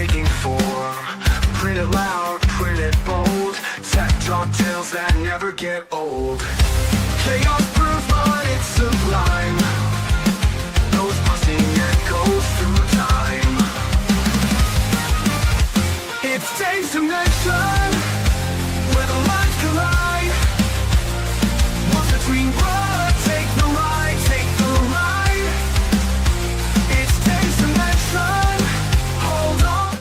taking form. Print it loud, print it bold. Tech talk tales that never get old. Chaos proof, but it's sublime. Those busting echoes through time. It's Dave's Dimension, where the lines collide. What's between blood? Take the ride, take the ride. It's Dave's Dimension, hold on.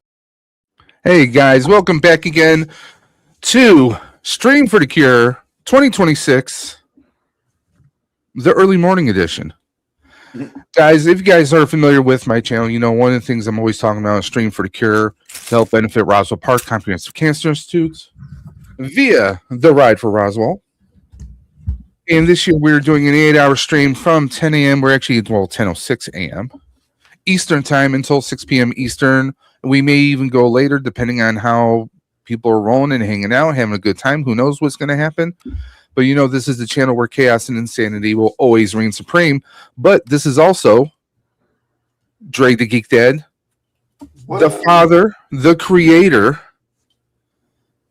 Hey guys, welcome back again to Stream for the Cure 2026, the early morning edition. Guys, if you guys are familiar with my channel, you know one of the things I'm always talking about is Stream for the Cure to help benefit Roswell Park Comprehensive Cancer Institute via the Ride for Roswell. And this year we're doing an 8-hour stream from 10 a.m. We're actually, 10:06 a.m. Eastern time until 6 p.m. Eastern. We may even go later depending on how people are rolling and hanging out, having a good time. Who knows what's going to happen? But you know, this is the channel where chaos and insanity will always reign supreme. But this is also Dre the Geek Dad, the father, the creator,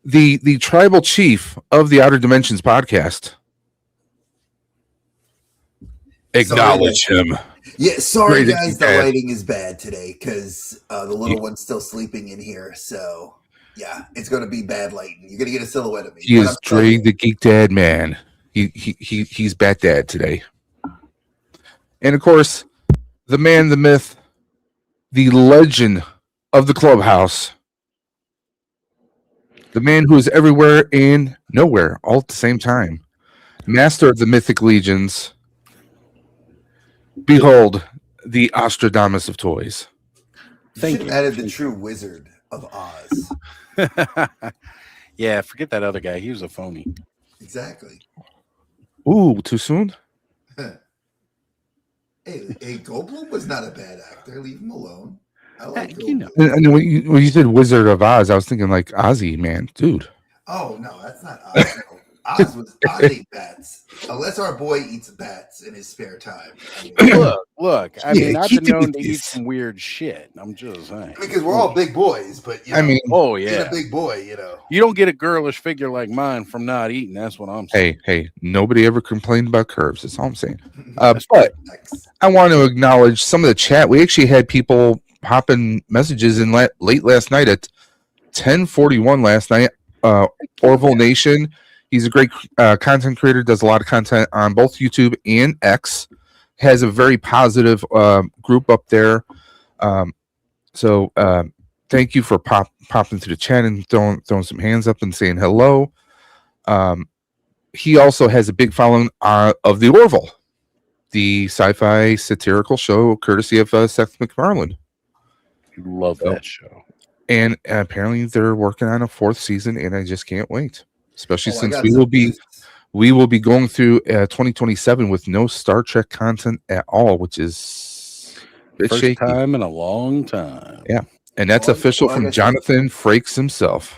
the tribal chief of the Outer Dimensions podcast. Acknowledge him. Yeah, sorry Dre the guys, Geek the Dad. lighting is bad today because the little one's still sleeping in here. So yeah, it's going to be bad lighting. You're going to get a silhouette of me. He But is I'm telling Dre you, the Geek Dad, man. He's Bat Dad today. And of course, the man, the myth, the legend of the clubhouse. The man who is everywhere and nowhere all at the same time. Master of the mythic legions. Behold, the Ozstradamus of Toys. you Thank should you. have added the true Wizard of Oz. Yeah, forget that other guy. He was a phony. Exactly. Ooh, too soon? Hey, Goldblum was not a bad actor. Leave him alone. I like You know. Goldblum. And when you said Wizard of Oz, I was thinking like Ozzy, man. Dude. Oh no, that's not Oz. No. Oz ate bats. Unless our boy eats bats in his spare time. I mean, Look. I Yeah, mean, I've keep been it known to with eat this. some weird shit. I'm just saying. because we're all big boys, but you know, I mean, Oh being yeah. a big boy, you know. You don't get a girlish figure like mine from not eating. That's what I'm saying. hey, nobody ever complained about curves. That's all I'm saying. That's But Next. I want to acknowledge some of the chat. We actually had people popping messages in late last night at 10:41 last night. Orville Nation. He's a great content creator. Does a lot of content on both YouTube and X. Has a very positive group up there. So thank you for popping through the chat and throwing some hands up and saying hello. He also has a big following of the Orville, the sci-fi satirical show courtesy of Seth MacFarlane. Love that show. And apparently they're working on a 4th season, and I just can't wait. Especially Oh, I since got we some will be news. going through 2027 with no Star Trek content at all, which is a bit First shaky. time in a long time. Yeah. And that's Well, official well, I from guess- Jonathan Frakes himself.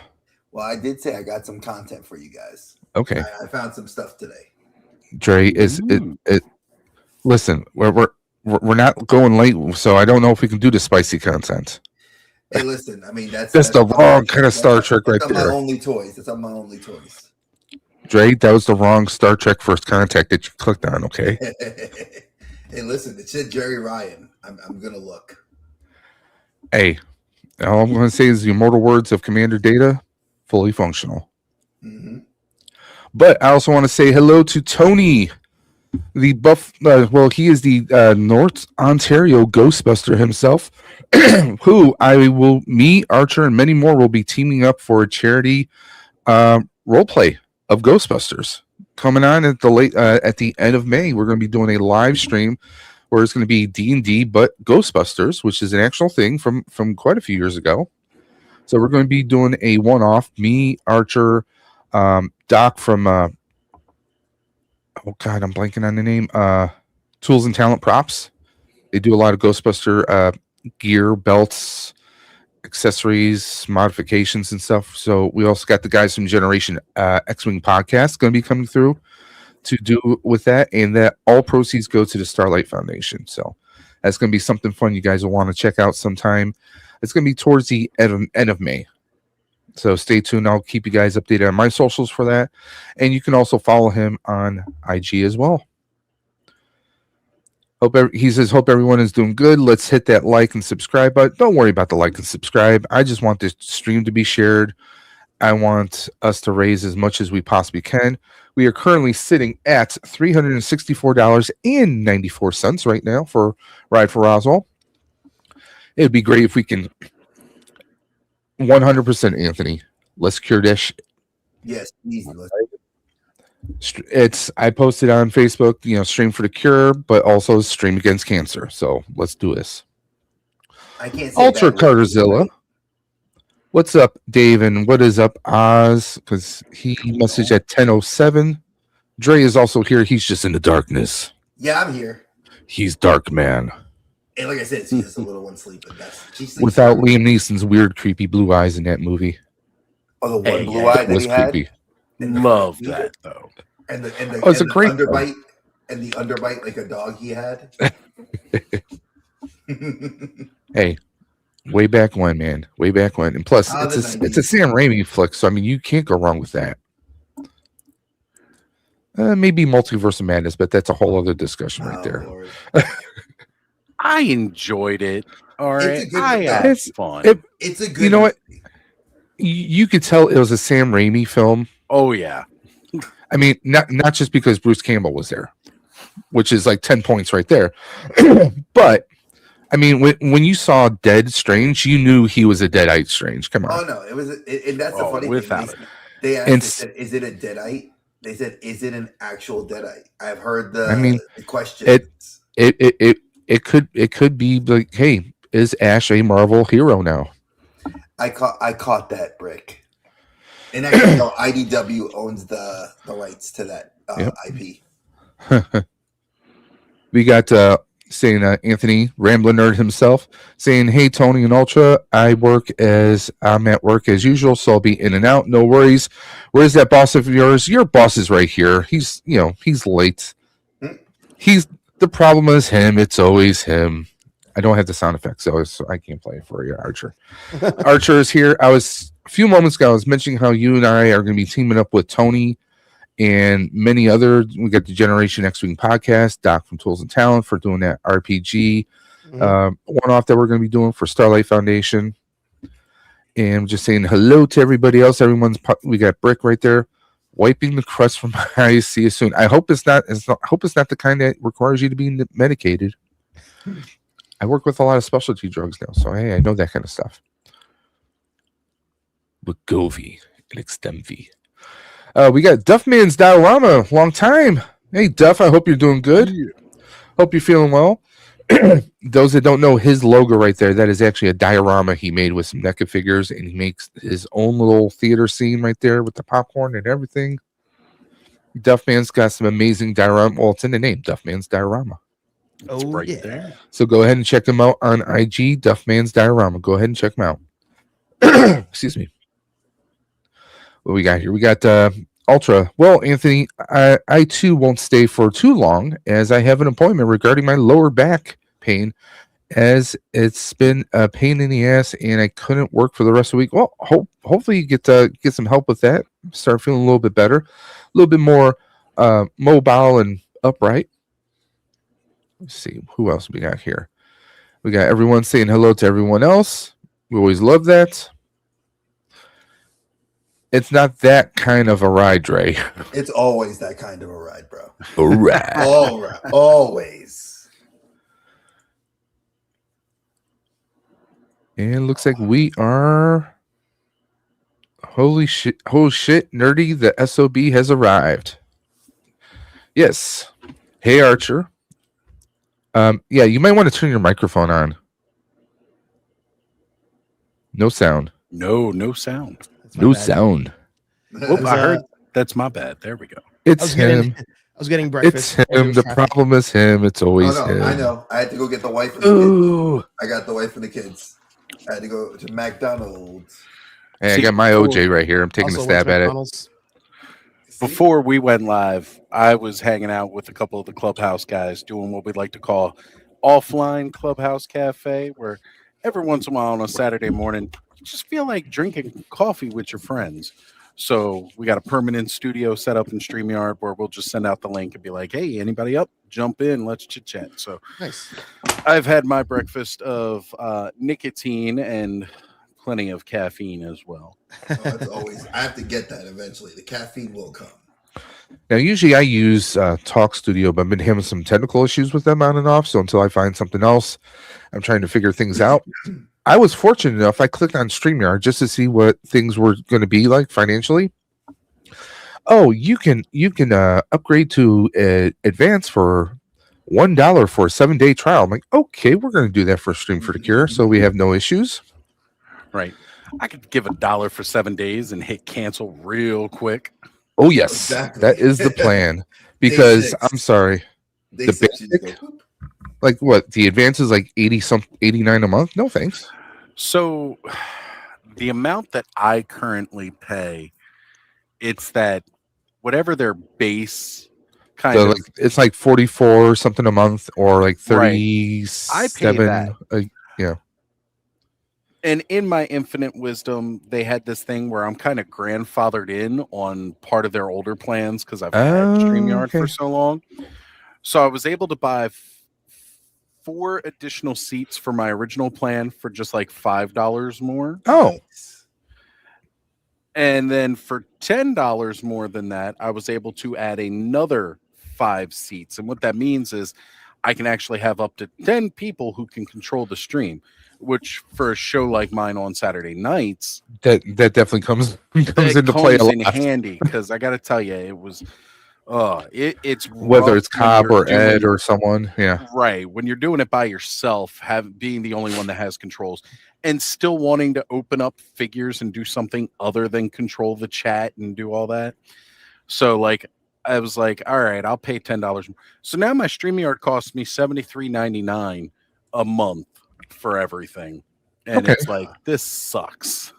Well, I did say I got some content for you guys. Okay, I found some stuff today. Dre, is Ooh. it? Listen, we're not going late, so I don't know if we can do the spicy content. Hey, listen, I mean that's That's the on wrong my- kind of Star Trek right that's on my there. only toys. That's on my only toys. Dre, that was the wrong Star Trek First Contact that you clicked on. Okay, Hey, listen, it said Jerry Ryan. I'm gonna look. hey, all I'm going to say is the immortal words of Commander Data, fully functional. Mm-hmm. But I also want to say hello to Tony, the he is the North Ontario Ghostbuster himself, who me, Archer, and many more will be teaming up for a charity roleplay of Ghostbusters coming on at the end of May. We're going to be doing a live stream where it's going to be D&D, but Ghostbusters, which is an actual thing from quite a few years ago. So we're going to be doing a one-off, me, Archer, Doc from oh god, I'm blanking on the name. Tools and Talent Props. They do a lot of Ghostbuster gear, belts, accessories, modifications, and stuff. So we also got the guys from Generation X-Wing Podcast going to be coming through to do with that, and that all proceeds go to the Starlight Foundation. So That's going to be something fun you guys will want to check out sometime. It's going to be towards the end of May. So stay tuned. I'll keep you guys updated on my socials for that. And you can also follow him on IG as well. He says, hope everyone is doing good. Let's hit that like and subscribe button. Don't worry about the like and subscribe. I just want this stream to be shared. I want us to raise as much as we possibly can. We are currently sitting at $364.94 right now for Ride for Roswell. It would be great if we can 100% Anthony. Let's cure this. Yes, easy. I posted on Facebook, stream for the cure, but also stream against cancer. So let's do this. I can't say Ultra Carterzilla. What's up, Dave? And what is up, Oz? Because he messaged at 10:07. Dre is also here. He's just in the darkness. Yeah, I'm here. He's dark man. And like I said, she's just a little one sleeping. Without Liam Neeson's weird, creepy blue eyes in that movie. Oh, the one blue eye that was he had? creepy. Love that though. And the it's a great underbite and the underbite like a dog he had. Hey, way back when, man. Way back when. And plus, it's a Sam Raimi flick, so I mean you can't go wrong with that. Maybe Multiverse of Madness, but that's a whole other discussion right there. I enjoyed it. All right. It's fun. It's a good. You know what? You could tell it was a Sam Raimi film. Oh yeah. I mean, not just because Bruce Campbell was there, which is like 10 points right there. But I mean, when you saw Dead Strange, you knew he was a Deadite Strange. Come on. Oh no, it was, and that's the funny thing. They asked, "Is it a Deadite?" They said, "Is it an actual Deadite?" I've heard the question. It could be like, hey, is Ash a Marvel hero now? I caught that, Brick. And actually, IDW owns the rights to that IP. We got saying Anthony Ramblin' Nerd himself saying, "Hey Tony and Ultra, I'm at work as usual, so I'll be in and out. No worries. Where's that boss of yours? Your boss is right here. He's late. The problem is him. It's always him." I don't have the sound effects, so I can't play it for you, Archer. Archer is here. A few moments ago, I was mentioning how you and I are going to be teaming up with Tony and many other. We got the Generation X-Wing podcast, Doc from Tools and Talent, for doing that RPG one-off that we're going to be doing for Starlight Foundation. And just saying hello to everybody else. We got Brick right there, wiping the crust from my eyes. See you soon. I hope it's not the kind that requires you to be medicated. I work with a lot of specialty drugs now, so hey, I know that kind of stuff. Wegovy and Extemvi. We got Duffman's Diorama. Long time. Hey, Duff, I hope you're doing good. Yeah. Hope you're feeling well. Those that don't know, his logo right there, that is actually a diorama he made with some NECA figures, and he makes his own little theater scene right there with the popcorn and everything. Duffman's got some amazing diorama. Well, it's in the name, Duffman's Diorama. It's right there. So go ahead and check them out on IG, Duffman's Diorama. Go ahead and check them out. Excuse me. What we got here? We got Ultra. Well, Anthony, I too won't stay for too long, as I have an appointment regarding my lower back pain, as it's been a pain in the ass and I couldn't work for the rest of the week. Well, hopefully you get some help with that. Start feeling a little bit better, a little bit more mobile and upright. Let's see who else we got here. We got everyone saying hello to everyone else. We always love that. It's not that kind of a ride, Dre. It's always that kind of a ride, bro. A ride. All right. Always. And it looks like we are. Holy shit, nerdy. The SOB has arrived. Yes. Hey, Archer. Yeah, you might want to turn your microphone on. No sound. No sound. No sound. Whoop, I heard. That's my bad. There we go. It's him. I was getting breakfast. It's him. The problem is him. It's always him. I know. I had to go get the wife and the kids. I got the wife and the kids. I had to go to McDonald's. Hey, I got my OJ right here. I'm taking a stab at it. Before we went live, I was hanging out with a couple of the Clubhouse guys doing what we like to call offline clubhouse cafe where every once in a while on a Saturday morning, you just feel like drinking coffee with your friends. So we got a permanent studio set up in StreamYard where we'll just send out the link and be like, hey, anybody up? Jump in, let's chit chat. So Nice. I've had my breakfast of nicotine and plenty of caffeine as well. That's always, I have to get that eventually. The caffeine will come. Now, usually I use Talk Studio, but I've been having some technical issues with them on and off. So until I find something else, I'm trying to figure things out. I was fortunate enough. I clicked on StreamYard just to see what things were going to be like financially. Oh, you can upgrade to advance for $1 for a 7-day trial. I'm like, okay, we're going to do that for Stream for the Cure, so we have no issues. Right. I could give $1 for 7 days and hit cancel real quick. Oh yes, exactly. That is the plan. Because I'm sorry, Day the 6, basic, like what? The advance is like 89 a month. No thanks. So the amount that I currently pay, it's that whatever their base kind of, like, it's like 44 something a month, or like 37. I pay that. Yeah. And in my infinite wisdom, they had this thing where I'm kind of grandfathered in on part of their older plans because I've had StreamYard for so long. So I was able to buy 4 additional seats for my original plan for just like $5 more. Oh. And then for $10 more than that, I was able to add another 5 seats. And what that means is I can actually have up to 10 people who can control the stream, which for a show like mine on Saturday nights, that definitely comes into play a lot. Handy, because I got to tell you, it was it's whether it's Cobb or Ed or someone, yeah, right. When you're doing it by yourself, being the only one that has controls, and still wanting to open up figures and do something other than control the chat and do all that. So like, I was like, all right, I'll pay $10. So now my StreamYard costs me $73.99 a month for everything, and it's like, this sucks.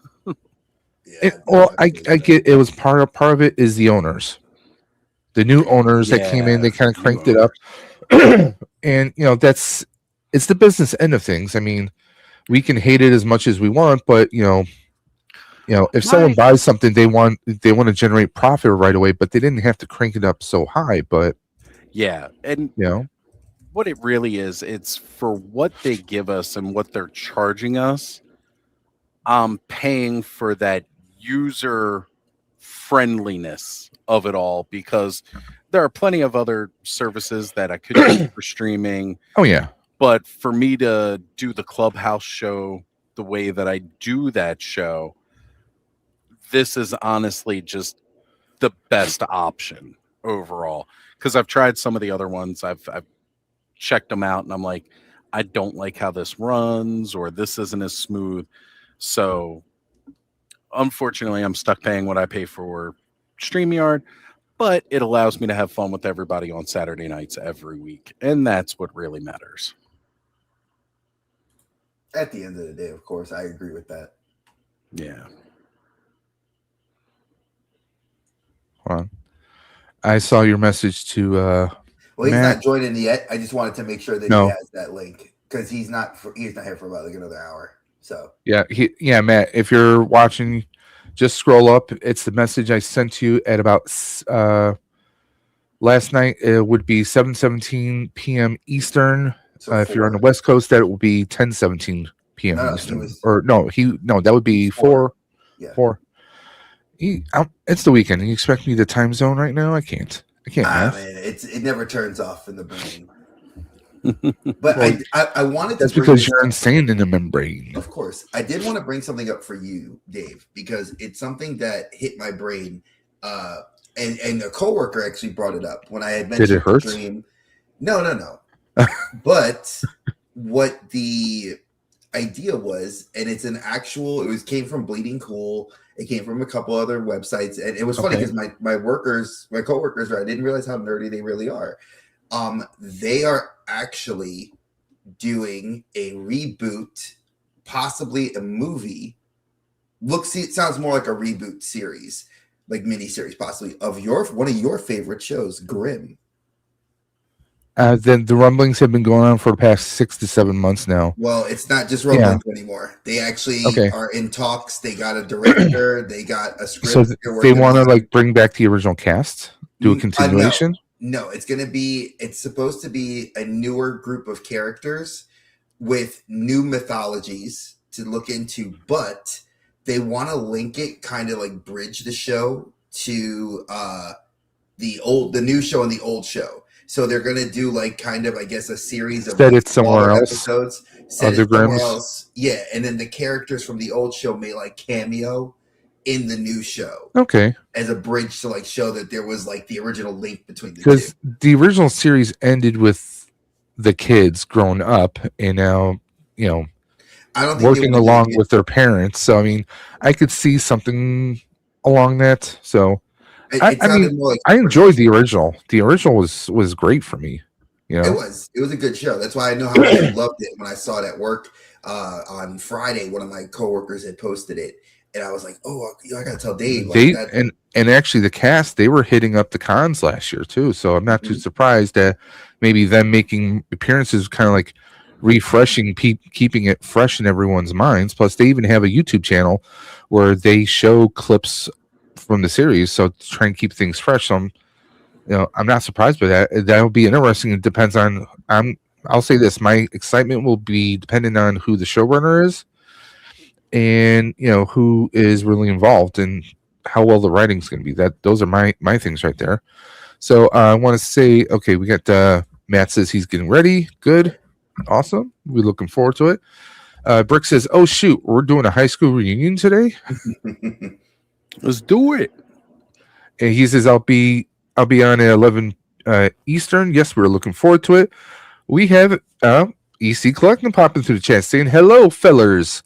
I get it. Was part of it is the owners, the new owners that came in. They kind of cranked it up, and it's the business end of things. I mean, we can hate it as much as we want, but if someone buys something, they want to generate profit right away, but they didn't have to crank it up so high. But and what it really is, it's for what they give us and what they're charging us. I'm paying for that user friendliness of it all, because there are plenty of other services that I could use for streaming. Oh yeah. But for me to do the Clubhouse show the way that I do that show, this is honestly just the best option overall. Because I've tried some of the other ones. I've checked them out, and I'm like, I don't like how this runs, or this isn't as smooth. So unfortunately, I'm stuck paying what I pay for StreamYard, but it allows me to have fun with everybody on Saturday nights every week. And that's what really matters. At the end of the day, of course, I agree with that. Yeah. Hold on. I saw your message to well, he's Matt. not joining yet. I just wanted to make sure that he has that link, because he's not here for about like another hour. So Matt, if you're watching, just scroll up. It's the message I sent you at about last night. It would be 7:17 p.m. Eastern. So if you're on the West Coast, that would be 10:17 p.m. Eastern. That would be 4. Yeah. 4. It's the weekend. You expect me to time zone right now? I can't. Man, it never turns off in the brain. But I wanted to. That's because you're insane in the membrane. Of course, I did want to bring something up for you, Dave, because it's something that hit my brain. And a coworker actually brought it up when I had mentioned. Did it hurt? No. But what the idea was, and it's an actual. Came from Bleeding Cool. It came from a couple other websites, and it was funny because my coworkers, I didn't realize how nerdy they really are. They are actually doing a reboot, possibly a movie. It sounds more like a reboot series, like mini series, possibly of one of your favorite shows, Grimm. Then the rumblings have been going on for the past 6 to 7 months now. Well, it's not just rumblings anymore. They actually are in talks. They got a director. They got a script. So they want to like bring back the original cast, do a continuation. No, it's going to be. It's supposed to be a newer group of characters with new mythologies to look into, but they want to link it, kind of like bridge the show to the new show and the old show. So they're going to do like kind of, I guess, a series of set it somewhere else. Episodes. Set it somewhere else. Yeah, and then the characters from the old show may like cameo in the new show. Okay. As a bridge to like show that there was like the original link between the two. Because the original series ended with the kids grown up and now, I don't think working along with their parents. So I mean, I could see something along that. So I mean, like I enjoyed the original. The original was great for me. It was a good show. That's why I know how much I loved it when I saw it at work on Friday. One of my coworkers had posted it, and I was like, "Oh, I gotta tell Dave." And actually, the cast, they were hitting up the cons last year too. So I'm not too surprised that maybe them making appearances, kind of like refreshing, keeping it fresh in everyone's minds. Plus, they even have a YouTube channel where they show clips from the series, so to try and keep things fresh. So I'm not surprised by that. That'll be interesting. It depends on. I'll say this: my excitement will be dependent on who the showrunner is, and who is really involved and how well the writing's going to be. Those are my things right there. So I want to say, okay, we got Matt says he's getting ready. Good, awesome. We're looking forward to it. Brick says, "Oh shoot, we're doing a high school reunion today." Let's do it. And he says, I'll be on at 11 Eastern. Yes, we're looking forward to it. We have EC Collecting popping through the chat saying, hello, fellers.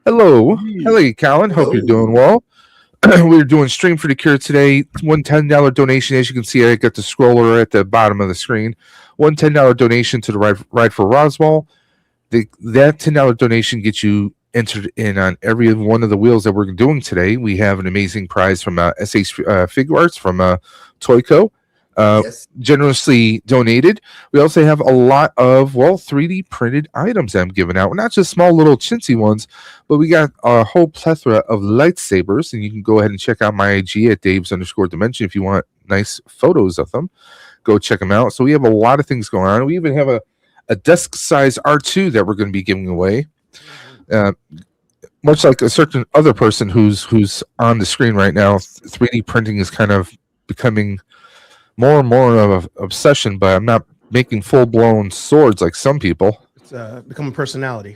Hello. Hello, Colin. Hope you're doing well. We're doing Stream for the Cure today. One $10 donation. As you can see, I got the scroller at the bottom of the screen. One $10 donation to the Ride for Roswell. That $10 donation gets you entered in on every one of the wheels that we're doing today. We have an amazing prize from SH Figure Arts from Toyco, generously donated. We also have a lot of 3D printed items I'm giving out. We're not just small little chintzy ones, but we got a whole plethora of lightsabers, and you can go ahead and check out my IG at Dave's_Dimension if you want nice photos of them. Go check them out. So we have a lot of things going on. We even have a desk size R2 that we're going to be giving away. Much like a certain other person who's on the screen right now, 3D printing is kind of becoming more and more of an obsession, but I'm not making full-blown swords like some people. It's become a personality.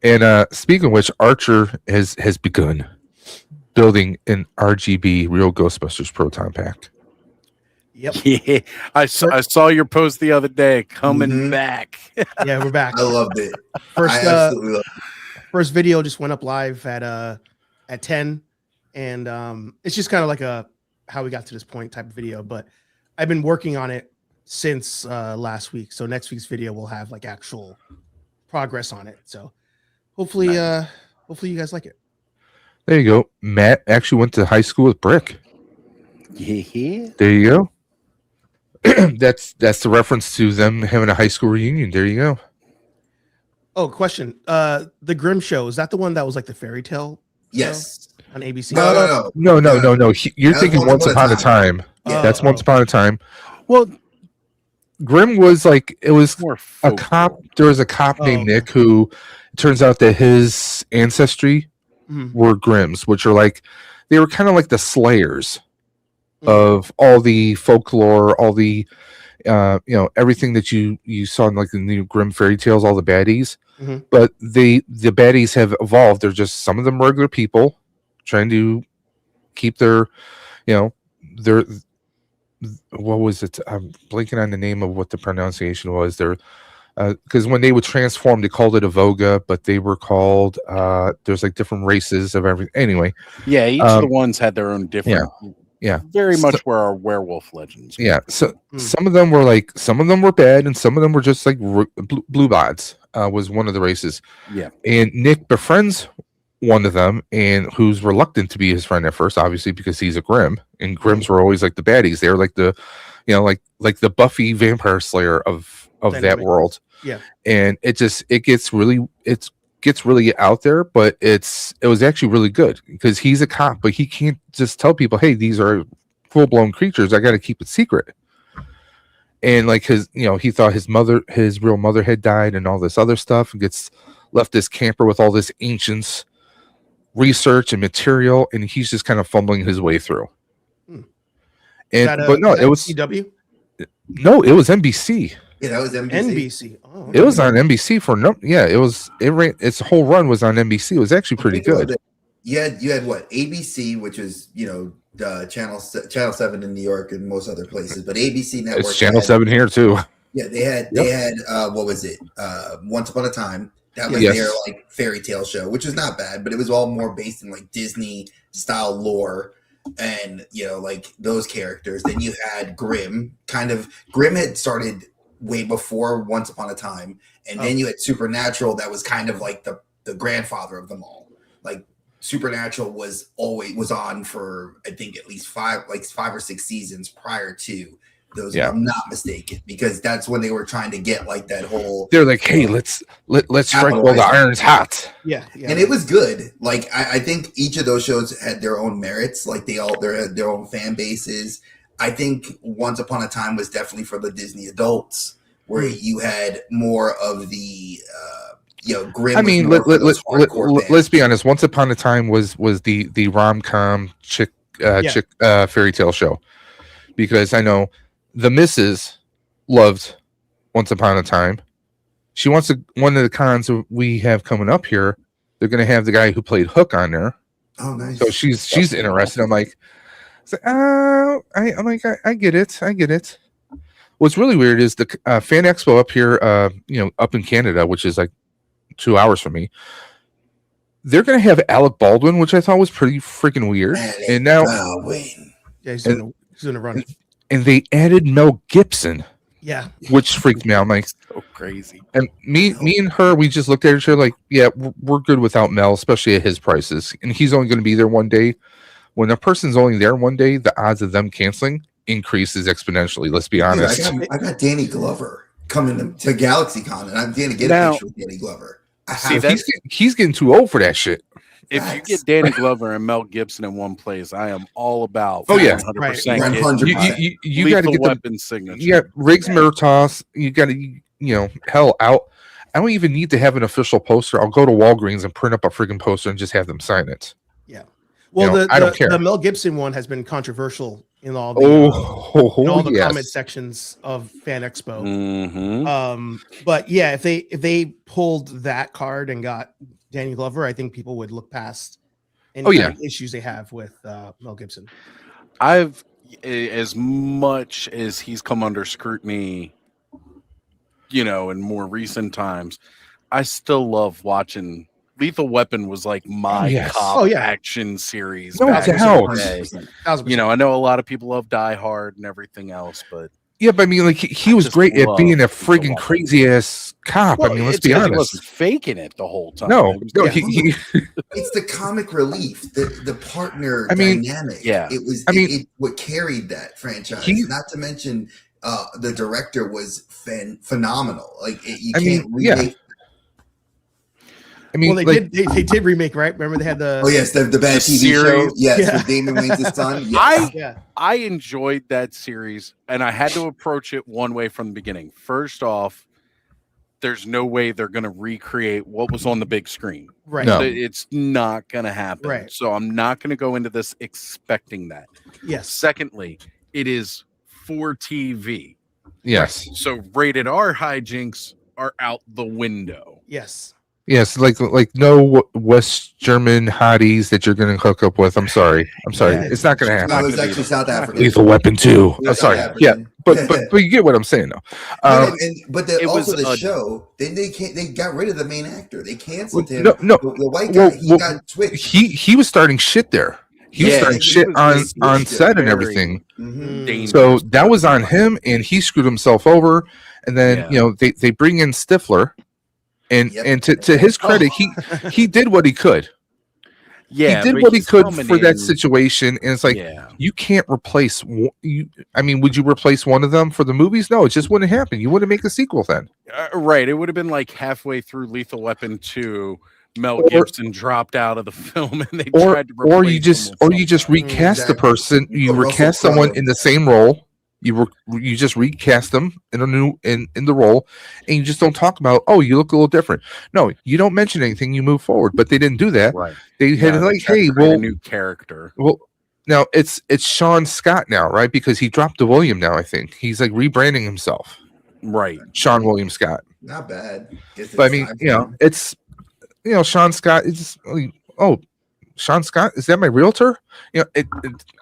And speaking of which, Archer has begun building an RGB Real Ghostbusters Proton Pack. Yep. Yeah, I saw your post the other day. Coming back. Yeah, we're back. I loved it. I absolutely loved it. First video just went up live at 10, and it's just kind of like a how we got to this point type of video. But I've been working on it since last week, so next week's video will have like actual progress on it. So hopefully, hopefully you guys like it. There you go. Matt actually went to high school with Brick. Yeah. There you go. That's the reference to them having a high school reunion. There you go. Oh, question. The Grimm show, is that the one that was like the fairy tale? Yes. On ABC? No. You're thinking Once Upon a Time. Yeah. That's Once Upon a Time. Well, Grimm was like, it was more a cop. There was a cop named Nick who it turns out that his ancestry were Grimms, which are like, they were kind of like the slayers of all the folklore, all the everything that you saw in like the new Grimm fairy tales, all the baddies. But the baddies have evolved. They're just some of them regular people trying to keep their their what was it? I'm blanking on the name of what the pronunciation was. They're because when they would transform, they called it a Voga, but they were called there's like different races of everything. Anyway, yeah, each of the ones had their own different. Yeah, very much where our werewolf legends. Yeah, so some of them were bad, and some of them were just like blue bods. Was one of the races. Yeah, and Nick befriends one of them, and who's reluctant to be his friend at first, obviously because he's a Grimm, and Grimms were always like the baddies. They were like the like the Buffy Vampire Slayer of that Dynamic. world. Yeah. And it gets really out there, but it was actually really good because he's a cop, but he can't just tell people, hey, these are full-blown creatures, I got to keep it secret. And like he thought his real mother had died and all this other stuff, and gets left this camper with all this ancient research and material, and he's just kind of fumbling his way through. And it was CW. No, it was NBC. Yeah, that was NBC. Oh, It was on NBC for its whole run was on NBC. It was actually pretty good. You had what, ABC, which is channel 7 in New York and most other places, but ABC network. It's channel 7 here too. Yeah, they had what was it? Once Upon a Time. That was their like fairy tale show, which was not bad, but it was all more based in like Disney style lore and like those characters. Then you had Grimm. Grimm had started way before Once Upon a Time, and then you had Supernatural that was kind of like the grandfather of them all. Like Supernatural was on for I think at least 5 or 6 seasons prior to those, if I'm not mistaken, because that's when they were trying to get like that whole. They're like, hey, let's strike while the iron's hot. Yeah, and it was good. Like I think each of those shows had their own merits. Like they had their own fan bases. I think Once Upon a Time was definitely for the Disney adults, where you had more of the Grimm. I mean, let's be honest. Once Upon a Time was the rom-com chick fairy tale show, because I know the missus loved Once Upon a Time. She wants one of the cons we have coming up here. They're going to have the guy who played Hook on there. Oh, nice. So she's interested. I'm like, I get it. What's really weird is the Fan Expo up here, up in Canada, which is like 2 hours from me. They're going to have Alec Baldwin, which I thought was pretty freaking weird. And now, he's doing a run. And they added Mel Gibson. Yeah, which freaked me out. I'm like, so crazy. And me and her, we just looked at each other like, yeah, we're good without Mel, especially at his prices. And he's only going to be there one day. When a person's only there one day, the odds of them canceling increases exponentially. Let's be honest. I got Danny Glover coming to GalaxyCon, and I'm going to get a picture with Danny Glover. He's getting too old for that shit. If you get Danny Glover and Mel Gibson in one place, I am all about. 100%. You got to get weapon signature. You got Riggs Murtaugh. You got to, hell out. I don't even need to have an official poster. I'll go to Walgreens and print up a freaking poster and just have them sign it. Yeah. Well, I don't care. The Mel Gibson one has been controversial in all the comment sections of Fan Expo. Mm-hmm. But yeah, if they pulled that card and got Danny Glover, I think people would look past any kind of issues they have with Mel Gibson. As much as he's come under scrutiny, in more recent times, I still love watching. Lethal Weapon was like my cop action series. No doubt. I know a lot of people love Die Hard and everything else, but yeah, but I mean, like he was great at being a friggin' crazy ass cop. Well, I mean, let's be honest. He wasn't faking it the whole time. No, it's the comic relief, the partner dynamic. Yeah, it was. What carried that franchise. Not to mention, the director was phenomenal. Like you can't remake. Well, they did remake, right? Remember they had the the bad TV show. Yes, with Damon Wayans' son. Yes. I enjoyed that series, and I had to approach it one way from the beginning. First off, there's no way they're going to recreate what was on the big screen. Right. No. It's not going to happen. Right. So I'm not going to go into this expecting that. Yes. Secondly, it is for TV. Yes. So rated R hijinks are out the window. Yes. Yes, like no West German hotties that you're going to hook up with. I'm sorry. It's not going to happen. No, it was actually South Africa. Lethal Weapon 2. I'm sorry. Yeah, but you get what I'm saying, though. The show. Then they got rid of the main actor. They canceled him. No, the white guy. He got switched. He was starting shit there. He was starting shit on set and everything. Mm-hmm. So that was on him, and he screwed himself over. And then they bring in Stifler. And to his credit, he did what he could. Yeah, he did but what he he's could coming for that in- situation, and it's like yeah. you can't replace. You, I mean, would you replace one of them for the movies? No, it just wouldn't happen. You wouldn't make a sequel then. Right. It would have been like halfway through Lethal Weapon 2, Mel Or- Gibson dropped out of the film and they tried to replace Or you him just with recast the Exactly. person. You Or Russell recast someone Crowe. in the same role. You just recast them in a new in the role, and you just don't talk about, oh, you look a little different. No, you don't mention anything. You move forward, but they didn't do that. Right. They had No, they like, tried to hey, create well, a new character. well, now it's Sean Scott now, right? Because he dropped the William now. I think he's like rebranding himself, Right. Sean William Scott. Not bad. Guess But I it's mean, time you know, for him. it's Sean Scott is oh, Sean Scott, is that my realtor? You know,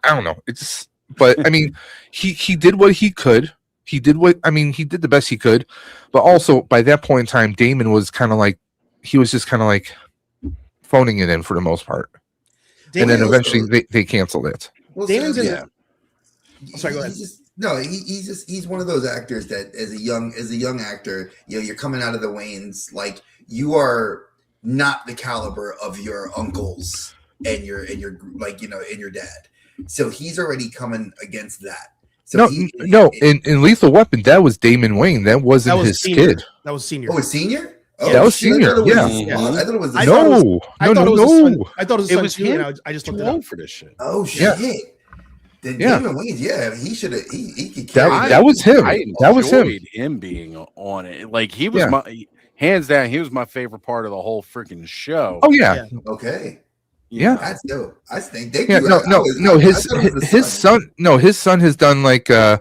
I don't know. It's just, but I mean, he did what he could. He did the best he could. But also by that point in time, Damon was kind of like phoning it in for the most part. Damon, And then also- eventually they canceled it. Well, Damon's in yeah. Sorry, go ahead. He's one of those actors that as a young actor, you know, you're coming out of the Waynes, like you are not the caliber of your uncles and your like, you know, and your dad. So he's already coming against that. So in Lethal Weapon, that was Damon Wayne. That wasn't his senior. kid. That was senior. Oh, it's senior? Yeah, Oh, that was shit, I senior. thought it was Yeah. his son. I thought it was his I son. thought it was- No, I thought it was his son. I thought it was his It son was too, him. and I just looked Too it up. old for this shit. Oh Yeah. shit. Then Yeah. Damon Wayans, yeah, he should have he could carry That was him. I That was him. enjoyed him being on it. Like he was Yeah. my hands down. He was my favorite part of the whole freaking show. Oh yeah. Okay. Yeah. That's dope. I think they Yeah, do. his son has done like well,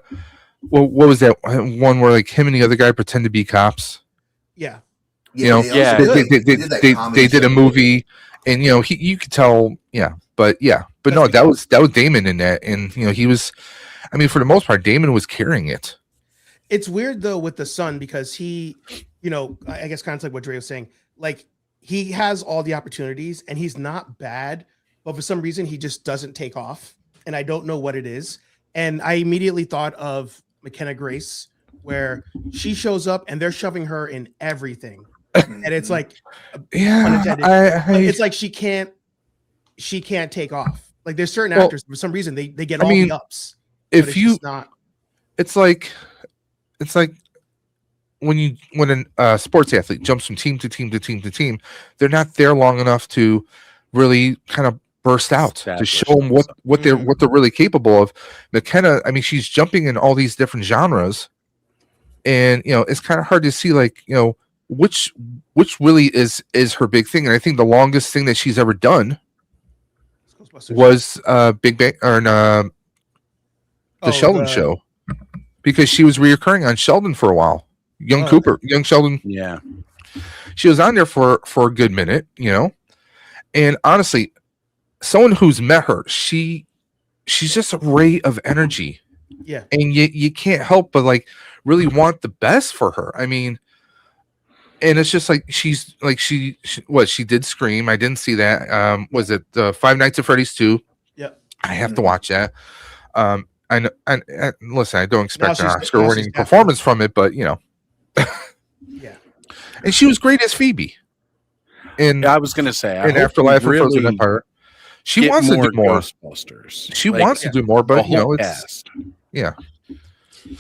what was that one where like him and the other guy pretend to be cops? Yeah. You know, Yeah. they did a movie, and you know you could tell, but no, that was Damon in that, and you know he was, I mean, for the most part, Damon was carrying it. It's weird though with the son because he, you know, I guess kind of like what Dre was saying, like he has all the opportunities and he's not bad, but for some reason he just doesn't take off, and I don't know what it is. And I immediately thought of McKenna Grace, where she shows up and they're shoving her in everything, and it's like, pun Yeah, intended, it's like she can't take off. Like there's certain Well, actors for some reason they get I all mean, the ups. but if it's you, just not. it's like when a sports athlete jumps from team to team to team to team, they're not there long enough to really kind of burst out to Establish show them what they're really capable of. McKenna, I mean, she's jumping in all these different genres, and you know it's kind of hard to see, like, you know, which really is her big thing. And I think the longest thing that she's ever done was Big Bang or the Sheldon show, because she was reoccurring on Sheldon for a while. Young Sheldon. Yeah. She was on there for a good minute, you know. And honestly, someone who's met her, she's just a ray of energy. Yeah. And you can't help but like really want the best for her. I mean, and it's just like she's like she did Scream. I didn't see that. Was it Five Nights at Freddy's 2? Yeah. I have to watch that. I know, and listen, I don't expect an she's Oscar-winning definitely- performance from it, but you know. Yeah. And she was great as Phoebe. In I was gonna say, I in hope Afterlife we and Frozen really Empire. She get wants to do more. Ghostbusters. She Like, wants to do more, the but you know, whole it's cast. yeah.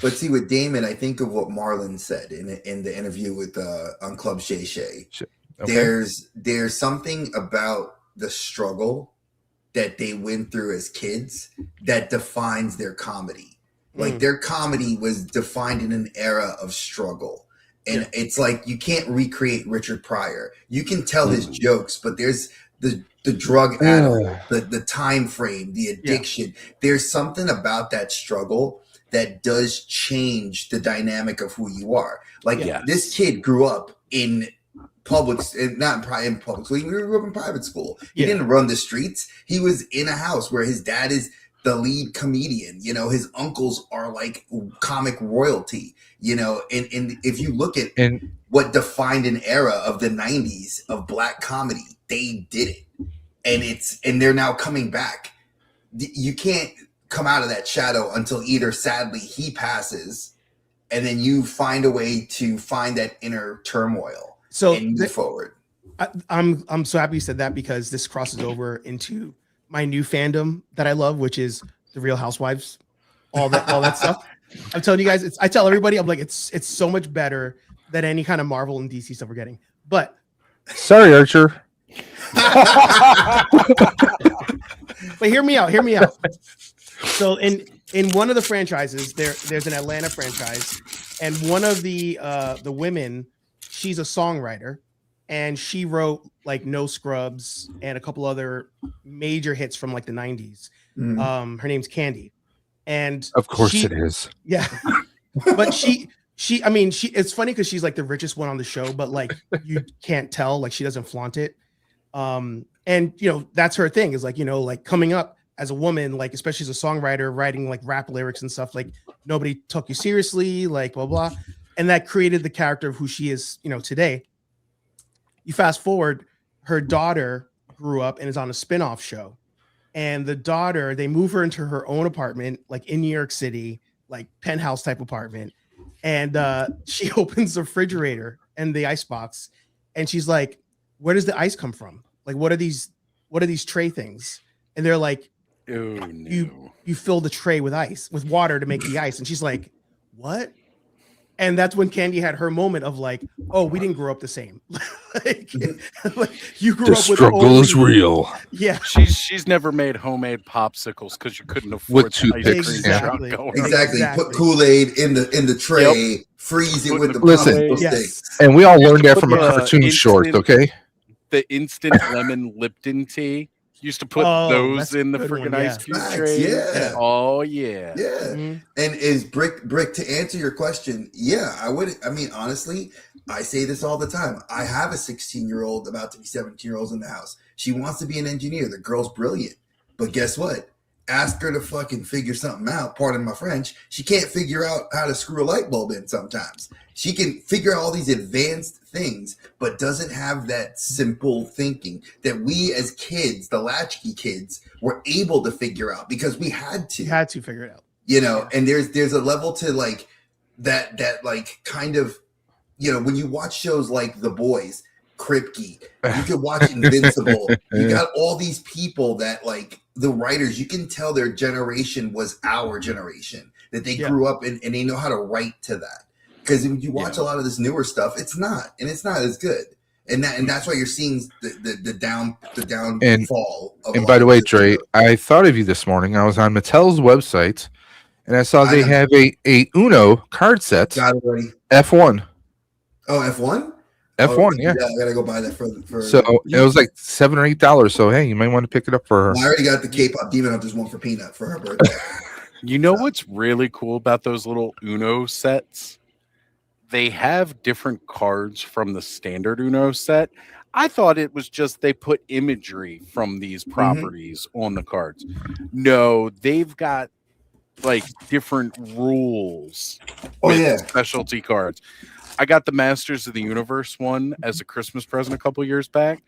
But see, with Damon, I think of what Marlon said in the interview with on Club Shay Shay. Okay. There's something about the struggle that they went through as kids that defines their comedy. Like their comedy was defined in an era of struggle. And it's like you can't recreate Richard Pryor. You can tell his jokes, but there's the drug addict, the time frame, the addiction. There's something about that struggle that does change the dynamic of who you are. Like this kid grew up in not in public school. He grew up in private school. He didn't run the streets. He was in a house where his dad is the lead comedian. You know, his uncles are like comic royalty. You know, and if you look at what defined an era of the 90s of black comedy, they did it. And they're now coming back. You can't come out of that shadow until either sadly he passes, and then you find a way to find that inner turmoil and move forward. I'm so happy you said that because this crosses over into my new fandom that I love, which is the Real Housewives, all that stuff. I'm telling you guys, I tell everybody, I'm like, it's so much better than any kind of Marvel and DC stuff we're getting. But sorry, Archer. But hear me out. So in one of the franchises, there's an Atlanta franchise, and one of the women, she's a songwriter, and she wrote like No Scrubs and a couple other major hits from like the 90s. Her name's Candy, and of course it is. Yeah, but I mean, it's funny because she's like the richest one on the show, but like you can't tell, like she doesn't flaunt it. And you know, that's her thing, is like, you know, like coming up as a woman, like especially as a songwriter, writing like rap lyrics and stuff, like nobody took you seriously, like blah blah. And that created the character of who she is, you know, today. You fast forward, her daughter grew up and is on a spin-off show. And the daughter, they move her into her own apartment, like in New York City, like penthouse type apartment. And she opens the refrigerator and the ice box, and she's like, where does the ice come from? Like, what are these tray things? And they're like, oh, no. you fill the tray with ice, with water to make the ice. And she's like, what? And that's when Candy had her moment of like, oh, we didn't grow up the same. like you grew The up with struggle is real. Yeah. She's never made homemade popsicles because you couldn't afford With toothpicks. Exactly. Exactly. Put Kool-Aid in the tray, freeze it with the Listen, popsicle yes. stick. And we all learned that put from a the cartoon short, instant- okay? The instant lemon Lipton tea. Used to put those that's in the a good freaking one, ice yeah. cube Facts, tray. yeah. Oh yeah. Yeah. Mhm. And is Brick to answer your question? Yeah, I mean, honestly, I say this all the time. I have a 16-year-old, about to be 17-year-olds in the house. She wants to be an engineer. The girl's brilliant. But guess what? Ask her to fucking figure something out. Pardon my French. She can't figure out how to screw a light bulb in sometimes. She can figure out all these advanced things, but doesn't have that simple thinking that we as kids, the latchkey kids, were able to figure out because we had to. You had to figure it out. You know, and there's a level to like that like kind of, you know, when you watch shows like The Boys, Kripke, you can watch Invincible. You got all these people that like the writers, you can tell their generation was our generation, that they grew up and they know how to write to that. Because when you watch a lot of this newer stuff, it's not as good. And that's why you're seeing the downfall. And by the way, Dre, I thought of you this morning. I was on Mattel's website, and I saw they have a Uno card set. Got it already. F1. Oh, F1? F1, yeah. I gotta go buy that for So it was like $7 or $8. So hey, you might want to pick it up for her. I already got the K-pop Demon Hunters one for Peanut for her birthday. You know what's really cool about those little Uno sets? They have different cards from the standard Uno set. I thought it was just they put imagery from these properties on the cards. No, they've got like different rules with specialty cards. I got the Masters of the Universe one as a Christmas present a couple years back.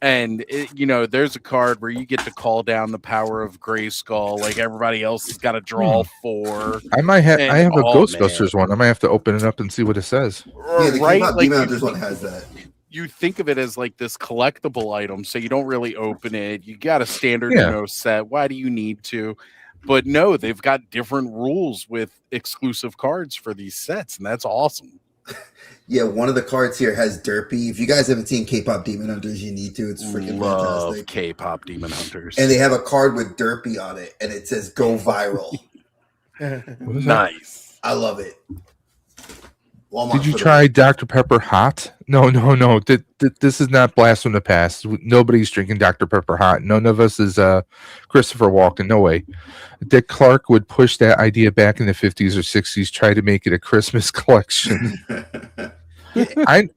And, you know, there's a card where you get to call down the power of Grayskull, like everybody else has got to draw 4. I might have. I have a Ghostbusters one. I might have to open it up and see what it says. Yeah, the Right? K-pop Like, Demon Hunters one has that. you think of it as like this collectible item, so you don't really open it. You got a standard Uno set. Why do you need to? But no, they've got different rules with exclusive cards for these sets, and that's awesome. Yeah, one of the cards here has Derpy. If you guys haven't seen K-pop Demon Hunters, you need to. It's freaking Love fantastic. K-pop Demon Hunters. And they have a card with Derpy on it, and it says "Go Viral." Nice. I love it. Walmart Did you for the- try Dr. Pepper Hot? No. This is not Blast from the Past. Nobody's drinking Dr. Pepper Hot. None of us is Christopher Walken. No way. Dick Clark would push that idea back in the 50s or 60s, try to make it a Christmas collection. I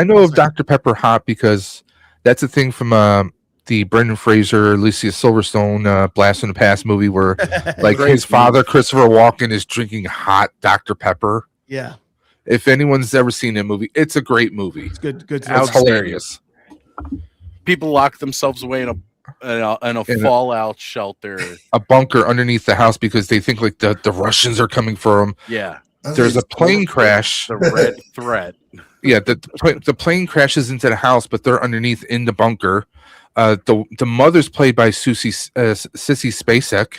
know of Dr. Pepper Hot because that's a thing from the Brendan Fraser, Alicia Silverstone Blast from the Past movie where like his father, Christopher Walken, is drinking hot Dr. Pepper. Yeah. If anyone's ever seen that movie, it's a great movie. It's good. It's hilarious. People lock themselves away in a fallout shelter. A bunker underneath the house because they think like the Russians are coming for them. Yeah. There's a plane crash. The red threat. Yeah, the plane crashes into the house, but they're underneath in the bunker. The mother's played by Sissy Spacek.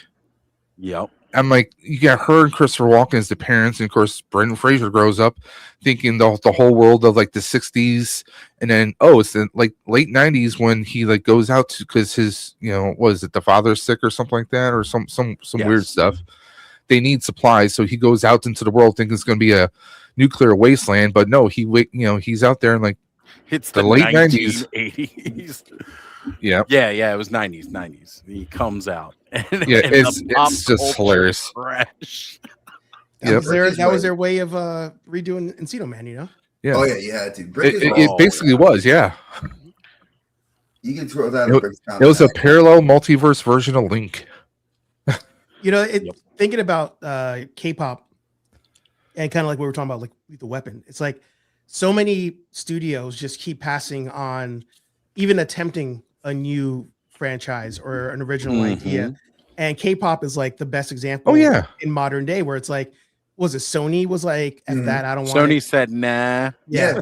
Yep. I'm like, you got her and Christopher Walken as the parents, and of course Brendan Fraser grows up thinking the whole world of like the 60s, and then it's the like late 90s when he like goes out because his what is it, the father's sick or something like that, or some weird stuff. They need supplies, so he goes out into the world thinking it's going to be a nuclear wasteland, but no, he's out there in like it's the late 90s, 80s. Yeah, it was 90s. He comes out. And it's just hilarious. That was their way of redoing Encino Man, Yeah. Oh yeah, dude. It basically was, yeah. You can throw that. It was a parallel multiverse version of Link. Thinking about K-pop and kind of like what we were talking about, like the weapon. It's like so many studios just keep passing on, even attempting a new franchise or an original idea. And K-pop is like the best example in modern day, where it's like, was it Sony was like, F that, I don't want Sony it. said nah. Yeah.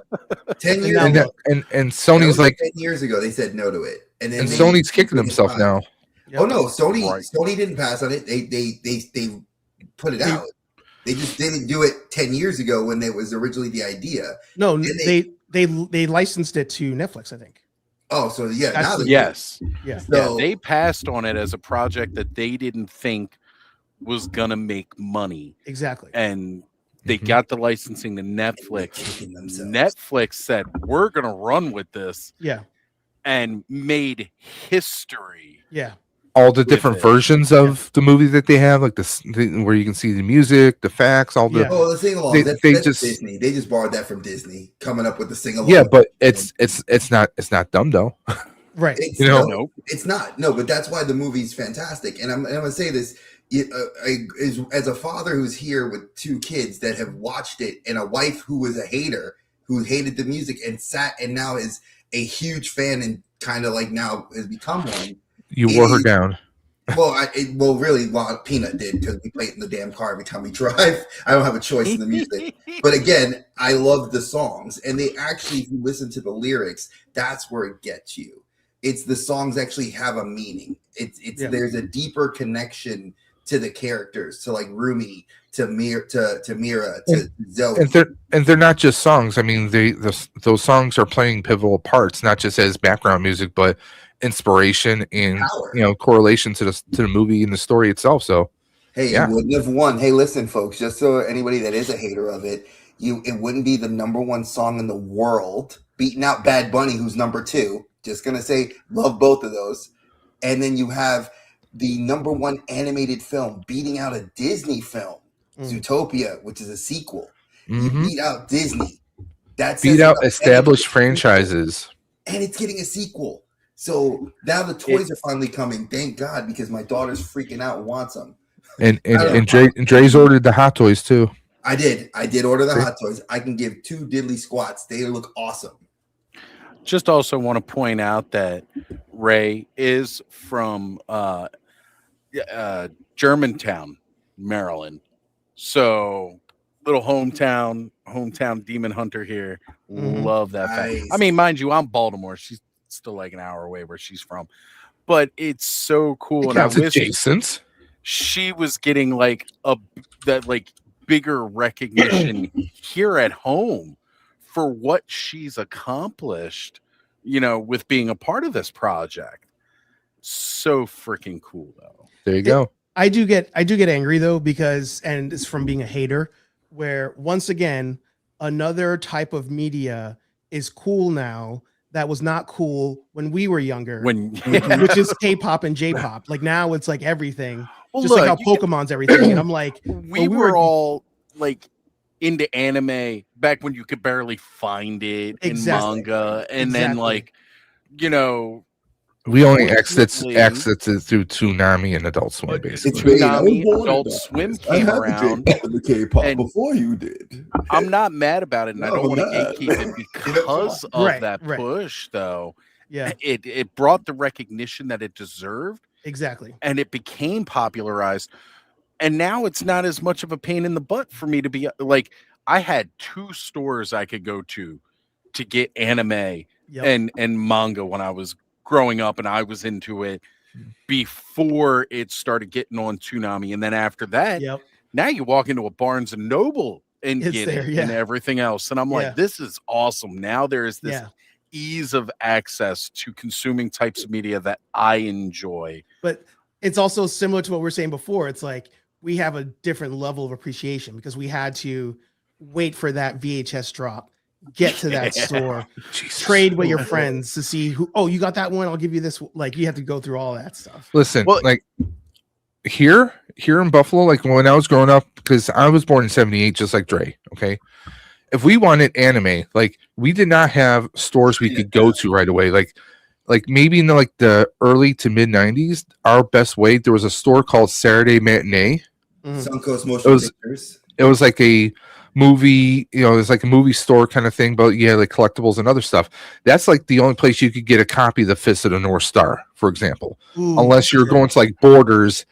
10 years ago. And Sony's like 10 years ago they said no to it. And Sony's kicking himself now. Yep. Oh no, Sony didn't pass on it. They put it out. They just didn't do it 10 years ago when it was originally the idea. No, they licensed it to Netflix, I think. Oh, so yeah. They passed on it as a project that they didn't think was gonna make money. Exactly. And they got the licensing to Netflix. Netflix said, we're gonna run with this. Yeah. And made history. Yeah. All the different versions of the movie that they have, like where you can see the music, the facts, all the the sing along. That's Disney. They just borrowed that from Disney, coming up with the sing along. Yeah, but it's not dumb though. Right. It's not. No, but that's why the movie's fantastic. And I'm gonna say this. As a father who's here with two kids that have watched it, and a wife who was a hater, who hated the music and now is a huge fan, and kind of like now has become one. You wore her down. Really, Peanut did, because we play it in the damn car every time we drive. I don't have a choice in the music. But again, I love the songs, and they actually, if you listen to the lyrics, that's where it gets you. It's the songs actually have a meaning. There's a deeper connection to the characters, to like Rumi, to Mira, to Zoe. And they're not just songs. I mean, those songs are playing pivotal parts, not just as background music, but inspiration and correlation to the movie and the story itself. So you wouldn't have won. Hey, listen, folks, just so anybody that is a hater of it, it wouldn't be the number one song in the world, beating out Bad Bunny, who's number 2. Just gonna say, love both of those. And then you have the number 1 animated film beating out a Disney film, Zootopia, which is a sequel. You beat out Disney. That beat out established franchises, and it's getting a sequel. So now the toys are finally coming. Thank God, because my daughter's freaking out and wants them. And Dre's ordered the Hot Toys too. I did order the Hot Toys. I can give 2 diddly squats. They look awesome. Just also want to point out that Ray is from Germantown, Maryland. So little hometown demon hunter here. Love that fact. I mean, mind you, I'm Baltimore. She's still like an hour away where she's from, but it's so cool. And I wish she was getting like that bigger recognition here at home for what she's accomplished, with being a part of this project. So freaking cool, though. There you go. I do get angry though, because, and it's from being a hater, where once again another type of media is cool now that was not cool when we were younger, which is K-pop and J-pop. Like now it's like everything, just like how Pokemon's everything. And I'm like, we were all like into anime back when you could barely find it in manga, and then we only exit through Toonami and Adult Swim, basically. Toonami, Adult Swim came around. The K-pop before you did. I'm not mad about it, and I don't want to gatekeep it because of that push, though. Yeah, it brought the recognition that it deserved. Exactly, and it became popularized. And now it's not as much of a pain in the butt for me to be like. I had 2 stores I could go to to get anime Yep. and manga when I was growing up, and I was into it before it started getting on Toonami. And then after that, Yep. now you walk into a Barnes and Noble and It's get there, it yeah. and everything else. And I'm Yeah. like, this is awesome. Now there is this Yeah. ease of access to consuming types of media that I enjoy. But it's also similar to what we were saying before. It's like we have a different level of appreciation because we had to wait for that VHS drop, get to that store, Jesus. trade with your friends to see who, oh, you got that one, I'll give you this. Like you have to go through all that stuff. Listen, Well- like here in Buffalo, like when I was growing up, because I was born in 78, just like Dre. Okay. If we wanted anime, like we did not have stores we could go to right away. Like maybe in the early to mid 90s, our best way, there was a store called Saturday Matinee. Suncoast Motion Pictures. It was like a movie, it was like a movie store kind of thing, but yeah, like collectibles and other stuff. That's like the only place you could get a copy of the Fist of the North Star, for example, unless you're going to like Borders,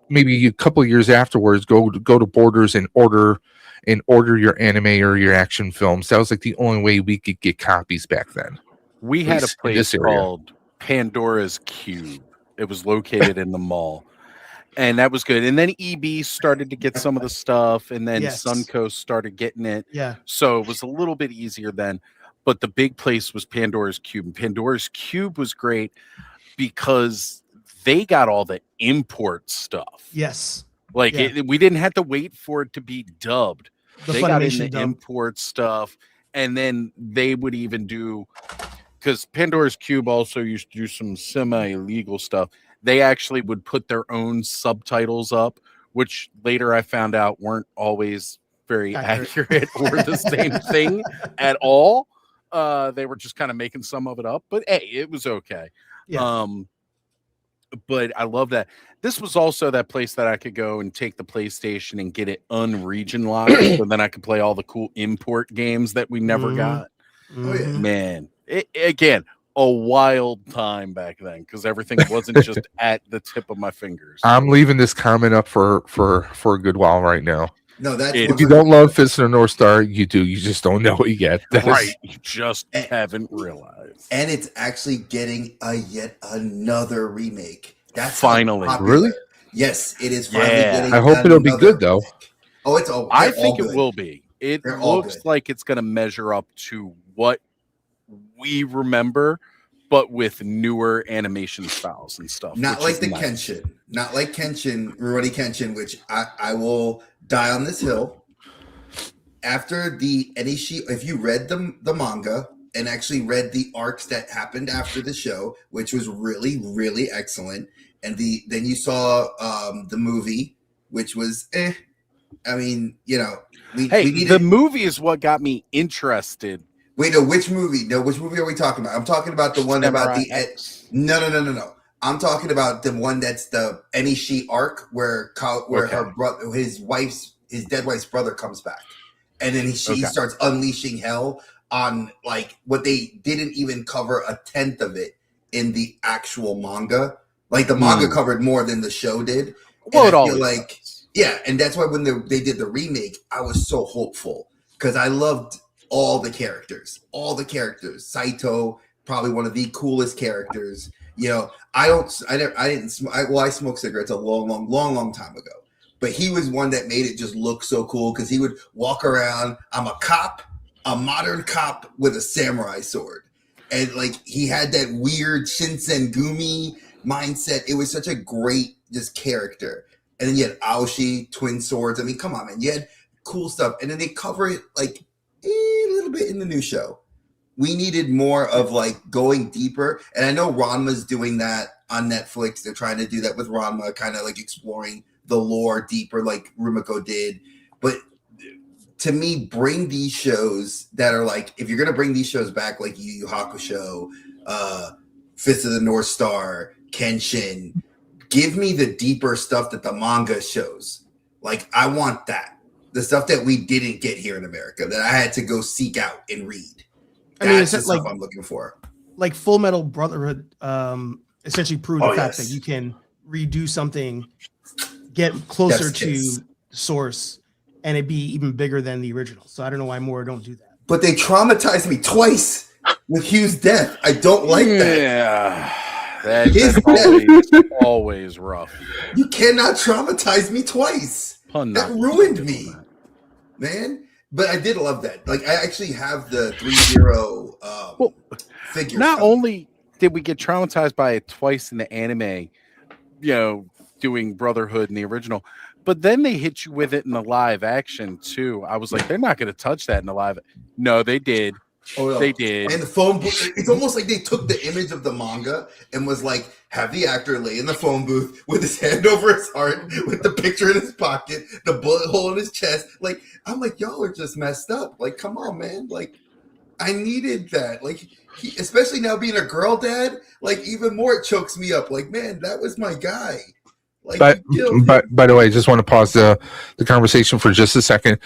maybe a couple of years afterwards, go to Borders and order your anime or your action films. That was like the only way we could get copies back then. We had a least in place this area. called Pandora's Cube. It was located in the mall. And that was good. And then EB started to get some of the stuff, and then Yes. Suncoast started getting it. Yeah. So it was a little bit easier then. But the big place was Pandora's Cube. And Pandora's Cube was great because they got all the import stuff. Yes. Like Yeah. we didn't have to wait for it to be dubbed. The They got in Funimation the dub. import stuff, and then they would even do, because Pandora's Cube also used to do some semi-illegal stuff. They actually would put their own subtitles up, which later I found out weren't always very accurate or the same thing at all. They were just kind of making some of it up, but hey, it was okay. Yeah. But I love that. This was also that place that I could go and take the PlayStation and get it unregion locked, so then I could play all the cool import games that we never Mhm. got. Oh, yeah. Man, again, a wild time back then because everything wasn't just at the tip of my fingers. I'm leaving this comment up for a good while right now. No, that's If If you don't love Fist of the North Star, you do. You just don't know it yet. That's Right, you just haven't realized. and it's actually getting yet another remake. That's Finally. how popular- Really? Yes, it is finally Yeah. getting I hope it'll be another good, though. remake. Oh, it's all. I they're think all it good. will be. It They're all looks good. like it's going to measure up to what we remember, but with newer animation styles and stuff. Not which like is the nice. Kenshin, not like Kenshin, Rurouni Kenshin, which I will die on this hill. After the Enishi, if you read the manga and actually read the arcs that happened after the show, which was really, really excellent, and then you saw the movie, which was I mean, we needed, the movie is what got me interested. Wait, no, which movie? No, which movie are we talking about? I'm talking about the one about Samurai the X. No. I'm talking about the one that's the Enishi arc where Okay. her brother, his dead wife's brother comes back, and then she Okay. starts unleashing hell on like what they didn't even cover a tenth of it in the actual manga. Like the manga covered more than the show did. Well, it I always feel like does. yeah, and that's why when they did the remake, I was so hopeful because I loved all the characters. Saito, probably one of the coolest characters. I smoked cigarettes a long time ago, but he was one that made it just look so cool because he would walk around. I'm a cop, a modern cop with a samurai sword, and like he had that weird Shinsengumi mindset. It was such a great just character. And then you had Aoshi, twin swords. I mean, come on, man. You had cool stuff. And then they cover it like a little bit in the new show. We needed more of like going deeper. And I know Ranma's doing that on Netflix. They're trying to do that with Ranma, kind of like exploring the lore deeper like Rumiko did. But to me, bring these shows that are like, if you're going to bring these shows back, like Yu Yu Hakusho, Fist of the North Star, Kenshin, give me the deeper stuff that the manga shows. Like, I want that. The stuff that we didn't get here in America that I had to go seek out and read. That's the stuff I'm looking for. Like Full Metal Brotherhood essentially proved the fact yes. that you can redo something, get closer Chef's to kiss. source, and it be even bigger than the original. So I don't know why more don't do that. but they traumatized me twice with Hugh's death. I don't like that. Yeah, that's His always rough. You cannot traumatize me twice. Pun That not ruined me, man. But I did love that. Like, I actually have the 3-0 figure. Not only did we get traumatized by it twice in the anime, doing Brotherhood in the original, but then they hit you with it in the live action too. I was like, they're not going to touch that in the live. No, they did. Oh, no. They did. And the phone booth, it's almost like they took the image of the manga and was like, have the actor lay in the phone booth with his hand over his heart, with the picture in his pocket, the bullet hole in his chest. Like, I'm like, y'all are just messed up. Like, come on, man. Like, I needed that. Like, especially now being a girl dad, like, even more it chokes me up. Like, man, that was my guy. Like, by the way, I just want to pause the conversation for just a second.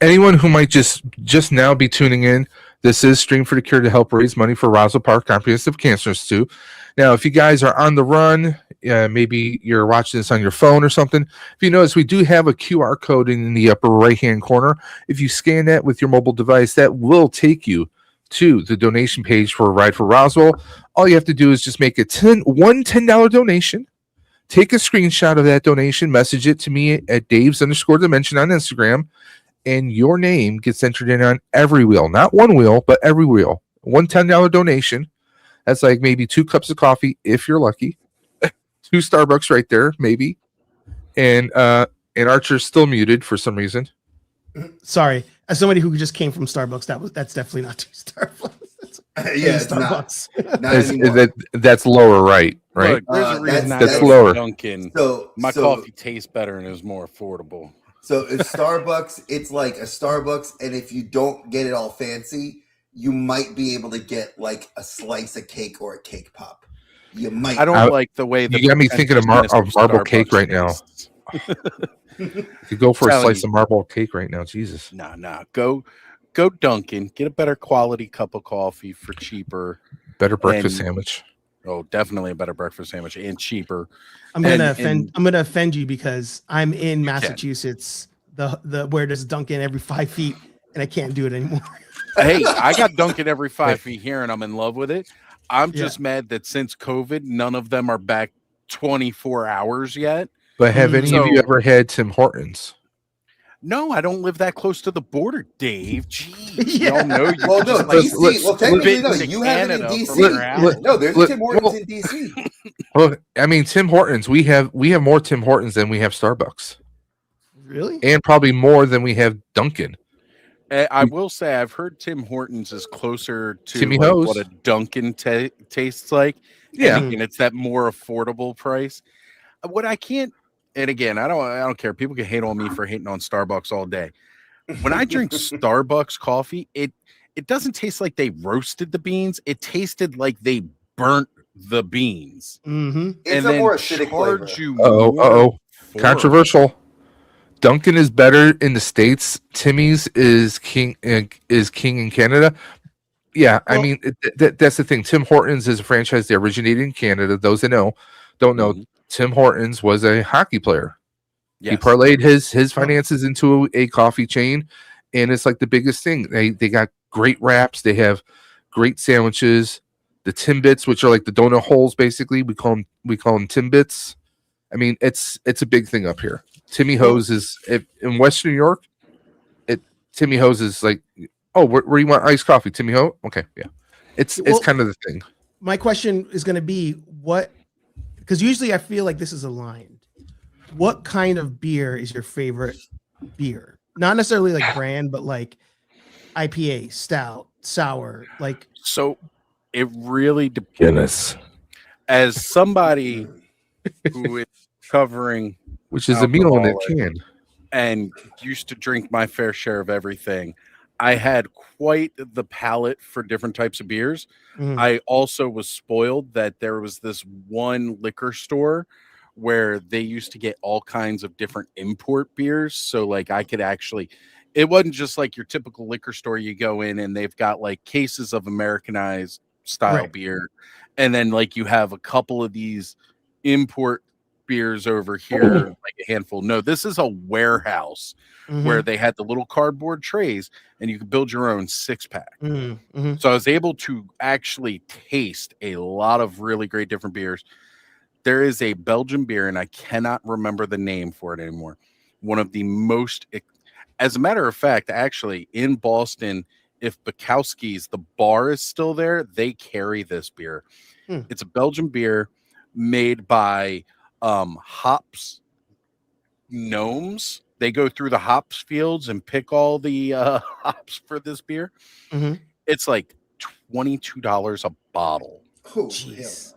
Anyone who might just now be tuning in, this is Stream for the Cure to help raise money for Roswell Park Comprehensive Cancer Institute. Now, if you guys are on the run, maybe you're watching this on your phone or something, if you notice, we do have a QR code in the upper right-hand corner. If you scan that with your mobile device, that will take you to the donation page for Ride for Roswell. All you have to do is just make one $10 donation. Take a screenshot of that donation, message it to me at Dave's_dimension on Instagram, and your name gets entered in on every wheel. Not one wheel, but every wheel. One $10 donation. That's like maybe 2 cups of coffee, if you're lucky. 2 Starbucks right there, maybe. And Archer's still muted for some reason. Sorry. As somebody who just came from Starbucks, that's definitely not 2 Starbucks. Yeah, it's Starbucks. not anymore. That's lower right? Look, there's a reason that's lower. Dunkin'. So Coffee tastes better and is more affordable. So it's Starbucks. It's like a Starbucks, and if you don't get it all fancy, you might be able to get like a slice of cake or a cake pop. You might. I don't like the way you got me thinking of marble cake right now. You go for a slice of marble cake right now, Jesus. Nah. Go Dunkin'. Get a better quality cup of coffee for cheaper. Better breakfast sandwich. Oh, definitely a better breakfast sandwich and cheaper. I'm gonna offend you because I'm in Massachusetts, the where there's Dunkin' every 5 feet, and I can't do it anymore. Hey, I got Dunkin' every 5 feet here, and I'm in love with it. I'm just mad that since COVID, none of them are back 24 hours yet. But have any of you ever had Tim Hortons? No, I don't live that close to the border, Dave. Jeez, Yeah. y'all know you. Well, no, DC. Well, technically, no. You have it in DC. No, there's Tim Hortons in DC. Well, I mean, Tim Hortons. We have more Tim Hortons than we have Starbucks. Really? And probably more than we have Dunkin'. I will say I've heard Tim Hortons is closer to like what a Dunkin' tastes like. Yeah, and it's that more affordable price. What I can't. And again, I don't care. People can hate on me for hating on Starbucks all day. When I drink Starbucks coffee, it doesn't taste like they roasted the beans. It tasted like they burnt the beans. Mm-hmm. It's a more acidic flavor. Controversial. Dunkin' is better in the States. Timmy's is king in Canada. Yeah, I mean that's the thing. Tim Hortons is a franchise that originated in Canada. Those that don't know. Mm-hmm. Tim Hortons was a hockey player. Yes. He parlayed his finances into a coffee chain, and it's like the biggest thing. They got great wraps. They have great sandwiches. The Timbits, which are like the donut holes, basically, we call them Timbits. I mean, it's a big thing up here. Timmy Ho's is in Western New York. Timmy Ho's is like, oh, where you want iced coffee, Timmy Ho? Okay, yeah, it's kind of the thing. My question is going to be what. Because usually I feel like this is aligned. What kind of beer is your favorite beer? Not necessarily like brand, but like IPA, stout, sour, like. So it really depends. As somebody who is covering, which is a meal in a can, and used to drink my fair share of everything, I had quite the palate for different types of beers. Mm. I also was spoiled that there was this one liquor store where they used to get all kinds of different import beers. So like I could actually, it wasn't just like your typical liquor store. You go in and they've got like cases of Americanized style beer. And then like you have a couple of these import beers over here, like a handful. No, this is a warehouse where they had the little cardboard trays and you could build your own 6-pack. So I was able to actually taste a lot of really great different beers. There is a Belgian beer, and I cannot remember the name for it anymore. One of the most, as a matter of fact, actually in Boston, if Bukowski's, the bar is still there, they carry this beer. It's a Belgian beer made by hops gnomes. They go through the hops fields and pick all the hops for this beer. It's like $22 a bottle. Oh, Jeez.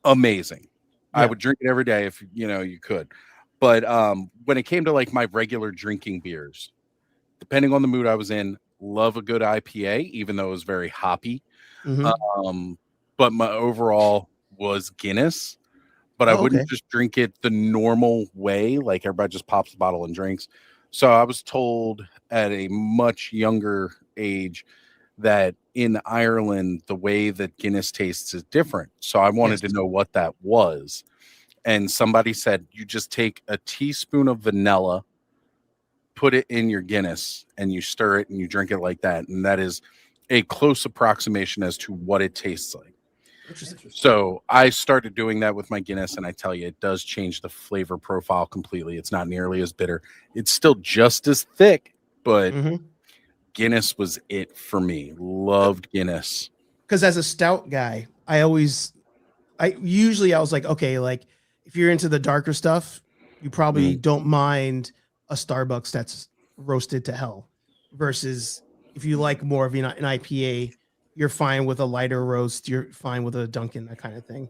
Amazing. Yeah. I would drink it every day if you could. But when it came to like my regular drinking beers, depending on the mood I was in, love a good IPA, even though it was very hoppy. But my overall was Guinness. But I wouldn't just drink it the normal way, like everybody just pops the bottle and drinks. So I was told at a much younger age that in Ireland, the way that Guinness tastes is different. So I wanted to know what that was. And somebody said, you just take a teaspoon of vanilla, put it in your Guinness, and you stir it and you drink it like that. And that is a close approximation as to what it tastes like. So I started doing that with my Guinness, and I tell you, it does change the flavor profile completely. It's not nearly as bitter. It's still just as thick, but Guinness was it for me. Loved Guinness. Because as a stout guy, I was like, okay, like if you're into the darker stuff, you probably don't mind a Starbucks that's roasted to hell. Versus if you like more of an IPA, you're fine with a lighter roast. You're fine with a Dunkin', that kind of thing.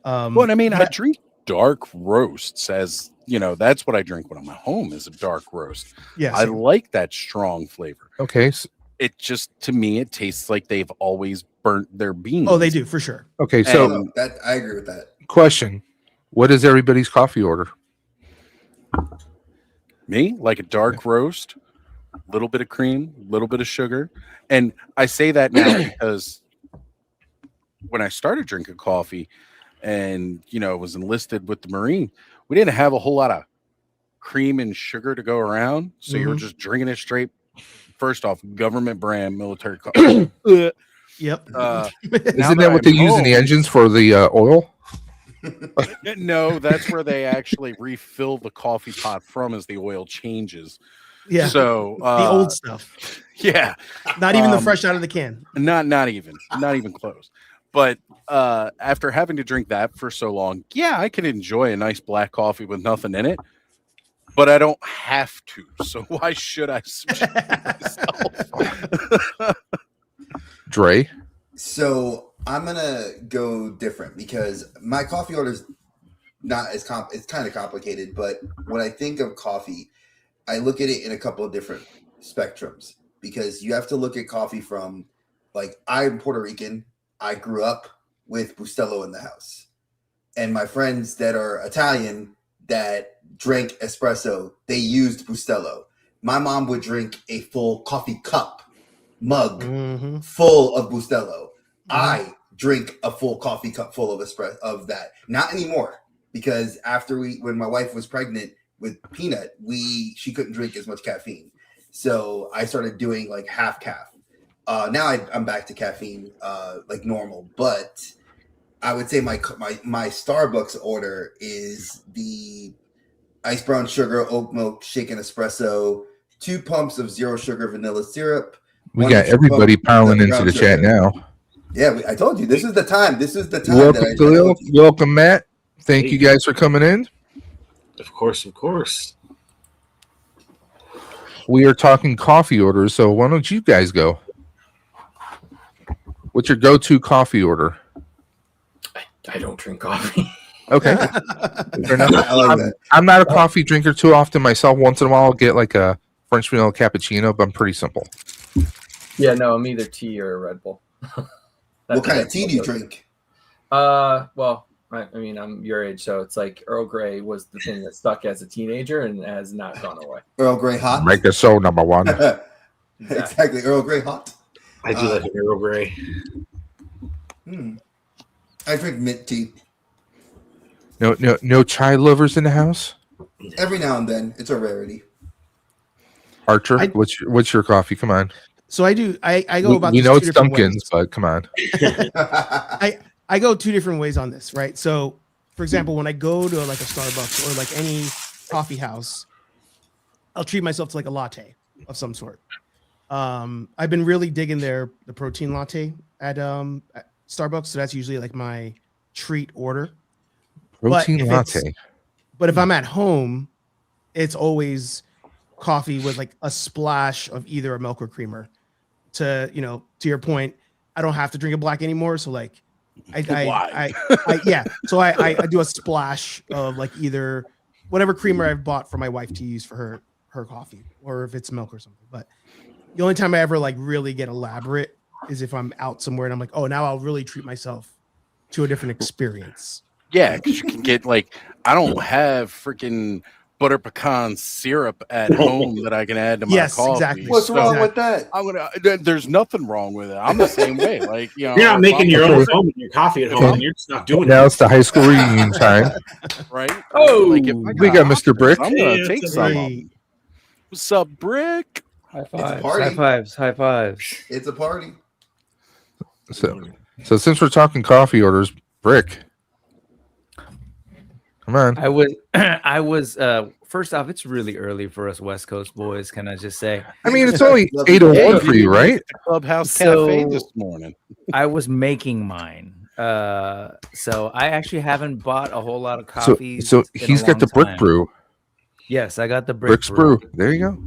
Well, I mean, I drink dark roasts as, that's what I drink when I'm at home is a dark roast. Yeah, I like that strong flavor. Okay. It just, to me, it tastes like they've always burnt their beans. Oh, they do, for sure. Okay, so I agree with that. question. What is everybody's coffee order? Me? Like a dark roast, a little bit of cream, a little bit of sugar. And I say that now because when I started drinking coffee and, was enlisted with the Marine, we didn't have a whole lot of cream and sugar to go around. So you were just drinking it straight. First off, government brand military coffee. Yep. Isn't that what they use in the engines for the oil? No, that's where they actually refill the coffee pot from as the oil changes. Yeah. So the old stuff. Yeah. Not even the fresh out of the can. Not even close. But after having to drink that for so long, yeah, I could enjoy a nice black coffee with nothing in it. But I don't have to. So why should I subject myself? Dre? So I'm gonna go different because my coffee order is not as it's kind of complicated. But when I think of coffee, I look at it in a couple of different spectrums because you have to look at coffee from, like, I'm Puerto Rican. I grew up with Bustelo in the house, and my friends that are Italian that drank espresso, they used Bustelo. My mom would drink a full coffee cup mug full of Bustelo. I drink a full coffee cup full of espresso of that. Not anymore, because when my wife was pregnant with Peanut, she couldn't drink as much caffeine. So I started doing like half calf. Now I'm back to caffeine like normal, but I would say my Starbucks order is the ice brown sugar, oat milk, shaken espresso, 2 pumps of 0 sugar vanilla syrup. We got everybody piling into the chat now. Yeah, I told you this is the time. This is the time. Welcome, Matt. Thank you guys for coming in. Of course. We are talking coffee orders, so why don't you guys go? What's your go-to coffee order? I don't drink coffee. Okay. I'm not a coffee drinker too often myself. Once in a while, I'll get like a French vanilla cappuccino, but I'm pretty simple. Yeah, no, I'm either tea or a Red Bull. What kind of tea do you drink? Well, I mean, I'm your age, so it's like Earl Grey was the thing that stuck as a teenager and has not gone away. Earl Grey hot? Make the soul number one. Exactly, Earl Grey hot. I do like an Earl Grey. I drink mint tea. No chai lovers in the house. Every now and then, it's a rarity. Archer, I- what's your coffee? Come on. So I do. I go about We this know two it's different Dunkin's, ways. but come on. I go 2 different ways on this, right? So, for example, when I go to like a Starbucks or like any coffee house, I'll treat myself to like a latte of some sort. I've been really digging the protein latte at Starbucks, so that's usually like my treat order. Protein if latte. But if I'm at home, it's always coffee with like a splash of either a milk or creamer. To your point, I don't have to drink a black anymore, so like I do a splash of like either whatever creamer I've bought for my wife to use for her coffee, or if it's milk or something. But the only time I ever like really get elaborate is if I'm out somewhere and I'm like, oh, now I'll really treat myself to a different experience. Yeah, because you can get like, I don't have freaking butter pecan syrup at home that I can add to my coffee. Exactly. What's wrong with that? I'm gonna. There's nothing wrong with it. I'm the same way. Like You're not making your own foam with your coffee at home, Okay. and you're just not doing Now it. it's the high school reunion time. right. Oh, like if I We got Mr. Brick. I'm gonna Yeah, take that's some. of Right. them. What's up, Brick? High a fives. party. High fives. High fives. It's a party. So since we're talking coffee orders, Brick, come on. I was first off, it's really early for us West Coast boys, can I just say? I mean, it's only Love you. 8:01 for you, right? Clubhouse So- Cafe this morning. I was making mine. So I actually haven't bought a whole lot of So coffee. he's got the Brick Brew. Yes, I got the Brick's Brew. There you go.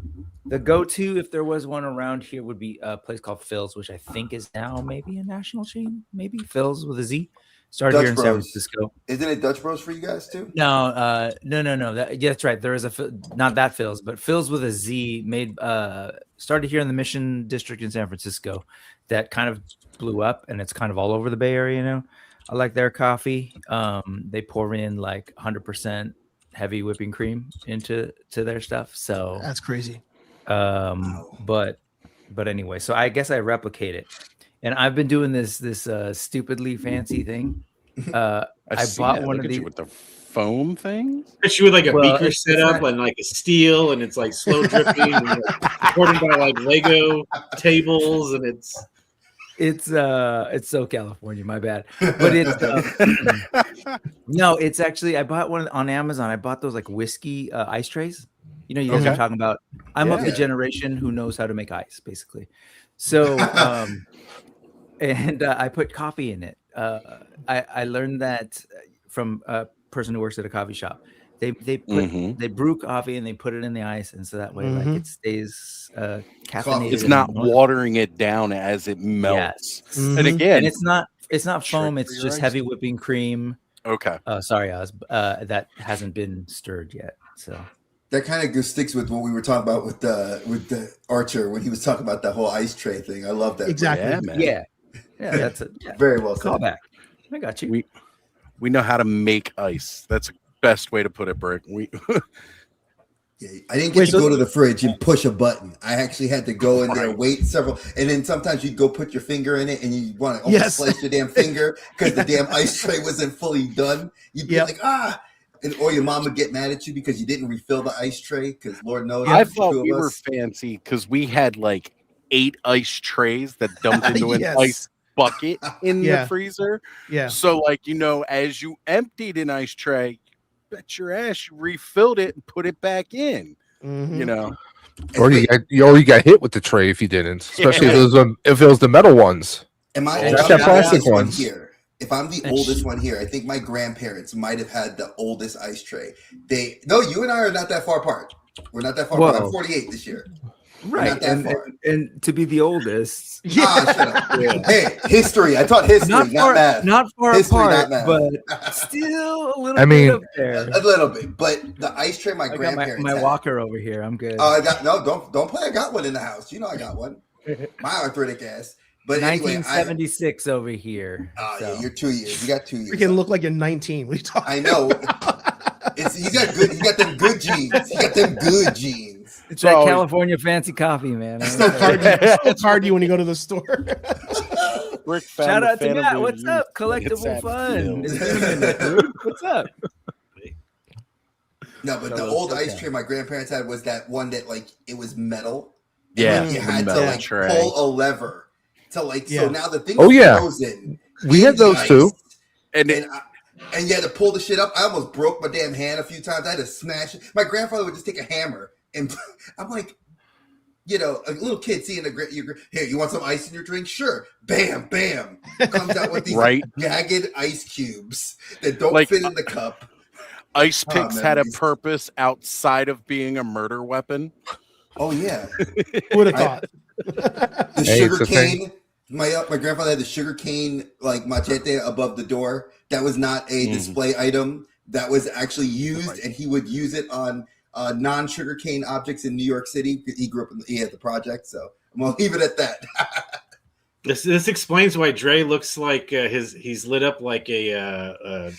The go-to, if there was one around here, would be a place called Phil's, which I think is now maybe a national chain. Maybe Phil's with a Z. Started Dutch here in San Bros. Francisco. Isn't it Dutch Bros for you guys too? No. That's right. There is not that Phil's, but Phil's with a Z. Made started here in the Mission District in San Francisco. That kind of blew up, and it's kind of all over the Bay Area. You know, I like their coffee. They pour in like 100% heavy whipping cream into their stuff. So That's crazy. but anyway, so I guess I replicate it, and I've been doing this stupidly fancy thing. I bought one of these with the foam thing. Especially with like a Well, beaker it's set up and like a steel, and it's like slow dripping, and like supported by like Lego tables, and it's so California, my bad, but it's no, it's actually I bought one on Amazon. I bought those like whiskey ice trays. You know, you guys are talking about. I'm of the generation who knows how to make ice, basically. So, and I put coffee in it. I learned that from a person who works at a coffee shop. They brew coffee and they put it in the ice, and so that way, like it stays caffeinated. It's not watering it down as it melts. Yes. And again, And it's not foam. Trick for It's your just ice. heavy whipping cream. okay. Sorry, Oz. That hasn't been stirred yet. So That kind of sticks with what we were talking about with the Archer when he was talking about the whole ice tray thing. I love that. Exactly. Yeah, man. yeah, that's it. Yeah. Very well said. Call back. I got you. We know how to make ice. That's the best way to put it, Brick. Yeah, I didn't get to go to the fridge and push a button. I actually had to go in there, wait several, and then sometimes you'd go put your finger in it and you want to almost slice your damn finger because the damn ice tray wasn't fully done. You'd be like, or your mom would get mad at you because you didn't refill the ice tray because Lord knows. I thought we were fancy because we had like 8 ice trays that dumped into an ice bucket in the freezer. Yeah. So like, as you emptied an ice tray, bet your ass you refilled it and put it back in. Or you got hit with the tray if you didn't, especially if it was the metal ones. Am I Not that plastic ones. Here? If I'm the oldest one here, I think my grandparents might have had the oldest ice tray. You and I are not that far apart. We're not that far apart. I'm 48 this year. Right. And to be the oldest. Shut up. Hey, history. I taught history, not math. Not far History, apart, not math. but still a little bit up there. A little bit. But the ice tray my grandparents my had. walker over here. I'm good. Don't play. I got one in the house. You know I got one. My arthritic ass. But 1976 over here. Yeah, you're 2 years. You got 2 years. You can look like you're 19. What are you talking I know. You got them good genes. You got them good genes. It's that California fancy coffee, man. Still card you when you go to the store. Shout out to Matt. What's up? Collectible fun. What's up? No, but the old ice tray my grandparents had was that one that like it was metal. Yeah, you the had to metal like tray. pull a lever to like. So now the thing's frozen. We had those ice, too. And you had to pull the shit up. I almost broke my damn hand a few times. I had to smash it. My grandfather would just take a hammer and I'm like, you know, a little kid seeing here, you want some ice in your drink? Sure. Bam, bam. Comes out with these jagged ice cubes that don't fit in the cup. Ice picks had a purpose outside of being a murder weapon. Oh yeah. Who would have thought? The sugar cane. My grandfather had the sugar cane like machete above the door. That was not a display item. That was actually used, and he would use it on non-sugar cane objects in New York City. He grew up he had the project, so I'm gonna leave it at that. This explains why Dre looks like he's lit up like a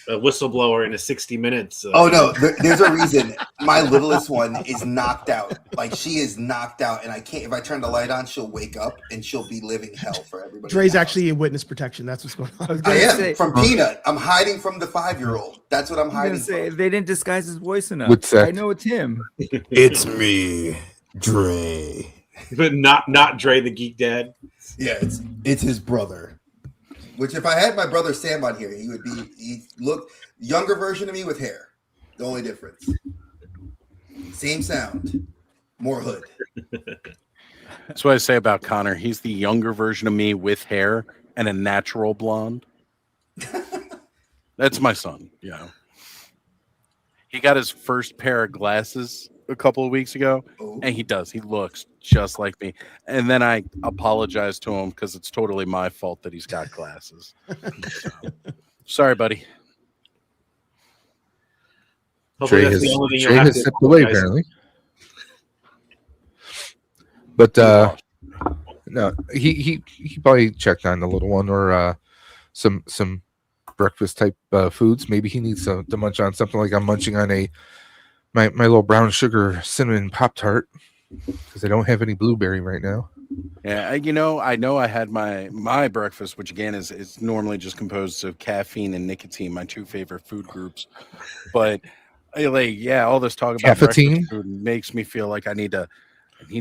whistleblower in a 60 Minutes. Oh no, there's a reason. My littlest one is knocked out. Like she is knocked out, and I can't. If I turn the light on, she'll wake up and she'll be living hell for everybody. Dre's actually in witness protection. That's what's going on. I am from Peanut. I'm hiding from the 5-year-old. That's what I'm hiding from. They didn't disguise his voice enough. I know it's him. It's me, Dre. But not Dre the Geek Dad. Yeah, it's his brother. Which if I had my brother Sam on here, he looked younger version of me with hair. The only difference. Same sound. More hood. That's what I say about Connor. He's the younger version of me with hair and a natural blonde. That's my son, you know. He got his first pair of glasses a couple of weeks ago, and he looks just like me. And then I apologized to him because it's totally my fault that he's got glasses. So, sorry, buddy. Trey has stepped away apparently. But no, he probably checked on the little one or some breakfast type foods. Maybe he needs to munch on something like I'm munching on my little brown sugar cinnamon Pop-Tart because I don't have any blueberry right now. Yeah, you know I had my breakfast, which again is normally just composed of caffeine and nicotine, my two favorite food groups. But all this talk about breakfast food makes me feel like I need to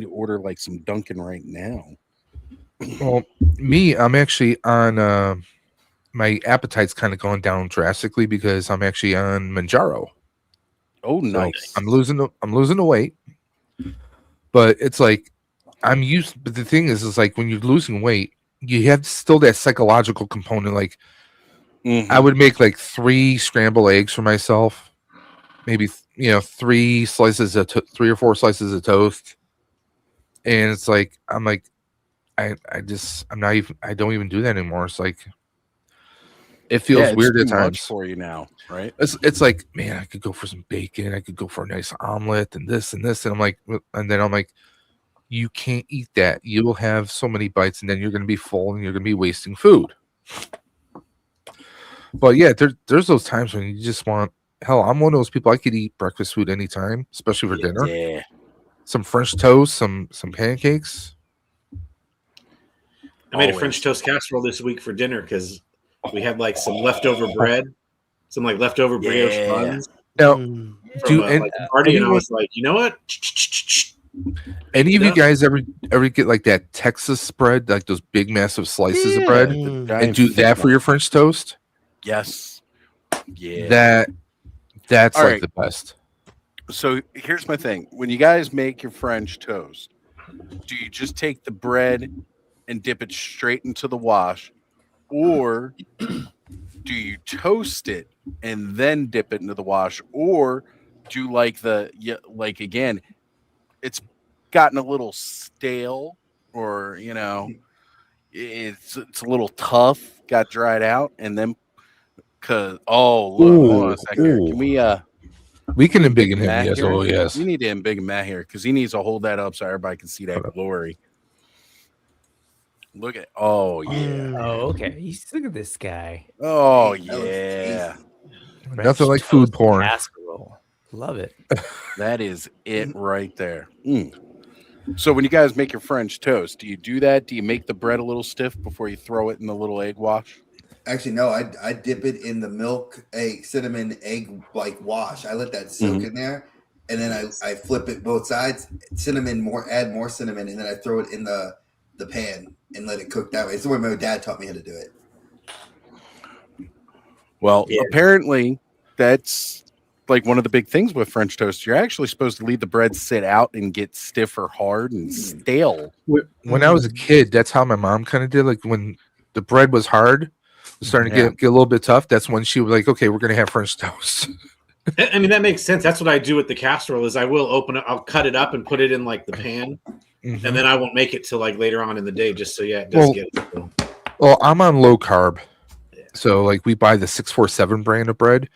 order like some Dunkin' right now. Well, I'm actually on my appetite's kind of going down drastically because I'm actually on Manjaro. Oh, nice. So I'm losing the weight, but it's like but the thing is like when you're losing weight, you have still that psychological component. Like I would make like 3 scrambled eggs for myself, maybe 3 or 4 slices of toast, and it's like I'm like I don't even do that anymore. It's like it feels weird at times for you now, right? It's like, man, I could go for some bacon, I could go for a nice omelet and this, and I'm like, you can't eat that. You will have so many bites, and then you're going to be full, and you're going to be wasting food. But yeah, there's those times when you just want. Hell, I'm one of those people. I could eat breakfast food anytime, especially for dinner. Yeah, some French toast, some pancakes. I made a French toast casserole this week for dinner because we had like some leftover bread, some like leftover brioche buns. Now, party, and I was like, you know what? Any of you guys ever get like that Texas spread, like those big massive slices of bread, and do that for your French toast? Yes. Yeah. That's like the best. So here's my thing: when you guys make your French toast, do you just take the bread and dip it straight into the wash, or do you toast it and then dip it into the wash, or do again, it's gotten a little stale, or it's a little tough, got dried out, and then hold on a second here. Can we can embiggen him? Yes, yes. We need to embiggen Matt here because he needs to hold that up so everybody can see that glory. Look at okay. Look at this guy. Oh yeah. Nothing like food porn. Casserole. Love it. That is it right there. So when you guys make your French toast, do you do that? Do you make the bread a little stiff before you throw it in the little egg wash? Actually, no. I dip it in the milk, cinnamon egg like wash. I let that soak in there, and then I flip it both sides. Cinnamon add more cinnamon, and then I throw it in the pan and let it cook that way. It's the way my dad taught me how to do it. Well, apparently that's like one of the big things with French toast. You're actually supposed to leave the bread sit out and get stiff or hard and stale. When I was a kid, that's how my mom kind of did. Like when the bread was hard, starting to get a little bit tough, that's when she was like, okay, we're going to have French toast. I mean, that makes sense. That's what I do with the casserole is I will open it, I'll cut it up and put it in like the pan, and then I won't make it till like later on in the day, just so it does get it. Well, I'm on low carb. So like we buy the 647 brand of bread.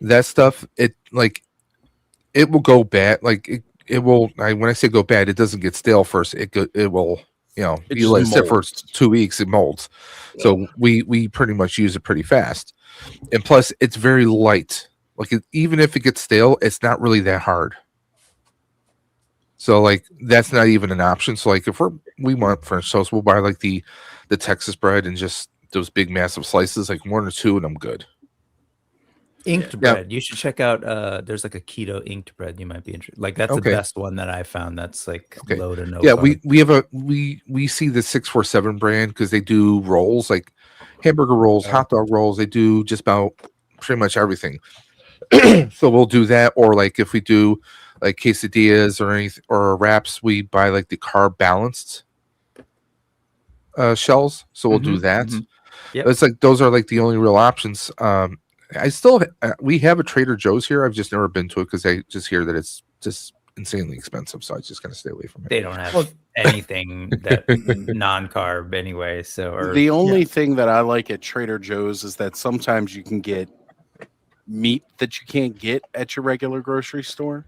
That stuff, it will go bad. Like it will, when I say go bad, it doesn't get stale first. It will, you let it sit for 2 weeks, it molds. So we pretty much use it pretty fast. And plus it's very light. Like even if it gets stale, it's not really that hard. So like that's not even an option. So like if we want French toast, we'll buy like the Texas bread and just those big massive slices, like 1 or 2, and I'm good. Inked bread. You should check out there's like a keto inked bread you might be interested. Like that's the best one that I found. That's like low to no. Yeah, carb. we see the 647 brand because they do rolls, like hamburger rolls, hot dog rolls. They do just about pretty much everything. So we'll do that, or like if we do like quesadillas or anything or wraps, we buy like the carb balanced shells. So we'll do that. Yep. It's like those are like the only real options. We have a Trader Joe's here. I've just never been to it because I just hear that it's just insanely expensive. So I just kind of stay away from it. They don't have anything that non-carb anyway. So the only thing that I like at Trader Joe's is that sometimes you can get meat that you can't get at your regular grocery store.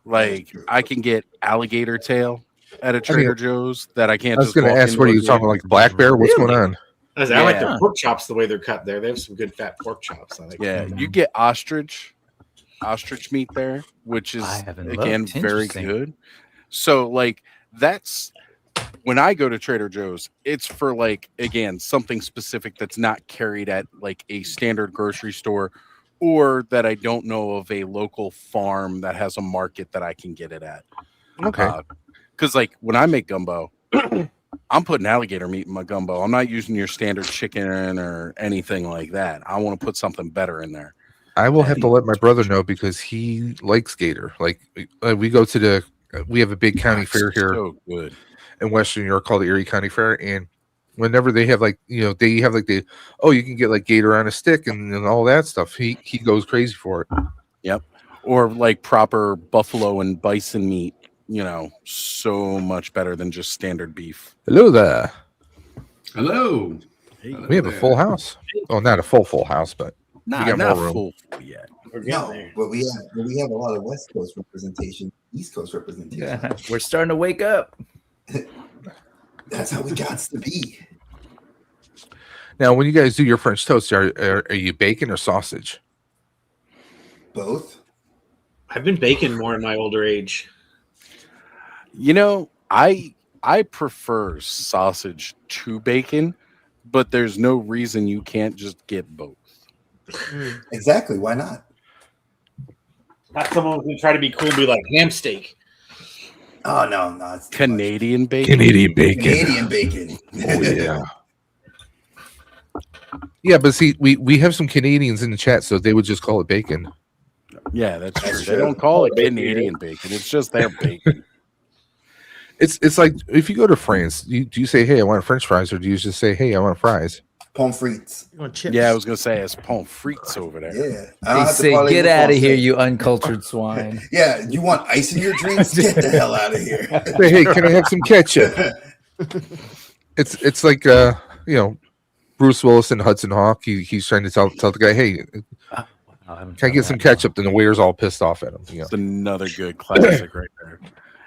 Like I can get alligator tail at a Trader Joe's that I can't. I was going to ask, what are you talking about, like black bear? What's going on? I like the pork chops the way they're cut there. They have some good fat pork chops. I like you get ostrich meat there, which is again very good. So like that's when I go to Trader Joe's, it's for like again something specific that's not carried at like a standard grocery store, or that I don't know of a local farm that has a market that I can get it at. Okay. Because like when I make gumbo, I'm putting alligator meat in my gumbo. I'm not using your standard chicken or anything like that. I want to put something better in there. I will have to let my brother know because he likes gator. Like we go to we have a big county fair here in Western New York called the Erie County Fair, and whenever they have like they have like you can get like gator on a stick and all that stuff. He goes crazy for it. Yep. Or like proper buffalo and bison meat. So much better than just standard beef. Hello there. Hello. We have a full house. Well, not a full house, but we got not more room. Full yet. No, but we have a lot of West Coast representation, East Coast representation. Yeah, we're starting to wake up. That's how we got to be. Now, when you guys do your French toast, are you bacon or sausage? Both. I've been baking more in my older age. I prefer sausage to bacon, but there's no reason you can't just get both. Exactly. Why not? Not someone who's going to try to be cool and be like ham steak. Oh, no. It's Canadian bacon. Canadian bacon. Canadian bacon. Oh, yeah. Yeah, but see, we have some Canadians in the chat, so they would just call it bacon. Yeah, that's true. They don't call it Canadian bacon. It's just their bacon. It's like if you go to France, do you say, "Hey, I want French fries," or do you just say, "Hey, I want fries"? Pommes frites. You want chips? Yeah, I was gonna say it's pommes frites over there. Yeah. They say, "Get out of here, you uncultured swine." Yeah, you want ice in your drinks? Get the hell out of here. Say, hey, can I have some ketchup? It's like Bruce Willis and Hudson Hawk. He's trying to tell the guy, "Hey, can I get some ketchup?" Then the waiter's all pissed off at him. It's another good classic right there.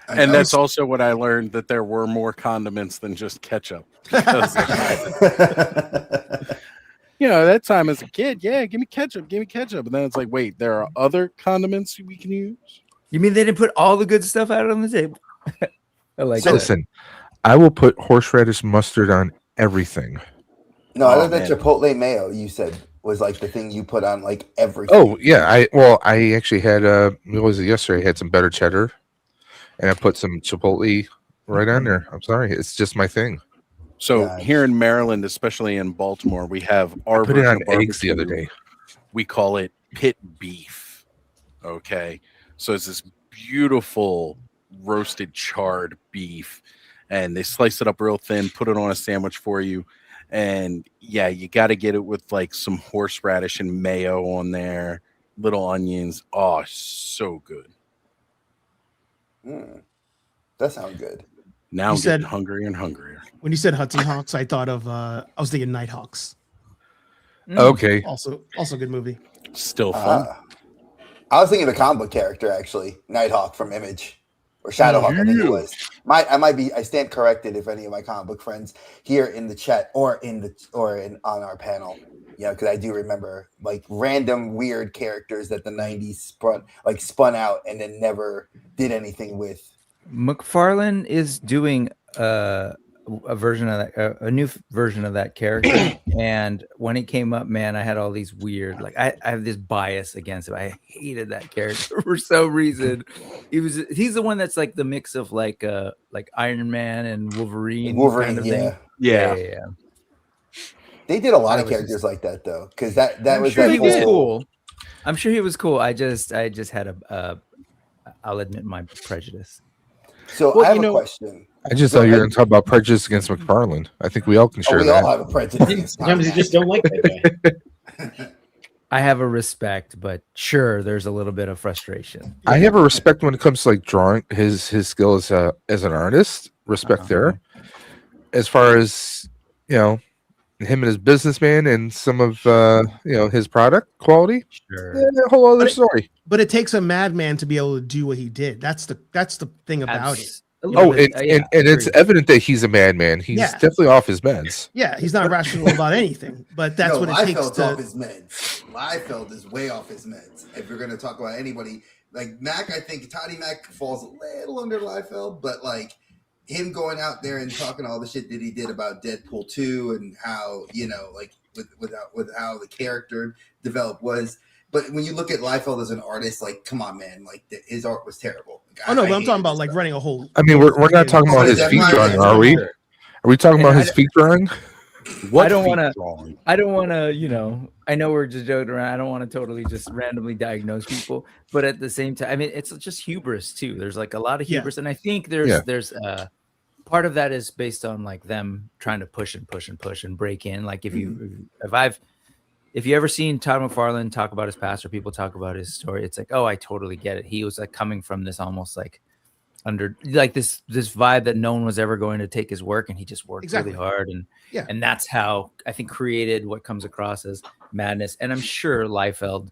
And that's also what I learned, that there were more condiments than just ketchup. Because, that time as a kid, give me ketchup. And then it's like, wait, there are other condiments we can use? You mean they didn't put all the good stuff out on the table? Listen, I will put horseradish mustard on everything. No, I Oh, know that man. Chipotle mayo you said was like the thing you put on like everything. Oh yeah, I actually had what was it yesterday? I had some better cheddar, and I put some chipotle right on there. I'm sorry, it's just my thing. So Gosh. here in Maryland, especially in Baltimore, we have our Put it version on of eggs the other barbecue. day. We call it pit beef. Okay. So it's this beautiful roasted charred beef, and they slice it up real thin, put it on a sandwich for you. And yeah, you got to get it with like some horseradish and mayo on there, little onions. Oh, so good. That sounds good. Now You I'm said- getting hungrier and hungrier. When you said Hudson Hawks, I thought of I was thinking Nighthawks. Okay, Also a good movie. Still fun. I was thinking of the comic book character actually, Nighthawk from Image, or Shadowhawk. I think it was. I stand corrected if any of my comic book friends here in the chat or on our panel. Yeah, because I do remember like random weird characters that the '90s spun out and then never did anything with. McFarlane is doing a version of that, a new version of that character. And when it came up, man, I had all these weird, like I have this bias against him. I hated that character for some reason. He's the one that's like the mix of like Iron Man and Wolverine. Wolverine, kind of yeah. thing. Yeah. They did a lot That of was characters just- like that though, because that I'm was sure that he was whole- cool. I'm sure he was cool. I just had I'll admit my prejudice. So Well, I have you a know- question. I just thought you were going to talk about prejudice against McFarlane. I think we all can share we that. all have a prejudice. Sometimes you just don't like that guy. I have a respect, but sure, there's a little bit of frustration. I have a respect when it comes to like drawing his skill as an artist. Respect there. As far as him and his businessman and some of his product quality, Sure. a whole other But story. But it takes a madman to be able to do what he did. That's the thing about it. And it's evident that he's a madman. He's Yeah. definitely off his meds. Yeah, he's not rational about anything, but that's what it takes Liefeld's off to. his meds. Liefeld is way off his meds. If you're going to talk about anybody like Mac, I think Toddy Mac falls a little under Liefeld, but like him going out there and talking all the shit that he did about Deadpool 2 and how like with how the character developed was. But when you look at Liefeld as an artist, like, come on, man, like his art was terrible. Like, Oh no, but I'm hated talking about his like stuff. running a whole. I mean, we're not talking about his feet drawing, are we? Are we talking about his feet drawing? I don't want to, I know we're just joking around. I don't want to totally just randomly diagnose people, but at the same time, I mean, it's just hubris too. There's like a lot of hubris. And I think there's part of that is based on like them trying to push and break in. Like if you ever seen Todd McFarlane talk about his past or people talk about his story, it's like, oh, I totally get it. He was like coming from this almost like under like this vibe that no one was ever going to take his work, and he just worked really hard, and that's how I think created what comes across as madness. And I'm sure Liefeld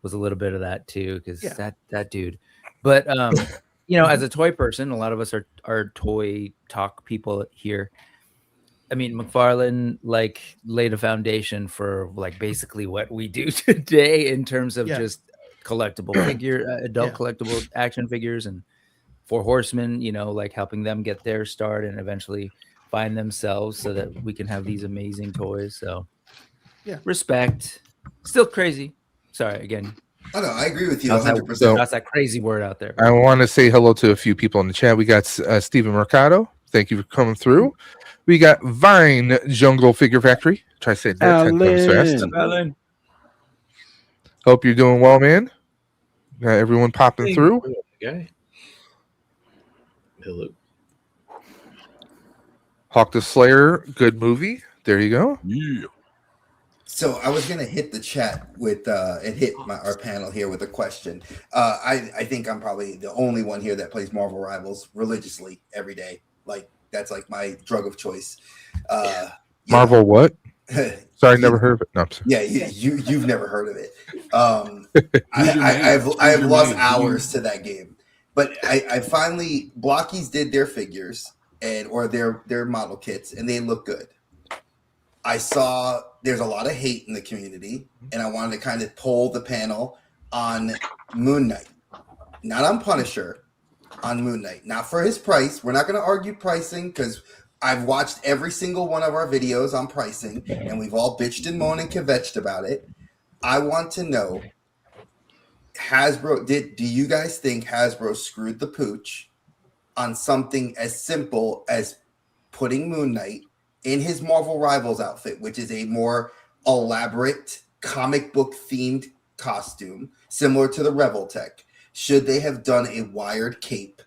was a little bit of that too, because that dude. But as a toy person, a lot of us are toy talk people here. I mean, McFarlane like laid a foundation for like basically what we do today in terms of just collectible adult collectible action figures, and Four Horsemen, like helping them get their start and eventually find themselves so that we can have these amazing toys. So respect. Still crazy. Sorry, again. Oh no, I agree with you That's 100%. That's that crazy word out there. I want to say hello to a few people in the chat. We got Steven Mercado. Thank you for coming through. We got Vine Jungle Figure Factory. Try to say that 10 times fast. Alan. Hope you're doing well, man. Got everyone popping through. Okay. Hello. Hawk the Slayer, good movie. There you go. Yeah. So I was gonna hit the chat with and hit our panel here with a question. I think I'm probably the only one here that plays Marvel Rivals religiously every day. Like that's like my drug of choice. Marvel what? Sorry, never heard of it. No, I'm sorry. Yeah, you've never heard of it. I've lost hours to that game, but I finally Blockies did their figures or their model kits, and they look good. I saw there's a lot of hate in the community, and I wanted to kind of poll the panel on Moon Knight, not on Punisher, on Moon Knight, not for his price. We're not going to argue pricing because I've watched every single one of our videos on pricing, and we've all bitched and moaned and kvetched about it. I want to know, Hasbro, do you guys think Hasbro screwed the pooch on something as simple as putting Moon Knight in his Marvel Rivals outfit, which is a more elaborate comic book themed costume, similar to the Rebel Tech? Should they have done a wired cape,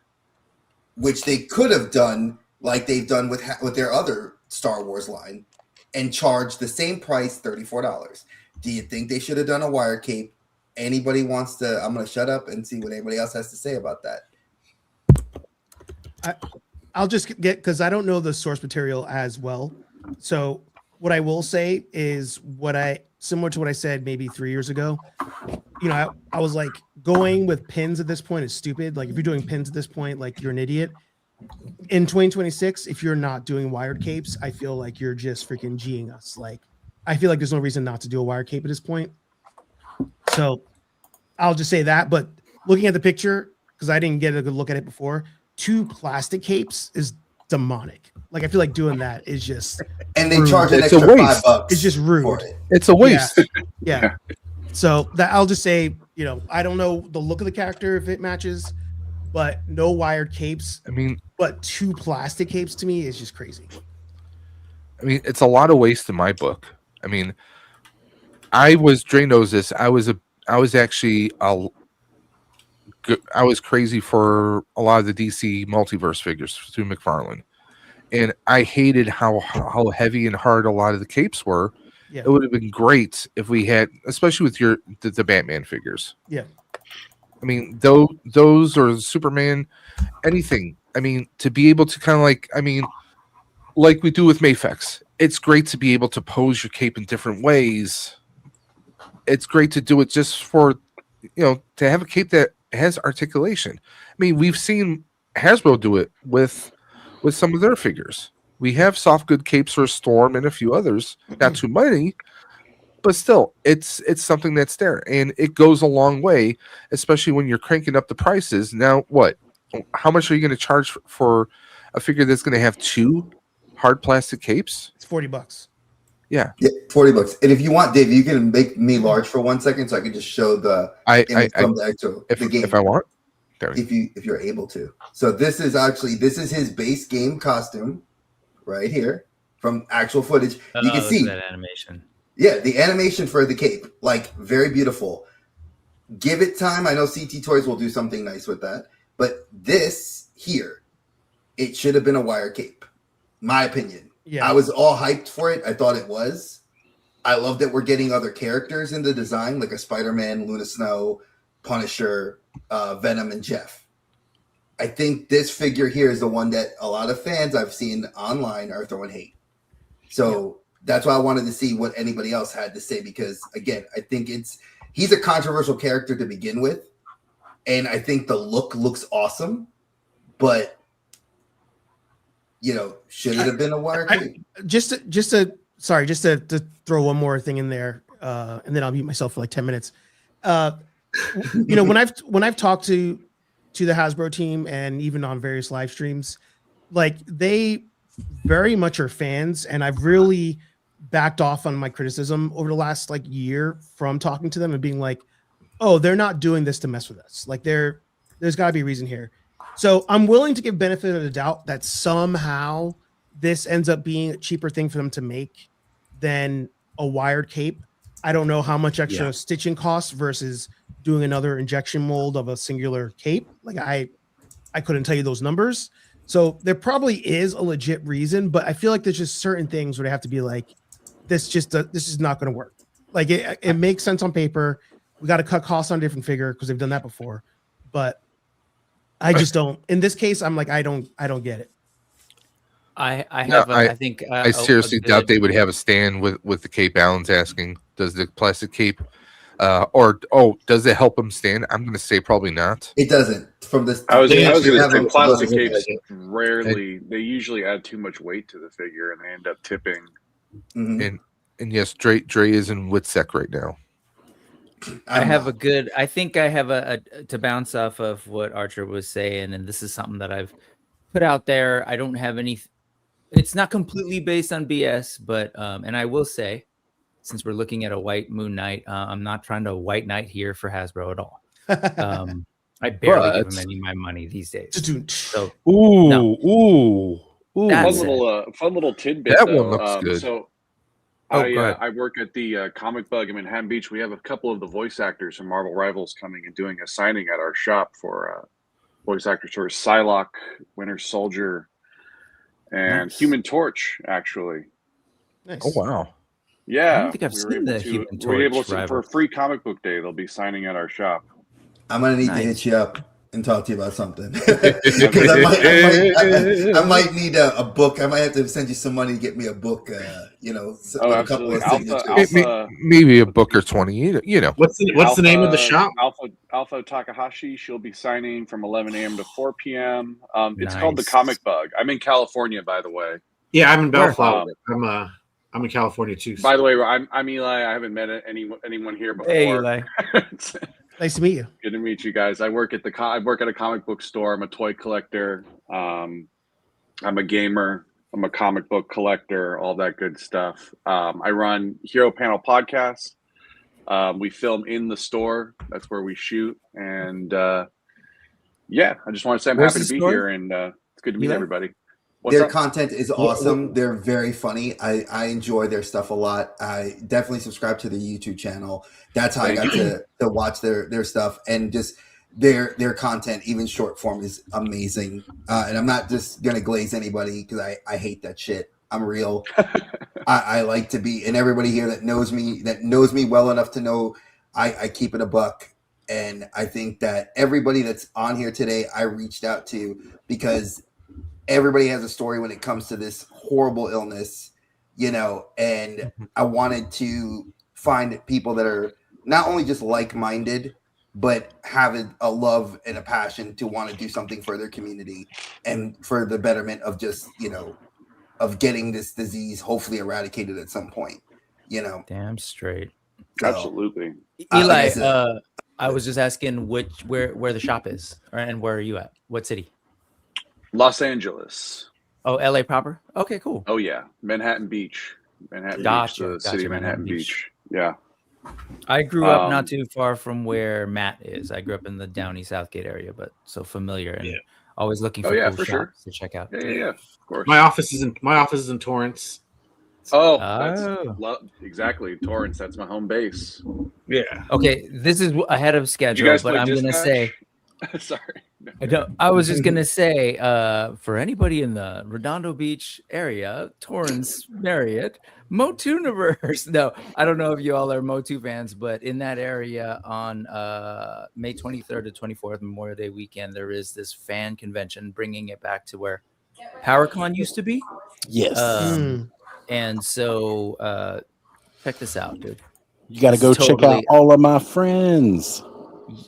which they could have done like they've done with their other Star Wars line, and charged the same price, $34? Do you think they should have done a wired cape? Anybody wants to? I'm going to shut up and see what anybody else has to say about that. I'll just get, because I don't know the source material as well. So what I will say is similar to what I said maybe 3 years ago. You know, I was like, going with pins at this point is stupid. Like, if you're doing pins at this point, like, you're an idiot. In 2026, if you're not doing wired capes, I feel like you're just freaking G'ing us. Like, I feel like there's no reason not to do a wired cape at this point. So I'll just say that. But looking at the picture, because I didn't get a good look at it before, 2 plastic capes is demonic. Like, I feel like doing that is just, and they rude. charge an It's extra a waste. $5. It's just rude. For it. It's a waste. Yeah. So that, I'll just say, you know, I don't know the look of the character if it matches, but no wired capes. I mean, But 2 plastic capes to me is just crazy. I mean, it's a lot of waste in my book. I mean, Dre knows this. I was crazy for a lot of the DC multiverse figures through McFarlane, and I hated how heavy and hard a lot of the capes were. Yeah. It would have been great if we had, especially with the Batman figures. Yeah. I mean, those or Superman, anything. I mean, to be able to kind of like we do with Mafex, it's great to be able to pose your cape in different ways. It's great to do it just for, to have a cape that has articulation. I mean, we've seen Hasbro do it with some of their figures. We have soft good capes for Storm and a few others, not too many, but still, it's something that's there, and it goes a long way, especially when you're cranking up the prices. Now, what? How much are you going to charge for a figure that's going to have 2 hard plastic capes? It's $40. Yeah, $40. And if you want, Dave, you can make me large for 1 second, so I can just show the game if I want. If you're able to. So this is his base game costume right here from actual footage. You can see that animation. Yeah, the animation for the cape, like, very beautiful. Give it time. I know CT Toys will do something nice with that, but this here, it should have been a wire cape. My opinion. Yeah. I was all hyped for it. I thought it was. I love that we're getting other characters in the design, like a Spider-Man, Luna Snow, Punisher, Venom, and Jeff. I think this figure here is the one that a lot of fans I've seen online are throwing hate. So that's why I wanted to see what anybody else had to say, because, again, I think he's a controversial character to begin with, and I think the look looks awesome, but should it have been a wire cape? Just to throw one more thing in there, and then I'll mute myself for like 10 minutes. When I've talked to the Hasbro team and even on various live streams, like, they very much are fans, and I've really backed off on my criticism over the last year from talking to them and being like, oh, they're not doing this to mess with us. Like, there's got to be a reason here. So I'm willing to give benefit of the doubt that somehow this ends up being a cheaper thing for them to make than a wired cape. I don't know how much extra stitching costs versus doing another injection mold of a singular cape. Like, I couldn't tell you those numbers. So there probably is a legit reason, but I feel like there's just certain things where they have to be like, this is not going to work. Like, it makes sense on paper. We got to cut costs on a different figure because they've done that before, but I just don't. In this case, I'm like, I don't get it. I seriously doubt they would have a stand with the cape. Alan's asking, does the plastic cape, does it help them stand? I'm going to say probably not. It doesn't. From this, I was going to say them plastic capes rarely. They usually add too much weight to the figure, and they end up tipping. Mm-hmm. And yes, Dre is in Witsec right now. I think I have a to bounce off of what Archer was saying, and this is something that I've put out there. I don't have any It's not completely based on BS, but and I will say, since we're looking at a white moon night, I'm not trying to white knight here for Hasbro at all. I barely give them any of my money these days. So ooh. Fun little tidbit. That though. one looks good. So go ahead. I work at the Comic Bug in Manhattan Beach. We have a couple of the voice actors from Marvel Rivals coming and doing a signing at our shop for voice actors for Psylocke, Winter Soldier, and Human Torch. Actually, Nice. Oh wow. yeah. I don't think I've seen the Human We were able Torch to for rival. free comic book day. They'll be signing at our shop. I'm gonna need Nice. to hit you up and talk to you about something. Because I might need a book. I might have to send you some money to get me a book. A couple of signatures. Maybe a book or 20. You know. What's the name of the shop? Alpha Takahashi. She'll be signing from 11 a.m. to 4 p.m. It's called the Nice. Comic Bug. I'm in California, by the way. Yeah, I'm in Bellflower. I'm in California too. By the way, I'm Eli. I haven't met anyone here before. Hey, Eli. Nice to meet you. Good to meet you guys. I work at a comic book store. I'm a toy collector. I'm a gamer. I'm a comic book collector. All that good stuff. I run Hero Panel Podcast. We film in the store. That's where we shoot. And I just want to say I'm happy to be here, and it's good to meet everybody. Their content is awesome. They're very funny. I enjoy their stuff a lot. I definitely subscribe to their YouTube channel. That's how I got to watch their stuff, and just their content, even short form, is amazing. And I'm not just gonna glaze anybody because I hate that shit. I'm real. I like to be, and everybody here that knows me well enough to know I keep it a buck. And I think that everybody that's on here today, I reached out to because everybody has a story when it comes to this horrible illness, and I wanted to find people that are not only just like-minded, but have a love and a passion to want to do something for their community and for the betterment of just, of getting this disease hopefully eradicated at some point, Damn straight. So, Absolutely. Eli, I was just asking where the shop is, and where are you at? What city? Los Angeles. Oh, LA proper? Okay, cool. Oh yeah, Manhattan Beach. Gotcha, the city of Manhattan Beach. Yeah. I grew up not too far from where Matt is. I grew up in the Downey Southgate area, but so familiar and always looking for cool shops to check out. Yeah, of course. My office is in Torrance. Oh, exactly. Torrance, that's my home base. Yeah. Okay, this is ahead of schedule, but I'm gonna say. Sorry. I was just gonna say, for anybody in the Redondo Beach area, Torrance, Marriott, Motuniverse. No, I don't know if you all are Motu fans, but in that area on May 23rd to 24th, Memorial Day weekend, there is this fan convention, bringing it back to where PowerCon used to be. Yes. And so check this out, dude. You got to go check out all of my friends.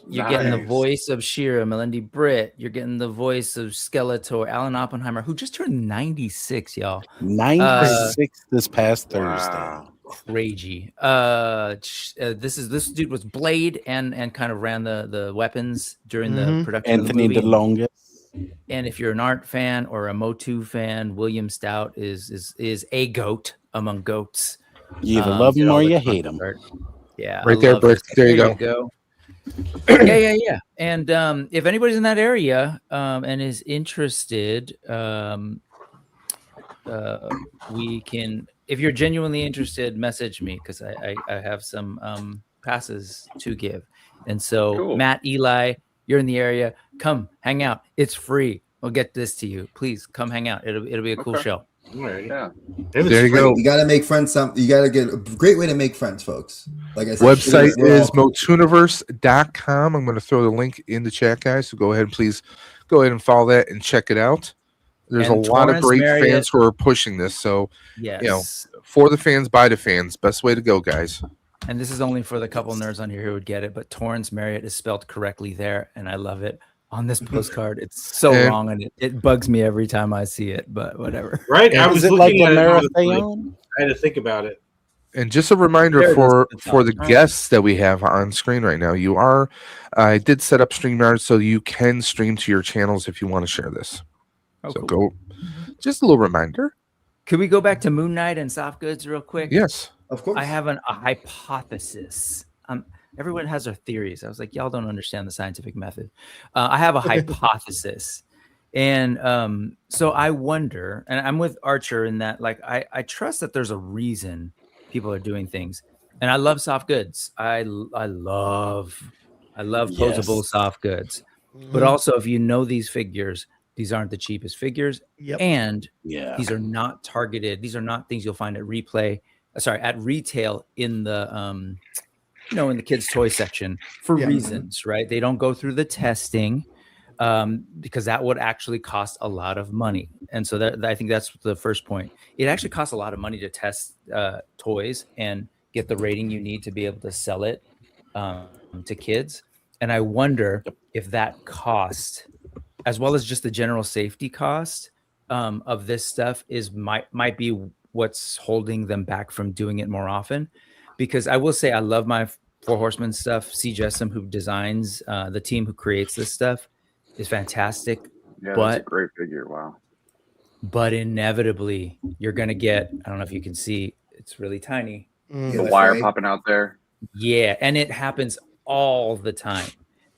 You're getting the voice of Shira, Melendi Britt. You're getting the voice of Skeletor, Alan Oppenheimer, who just turned 96, y'all. 96 this past Thursday. Wow. Crazy. This dude was Blade and kind of ran the weapons during the production Anthony of the movie. DeLongis. And if you're an art fan or a Motu fan, William Stout is a goat among goats. You either love him or you hate him. Yeah, Right there, Britt. There you go. Yeah. And if anybody's in that area and is interested, we can. If you're genuinely interested, message me because I have some passes to give. And so, cool. Matt, Eli, you're in the area. Come hang out. It's free. We'll get this to you. Please come hang out. It'll be a cool show. Right. Yeah. There you go. You got to make friends. You got to get a great way to make friends, folks. Like I said, website is motuniverse.com. I'm going to throw the link in the chat, guys. So please go ahead and follow that and check it out. There's a lot of great fans who are pushing this. So, for the fans, by the fans. Best way to go, guys. And this is only for the couple nerds on here who would get it. But Torrance Marriott is spelled correctly there, and I love it. On this postcard, it's so wrong, and it bugs me every time I see it. But whatever. Right? I was looking at it. I had to think about it. And just a reminder for the guests that we have on screen right now, I did set up StreamYard so you can stream to your channels if you want to share this. So go, just a little reminder. Could we go back to Moon Knight and soft goods real quick? Yes. Of course. I have a hypothesis. Everyone has their theories. I was like, y'all don't understand the scientific method. I have a hypothesis. And so I wonder, and I'm with Archer in that, like, I trust that there's a reason people are doing things. And I love soft goods. I love posable soft goods. But also, if you know these figures, these aren't the cheapest figures. Yep. And these are not targeted. These are not things you'll find at retail in the in the kids' toy section for reasons, right? They don't go through the testing because that would actually cost a lot of money. And so that I think that's the first point. It actually costs a lot of money to test toys and get the rating you need to be able to sell it to kids. And I wonder if that cost, as well as just the general safety cost of this stuff, might be what's holding them back from doing it more often. Because I will say I love my Four Horsemen stuff. C. Jessam, who designs the team who creates this stuff, is fantastic. Yeah, but that's a great figure. Wow. But inevitably, you're gonna get, I don't know if you can see, it's really tiny. The wire popping out there. Yeah, and it happens all the time.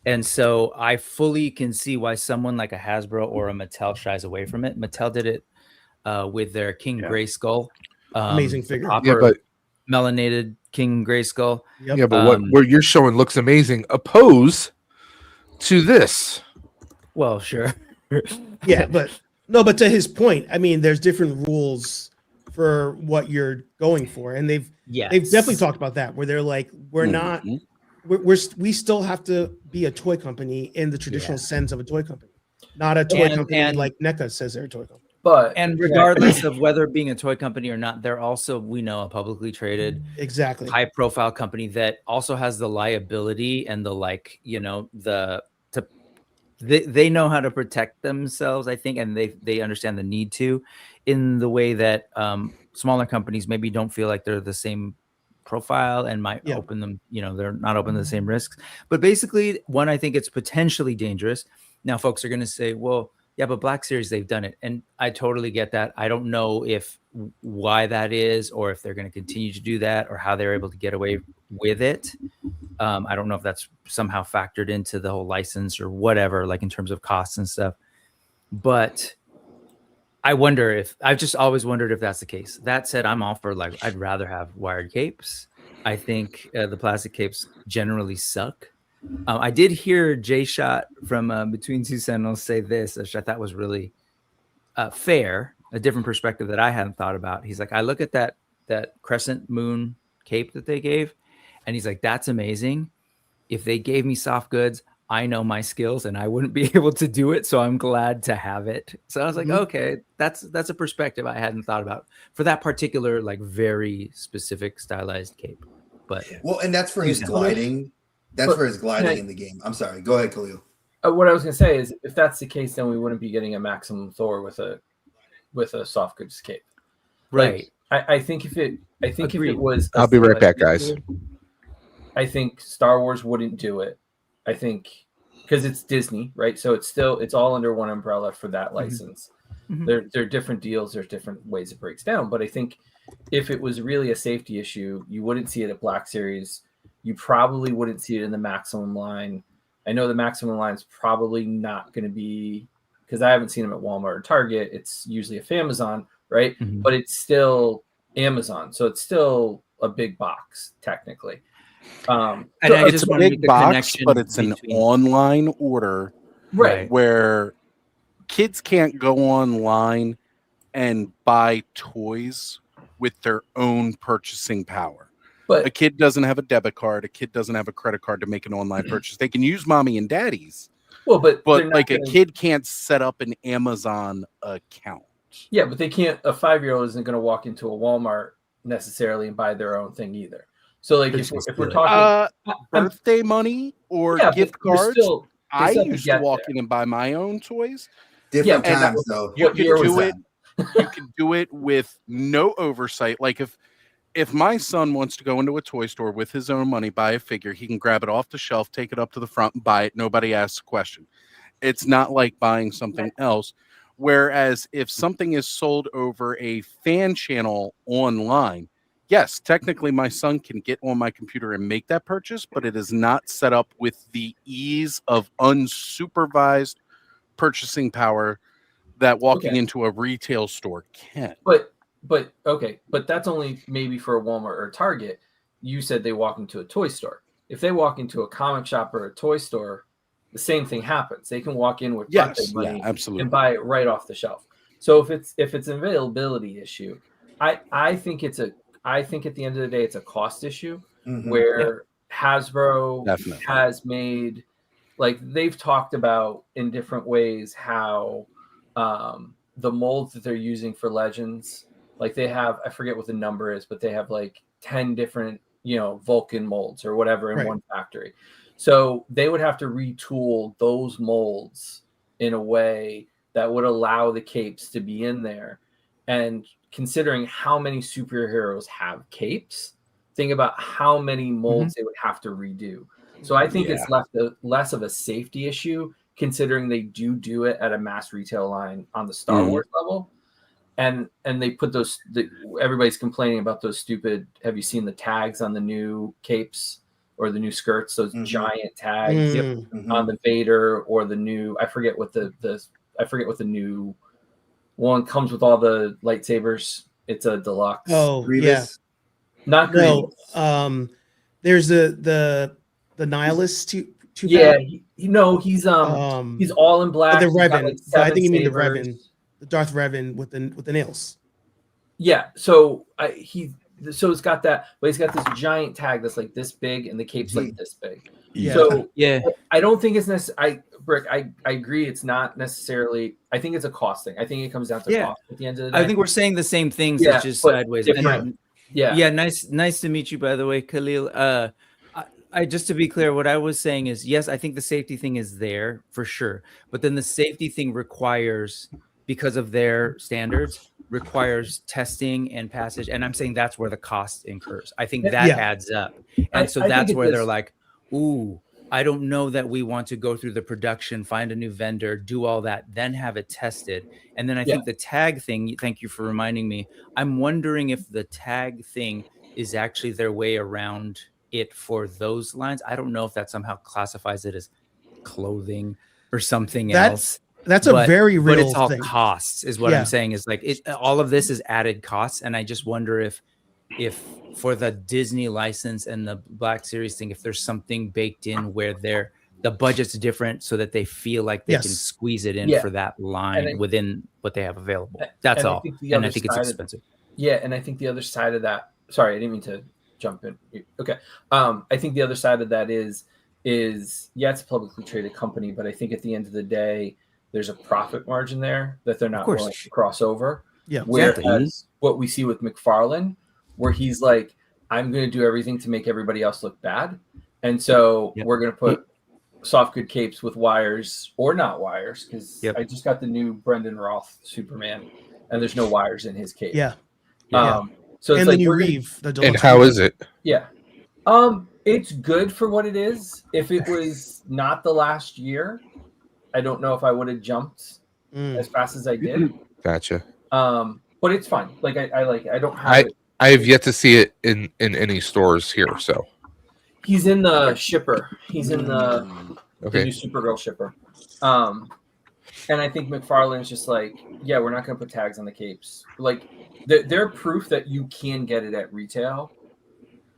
And so I fully can see why someone like a Hasbro or a Mattel shies away from it. Mattel did it with their King Grayskull. Amazing figure. But melanated King Grayskull. Yep. Yeah, but what you're showing looks amazing opposed to this. Well, sure. Yeah, but to his point, I mean, there's different rules for what you're going for, and they've definitely talked about that, where they're like, we still have to be a toy company in the traditional sense of a toy company, not a toy company like NECA says they're a toy company. But regardless of whether being a toy company or not, they're also, we know, a publicly traded, high profile company that also has the liability and the they know how to protect themselves, I think, and they understand the need to, in the way that smaller companies maybe don't feel like they're the same profile and might open them, they're not open to the same risks. But basically, I think it's potentially dangerous. Now, folks are going to say, well, yeah, but Black Series, they've done it. And I totally get that. I don't know why that is, or if they're going to continue to do that, or how they're able to get away with it. I don't know if that's somehow factored into the whole license or whatever, like in terms of costs and stuff. But I've just always wondered if that's the case. That said, I'm all for, like, I'd rather have wired capes. I think the plastic capes generally suck. I did hear Jay Shot from Between Two Sentinels say this, which I thought was really fair, a different perspective that I hadn't thought about. He's like, I look at that crescent moon cape that they gave, and he's like, that's amazing. If they gave me soft goods, I know my skills and I wouldn't be able to do it. So I'm glad to have it. So I was like, okay, that's a perspective I hadn't thought about for that particular, like, very specific stylized cape. But and that's for his gliding. That's for his gliding in the game. I'm sorry. Go ahead, Khalil. What I was going to say is, if that's the case, then we wouldn't be getting a Maximum Thor with a soft goods cape, right? Like, I think if it was, I'll be right back, guys. I think Star Wars wouldn't do it. I think because it's Disney, right? So it's all under one umbrella for that license. Mm-hmm. There are different deals. There's different ways it breaks down. But I think if it was really a safety issue, you wouldn't see it at Black Series. You probably wouldn't see it in the Maximum line. I know the Maximum line is probably not going to be, because I haven't seen them at Walmart or Target. It's usually a Famazon, right? Mm-hmm. But it's still Amazon. So it's still a big box, technically. And it's a big box, but it's an online order, right? Where kids can't go online and buy toys with their own purchasing power. But a kid doesn't have a debit card. A kid doesn't have a credit card to make an online purchase. They can use mommy and daddy's. Well, but like a kid can't set up an Amazon account. Yeah, but they can't. A 5-year-old isn't going to walk into a Walmart necessarily and buy their own thing either. So, like, if we're talking birthday money or gift cards, I used to walk in and buy my own toys. Different times, though. You can do it with no oversight. Like, if my son wants to go into a toy store with his own money, buy a figure, he can grab it off the shelf, take it up to the front, and buy it. Nobody asks a question. It's not like buying something else Whereas if something is sold over a fan channel online, yes, technically my son can get on my computer and make that purchase, but it is not set up with the ease of unsupervised purchasing power that walking into a retail store can. But okay, but that's only maybe for a Walmart or a Target. You said they walk into a toy store. If they walk into a comic shop or a toy store, the same thing happens. They can walk in with pocket money absolutely, and buy it right off the shelf. So if it's an availability issue, I think at the end of the day it's a cost issue where Hasbro has made, like, they've talked about in different ways how the molds that they're using for Legends, like they have, I forget what the number is, but they have like 10 different, Vulcan molds or whatever in one factory. So they would have to retool those molds in a way that would allow the capes to be in there. And considering how many superheroes have capes, think about how many molds they would have to redo. So I think it's less of a safety issue, considering they do it at a mass retail line on the Star Wars level. And they put everybody's complaining about those stupid, have you seen the tags on the new capes or the new skirts, those giant tags on the Vader or the new, I forget what the new one comes with all the lightsabers. It's a deluxe. Oh, Grievous? Not Grievous. No, there's the nihilist two. Yeah, he's all in black. The Revan. Like I think you mean the sabers. Revan, the Darth Revan with the nails. Yeah, so it's got that, but he's got this giant tag that's like this big, and the cape's like this big. Yeah. So I don't think it's necessary. I agree. It's not necessarily. I think it's a cost thing. I think it comes down to cost at the end of the day. I think we're saying the same things. It's just sideways. Nice to meet you, by the way, Khalil. I just to be clear, what I was saying is, yes, I think the safety thing is there for sure, but then the safety thing requires, because of their standards, requires testing and passage, and I'm saying that's where the cost incurs. I think that adds up, and so that's where they're like, ooh, I don't know that we want to go through the production, find a new vendor, do all that, then have it tested. And then I think the tag thing, thank you for reminding me, I'm wondering if the tag thing is actually their way around it for those lines. I don't know if that somehow classifies it as clothing or something else. That's a very real but it's all thing. costs is what I'm saying, is like all of this is added costs. And I just wonder if for the Disney license and the Black Series thing, if there's something baked in where the budget's different so that they feel like they can squeeze it in for that line within what they have available. That's all. And I think it's expensive. And I think the other side of that, sorry, I didn't mean to jump in. Okay. I think the other side of that is it's a publicly traded company, but I think at the end of the day, there's a profit margin there that they're not willing to cross over. Yeah. Whereas what we see with McFarlane, where he's like, I'm going to do everything to make everybody else look bad. And so we're going to put soft good capes with wires or not wires, because I just got the new Brendan Roth Superman, and there's no wires in his cape. Yeah. So it's and like the new Reeve. And how is it? Yeah. It's good for what it is. If it was not the last year, I don't know if I would have jumped as fast as I did. Gotcha. But it's fine. Like I like it. I don't have it. I have yet to see it in any stores here. So he's in the shipper. He's in the new Supergirl shipper. And I think McFarlane's just like, we're not going to put tags on the capes. Like they're proof that you can get it at retail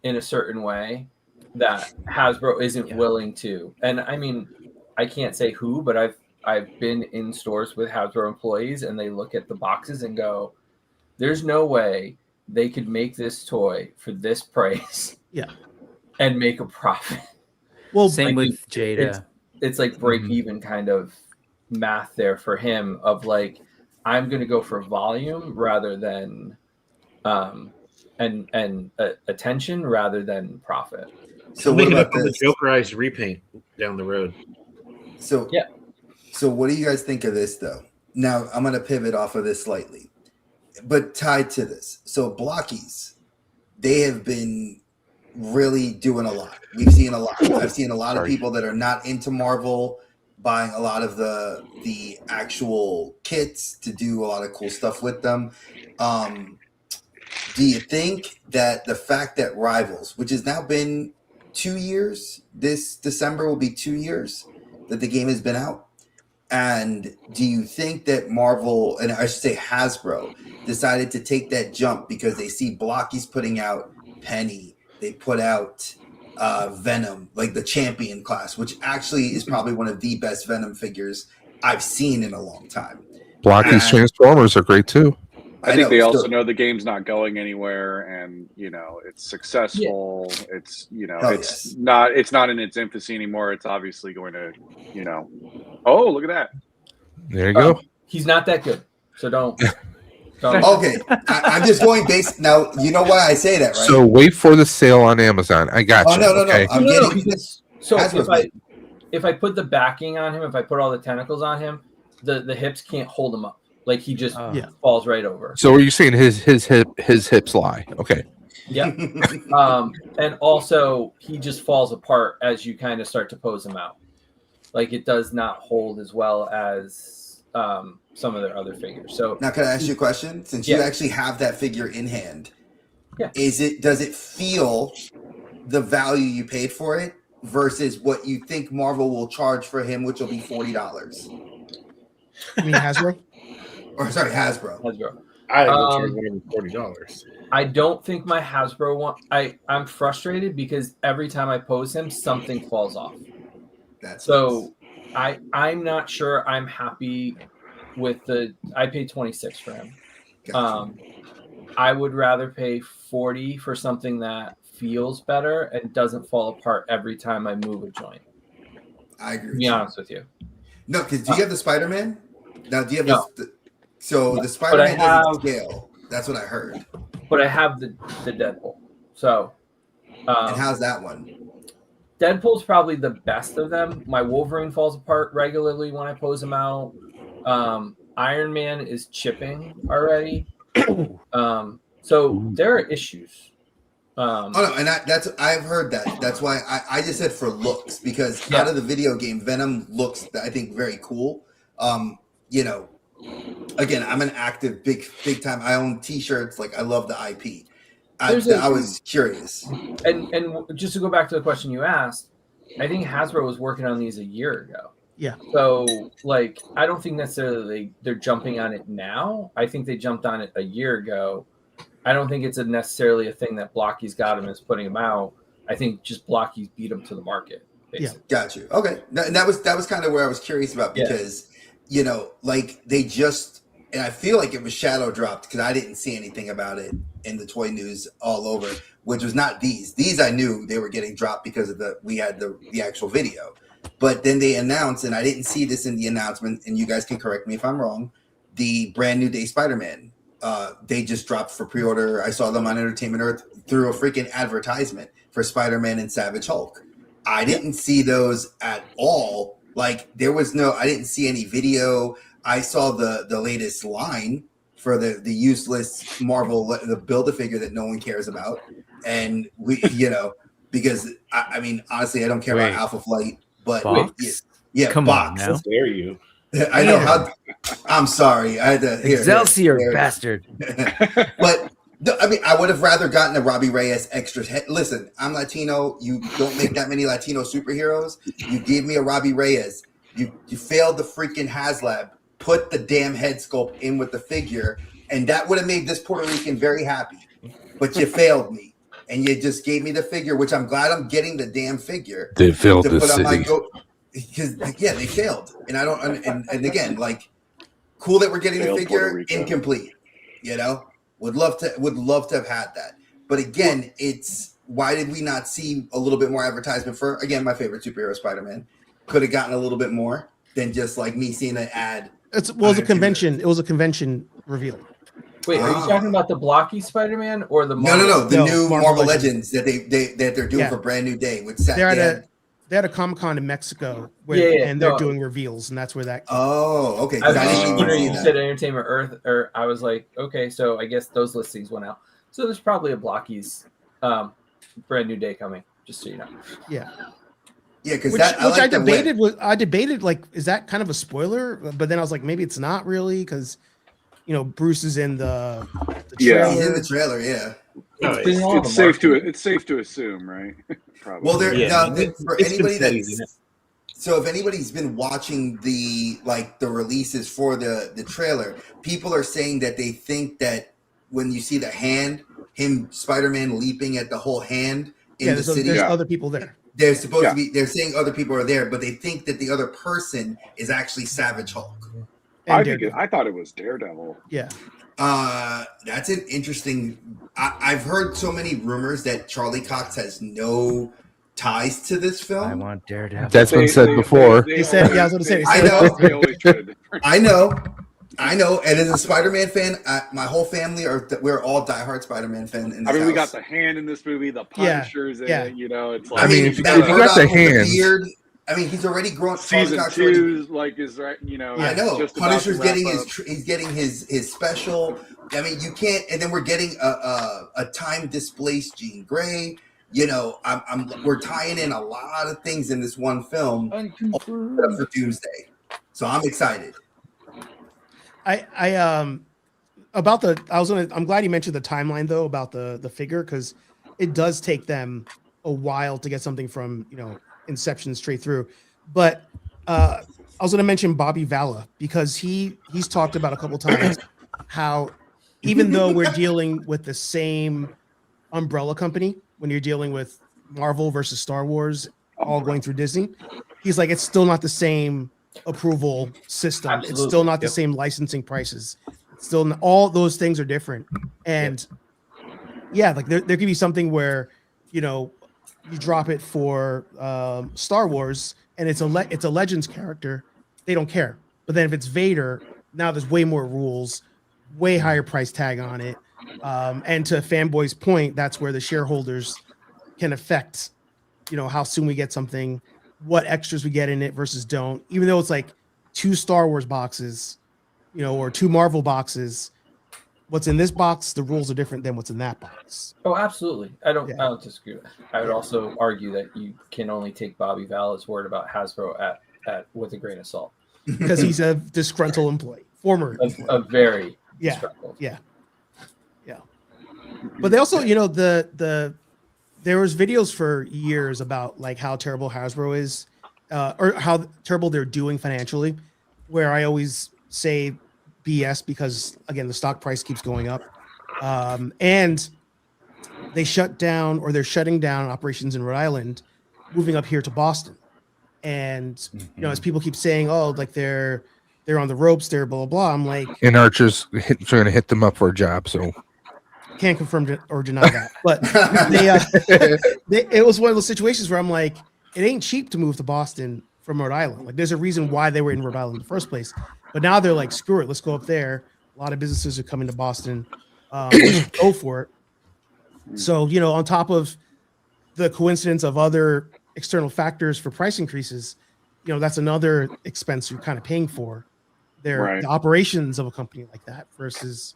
in a certain way that Hasbro isn't willing to. And I mean, I can't say who, but I've been in stores with Hasbro employees, and they look at the boxes and go, there's no way they could make this toy for this price and make a profit. Well, same with Jada. It's like break even kind of math there for him of like, I'm going to go for volume rather than attention rather than profit. So what what about about the this? Jokerized repaint down the road? So what do you guys think of this though? Now I'm going to pivot off of this slightly, but tied to this. So Blockies, they have been really doing a lot. We've seen a lot. I've seen a lot of people that are not into Marvel buying a lot of the actual kits to do a lot of cool stuff with them. Do you think that the fact that Rivals, which has now been 2 years, this December will be 2 years that the game has been out, and do you think that Marvel, and I should say Hasbro, decided to take that jump because they see Blocky's putting out Penny, they put out Venom, like the Champion class, which actually is probably one of the best Venom figures I've seen in a long time. Blocky's Transformers are great too. I think they also know the game's not going anywhere, and it's successful. Yeah. It's it's not in its infancy anymore. It's obviously going to oh, look at that. There you go. He's not that good, so don't. Okay, I'm just going based now. You know why I say that, right? So wait for the sale on Amazon. I got you. No. Okay. I'm getting this. So if I put the backing on him, if I put all the tentacles on him, the hips can't hold him up. Like he just falls right over. So are you saying his hips lie? Okay. Yeah. And also he just falls apart as you kind of start to pose him out. Like it does not hold as well as some of their other figures. So now, can I ask you a question? Since you actually have that figure in hand, does it feel the value you paid for it versus what you think Marvel will charge for him, which will be $40? You mean Hasbro? Or sorry, Hasbro. I will charge him $40. I don't think my Hasbro one. I'm frustrated because every time I pose him, something falls off. I'm not sure I'm happy with I paid $26 for him. Gotcha. I would rather pay $40 for something that feels better and doesn't fall apart every time I move a joint. I agree. To be honest with you. No, because do you have the Spider-Man? Now, do you have the Spider-Man doesn't scale. That's what I heard. But I have the Deadpool. So, and how's that one? Deadpool's probably the best of them. My Wolverine falls apart regularly when I pose him out. Iron Man is chipping already. So there are issues. And I've heard that. That's why I just said for looks, because out of the video game, Venom looks, I think, very cool. Again, I'm an active big time. I own T-shirts. Like I love the IP. I was curious. And just to go back to the question you asked, I think Hasbro was working on these a year ago. Yeah. So I don't think necessarily they're jumping on it now. I think they jumped on it a year ago. I don't think it's necessarily a thing that Blocky's got him and is putting him out. I think just Blocky's beat him to the market. Basically. Yeah. Got you. Okay. And that was kind of where I was curious about because, they just, and I feel like it was shadow dropped because I didn't see anything about it in the toy news all over, which was not these. These I knew they were getting dropped because of we had the actual video. But then they announced, and I didn't see this in the announcement, and you guys can correct me if I'm wrong, the brand new day Spider-Man. They just dropped for pre-order. I saw them on Entertainment Earth through a freaking advertisement for Spider-Man and Savage Hulk. I didn't see those at all. Like I didn't see any video. I saw the latest line for the useless Marvel, the Build-A-Figure that no one cares about. And because I mean, honestly, I don't care about Alpha Flight, but Come Box. on now. How dare you? I know I'm sorry. I had to Excelsior, bastard. But I mean, I would have rather gotten a Robbie Reyes extra. Listen, I'm Latino. You don't make that many Latino superheroes. You gave me a Robbie Reyes. You failed the freaking HasLab. Put the damn head sculpt in with the figure, and that would have made this Puerto Rican very happy. But you failed me, and you just gave me the figure, which I'm glad I'm getting the damn figure. They failed the city. Because they failed, and I don't. And again, cool that we're getting the figure. Incomplete. Would love to have had that. But again, it's why did we not see a little bit more advertisement for again my favorite superhero, Spider-Man? Could have gotten a little bit more than just me seeing an ad. It was a convention. It was a convention reveal. Wait, are you talking about the blocky Spider-Man or the Marvel? No, the new Marvel Legends that they're doing for Brand New Day with They had a Comic-Con in Mexico and they're doing reveals, and that's where that came. Oh, okay. You said Entertainment Earth, or I was like, okay, so I guess those listings went out. So there's probably a Blocky's Brand New Day coming, just so you know. Yeah. Yeah, because Which I like debated I debated like, is that kind of a spoiler? But then I was like, maybe it's not really, because Bruce is in the Yeah. trailer. He's in the trailer, yeah. It's safe to assume, right? Probably. Well, there for it's been anybody said he's in that's it. so if anybody's been watching the releases for the trailer, people are saying that they think that when you see the hand, Spider-Man leaping at the whole hand in the city, there's other people there. they're supposed to be. They're saying other people are there, but they think that the other person is actually Savage Hulk. I thought it was Daredevil. Yeah. That's an interesting. I've heard so many rumors that Charlie Cox has no ties to this film. I want Daredevil. That's been said before. He said, "Yeah, I was going to say." I know. They always did. I know. And as a Spider-Man fan, my whole family we're all diehard Spider-Man fan. In this we got house. the hand in this movie. The Punisher's in it. It's like. I mean, if you got the hand, beard. I mean, he's already grown. Season 2 is right. I know. Just Punisher's getting his special. I mean, you can't. And then we're getting a time displaced Jean Grey. We're tying in a lot of things in this one film for Doomsday. So I'm excited. I'm glad you mentioned the timeline though about the figure, because it does take them a while to get something from Inception straight through. But I was going to mention Bobby Valla, because he's talked about a couple times how even though we're dealing with the same umbrella company, when you're dealing with Marvel versus Star Wars all going through Disney, he's like, it's still not the same approval system. Absolutely. It's still not the same licensing prices. It's still all those things are different. And like there could be something where you drop it for Star Wars and it's a Legends character, they don't care. But then if it's Vader, now there's way more rules, way higher price tag on it. And to Fanboy's point, that's where the shareholders can affect how soon we get something, what extras we get in it versus don't. Even though it's like 2 Star Wars boxes, or 2 Marvel boxes, what's in this box, the rules are different than what's in that box. Oh, absolutely. I don't disagree with that. I would also argue that you can only take Bobby Valla's word about Hasbro at with a grain of salt, because he's a disgruntled employee, former a very disgruntled. Yeah. But they also, there was videos for years about like how terrible Hasbro is, or how terrible they're doing financially, where I always say BS, because again, the stock price keeps going up. And they're shutting down operations in Rhode Island, moving up here to Boston. And, as people keep saying, oh, like they're on the ropes, they're blah, blah, blah. I'm like, and Archer's trying to hit them up for a job. So can't confirm or deny that, but it was one of those situations where I'm like, it ain't cheap to move to Boston from Rhode Island. Like, there's a reason why they were in Rhode Island in the first place. But now they're like, screw it, let's go up there. A lot of businesses are coming to Boston. Let's go for it. So, on top of the coincidence of other external factors for price increases, that's another expense you're kind of paying for. The operations of a company like that versus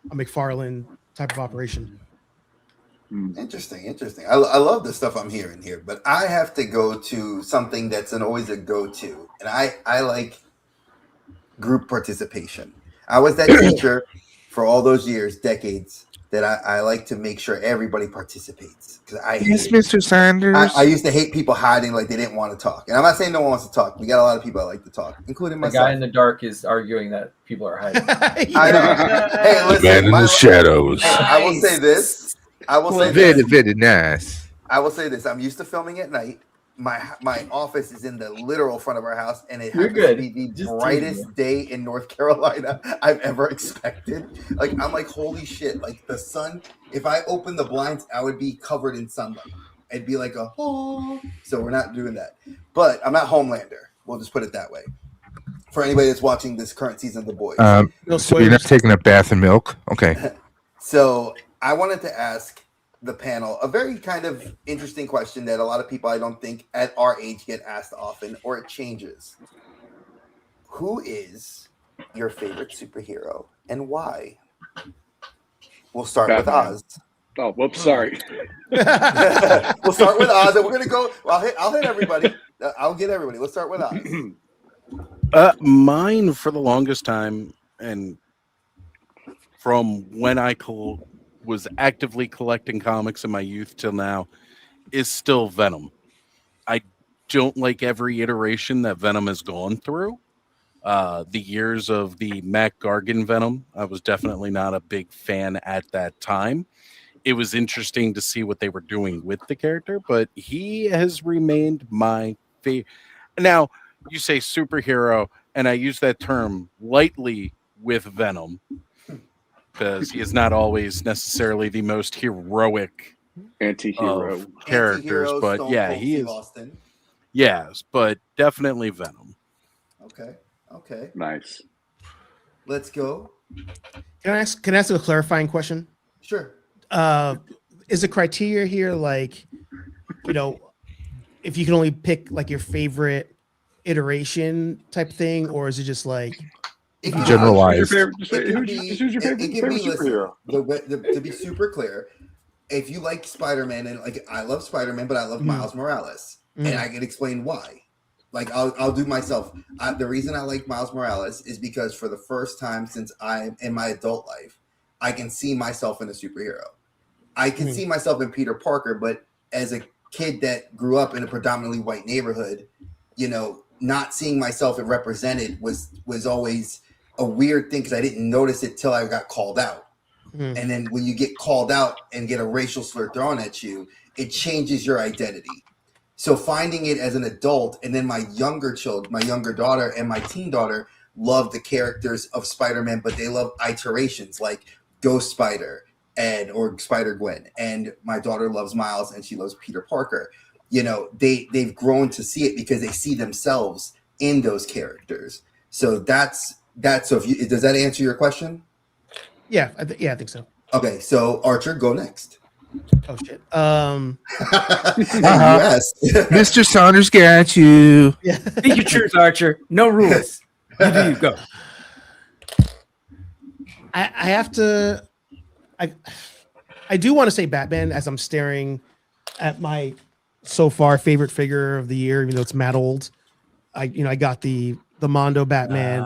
a McFarlane type of operation. Interesting. I love the stuff I'm hearing here, but I have to go to something that's always a go-to, and I like group participation. I was that teacher for all those years, decades, that I like to make sure everybody participates, because Mr. Sanders. I used to hate people hiding like they didn't want to talk, and I'm not saying no one wants to talk. We got a lot of people that like to talk, including myself. The guy in the dark is arguing that people are hiding. I know. Hey, listen, Man in the shadows. I will say this. Very nice. I will say this. I'm used to filming at night. My office is in the literal front of our house, and it happens to be the brightest day in North Carolina I've ever expected. Like, I'm like, holy shit! Like, the sun. If I opened the blinds, I would be covered in sunlight. It'd be like So we're not doing that. But I'm not Homelander. We'll just put it that way. For anybody that's watching this current season of The Boys, so you're not taking a bath in milk, okay? So I wanted to ask the panel a very kind of interesting question that a lot of people, I don't think at our age, get asked often, or it changes. Who is your favorite superhero and why? We'll start with Oz. Oh, whoops, sorry. We'll start with Oz, and we're gonna go. I'll hit everybody. I'll get everybody. Let's start with Oz. Mine for the longest time, and from when I was actively collecting comics in my youth till now, is still Venom. I don't like every iteration that Venom has gone through. The years of the Mac Gargan Venom, I was definitely not a big fan at that time. It was interesting to see what they were doing with the character, but he has remained my favorite. Now, you say superhero, and I use that term lightly with Venom because he is not always necessarily the most heroic Anti-hero. characters, Anti-hero, but Stone yeah, Cold he Steve is. Austin. Yes, but definitely Venom. Okay. Nice. Let's go. Can I ask a clarifying question? Sure. Is the criteria here like, if you can only pick like your favorite iteration type thing, or is it just like generalized? Who's your favorite superhero? To be super clear, if you like Spider-Man, and like I love Spider-Man, but I love Miles Morales, and I can explain why. Like I'll do myself. The reason I like Miles Morales is because for the first time since I'm in my adult life, I can see myself in a superhero. I can see myself in Peter Parker, but as a kid that grew up in a predominantly white neighborhood, not seeing myself represented was always a weird thing because I didn't notice it till I got called out. And then when you get called out and get a racial slur thrown at you, it changes your identity. So finding it as an adult, and then my younger daughter and my teen daughter love the characters of Spider-Man, but they love iterations like Ghost Spider or Spider-Gwen. And my daughter loves Miles and she loves Peter Parker. They've grown to see it because they see themselves in those characters. So that's so. Does that answer your question? Yeah, I think so. Okay, so Archer, go next. Oh shit. Yes. Mr. Saunders got you. Yeah. Speak your truth, Archer. No rules. You do you go. I have to. I do want to say Batman as I'm staring at my so far favorite figure of the year, even though it's mad old. I got the Mondo Batman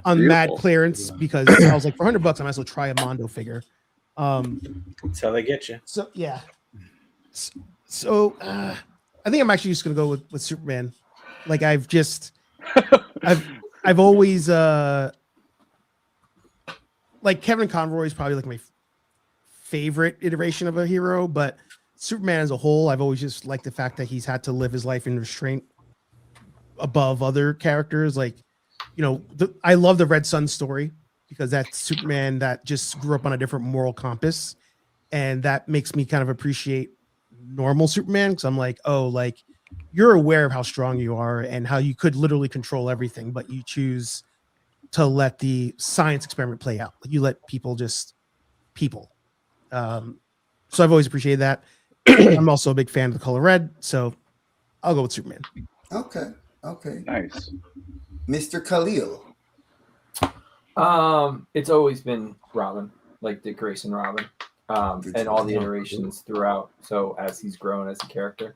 on mad clearance because I was like, for $100, I might as well try a Mondo figure. That's how they get you. So yeah. So I think I'm actually just gonna go with Superman. Like I've always like Kevin Conroy is probably like my favorite iteration of a hero, but Superman as a whole, I've always just liked the fact that he's had to live his life in restraint above other characters. Like, I love the Red Sun story because that's Superman that just grew up on a different moral compass. And that makes me kind of appreciate normal Superman. Cause I'm like, oh, like you're aware of how strong you are and how you could literally control everything, but you choose to let the science experiment play out. You let people just people. So I've always appreciated that. I'm also a big fan of the color red, so I'll go with Superman. Okay. Nice. Mr. Khalil. It's always been Robin, like Dick Grayson Robin, and all the iterations throughout. So as he's grown as a character,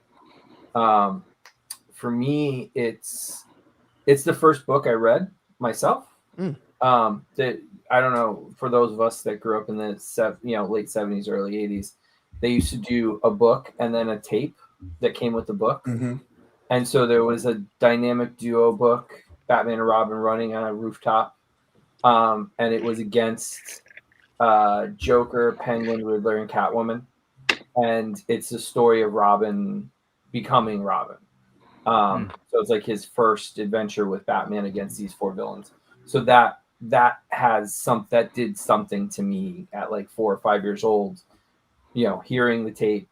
for me, it's the first book I read myself. That I don't know, for those of us that grew up in the late 70s, early 80s, they used to do a book and then a tape that came with the book. And so there was a dynamic duo book, Batman and Robin running on a rooftop. And it was against Joker, Penguin, Riddler, and Catwoman. And it's the story of Robin becoming Robin. So it's like his first adventure with Batman against these four villains. So that did something to me at like 4 or 5 years old, hearing the tape,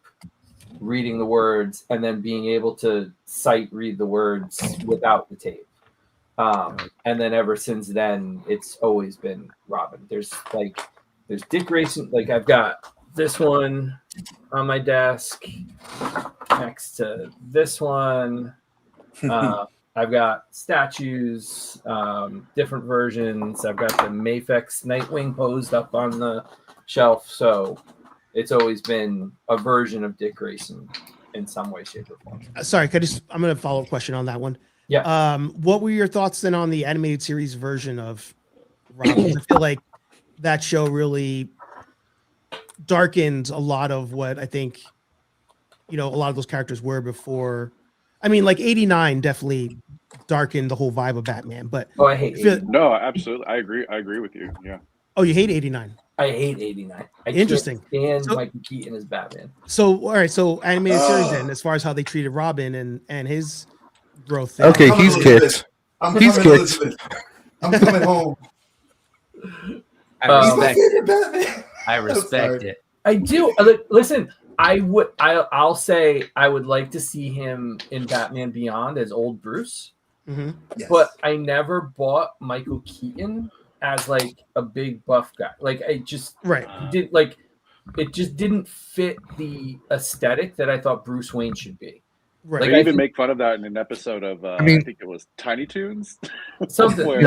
reading the words, and then being able to read the words without the tape. And then ever since then, it's always been Robin. There's Dick Grayson. Like I've got this one on my desk next to this one. I've got statues, different versions. I've got the Mafex Nightwing posed up on the shelf. So it's always been a version of Dick Grayson in some way, shape, or form. Sorry, I'm going to follow up question on that one. Yeah. What were your thoughts then on the animated series version of Robin? I feel like that show really darkened a lot of what I think, a lot of those characters were before. I mean, like 89 definitely darkened the whole vibe of Batman, but I hate 89. No, absolutely. I agree with you. Yeah. Oh, you hate 89? I hate 89. Interesting. Can't stand Michael Keaton as Batman. So, all right. So, animated series then, as far as how they treated Robin and his growth. Okay, he's kicked. He's kicked. I'm coming home. I respect it. I do. Listen, I'll say I would like to see him in Batman Beyond as old Bruce. Mm-hmm. Yes. But I never bought Michael Keaton as like a big buff guy. Like I just did like it just didn't fit the aesthetic that I thought Bruce Wayne should be. Right. They Like, even make fun of that in an episode of I think it was Tiny Toons. Something. Where,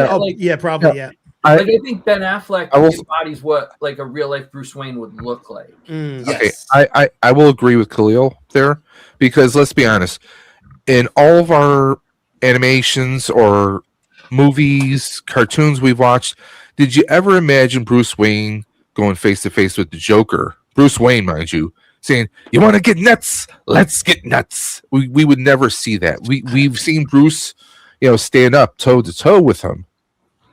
probably. Yeah. I think Ben Affleck embodies what like a real life Bruce Wayne would look like. Yes. Okay, I will agree with Khalil there, because let's be honest, in all of our animations or movies, cartoons we've watched, did you ever imagine Bruce Wayne going face to face with the Joker? Bruce Wayne, mind you, saying, "You want to get nuts? Let's get nuts." We would never see that. We've seen Bruce, stand up toe to toe with him,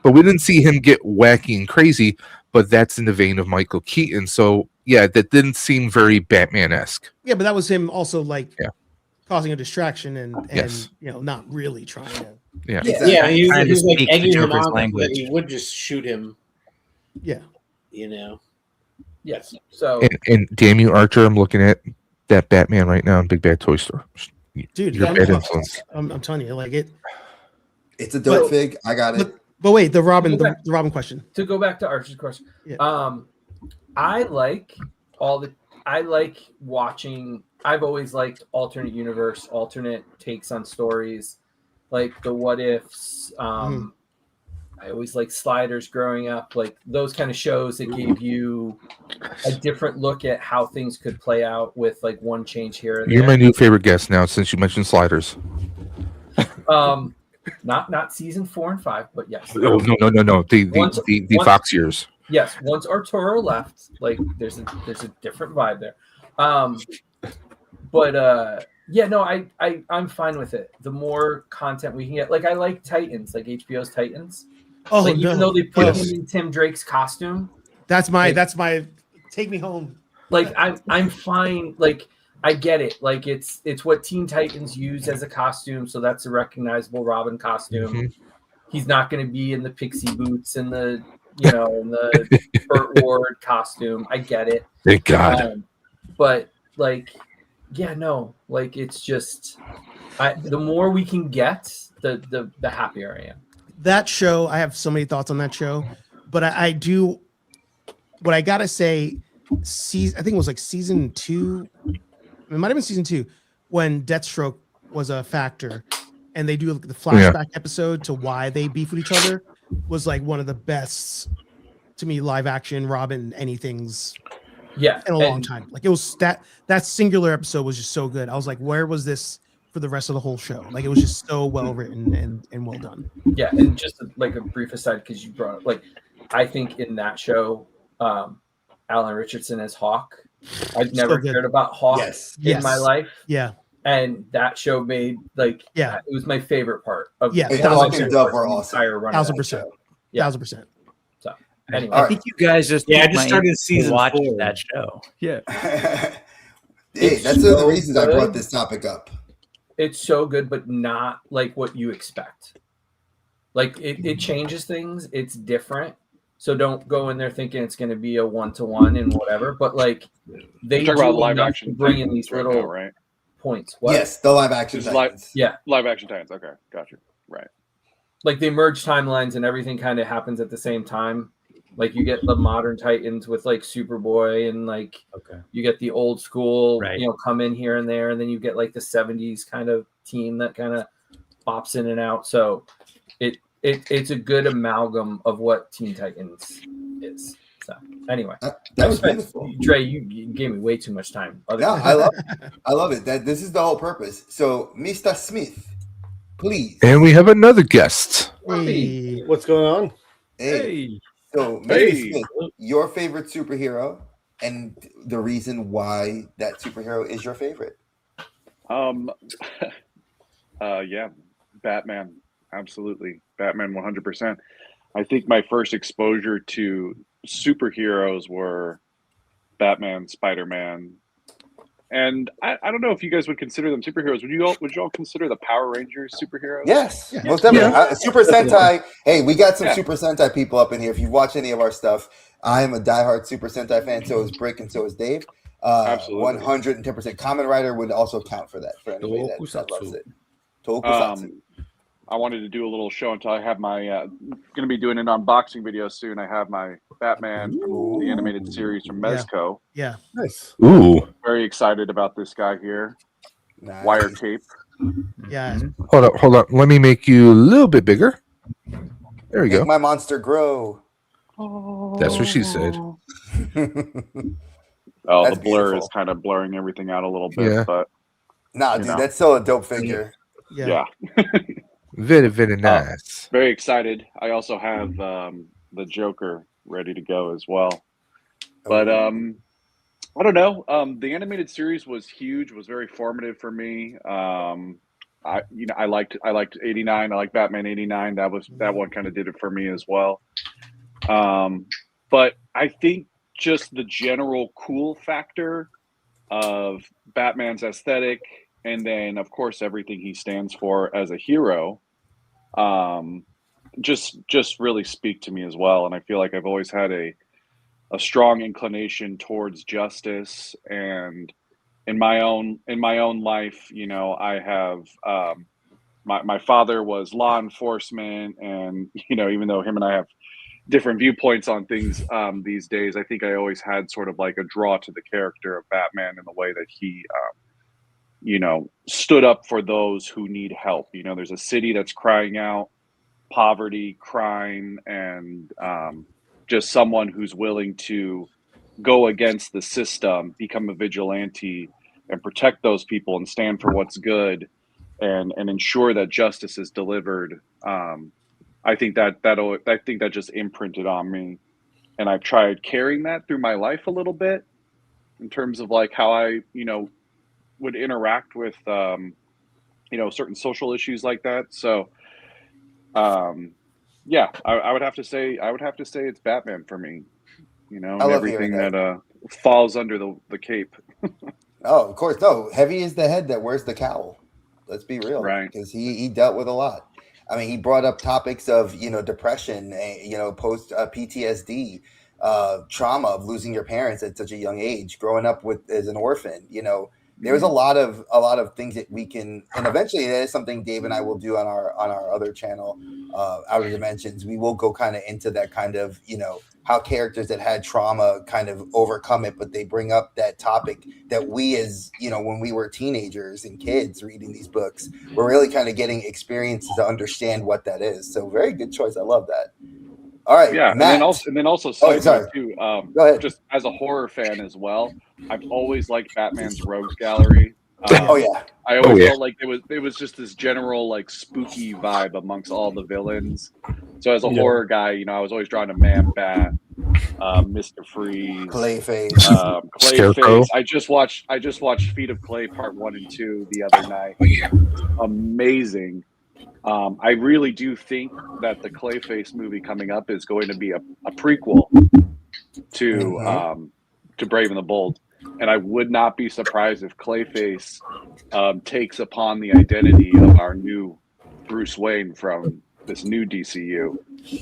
but we didn't see him get wacky and crazy. But that's in the vein of Michael Keaton. So yeah, that didn't seem very Batman-esque. Yeah, but that was him also causing a distraction and not really trying to. Yeah. Exactly. Yeah, he Trying to was like speak egging the him Joker's on language. that he would just shoot him. Yeah. Yes. So And damn you, Archer, I'm looking at that Batman right now in Big Bad Toy Store. Dude, You're bad influence. I'm telling you, like it. It's a dope fig. I got it. But wait, the Robin question. to go back to Archer's question, Yeah. I like watching. I've always liked alternate universe, alternate takes on stories, like the what ifs. I always liked Sliders growing up, like those kind of shows that gave you a different look at how things could play out with like one change here and You're there. my new favorite guest now, since you mentioned Sliders. Not season 4 and 5, but yes. Oh, no. The Fox years. Yes, once Arturo left, like there's a different vibe there. I'm fine with it. The more content we can get, like I like Titans, like HBO's Titans. Oh, like, even though they put him in Tim Drake's costume, that's my take me home. Like I'm fine. Like I get it. Like it's what Teen Titans use as a costume, so that's a recognizable Robin costume. Mm-hmm. He's not going to be in the pixie boots and the in the Burt Ward costume. I get it. Thank God. But like, like it's just the more we can get, the happier I am. That show, I have so many thoughts on that show, but I do. What I gotta say, I think it was like season 2. It might have been season 2 when Deathstroke was a factor, and they do the flashback episode to why they beef with each other. Was like one of the best to me live action Robin anythings in a long time. Like it was that singular episode was just so good. I was like, where was this for the rest of the whole show? Like it was just so well written and well done. Yeah, and just like a brief aside, because you brought up, like I think in that show, Alan Richardson as Hawk. I've never cared about Hawk in my life. Yeah. And that show made it was my favorite part of the Hawk and Dove were awesome. entire run. 1000%. 1000%. So anyway, I think you guys just I just started season watch 4. that show. Yeah. Hey, that's one of the reasons I brought this topic up. It's so good, but not like what you expect. Like it changes things. It's different. So don't go in there thinking it's going to be a 1-to-1 and whatever. But like they talk about live action bring in these right little now, right? points. What? Yes, the live action Titans. Live action Titans. Okay, got you. Right. Like they merge timelines and everything kind of happens at the same time. Like you get the modern Titans with like Superboy and like you get the old school, come in here and there, and then you get like the 70s kind of team that kind of pops in and out. So it's a good amalgam of what Teen Titans is. So anyway, that was beautiful. Dre, you gave me way too much time. No, I love it. That this is the whole purpose. So, Mr. Smith, please. And we have another guest. Hey. What's going on? Hey. So, Mr. Smith, your favorite superhero and the reason why that superhero is your favorite. Yeah, Batman. Absolutely. Batman 100%. I think my first exposure to superheroes were Batman, Spider-Man, and I don't know if you guys would consider them superheroes. Would you all consider the Power Rangers superheroes? Yes, most definitely. Super Sentai. Hey, we got some Super Sentai people up in here. If you've watched any of our stuff, I am a diehard Super Sentai fan. So is Brick, and so is Dave. Absolutely, 110%. Kamen Rider would also count for that for anybody that loves it. Tokusatsu. I wanted to do a little show until I have my going to be doing an unboxing video soon. I have my Batman from the animated series from Mezco. Yeah. Nice. Ooh. Very excited about this guy here. Nice. Wire tape. Yeah. Hold up. Let me make you a little bit bigger. There we go. Make my monster grow. That's what she said. Oh, the blur is kind of blurring everything out a little bit, but nah, dude, that's still a dope figure. Yeah. Very, very nice. Very excited. I also have the Joker ready to go as well. But I don't know. The animated series was huge. Was very formative for me. I liked 89. I like Batman 89. That one kind of did it for me as well. But I think just the general cool factor of Batman's aesthetic, and then of course everything he stands for as a hero, just really speak to me as well. And I feel like I've always had a strong inclination towards justice, and in my own life, you know, I have my father was law enforcement, and you know, even though him and I have different viewpoints on things these days, I think I always had sort of like a draw to the character of Batman in the way that he you know, stood up for those who need help. You know, there's a city that's crying out poverty, crime, and just someone who's willing to go against the system, become a vigilante, and protect those people and stand for what's good, and ensure that justice is delivered. I think that just imprinted on me, and I've tried carrying that through my life a little bit in terms of like how I, you know, would interact with you know, certain social issues like that. So yeah, I would have to say it's Batman for me, you know, and everything that falls under the cape. Oh, of course. No, heavy is the head that wears the cowl. Let's be real, right? Because he dealt with a lot. I mean, he brought up topics of, you know, depression, you know, post PTSD, trauma of losing your parents at such a young age, growing up as an orphan. You know, there's a lot of things that we can, and eventually that is something Dave and I will do on our other channel, Outer Dimensions. We will go kind of into that kind of, you know, how characters that had trauma kind of overcome it, but they bring up that topic that we, as you know, when we were teenagers and kids reading these books, we're really kind of getting experiences to understand what that is. So very good choice. I love that. All right, yeah, Matt. and then also sorry. Too, go ahead. Just as a horror fan as well, I've always liked Batman's Rogues Gallery. Oh yeah, I always felt like it was just this general like spooky vibe amongst all the villains. So as a horror guy, you know, I was always drawn to Man-Bat, Mr. Freeze, Clayface. I just watched Feet of Clay Part 1 and 2 the other night. Amazing. I really do think that the Clayface movie coming up is going to be a prequel to Brave and the Bold. And I would not be surprised if Clayface takes upon the identity of our new Bruce Wayne from this new DCU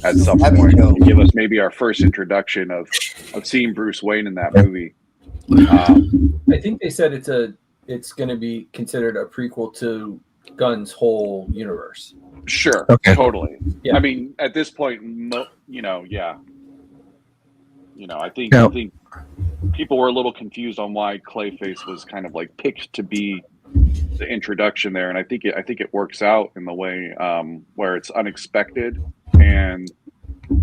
at some point. Give us maybe our first introduction of seeing Bruce Wayne in that movie. I think they said it's going to be considered a prequel to Gunn's whole universe. Sure, totally. Yeah. I mean, at this point, you know, yeah. You know, I think people were a little confused on why Clayface was kind of like picked to be the introduction there, and I think it works out in the way where it's unexpected and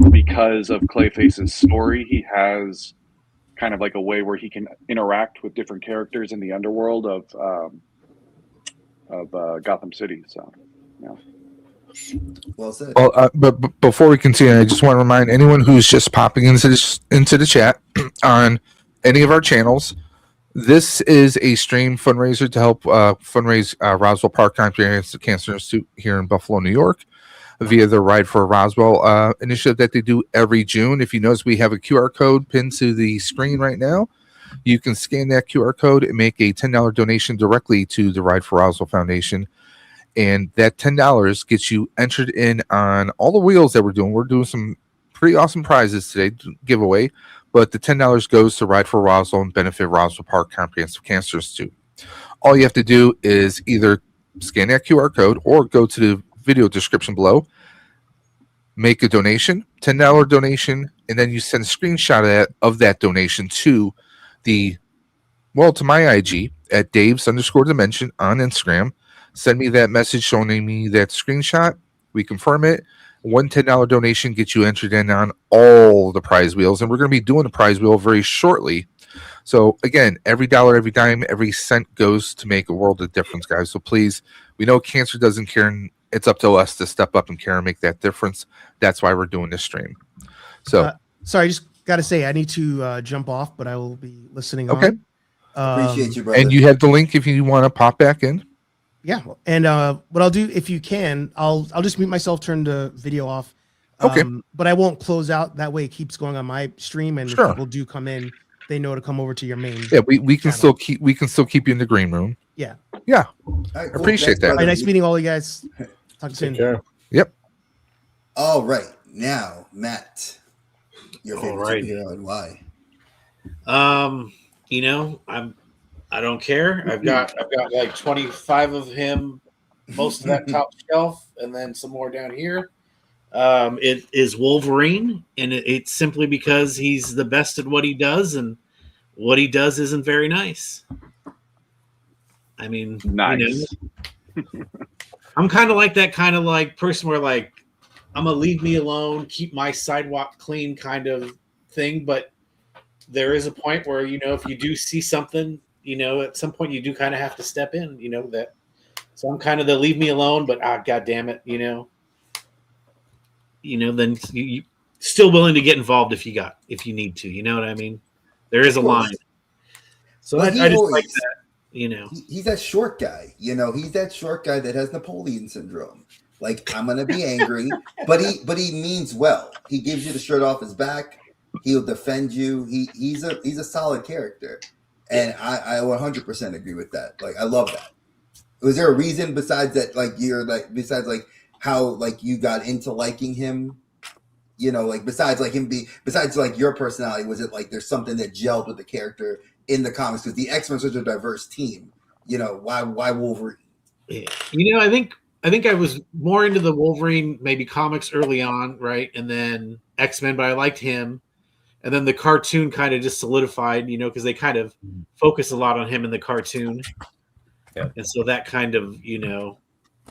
because of Clayface's story, he has kind of like a way where he can interact with different characters in the underworld of Gotham City. So, yeah. Well said. Well, but before we continue, I just want to remind anyone who's just popping into the chat on any of our channels. This is a stream fundraiser to help fundraise Roswell Park Comprehensive Cancer Institute here in Buffalo, New York, via the Ride for Roswell initiative that they do every June. If you notice, we have a QR code pinned to the screen right now. You can scan that QR code and make a $10 donation directly to the Ride for Roswell Foundation. And that $10 gets you entered in on all the wheels that we're doing. We're doing some pretty awesome prizes today, giveaway. But the $10 goes to Ride for Roswell and benefit Roswell Park Comprehensive Cancer Institute. All you have to do is either scan that QR code or go to the video description below, make a donation, $10 donation, and then you send a screenshot of that donation to my IG at Daves_Dimension on Instagram. Send me that message showing me that screenshot. We confirm it. One $10 donation gets you entered in on all the prize wheels, and we're going to be doing the prize wheel very shortly. So again, every dollar, every dime, every cent goes to make a world of difference, guys. So please, we know cancer doesn't care, and it's up to us to step up and care and make that difference. That's why we're doing this stream. So sorry, I just got to say I need to jump off, but I will be listening. Okay. Appreciate you, brother. And you have the link if you want to pop back in. Yeah, and what I'll do, if you can, I'll just mute myself, turn the video off. Okay. But I won't close out. That way, it keeps going on my stream, and Sure. if people do come in, they know to come over to your main. Yeah, we can channel. still keep you in the green room. Yeah. Yeah. All right, cool. Appreciate Thanks, that. All right, brother. nice meeting all you guys. Talk to you soon. Yep. All right, now Matt, your favorite right. superhero and why? You know, I don't care. I've got like 25 of him, most of that top shelf, and then some more down here. It is Wolverine, and it's simply because he's the best at what he does, and what he does isn't very nice. I mean, Nice. You know, I'm kind of like that kind of like person where like I'm gonna leave me alone, keep my sidewalk clean kind of thing. But there is a point where, you know, if you do see something, you know, at some point you do kind of have to step in, you know, that. So I'm kind of the leave me alone, but God damn it, you know, then you still willing to get involved if you need to, you know what I mean? There is a line. So Well, I just like that, you know. He's that short guy. You know, he's that short guy that has Napoleon syndrome. Like, I'm gonna be angry, but he means well. He gives you the shirt off his back. He'll defend you. He's a solid character, and I 100% agree with that. Like, I love that. Was there a reason besides that? Like, besides like how like you got into liking him? You know, like besides like your personality, was it like there's something that gelled with the character in the comics? Because the X-Men are such a diverse team. You know, why Wolverine? Yeah. You know, I think I was more into the Wolverine maybe comics early on, right? And then X-Men, but I liked him. And then the cartoon kind of just solidified, you know, because they kind of focus a lot on him in the cartoon. Yeah. And so that kind of, you know,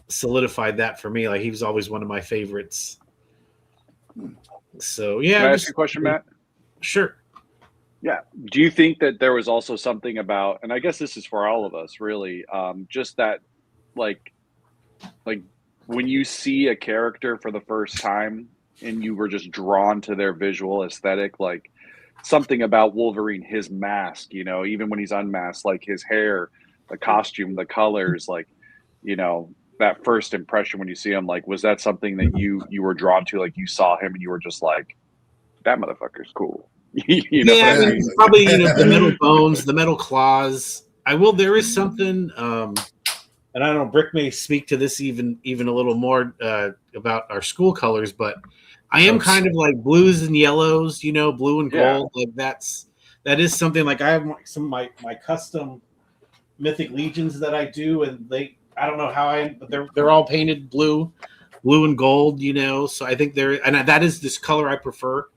solidified that for me. Like, he was always one of my favorites. So, yeah. Can I ask you a question, Matt? Sure. Yeah. Do you think that there was also something about, and I guess this is for all of us, really, just that, like when you see a character for the first time and you were just drawn to their visual aesthetic, like something about Wolverine, his mask, you know, even when he's unmasked, like his hair, the costume, the colors, like, you know, that first impression when you see him, like, was that something that you were drawn to? Like, you saw him and you were just like, that motherfucker's cool. You know yeah, what I mean? probably, you know, the metal bones, the metal claws. There is something, and I don't know, Brick may speak to this even a little more about our school colors, but I am kind of like blues and yellows, you know, blue and gold. Yeah. Like that is something. Like, I have some of my custom Mythic Legions that I do, and I don't know how but they're all painted blue and gold, you know. So I think that is this color I prefer,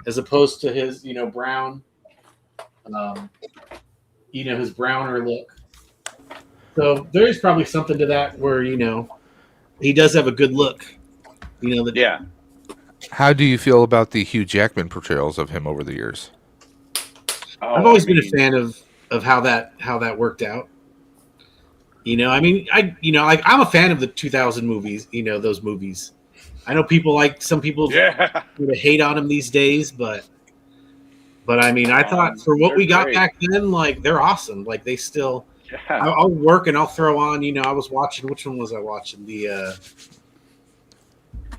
as opposed to his, you know, brown, you know, his browner look. So there is probably something to that where, you know, he does have a good look, you know. Yeah. How do you feel about the Hugh Jackman portrayals of him over the years? I've always been a fan of how that worked out. You know, I mean, I'm a fan of the 2000 movies. You know, those movies. I know some people hate on them these days, but I mean, I thought for what we got back then, like they're awesome. Like they still. I'll work and I'll throw on. You know, I was watching. Which one was I watching? The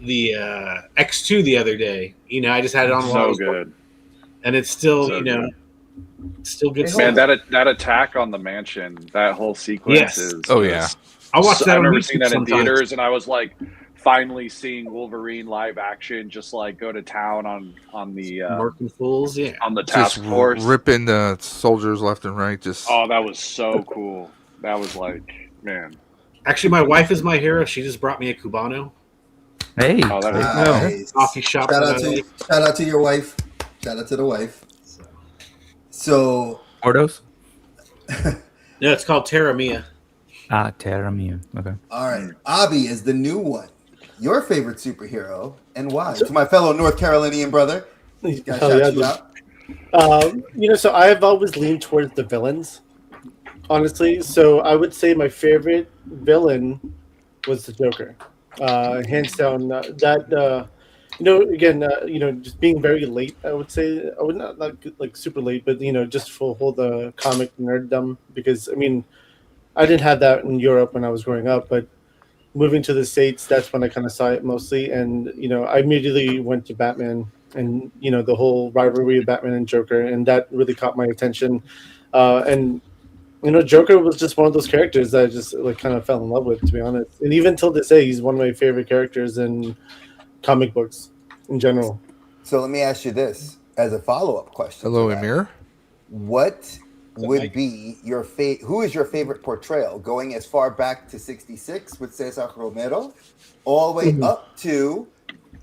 X2 the other day. You know, I just had it on. So good. And it's still, still good. Man, that attack on the mansion, that whole sequence is. Oh yeah. I watched that. I've never seen that in theaters, and I was like, finally seeing Wolverine live action, just like go to town on the Working Fools, on the task force, ripping the soldiers left and right. That was so cool. That was like, man. Actually, my wife is my hero. She just brought me a Cubano. Hey, that is coffee shop. Shout out to your wife. Shout out to the wife. So Ordos? No, it's called Terra Mia. Terra Mia. Okay. All right. Ahbi is the new one. Your favorite superhero and why? To my fellow North Carolinian brother. Shout you out. So I have always leaned towards the villains, honestly. So I would say my favorite villain was the Joker. Hands down. Just being very late, I would say. I would not like super late, but just for the comic nerddom, because I mean, I didn't have that in Europe when I was growing up, but moving to the States, that's when I kind of saw it mostly. And I immediately went to Batman, and the whole rivalry of Batman and Joker, and that really caught my attention. Joker was just one of those characters that I just kind of fell in love with, to be honest. And even till this day, he's one of my favorite characters in comic books in general. So let me ask you this as a follow-up question. Hello, Amir. What would be your who is your favorite portrayal, going as far back to 66 with Cesar Romero, all the way up to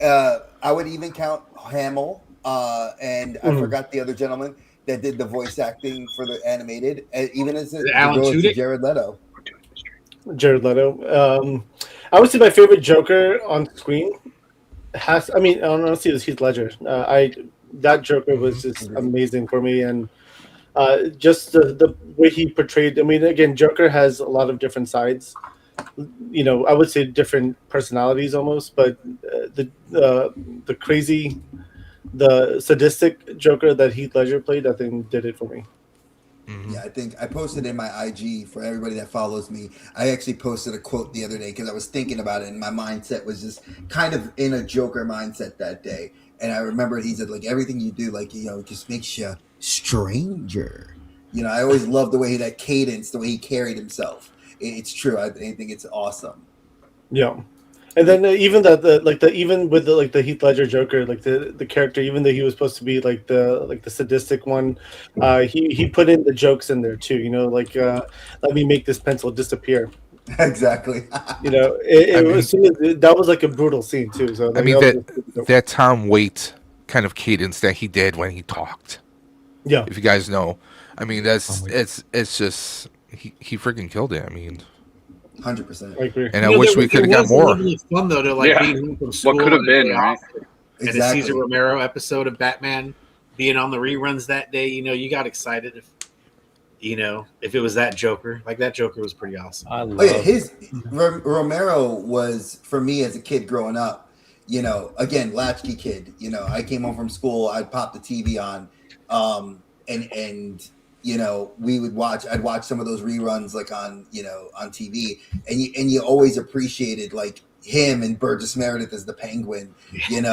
I would even count Hamill and I forgot the other gentleman that did the voice acting for the animated, even as Alan Tudyk? Jared Leto. I would say my favorite Joker on screen honestly, it's Heath Ledger. That Joker was just amazing for me, and just the way he portrayed. I mean, again, Joker has a lot of different sides. I would say different personalities almost, but the crazy, the sadistic Joker that Heath Ledger played, I think did it for me. Yeah, I think I posted in my IG for everybody that follows me. I actually posted a quote the other day because I was thinking about it, and my mindset was just kind of in a Joker mindset that day. And I remember he said, everything you do, just makes you stranger. I always loved the way that cadence, the way he carried himself. It's true. I think it's awesome. Yeah. And then even even with the Heath Ledger Joker, the character, even though he was supposed to be the sadistic one, he put in the jokes in there too. Let me make this pencil disappear. Exactly. That was a brutal scene too. So I mean that Tom Waits kind of cadence that he did when he talked. Yeah. If you guys know, I mean it's just he freaking killed it. I mean. 100%. I agree. And I wish we could have got more. It was fun though to being home from school. What could have been, right? And a Cesar Romero episode of Batman being on the reruns that day, you got excited if it was that Joker. That Joker was pretty awesome. Romero was, for me as a kid growing up, again, latchkey kid. I came home from school, I'd pop the TV on, and we would I'd watch some of those reruns on TV, and you always appreciated him and Burgess Meredith as the Penguin, and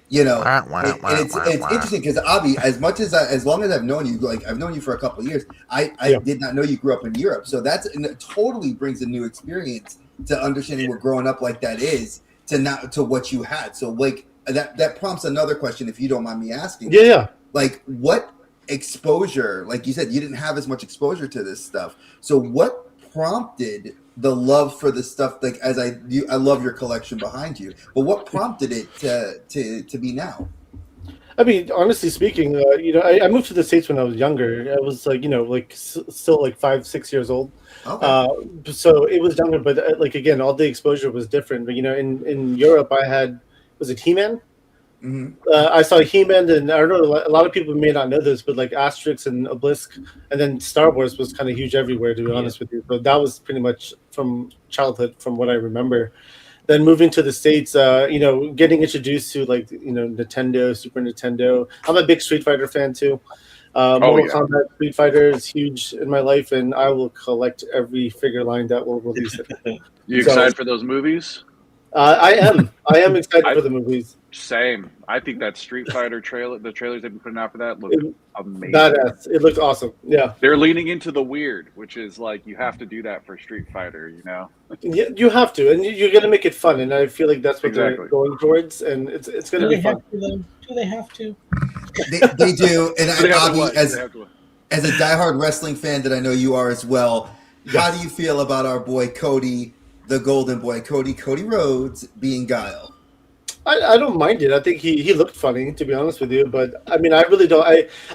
it's interesting because Ahbi, as long as I've known you, I've known you for a couple of years, I did not know you grew up in Europe, so it totally brings a new experience to understanding what growing up like that is to what you had. So that prompts another question, if you don't mind me asking. Yeah. What exposure, like you said, you didn't have as much exposure to this stuff. So what prompted the love for this stuff? I love your collection behind you, but what prompted it to be now? I mean, honestly speaking, I moved to the States when I was younger. I was still 5-6 years old. Okay. So it was younger, but again, all the exposure was different. But in Europe, I had was it He-Man? Mhm. I saw He-Man, and I don't know, a lot of people may not know this, but like Asterix and Obelisk, and then Star Wars was kind of huge everywhere, to be honest with you. But that was pretty much from childhood, from what I remember. Then moving to the States, getting introduced to like, Nintendo, Super Nintendo. I'm a big Street Fighter fan too. Mortal Kombat, Street Fighter is huge in my life, and I will collect every figure line that will release it. You excited for those movies? I am excited for the movies. Same. I think that Street Fighter trailer, the trailers they've been putting out for that look amazing. Badass. It looked awesome. Yeah. They're leaning into the weird, which is like you have to do that for Street Fighter, you know? Yeah, you have to, and you're gonna make it fun, and I feel like that's what they're going towards, and it's gonna be fun. Do they have to? They do, and Ahbi, As a diehard wrestling fan that I know you are as well, how do you feel about our boy Cody, the Golden Boy, Cody Rhodes being Guile? I don't mind it. I think he looked funny, to be honest with you. But I mean, I really don't.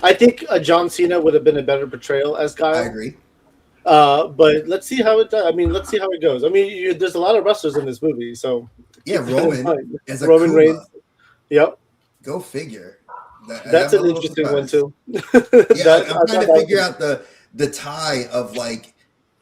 I think John Cena would have been a better portrayal as Guile. I agree. But let's see how it does. I mean, let's see how it goes. I mean, there's a lot of wrestlers in this movie, so yeah, Roman as a Roman Kuma. Reigns. Yep. Go figure. That's an interesting one too. Yeah, I'm trying to figure out the tie of like,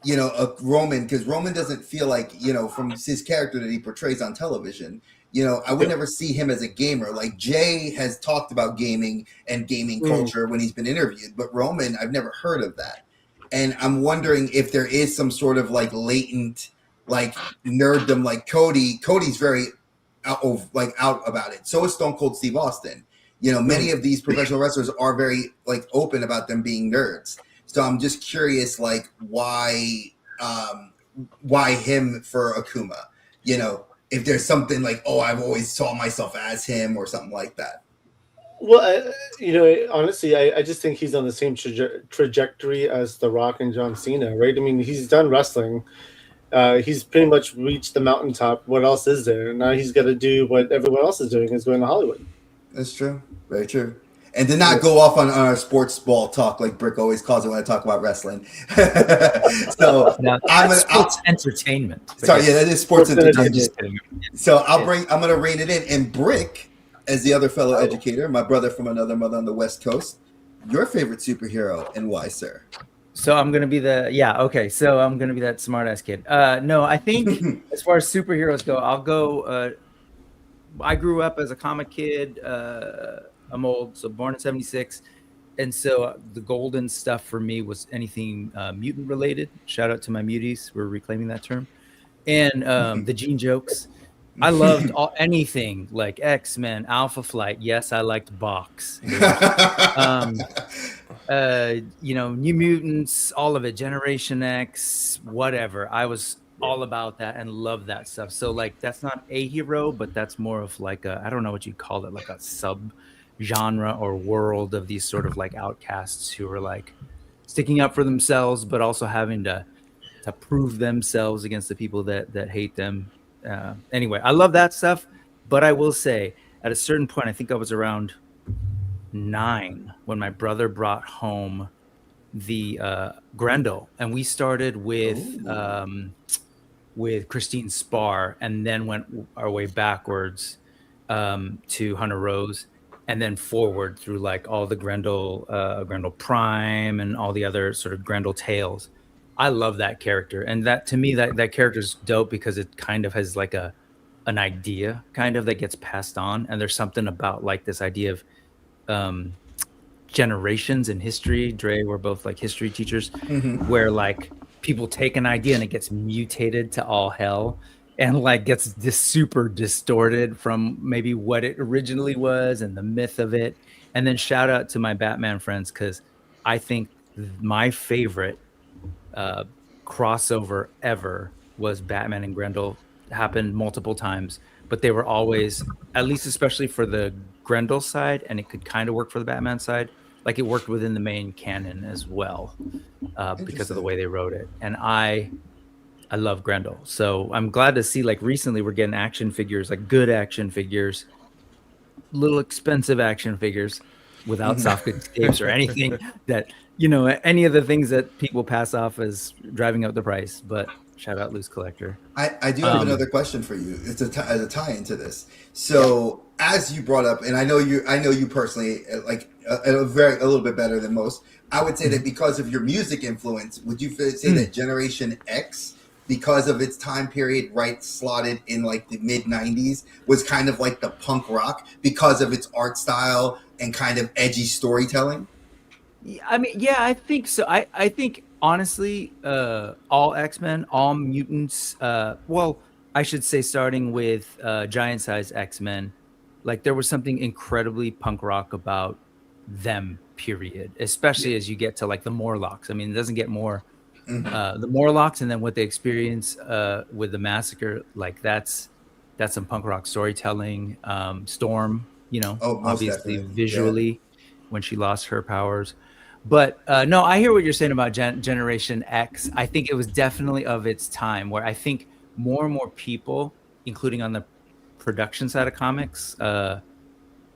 a Roman, because Roman doesn't feel like, from his character that he portrays on television. I would never see him as a gamer. Like Jay has talked about gaming and gaming culture when he's been interviewed, but Roman, I've never heard of that. And I'm wondering if there is some sort of like latent, like nerddom, like Cody. Cody's very out about it. So is Stone Cold Steve Austin. Many of these professional wrestlers are very like open about them being nerds. So I'm just curious, like why him for Akuma? If there's something like, I've always saw myself as him or something like that. Well, honestly, I just think he's on the same trajectory as The Rock and John Cena, right? I mean, he's done wrestling. He's pretty much reached the mountaintop. What else is there? Now he's got to do what everyone else is doing, is going to Hollywood. That's true. Very true. And to not go off on our sports ball talk like Brick always calls it when I talk about wrestling. So sports entertainment. Sorry, that is sports entertainment. I'm just kidding. So I'm gonna rein it in. And Brick, as the other fellow educator, my brother from another mother on the West Coast, your favorite superhero and why, sir? So I'm gonna be So I'm gonna be that smart ass kid. No, I think as far as superheroes go, I'll go. I grew up as a comic kid. I'm old, so born in '76, and so the golden stuff for me was anything mutant related. Shout out to my muties, we're reclaiming that term, and the Gene jokes. I loved anything like X-Men, Alpha Flight. Yes, I liked Box. New Mutants, all of it, Generation X, whatever. I was all about that and love that stuff. So like that's not a hero, but that's more of like I don't know what you'd call it, like a sub genre or world of these sort of like outcasts who are like sticking up for themselves, but also having to prove themselves against the people that hate them. Anyway, I love that stuff, but I will say at a certain point, I think I was around 9 when my brother brought home the Grendel, and we started with Christine Spar, and then went our way backwards to Hunter Rose, and then forward through like all the Grendel Prime and all the other sort of Grendel tales. I love that character, and that to me that character's dope because it kind of has like an idea kind of that gets passed on, and there's something about like this idea of generations in history. Dre, we're both like history teachers, where like people take an idea and it gets mutated to all hell and like gets super distorted from maybe what it originally was and the myth of it. And then shout out to my Batman friends, because I think my favorite crossover ever was Batman and Grendel. Happened multiple times, but they were always, at least especially for the Grendel side, and it could kind of work for the Batman side, like it worked within the main canon as well, because of the way they wrote it. And I love Grendel, so I'm glad to see like recently we're getting action figures, like good action figures, little expensive action figures without soft good escapes or anything that any of the things that people pass off as driving up the price. But Shout out Loose Collector. I do have another question for you. It's as a tie into this. So as you brought up, and I know you personally like a little bit better than most. I would say that because of your music influence, would you say that Generation X, because of its time period, right, slotted in like the mid 90s, was kind of like the punk rock because of its art style and kind of edgy storytelling? I mean, yeah, I think so. I think honestly, all X-Men, all mutants, well, I should say starting with Giant Size X-Men, like there was something incredibly punk rock about them, period. Especially as you get to like the Morlocks. I mean, it doesn't get more the Morlocks, and then what they experience with the Massacre, like that's some punk rock storytelling. Storm, you know, obviously visually when she lost her powers. But no, I hear what you're saying about Generation X. I think it was definitely of its time, where I think more and more people, including on the production side of comics,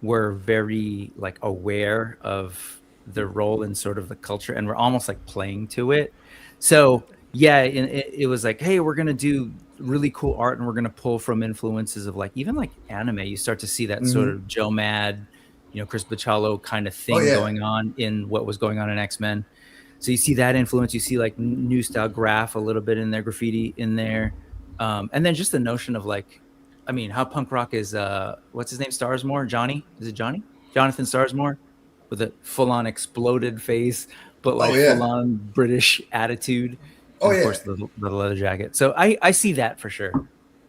were very like aware of their role in sort of the culture, and were almost like playing to it. So yeah, it was like, hey, we're gonna do really cool art, and we're gonna pull from influences of like even like anime. You start to see that sort of Joe Mad, you know, Chris Bachalo kind of thing going on in what was going on in X-Men. So you see that influence. You see like new style graph a little bit in there, graffiti in there, and then just the notion of like, I mean, how punk rock is what's his name? Starsmore? Johnny? Is it Johnny? Jonathan Starsmore, with a full-on exploded face, but like full-on British attitude. And of course, the leather jacket. So I see that for sure.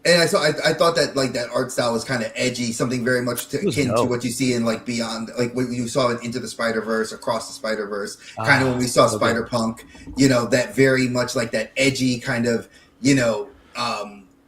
And I thought that like that art style was kind of edgy, something very much akin to what you see in like Beyond, like what you saw in Into the Spider-Verse, Across the Spider-Verse, kind of when we saw Spider-Punk, you know, that very much like that edgy kind of, you know,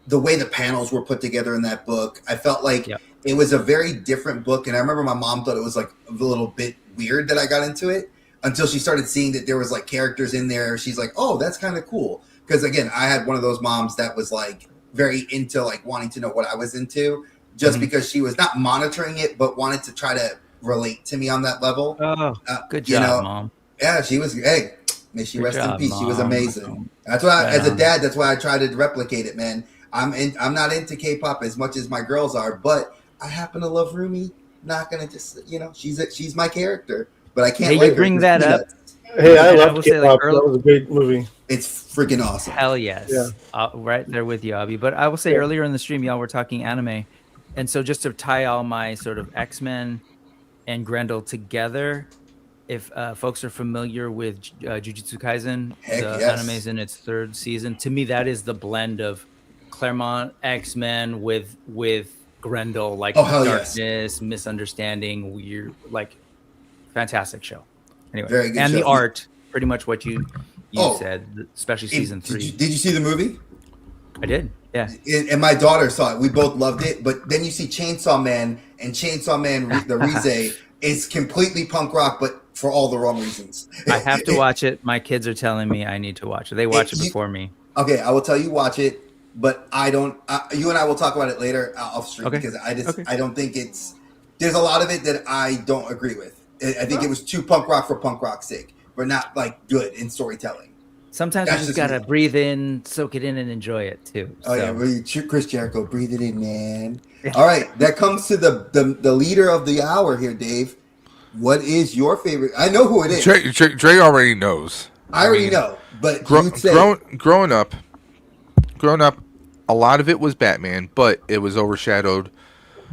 the way the panels were put together in that book. I felt like it was a very different book. And I remember my mom thought it was like a little bit weird that I got into it until she started seeing that there was like characters in there. She's like, oh, that's kind of cool. Because again, I had one of those moms that was like very into like wanting to know what I was into, just because she was not monitoring it, but wanted to try to relate to me on that level. Oh, good job, Mom. Yeah, she was. Hey, may she rest in peace. Mom. She was amazing. That's why, as a dad, that's why I try to replicate it, man. I'm not into K-pop as much as my girls are, but I happen to love Rumi. Not gonna just, you know, she's my character, but I can't. Hey, you bring that up. Hey, I love K-pop. That was a great movie. It's freaking awesome. Hell yes. Yeah. Right there with you, Ahbi. But I will say earlier in the stream, y'all were talking anime. And so just to tie all my sort of X-Men and Grendel together, if folks are familiar with Jujutsu Kaisen, anime's in its 3rd season. To me, that is the blend of Claremont X-Men with Grendel, like darkness, misunderstanding, weird, like fantastic show. Anyway, very good and show. The art, pretty much what you said, especially season 3. Did you see the movie? I did, yeah. And my daughter saw it. We both loved it. But then you see Chainsaw Man, and Chainsaw Man, the Rize, is completely punk rock, but for all the wrong reasons. I have to watch it. My kids are telling me I need to watch it. They watch it before me. Okay, I will tell you watch it, but I don't. You and I will talk about it later off stream because I don't think it's. There's a lot of it that I don't agree with. I think it was too punk rock for punk rock's sake, but not like good in storytelling. Sometimes you just gotta breathe in, soak it in, and enjoy it too. Oh yeah, Chris Jericho, breathe it in, man. All right, that comes to the leader of the hour here, Dave. What is your favorite? I know who it is. Dre already knows. I already know, but growing up, a lot of it was Batman, but it was overshadowed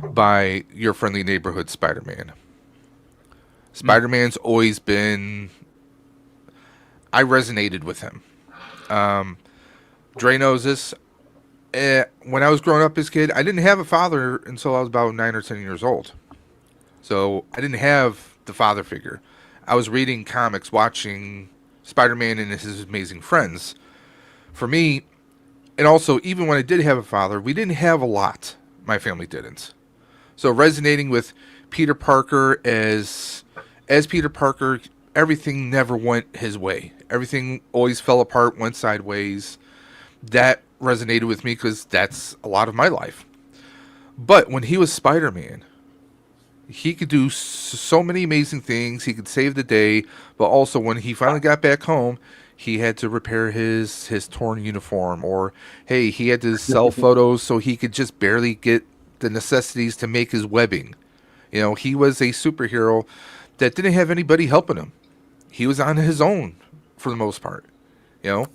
by your friendly neighborhood Spider-Man. Spider-Man's always been. I resonated with him. Dre knows this. When I was growing up as a kid, I didn't have a father until I was about 9 or 10 years old. So I didn't have the father figure. I was reading comics, watching Spider-Man and his amazing friends. For me, and also even when I did have a father, we didn't have a lot. My family didn't. So resonating with Peter Parker as Peter Parker, everything never went his way. Everything always fell apart, went sideways. That resonated with me because that's a lot of my life. But when he was Spider-Man, he could do so many amazing things. He could save the day. But also when he finally got back home, he had to repair his torn uniform, or hey, he had to sell photos so he could just barely get the necessities to make his webbing. You know, he was a superhero that didn't have anybody helping him. He was on his own for the most part. You know,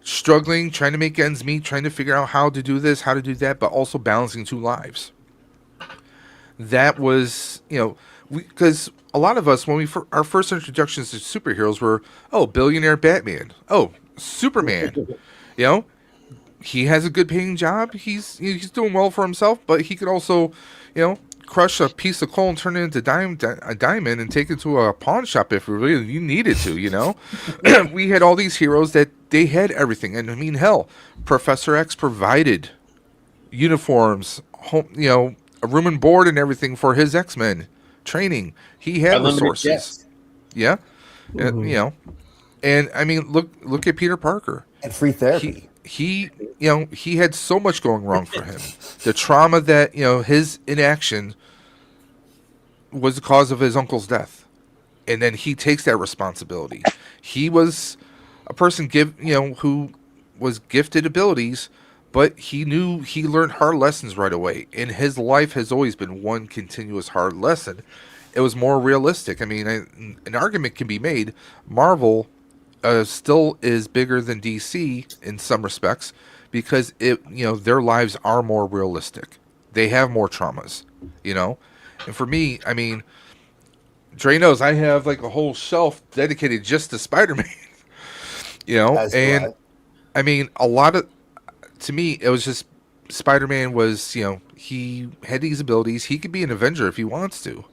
struggling, trying to make ends meet, trying to figure out how to do this, how to do that, but also balancing two lives. That was, you know, because a lot of us, when our first introductions to superheroes were, oh, billionaire Batman, oh, Superman. You know, he has a good paying job. He's doing well for himself, but he could also, you know, crush a piece of coal and turn it into a diamond and take it to a pawn shop if you needed to, you know. We had all these heroes that they had everything. And I mean, hell, Professor X provided uniforms, home, you know, a room and board and everything for his X-Men training. He had resources. Yeah. You know, and I mean, look at Peter Parker. And free therapy. He you know, he had so much going wrong for him. The trauma that, you know, his inaction was the cause of his uncle's death. And then he takes that responsibility. He was a person who was gifted abilities, but he learned hard lessons right away. And his life has always been one continuous hard lesson. It was more realistic. I mean, an argument can be made. Marvel still is bigger than DC in some respects because their lives are more realistic. They have more traumas, you know. And for me, I mean, Dre knows I have like a whole shelf dedicated just to Spider-Man. You know, and I mean, to me, it was just Spider-Man was, you know, he had these abilities. He could be an Avenger if he wants to.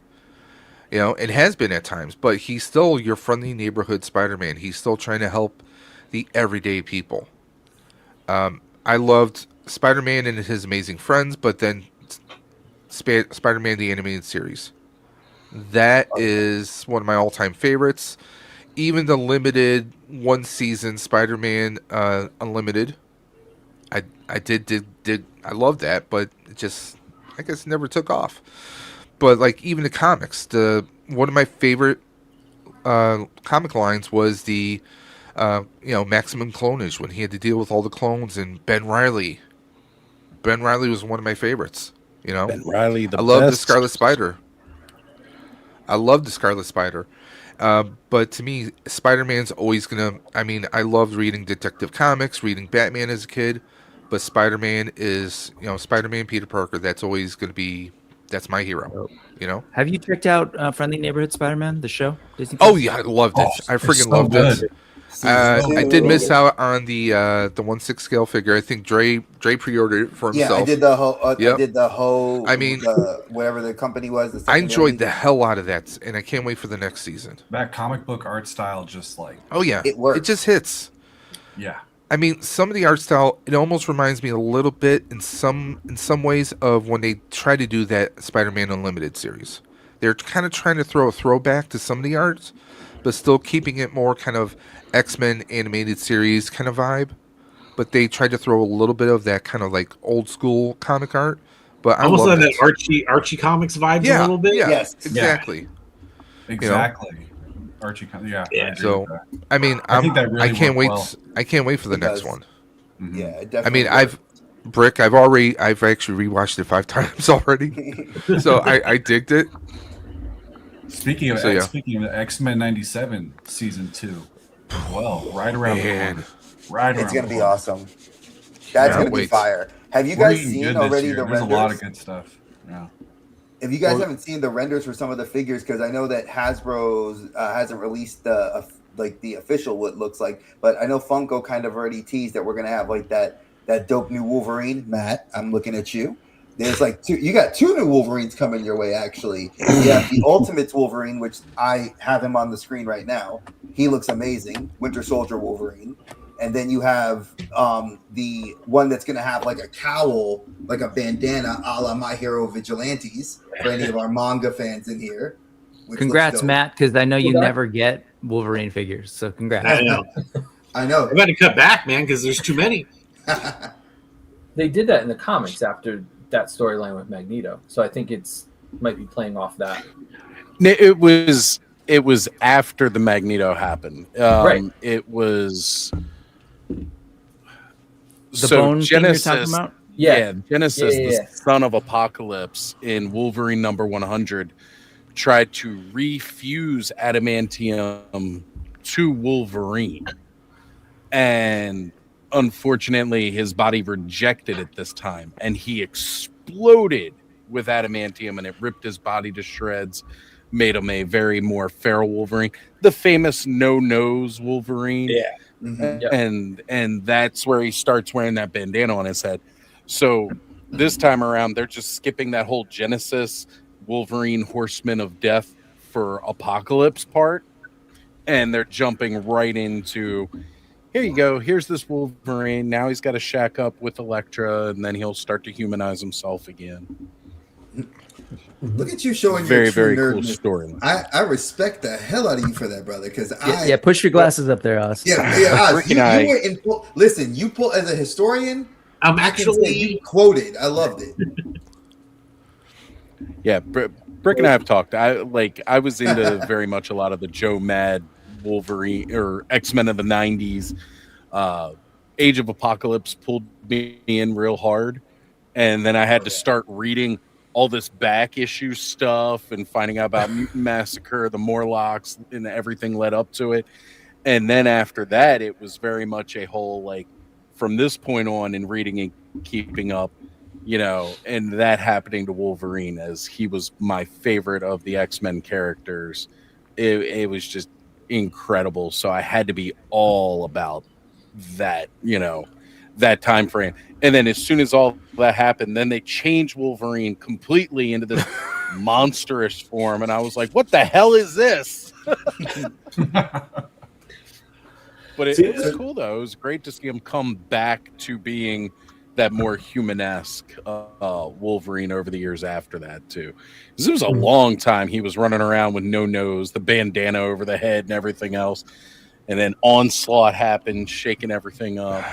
You know, it has been at times, but he's still your friendly neighborhood Spider-Man. He's still trying to help the everyday people. I loved Spider-Man and his Amazing Friends, but then Spider-Man the Animated Series. That is one of my all-time favorites. Even the limited one-season Spider-Man Unlimited, I did I love that, but it just, I guess, never took off. But like even the comics, one of my favorite comic lines was the maximum clonage when he had to deal with all the clones and Ben Reilly. Ben Reilly was one of my favorites. You know, Ben Reilly, I love the Scarlet Spider. But to me, Spider-Man's always gonna. I mean, I loved reading Detective Comics, reading Batman as a kid, but Spider-Man is, Spider-Man Peter Parker. That's always gonna be. That's my hero, you know. Have you checked out Friendly Neighborhood Spider-Man, the show? Disney Oh yeah, I loved it. I freaking loved it. I did miss out on the 1/6 scale figure. I think Dre pre-ordered it for himself. Yeah, I did the whole. Yep. I did the whole. I mean, whatever the company was. I enjoyed the hell out of that, and I can't wait for the next season. That comic book art style, just like it works. It just hits. Yeah. I mean, some of the art style, it almost reminds me a little bit in some ways of when they try to do that Spider-Man Unlimited series. They're kind of trying to throw a throwback to some of the arts, but still keeping it more kind of X-Men animated series kind of vibe. But they tried to throw a little bit of that kind of like old school comic art. But almost I love like that Archie Comics vibes a little bit. Yeah, yes, exactly. Exactly. Archie, yeah. So, I mean, I can't wait. Well. I can't wait for the next one. Mm-hmm. Yeah, definitely. I mean, I've actually rewatched it 5 times already, so I digged it. Speaking of X-Men '97 season 2, well, right around the corner. It's gonna be awesome. That's gonna be fire. Have you guys seen already the renders? There's a lot of good stuff. Yeah. If you guys haven't seen the renders for some of the figures, because I know that Hasbro's hasn't released the official what it looks like, but I know Funko kind of already teased that we're gonna have like that dope new Wolverine. Matt, I'm looking at you. There's like you got 2 new Wolverines coming your way. Actually, you have the Ultimates Wolverine, which I have him on the screen right now. He looks amazing. Winter Soldier Wolverine. And then you have the one that's going to have like a cowl, like a bandana a la My Hero Vigilantes for any of our manga fans in here. Congrats, Matt, because I know you never get Wolverine figures. So congrats. I know. I know. I got to cut back, man, because there's too many. They did that in the comics after that storyline with Magneto. So I think might be playing off that. It was it was after the Magneto happened. Right. It was The bone thing you're talking Genesis. about? Yeah, Genesis, Yeah. the son of Apocalypse in Wolverine number 100, tried to refuse adamantium to Wolverine. And unfortunately, his body rejected it this time, and he exploded with adamantium, and it ripped his body to shreds, made him a very more feral Wolverine, the famous no-nose Wolverine. Yeah. Mhm. And that's where he starts wearing that bandana on his head. So this time around, they're just skipping that whole Genesis Wolverine Horseman of Death for Apocalypse part, and they're jumping right into, here you go, here's this Wolverine, now he's got to shack up with Elektra, and then he'll start to humanize himself again. Look at you showing Very, your true very cool nerdness. storyline. I respect the hell out of you for that, brother. Because Yeah, push your glasses up there, Oz. Yeah, Oz, you went and listen. You pull as a historian. I'm I can say actually you quoted. I loved it. Yeah, Brick and I have talked. I was into very much a lot of the Joe Mad Wolverine or X-Men of the 90s. Age of Apocalypse pulled me in real hard, and then I had to start reading all this back issue stuff and finding out about Mutant Massacre, the Morlocks, and everything led up to it. And then after that, it was very much a whole, like, from this point on in reading and keeping up, you know, and that happening to Wolverine, as he was my favorite of the X-Men characters. It was just incredible. So I had to be all about that, you know, that time frame. And then as soon as all that happened, then they changed Wolverine completely into this monstrous form. And I was like, what the hell is this? But it was cool, though. It was great to see him come back to being that more human-esque Wolverine over the years after that, too. Because it was a long time he was running around with no nose, the bandana over the head and everything else. And then Onslaught happened, shaking everything up.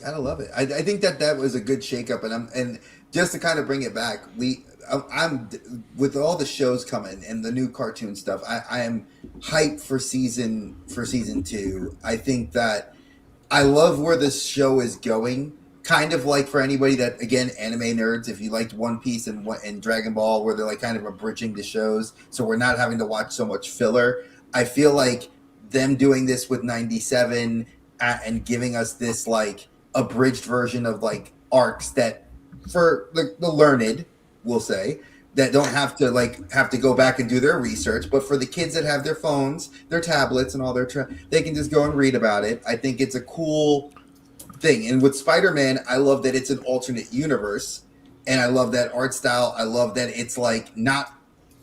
Gotta love it. I think that was a good shakeup, and just to kind of bring it back, I'm with all the shows coming and the new cartoon stuff. I am hyped for season 2. I think that I love where this show is going. Kind of like for anybody that, again, anime nerds, if you liked One Piece and Dragon Ball, where they're like kind of abridging the shows, so we're not having to watch so much filler. I feel like them doing this with 97 and giving us this like abridged version of like arcs that for the learned, we'll say, that don't have to go back and do their research, but for the kids that have their phones, their tablets, and all their they can just go and read about it. I think it's a cool thing. And with Spider-Man, I love that it's an alternate universe, and I love that art style. I love that it's like not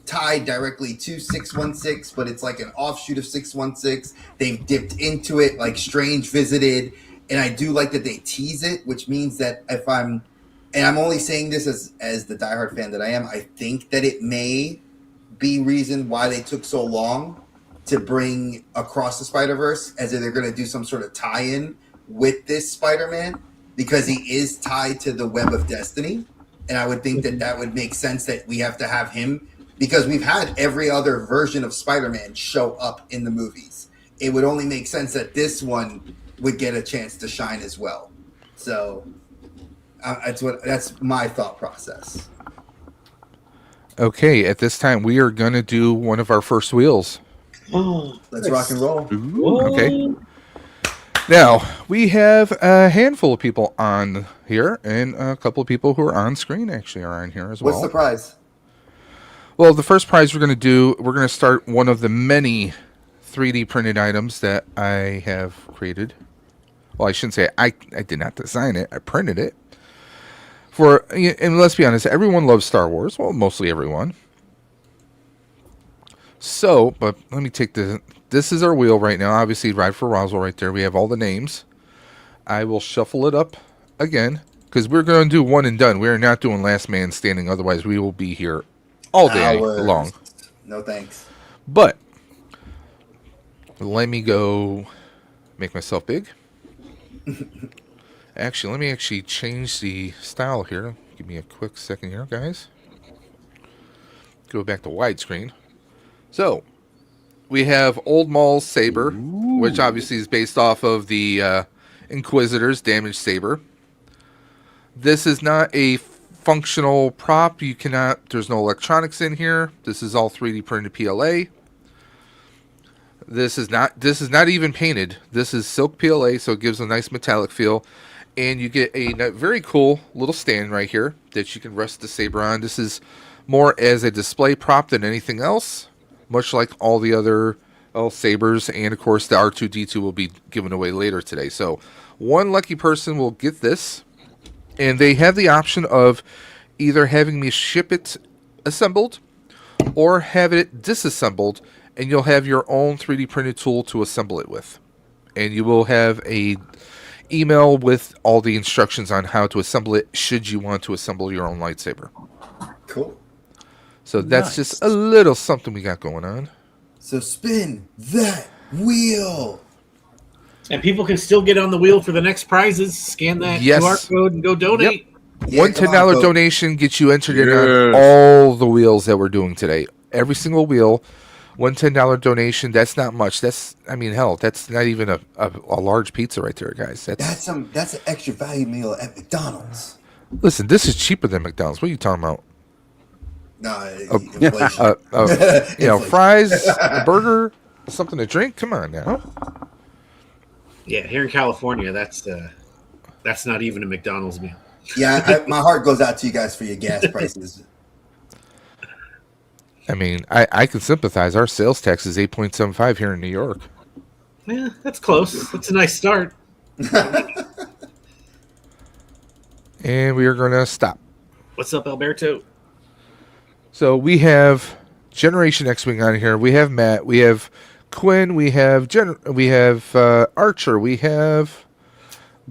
tied directly to 616, but it's like an offshoot of 616. They've dipped into it, like Strange visited, and I do like that they tease it, which means that if I'm only saying this as the diehard fan that I am, I think that it may be reason why they took so long to bring Across the Spider-Verse, as if they're going to do some sort of tie-in with this Spider-Man, because he is tied to the Web of Destiny, and I would think that would make sense that we have to have him, because we've had every other version of Spider-Man show up in the movies. It would only make sense that this one would get a chance to shine as well. So that's my thought process. Okay, at this time we are going to do one of our first wheels. Let's rock and roll. Ooh, okay. Now, we have a handful of people on here, and a couple of people who are on screen actually are on here as well. What's the prize? Well, the first prize we're going to start one of the many 3D printed items that I have created. Well, I shouldn't say I did not design it. I printed it. And let's be honest, everyone loves Star Wars. Well, mostly everyone. So, but let me take this is our wheel right now. Obviously, Ride for Roswell right there. We have all the names. I will shuffle it up again, because we're going to do one and done. We are not doing last man standing. Otherwise, we will be here all day long. No thanks. But let me go make myself big. Actually, let me change the style here. Give me a quick second here, guys. Go back to widescreen. So we have Old Maul's saber, which obviously is based off of the Inquisitor's damaged saber. This is not a functional prop. You cannot. There's no electronics in here. This is all 3D printed PLA. This is not even painted. This is silk PLA, so it gives a nice metallic feel. And you get a very cool little stand right here that you can rest the saber on. This is more as a display prop than anything else, much like all the other sabers. And, of course, the R2-D2 will be given away later today. So one lucky person will get this. And they have the option of either having me ship it assembled or have it disassembled, and you'll have your own 3D printed tool to assemble it with. And you will have a email with all the instructions on how to assemble it should you want to assemble your own lightsaber. Cool. So that's just a little something we got going on. So spin that wheel. And people can still get on the wheel for the next prizes. Scan that QR code and go donate. Yep. One $10 donation gets you entered in on all the wheels that we're doing today. Every single wheel. One $10 donation. That's not much. That's not even a large pizza right there, guys. That's an extra value meal at McDonald's. Listen, this is cheaper than McDonald's. What are you talking about? No, inflation. Fries, a burger, something to drink. Come on now. Yeah, here in California, that's not even a McDonald's meal. Yeah, my heart goes out to you guys for your gas prices. I mean, I can sympathize. Our sales tax is 8.75 here in New York. Yeah, that's close. That's a nice start. And we are going to stop. What's up, Alberto? So we have Generation X-Wing on here. We have Matt. We have Quinn. We have Archer. We have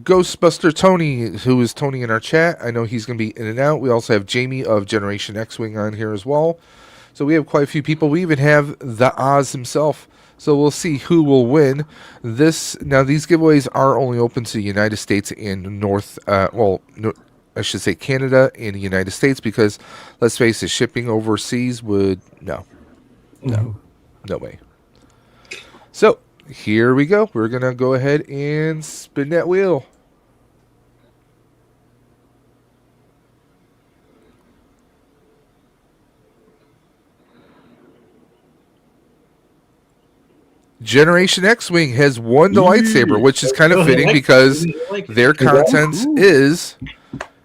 Ghostbuster Tony, who is Tony in our chat. I know he's going to be in and out. We also have Jamie of Generation X-Wing on here as well. So we have quite a few people. We even have the Oz himself. So we'll see who will win this. Now, these giveaways are only open to the United States and Canada and the United States, because let's face it, shipping overseas would no way. So here we go. We're gonna go ahead and spin that wheel. Generation X-Wing has won the lightsaber, which is kind of fitting because their content is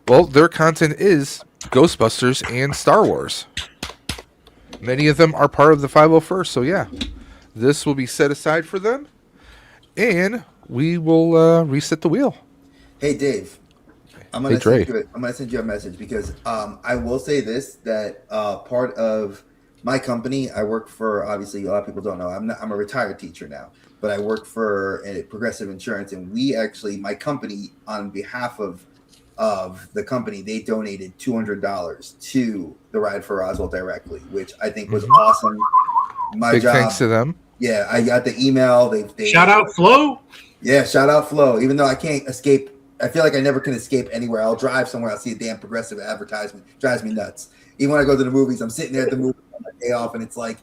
Ghostbusters and Star Wars. Many of them are part of the 501st, so yeah, this will be set aside for them, and we will reset the wheel. Hey, Dave. I'm gonna send you a message because I will say this, that part of my company, I work for, obviously a lot of people don't know, I'm a retired teacher now, but I work for Progressive Insurance, and we actually, my company, on behalf of the company, they donated $200 to the Ride for Roswell directly, which I think was awesome. Big thanks to them. Yeah, I got the email. They shout out Flo. Yeah, shout out Flo. Even though I can't escape, I feel like I never can escape anywhere. I'll drive somewhere, I'll see a damn Progressive advertisement. Drives me nuts. Even when I go to the movies, I'm sitting there at the movie on my day off, and it's like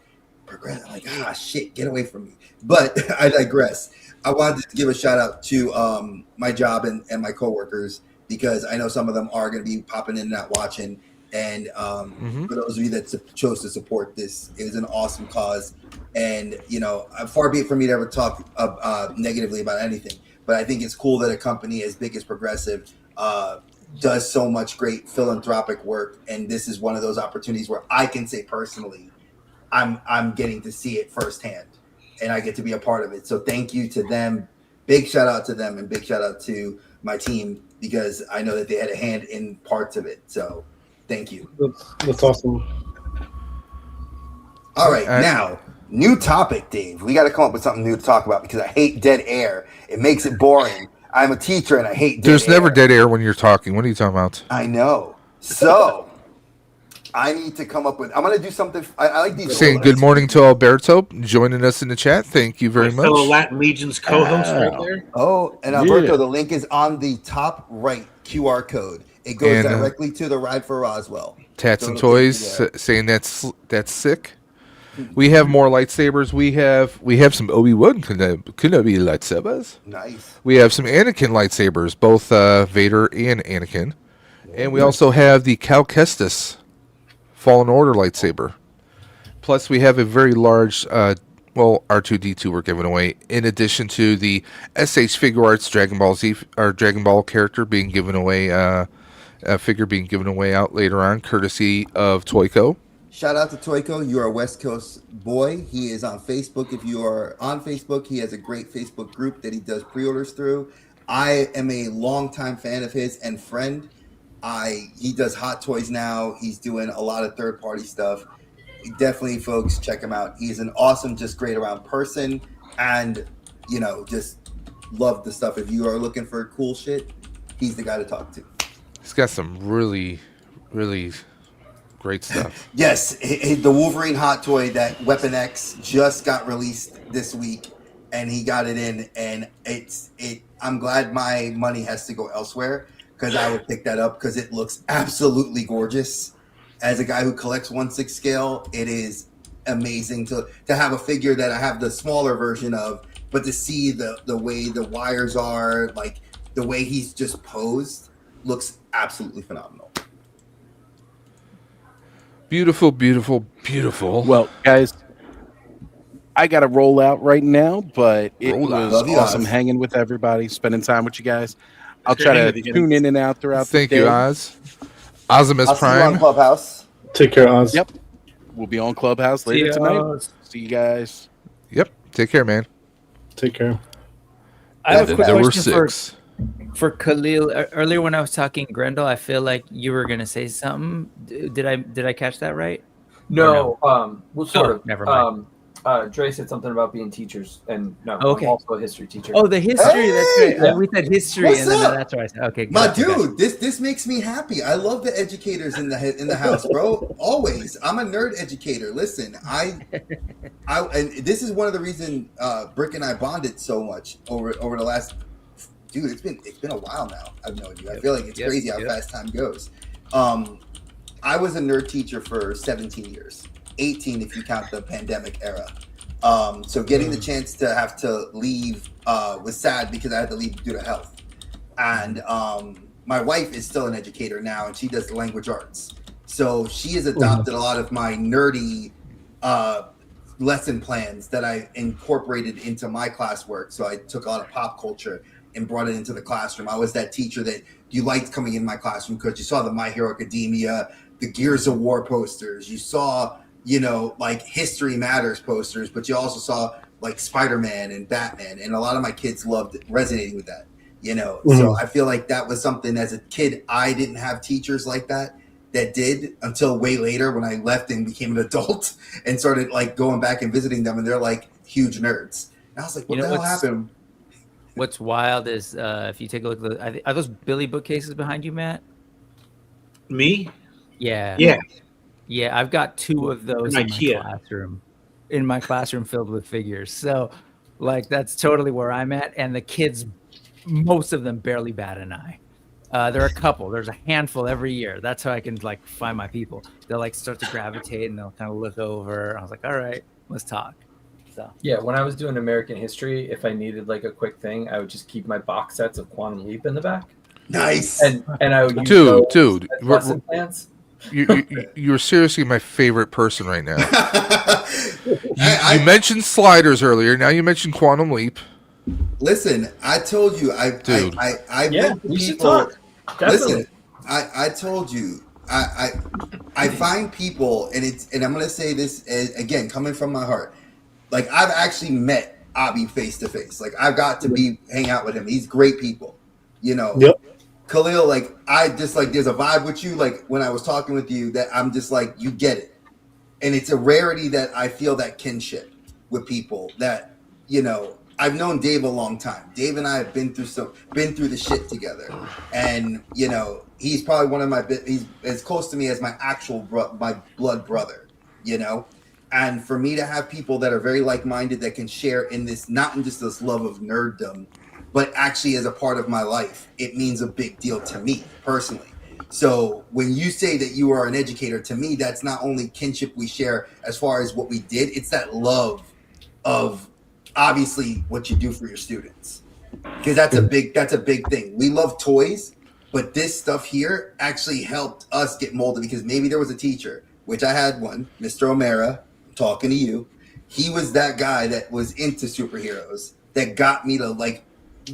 Progressive. I'm like, shit, get away from me. But I digress. I wanted to give a shout out to my job and my coworkers, because I know some of them are going to be popping in and out watching. And for those of you that chose to support this, it is an awesome cause. And, far be it from me to ever talk negatively about anything, but I think it's cool that a company as big as Progressive does so much great philanthropic work. And this is one of those opportunities where I can say personally, I'm getting to see it firsthand, and I get to be a part of it. So thank you to them. Big shout out to them, and big shout out to my team, because I know that they had a hand in parts of it. So thank you. That's awesome. All right, now, new topic, Dave. We got to come up with something new to talk about, because I hate dead air. It makes it boring. I'm a teacher and I hate dead air. There's never dead air when you're talking. What are you talking about? I know. So I need to come up with, I'm going to do something. I like these. Saying good morning to Alberto joining us in the chat. Thank you very much. Fellow Latin Legion's co-host right there. Oh, and Alberto, the link is on the top right QR code. It goes And, directly to the Ride for Roswell. Tatz So and it'll take you Toys there. saying that's sick. We have more lightsabers. We have some Obi-Wan Kenobi lightsabers. Nice. We have some Anakin lightsabers, both Vader and Anakin. And we also have the Cal Kestis Fallen Order lightsaber. Plus, we have a very large, R2-D2 we're giving away, in addition to the SH Figure Arts Dragon Ball Z, or Dragon Ball character being given away, a figure being given away out later on, courtesy of Toyco. Shout out to Toyco. You are a West Coast boy. He is on Facebook. If you are on Facebook, he has a great Facebook group that he does pre-orders through. I am a longtime fan of his and friend. He does Hot Toys now. He's doing a lot of third-party stuff. Definitely, folks, check him out. He's an awesome, just great around person, and just love the stuff. If you are looking for cool shit, he's the guy to talk to. He's got some really, really great stuff. Yes, the Wolverine Hot Toy, that Weapon X, just got released this week, and he got it in, and I'm glad my money has to go elsewhere, because I would pick that up because it looks absolutely gorgeous. As a guy who collects 1/6 scale, it is amazing to have a figure that I have the smaller version of, but to see the way the wires are, like the way he's just posed, looks absolutely phenomenal. Beautiful, beautiful, beautiful. Well, guys, I got to roll out right now, but it was awesome hanging with everybody, spending time with you guys. I'll try to tune in and out throughout the day. Thank you, Oz. Ozimus I'll Prime. see you on Clubhouse. Take care, Oz. Yep. We'll be on Clubhouse later tonight. See you guys. Yep. Take care, man. Take care. I have a quick There were question 6. for Khalil. Earlier when I was talking Grendel, I feel like you were gonna say something. Did I catch that right? No, well, sort of. Never mind. Dre said something about being teachers, and no, Okay. I'm also a history teacher. Oh, the history. That's right. Yeah. We said history, What's and then up? that's what I said. Okay, My gotcha, dude, this makes me happy. I love the educators in the house, bro. Always. I'm a nerd educator. Listen, and this is one of the reasons Brick and I bonded so much over the last. Dude, it's been a while now. I've known you. I feel like it's crazy how fast time goes. I was a nerd teacher for 17 years, 18 if you count the pandemic era. So getting the chance to have to leave was sad because I had to leave due to health. And my wife is still an educator now, and she does language arts. So she has adopted a lot of my nerdy lesson plans that I incorporated into my classwork. So I took a lot of pop culture and brought it into the classroom. I was that teacher that you liked coming in my classroom because you saw the My Hero Academia, the Gears of War posters. You saw like History Matters posters, but you also saw like Spider-Man and Batman, and a lot of my kids loved resonating with that, So I feel like that was something as a kid, I didn't have teachers like that did until way later when I left and became an adult and started like going back and visiting them, and they're like huge nerds. And I was like, what the hell happened? What's wild is if you take a look at are those Billy bookcases behind you, Matt? Me? Yeah. Yeah. Yeah, I've got 2 of those in my classroom. In my classroom filled with figures. So, like, that's totally where I'm at. And the kids, most of them barely bat an eye. There are a couple. There's a handful every year. That's how I can like find my people. They'll like start to gravitate and they'll kind of look over. I was like, all right, let's talk. So yeah, when I was doing American history, if I needed like a quick thing, I would just keep my box sets of Quantum Leap in the back. Nice. And I would use dude, lesson plans. You're seriously my favorite person right now. you mentioned sliders earlier. Now you mentioned Quantum Leap. Listen, I told you, we should talk. Definitely. Listen, I told you, I find people, and I'm gonna say this again, coming from my heart. Like I've actually met Ahbi face to face. Like I've got to hang out with him. He's great people, Yep. Khalil, like I just like there's a vibe with you. Like when I was talking with you, that I'm just like you get it, and it's a rarity that I feel that kinship with people. That I've known Dave a long time. Dave and I have been through the shit together, and he's probably one of he's as close to me as my actual my blood brother. And for me to have people that are very like-minded that can share in this, not in just this love of nerddom, but actually as a part of my life, it means a big deal to me personally. So when you say that you are an educator, to me, that's not only kinship we share as far as what we did, it's that love of obviously what you do for your students. Because that's a big thing. We love toys, but this stuff here actually helped us get molded because maybe there was a teacher, which I had one, Mr. O'Mara, talking to you. He was that guy that was into superheroes that got me to like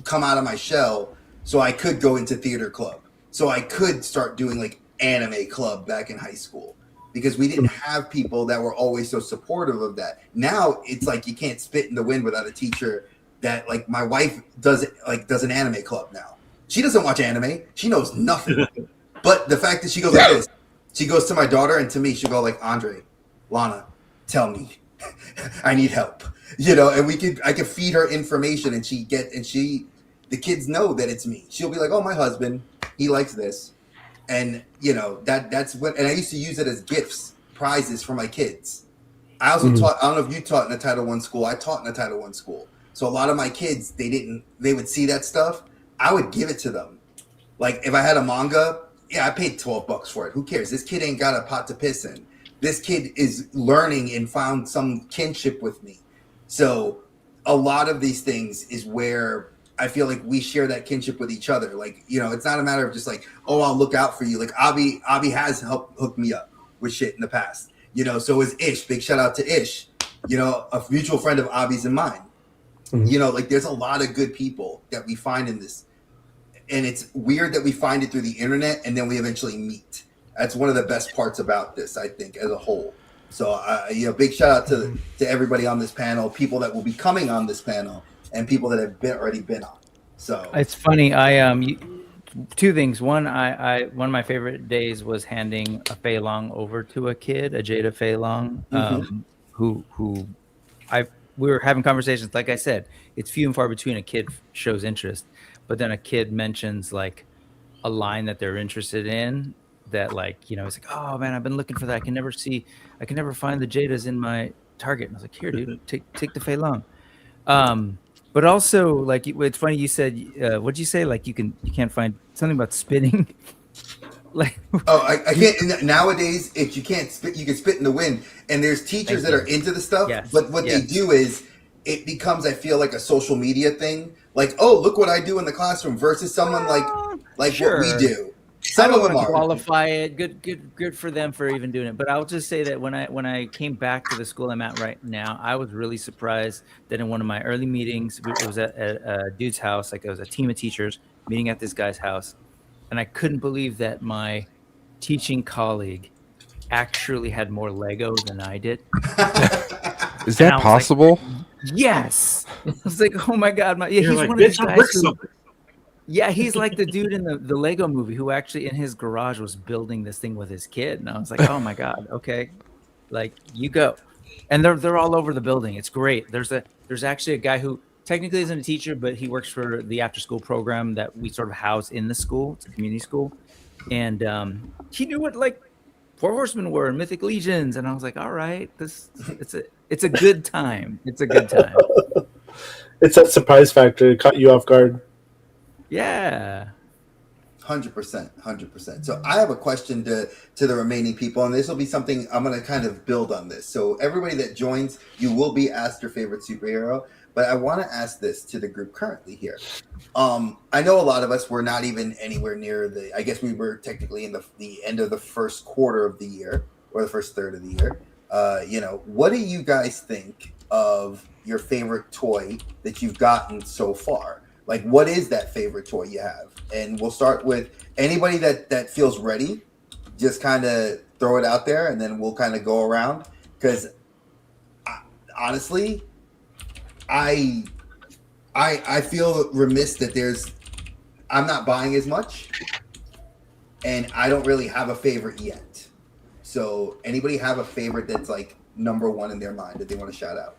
come out of my shell so I could go into theater club. So I could start doing like anime club back in high school because we didn't have people that were always so supportive of that. Now it's like you can't spit in the wind without a teacher that like my wife does an anime club now. She doesn't watch anime. She knows nothing. But the fact that she goes like this, she goes to my daughter and to me, she'll go like, Andre, Lana, tell me. I need help. You know, and I can feed her information and the kids know that it's me. She'll be like, oh, my husband, he likes this. And you know, that's what, and I used to use it as gifts, prizes for my kids. I also taught, I don't know if you taught in a Title I school. I taught in a Title I school. So a lot of my kids, they would see that stuff. I would give it to them. Like if I had a manga, I paid $12 for it. Who cares? This kid ain't got a pot to piss in. This kid is learning and found some kinship with me. So a lot of these things is where I feel like we share that kinship with each other. Like, you know, it's not a matter of just like, oh, I'll look out for you. Like Ahbi has helped hook me up with shit in the past. You know, so is Ish. Big shout out to Ish. You know, a mutual friend of Ahbi's and mine. You know, like there's a lot of good people that we find in this. And it's weird that we find it through the internet and then we eventually meet. That's one of the best parts about this, I think, as a whole. So, you know, big shout out to everybody on this panel, people that will be coming on this panel, and people that have already been on. So it's funny. Two things. One, one of my favorite days was handing a Fei Long over to a kid, a Jada Fei Long, we were having conversations. Like I said, it's few and far between a kid shows interest, but then a kid mentions like a line that they're interested in that, like, you know, it's like, oh man, I've been looking for that. I can never find the Jadas in my Target. And I was like, here, dude, take the Fei Long. But also, like, it's funny you said, what'd you say? Like, you can't find something about spitting. Like, I can't nowadays. If you can't spit, you can spit in the wind. And there's teachers that are into the stuff, but what they do is it becomes, I feel, like a social media thing. Like, oh, look what I do in the classroom versus someone like sure. what we do. Some of them qualify it. Good for them for even doing it. But I'll just say that when I came back to the school I'm at right now, I was really surprised that in one of my early meetings, it was at a dude's house. Like, it was a team of teachers meeting at this guy's house, and I couldn't believe that my teaching colleague actually had more Lego than I did. Is that possible? Like, yes. I was like, oh my God. He's like, one of these guys yeah, he's like the dude in the Lego movie who actually in his garage was building this thing with his kid. And I was like, oh my God, okay. Like, you go. And they're all over the building. It's great. There's actually a guy who technically isn't a teacher, but he works for the after school program that we sort of house in the school. It's a community school. And he knew what like Four Horsemen were and Mythic Legions. And I was like, all right, it's a good time. It's a good time. It's that surprise factor. It caught you off guard. Yeah. 100%. So I have a question to the remaining people, and this will be something I'm going to kind of build on this. So everybody that joins, you will be asked your favorite superhero, but I want to ask this to the group currently here. I know a lot of us were not even anywhere near I guess we were technically in the end of the first quarter of the year or the first third of the year. You know, what do you guys think of your favorite toy that you've gotten so far? Like, what is that favorite toy you have? And we'll start with anybody that feels ready. Just kind of throw it out there, and then we'll kind of go around. Because honestly, I feel remiss that I'm not buying as much, and I don't really have a favorite yet. So, anybody have a favorite that's like number one in their mind that they want to shout out?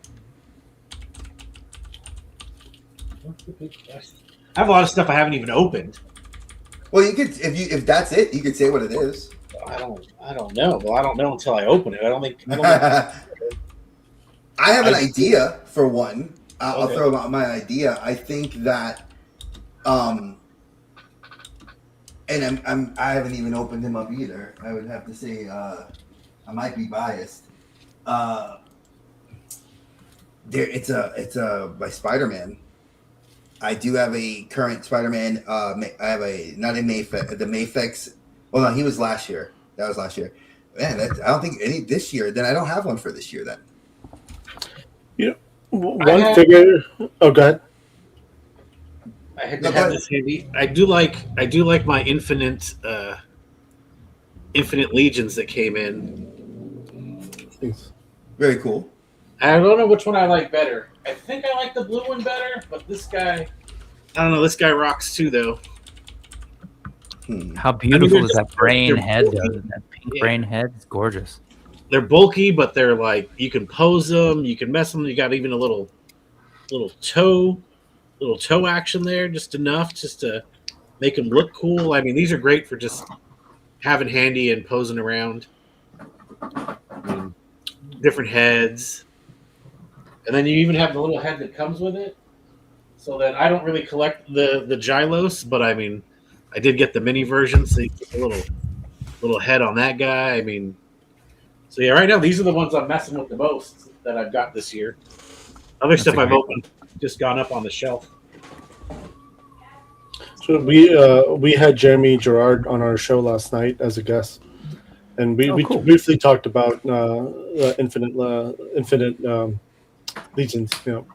I have a lot of stuff I haven't even opened. Well, you could if that's it, you could say what it is. I don't know. Well, I don't know until I open it. I don't think I have an idea for one. I'll throw out my idea. I think that and I haven't even opened him up either. I would have to say I might be biased. It's a by Spider-Man. I do have a current Spider-Man. I have a not a Mayfex, the Mayfex. Well, no, he was last year. That was last year. Man, I don't think any this year. Then I don't have one for this year. Then. Yeah, one figure. Oh, go ahead. I had to have this handy. I do like my infinite legions that came in. Very cool. I don't know which one I like better. I think I like the blue one better, but this guy, I don't know. This guy rocks too, though. How beautiful is that brain head, though? That pink brain head is gorgeous. They're bulky, but they're like, you can pose them, you can mess them. You got even a little toe action there, just enough just to make them look cool. I mean, these are great for just having handy and posing around. Different heads. And then you even have the little head that comes with it. So that I don't really collect the Gylos, but I mean, I did get the mini version, so you get a little head on that guy. I mean, so yeah, right now these are the ones I'm messing with the most that I've got this year. Other stuff I've opened, just gone up on the shelf. So we had Jeremy Gerard on our show last night as a guest, and we briefly talked about infinite legions. You know.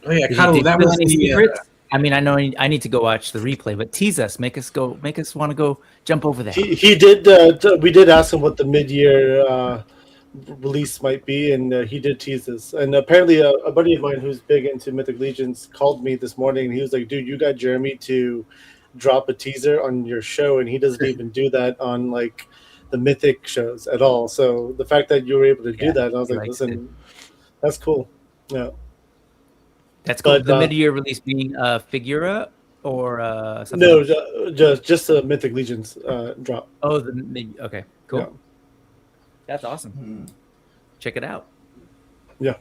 Oh yeah, Cuddle, that was the. I mean, I know I need to go watch the replay, but tease us, make us want to go jump over there. He did. We did ask him what the mid-year release might be, and he did tease us. And apparently, a buddy of mine who's big into Mythic Legions called me this morning, and he was like, "Dude, you got Jeremy to drop a teaser on your show, and he doesn't even do that on like the Mythic shows at all." So the fact that you were able to do that, I was like, "Listen, that's cool." Yeah. That's cool. The mid-year release being Figura or something? No, just a Mythic Legions drop. Oh, okay, cool. Yeah. That's awesome. Check it out. Yeah.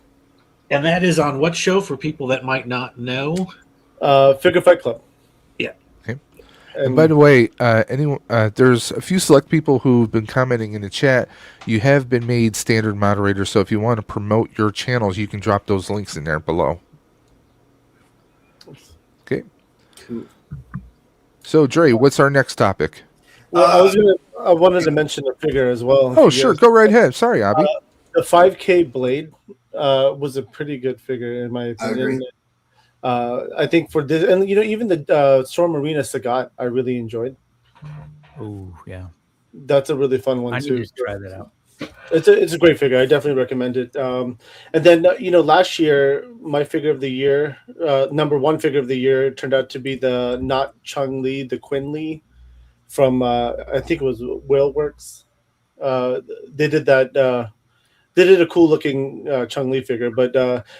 And that is on what show for people that might not know? Figure Fight Club. Yeah. Okay. And by the way, there's a few select people who've been commenting in the chat. You have been made standard moderator, so if you want to promote your channels, you can drop those links in there below. Okay. Cool. So, Dre, what's our next topic? Well, I wanted to mention a figure as well. Oh, sure. Go right ahead. Sorry, Ahbi. The 5K Blade was a pretty good figure, in my opinion. I think for this, and even the Storm Arena Sagat, I really enjoyed. Oh, yeah. That's a really fun one, too. I need to try that out. It's a great figure. I definitely recommend it. And then last year my figure of the year, number one figure of the year, turned out to be the not Chung Li, the Quinn Li from I think it was Whaleworks. They did that. They did a cool looking Chung Li figure, but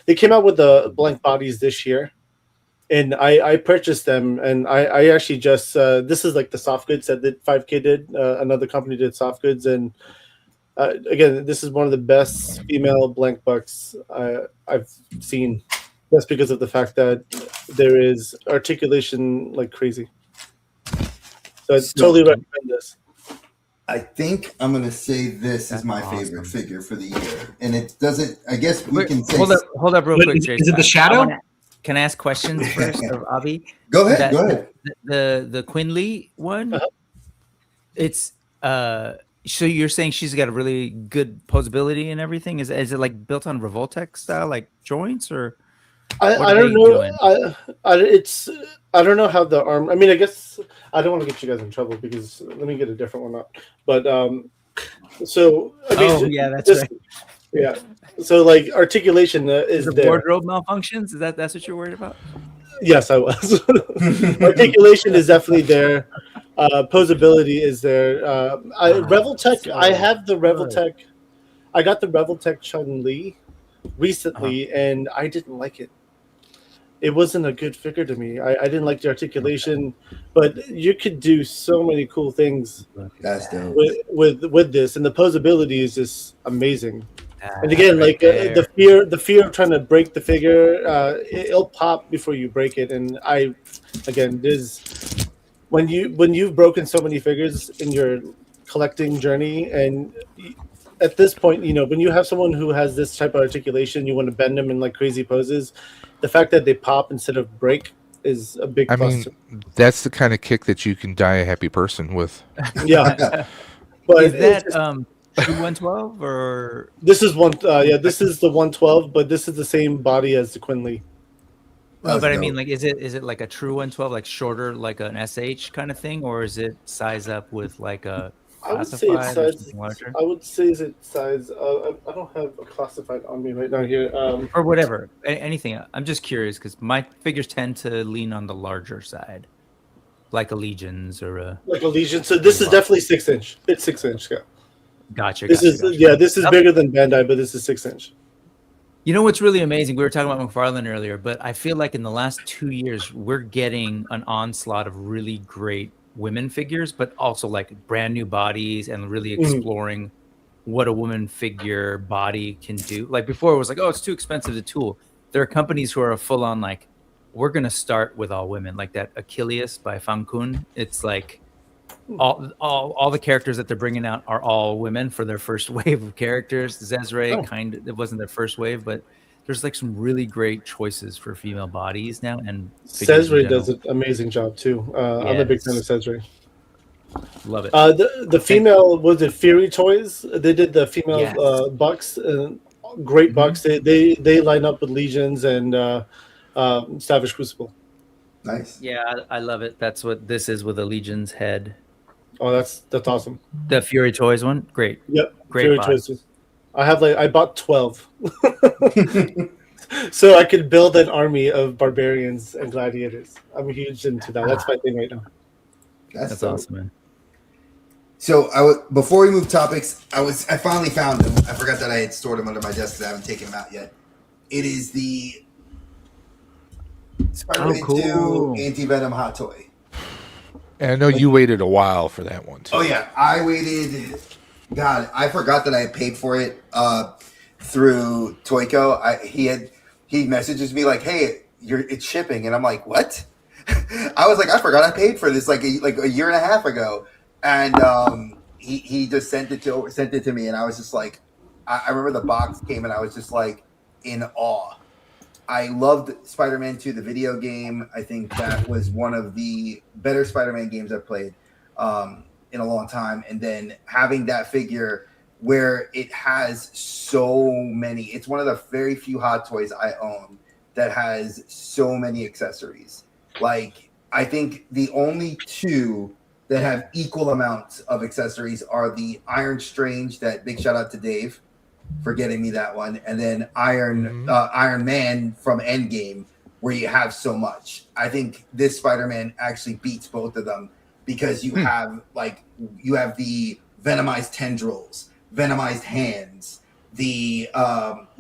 they came out with the blank bodies this year, and I purchased them. And I actually just this is like the soft goods that 5K did. Another company did soft goods, and again, this is one of the best female blank bucks I've seen, just because of the fact that there is articulation like crazy. So I totally recommend this. I think I'm going to say this is my favorite figure for the year. And it doesn't, I guess we can say. Hold up real quick. Is it the Shadow? Can I ask questions first of Ahbi? Go ahead. Go ahead. The Quinn Li one, it's so you're saying she's got a really good posability and everything? Is it like built on Revoltech style, like joints, or I don't know. I don't know how the arm. I mean, I guess I don't want to get you guys in trouble because let me get a different one up. But so I mean, that's right. Yeah. So like articulation is the there. Wardrobe malfunctions. That's what you're worried about? Yes, I was. Articulation is definitely there. Posability is there. Revoltech. I have the Revoltech. I got the Revoltech Chun Li recently, and I didn't like it. It wasn't a good figure to me. I didn't like the articulation, but you could do so many cool things with this, and the posability is just amazing. And again, like the fear of trying to break the figure, it'll pop before you break it. And when you've broken so many figures in your collecting journey, and at this point, when you have someone who has this type of articulation, you want to bend them in like crazy poses. The fact that they pop instead of break is a big plus. I mean, that's the kind of kick that you can die a happy person with. Yeah. But is that true 112 or this is one? This is the 112, but this is the same body as the Quinley. No, but I mean, like, is it like a true 112, like shorter, like an SH kind of thing, or is it size up with like a classified or something larger? I would say is it size. I don't have a classified on me right now here. Or whatever, anything. I'm just curious because my figures tend to lean on the larger side, like a Legions or a. Like a Legion. So this is definitely 6-inch. It's 6-inch. Yeah. Gotcha. This is bigger than Bandai, but this is 6-inch. You know what's really amazing? We were talking about McFarlane earlier, but I feel like in the last 2 years, we're getting an onslaught of really great women figures, but also like brand new bodies and really exploring what a woman figure body can do. Like before, it was like, oh, it's too expensive to tool. There are companies who are full on like, we're going to start with all women, like that Achilles by Fang Kun. It's like all the characters that they're bringing out are all women for their first wave of characters. Zezre, it wasn't their first wave, but there's like some really great choices for female bodies now. And Zezre does an amazing job too. I'm a big fan of Zezre. Love it. The female, was it Fury Toys? They did the female bucks. Great bucks. They line up with Legions and Savage Crucible. Nice. Yeah, I love it. That's what this is with a Legion's head. Oh, that's awesome. The Fury Toys one, great. Yep, great. Fury Toys. I bought 12, so I could build an army of barbarians and gladiators. I'm huge into that. That's my thing right now. That's awesome, man. So before we move topics, I finally found them. I forgot that I had stored them under my desk because I haven't taken them out yet. It is the Spider-Man 2 Anti-Venom hot toy. And I know you waited a while for that one too. Oh yeah, I waited. God, I forgot that I had paid for it through Toyco. He messages me like, "Hey, it's shipping," and I'm like, "What?" I was like, "I forgot I paid for this like a year and a half ago," and he just sent it to me, and I was just like, I remember the box came, and I was just like in awe. I loved Spider-Man 2, the video game. I think that was one of the better Spider-Man games I've played in a long time. And then having that figure where it has so many, it's one of the very few Hot Toys I own that has so many accessories. Like, I think the only two that have equal amounts of accessories are the Iron Strange, that big shout out to Dave for getting me that one, and then Iron Man from Endgame, where you have so much. I think this Spider-Man actually beats both of them because you have the venomized tendrils, venomized hands, the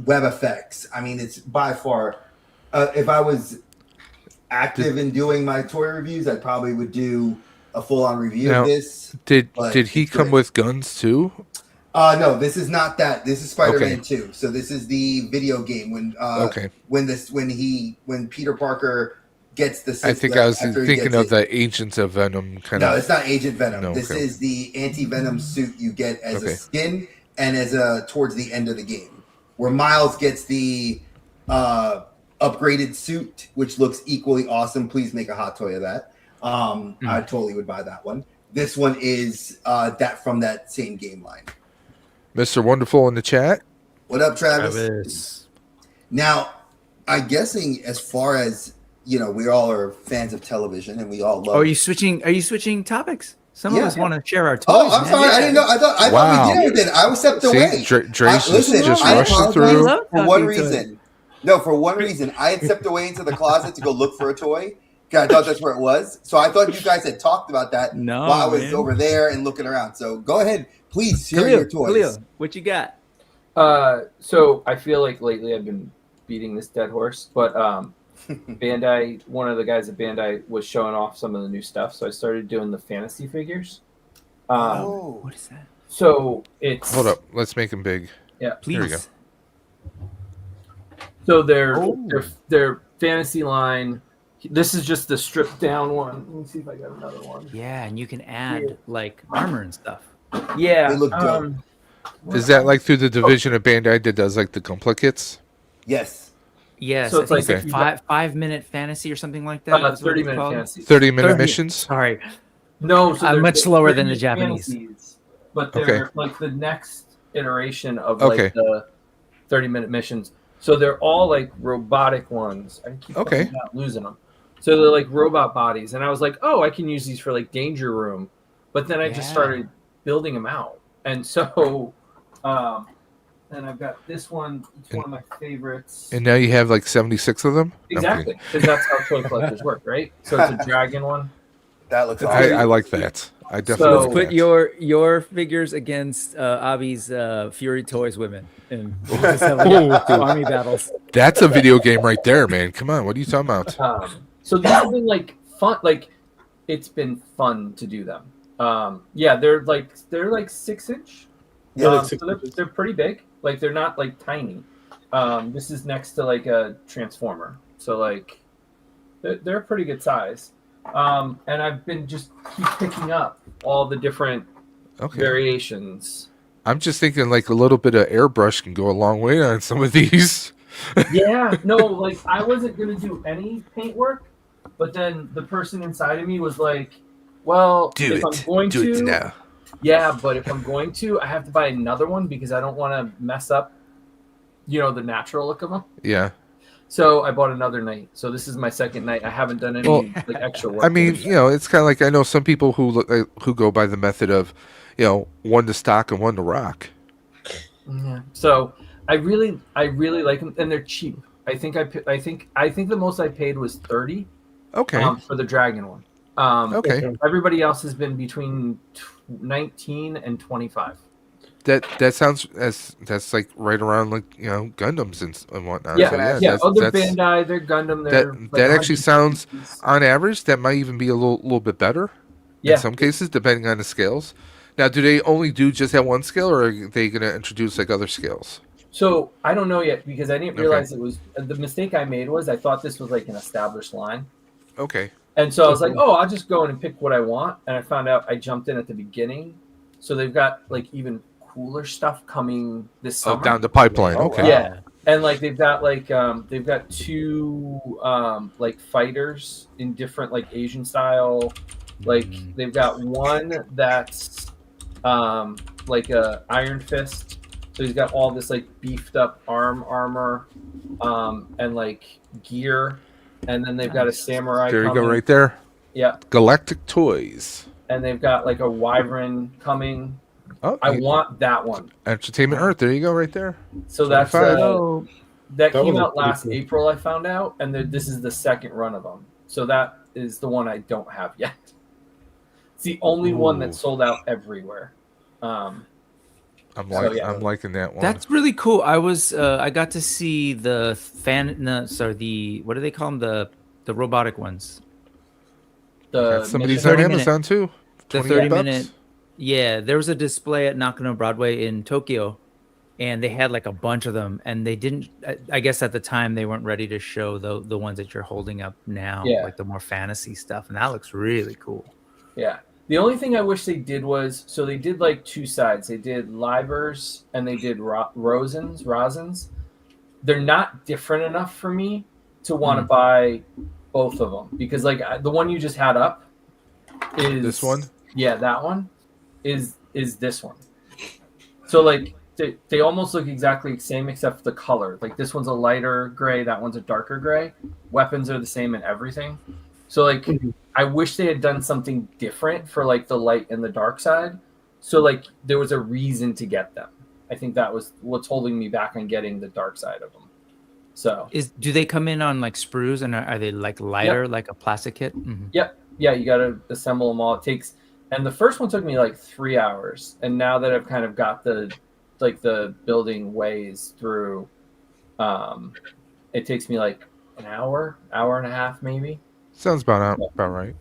web effects. I mean, it's by far. If I was active in doing my toy reviews, I probably would do a full-on review of this. Did he come with guns too? No, this is not that. This is Spider-Man 2. So this is the video game when Peter Parker gets the. I think I was thinking of the Agents of Venom kind of. No, it's not Agent Venom. No, this is the anti-venom suit you get as a skin and as towards the end of the game, where Miles gets the upgraded suit, which looks equally awesome. Please make a hot toy of that. I totally would buy that one. This one is that from that same game line. Mr. Wonderful in the chat. What up, Travis? Now, I'm guessing as far as, we all are fans of television and we all love. Are you switching topics? Some of us want to share our toys. Oh, I'm sorry. I didn't know. I thought we did it. I was stepped away. Dre's just rushing through. For one reason. No, for one reason. I had stepped away into the closet to go look for a toy. I thought that's where it was. So I thought you guys had talked about that while I was over there and looking around. So go ahead. Please share your toys. Khalil, what you got? So I feel like lately I've been beating this dead horse, but Bandai, one of the guys at Bandai was showing off some of the new stuff. So I started doing the fantasy figures. What is that? So it's... Hold up. Let's make them big. Yeah, please. Here we go. So their fantasy line This is just the stripped down one. Let me see if I got another one. Yeah, and you can add like armor and stuff. Yeah. They look dope. Is that like through the division of Bandai that does like the complicits? Yes. Yes, So I it's think like it's 5-minute fantasy or something like that. That's what it's 30-minute called. fantasy. 30-minute missions? Sorry. No, so I'm they're much slower than the 30-minute Japanese. fantasies, but they're Okay. like the next iteration of Okay. like the 30-minute missions. So they're all like robotic ones. I keep Okay. fucking not losing them. So they're like robot bodies, and I was like, oh, I can use these for like Danger Room, but then I just Yeah. started building them out, and so, and I've got this one. It's one of my favorites. And now you have like 76 of them? Exactly, because that's how toy collectors work, right? So it's a dragon one. That looks I awesome. like that. I definitely So- like Put that. your figures against Ahbi's Fury Toys women and just have like two army battles. That's a video game right there, man. Come on, what are you talking about? So these have been like fun. Like it's been fun to do them. Yeah, they're like 6-inch. Yeah, like So they're pretty big. Like they're not like tiny. This is next to like a transformer. So like they're a pretty good size. And I've been just keep picking up all the different variations. I'm just thinking like a little bit of airbrush can go a long way on some of these. Yeah, no, like I wasn't gonna do any paint work, but then the person inside of me was like, "Well, if I'm going Do to, it now. yeah, but if I'm going to, I have to buy another one because I don't want to mess up, the natural look of them." Yeah. So I bought another night. So this is my second night. I haven't done any like extra work. I mean, it's kind of like I know some people who go by the method of, one to stock and one to rock. Yeah. So I really like them, and they're cheap. I think the most I paid was $30. Okay. For the dragon one. Okay. Everybody else has been between 19 and 25. That sounds that's like right around like Gundams and whatnot. Yeah, So, yeah. that's- They're that's- Bandai, they're Gundam. They're that actually sounds on average that might even be a little bit better. Yeah. In some cases, depending on the scales. Now, do they only do just that one scale, or are they going to introduce like other scales? So I don't know yet because I didn't realize it was the mistake I made was I thought this was like an established line. Okay. And so I was like, oh, I'll just go in and pick what I want. And I found out I jumped in at the beginning. So they've got like even cooler stuff coming this summer. Oh, down the pipeline. Okay. Yeah. And like they've got two like fighters in different like Asian style. Like they've got one that's like a Iron Fist. So he's got all this like beefed up armor and like gear. And then they've got a samurai. There you coming. go, right there. Yeah. Galactic Toys. And they've got like a wyvern coming. Oh, I want that one. Entertainment Earth. There you go, right there. So that's 25. that That came was out pretty last cool. April. I found out, and this is the second run of them. So that is the one I don't have yet. It's the only one Ooh. that's sold out everywhere. I'm So, yeah. liking that one. That's really cool. I got to see the what do they call them? The robotic ones. The some of these mission- on 30-minute Amazon too. The 28 bucks? 30-minute. Yeah, there was a display at Nakano Broadway in Tokyo, and they had like a bunch of them, and they didn't. I guess at the time they weren't ready to show the ones that you're holding up now, Yeah. like the more fantasy stuff, and that looks really cool. Yeah. The only thing I wish they did was so they did like two sides. They did Libers and they did Rosins. They're not different enough for me to want to buy both of them because like the one you just had up is This one? Yeah, that one is this one. So like they almost look exactly the same except for the color. Like this one's a lighter gray, that one's a darker gray. Weapons are the same and everything. So like I wish they had done something different for like the light and the dark side. So like there was a reason to get them. I think that was what's holding me back on getting the dark side of them. So Do they come in on like sprues, and are they like lighter, like a plastic kit? Yep. Yeah, you got to assemble them all. It takes, and the first one took me like 3 hours. And now that I've kind of got the building ways through, it takes me like an hour and a half maybe. Sounds about right.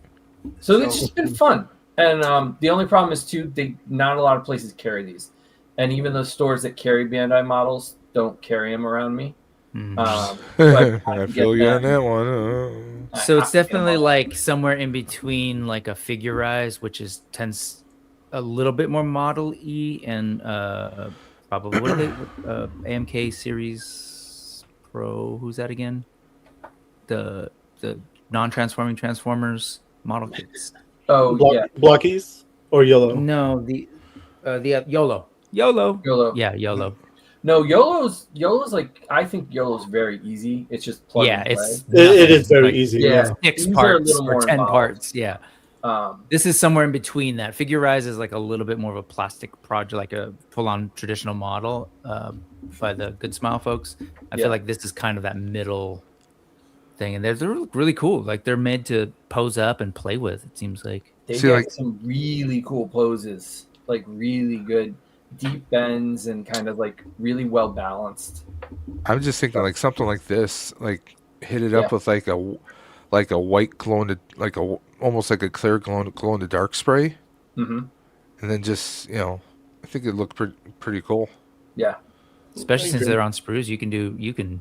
So it's just been fun. And the only problem is too, not a lot of places carry these. And even those stores that carry Bandai models don't carry them around me. I feel you on that one. So it's definitely like somewhere in between like a figurize, which tends a little bit more model-y, and probably what are they AMK series Pro, who's that again? The non-transforming Transformers model kits. Blockies or YOLO? No, the YOLO. Yeah, YOLO. No, YOLO's like, I think YOLO's very easy. It's just plug and play. It is very easy. Yeah, 6 these are a parts little or more 10 involved. parts. Yeah. This is somewhere in between that. Figurize is like a little bit more of a plastic project, like a full-on traditional model by the Good Smile folks. I feel like this is kind of that middle thing, and they're really cool. Like they're made to pose up and play with. It seems like They get some really cool poses, like really good deep bends and kind of like really well balanced. I'm just thinking like something like this, like hit it up with like a white glow in the, like almost like a clear glow in the dark spray, and then just I think it looked pretty cool. Yeah, especially since they're on sprues, you can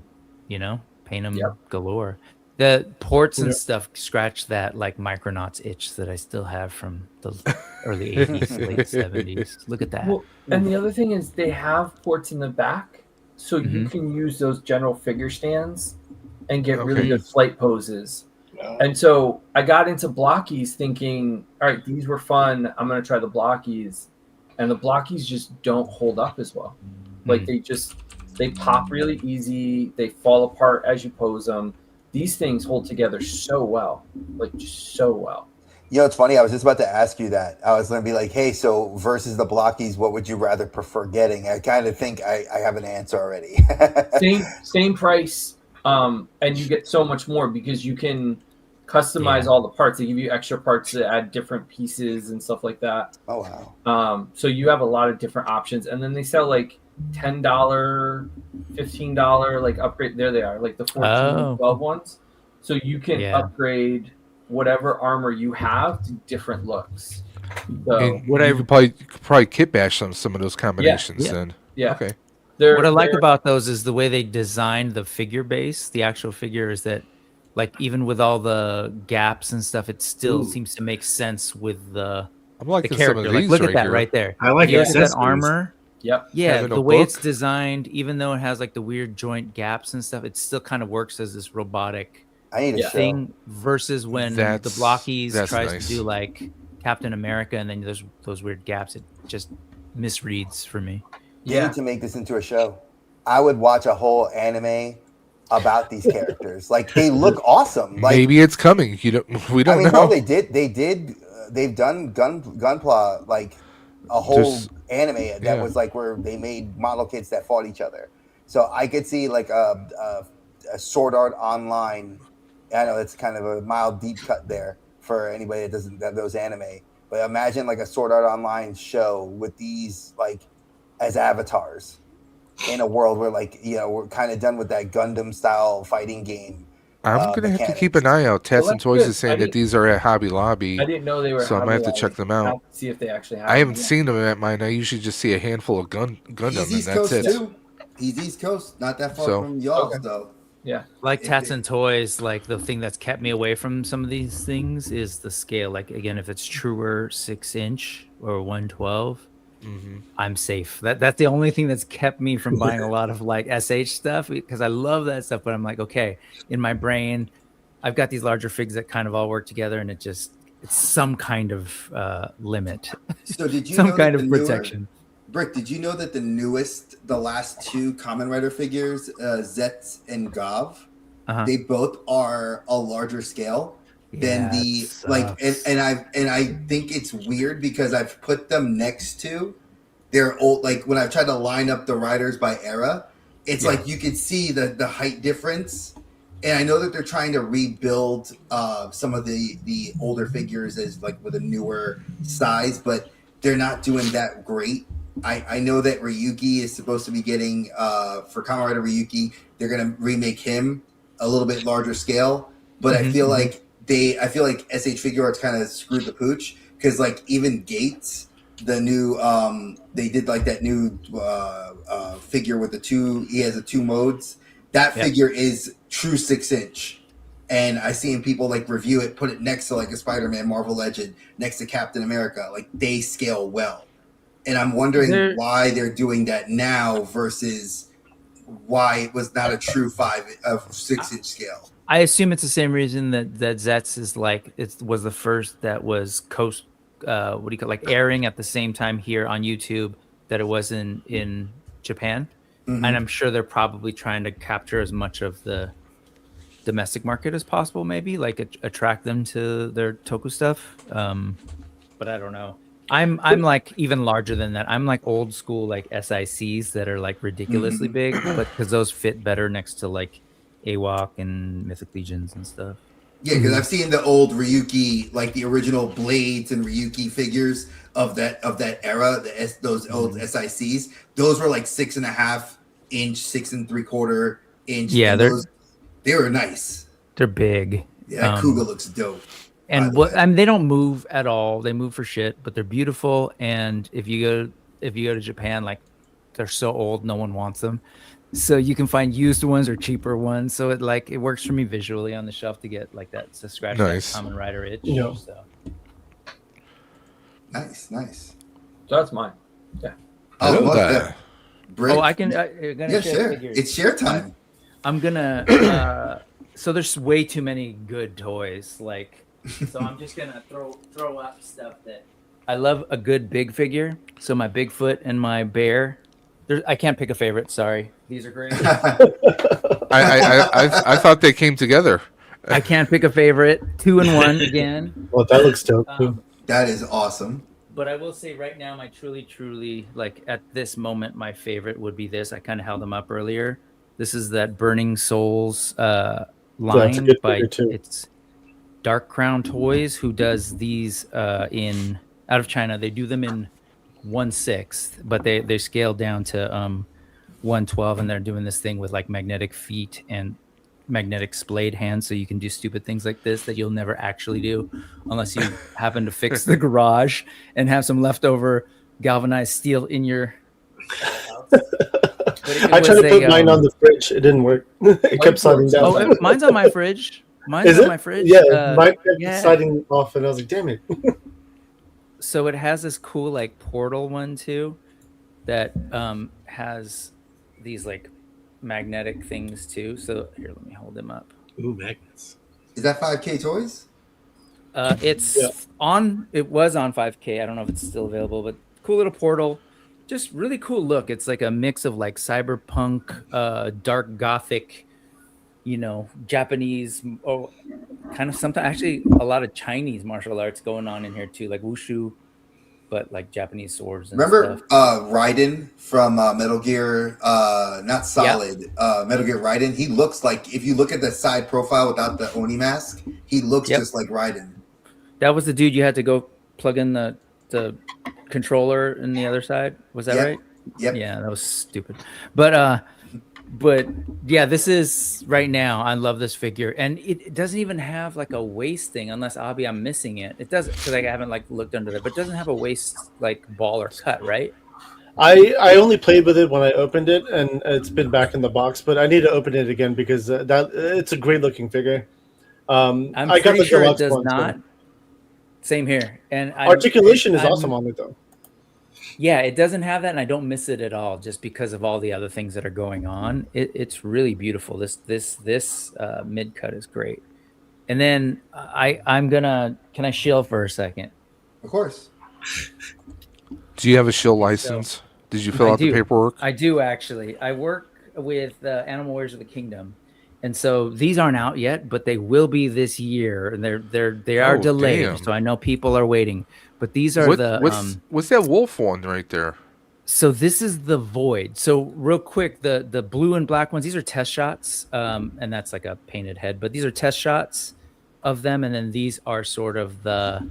paint them galore. The ports and stuff scratch that like Micronauts itch that I still have from the early 80s, late 70s. Look at that. Well, and the other thing is they have ports in the back, so you can use those general figure stands and get really good flight poses. And so I got into blockies thinking, all right, these were fun. I'm going to try the blockies. And the blockies just don't hold up as well. Like they pop really easy. They fall apart as you pose them. These things hold together so well, like just so well. It's funny. I was just about to ask you that. I was going to be like, hey, so versus the blockies, what would you rather prefer getting? I kind of think I have an answer already. Same price. And you get so much more because you can customize all the parts. They give you extra parts to add different pieces and stuff like that. Oh, wow. So you have a lot of different options. And then they sell like $10, $15 like upgrade. There they are, like the 14, 12 ones. So you can upgrade whatever armor you have to different looks. So you could probably kit bash some of those combinations then. Yeah. Okay. What I like about those is the way they designed the figure base. The actual figure is that, like, even with all the gaps and stuff, it still seems to make sense with the character. Some of like, these look right at that here. right there. I like that armor. Yep. Yeah, Having a the way book. it's designed, even though it has like the weird joint gaps and stuff, it still kind of works as this robotic thing. Versus when the blockies tries to do like Captain America, and then there's those weird gaps. It just misreads for me. You need to make this into a show. I would watch a whole anime about these characters. Like they look awesome. Like maybe it's coming. We don't know. No, they've done Gunpla, like a whole anime that was like where they made model kits that fought each other. So I could see like a Sword Art Online. I know it's kind of a mild deep cut there for anybody that knows anime. But imagine like a Sword Art Online show with these like as avatars in a world where like we're kind of done with that Gundam style fighting game. I'm gonna have to keep an eye out. Tatz and Toys is saying that these are at Hobby Lobby. I didn't know they were. So I might have to check them out. See if they actually have. I haven't seen them at mine. I usually just see a handful of Gundam, and that's it. Too. He's East Coast, not that far from y'all, though. Yeah, like Tatz and Toys, like the thing that's kept me away from some of these things is the scale. Like again, if it's truer 6-inch or 112. I'm safe. That's the only thing that's kept me from buying a lot of like SH stuff, because I love that stuff. But I'm like, okay, in my brain, I've got these larger figs that kind of all work together, and it's some kind of limit. So did you some know kind that of protection? Brick, did you know that the last two Kamen Rider figures, Zetz and Gov, they both are a larger scale than the like, and I think it's weird because I've put them next to their old, like when I've tried to line up the riders by era, it's like you could see the height difference. And I know that they're trying to rebuild some of the older figures as like with a newer size, but they're not doing that great. I know that Ryuki is supposed to be getting for Kamen Rider Ryuki, they're gonna remake him a little bit larger scale, but I feel like SH Figure Arts kind of screwed the pooch because like even Gates, the new they did like that new figure with he has the two modes. that Yep. figure is true 6-inch. And I seen people like review it, put it next to like a Spider-Man Marvel Legend, next to Captain America. Like they scale well. And I'm wondering why they're doing that now versus why it was not a true 6-inch scale. I assume it's the same reason that Zets is like it was the first that was airing at the same time here on YouTube that it was in Japan. Mhm. And I'm sure they're probably trying to capture as much of the domestic market as possible, maybe like attract them to their Toku stuff. But I don't know. I'm like even larger than that. I'm like old school like SICs that are like ridiculously big, but because those fit better next to like AWOC and Mythic Legions and stuff. Yeah, because I've seen the old Ryuki, like the original Blades and Ryuki figures of that era, those old SICs. Those were like 6.5 inch, 6 3/4 inch. Yeah, they were nice. They're big. Yeah, that Kuga looks dope. And they don't move at all. They move for shit, but they're beautiful. And if you go to Japan, like they're so old, no one wants them. So you can find used ones or cheaper ones. So it works for me visually on the shelf to get like that to scratch that Kamen Rider itch. Yeah. So. Nice. So that's mine. Yeah. Oh, look that. Oh, I can. Share. It's share time. I'm gonna. So there's way too many good toys. Like, so I'm just gonna throw up stuff that I love. A good big figure. So my Bigfoot and my bear. I can't pick a favorite. Sorry, these are great. I thought they came together. I can't pick a favorite. 2 in 1 again. Well, that looks dope. That is awesome. But I will say right now, my truly, like at this moment, my favorite would be this. I kind of held them up earlier. This is that Burning Souls line by it's Dark Crown Toys, who does these out of China. They do them in 1/6, but they scale down to 1/12, and they're doing this thing with like magnetic feet and magnetic splayed hands, so you can do stupid things like this that you'll never actually do unless you happen to fix the garage and have some leftover galvanized steel in your I tried to put mine on the fridge. It didn't work. It kept sliding down. Oh, mine's on my fridge. Mine's on my fridge. Yeah, mine kept sliding off, and I was like, damn it. So it has this cool like portal one too that has these like magnetic things too. So here, let me hold them up. Ooh, magnets. Is that 5K Toys? It was on 5K. I don't know if it's still available, but cool little portal. Just really cool look. It's like a mix of like cyberpunk, dark gothic, Japanese, kind of something. Actually, a lot of Chinese martial arts going on in here too, like wushu, but like Japanese swords. And Remember stuff. Raiden from Metal Gear, not Solid, Metal Gear Raiden? He looks like, if you look at the side profile without the Oni mask, he looks just like Raiden. That was the dude you had to go plug in the controller in the other side. Was that right? Yep. Yeah, that was stupid. But yeah, this is right now. I love this figure, and it doesn't even have like a waist thing, unless Ahbi, I'm missing it. It doesn't, because I haven't like looked under there, but it doesn't have a waist like ball or cut, right? I only played with it when I opened it, and it's been back in the box. But I need to open it again because it's a great looking figure. I'm I got pretty the sure it deluxe does one, not. so. Same here, and Articulation is awesome on it though. Yeah, it doesn't have that, and I don't miss it at all, just because of all the other things that are going on. It's really beautiful. This mid cut is great. And then can I shield for a second? Of course. Do you have a shield license? Did you fill out the paperwork? I do, actually. I work with Animal Warriors of the Kingdom, and so these aren't out yet, but they will be this year, and they are delayed. Damn. So I know people are waiting. But these are what's that wolf one right there? So this is the Void. So real quick, the blue and black ones, these are test shots, and that's like a painted head. But these are test shots of them, and then these are sort of the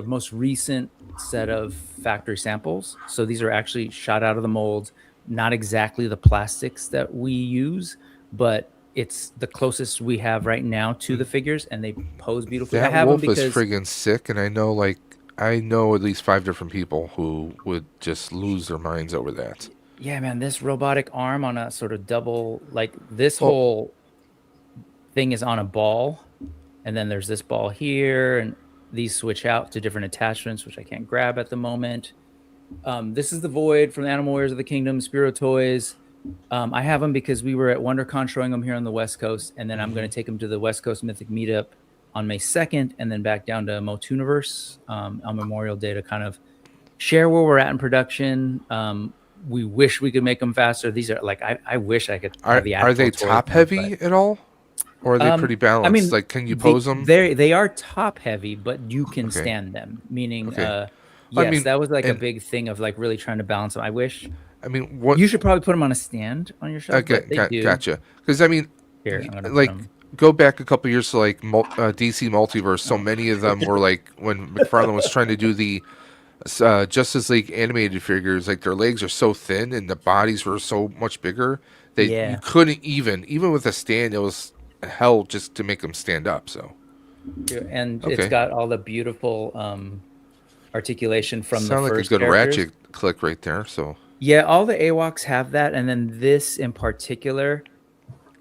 most recent set of factory samples. So these are actually shot out of the mold, not exactly the plastics that we use, but it's the closest we have right now to the figures, and they pose beautifully. That I have wolf them because is friggin' sick, and I know at least 5 different people who would just lose their minds over that. yeah, man, this robotic arm on a sort of double, like this whole thing is on a ball, and then there's this ball here, and these switch out to different attachments, which I can't grab at the moment. This is the Void from Animal Warriors of the Kingdom, Spiro Toys. I have them because we were at WonderCon showing them here on the West Coast, and then I'm going to take them to the West Coast Mythic Meetup on May 2nd, and then back down to Motooniverse on Memorial Day to kind of share where we're at in production. We wish we could make them faster. These are like I wish I could. Are they top heavy at all, or are they pretty balanced? I mean, like, can you pose them? They are top heavy, but you can stand them. Meaning, yes, I mean, that was like a big thing of like really trying to balance them. I wish. I mean, what you should probably put them on a stand on your shelf. Okay, gotcha. Because I mean, here, like, go back a couple years to like DC Multiverse. So many of them were like when McFarlane was trying to do the Justice League animated figures. Like, their legs are so thin and the bodies were so much bigger that you couldn't even with a stand. It was hell just to make them stand up. So, and it's got all the beautiful articulation from Sound the like first a good characters. Ratchet click right there. So. Yeah, all the AWOCs have that, and then this in particular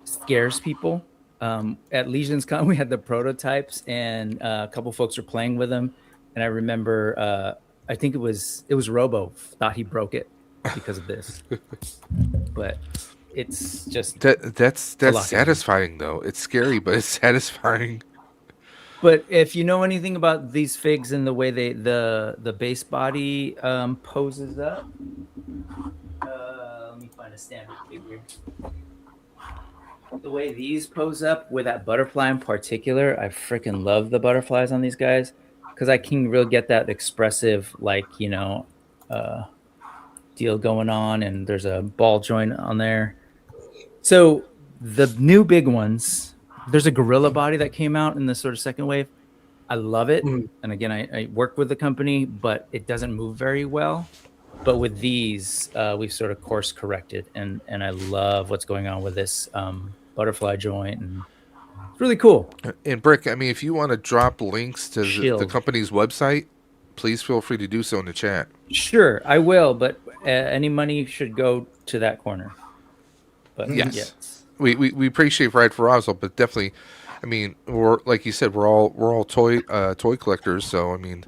scares people. At Legion's Con, we had the prototypes, and a couple folks were playing with them, and I remember, I think it was Robo thought he broke it because of this, but it's just that's satisfying though. It's scary, but it's satisfying. But if you know anything about these figs and the way the base body poses up, let me find a standard figure. The way these pose up with that butterfly in particular, I freaking love the butterflies on these guys because I can really get that expressive, like, deal going on, and there's a ball joint on there. So the new big ones. There's a gorilla body that came out in the sort of second wave. I love it. And again, I work with the company, but it doesn't move very well. But with these, we've sort of course corrected, and I love what's going on with this butterfly joint, and it's really cool. And Brick, I mean, if you want to drop links to the company's website, please feel free to do so in the chat. Sure, I will, but any money should go to that corner. But yes. We appreciate Ride for Roswell, but definitely, I mean, we're like you said, we're all toy collectors, so I mean,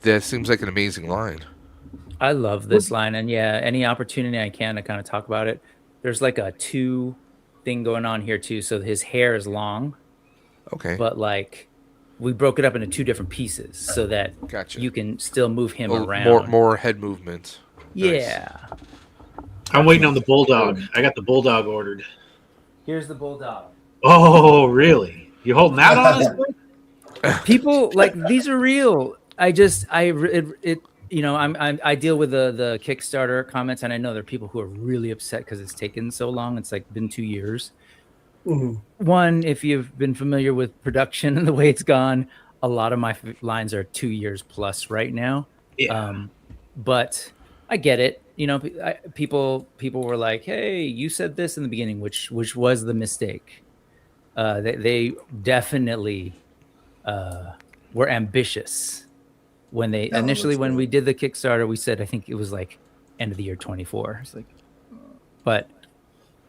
that seems like an amazing line. I love this line, and any opportunity I can to kind of talk about it. There's like a 2 thing going on here too. So his hair is long, but like we broke it up into 2 different pieces so that you can still move him around. More head movement. Yeah. Nice. I'm waiting on the bulldog. I got the bulldog ordered. Here's the bulldog. Oh, really? You holding that on us? People like these are real. I deal with the Kickstarter comments, and I know there are people who are really upset because it's taken so long. It's like been 2 years. One, if you've been familiar with production and the way it's gone, a lot of my lines are 2 years plus right now. Yeah. But I get it. People were like, "Hey, you said this in the beginning," which was the mistake. They definitely were ambitious when they initially when we did the Kickstarter. We said I think it was like end of the year 24. It's like, but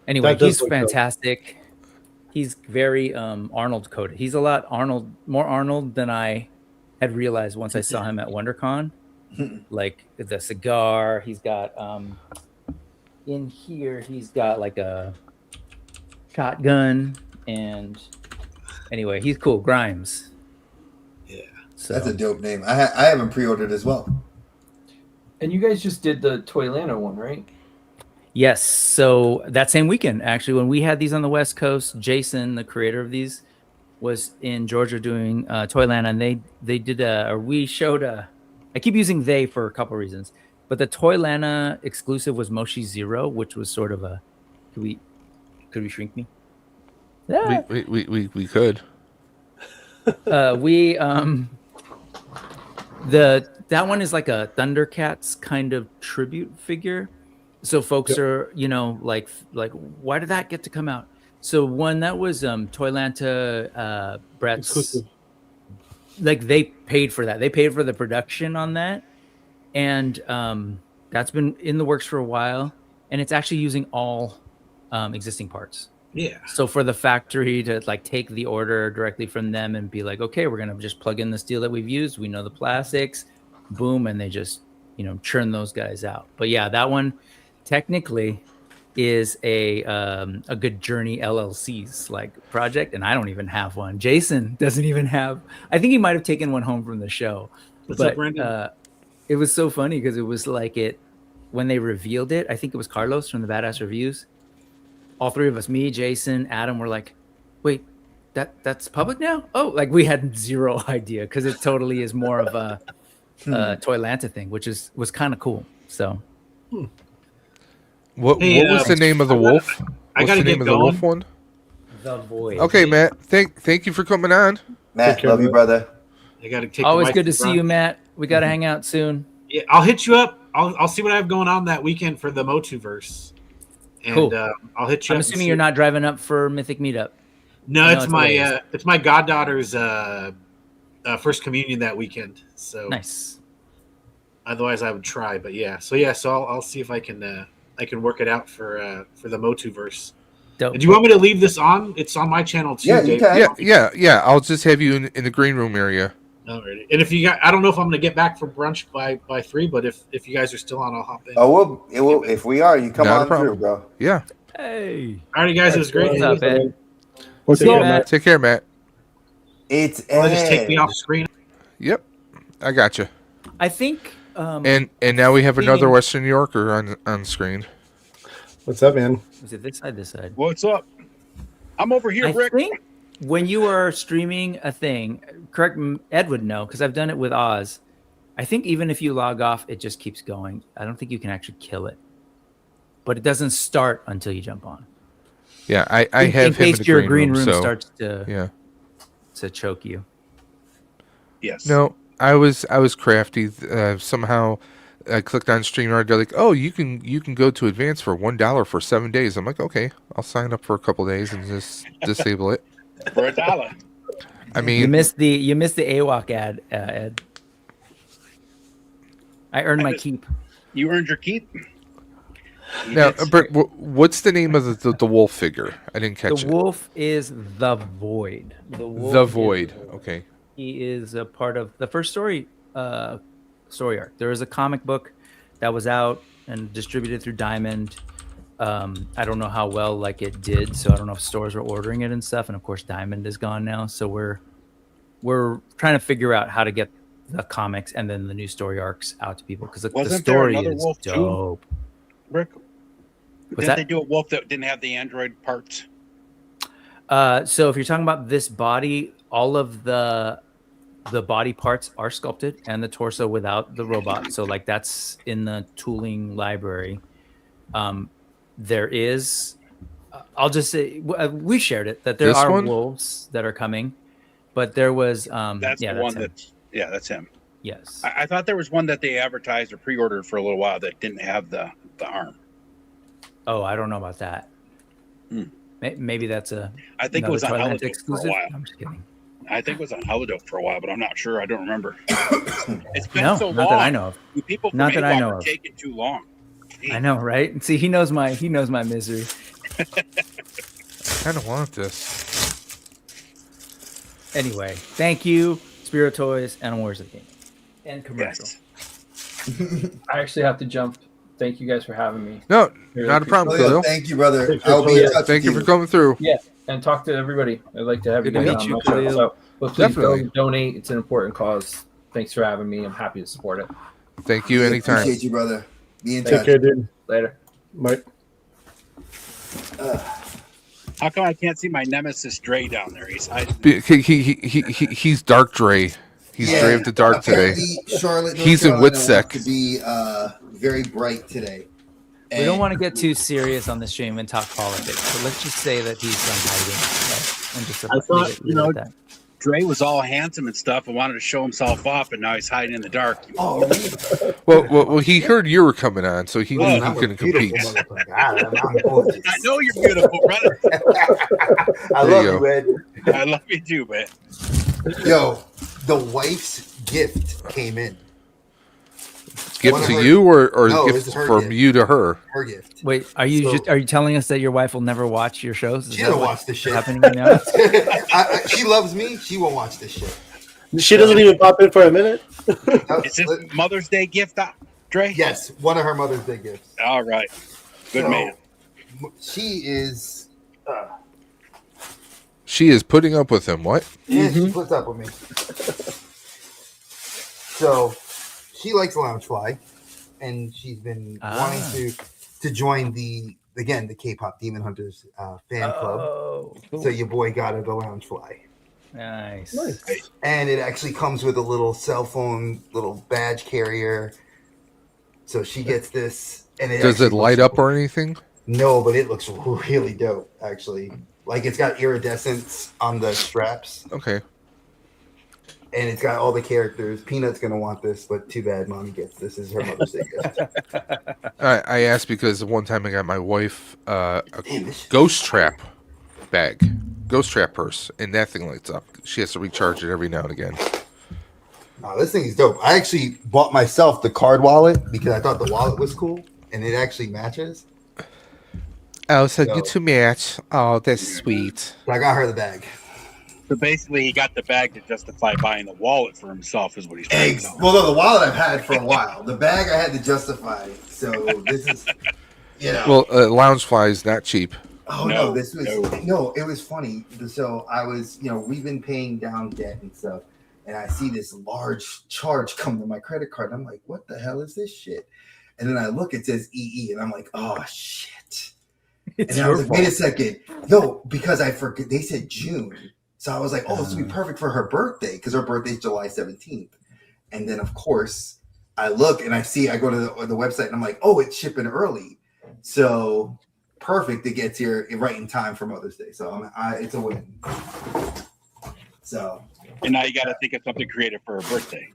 anyway, he's fantastic. He's very Arnold coded. He's a lot more Arnold than I had realized once I saw him at WonderCon. Like the cigar, he's got in here he's got like a shotgun, and anyway, he's cool. Grimes. Yeah, so that's a dope name. I haven't pre-ordered as well. And you guys just did the Toylanta one, right? Yes. So that same weekend, actually, when we had these on the West Coast, Jason, the creator of these, was in Georgia doing Toylanta, and they did we showed a. I keep using they for a couple reasons, but the Toylanta exclusive was Moshi Zero, which was sort of a. Could we shrink me? Yeah. We could. That one is like a Thundercats kind of tribute figure. So folks are, like why did that get to come out? So one that was Toylanta Brett's exclusive. Like they paid for that. They paid for the production on that. And That's been in the works for a while, and it's actually using all existing parts. Yeah. So for the factory to like take the order directly from them and be like, okay, we're gonna just plug in the steel that we've used. We know the plastics, boom, and they just churn those guys out. But yeah, that one technically is a Good Journey LLC's like project, and I don't even have one. Jason doesn't even have. I think he might have taken one home from the show. What's but up, Brandon? It was so funny because it was like when they revealed it. I think it was Carlos from the Badass Reviews. All three of us, me, Jason, Adam, were like, wait, that's public now? Oh, like we had zero idea because it totally is more of a Toylanta thing, which was kind of cool. So what was the name of the wolf? I gotta get the going. wolf one? The Void. Okay, Matt. Thank you for coming on. Matt, love you, brother. I gotta take. Always good to see you, Matt. We gotta hang out soon. Yeah, I'll hit you up. I'll see what I have going on that weekend for the Motuverse. And Cool. I'll hit you I'm up. assuming you're not driving up for Mythic Meetup. No, I know it's my goddaughter's first communion that weekend. So nice. Otherwise, I would try, but yeah. So I'll see if I can work it out for the Motuverse. Dope. And do you want me to leave this on? It's on my channel too. Yeah, you Dave. can. Yeah. I'll just have you in the green room area. Alrighty. And if you got, I don't know if I'm gonna get back for brunch by 3, but if you guys are still on, I'll hop in. Oh, it will. If we are, you come Not a on problem. through, bro. Yeah. Hey. Alrighty, guys, it was great. What's up, Ed? What's See you, up, Matt. Take care, Matt. It's Well, just take me off screen. Yep. I got you. I think. And now we have another Western New Yorker on screen. What's up, man? Was it this side? This side. What's up? I'm over here, I Rick. think when you are streaming a thing, correct? Ed would know because I've done it with Oz. I think even if you log off, it just keeps going. I don't think you can actually kill it, but it doesn't start until you jump on. Yeah, I in have him in case the your green room so, starts to choke you. Yes. No, I was crafty. Somehow I clicked on StreamYard. They're like, "Oh, you can go to advanced for $1 for 7 days." I'm like, "Okay, I'll sign up for a couple days and just disable it." For $1. I mean, you missed the AWOC ad, Ed. I earned my keep. You earned your keep. now, Brett, what's the name of the wolf figure? I didn't catch it. The wolf is the Void. The Void. Okay. He is a part of the first story arc. There was a comic book that was out and distributed through Diamond. I don't know how well it did, so I don't know if stores were ordering it and stuff. And of course, Diamond is gone now, so we're trying to figure out how to get the comics and then the new story arcs out to people because the story is dope. Too, Rick, didn't they do a wolf that didn't have the android parts? So if you're talking about this body, all of the body parts are sculpted and the torso without the robot. So that's in the tooling library. There is, I'll just say, we shared it that there This are one? wolves that are coming, but there was, That's the one that's him. Yes. I thought there was one that they advertised or pre-ordered for a little while that didn't have the arm. Oh, I don't know about that. Maybe that's I think it was on Toyland Holodoc exclusive. for a while. I'm just kidding. I think it was on Holodoc for a while, but I'm not sure. I don't remember. It's been No, so long. not that I know of. You people from Not that I AWOC know are of. taking too long. I know, right? See, he knows my misery. I kind of want this. Anyway, thank you, Spirit Toys, and Wars of the Game, and commercial. Yes. I actually have to jump. Thank you guys for having me. No, Really not a problem, appreciate it. Khalil. Thank you, brother. I'll be in touch Thank you with for coming through. Yeah, and talk to everybody. I'd like to have Good you to guys meet on you, my show. Khalil. So, but please Definitely. donate. It's an important cause. Thanks for having me. I'm happy to support it. Thank you anytime. Appreciate you, brother. Be in Take touch. care, dude. Later. Mike. How come I can't see my nemesis Dre down there? He's hiding. He's Dark Dre. He's Dre of the Dark today. Apparently, Charlotte, North He's in Carolina Witsec. wants to be very bright today. We don't want to get too serious on the stream and talk politics, so let's just say that he's hiding. And just I thought, leave it at that. Dre was all handsome and stuff and wanted to show himself off, and now he's hiding in the dark. Oh, Well, he heard you were coming on, so he knew he couldn't compete. I know you're beautiful, brother. I love you, Ed. I love you too, man. Yo, the wife's gift came in. Gift to you or No, gift it's her from gift. you to her? Her gift. Wait, are you telling us that your wife will never watch your shows? Is She that don't what's watch this shit. happening right now? She loves me. She won't watch this shit. She doesn't even pop in for a minute. Is this Mother's Day gift, Dre? Yes, one of her Mother's Day gifts. All right. Good man. She is. She is putting up with him. What? Yeah, she puts up with me. So she likes Loungefly, and she's been wanting to join the K-pop Demon Hunters fan club. Cool. So your boy got her the Loungefly. Nice. And it actually comes with a little cell phone, little badge carrier. So she gets this, and Does it light up or anything? No, but it looks really dope, actually. Like, it's got iridescence on the straps. Okay. And it's got all the characters. Peanut's going to want this, but too bad Mommy gets this. This is her Mother's Day gift. I asked because one time I got my wife a ghost trap bag, ghost trap purse, and that thing lights up. She has to recharge it every now and again. No, this thing is dope. I actually bought myself the card wallet because I thought the wallet was cool, and it actually matches. Oh, so you two match. Oh, that's sweet. I got her the bag. So basically, he got the bag to justify buying the wallet for himself, is what he's saying. Well, no, the wallet I've had for a while. The bag I had to justify. So this is, Well, Loungefly is not cheap. Oh no, this was it was funny. So I was, we've been paying down debt and stuff, and I see this large charge come to my credit card. I'm like, what the hell is this shit? And then I look, it says EE, and I'm like, oh shit. And I was like, wait a second. No, because I forget they said June. So I was like, oh, this would be perfect for her birthday because her birthday's July 17th. And then, of course, I look and I go to the website and I'm like, oh, it's shipping early. So perfect. It gets here right in time for Mother's Day. So it's a win. So. And now you got to think of something creative for her birthday.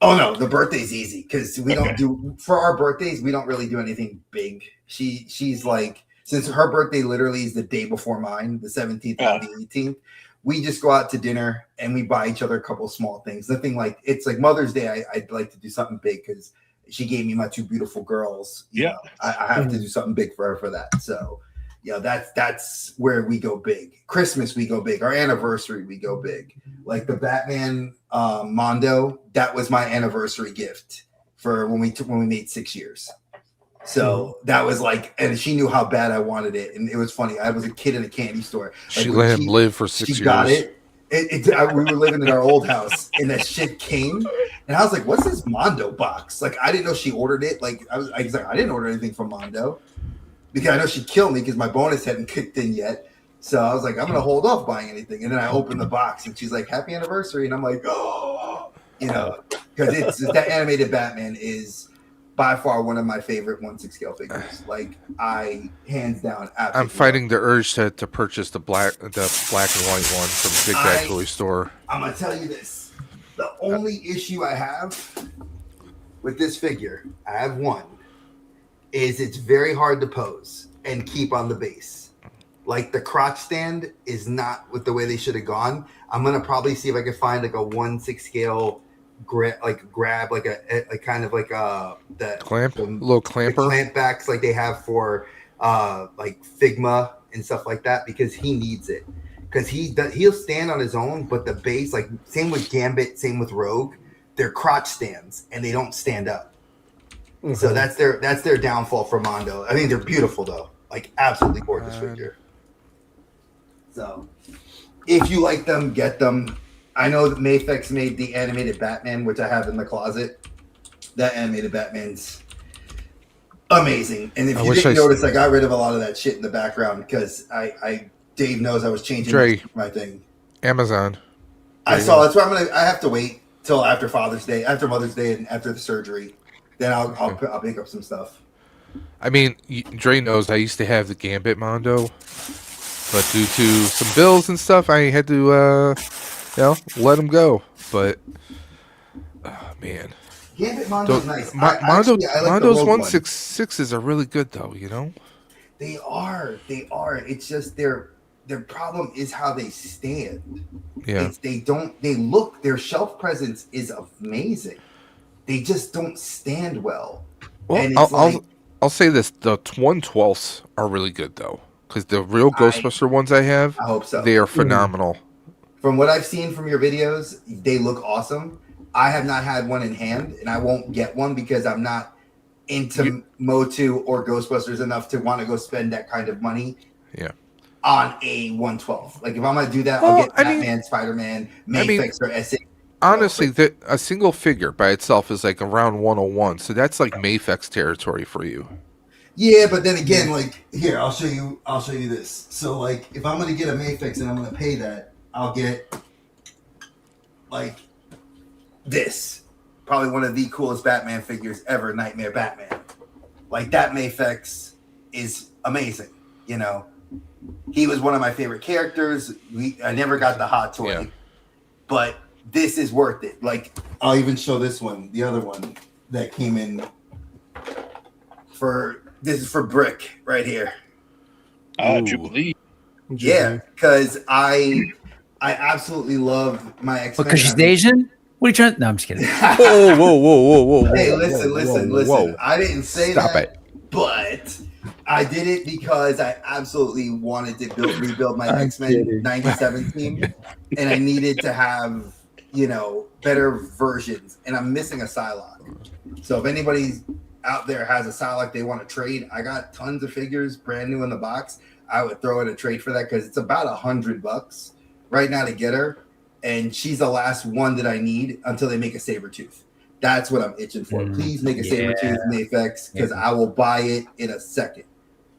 Oh, no, the birthday's easy because we don't for our birthdays, we don't really do anything big. She's like, since her birthday literally is the day before mine, the 17th and the 18th. We just go out to dinner and we buy each other a couple small things. Nothing like it's like Mother's Day. I'd like to do something big because she gave me my two beautiful girls. You know, I have to do something big for her for that. So, that's where we go big. Christmas we go big. Our anniversary we go big. Like the Batman Mondo, that was my anniversary gift for when we made 6 years. So that was like, and she knew how bad I wanted it, and it was funny. I was a kid in a candy store. Like she let him live for 6 years. She got it. We were living in our old house, and that shit came, and I was like, "What's this Mondo box?" Like, I didn't know she ordered it. Like, I was like, I didn't order anything from Mondo because I know she'd kill me because my bonus hadn't kicked in yet. So I was like, I'm gonna hold off buying anything, and then I opened the box, and she's like, "Happy anniversary," and I'm like, "Oh," because it's that animated Batman is by far one of my favorite 1/6 scale figures. Like, I hands down. I'm fighting the urge to purchase the black and white one from Big Bad Toy Store. I'm gonna tell you this: the only issue I have with this figure, I have one, is it's very hard to pose and keep on the base. Like the crotch stand is not with the way they should have gone. I'm gonna probably see if I can find like a 1/6 scale. Grab like a kind of like the clamp, little clamper, the clamp backs like they have for like Figma and stuff like that, because he needs it, because he'll stand on his own, but the base, like same with Gambit, same with Rogue, they're crotch stands and they don't stand up. Mm-hmm. So that's their downfall for Mondo. I mean, they're beautiful though, like absolutely gorgeous figure. So if you like them, get them. I know that Mafex made the animated Batman, which I have in the closet. That animated Batman's amazing. And if you didn't notice, I got rid of a lot of that shit in the background because Dave knows I was changing my thing. Amazon. I saw. That's why I have to wait till after Father's Day, after Mother's Day, and after the surgery. Then I'll pick up some stuff. I mean, Dre knows I used to have the Gambit Mondo, but due to some bills and stuff, I had to. Let him go. But, oh, man. Gambit Mondo's nice. Mondo's 1/66s are really good, though, They are. It's just their problem is how they stand. Yeah. Their shelf presence is amazing. they just don't stand well. Well, And it's I'll say this: the 1/12s are really good though, because the real Ghostbuster ones I have, I hope so. They are phenomenal. From what I've seen from your videos, they look awesome. I have not had one in hand, and I won't get one because I'm not into Motu or Ghostbusters enough to want to go spend that kind of money. Yeah. On a 1/12. Like if I'm gonna do that, I'll get Batman, Spider-Man, Mayfix, or SA. Honestly, a single figure by itself is like around 101, so that's like Mayfix territory for you. Yeah, but then again, like here, I'll show you this. So like if I'm gonna get a Mayfix and I'm gonna pay that, I'll get like this. Probably one of the coolest Batman figures ever, Nightmare Batman. Like that Mayfix is amazing, you know. He was one of my favorite characters. I never got the hot toy, but this is worth it. Like I'll even show this one, the other one that came in for this is for Brick right here. Jubilee. Yeah, because I absolutely love my X-Men. Because she's Asian? What are you trying? No, I'm just kidding. Whoa. Hey, listen. I didn't say Stop that. it. But I did it because I absolutely wanted to rebuild my X-Men 97 team, and I needed to have, you know, better versions. And I'm missing a Psylocke. So if anybody out there has a Psylocke they want to trade, I got tons of figures brand new in the box. I would throw in a trade for that because it's about $100 right now to get her, and she's the last one that I need until they make a Sabretooth. That's what I'm itching for. Please make a Sabretooth Mayfix because I will buy it in a second.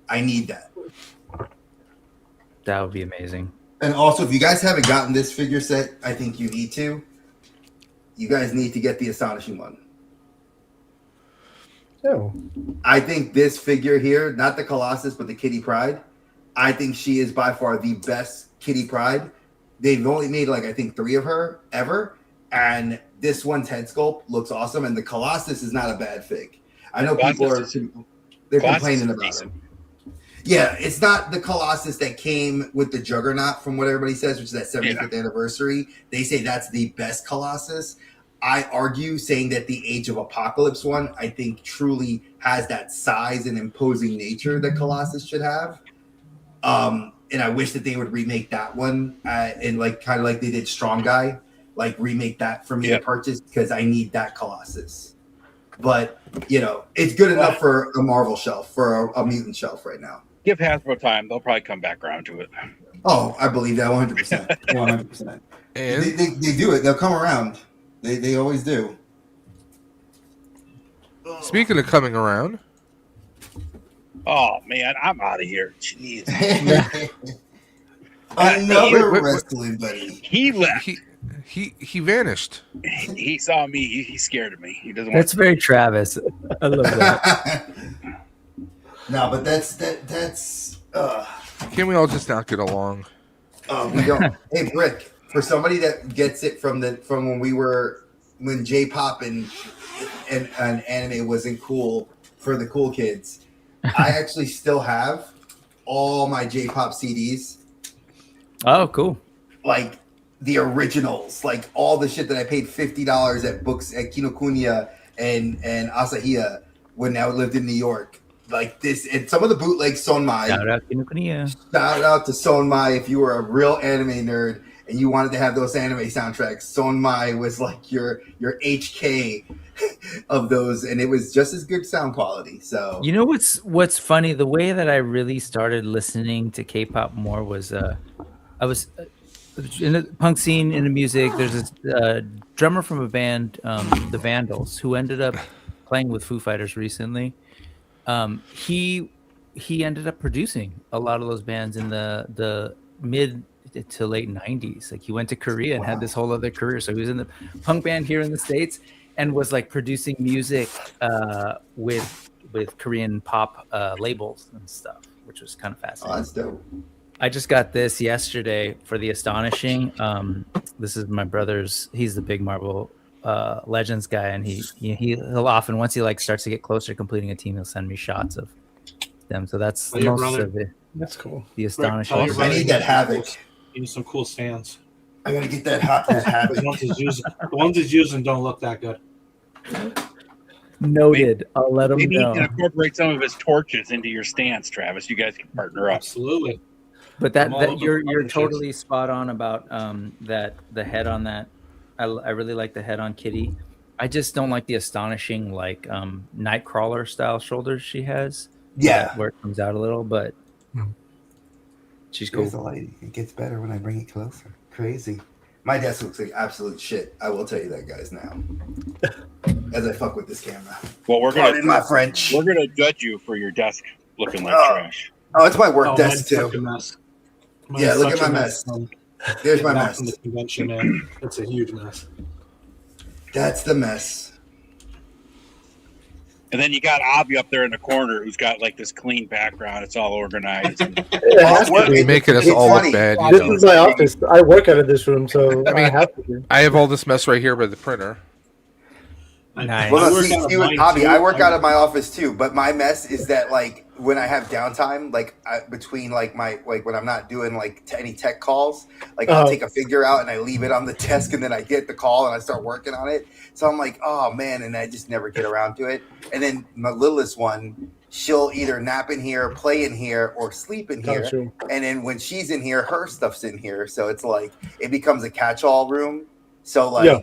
I need that. That would be amazing. And also, if you guys haven't gotten this figure set, I think you need to. You guys need to get the Astonishing one. Oh. I think this figure here, not the Colossus, but the Kitty Pryde, I think she is by far the best Kitty Pryde. They've only made like, I think 3 of her ever. And this one's head sculpt looks awesome. And the Colossus is not a bad fig. I know people are complaining about it. Yeah, it's not the Colossus that came with the Juggernaut from what everybody says, which is that 75th anniversary. They say that's the best Colossus. I argue saying that the Age of Apocalypse one, I think truly has that size and imposing nature that Colossus should have. And I wish that they would remake that one and like kind of like they did Strong Guy, like remake that for me to purchase because I need that Colossus. But, you know, it's good enough for a Marvel shelf, for a mutant shelf right now. Give Hasbro time. They'll probably come back around to it. Oh, I believe that 100%. 100%. And they do it. They'll come around. They always do. Speaking of coming around. Oh, man, I'm out of here. Jeez. Another wrestling buddy. He left. He vanished. He saw me. He's scared of me. He doesn't. That's very Travis. I love that. No, but that's. Can we all just not get along? We don't. Hey, Brick. For somebody that gets it from when J-pop and anime wasn't cool for the cool kids, I actually still have all my J-pop CDs. Oh, cool. Like the originals, like all the shit that I paid $50 at books at Kinokuniya and Asahiya when I lived in New York. Like this, and some of the bootleg Sonmai. Shout out Kinokuniya. Shout out to Sonmai if you were a real anime nerd and you wanted to have those anime soundtracks. Sonmai was like your HK of those, and it was just as good sound quality. So you know what's funny? The way that I really started listening to K-pop more was I was in the punk scene, in the music. There's this drummer from a band, the Vandals, who ended up playing with Foo Fighters recently. He ended up producing a lot of those bands in the mid to late 90s. Like he went to Korea and had this whole other career. So he was in the punk band here in the States and was like producing music with Korean pop labels and stuff, which was kind of fascinating. Oh, that's dope. I just got this yesterday for the Astonishing. This is my brother's. He's the big Marvel Legends guy, and he'll often, once he like starts to get closer to completing a team, he'll send me shots of them. So that's most of it. That's cool. The Astonishing. I need that Havoc. You need some cool stands. I gotta get that Havoc. The ones he's using don't look that good. Noted. I'll let him Maybe know. he can incorporate some of his torches into your stance, Travis. You guys can partner up. Absolutely. But you're totally spot on about that the head on that. I really like the head on Kitty. I just don't like the astonishing like Nightcrawler style shoulders she has. Yeah, where it comes out a little, but she's cool. Here's the light. It gets better when I bring it closer. Crazy. My desk looks like absolute shit. I will tell you that, guys. Now, as I fuck with this camera. Well, we're gonna my French. We're gonna judge you for your desk looking like trash. Oh, it's my work desk mine's too. such a mess. Yeah, Mine's look at such my a mess. from- There's my back mess. From the convention, man. It's a huge mess. That's the mess. And then you got Ahbi up there in the corner who's got like this clean background. It's all organized. You're making us all look bad. This is my office. I work out of this room, so I have to do. I have all this mess right here by the printer. Nice. Well, no, see, Ahbi, I work out of my office too, but my mess is that like when I have downtime, like between like my like when I'm not doing like any tech calls, like I'll take a figure out and I leave it on the desk, and then I get the call and I start working on it. So I'm like, oh man, and I just never get around to it. And then my littlest one, she'll either nap in here, play in here, or sleep in here. Gotcha. And then when she's in here, her stuff's in here. So it's like it becomes a catch-all room. So like. Yeah.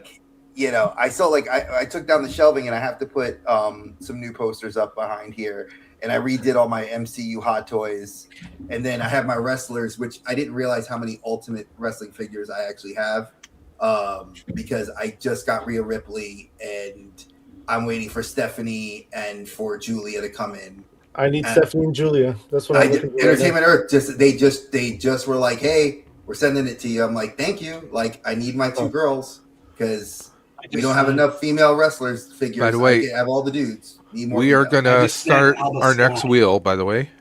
You know, I still like I took down the shelving and I have to put some new posters up behind here, and I redid all my MCU Hot Toys, and then I have my wrestlers, which I didn't realize how many Ultimate Wrestling figures I actually have, because I just got Rhea Ripley, and I'm waiting for Stephanie and for Julia to come in. I need Stephanie and Julia. That's what I'm looking for. Entertainment Earth they just were like, hey, we're sending it to you. I'm like, thank you. Like I need my two girls because. We don't have enough female wrestlers figures. By the way, I have all the dudes. Need more we are female. gonna start our next wheel. By the way.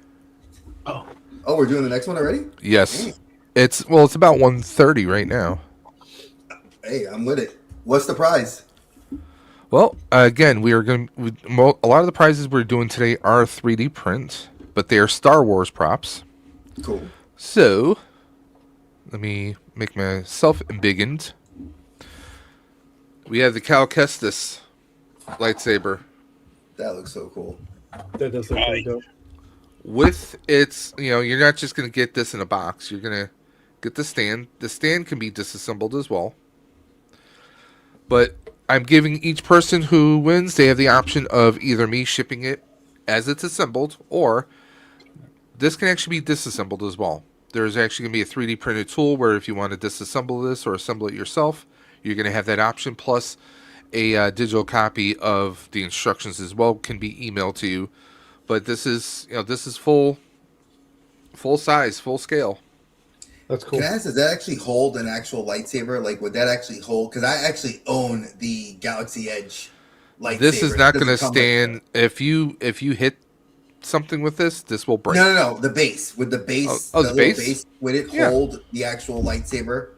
Oh, we're doing the next one already. Yes, it's about 1:30 right now. Hey, I'm with it. What's the prize? Well, again, we are going. A lot of the prizes we're doing today are 3D prints, but they are Star Wars props. Cool. So, let me make myself embiggened. We have the Cal Kestis lightsaber. That looks so cool. That does look really dope. With its, you're not just going to get this in a box. You're going to get the stand. The stand can be disassembled as well. But I'm giving each person who wins, they have the option of either me shipping it as it's assembled, or this can actually be disassembled as well. There's actually going to be a 3D printed tool where if you want to disassemble this or assemble it yourself, you're going to have that option, plus a digital copy of the instructions as well can be emailed to you. But this is full size, full scale. That's cool. Can I ask, does that actually hold an actual lightsaber? Like, would that actually hold? Because I actually own the Galaxy Edge lightsaber. This is not going to stand. If you hit something with this will break. No. The base. Would the base, the base? Would it hold the actual lightsaber?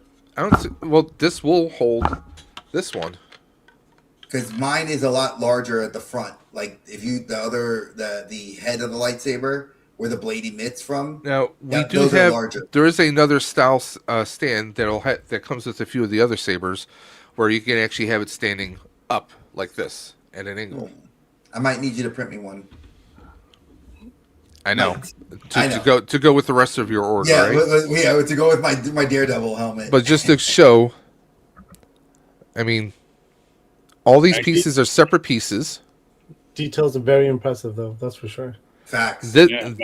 This will hold this one. Because mine is a lot larger at the front. Like if you the head of the lightsaber where the blade emits from. Now there is another style stand that comes with a few of the other sabers, where you can actually have it standing up like this at an angle. I might need you to print me one. I know. To go with the rest of your order. Yeah, right? To go with my Daredevil helmet. But just to show, I mean, all these pieces are separate pieces. Details are very impressive, though. That's for sure. Facts.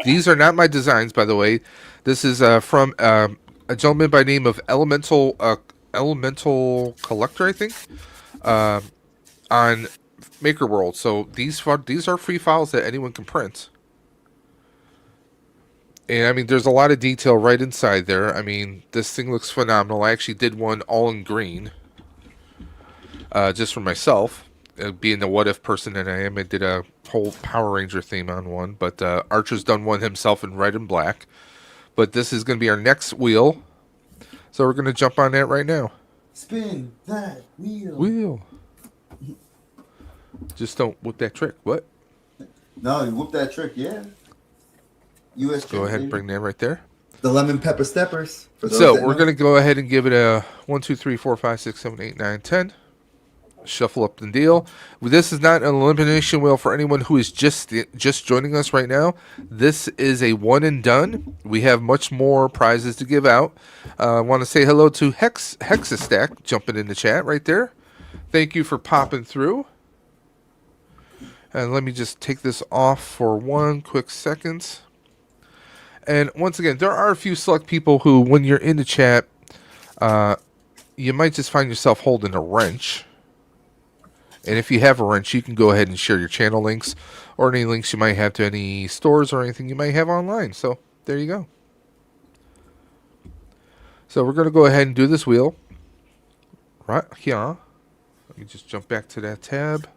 These are not my designs, by the way. This is from a gentleman by the name of Elemental Collector, I think, on Maker World. So these are free files that anyone can print. And I mean, there's a lot of detail right inside there. I mean, this thing looks phenomenal. I actually did one all in green, just for myself. Being the what if person that I am, I did a whole Power Ranger theme on one. But Archer's done one himself in red and black. But this is going to be our next wheel, so we're going to jump on that right now. Spin that wheel. Wheel. Just don't whoop that trick. What? No, you whoop that trick, yeah. US go ahead and bring that right there. The lemon pepper steppers. So we're going to go ahead and give it a 1, 2, 3, 4, 5, 6, 7, 8, 9, 10. shuffle up the deal. This is not an elimination wheel for anyone who is just joining us right now. This is a one and done. We have much more prizes to give out. I want to say hello to Hexastack jumping in the chat right there. Thank you for popping through. And let me just take this off for 1 quick second. And once again, there are a few select people who, when you're in the chat, you might just find yourself holding a wrench. And if you have a wrench, you can go ahead and share your channel links or any links you might have to any stores or anything you might have online. So there you go. So we're going to go ahead and do this wheel right here. Let me just jump back to that tab.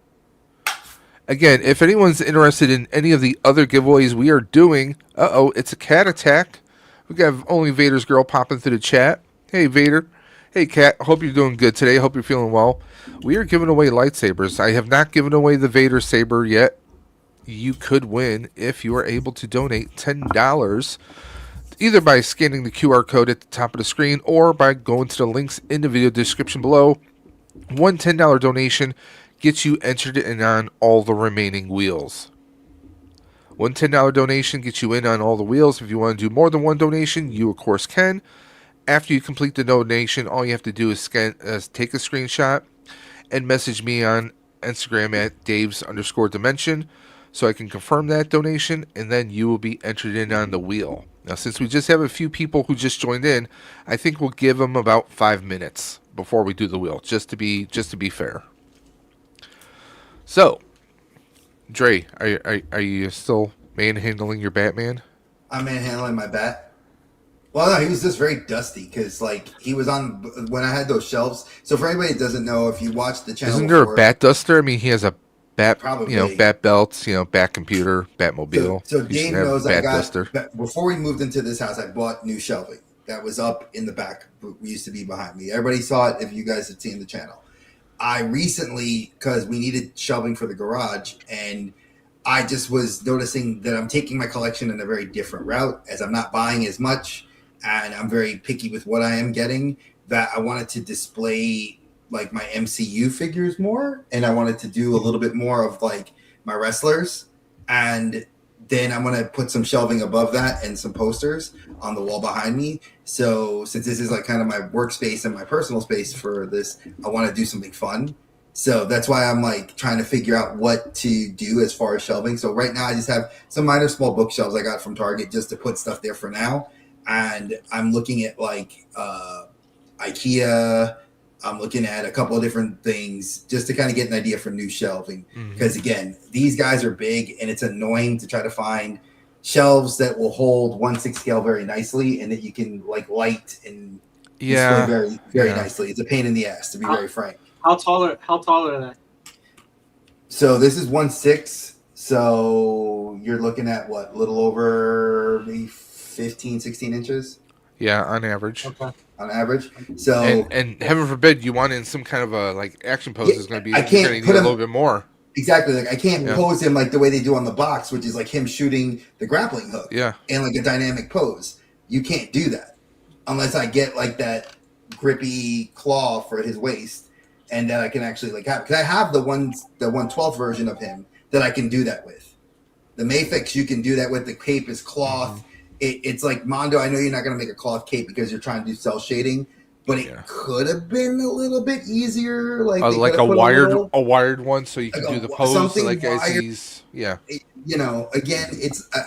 Again, if anyone's interested in any of the other giveaways we are doing, it's a cat attack. We got Only Vader's girl popping through the chat. Hey, Vader. Hey, Cat. Hope you're doing good today. Hope you're feeling well. We are giving away lightsabers. I have not given away the Vader saber yet. You could win if you are able to donate $10, either by scanning the QR code at the top of the screen or by going to the links in the video description below. One $10 donation gets you entered in on all the remaining wheels. One $10 donation gets you in on all the wheels. If you want to do more than one donation, you of course can. After you complete the donation, all you have to do is take a screenshot and message me on Instagram at Daves_Dimension so I can confirm that donation, and then you will be entered in on the wheel. Now, since we just have a few people who just joined in, I think we'll give them about 5 minutes before we do the wheel, just to be fair. So, Dre, are you still manhandling your Batman? I'm manhandling my bat. Well, no, he was just very dusty because, like, he was on when I had those shelves. So, for anybody that doesn't know, if you watch the channel, isn't there a bat duster? I mean, he has a bat, probably, bat belts, bat computer, Batmobile. So Dave knows I got duster. Before we moved into this house, I bought new shelving that was up in the back. We used to be behind me. Everybody saw it if you guys had seen the channel. I recently, because we needed shelving for the garage, and I just was noticing that I'm taking my collection in a very different route as I'm not buying as much. And I'm very picky with what I am getting, that I wanted to display like my MCU figures more. And I wanted to do a little bit more of like my wrestlers. And then I'm going to put some shelving above that and some posters on the wall behind me. So since this is like kind of my workspace and my personal space for this, I want to do something fun. So that's why I'm like trying to figure out what to do as far as shelving. So right now I just have some minor small bookshelves I got from Target just to put stuff there for now. And I'm looking at like IKEA. I'm looking at a couple of different things just to kind of get an idea for new shelving. Because again, these guys are big and it's annoying to try to find shelves that will hold 1/6 scale very nicely and that you can like light and display very, very nicely. It's a pain in the ass, to be very frank. How tall are they? So this is 1/6. So you're looking at what, a little over maybe 15, 16 inches? Yeah, on average. Okay. On average. So and heaven forbid you want in some kind of a like action pose is going to be I can't need put a him, little bit more. Exactly. Like I can't pose him like the way they do on the box, which is like him shooting the grappling hook. Yeah. And like a dynamic pose. You can't do that unless I get like that grippy claw for his waist, and that I can actually like have, because I have the 1/12 version of him that I can do that with. The Mafex you can do that with. The cape is cloth. It's like Mondo. I know you're not going to make a cloth cape because you're trying to do cell shading, but it could have been a little bit easier. Like a wired one, so you can do the pose like as he's You know, again,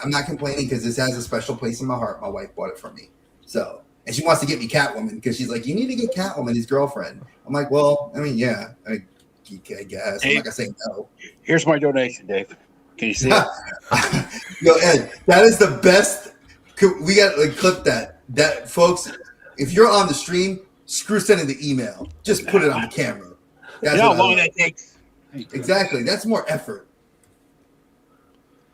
I'm not complaining because this has a special place in my heart. My wife bought it for me, so, and she wants to get me Catwoman because she's like, you need to get Catwoman, his girlfriend. I'm like, well, I mean, yeah, I guess. I'm not gonna say no. Here's my donation, Dave. Can you see it? Yo, Ed, that is the best. We got to clip that. That, folks, if you're on the stream, screw sending the email. Just put it on the camera. That's you know how long that takes? Exactly. That's more effort.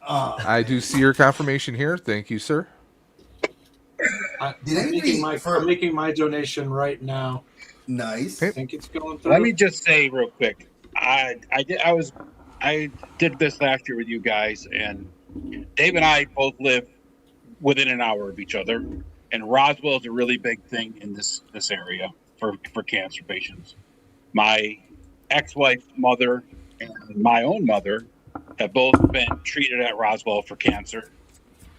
I do see your confirmation here. Thank you, sir. I'm making my donation right now. Nice. I think it's going through. Let me just say real quick. I did this last year with you guys, and Dave and I both live within an hour of each other, and Roswell is a really big thing in this area for cancer patients. My ex-wife, mother, and my own mother have both been treated at Roswell for cancer.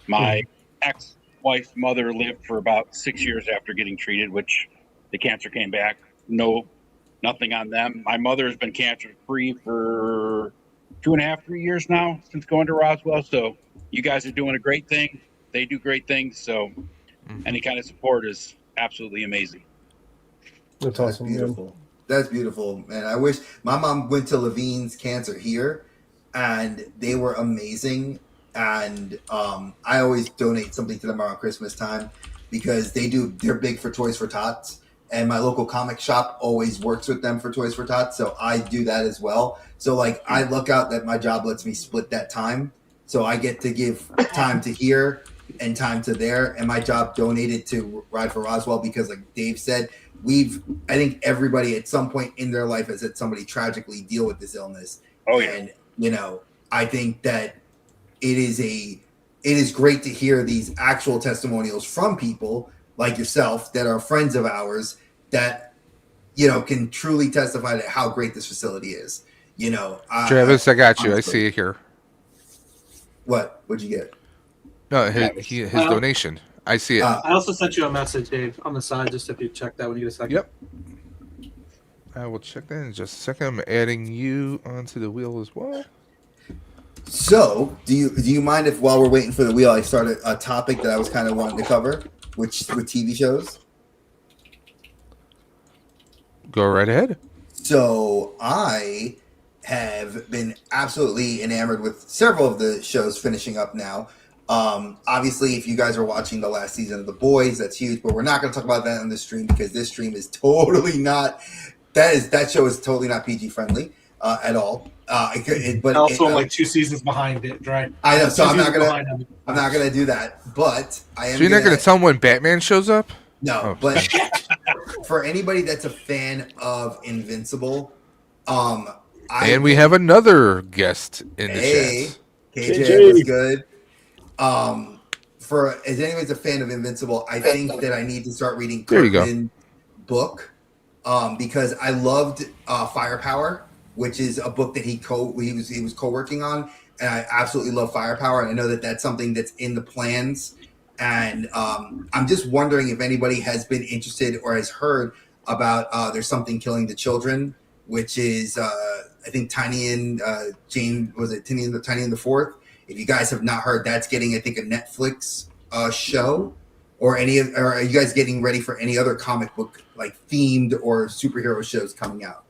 My ex-wife mother lived for about 6 years after getting treated, which the cancer came back. Nothing on them. My mother has been cancer-free for 2.5, 3 years now since going to Roswell. So you guys are doing a great thing. They do great things. So any kind of support is absolutely amazing. That's awesome. Beautiful. That's beautiful, man. I wish my mom went to Levine's Cancer here, and they were amazing. And I always donate something to them around Christmas time because they're big for Toys for Tots. And my local comic shop always works with them for Toys for Tots, so I do that as well. So like I look out that my job lets me split that time, so I get to give time to here and time to there. And my job donated to Ride for Roswell because, like Dave said, I think everybody at some point in their life has had somebody tragically deal with this illness. Oh yeah. And I think that it is great to hear these actual testimonials from people like yourself that are friends of ours that can truly testify to how great this facility is. Travis, I got you. I see it here. What'd you get? No, his donation. I see it. I also sent you a message, Dave, on the side, just if you check that when you get a second. Yep. I will check that in just a second. I'm adding you onto the wheel as well. So, do you mind if while we're waiting for the wheel, I start a topic that I was kind of wanting to cover, with TV shows? Go right ahead. So, I have been absolutely enamored with several of the shows finishing up now. Obviously, if you guys are watching the last season of The Boys, that's huge, but we're not going to talk about that on this stream because this stream is totally not. That show is totally not PG friendly at all. But also, like 2 seasons behind it, right? I know, so I'm not gonna do that. But I am. So you're not gonna tell them when Batman shows up? No, but for anybody that's a fan of Invincible, and we have another guest in the chat. KJ was good. For as anybody's a fan of Invincible, I think that I need to start reading Kirkman's book, because I loved Firepower, which is a book that he was co-working on, and I absolutely love Firepower, and I know that that's something that's in the plans. And I'm just wondering if anybody has been interested or has heard about There's Something Killing the Children, which is I think Tiny and Jane, was it Tiny and the Fourth? If you guys have not heard, that's getting, I think, a Netflix show. Or are you guys getting ready for any other comic book like themed or superhero shows coming out?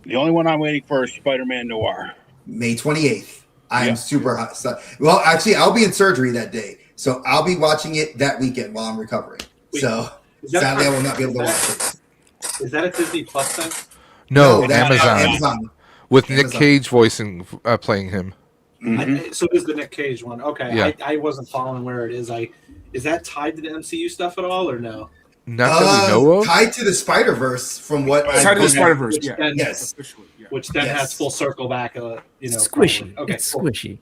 The only one I'm waiting for is Spider-Man Noir. May 28th. I'm super hot. Well, actually, I'll be in surgery that day, so I'll be watching it that weekend while I'm recovering. So sadly, I will not be able to watch it. Is that a Disney Plus thing? No, Amazon. With Nick Cage voicing, playing him. So it is the Nick Cage one. Okay, yeah. I wasn't following where it is. Is that tied to the MCU stuff at all, or no? Not that we know of. Tied to the Spider-Verse, from what tied to the Spider-Verse. Yes. Which then has full circle back. Squishy. Okay, it's squishy.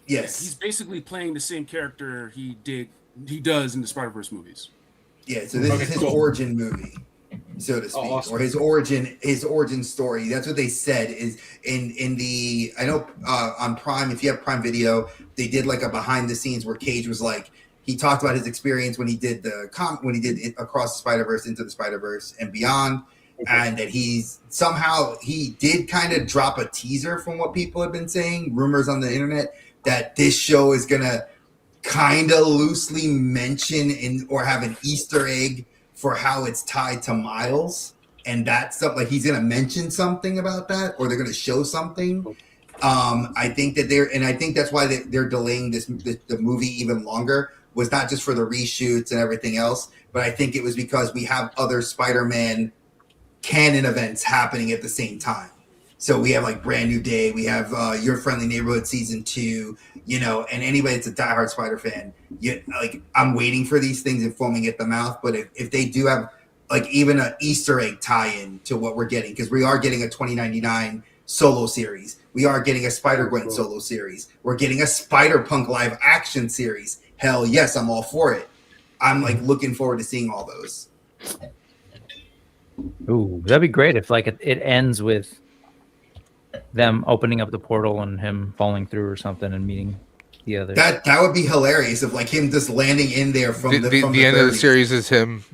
Yes. He's basically playing the same character he does in the Spider-Verse movies. Yeah. So this is his origin movie, so to speak, or his origin story. That's what they said is in the. I know on Prime, if you have Prime Video, they did like a behind the scenes where Cage was like. He talked about his experience when he did Across the Spider-Verse, Into the Spider-Verse, and Beyond, and that he did kind of drop a teaser from what people have been saying, rumors on the internet, that this show is gonna kind of loosely mention or have an Easter egg for how it's tied to Miles, and that's stuff like he's gonna mention something about that, or they're gonna show something. I think that I think that's why they're delaying the movie even longer. Was not just for the reshoots and everything else, but I think it was because we have other Spider-Man canon events happening at the same time. So we have like Brand New Day, we have Your Friendly Neighborhood Season 2, and anybody that's a diehard Spider fan, I'm waiting for these things and foaming at the mouth. But if they do have like even an Easter egg tie-in to what we're getting, because we are getting a 2099 solo series, we are getting a Spider-Gwen solo series, we're getting a Spider-Punk live action series. Hell yes, I'm all for it. I'm like looking forward to seeing all those. Ooh, that'd be great if like it ends with them opening up the portal and him falling through or something and meeting the others. That would be hilarious if like him just landing in there from the end of the 30s. series is him,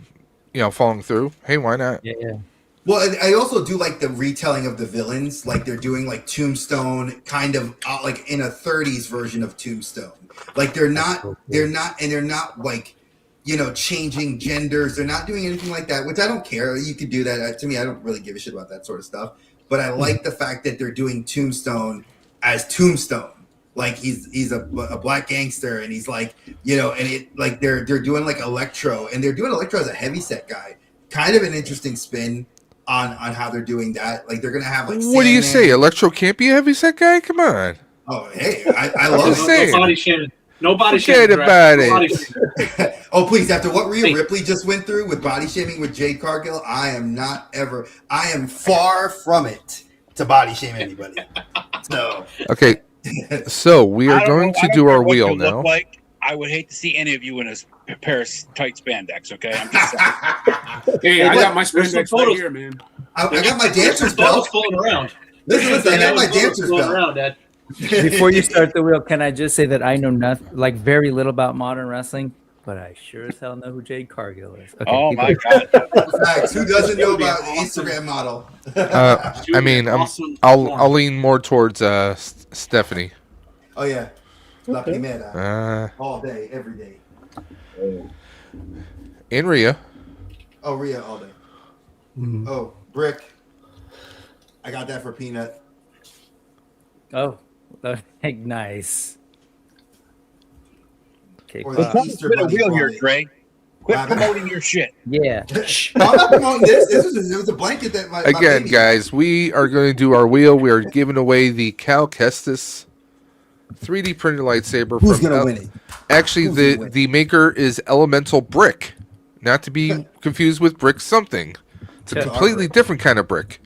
falling through. Hey, why not? Yeah. Well, and I also do like the retelling of the villains, like they're doing like Tombstone, kind of like in a 30s version of Tombstone. Like they're not like, changing genders. They're not doing anything like that, which I don't care. You could do that. To me, I don't really give a shit about that sort of stuff. But I like the fact that they're doing Tombstone as Tombstone. Like he's a black gangster, and he's like, they're doing like Electro, and they're doing Electro as a heavyset guy. Kind of an interesting spin on how they're doing that. Like they're gonna have like. What do you say? Electro can't be a heavyset guy? Come on. Oh hey, I love it. No body shaming. No body Forget shaming. about it. Oh please! After what Rhea Ripley just went through with body shaming with Jade Cargill, I am far from it to body shame anybody. So okay, so we are going to do our wheel now. Like, I would hate to see any of you in a pair of tight spandex. Okay, I'm just saying. Hey, I got my spandex right here, man. I got my dancer's belt floating around. Listen, I got my dancer's belt. Around, Dad. Before you start the wheel, can I just say that I know nothing, like very little about modern wrestling, but I sure as hell know who Jade Cargill is. Okay, oh my God! Facts. Who doesn't know about Instagram model? I mean, I'll lean more towards Stephanie. Oh yeah, La Primera. All day, every day. And Rhea. Oh, Rhea all day. Oh, Brick. I got that for Peanut. Oh, nice. Okay, Or Let's the not Easter spin a Bunny wheel here, wallet. Trey. Quit promoting your shit. Yeah. I'm not promoting this. It was a blanket that my Again, baby. guys, we are going to do our wheel. We are giving away the Cal Kestis 3D printed lightsaber. Who's gonna win it? Actually, the maker is Elemental Brick, not to be confused with Brick something. It's a completely different kind of brick.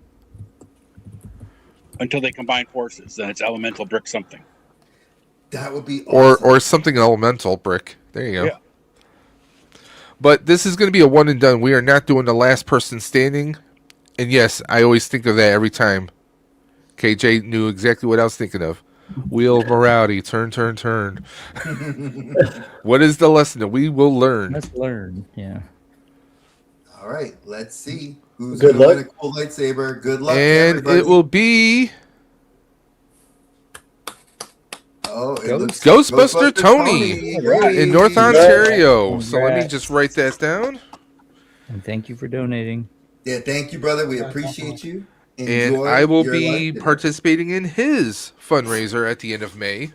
Until they combine forces, then it's elemental brick something. That would be awesome. Or something elemental brick. There you go. Yeah. But this is going to be a one and done. We are not doing the last person standing. And yes, I always think of that every time. KJ knew exactly what I was thinking of. Wheel of morality, turn. What is the lesson that we will learn? Let's learn. Yeah. All right, let's see who's Good going to win luck. a cool lightsaber. Good luck, And everybody. it will be it looks Ghostbuster Tony in North Ontario. So let me Congrats. just write that down. And thank you for donating. Yeah, thank you, brother. We appreciate you. And Enjoy I will your be lightsaber. participating in his fundraiser at the end of May.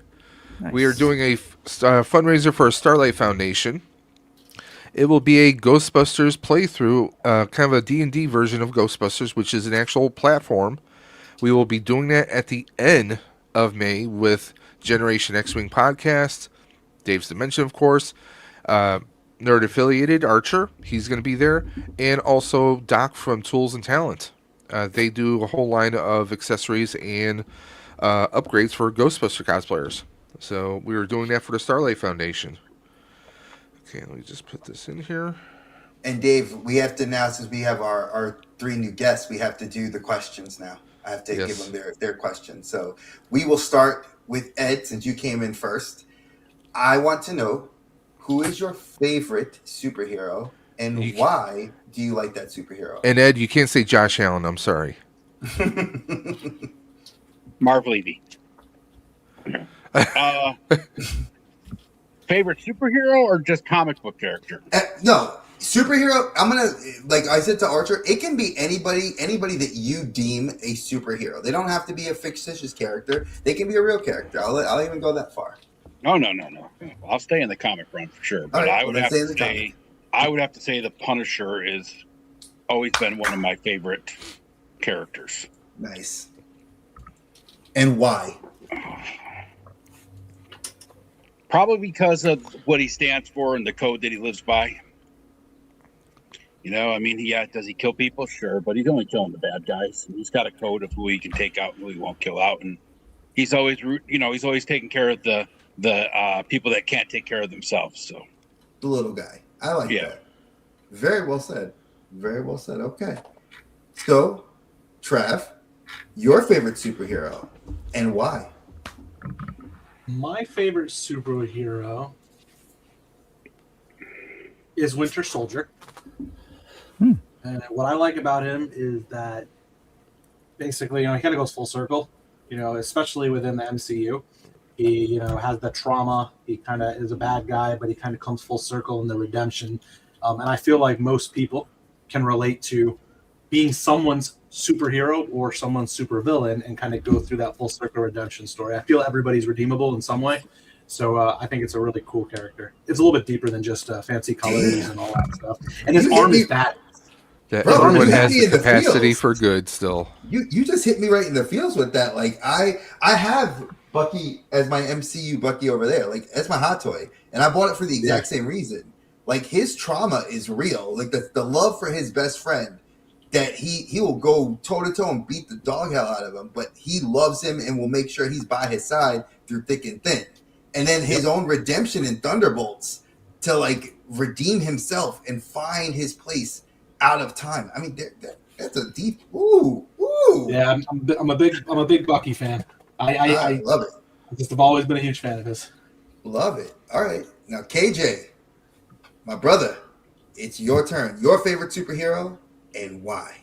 Nice. We are doing a fundraiser for a Starlight Foundation. It will be a Ghostbusters playthrough, kind of a D&D version of Ghostbusters, which is an actual platform. We will be doing that at the end of May with Generation X-Wing Podcast, Dave's Dimension, of course, Nerd Affiliated, Archer, he's going to be there, and also Doc from Tools and Talent. They do a whole line of accessories and upgrades for Ghostbuster cosplayers. So we were doing that for the Starlight Foundation. Okay, let me just put this in here. And Dave, we have to now, since we have our three new guests, we have to do the questions now. I have to give them their questions. So we will start with Ed, since you came in first. I want to know, who is your favorite superhero, and why do you like that superhero? And Ed, you can't say Josh Allen. I'm sorry. Marv Levy. Favorite superhero or just comic book character? No, superhero. I'm gonna, like I said to Archer, it can be anybody that you deem a superhero. They don't have to be a fictitious character. They can be a real character. I'll even go that far. No. I'll stay in the comic run for sure. But Right, I would have to say the Punisher is always been one of my favorite characters. Nice. And why? Probably because of what he stands for and the code that he lives by. You know, I mean, does he kill people? Sure, but he's only killing the bad guys. He's got a code of who he can take out and who he won't kill out, and he's always taking care of the people that can't take care of themselves. So The little guy. I like that. Very well said. Very well said. Okay. So, Trav, your favorite superhero and why? My favorite superhero is Winter Soldier. And what I like about him is that basically, he kind of goes full circle, especially within the MCU. He, has the trauma. He kind of is a bad guy, but he kind of comes full circle in the redemption. And I feel like most people can relate to being someone's superhero or someone's supervillain and kind of go through that full circle redemption story. I feel everybody's redeemable in some way. So I think it's a really cool character. It's a little bit deeper than just fancy colors and all that stuff. And his arm is bad. Yeah, everyone has the capacity for good still. You just hit me right in the feels with that. Like I have Bucky as my MCU Bucky over there. Like that's my hot toy. And I bought it for the exact same reason. Like his trauma is real. Like the love for his best friend, that he will go toe to toe and beat the dog hell out of him, but he loves him and will make sure he's by his side through thick and thin. And then his own redemption in Thunderbolts to like redeem himself and find his place out of time. I mean, that's a deep ooh. Yeah, I'm a big Bucky fan. I love it. I just have always been a huge fan of his. Love it. All right, now KJ, my brother, it's your turn. Your favorite superhero and why?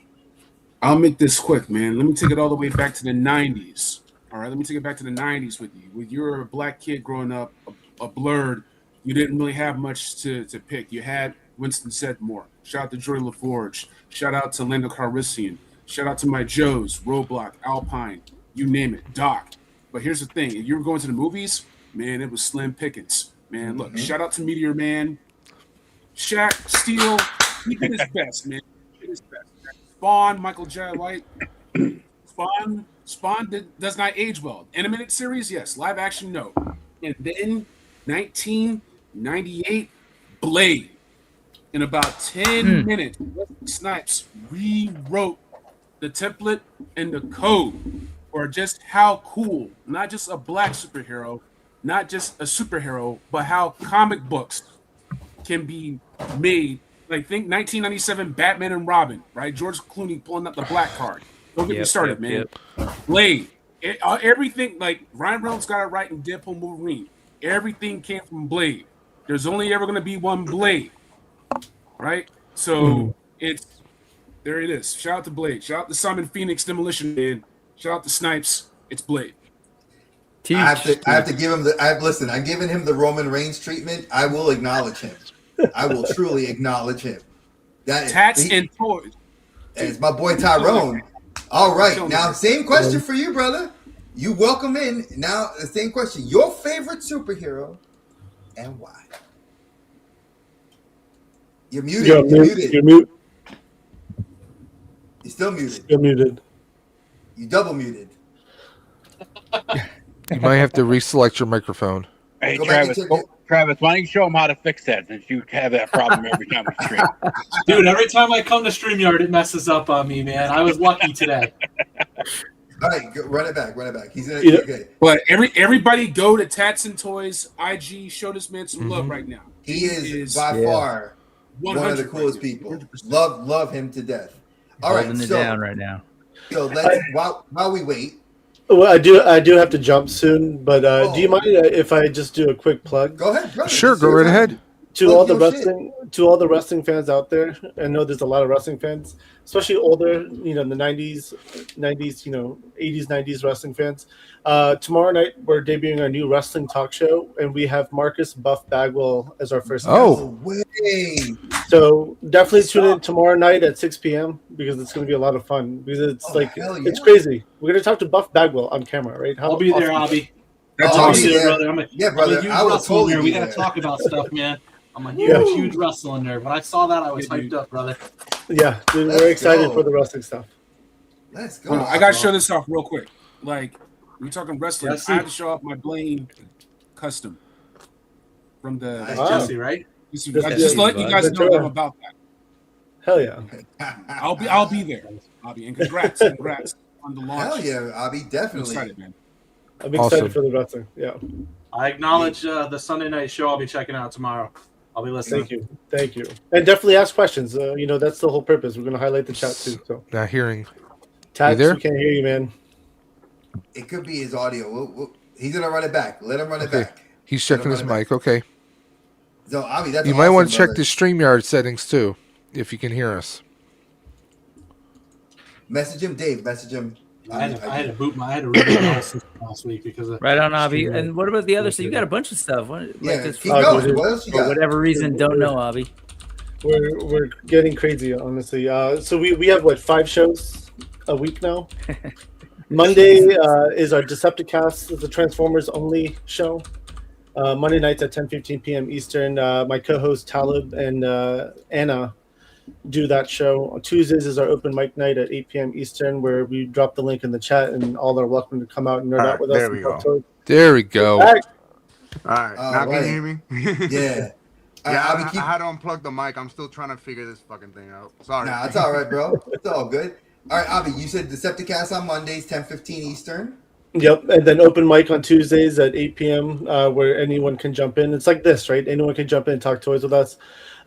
I'll make this quick, man. Let me take it all the way back to the 90s. All right, let me take it back to the 90s with you. When you were a black kid growing up, a blurred, you didn't really have much to pick. You had Winston Sedmore. Shout out to Joy LaForge. Shout out to Lando Calrissian. Shout out to my Joes, Roadblock, Alpine, you name it, Doc. But here's the thing. If you were going to the movies, man, it was slim pickings. Man, look, shout out to Meteor Man. Shaq, Steel, he did his best, man. He did his best. Spawn, Michael J. White. Spawn does not age well. Animated series, yes. Live action, no. And then 1998, Blade. In about 10 minutes, Wesley Snipes rewrote the template and the code for just how cool, not just a black superhero, not just a superhero, but how comic books can be made. Like, think 1997 Batman and Robin, right? George Clooney pulling out the black card. Don't get me started, man. Blade. Everything, like, Ryan Reynolds got it right in Deadpool Wolverine. Everything came from Blade. There's only ever going to be one Blade, right? So there it is. Shout out to Blade. Shout out to Simon Phoenix, Demolition Man. Shout out to Snipes. It's Blade. I have to give him listen, I'm giving him the Roman Reigns treatment. I will acknowledge him. I will truly acknowledge him. Tatz and Toys. It's my boy Tyrone. All right. Now, same question for you, brother. You welcome in. Now, the same question. Your favorite superhero and why? You're muted. You're muted. You're mute. You're still muted. You're muted. You double muted. You might have to reselect your microphone. Hey, Travis, why don't you show them how to fix that, since you have that problem every time we stream? Dude, every time I come to StreamYard, it messes up on me, man. I was lucky today. All right, run it back. He's gonna be good. But everybody go to Tatz and Toys IG. Show this man some love right now. He is by far one of the coolest people. 100%. Love him to death. All right, holding it down right now. Yo, let's while we wait. Well, I do have to jump soon, but do you mind if I just do a quick plug? Go ahead, brother. Sure, go right ahead. To all the wrestling fans out there, I know there's a lot of wrestling fans, especially older, the 90s, 80s, 90s wrestling fans. Tomorrow night we're debuting our new wrestling talk show, and we have Marcus Buff Bagwell as our first guest. Oh, way! So definitely tune in tomorrow night at 6 p.m. because it's going to be a lot of fun. Because it's it's crazy. We're going to talk to Buff Bagwell on camera, right? I'll be there, Ahbi. That's awesome, brother. I'm a huge I will wrestling totally nerd. We be got to there. talk about stuff, man. I'm a huge wrestling nerd. When I saw that, I was hyped up, brother. Yeah, dude, we're excited for the wrestling stuff. Let's go. Hold on, I got to show this off real quick. Like, we're talking wrestling. Jesse. I have to show off my Blaine custom from the. That's Jesse, right? Just to let you guys know I'm about that. Hell yeah! I'll be there, Ahbi, and congrats on the launch. Hell yeah, Ahbi, definitely. I'm excited, man. I'm excited for the wrestling. Yeah. I acknowledge the Sunday night show I'll be checking out tomorrow. I'll be listening. Thank you, and definitely ask questions. That's the whole purpose. We're going to highlight the chat too. So not hearing. Tatz, there? we can't hear you, man. It could be his audio. He's gonna run it back. Let him run it Okay. back. He's checking his mic. Okay. So Ahbi, that's you might want to check the StreamYard settings too, if you can hear us. Message him, Dave. Message him. I had to root my system last week because of right on, Ahbi. And what about the other? So you got a bunch of stuff. Keep going. What else you for got? whatever reason, don't know, Ahbi. We're getting crazy, honestly. So we have 5 shows a week now. Monday is our Decepticast. It's a Transformers only show. Monday nights at 10:15 p.m. Eastern. My co-host Talib and Anna do that show. On Tuesdays is our open mic night at 8 p.m. Eastern, where we drop the link in the chat, and all are welcome to come out and nerd out with us. There we go. There we go. All right. Now can you hear me? Yeah. I had to unplug the mic. I'm still trying to figure this fucking thing out. Sorry. Nah, it's all right, bro. It's all good. All right, Ahbi, you said Decepticast on Mondays, 10:15 Eastern. Yep, and then open mic on Tuesdays at 8 p.m. Where anyone can jump in. It's like this, right? Anyone can jump in and talk toys with us.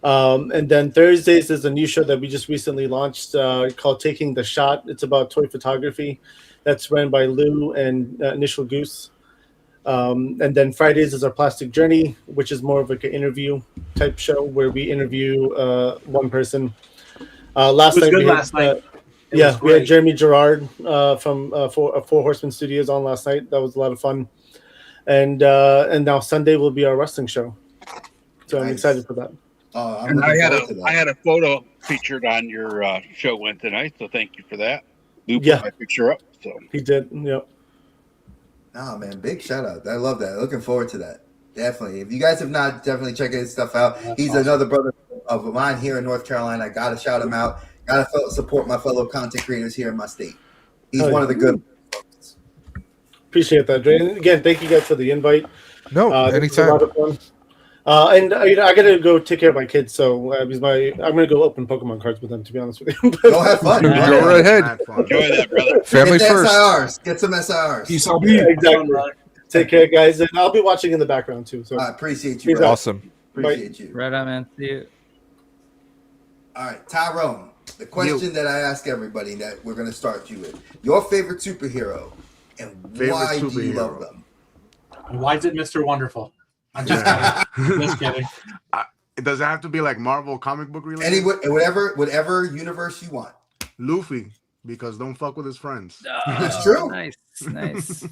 And then Thursdays is a new show that we just recently launched called Taking the Shot. It's about toy photography. That's run by Lou and Initial Goose. And then Fridays is our Plastic Journey, which is more of like an interview type show where we interview one person. Last night. Yeah, we had Jeremy Gerard from Four Horsemen Studios on last night. That was a lot of fun. And now Sunday will be our wrestling show. So I'm excited for that. And I had a photo featured on your show Wednesday night, so thank you for that. Lou put my picture up. So he did. Yep. Oh man, big shout out. I love that. Looking forward to that. Definitely. If you guys have not, definitely check his stuff out. He's another brother of mine here in North Carolina. I gotta shout him out. Gotta support my fellow content creators here in my state. He's one of the good folks. Appreciate that, Dre. And again, thank you guys for the invite. No, anytime. A lot of fun. And I gotta go take care of my kids, so I'm gonna go open Pokemon cards with them. To be honest with you, go have fun. Go right ahead. Enjoy that, brother. Family first. SIRs. Get some SIRs. Exactly. Take care, guys, and I'll be watching in the background too. So I appreciate you. Awesome. Appreciate you. Right on, man. See you. All right, Tyrone. The question that I ask everybody that we're going to start you with: your favorite superhero, and why do you love them? And why is it Mr. Wonderful? I'm just kidding. Just kidding. It doesn't have to be like Marvel comic book related. Whatever universe you want. Luffy, because don't fuck with his friends. It's true. Nice.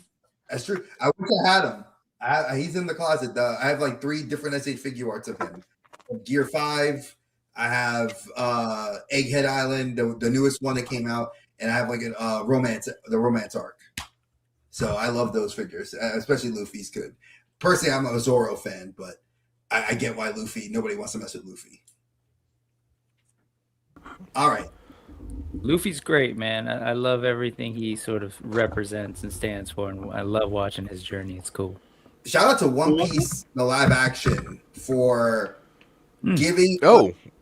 That's true. I wish I had him. He's in the closet. I have like 3 different S8 figure arts of him. Gear 5. I have Egghead Island, the newest one that came out, and I have like the romance arc. So I love those figures, especially Luffy's good. Personally, I'm a Zoro fan, but I get why nobody wants to mess with Luffy. All right. Luffy's great, man. I love everything he sort of represents and stands for, and I love watching his journey. It's cool. Shout out to One Piece, the live action, for giving.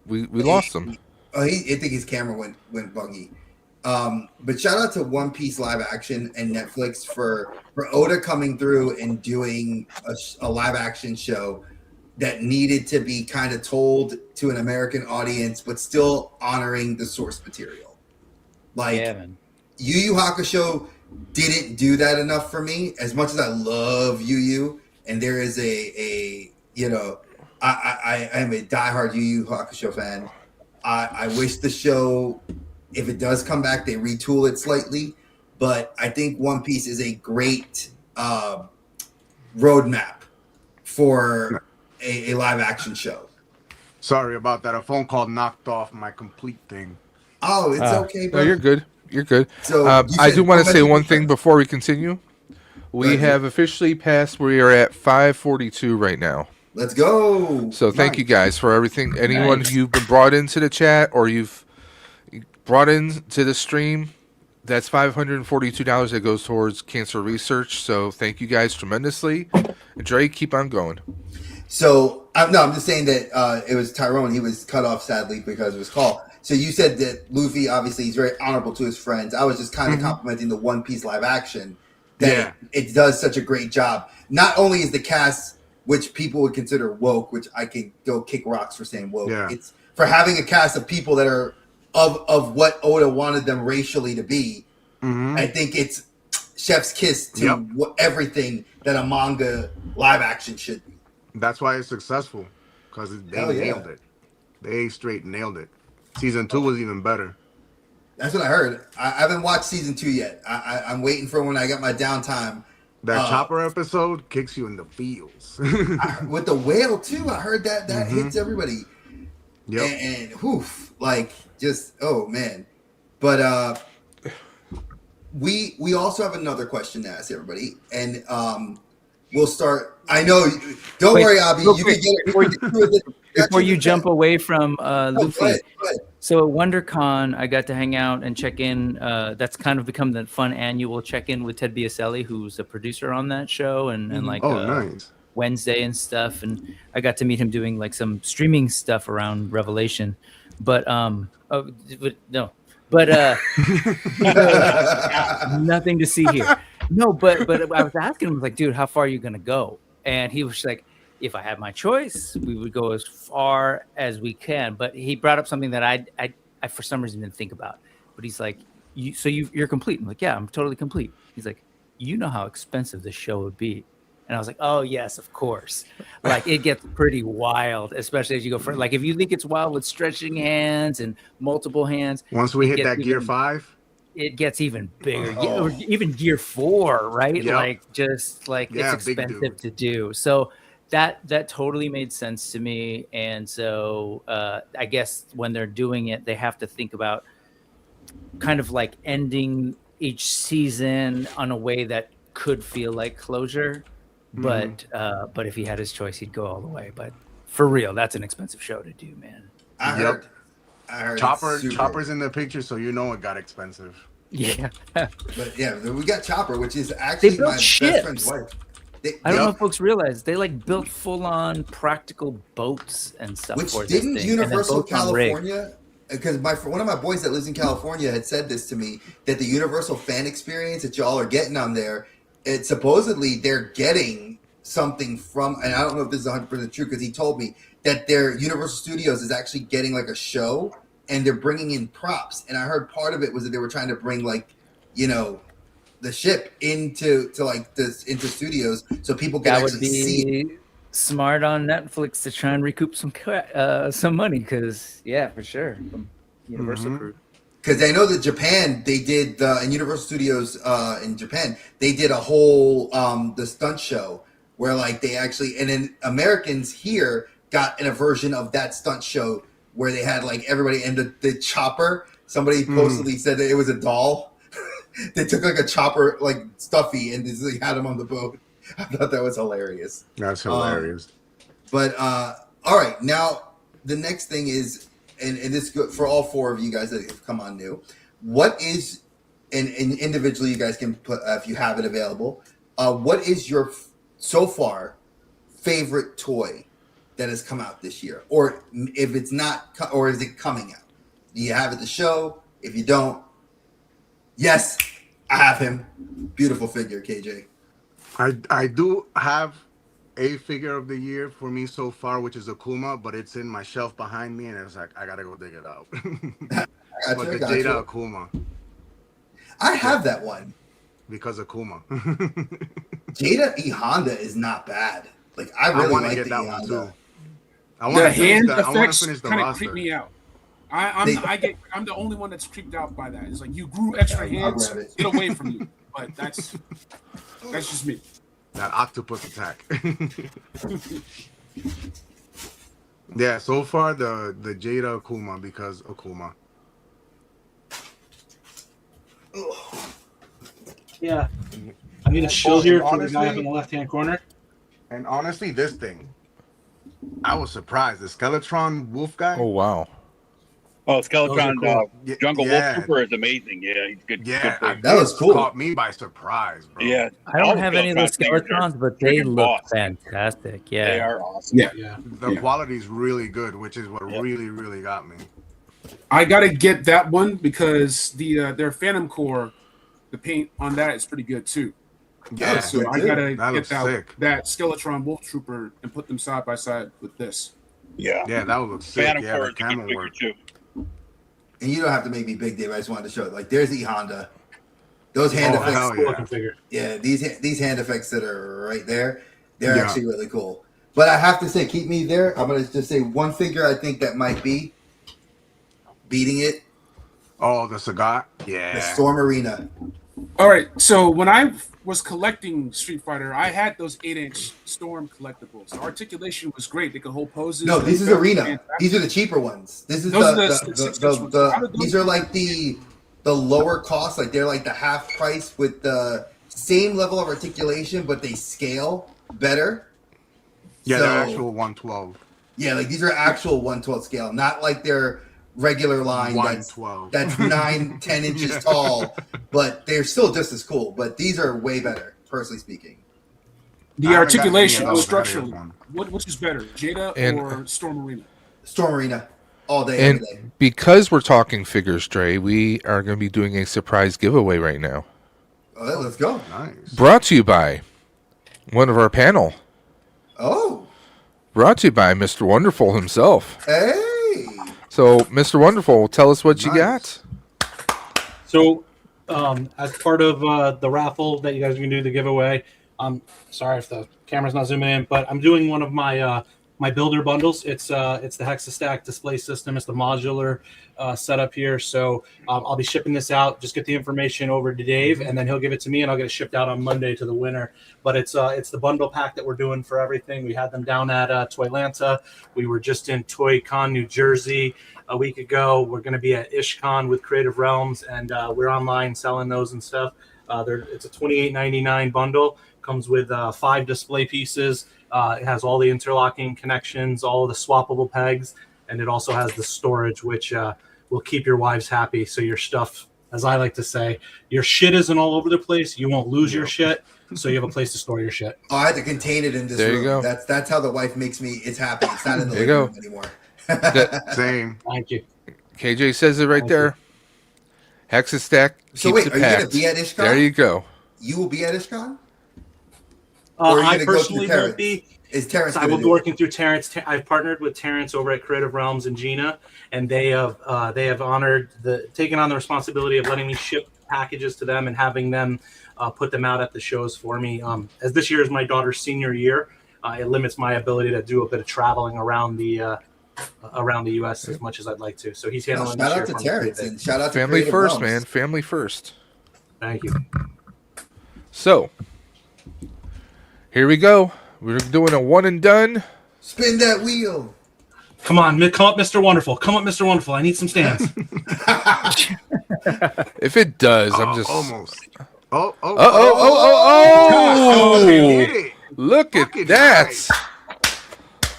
We lost him. I think his camera went buggy. But shout out to One Piece live action and Netflix for Oda coming through and doing a live action show that needed to be kind of told to an American audience, but still honoring the source material. Like Yu Yu Hakusho didn't do that enough for me. As much as I love Yu Yu, and there is I am a diehard Yu Yu Hakusho fan. I wish the show, if it does come back, they retool it slightly. But I think One Piece is a great roadmap for a live action show. Sorry about that. A phone call knocked off my complete thing. Oh, it's okay, bro. No, you're good. You're good. So I do want to say one thing before we continue. We have officially passed. We are at 5:42 right now. Let's go. So thank you guys for everything. Anyone you've been brought into the chat or you've brought into the stream, that's $542 that goes towards cancer research. So thank you guys tremendously. And Dre, keep on going. So I'm just saying that it was Tyrone. He was cut off sadly because of his call. So you said that Luffy, obviously, he's very honorable to his friends. I was just kind of complimenting the One Piece live action that it does such a great job. Not only is the cast which people would consider woke, which I could go kick rocks for saying woke. Yeah. It's for having a cast of people that are of what Oda wanted them racially to be. Mhm. I think it's chef's kiss to everything that a manga live action should be. That's why it's successful, because they Hell yeah. nailed it. They straight nailed it. Season 2 was even better. That's what I heard. I haven't watched season 2 yet. I'm waiting for when I got my downtime. That chopper episode kicks you in the feels. With the whale too, I heard that Mhm. hits everybody. Yep. And whoof, like just oh man. But we also have another question to ask everybody, and we'll start. I know. Don't Wait, worry, Ahbi. real You quick, can get it. before you jump away from Luffy. go ahead. So at WonderCon, I got to hang out and check in. That's kind of become the fun annual check-in with Ted Biaselli, who's a producer on that show, and like nice. Wednesday and stuff. And I got to meet him doing like some streaming stuff around Revelation. But nothing to see here. No, but I was asking him, like, dude, how far are you gonna go? And he was like, if I had my choice, we would go as far as we can. But he brought up something that I for some reason didn't think about. But he's like, you're complete. I'm like, yeah, I'm totally complete. He's like, you know how expensive this show would be. And I was like, oh yes, of course. Like it gets pretty wild, especially as you go for like if you think it's wild with stretching hands and multiple hands. Once we hit that Gear 5, it gets even bigger. Or even Gear 4, right? Yep. Like just like Yeah, it's big expensive dude. to do. So that totally made sense to me. And so I guess when they're doing it, they have to think about kind of like ending each season on a way that could feel like closure. But if he had his choice, he'd go all the way. But for real, that's an expensive show to do, man. I heard Chopper's in the picture, so you know it got expensive. Yeah. But yeah, we got Chopper, which is actually built my ships. best friend's wife. I don't know if folks realize they like built full-on practical boats and stuff. Which for didn't this thing, and then Universal boats on rigs. California? Because one of my boys that lives in California had said this to me, that the Universal fan experience that y'all are getting on there, it supposedly they're getting something from, and I don't know if this is 100% true, because he told me that their Universal Studios is actually getting like a show, and they're bringing in props. And I heard part of it was that they were trying to bring like, you know, the ship into into studios so people can That would actually see. be smart on Netflix to try and recoup some money, because yeah, for sure, from Universal crew. Because I know that Japan, they did in Universal Studios in Japan, they did a whole the stunt show where like they actually, and then Americans here got in a version of that stunt show where they had like everybody, and the chopper, somebody postally said that it was a doll. They took like a chopper like stuffy and they had him on the boat. I thought that was hilarious. That's hilarious. But all right, now the next thing is, and this is good for all four of you guys that have come on new. What is, and individually you guys can put if you have it available. What is your so far favorite toy that has come out this year, or if it's not, or is it coming out? Do you have it to show? If you don't, yes, I have him. Beautiful figure, KJ. I do have a figure of the year for me so far, which is Akuma, but it's in my shelf behind me, and it's like I gotta go dig it out. But the Jada Akuma. I have that one because Akuma. Jada E Honda is not bad. Like I really want to like get the that E one Honda. too. I want to hand finish effects the kind of roster. creep me out. I'm the only one that's creeped out by that. It's like you grew extra hands, get away from you. But that's just me. That octopus attack. Yeah, so far the Jada Akuma, because Akuma. Yeah. I need a shield here for the guy up in the left-hand corner. And honestly, this thing, I was surprised. The Skeletron Wolf guy. Oh wow. Oh, Skeletron cool. Jungle Yeah. Wolf Trooper is amazing. Yeah, he's good. Yeah, good that was cool. Caught me by surprise, bro. Yeah, I don't have any of those Skeletons, but they look fantastic. Yeah, They are awesome. Yeah. The quality is really good, which is what really got me. I gotta get that one because their Phantom Core, the paint on that is pretty good too. Yeah, So I gotta that get looks sick. that Skeletron Wolf Trooper and put them side by side with this. Yeah. Yeah, that would look sick. Phantom Yeah, the Courage, a good camera figure work. too. And you don't have to make me big, Dave. I just wanted to show it. Like, there's the Honda. Those hand effects. hell yeah. Figure. Yeah, these hand effects that are right there, they're Yeah. actually really cool. But I have to say, keep me there. I'm gonna just say one figure I think that might be beating it. Oh, the Sagat? Yeah. The Storm Arena. All right, so when I was collecting Street Fighter, I had those 8-inch Storm collectibles. The articulation was great; they could hold poses. No, this is Arena. These are the cheaper ones. This is Those are these are like the lower cost. Like they're like the half price with the same level of articulation, but they scale better. Yeah, So- they're actual 112. Yeah, like these are actual 1/12 scale, not like their regular line 112. that's 9-10 inches tall, but they're still just as cool. But these are way better, personally speaking. The articulation, was structurally, which is better, Jada And- or Storm Arena? Storm Arena, all day, And every day. because we're talking figures, Dre, we are going to be doing a surprise giveaway right now. Oh, let's go. Nice. Brought to you by one of our panel. Oh. Brought to you by Mr. Wonderful himself. Hey. So, Mr. Wonderful, tell us what you got. So, as part of the raffle that you guys are gonna do, the giveaway. Sorry if the camera's not zooming in, but I'm doing one of my my builder bundles. It's the Hexastack display system. It's the modular setup here. So I'll be shipping this out. Just get the information over to Dave, and then he'll give it to me, and I'll get it shipped out on Monday to the winner. But it's the bundle pack that we're doing for everything. We had them down at Toylanta. We were just in Toy Con, New Jersey a week ago. We're going to be at IshCon with Creative Realms, and we're online selling those and stuff. It's a $28.99 bundle. Comes with 5 display pieces. It has all the interlocking connections, all the swappable pegs, and it also has the storage, which will keep your wives happy. So your stuff, as I like to say, your shit isn't all over the place. You won't lose your shit, so you have a place to store your shit. Oh, I had to contain it in this There you room. go. That's how the wife makes me. It's happy. It's not in the There you living go. room anymore. Same. Thank you. KJ says it right there. Hexastack So keeps wait, it are you packed. gonna be at IshCon? There you go. You will be at IshCon? Or are you I gonna go through personally Terrence? won't be. Is Terrence? I will be working through Terrence. I've partnered with Terrence over at Creative Realms and Gina, and they have honored taken on the responsibility of letting me ship packages to them and having them put them out at the shows for me. As this year is my daughter's senior year, it limits my ability to do a bit of traveling around the U.S. as much as I'd like to. So he's handling. Shout out to Terrence and shout out to Family Creative first, Realms. man. Family first. Thank you. So, here we go. We're doing a one and done. Spin that wheel. Come on, come up, Mr. Wonderful. Come up, Mr. Wonderful. I need some stands. If it does, I'm just almost. Oh! Look at that!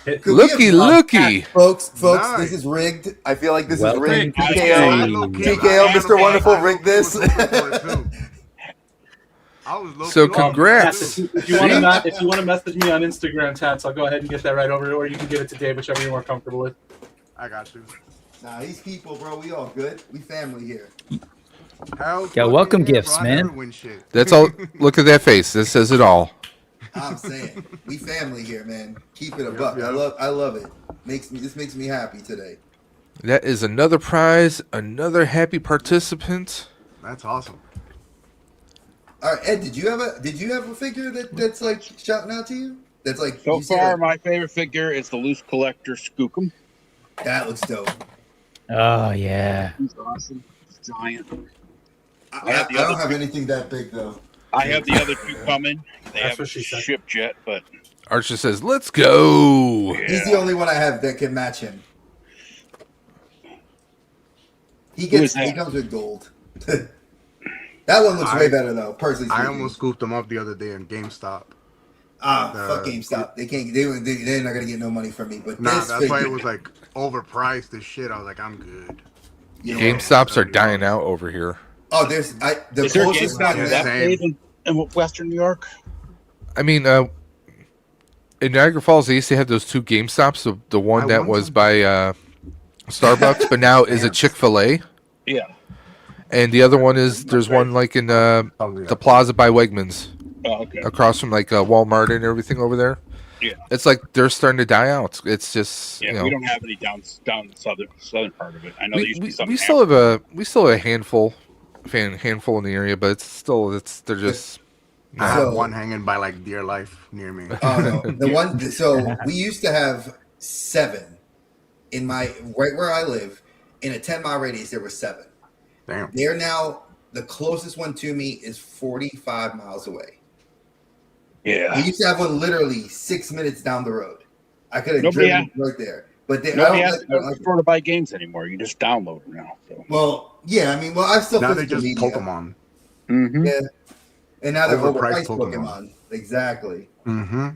Could we Looky, have- looky. Folks, Nice. this is rigged. I feel like this Welcome is rigged. to the TKO, game. TKO, Mr. Wonderful rigged this. So congrats. If you want to message me on Instagram, Tatz, I'll go ahead and get that right over, or you can give it to Dave, whichever you're more comfortable with. I got you. Nah, these people, bro, we all good. We family here. Yeah, welcome gifts, man. That's all. Look at that face. This says it all. I'm saying, we family here, man. Keep it a buck. I love it. This makes me happy today. That is another prize, another happy participant. That's awesome. All right, Ed, did you have a figure that's like shouting out to you? That's like So you see, far, like, my favorite figure is the Loose Collector Skookum. that looks dope. Oh yeah. He's awesome. He's giant. I don't have anything that big though. I have the other two coming. They That's haven't what she said. shipped yet, but Archer says, "Let's go." He's the only one I have that can match him. He comes with gold. That one looks way better though. Personally, I speaking. almost scooped them up the other day in GameStop. Fuck GameStop. They can't. They're not gonna get no money from me. But Nah, this that's why figure- it was like overpriced as shit. I was like, I'm good. You know, GameStops are dying out over here. Oh, the is there a closest GameStop one that Same. big in Western New York? I mean, in Niagara Falls, they used to have those two GameStops. The one I that want was some. by Starbucks, but now is a Chick-fil-A. Yeah. And the other one is there's one like in the Plaza by Wegmans. across from like Walmart and everything over there. Yeah, it's like they're starting to die out. It's just we don't have any down the southern part of it. I know we still have a handful in the area, but they're just. I have one hanging by like dear life near me. Oh no, the one. So we used to have 7 in right where I live. In a 10-mile radius, there were 7. Damn. They're now the closest one to me is 45 miles away. Yeah. We used to have one literally 6 minutes down the road. I could have driven right there. But nobody has to buy games anymore. You just download them now. So. Well, yeah, I mean, I still now they're just Pokemon. Mm-hmm. Yeah, and now they're overpriced Pokemon. Exactly. Mm-hmm.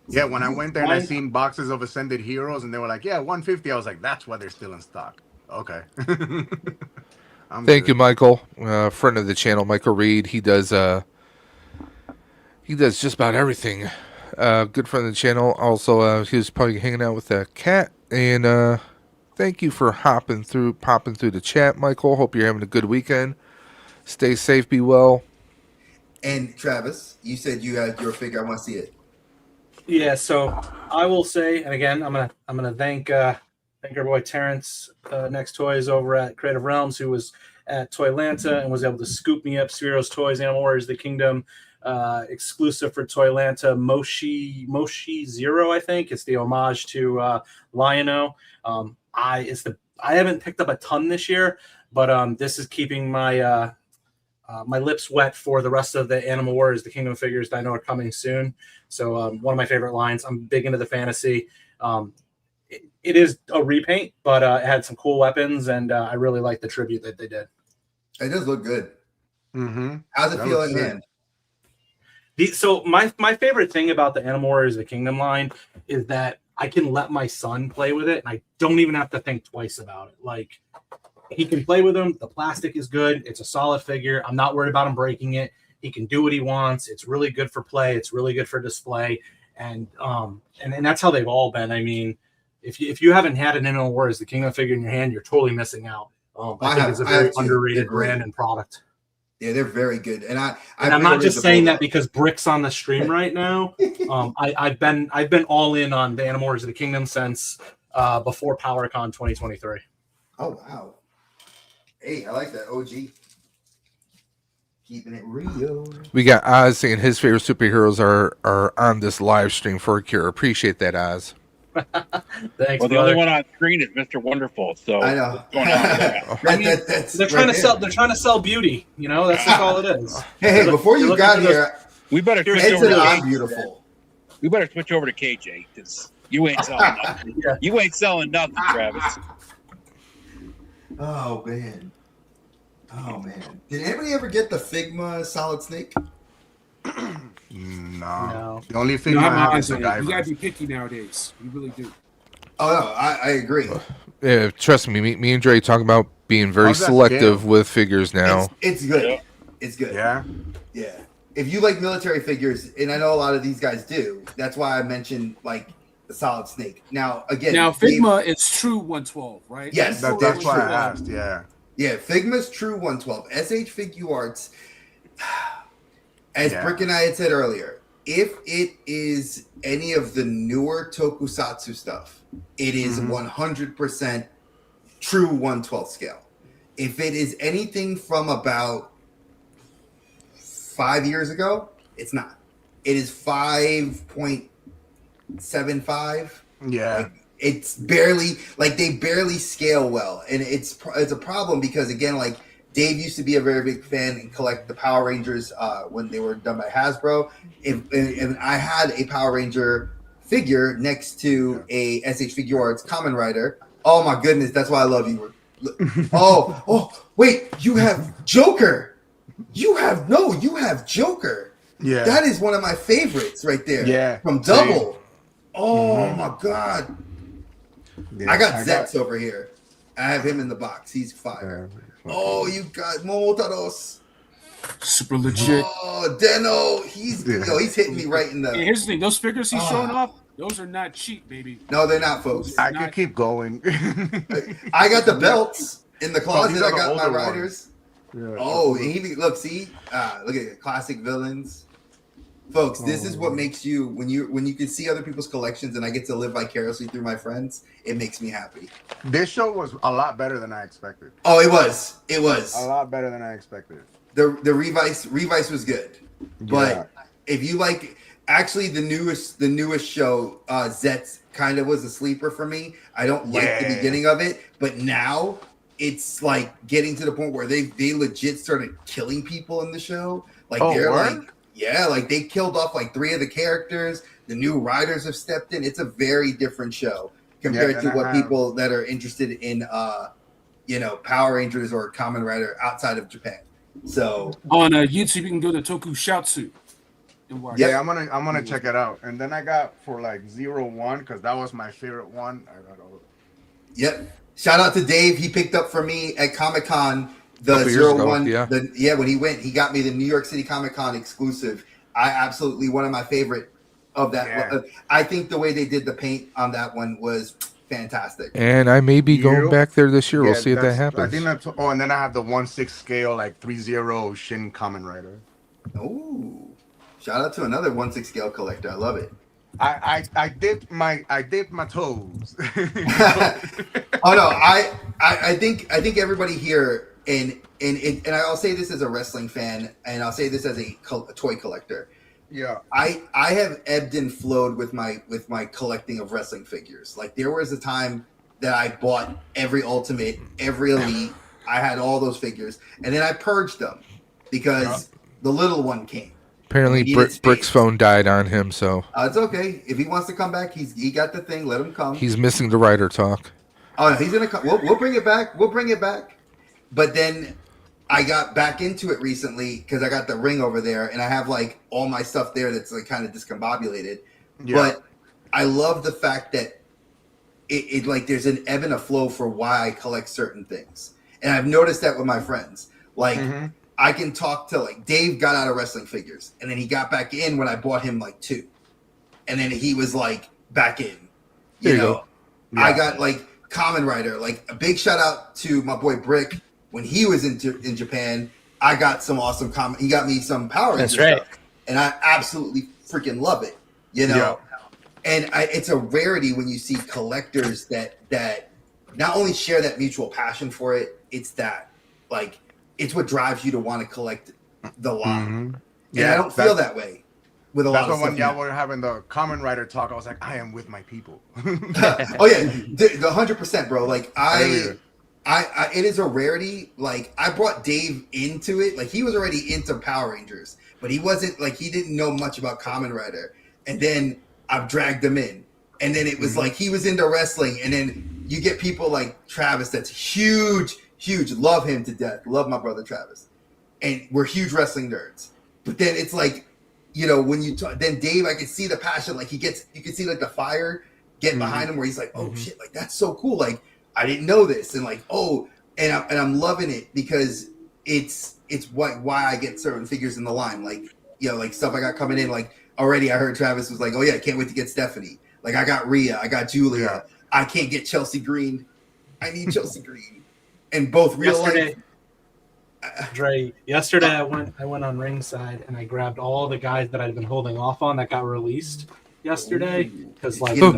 Yeah, when I went there and I seen boxes of Ascended Heroes, and they were like, "Yeah, 150." I was like, "That's why they're still in stock." Okay. Thank you, Michael, friend of the channel, Michael Reed. He does just about everything. Good friend of the channel. Also, he was probably hanging out with that cat. And thank you for popping through the chat, Michael. Hope you're having a good weekend. Stay safe, be well. And Travis, you said you had your figure. I want to see it. Yeah, so I will say, and again, I'm gonna thank our boy Terrence, Next Toys over at Creative Realms, who was at Toylanta and was able to scoop me up Sphero's Toys, Animal Warriors: The Kingdom, exclusive for Toylanta, Moshi Zero, I think. It's the homage to Lion-O. I haven't picked up a ton this year, but this is keeping my my lips wet for the rest of the Animal Warriors: The Kingdom figures that I know are coming soon. So one of my favorite lines. I'm big into the fantasy. It is a repaint, but it had some cool weapons, and I really like the tribute that they did. It does look good. Mm-hmm. How's it feel in hand? So my favorite thing about the Animal Warriors: The Kingdom line is that I can let my son play with it, and I don't even have to think twice about it. Like, he can play with them. The plastic is good. It's a solid figure. I'm not worried about him breaking it. He can do what he wants. It's really good for play. It's really good for display. And that's how they've all been. I mean, if you haven't had an Animal Warriors: The Kingdom figure in your hand, you're totally missing out. I think it's a very underrated brand and product. Yeah, they're very good. And I'm not just saying that because Brick's on the stream right now. I've been all in on the Animal Warriors: The Kingdom since before PowerCon 2023. Oh wow. Hey, I like that OG. Keeping it real. We got Oz saying his favorite superheroes are on this live stream for a cure. Appreciate that, Oz. Thanks. Well, the only one on screen is Mr. Wonderful. So I know. They're trying to sell. They're trying to sell beauty. You know, that's just all it is. Hey, before you got here, we better switch Ed over said to I'm beautiful. We better switch over to KJ because you ain't selling nothing. You ain't selling nothing, Travis. Oh man. Did anybody ever get the Figma Solid Snake? No. The only thing I have is the You Guyver. gotta be picky nowadays. You really do. Oh no, I agree. Yeah, trust me. Me and Dre talking about being very How's that selective scale? with figures now. It's good. It's good. Yeah. Yeah. If you like military figures, and I know a lot of these guys do, that's why I mentioned like the Solid Snake. Now again, Figma is true 112, right? Yes, That's why I asked. Yeah. Yeah, Figma's true 112. SH Figuarts, as Brick and I had said earlier, if it is any of the newer tokusatsu stuff, it is 100% true 112 scale. If it is anything from about 5 years ago, it's not. It is 5.75. Yeah. Like, it's barely like they barely scale well, and it's a problem because again, like Dave used to be a very big fan and collect the Power Rangers when they were done by Hasbro. And I had a Power Ranger figure next to a SH Figuarts Kamen Rider. Oh my goodness, that's why I love you. Oh, wait, you have Joker. You have Joker. Yeah. That is one of my favorites right there. Yeah. From Double. Oh my God. Yeah, I got Zetz over here. I have him in the box. He's fire. Oh, you got Momotaros. Super legit. Oh, Deno. He's hitting me right in the. Hey, here's the thing. Those figures he's showing off, those are not cheap, baby. No, they're not, folks. I could keep going. I got the belts in the closet. these are I got the my older riders. Yeah. Oh, and look at classic villains. Folks, this is what makes you when you can see other people's collections and I get to live vicariously through my friends, it makes me happy. This show was a lot better than I expected. Oh, it was a lot better than I expected. The Revice was good. But if you like, actually the newest show, Zets kind of was a sleeper for me. I don't like the beginning of it, but now it's like getting to the point where they legit started killing people in the show. Like like they killed off like 3 of the characters. The new writers have stepped in. It's a very different show compared to what people that are interested in Power Rangers or Kamen Rider outside of Japan. So on YouTube you can go to Tokushoutsu. Yeah, I'm gonna check it out. And then I got for like 01 because that was my favorite one. I got all. Yep. Shout out to Dave. He picked up for me at Comic-Con the 01. When he went, he got me the New York City Comic-Con exclusive. I absolutely one of my favorite of that. Yeah. I think the way they did the paint on that one was fantastic. And I may be going back there this year. We'll see if that happens. I think that's. Oh, and then I have the 1/6 scale like 3-0 Shin Kamen Rider. Oh. Shout out to another 1/6 scale collector. I love it. I dipped my toes. Oh no, I think everybody here and I'll say this as a wrestling fan and I'll say this as a toy collector. Yeah. I have ebbed and flowed with my collecting of wrestling figures. Like there was a time that I bought every Ultimate, every Elite. I had all those figures and then I purged them because the little one came. Apparently, Brick's phone died on him, so it's okay. If he wants to come back, he got the thing. Let him come. He's missing the writer talk. Oh, he's gonna come. We'll bring it back. We'll bring it back. But then I got back into it recently because I got the ring over there, and I have like all my stuff there that's like kind of discombobulated. Yeah. But I love the fact that it like there's an ebb and a flow for why I collect certain things, and I've noticed that with my friends. Like. Mm-hmm. I can talk to like Dave got out of wrestling figures and then he got back in when I bought him like 2. And then he was like back in. You know, yeah. I got like Kamen Rider, like a big shout out to my boy Brick. When he was in Japan, I got some awesome he got me some Power Rangers. That's right. Stuff, and I absolutely freaking love it. You know? Yeah. And it's a rarity when you see collectors that not only share that mutual passion for it, it's that like it's what drives you to want to collect the lot. Mm-hmm. Yeah, and I don't feel that way with a lot of stuff. That's when y'all were having the Kamen Rider talk. I was like, I am with my people. Oh yeah, the 100%, bro. Like I it is a rarity. Like I brought Dave into it. Like he was already into Power Rangers, but he wasn't like he didn't know much about Kamen Rider. And then I've dragged him in, and then it was like he was into wrestling, and then you get people like Travis that's huge. Love him to death. Love my brother Travis. And we're huge wrestling nerds. But then it's like, you know, when you talk, then Dave, I can see the passion. Like you can see like the fire get behind him where he's like, oh shit, like that's so cool. Like I didn't know this. And like, oh, and I'm loving it because it's why I get certain figures in the line. Like, you know, like stuff I got coming in. Like already I heard Travis was like, oh yeah, I can't wait to get Stephanie. Like I got Rhea, I got Julia. Yeah. I can't get Chelsea Green. I need Chelsea Green. And both real life. Dre, yesterday I went on ringside and I grabbed all the guys that I'd been holding off on that got released yesterday because like the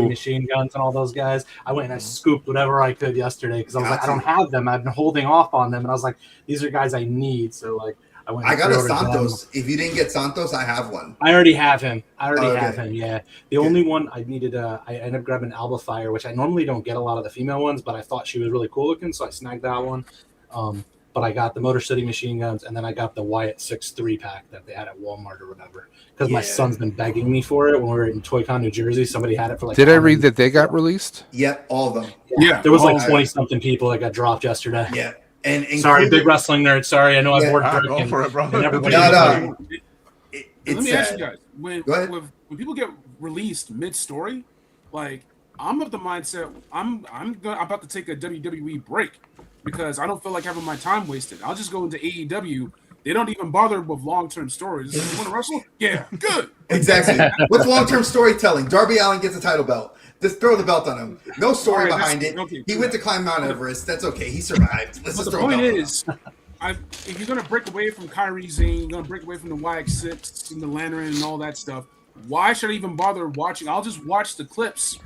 machine guns and all those guys. I went and I scooped whatever I could yesterday because I was like, I don't have them. I've been holding off on them, and I was like, these are guys I need. So like I got a Santos. If you didn't get Santos, I have one. I already have him. Yeah. The only one I needed, I ended up grabbing Alba Fire, which I normally don't get a lot of the female ones, but I thought she was really cool looking, so I snagged that one. But I got the Motor City machine guns, and then I got the Wyatt 6-3 pack that they had at Walmart or whatever. Because my son's been begging me for it when we were in Toy-Con, New Jersey. Somebody had it for like. Did I read that they got released? Yep, all of them. Yeah, there was like 20-something people that got dropped yesterday. Yeah. And sorry, big wrestling nerd. Sorry, I know I bored Brick. Go for it, bro. Let me ask you guys: when people get released mid-story, like I'm of the mindset I'm about to take a WWE break because I don't feel like having my time wasted. I'll just go into AEW. They don't even bother with long-term stories. You want to wrestle? Yeah, good. Exactly. What's long-term storytelling? Darby Allin gets a title belt. Just throw the belt on him. No story behind it. Okay, he went to climb Mount Everest. That's okay. He survived. Let's just the throw point a belt is, if you're gonna break away from Kyrie Zane, you're gonna break away from the YX6 and the Lantern and all that stuff. Why should I even bother watching? I'll just watch the clips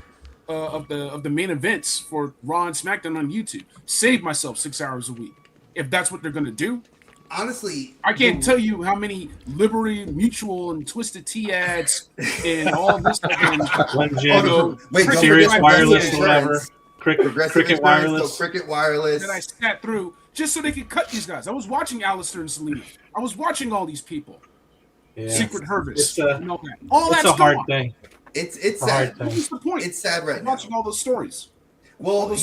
of the main events for Raw and SmackDown on YouTube. Save myself 6 hours a week if that's what they're gonna do. Honestly, I can't tell you how many Liberty Mutual and Twisted Tea ads and all this stuff. Sirius Wireless, whatever. Cricket Wireless. Cricket Wireless. That I sat through just so they could cut these guys. I was watching Alistair and Selena. I was watching all these people. Yeah. Secret Harvest. All that's a hard thing. It's sad. What's the point? It's sad right now. Watching all those stories. Well, let's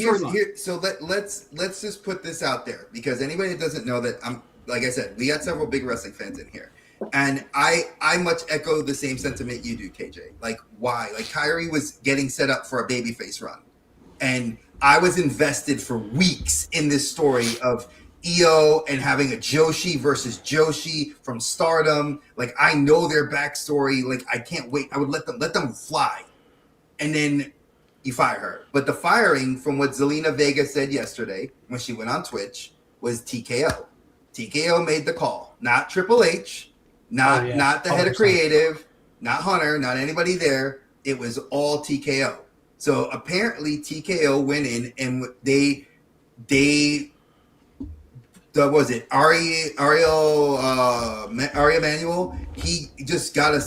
just put this out there, because anybody that doesn't know that, like I said, we got several big wrestling fans in here, and I much echo the same sentiment you do, KJ. Like, why? Like, Kyrie was getting set up for a babyface run, and I was invested for weeks in this story of EO and having a Joshi versus Joshi from Stardom. Like, I know their backstory. Like, I can't wait. I would let them fly, and then you fire her. But the firing, from what Zelina Vega said yesterday when she went on Twitch, was TKO. TKO made the call, not Triple H, not the head of creative, not Hunter, not anybody there. It was all TKO. So apparently TKO went in and they was it Ari Emanuel? He just got a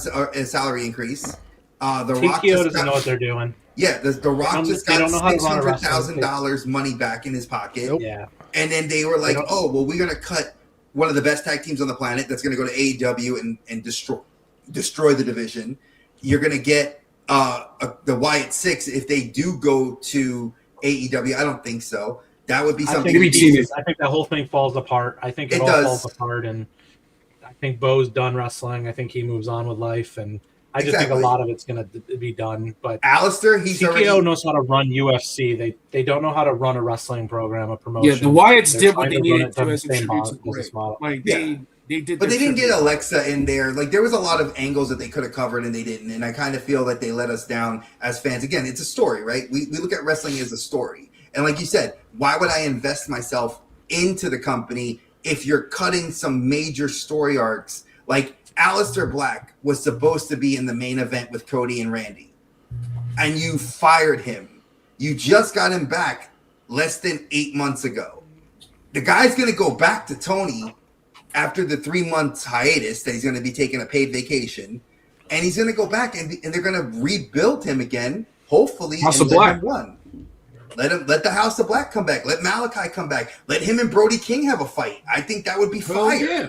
salary increase. The Rock TKO doesn't know what they're doing. Yeah, the Rock just got $600,000 money back in his pocket. Nope. Yeah, and then they were like, "Oh, well, we're gonna cut one of the best tag teams on the planet that's gonna go to AEW and destroy the division. You're gonna get the Wyatt Six if they do go to AEW. I don't think so. That would be something. I think that whole thing falls apart. I think it all falls apart, and I think Bo's done wrestling. I think he moves on with life, and I just think a lot of it's going to be done. But Alistair, TKO knows how to run UFC. They don't know how to run a wrestling program, a promotion. Yeah, the Wyatts They're did what trying they to run needed it to the as a same tribute to business Bray. model. Like they did, but they didn't get tribute. Alexa in there. Like, there was a lot of angles that they could have covered and they didn't. And I kind of feel that they let us down as fans. Again, it's a story, right? We look at wrestling as a story. And like you said, why would I invest myself into the company if you're cutting some major story arcs? Like, Aleister Black was supposed to be in the main event with Cody and Randy, and you fired him. You just got him back less than 8 months ago. The guy's going to go back to Tony after the 3 months hiatus that he's going to be taking a paid vacation, and he's going to go back and they're going to rebuild him again, hopefully. House of Black. Let the House of Black come back. Let Malachi come back. Let him and Brody King have a fight. I think that would be fire. Yeah.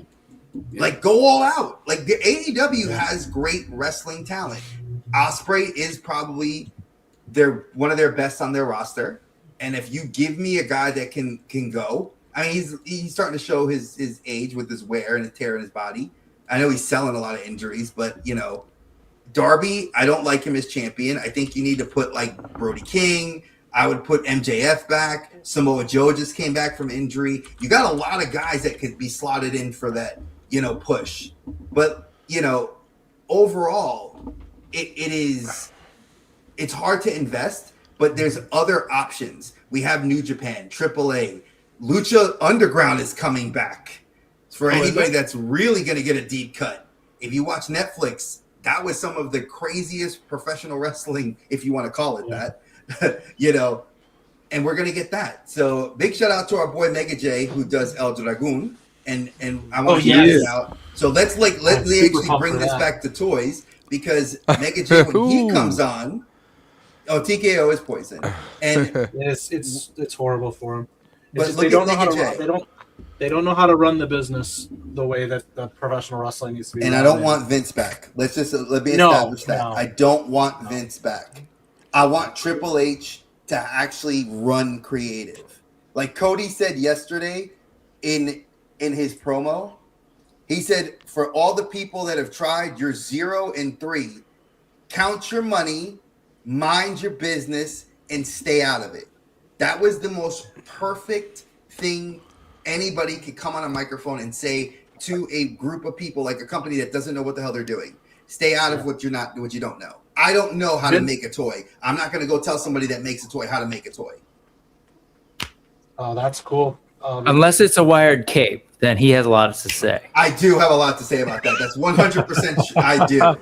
Like, go all out. Like, the AEW has great wrestling talent. Ospreay is probably one of their best on their roster. And if you give me a guy that can go, I mean, he's starting to show his age with his wear and a tear in his body. I know he's selling a lot of injuries, but Darby, I don't like him as champion. I think you need to put like Brody King. I would put MJF back. Samoa Joe just came back from injury. You got a lot of guys that could be slotted in for that, push. But, overall, it's hard to invest, but there's other options. We have New Japan, AAA. Lucha Underground is coming back. For anybody that's really going to get a deep cut. If you watch Netflix, that was some of the craziest professional wrestling, if you want to call it that. And we're gonna get that. So big shout out to our boy Mega J, who does El Dragoon, and I want to shout him out. So let's actually bring this back to toys, because Mega J, when he comes on, TKO is poison, and it's horrible for him. But they don't know how to they don't know how to run the business the way that the professional wrestling needs to be. And I don't want Vince back. Let me establish that. I don't want Vince back. I want Triple H to actually run creative. Like Cody said yesterday in his promo, he said, for all the people that have tried, you're 0-3. Count your money, mind your business, and stay out of it. That was the most perfect thing anybody could come on a microphone and say to a group of people, like a company that doesn't know what the hell they're doing. Stay out of what you don't know. I don't know how to make a toy. I'm not going to go tell somebody that makes a toy how to make a toy. Oh, that's cool. Unless it's a wired cape, then he has a lot to say. I do have a lot to say about that. That's 100% I do.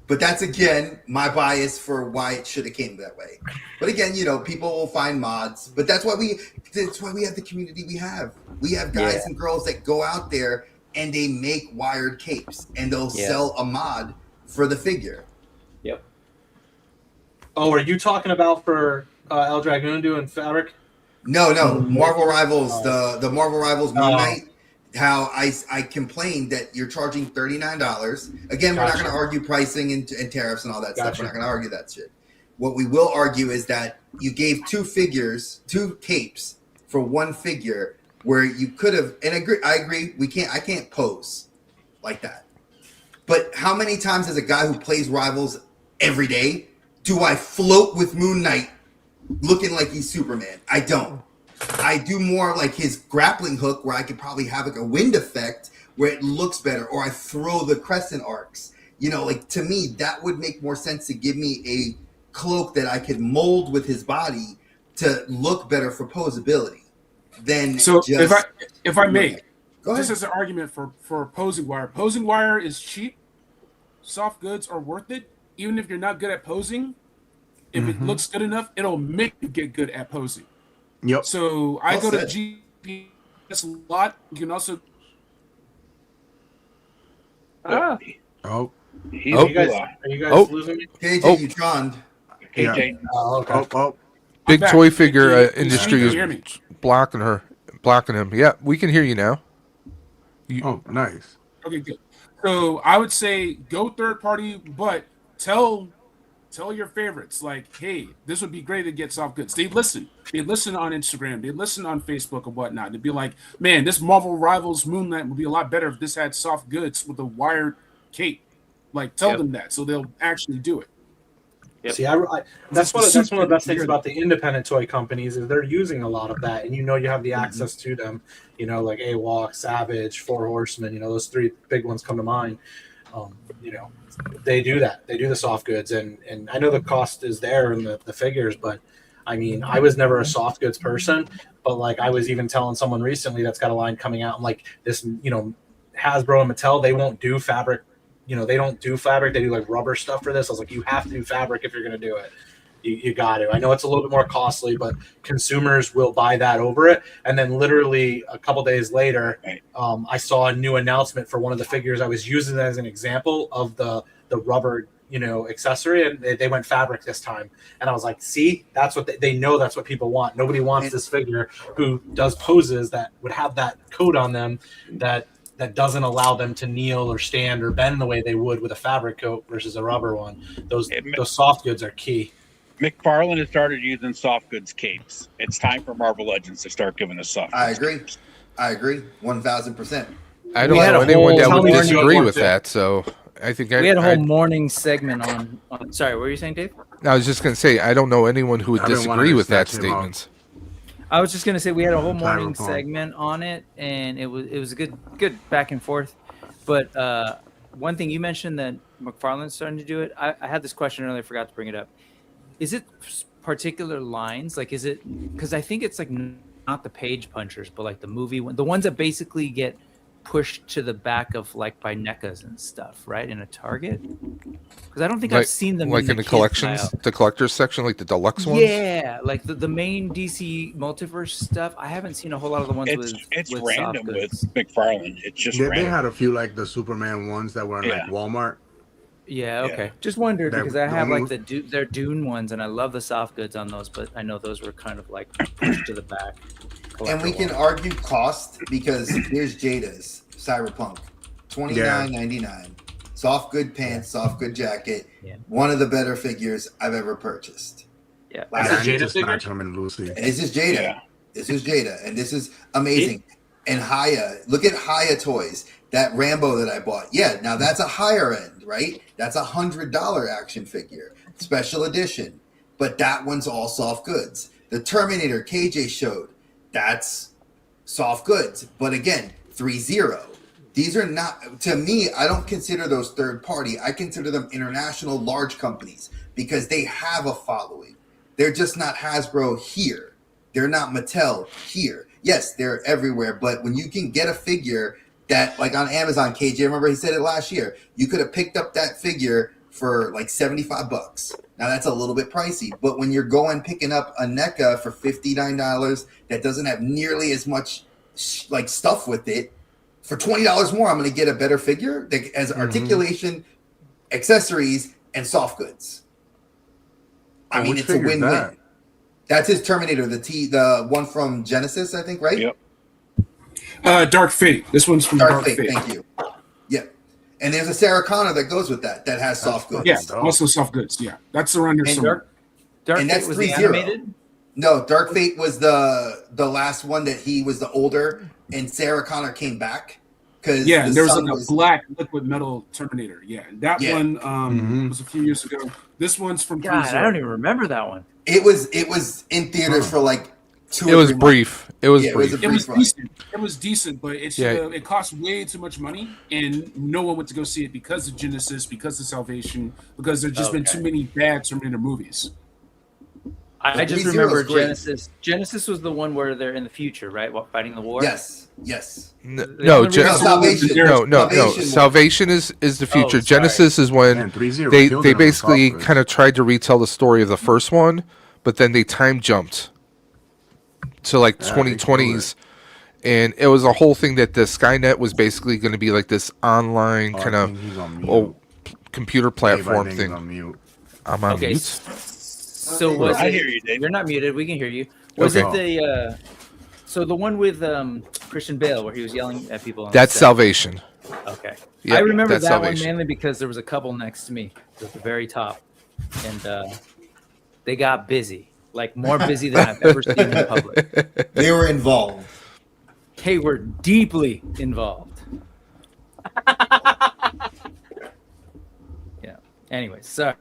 But that's, again, my bias for why it should have came that way. But again, people will find mods. But that's why we have the community we have. We have guys and girls that go out there and they make wired capes. And they'll sell a mod for the figure. Yep. Oh, are you talking about for El Dragoon doing fabric? No. Marvel Rivals, the Marvel Rivals Moon Knight. How I complained that you're charging $39. Again, we're not going to argue pricing and tariffs and all that stuff. We're not going to argue that shit. What we will argue is that you gave two capes for one figure where you could have. And I agree. I can't pose like that. But how many times as a guy who plays Rivals every day do I float with Moon Knight looking like he's Superman? I don't. I do more like his grappling hook where I could probably have like a wind effect where it looks better, or I throw the crescent arcs. To me, that would make more sense to give me a cloak that I could mold with his body to look better for posability. If I may, Go this ahead. is an argument for posing wire. Posing wire is cheap. Soft goods are worth it. Even if you're not good at posing, if it looks good enough, it'll make you get good at posing. Yep. So I go to GPS a lot. You can also. Oh. Are you guys losing me? KJ, you troned. KJ. Oh, okay. Big back. toy figure Can you industry hear me? is blocking him. Yeah, we can hear you now. Oh, nice. Okay, good. So I would say go third party, but tell your favorites, like, hey, this would be great to get soft goods. They listen on Instagram, they listen on Facebook and whatnot. They'd be like, man, this Marvel Rivals Moon Knight would be a lot better if this had soft goods with a wired cape. Like, tell them that so they'll actually do it. Yep. See, that's one of the best things about the independent toy companies is they're using a lot of that, and you have the access to them. Like AWOC, Savage, Four Horsemen. Those three big ones come to mind. They do that. They do the soft goods, and I know the cost is there in the figures, but I mean, I was never a soft goods person, but like I was even telling someone recently that's got a line coming out, and like this, Hasbro and Mattel, they won't do fabric. They don't do fabric. They do like rubber stuff for this. I was like, you have to do fabric if you're going to do it. You got to. I know it's a little bit more costly, but consumers will buy that over it. And then literally a couple days later, I saw a new announcement for one of the figures I was using as an example of the rubber, accessory, and they went fabric this time. And I was like, see, that's what they know. That's what people want. Nobody wants this figure who does poses that would have that coat on them that doesn't allow them to kneel or stand or bend the way they would with a fabric coat versus a rubber one. Those soft goods are key. McFarlane has started using soft goods capes. It's time for Marvel Legends to start giving us soft goods. I agree. 1,000%. I don't know anyone that would disagree with that, so I think we had a whole morning segment on. Sorry, what were you saying, Dave? I was just going to say I don't know anyone who would disagree with that statement. I was just gonna say we had a whole morning segment on it, and it was a good back and forth. But one thing you mentioned that McFarlane's starting to do it. I had this question earlier, forgot to bring it up. Is it particular lines? Like, is it because I think it's like not the page punchers, but like the movie one, the ones that basically get pushed to the back of like by NECAs and stuff, right? In a Target. Because I don't think I've seen them like in the collections, the collectors section, like the deluxe ones. Yeah, like the main DC multiverse stuff. I haven't seen a whole lot of the ones with random with McFarlane. It's just they had a few like the Superman ones that were in like Walmart. Yeah, okay. Just wondered because I have like their Dune ones, and I love the soft goods on those, but I know those were kind of like pushed to the back. And we can argue cost because here's Jada's Cyberpunk, $29.99. Soft good pants, soft good jacket. Yeah. One of the better figures I've ever purchased. Yeah, This is Jada. Yeah. This is Jada, and this is amazing. And Haya, look at Haya Toys. That Rambo that I bought. Yeah, now that's a higher end, right? That's $100 action figure, special edition. But that one's all soft goods. The Terminator KJ showed. That's soft goods. But again, 3-0. These are not, to me, I don't consider those third party. I consider them international large companies because they have a following. They're just not Hasbro here. They're not Mattel here. yes, they're everywhere. But when you can get a figure that, like on Amazon, KJ, remember he said it last year, you could have picked up that figure for like $75. Now that's a little bit pricey, but when you're going picking up a NECA for $59 that doesn't have nearly as much like stuff with it, for $20 more, I'm going to get a better figure that has articulation, accessories, and soft goods. I mean, it's a win-win. That's his Terminator, the one from Genesis, I think, right? Yep. Dark Fate. This one's from Dark Fate. Thank you. Yeah. And there's a Sarah Connor that goes with that has soft goods. Yeah, also soft goods. Yeah, that's around here somewhere. Dark Fate was 3-0. Animated? No, Dark Fate was the last one that he was the older, and Sarah Connor came back. Yeah, there was like a black liquid metal Terminator. Yeah, that one was a few years ago. This one's from God, I don't even remember that one. It was in theaters for like 2 It was brief. It was brief. It was decent. It was decent, but it cost way too much money, and no one went to go see it because of Genesis, because of Salvation, because there's just been too many bad Terminator movies. I just remember Genesis. Genesis was the one where they're in the future, right? Fighting the war. Yes. No. Salvation is the future. Genesis is when they basically kind of tried to retell the story of the first one, but then they time jumped to like 2020s, and it was a whole thing that the Skynet was basically going to be like this online kind of computer platform thing. I'm on mute. So was I it, hear you, Dave. You're not muted. We can hear you. Was it the so the one with Christian Bale where he was yelling at people? That's Salvation. Okay. Yeah, I remember that's that Salvation. one mainly because there was a couple next to me at the very top, and they got busy, like more busy than I've ever seen in public. They were involved. They were deeply involved. Yeah. Anyway, sorry.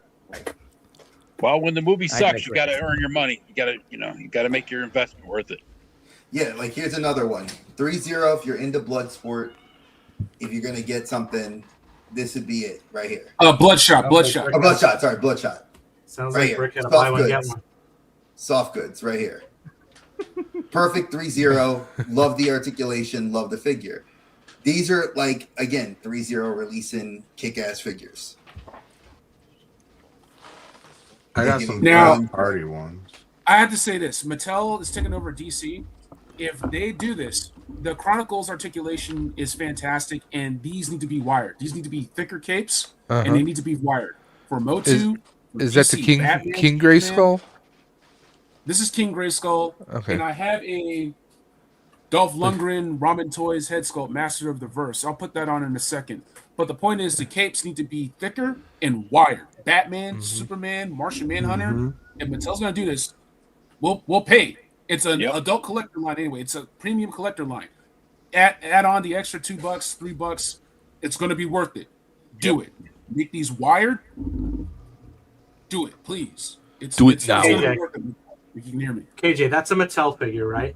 Well, when the movie sucks, you got to earn your money. You got to make your investment worth it. Yeah, like here's another one. 3-0 if you're into Bloodsport. If you're gonna get something, this would be it right here. Bloodshot. Sorry, Bloodshot. Sounds right like Brick here. had a buy one get one. Soft goods right here. Perfect 3-0. Love the articulation. Love the figure. These are like again 3-0 releasing kick-ass figures. I got some party ones. I have to say this: Mattel is taking over DC. If they do this, the Chronicles articulation is fantastic, and these need to be wired. These need to be thicker capes, and they need to be wired. For Motu, is that the King Grayskull? This is King Grayskull, and I have a Dolph Lundgren Ramen Toys head sculpt, Master of the Verse. I'll put that on in a second. But the point is, the capes need to be thicker and wired. Batman, Superman, Martian Manhunter. If Mattel's going to do this, we'll pay. It's an adult collector line anyway. It's a premium collector line. Add on the extra $2, $3. It's going to be worth it. Do it. Make these wired. Do it, please. Do it now. You can hear me. KJ, that's a Mattel figure, right?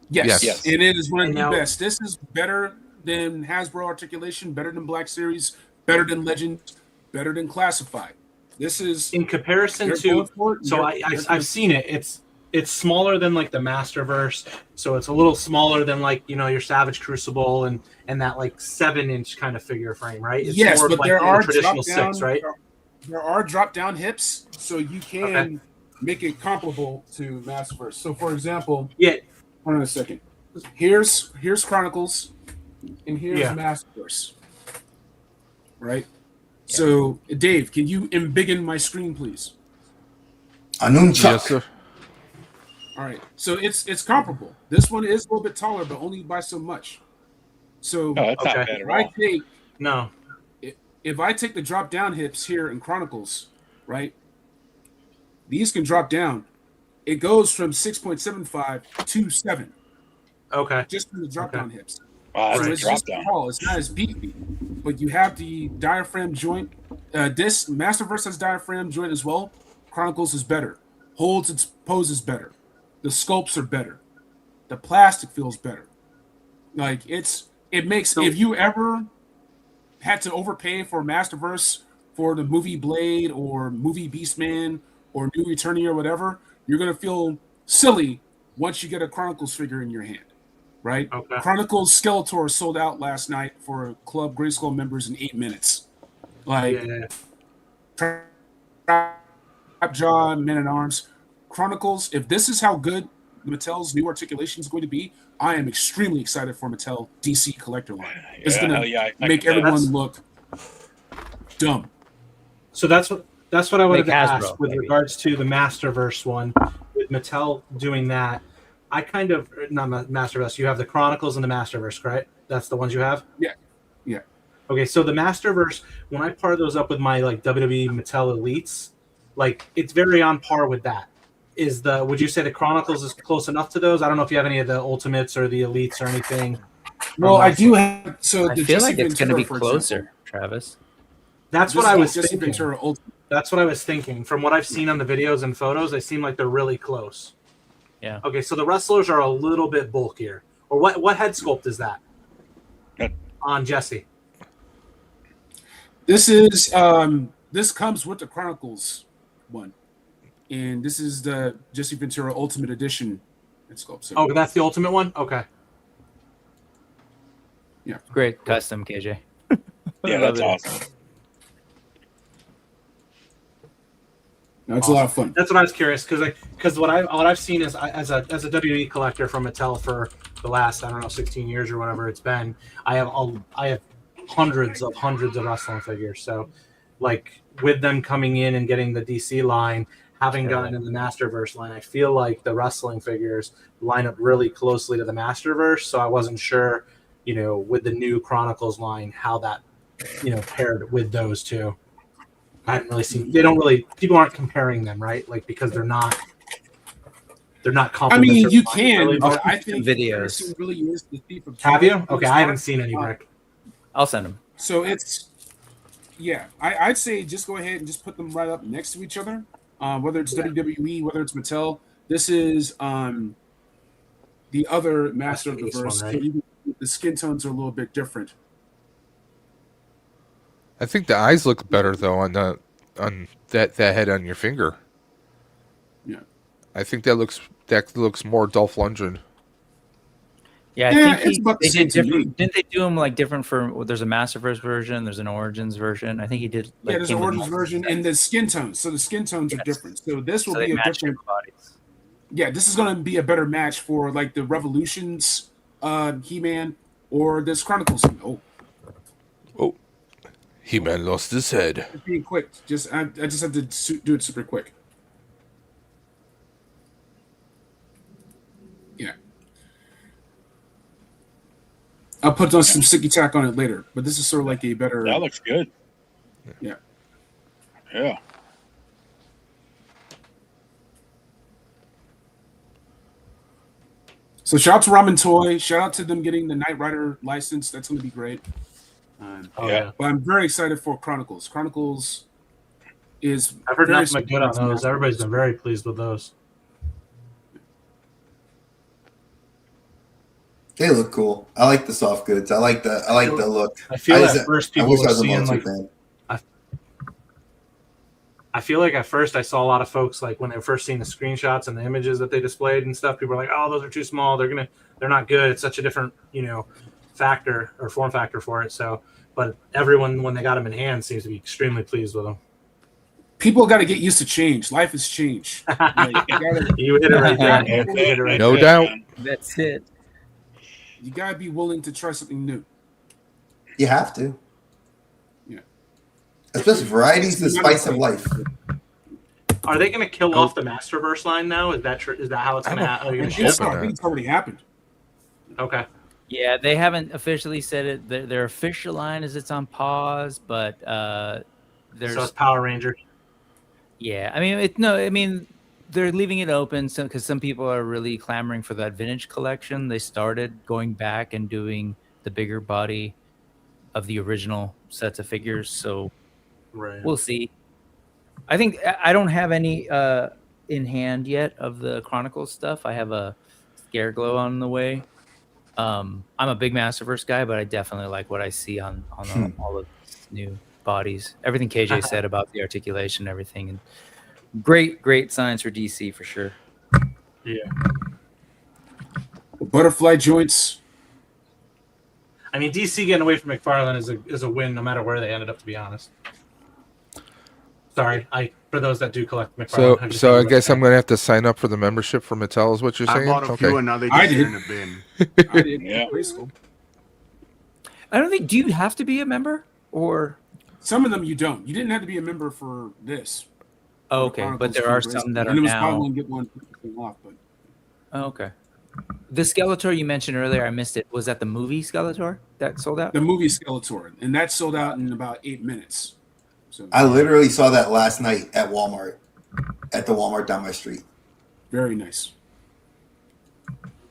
Yes. It is one of the best. This is better than Hasbro articulation, better than Black Series, better than Legends, better than Classified. This is in comparison to. So I've seen it. It's smaller than like the Masterverse, so it's a little smaller than like your Savage Crucible and that like 7-inch kind of figure frame, right? It's yes, more but like there are traditional drop-down, 6, right? There are drop down hips, so you can make it comparable to Masterverse. So, for example, hold on a second. Here's Chronicles, and here's Masterverse. Right. Yeah. So, Dave, can you embiggen my screen, please? Yes, sir. All right, so it's comparable. This one is a little bit taller, but only by so much. So it's not bad at all. If I take the drop down hips here in Chronicles, right? These can drop down. It goes from 6.75 to 7. Okay. Just for the drop down hips. So it's just tall. It's not as beefy, but you have the diaphragm joint. This Masterverse has diaphragm joint as well. Chronicles is better. Holds its poses better. The sculpts are better. The plastic feels better. Like it makes if you ever had to overpay for Masterverse for the movie Blade or movie Beastman or New Eternia or whatever, you're gonna feel silly once you get a Chronicles figure in your hand, right? Okay. Chronicles Skeletor sold out last night for Club Grayskull members in 8 minutes. Like, Trapjaw, Men at Arms, Chronicles. If this is how good Mattel's new articulation is going to be, I am extremely excited for Mattel DC collector line. It's going to make everyone look dumb. So that's what I wanted to ask with regards to the Masterverse one. With Mattel doing that, I kind of not Masterverse. You have the Chronicles and the Masterverse, right? That's the ones you have. Yeah, yeah. Okay, so the Masterverse, when I par those up with my like WWE Mattel Elites, like it's very on par with that. Would you say the Chronicles is close enough to those? I don't know if you have any of the Ultimates or the Elites or anything. Well, I do have. So I feel like it's going to be closer, Travis. That's what I was thinking. That's what I was thinking. From what I've seen on the videos and photos, they seem like they're really close. Yeah. Okay, so the wrestlers are a little bit bulkier. Or what head sculpt is that on Jesse? This is this comes with the Chronicles one, and this is the Jesse Ventura Ultimate Edition head sculpt. So oh, that's the Ultimate one. Okay. Yeah. Great custom, KJ. Yeah, that's awesome. No, it's a lot of fun. That's what I was curious because what I've seen is as a WWE collector from Mattel for the last 16 years or whatever it's been. I have hundreds of wrestling figures. So like with them coming in and getting the DC line, having gotten in the Masterverse line, I feel like the wrestling figures line up really closely to the Masterverse. So I wasn't sure, with the new Chronicles line, how that paired with those two. I haven't really seen. People aren't comparing them, right? Like because they're not I mean, you can, but I think videos really is the thief of Have you? Okay, I haven't seen any, Rick. I'll send them. So I'd say just go ahead and just put them right up next to each other. Whether it's WWE, whether it's Mattel, this is the other Master of the Verse. One, right? So the skin tones are a little bit different. I think the eyes look better though on that head on your finger. Yeah, I think that looks more Dolph Lundgren. Yeah, I think they did different. Didn't they do them like different for? There's a Masterverse version. There's an Origins version. I think he did. Like, there's an Origins version and the skin tones. So the skin tones are different. So this will be a different. Bodies. Yeah, this is going to be a better match for like the Revolutions, He-Man, or this Chronicles. Oh, He-Man lost his head. Just being quick. I just have to do it super quick. Yeah. I'll put on some sticky tack on it later, but this is sort of like a better. That looks good. Yeah. Yeah. So shout out to Ramen Toy. Shout out to them getting the Knight Rider license. That's going to be great. Yeah. But I'm very excited for Chronicles. Chronicles is. I've heard nothing but good on those. Everybody's been very pleased with those. They look cool. I like the soft goods. I like the look. I feel at first people were seeing like. fan. I feel like at first I saw a lot of folks like when they were first seeing the screenshots and the images that they displayed and stuff. People were like, "Oh, those are too small. They're not good. It's such a different factor or form factor for it." So, but everyone when they got them in hand seems to be extremely pleased with them. People got to get used to change. Life has changed. You hit it right there. No doubt. That's it. You got to be willing to try something new. You have to. Yeah. Especially variety's the spice of life. Are they going to kill off the Masterverse line now? Is that true? Is that how it's going to happen? I think it's already happened. Okay. Yeah, they haven't officially said it. Their official line is it's on pause, but there's so it's Power Rangers. Yeah, I mean they're leaving it open because some people are really clamoring for that vintage collection. They started going back and doing the bigger body of the original sets of figures, so we'll see. I think I don't have any in hand yet of the Chronicles stuff. I have a Scare Glow on the way. I'm a big Masterverse guy, but I definitely like what I see on all of these new bodies. Everything KJ said about the articulation, everything, and great signs for DC for sure. Yeah. butterfly joints. I mean, DC getting away from McFarlane is a win, no matter where they ended up. To be honest. Sorry, for those that do collect McFarlane. So I guess I'm gonna have to sign up for the membership for Mattel, is what you're saying? I bought a few and now they just in the bin. I did. Yeah. Preschool. I don't think. Do you have to be a member or? Some of them you don't. You didn't have to be a member for this. Oh, okay, but there are some that are and it was now. buy one get one off, but Oh, okay. The Skeletor you mentioned earlier, I missed it. Was that the movie Skeletor that sold out? the movie Skeletor, and that sold out in about 8 minutes. So I literally saw that last night at Walmart, at the Walmart down my street. very nice.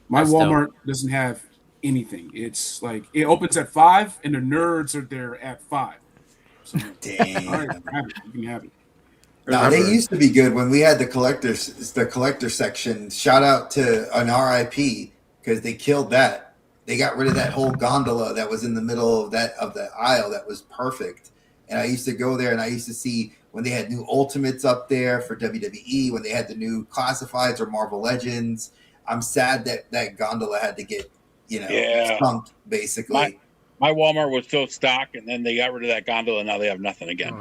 My That's Walmart doesn't have anything. It's like it opens at 5, and the nerds are there at 5. So, Damn. all right, have it. You can have it. No, they used to be good when we had the collector section. Shout out to an RIP because they killed that. They got rid of that whole gondola that was in the middle of the aisle that was perfect. And I used to go there and I used to see when they had new Ultimates up there for WWE, when they had the new Classifieds or Marvel Legends. I'm sad that gondola had to get, stumped basically. My Walmart was so stocked, and then they got rid of that gondola, and now they have nothing again.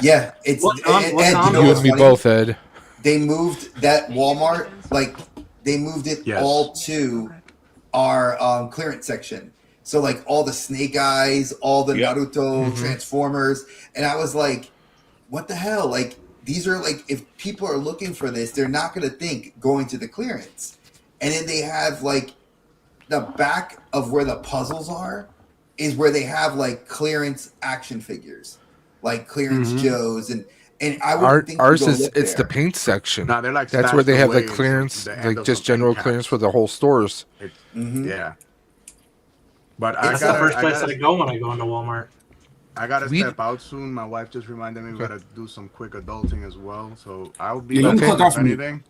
Yeah, it's Ed, you and me both, Ed. They moved that Walmart, like they moved it all to our clearance section. So like all the Snake Eyes, all the Naruto Transformers, and I was like, what the hell? Like these are like, if people are looking for this, they're not going to think going to the clearance. And then they have like the back of where the puzzles are is where they have like clearance action figures, like clearance Joes, and I would think ours is it's the paint section. No, they're like that's where they have like stashed away clearance, at the end like of just some general caps. clearance for the whole stores. Yeah, but That's the first place that I go when I go into Walmart. I gotta step out soon. My wife just reminded me we gotta do some quick adulting as well. So I'll be Yeah, you can back click off if me. anything.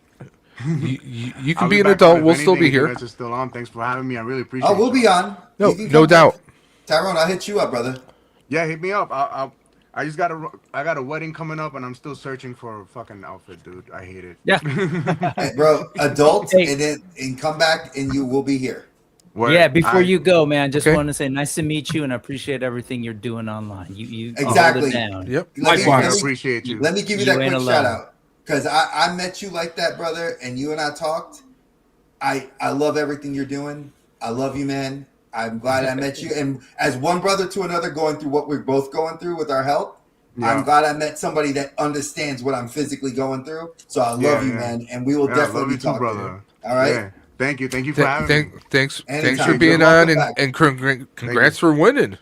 You can I'll be an back adult. if We'll still be anything. here. You guys are still on. Thanks for having me. I really appreciate it. Oh, we'll be on. No, You can no come doubt. back. Tyrone, I'll hit you up, brother. Yeah, hit me up. I just got a wedding coming up, and I'm still searching for a fucking outfit, dude. I hate it. Yeah, Hey, bro, adult, and come back, and you will be here. Yeah, before you go, man, just want to say nice to meet you and appreciate everything you're doing online. You Exactly. hold it down. Yep. I appreciate you. Let me give you that quick shout out because I met you like that, brother, and you and I talked. I love everything you're doing. I love you, man. I'm glad I met you. And as one brother to another going through what we're both going through with our health, I'm glad I met somebody that understands what I'm physically going through. So I love you, man. And we will definitely be talking. brother. All right. Yeah. Thank you. Thank you for having me. Thanks Anytime. for being You're on, welcome and congrats for winning.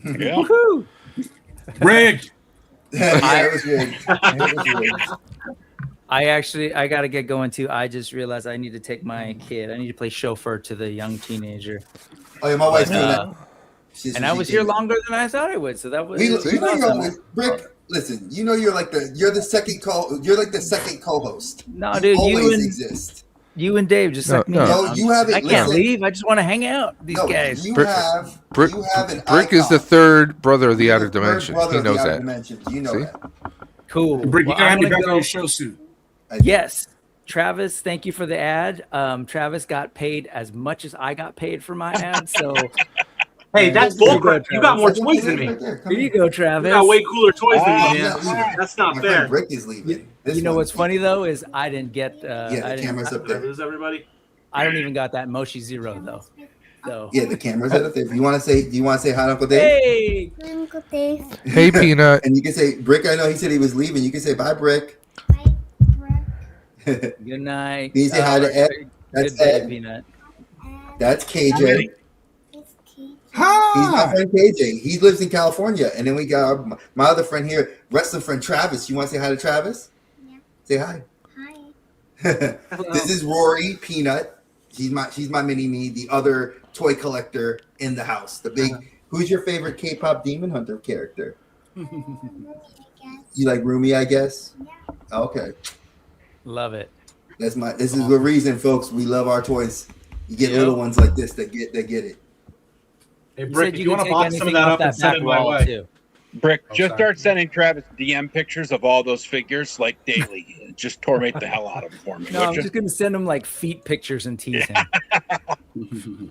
Yeah. Woohoo! Rigged. Yeah, it was rigged. It was rigged. I got to get going too. I just realized I need to take my kid. I need to play chauffeur to the young teenager. Oh, yeah, my wife's doing that. And I was here longer than I thought I would. So that was. You know you're always, Rick. Listen, you know you're like the second co-host. No, dude, always exist. You and Dave just suck me in. No, you haven't. I can't leave. I just want to hang out with these guys. You have an Brick is the third brother of the outer dimension. He knows that. You know that. Cool. Brick, you Well, gotta have I'm me gonna back on go- your show soon. Yes. Travis, thank you for the ad. Travis got paid as much as I got paid for my ad. So Hey, that's bullcrap. You got more toys than me. Here you go, Travis. You got way cooler toys than me, man. That's not My fair. friend Brick is leaving. You know what's funny though is I didn't get. The camera's up there. Lose everybody. I don't even got that Moshi Zero though. So Yeah, the camera's up there. If you want to say, do you want to say hi, to Uncle Dave? hey, Uncle Dave. Hey, Peanut. And you can say, Brick. I know he said he was leaving. You can say bye, Brick. good night. Can you say hi to Ed? That's Good day, Ed. Peanut. That's KJ. He's my friend KJ. He lives in California. And then we got my other friend here, wrestling friend Travis. You want to say hi to Travis? Yeah. Say hi. Hi. This is Rory Peanut. She's my mini me, the other toy collector in the house. The big. Who's your favorite K-pop Demon Hunter character? You like Rumi, I guess. Yeah. Okay. Love it. This is the reason, folks. We love our toys. You get little ones like this that get it. Hey, You Brick, said if you you want could to take box some of anything that off up and that send back it my wall way. too. Brick, Oh, just sorry. start sending Travis DM pictures of all those figures like daily. Just torment the hell out of him for me. No, would I'm you? just gonna send him like feet pictures and tease him.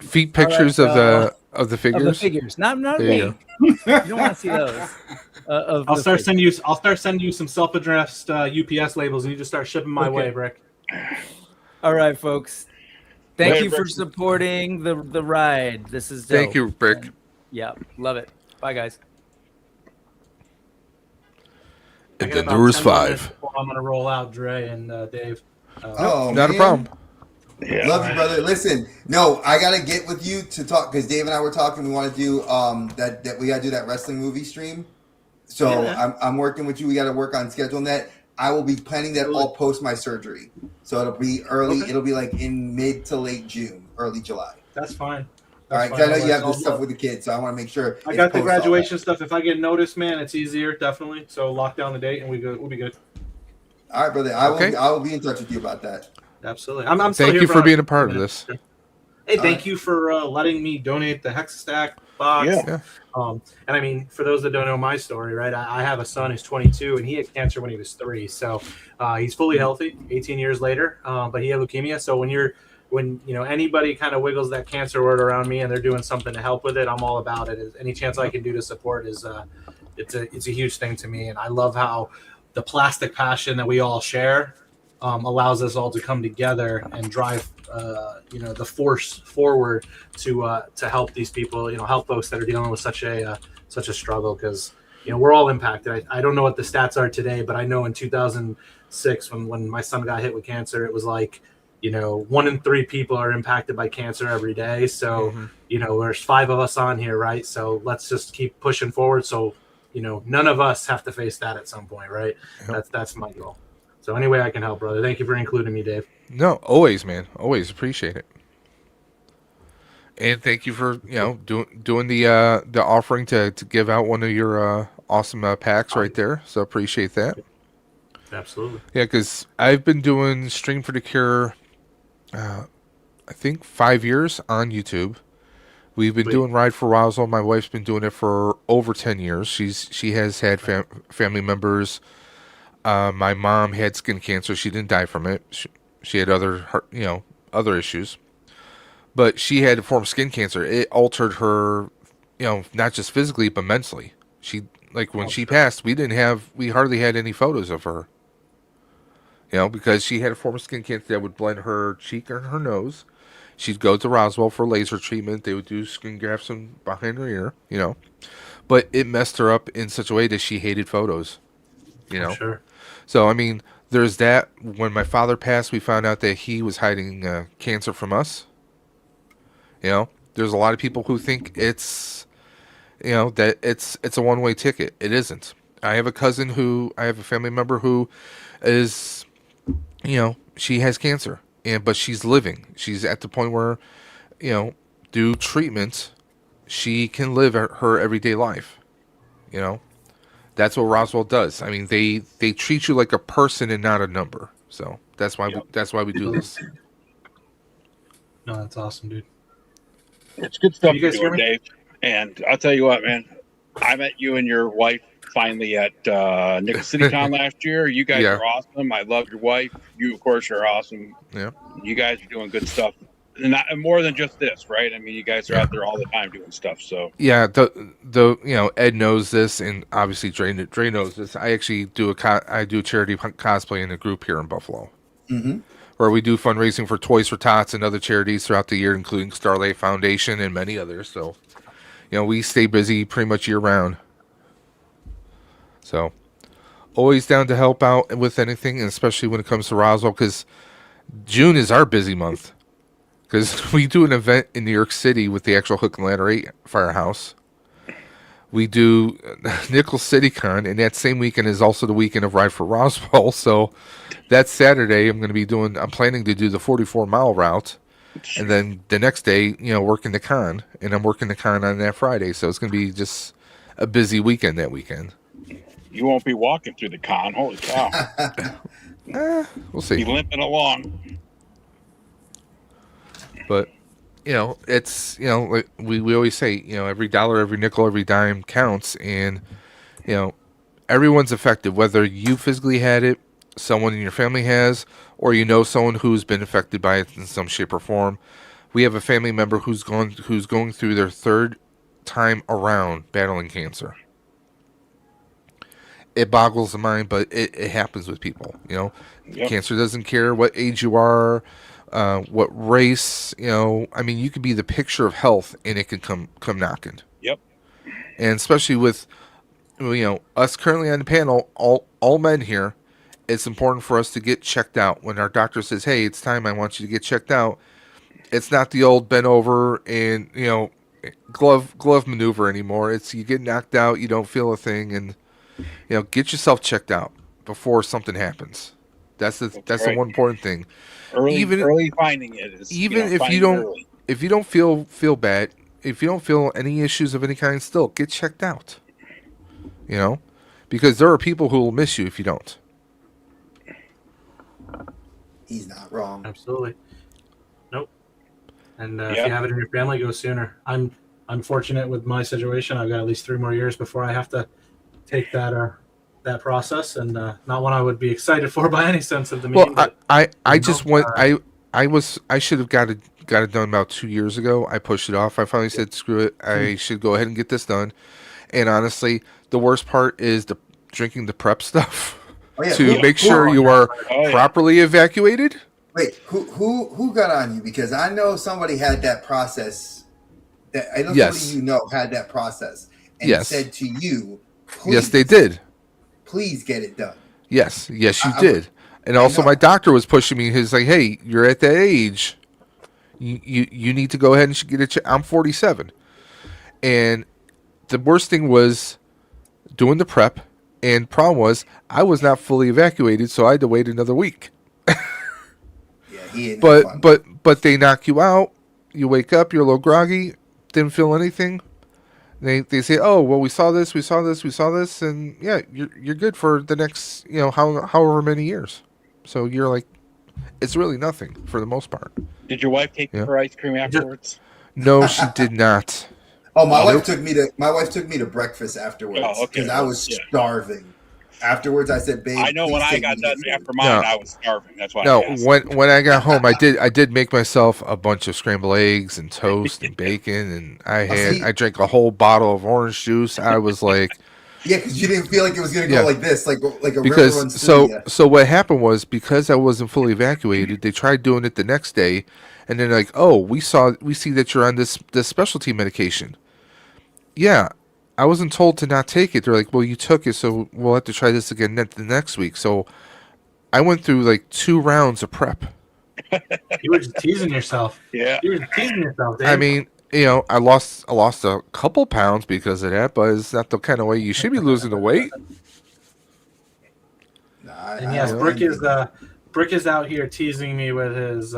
feet pictures All of the of the figures. figures, not There me. you You don't want to see those. I'll start sending you some self-addressed UPS labels, and you just start shipping my way, Brick. All right, folks. Thank Later, you for Brick. supporting the ride. This is dope. Thank you, Brick. And, yeah, love it. Bye, guys. And I got then about there was 10 more minutes 5. before I'm gonna roll out, Dre and Dave. Oh, Not a man. problem. Love you, brother. Listen, no, I gotta get with you to talk because Dave and I were talking. We want to do that we gotta do that wrestling movie stream. So Yeah. I'm working with you. We gotta work on scheduling that. I will be planning that all post my surgery. So it'll be early. Okay. It'll be like in mid to late June, early July. That's fine. All right, 'cause I know you have this stuff with the kids, so I want to make sure. I it's got the post all that. graduation stuff. If I get noticed, man, it's easier, definitely. So lock down the date, and we'll be good. All right, brother. Okay. I will be in touch with you about that. Absolutely. I'm still Thank here you for being a part of this. Hey, thank you for letting me donate the Hexastack box. Yeah. And I mean, for those that don't know my story, right? I have a son who's 22, and he had cancer when he was 3. So he's fully healthy 18 years later, but he had leukemia. So when anybody kind of wiggles that cancer word around me and they're doing something to help with it, I'm all about it. Any chance I can do to support is it's a huge thing to me. And I love how the plastic passion that we all share allows us all to come together and drive the force forward to help these people, help folks that are dealing with such a struggle, because we're all impacted. I don't know what the stats are today, but I know in 2006 when my son got hit with cancer, it was like 1 in 3 people are impacted by cancer every day. So there's 5 of us on here, right? So let's just keep pushing forward, so none of us have to face that at some point, right? That's my goal. So any way I can help, brother. Thank you for including me, Dave. No, always, man. Always appreciate it. And thank you for doing the offering to give out one of your awesome packs right there. So appreciate that. Absolutely. Yeah, because I've been doing Stream for the Cure, I think 5 years on YouTube. We've been doing Ride for Roswell. My wife's been doing it for over 10 years. She has had family members. My mom had skin cancer. She didn't die from it. She had other issues, but she had a form of skin cancer. It altered her, not just physically but mentally. When she passed, we hardly had any photos of her. Because she had a form of skin cancer that would blend her cheek or her nose. She'd go to Roswell for laser treatment. They would do skin grafts behind her ear, but it messed her up in such a way that she hated photos, Sure. So, I mean, there's that. When my father passed, we found out that he was hiding cancer from us. There's a lot of people who think it's, that it's a one-way ticket. It isn't. I have a family member who is, she has cancer, but she's living. She's at the point where, through treatment, she can live her everyday life. That's what Roswell does. I mean, they treat you like a person and not a number. So that's why we do this. No, that's awesome, dude. It's good stuff, You guys hear me? Dave. And I'll tell you what, man. I met you and your wife finally at Nichols CityCon last year. You guys are awesome. I love your wife. You, of course, are awesome. Yeah. You guys are doing good stuff. And more than just this, right? I mean, you guys are out there all the time doing stuff. So yeah, Ed knows this, and obviously Dre knows this. I actually do a charity cosplay in a group here in Buffalo, where we do fundraising for Toys for Tots and other charities throughout the year, including Starlight Foundation and many others. So, we stay busy pretty much year round. So, always down to help out with anything, and especially when it comes to Roswell, because June is our busy month. Because we do an event in New York City with the actual Hook and Ladder 8 Firehouse. We do Nichols CityCon, and that same weekend is also the weekend of Ride for Roswell. So that Saturday, I'm planning to do the 44-mile route. And then the next day, working the con. And I'm working the con on that Friday. So it's going to be just a busy weekend that weekend. you won't be walking through the con. Holy cow. We'll see. Be limping along. But, it's, like we always say, every dollar, every nickel, every dime counts. And, everyone's affected, whether you physically had it, someone in your family has, or someone who's been affected by it in some shape or form. We have a family member who's going through their third time around battling cancer. It boggles the mind, but it happens with people. Cancer doesn't care what age you are, what race. I mean, you could be the picture of health, and it can come knocking. Yep. And especially with us currently on the panel, all men here, it's important for us to get checked out. When our doctor says, "Hey, it's time. I want you to get checked out." It's not the old bend over and glove maneuver anymore. It's you get knocked out, you don't feel a thing, and get yourself checked out before something happens. That's the one important thing. Early finding it is even if early. you don't feel bad, if you don't feel any issues of any kind, still get checked out. Because there are people who will miss you if you don't. He's not wrong. Absolutely. Nope. And if you have it in your family, go sooner. I'm fortunate with my situation. I've got at least 3 more years before I have to take that process, and not one I would be excited for by any sense of the meaning. Well, I just went. I should have got it done about 2 years ago. I pushed it off. I finally said, screw it. I should go ahead and get this done. And honestly, the worst part is drinking the prep stuff to make sure you are properly evacuated. Wait, who got on you? Because I know somebody had that process. Somebody had that process and said to you, yes, they did. Please get it done. Yes, you did. And also, my doctor was pushing me. He's like, "Hey, you're at that age. You need to go ahead and get it. I'm 47." And the worst thing was doing the prep. And problem was, I was not fully evacuated, so I had to wait another week. But they knock you out. You wake up, you're a little groggy, didn't feel anything. They say, "Oh, well, we saw this, and yeah, you're good for the next however many years." So you're like, it's really nothing for the most part. Did your wife take her ice cream afterwards? No, she did not. Oh, my wife took me to breakfast afterwards because I was starving. Afterwards, I said, "Babe, I know when I got done after mine, I was starving. That's why." No, when I got home, I did make myself a bunch of scrambled eggs and toast and bacon, and I drank a whole bottle of orange juice. I was like, yeah, because you didn't feel like it was going to go like this, like a river runs so through you. So what happened was, because I wasn't fully evacuated, they tried doing it the next day, and they're like, "Oh, we see that you're on this specialty medication." Yeah. I wasn't told to not take it. They're like, "Well, you took it, so we'll have to try this again the next week." So I went through like 2 rounds of prep. You were just teasing yourself. Yeah. You were just teasing yourself, Dave. I mean, I lost a couple pounds because of that, but it's not the kind of way you should be losing the weight. And yes, Brick is out here teasing me with his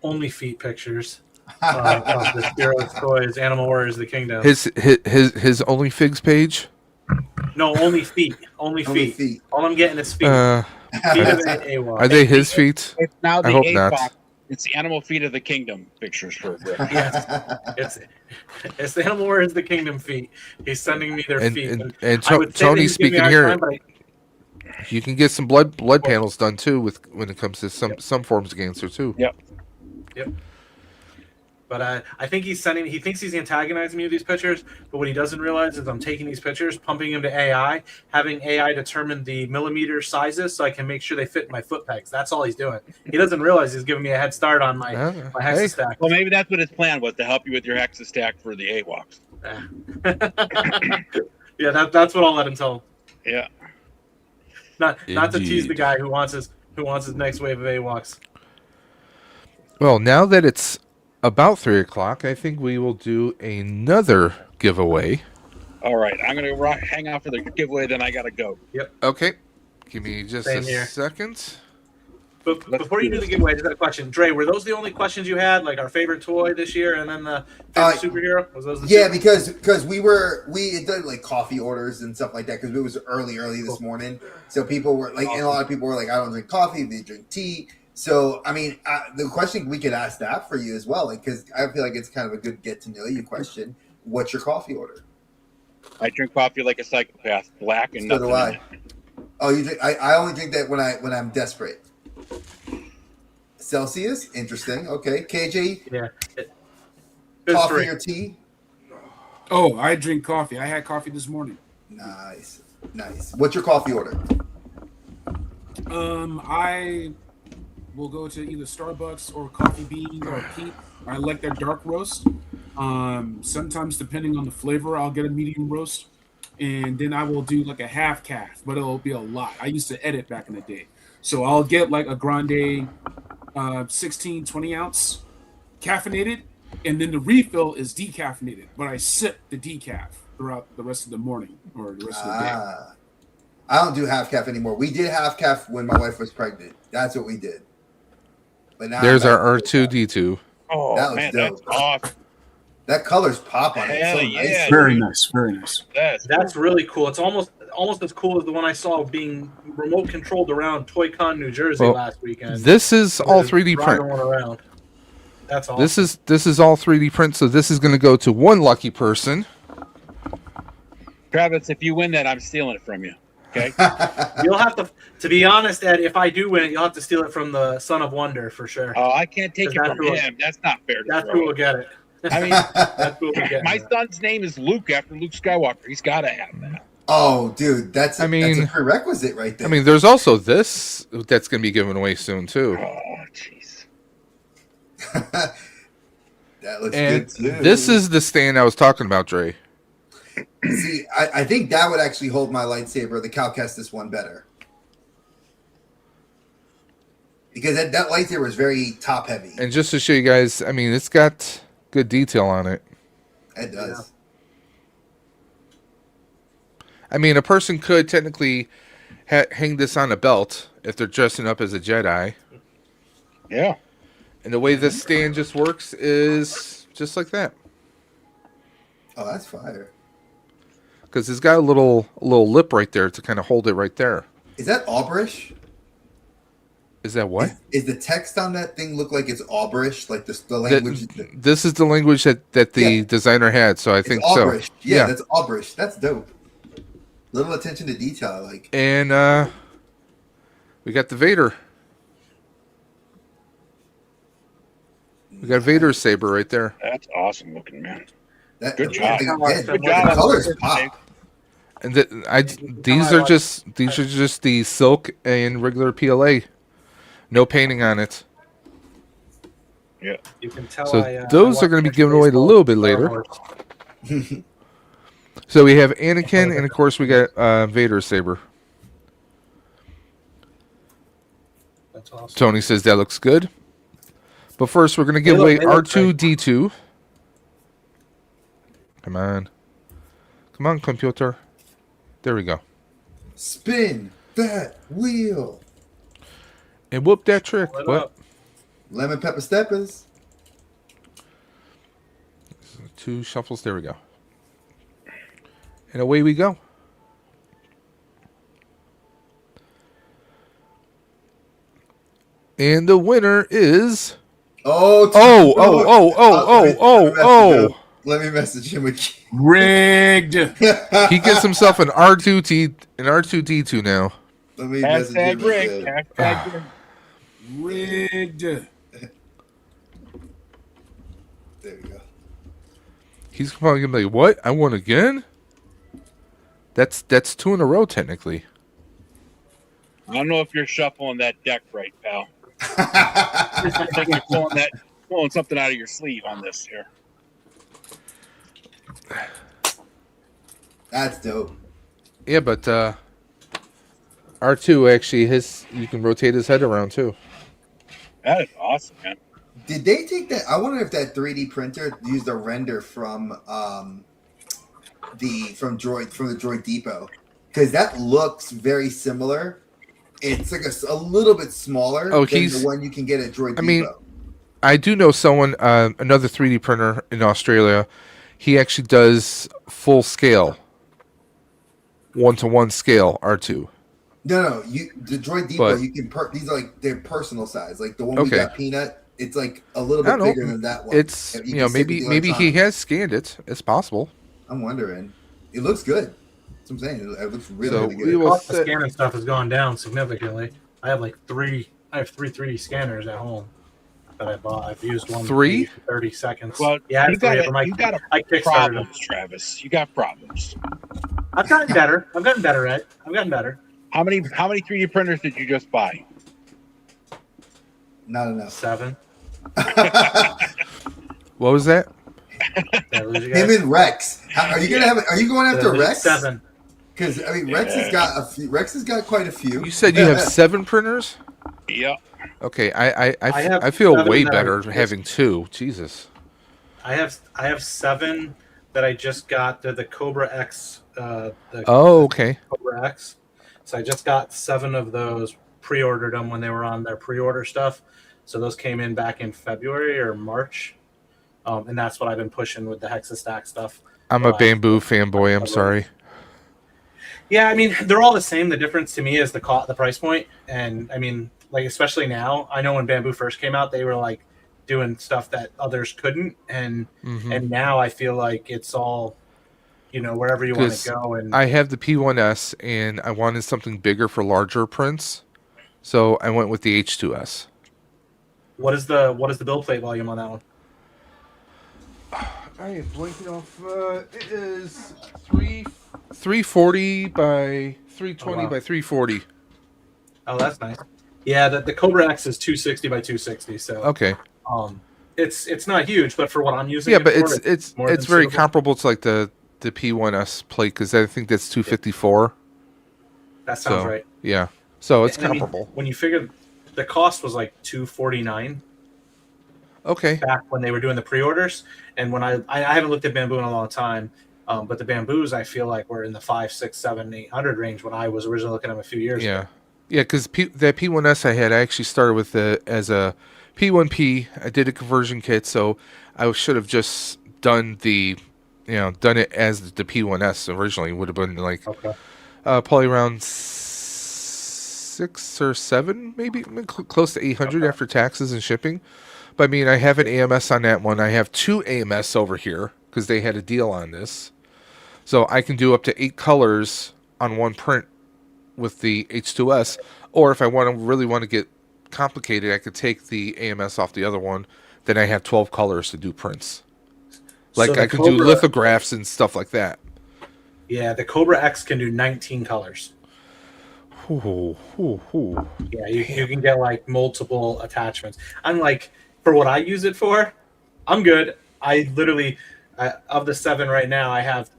only feet pictures. Of the Toybox Toys, Animal Warriors of the Kingdom. His only figs page. No, only feet. Only feet. All I'm getting is feet. Feet of AWOL. Are they his feet? It's now the I hope A-box. not. It's the Animal Feet of the Kingdom pictures for Brick. Yes, it's the Animal Warriors of the Kingdom feet. He's sending me their feet. And Tony, speaking here, you can get some blood panels done too when it comes to some forms of cancer too. Yep. But I think he thinks he's antagonizing me with these pictures, but what he doesn't realize is I'm taking these pictures, pumping them to AI, having AI determine the millimeter sizes so I can make sure they fit in my foot pegs. That's all he's doing. He doesn't realize he's giving me a head start on my Hexa stack. Well, maybe that's what his plan was, to help you with your Hexa stack for the AWOCs. Yeah, that's what I'll let him tell him. Yeah. Not to tease the guy who wants his next wave of AWOCs. Well, now that it's about 3 o'clock, I think we will do another giveaway. All right, I'm gonna hang out for the giveaway. Then I gotta go. Yep. Okay. Give me just a second. But before you do the giveaway, I just got a question. Dre, were those the only questions you had? Like our favorite toy this year, and then the favorite superhero? Was those the two? Because we did like coffee orders and stuff like that because it was early this morning. So people were like, and a lot of people were like, "I don't drink coffee; they drink tea." So, I mean, the question we could ask that for you as well, like, because I feel like it's kind of a good get to know you question. What's your coffee order? I drink coffee like a psychopath, black and so nothing. Do I. Oh, you drink? I only drink that when I'm desperate. Celsius, interesting. Okay, KJ. Yeah. Coffee or tea? Oh, I drink coffee. I had coffee this morning. Nice. What's your coffee order? I will go to either Starbucks or Coffee Bean or Peep. I like their dark roast. Sometimes, depending on the flavor, I'll get a medium roast, and then I will do like a half calf, but it'll be a lot. I used to edit back in the day, so I'll get like a grande, 16, 20 ounce caffeinated, and then the refill is decaffeinated, but I sip the decaf throughout the rest of the morning or the rest of the day. I don't do half calf anymore. We did half calf when my wife was pregnant. That's what we did. But now there's our R2D2. Oh, that man, dope. that's awesome. That color's pop on it. Hell So yeah. nice. Very nice, very nice. That's really cool. It's almost as cool as the one I saw being remote controlled around Toy-Con, New Jersey last weekend. This is all 3D print. One around. That's awesome. This is all 3D print, so this is going to go to one lucky person. Travis, if you win that, I'm stealing it from you. Okay. You'll have to be honest, Ed, if I do win it, you'll have to steal it from the Son of Wonder for sure. Oh, I can't take it from him. That's not fair. That's who will get it. I mean, That's who will get my it. son's name is Luke after Luke Skywalker. He's got to have that. Oh, dude, that's a prerequisite right there. I mean, there's also this that's going to be given away soon too. Oh, jeez. That looks And good too. this is the stand I was talking about, Dre. See, I think that would actually hold my lightsaber, the Cal Kestis one, better. Because that lightsaber is very top heavy. And just to show you guys, I mean, it's got good detail on it. It does. I mean, a person could technically hang this on a belt if they're dressing up as a Jedi. Yeah. And the way this stand just works is just like that. Oh, that's fire. Because it's got a little lip right there to kind of hold it right there. Is that Aubrish? Is that what? Is the text on that thing look like it's Aubrish? Like the language? This is the language that the designer had, so I think so. Aubrish. Yeah, that's Aubrish. That's dope. Little attention to detail, I like. And we got the Vader. We got Vader's saber right there. That's awesome looking, man. Good job. Good job. The colors pop. And these are just the silk and regular PLA. No painting on it. Yeah. You can tell. So those are going to be given away a little bit later. So we have Anakin, and of course we got Vader's saber. That's awesome. Tony says that looks good. But first, we're going to give away R2D2. Come on. Come on, computer. There we go. Spin that wheel. And whoop that trick. What What? up? Lemon pepper steppers. 2 shuffles. There we go. And away we go. And the winner is... Oh, Let me message him again. Rigged. He gets himself an R2D2 now. Let me message him again. Hashtag Rigged. There we go. He's probably gonna be like, "What? I won again?" That's 2 in a row technically. I don't know if you're shuffling that deck right, pal. I think you're pulling something out of your sleeve on this here. That's dope. Yeah, but R2 actually you can rotate his head around too. That is awesome, man. Did they take that? I wonder if that 3D printer used a render from the Droid Depot, because that looks very similar. It's like a little bit smaller than the one you can get at Droid Depot. I mean, I do know someone, another 3D printer in Australia. He actually does full scale, 1-to-1 scale R2. No, the Droid Depot, you can these are like their personal size. Like the one we got, Peanut, it's like a little bit bigger than that one. It's maybe he has scanned it. It's possible. I'm wondering. It looks good. That's what I'm saying. It looks really, really good. The cost of scanning stuff has gone down significantly. I have like 3 I have three 3D scanners at home that I bought. I've used one 3? for 30 seconds. Well, yeah, you got I kickstarted problems, Travis. You got problems. I've gotten better. I've gotten better, Ed. I've gotten better. How many 3D printers did you just buy? Not enough. 7. What was that? Him and Rex. Are you gonna have? Are you going after Rex? 7. Because I mean, Rex has got a few. Rex has got quite a few. You said you have 7 printers? Yeah. Okay, I have feel 7 way that better are- having 2. Jesus. I have 7 that I just got. They're the Cobra X. Oh, okay. Cobra X. So I just got 7 of those. Pre-ordered them when they were on their pre-order stuff. So those came in back in February or March, and that's what I've been pushing with the Hexastack stuff. I'm a Bamboo fanboy. I'm sorry. Yeah, I mean they're all the same. The difference to me is the price point, and I mean like especially now. I know when Bamboo first came out, they were like doing stuff that others couldn't, and now I feel like it's all, you know, wherever you want to go. And I have the P1S, and I wanted something bigger for larger prints, so I went with the H2S. what is the build plate volume on that one? I am blanking off. It is 340 by 320 by 340. Oh, that's nice. Yeah, the Cobra X is 260 by 260. So Okay. It's not huge, but for what I'm using, Yeah, but for, it's more than very suitable. comparable to like the P1S plate, because I think that's 254. That sounds right. Yeah, so it's And I mean, comparable. when you figure the cost was like $249. Okay. Back when they were doing the pre-orders, and when I haven't looked at Bamboo in a long time, but the Bamboos I feel like were in the 500, 600, 700, 800 range when I was originally looking at them a few years ago. Yeah, because that P1S I had, I actually started with as a P1P. I did a conversion kit, so I should have just done it as the P1S originally. Would have been like probably around 6 or 7, maybe close to 800 after taxes and shipping. But I mean, I have an AMS on that one. I have 2 AMS over here because they had a deal on this, so I can do up to 8 colors on one print with the H2S, or if I really want to get complicated, I could take the AMS off the other one. Then I have 12 colors to do prints. Like So I could do lithographs and stuff like that. Yeah, the Cobra X can do 19 colors. Yeah, you can get like multiple attachments. I'm like, for what I use it for, I'm good. I literally, of the 7 right now, I have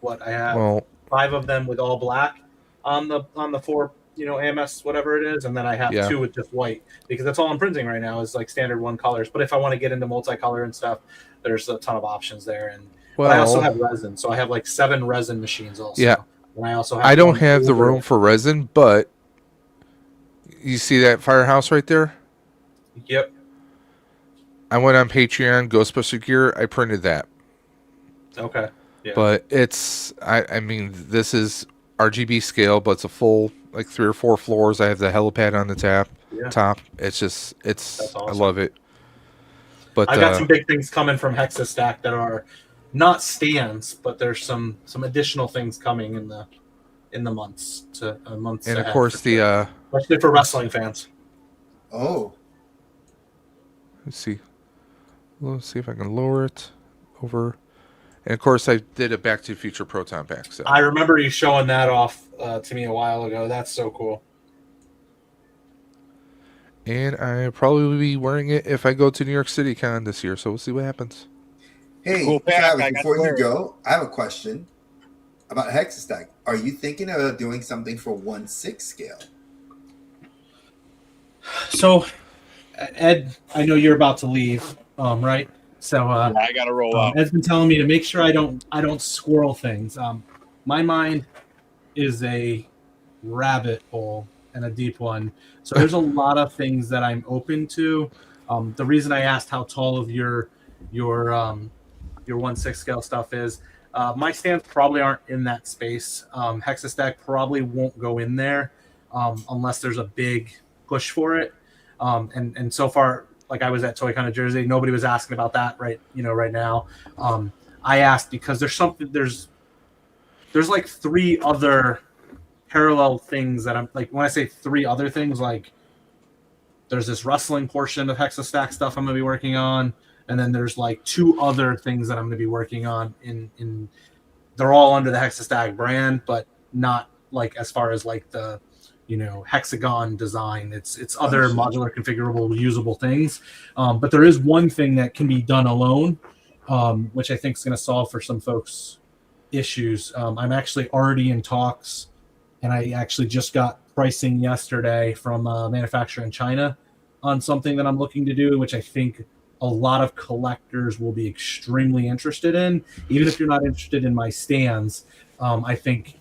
5 of them with all black on the 4, AMS, whatever it is, and then I have 2 with just white, because that's all I'm printing right now is like standard 1 colors. But if I want to get into multicolor and stuff, there's a ton of options there. But I also have resin, so I have like 7 resin machines also. Yeah. And I also have I don't have the room for resin, but you see that firehouse right there? Yep. I went on Patreon, Ghostbuster Gear. I printed that. Okay. Yeah. But it's, I mean, this is RGB scale, but it's a full, like 3 or 4 floors. I have the helipad on the top. It's just, That's awesome. I love it. But I've got some big things coming from Hexastack that are not stands, but there's some additional things coming in the months and ahead, of course especially for wrestling fans. Oh. Let's see if I can lower it over. And of course, I did a Back to the Future Proton pack. So I remember you showing that off to me a while ago. That's so cool. And I probably will be wearing it if I go to New York City Con this year. So we'll see what happens. Hey, Cool pack. Travis, before you go, I have a question about Hexastack. Are you thinking of doing something for 1/6 scale? So, Ed, I know you're about to leave, right? So I got to roll out. Ed's been telling me to make sure I don't squirrel things. My mind is a rabbit hole and a deep one. So there's a lot of things that I'm open to. The reason I asked how tall of your 1/6 scale stuff is, my stands probably aren't in that space. Hexastack probably won't go in there unless there's a big push for it. And so far, like I was at Toy Con of Jersey, nobody was asking about that right now. I asked because there's like 3 other parallel things that I'm like, when I say 3 other things, like there's this wrestling portion of Hexastack stuff I'm going to be working on, and then there's like 2 other things that I'm going to be working on. In they're all under the Hexastack brand, but not like as far as like the hexagon design. It's other modular, configurable, reusable things. But there is one thing that can be done alone, which I think is going to solve for some folks' issues. I'm actually already in talks, and I actually just got pricing yesterday from a manufacturer in China on something that I'm looking to do, which I think a lot of collectors will be extremely interested in. Even if you're not interested in my stands, I think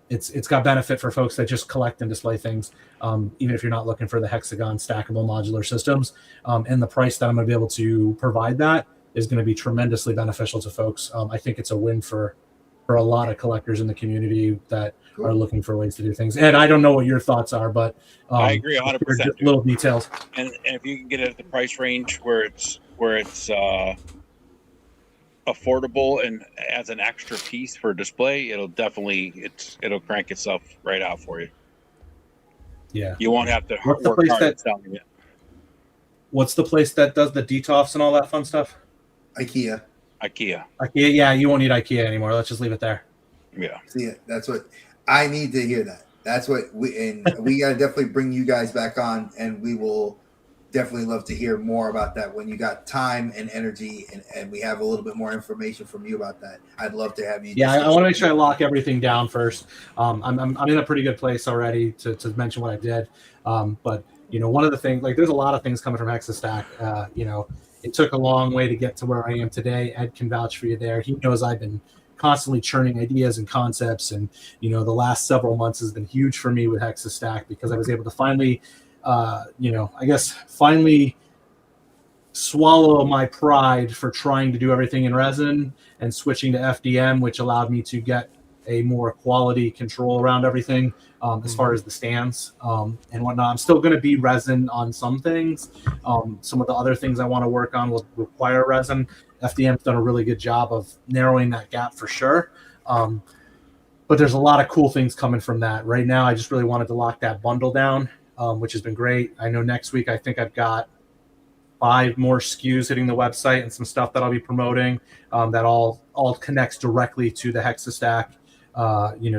it's got benefit for folks that just collect and display things, even if you're not looking for the hexagon stackable modular systems. And the price that I'm going to be able to provide that is going to be tremendously beneficial to folks. I think it's a win for a lot of collectors in the community that are looking for ways to do things. And I don't know what your thoughts are, but I agree 100%. Little details. And if you can get it at the price range where it's affordable and as an extra piece for display, it'll crank itself right out for you. Yeah, you won't have to work hard at selling it. What's the place that does the DTOFs and all that fun stuff? IKEA. Yeah, you won't need IKEA anymore. Let's just leave it there. Yeah. See, that's what I need to hear. That's what we gotta definitely bring you guys back on, and we will definitely love to hear more about that when you got time and energy, and we have a little bit more information from you about that. I'd love to have you. Yeah, I want to make sure I lock everything down first. I'm in a pretty good place already to mention what I did. But one of the things, like, there's a lot of things coming from Hexastack. It took a long way to get to where I am today. Ed can vouch for you there. He knows I've been constantly churning ideas and concepts, and the last several months has been huge for me with Hexastack because I was able to finally finally swallow my pride for trying to do everything in resin and switching to FDM, which allowed me to get a more quality control around everything as far as the stands and whatnot. I'm still going to be resin on some things. Some of the other things I want to work on will require resin. FDM's done a really good job of narrowing that gap for sure. But there's a lot of cool things coming from that. Right now, I just really wanted to lock that bundle down, which has been great. I know next week, I think I've got 5 more SKUs hitting the website and some stuff that I'll be promoting that all connects directly to the Hexastack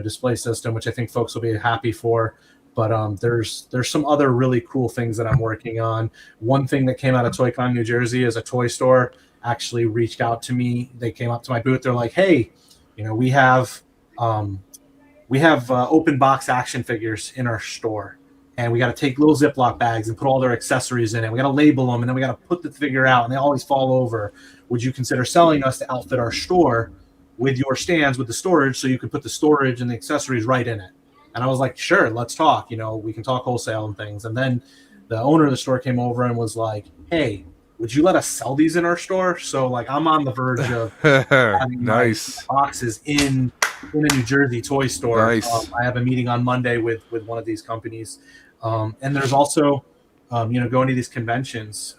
display system, which I think folks will be happy for. But there's some other really cool things that I'm working on. One thing that came out of ToyCon New Jersey is a toy store actually reached out to me. They came up to my booth. They're like, hey, we have open box action figures in our store, and we got to take little Ziploc bags and put all their accessories in it. We got to label them, and then we got to put the figure out, and they always fall over. Would you consider selling us to outfit our store with your stands with the storage, so you could put the storage and the accessories right in it? And I was like, sure, let's talk. We can talk wholesale and things. And then the owner of the store came over and was like, hey, would you let us sell these in our store? So like, I'm on the verge of having nice boxes in a New Jersey toy store. Nice. I have a meeting on Monday with one of these companies. And there's also, going to these conventions.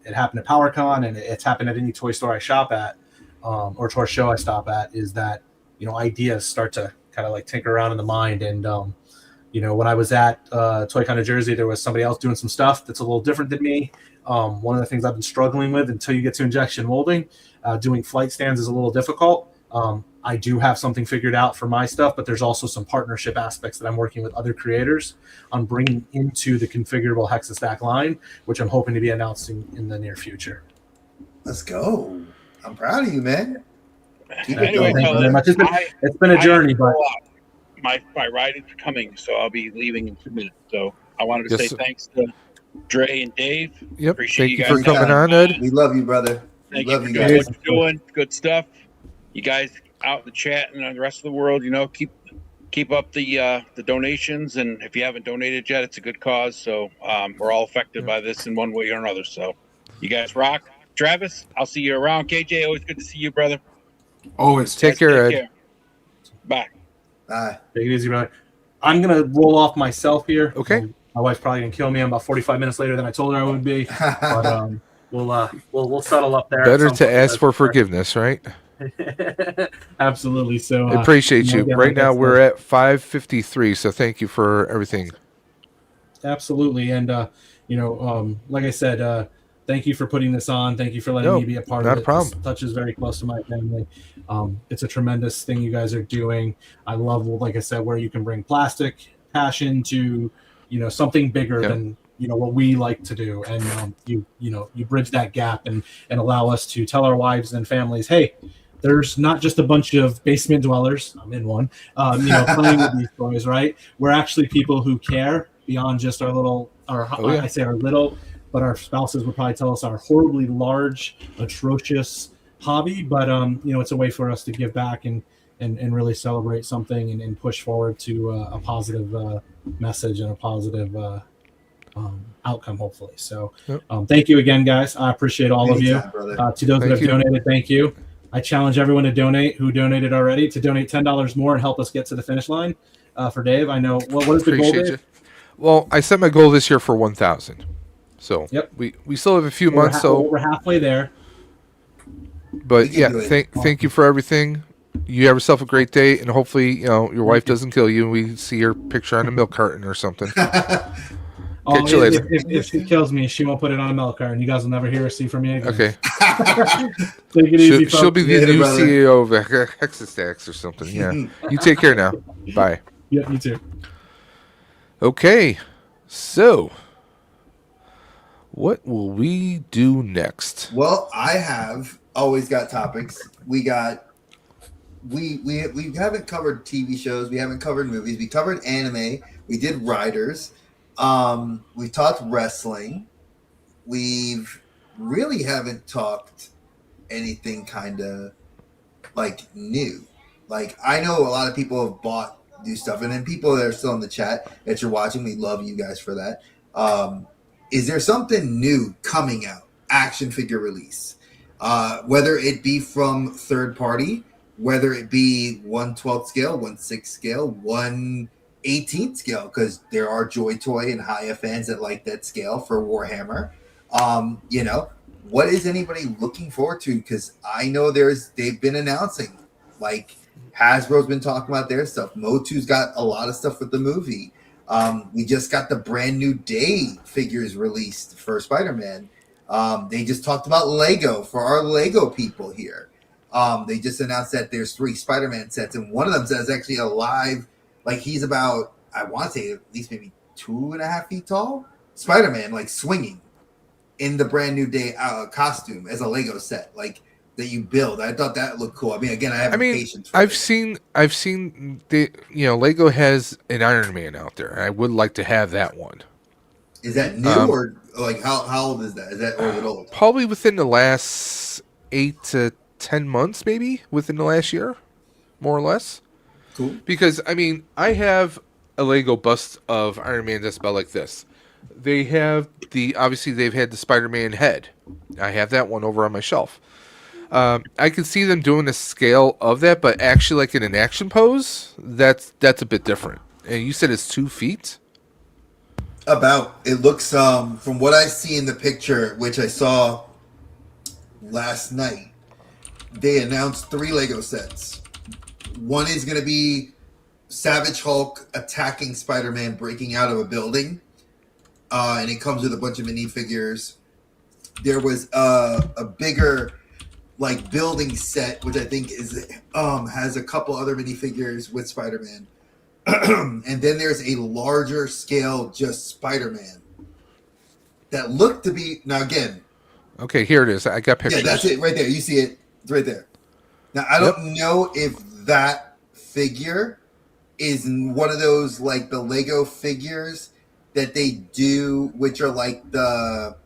It happened at PowerCon, and it's happened at any toy store I shop at, or toy show I stop at, is that, ideas start to kind of like tinker around in the mind. And, when I was at ToyCon New Jersey, there was somebody else doing some stuff that's a little different than me. One of the things I've been struggling with until you get to injection molding, doing flight stands is a little difficult. I do have something figured out for my stuff, but there's also some partnership aspects that I'm working with other creators on bringing into the configurable Hexastack line, which I'm hoping to be announcing in the near future. Let's go. I'm proud of you, man. Anyway, it's been a journey, but my ride is coming, so I'll be leaving in 2 minutes. So I wanted to say thanks to Dre and Dave. Yep. Appreciate Thank you you guys for coming on, Ed. We love you, brother. Thank we you love for you doing guys. what you're doing. Good stuff. You guys out in the chat and the rest of the world, keep up the donations. And if you haven't donated yet, it's a good cause. So we're all affected by this in one way or another. So you guys rock. Travis, I'll see you around. KJ, always good to see you, brother. Always. Take care, Ed. Bye. Bye. Take it easy, brother. I'm gonna roll off myself here. Okay. My wife's probably gonna kill me. I'm about 45 minutes later than I told her I would be. But we'll settle up there. Better to ask for forgiveness, right? Absolutely. So I appreciate you. Right now we're at 5:53, so thank you for everything. absolutely. And like I said, thank you for putting this on. Thank you for letting me be a part of it. Not a problem. This touches very close to my family. It's a tremendous thing you guys are doing. I love, like I said, where you can bring plastic passion to, something bigger than what we like to do, and you bridge that gap and allow us to tell our wives and families, hey, there's not just a bunch of basement dwellers. I'm in one. Playing with these toys, right? We're actually people who care beyond just our little. I say our little, but our spouses would probably tell us our horribly large, atrocious hobby. But it's a way for us to give back and really celebrate something and push forward to a positive message and a positive outcome, hopefully. So thank you again, guys. I appreciate all of you. To those that have donated, thank you. I challenge everyone to donate who donated already to donate $10 more and help us get to the finish line. For Dave, I know what is the goal, Dave? Well, I set my goal this year for 1,000. So we still have a few months. So we're halfway there. But thank you for everything. You have yourself a great day, and hopefully, your wife doesn't kill you. And we see your picture on a milk carton or something. Catch you later. If she kills me, she won't put it on a milk carton. You guys will never hear or see from me again. Okay. Take it easy, she'll be the new brother. CEO of Hexastax or something. Yeah. You take care now. Bye. Yeah, you too. Okay. So, what will we do next? Well, I have always got topics. We haven't covered TV shows. We haven't covered movies. We covered anime. We did Riders. We talked wrestling. We've really haven't talked anything kind of like new. Like, I know a lot of people have bought new stuff, and then people that are still in the chat that you're watching, we love you guys for that. Is there something new coming out? Action figure release, whether it be from third party, whether it be 1/12 scale, 1/6 scale, 1/18 scale, because there are Joy Toy and Haya fans that like that scale for Warhammer. What is anybody looking forward to? Because I know they've been announcing, like Hasbro's been talking about their stuff. Motu's got a lot of stuff with the movie. We just got the brand new Day figures released for Spider-Man. They just talked about Lego for our Lego people here. They just announced that there's 3 Spider-Man sets, and one of them is actually alive. Like, he's about, I want to say, at least maybe 2.5 feet tall. Spider-Man, like, swinging in the brand new Day costume as a Lego set, like, that you build. I thought that looked cool. I mean, again, I have patience for I've seen Lego has an Iron Man out there. I would like to have that one. Is that new or like how old is that? Is that or is it old? Probably within the last 8 to 10 months, maybe within the last year, more or less. Cool. Because I have a Lego bust of Iron Man that's about like this. They have obviously they've had the Spider-Man head. I have that one over on my shelf. I can see them doing a scale of that, but actually, like in an action pose, that's a bit different. And you said it's 2 feet. It looks from what I see in the picture, which I saw last night, they announced 3 Lego sets. One is going to be Savage Hulk attacking Spider-Man, breaking out of a building, and it comes with a bunch of minifigures. There was a bigger, like, building set, which I think is has a couple other minifigures with Spider-Man. And then there's a larger scale, just Spider-Man that looked to be, now again. Okay, here it is. I got pictures. Yeah, that's it right there. You see it. It's right there. Now, I don't know if that figure is one of those, like, the Lego figures that they do, which are like the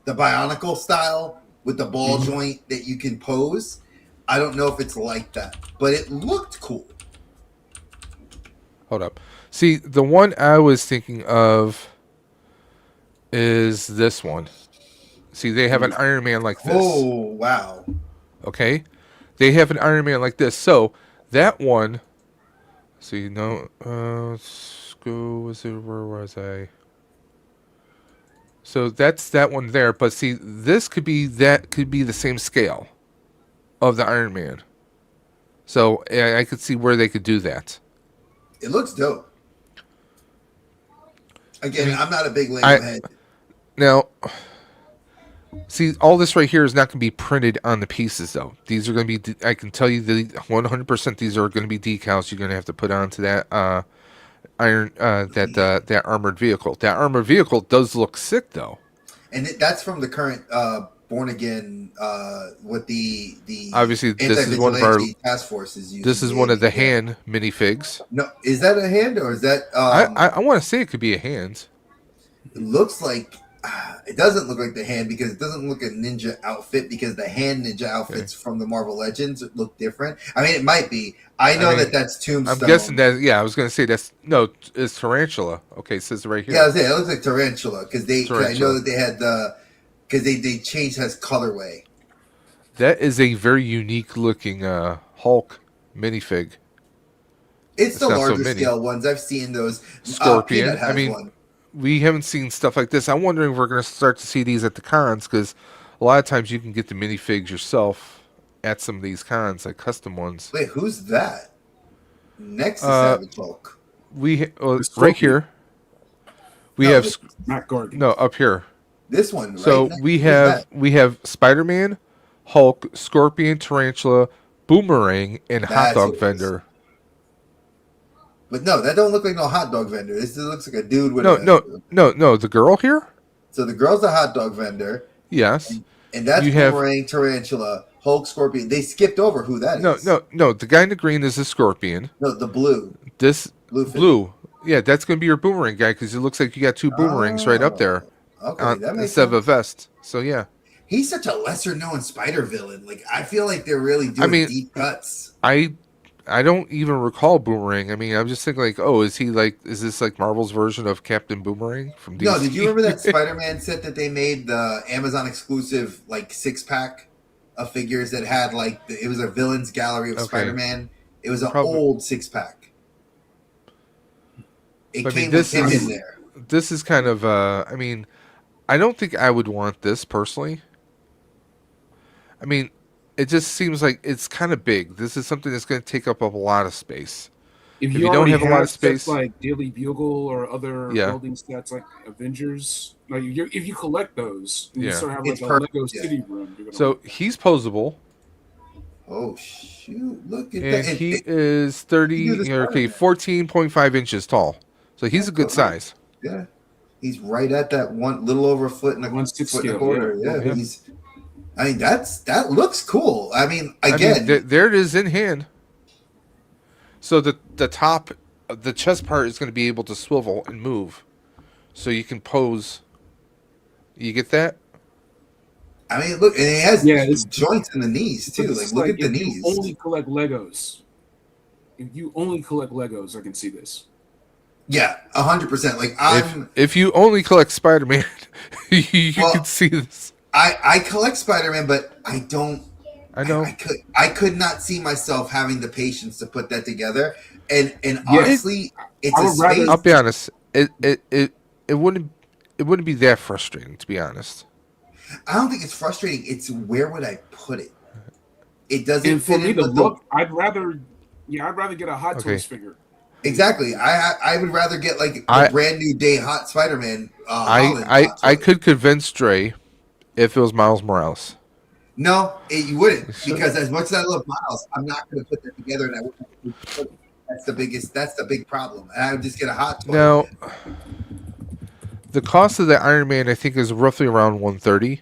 Bionicle style with the ball joint that you can pose. I don't know if it's like that, but it looked cool. Hold up. See, the one I was thinking of is this one. See, they have an Iron Man like this. Oh, wow. Okay? They have an Iron Man like this. So, that one... See, no... let's go... Where was I? So, that's that one there. But see, this could be the same scale of the Iron Man. So, I could see where they could do that. It looks dope. Again, I'm not a big Lego head. Now, see, all this right here is not going to be printed on the pieces, though. These are going to be, I can tell you, 100% these are going to be decals you're going to have to put onto that that armored vehicle. That armored vehicle does look sick, though. And that's from the current Born Again with the obviously this is one of our task forces. This is one of the hand minifigs. No, is that a hand or is that? I want to say it could be a hand. It looks like it doesn't look like the hand because it doesn't look a ninja outfit because the hand ninja outfits from the Marvel Legends look different. I mean, it might be. I know that's Tombstone. I'm guessing that. Yeah, I was going to say it's Tarantula. Okay, it says right here. Yeah, I was saying it looks like Tarantula because I know that they had because they changed his colorway. That is a very unique looking Hulk minifig. It's the larger scale ones. I've seen those. Scorpion. I mean, we haven't seen stuff like this. I'm wondering if we're going to start to see these at the cons because a lot of times you can get the minifigs yourself at some of these cons, like custom ones. Wait, who's that? Next to Savage Hulk. Right here. We have not Gordon. No, up here. This one. Right so we have Spider-Man, Hulk, Scorpion, Tarantula, Boomerang, and Hot Dog Vendor. But no, that don't look like no hot dog vendor. This looks like a dude with no. The girl here. So the girl's a hot dog vendor. Yes. And that's Boomerang, Tarantula, Hulk, Scorpion. They skipped over who that is. No. The guy in the green is a Scorpion. No, the blue. This blue. Yeah, that's going to be your Boomerang guy because it looks like you got two Boomerangs right up there. Okay, that makes instead of a vest. So yeah. He's such a lesser known spider villain. Like I feel like they're really doing deep cuts. I don't even recall Boomerang. I mean, I'm just thinking like, is this like Marvel's version of Captain Boomerang from DC? No, did you remember that Spider-Man set that they made, the Amazon exclusive like 6-pack of figures that had like it was a villains gallery of Spider-Man. It was an old 6-pack. It came with him in there. This is kind of I mean, I don't think I would want this personally. I mean, it just seems like it's kind of big. This is something that's going to take up a lot of space. If you don't have a lot of space, like Daily Bugle or other building stats like Avengers, like if you collect those, and you start having like a Lego City room. So he's posable. Oh shoot! Look at that. And he is 14.5 inches tall. So he's a good size. Yeah, he's right at that one, little over a foot and a quarter. Yeah, he's. I mean, that looks cool. I mean, again, there it is in hand. So the top, the chest part is going to be able to swivel and move, so you can pose. You get that? I mean, look, and it has joints in the knees too. Like, look at the knees. If you only collect Legos, I can see this. Yeah, 100%. Like if you only collect Spider-Man, you can see this. I collect Spider-Man, but I don't. I know. I could not see myself having the patience to put that together. And honestly, it's a space. I'll be honest. It wouldn't be that frustrating, to be honest. I don't think it's frustrating. It's where would I put it? It doesn't. And for me to look, I'd rather get a Hot Toys figure. Exactly. I would rather get like a brand new Day Hot Spider-Man. I could convince Dre if it was Miles Morales. No, you wouldn't, because as much as I love Miles, I'm not going to put that together, and I wouldn't put it. That's the big problem. And I would just get a Hot Toy. Now, the cost of the Iron Man, I think, is roughly around $130.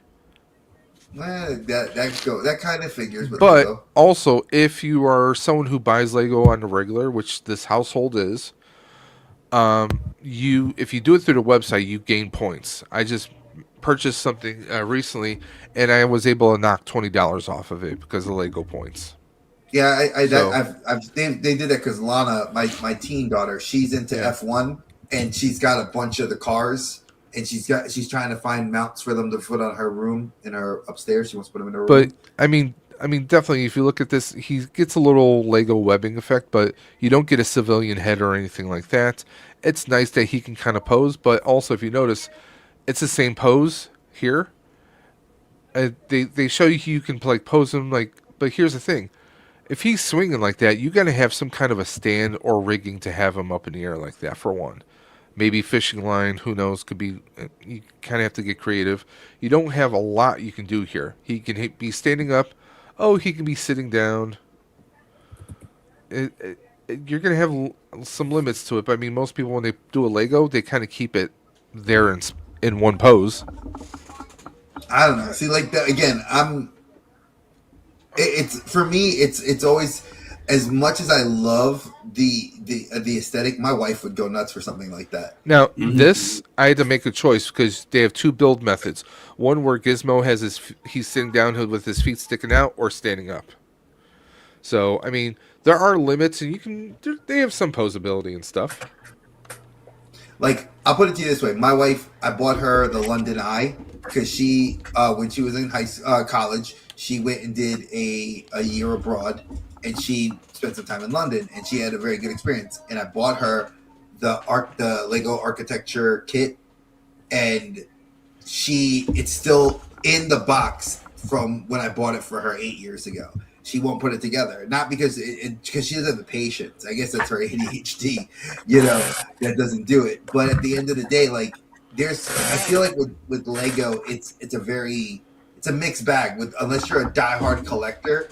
That kind of figures. But also, if you are someone who buys Lego on the regular, which this household is, if you do it through the website, you gain points. I just purchased something recently, and I was able to knock $20 off of it because of Lego points. Yeah, they did that because Lana, my teen daughter, she's into F1, and she's got a bunch of the cars, and she's trying to find mounts for them to put on her room in her upstairs. She wants to put them in her room. But I mean, definitely, if you look at this, he gets a little Lego webbing effect, but you don't get a civilian head or anything like that. It's nice that he can kind of pose, but also if you notice, it's the same pose here. They show you can like pose him like, but here's the thing: if he's swinging like that, you got to have some kind of a stand or rigging to have him up in the air like that. For one, maybe fishing line. Who knows? Could be. You kind of have to get creative. You don't have a lot you can do here. He can be standing up. Oh, he can be sitting down. You're going to have some limits to it. But I mean, most people when they do a Lego, they kind of keep it there in one pose. I don't know. See, like that again. It's for me. It's always, as much as I love the aesthetic, my wife would go nuts for something like that. Now, this I had to make a choice because they have two build methods. One where Gizmo has he's sitting down with his feet sticking out or standing up. So I mean, there are limits, and they have some posability and stuff. Like, I'll put it to you this way: my wife, I bought her the London Eye because she, when she was in college, she went and did a year abroad, and she spent some time in London, and she had a very good experience. And I bought her the Lego architecture kit, and it's still in the box from when I bought it for her 8 years ago. She won't put it together, not because because she doesn't have the patience. I guess that's her ADHD, that doesn't do it. But at the end of the day, like I feel like with Lego, it's a mixed bag. Unless you're a diehard collector,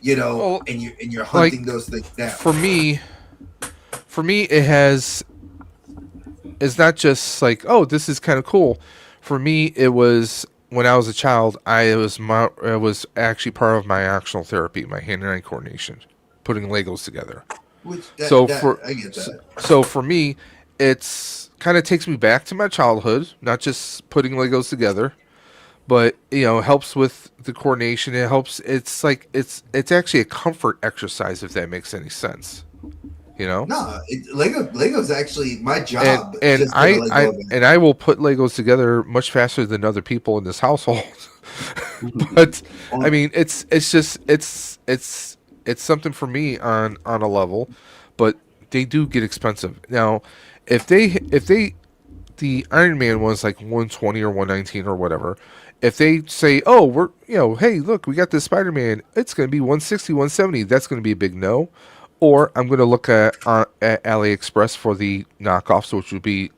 and you're hunting those things down. For me, it's not just like, oh, this is kind of cool. For me, it was. When I was a child, it was actually part of my actual therapy, my hand-eye coordination, putting Legos together. I get that. So for me, it's kind of takes me back to my childhood, not just putting Legos together, but helps with the coordination. It helps. It's like it's actually a comfort exercise, if that makes any sense. No, Lego's actually my job. And I will put Legos together much faster than other people in this household. But I mean, it's something for me on a level, but they do get expensive. Now, if the Iron Man was like 120 or 119 or whatever, if they say, oh, we're hey, look, we got this Spider-Man, it's going to be 160, 170, that's going to be a big no. Or I'm going to look at AliExpress for the knockoffs, which would be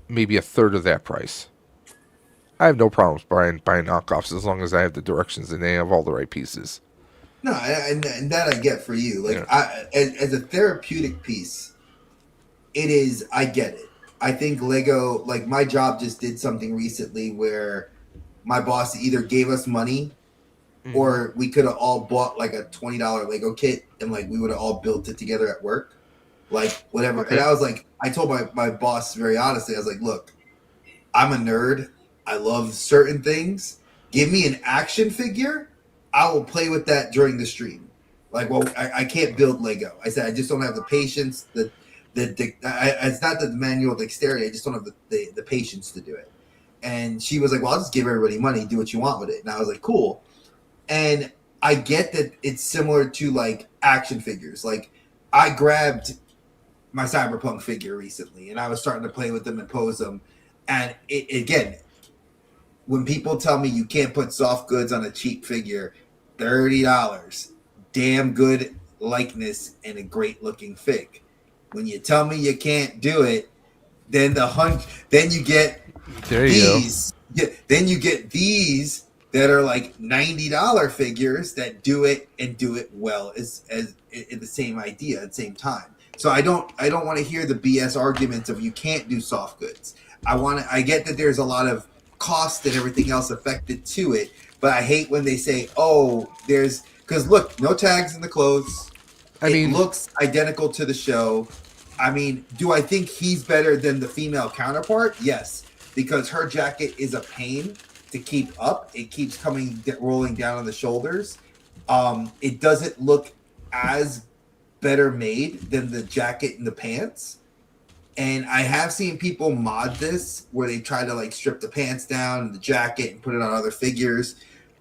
maybe a third of that price. I have no problems buying knockoffs as long as I have the directions and they have all the right pieces. No, and that I get for you. Like, as a therapeutic piece, it is. I get it. I think Lego, like my job just did something recently where my boss either gave us money. Or we could have all bought like a $20 Lego kit and like we would have all built it together at work. Like whatever. Okay. And I was like, I told my boss very honestly, I was like, look, I'm a nerd. I love certain things. Give me an action figure. I will play with that during the stream. Like, well, I can't build Lego. I said, I just don't have the patience. It's not the manual dexterity. I just don't have the patience to do it. And she was like, well, I'll just give everybody money. Do what you want with it. And I was like, cool. And I get that it's similar to like action figures. Like I grabbed my Cyberpunk figure recently and I was starting to play with them and pose them. And again, when people tell me you can't put soft goods on a cheap figure, $30, damn good likeness and a great looking fig. When you tell me you can't do it, then you get these. Then you get these that are like $90 figures that do it and do it well as in the same idea at the same time. So I don't want to hear the BS arguments of you can't do soft goods. I get that there's a lot of cost and everything else affected to it, but I hate when they say, oh, because look, no tags in the clothes. It looks identical to the show. I mean, do I think he's better than the female counterpart? Yes, because her jacket is a pain to keep up. It keeps rolling down on the shoulders. It doesn't look as better made than the jacket and the pants. And I have seen people mod this where they try to like strip the pants down and the jacket and put it on other figures.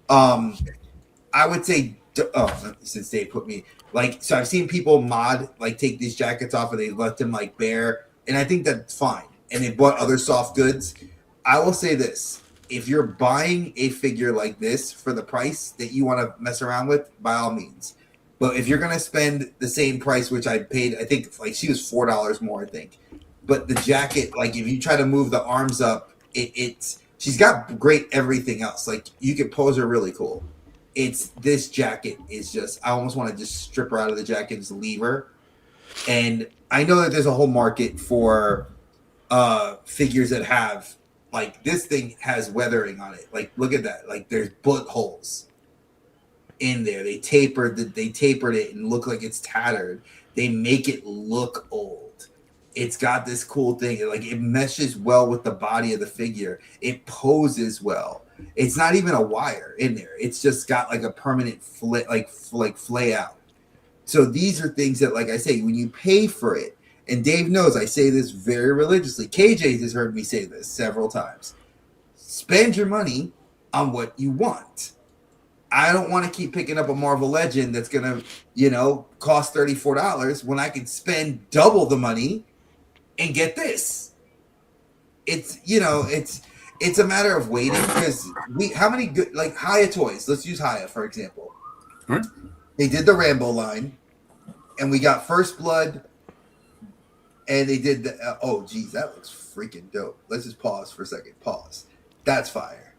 I would say, since they put me so I've seen people mod like take these jackets off and they let them like bare, and I think that's fine. And they bought other soft goods. I will say this: if you're buying a figure like this for the price that you want to mess around with, by all means. But if you're gonna spend the same price, which I paid, I think like she was $4 more, I think. but the jacket, like if you try to move the arms up, it's she's got great everything else. Like you can pose her really cool. It's this jacket is just I almost want to just strip her out of the jacket and just leave her. And I know that there's a whole market for figures that have like this thing has weathering on it. Like look at that. Like there's bullet holes in there. They tapered it and look like it's tattered. They make it look old. It's got this cool thing. Like it meshes well with the body of the figure. It poses well. It's not even a wire in there. It's just got like a permanent flay out. So these are things that, like I say, when you pay for it, and Dave knows I say this very religiously. KJ has heard me say this several times. Spend your money on what you want. I don't want to keep picking up a Marvel Legend that's going to, cost $34 when I can spend double the money and get this. It's a matter of waiting because how many good, like Haya Toys, let's use Haya for example. All right. They did the Rambo line and we got First Blood and they did the, that looks freaking dope. Let's just pause for a second. Pause. That's fire.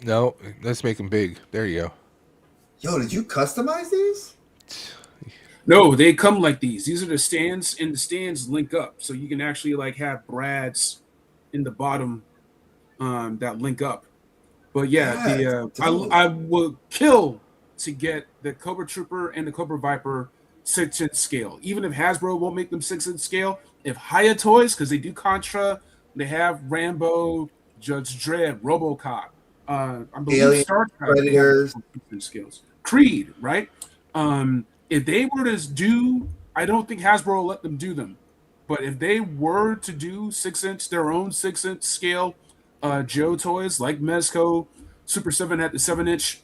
No, let's make them big. There you go. Yo, did you customize these? No, they come like these. These are the stands, and the stands link up, so you can actually like have brads in the bottom that link up. But yeah, I will kill to get the Cobra Trooper and the Cobra Viper 6-inch scale. Even if Hasbro won't make them 6-inch scale, if Haya Toys, because they do Contra, they have Rambo, Judge Dredd, RoboCop, I believe Alien, Star Trek Predators, skills. Creed, right? If they were to do, I don't think Hasbro will let them do them, but if they were to do 6-inch, their own 6-inch scale Joe toys like Mezco, Super 7 at the 7-inch,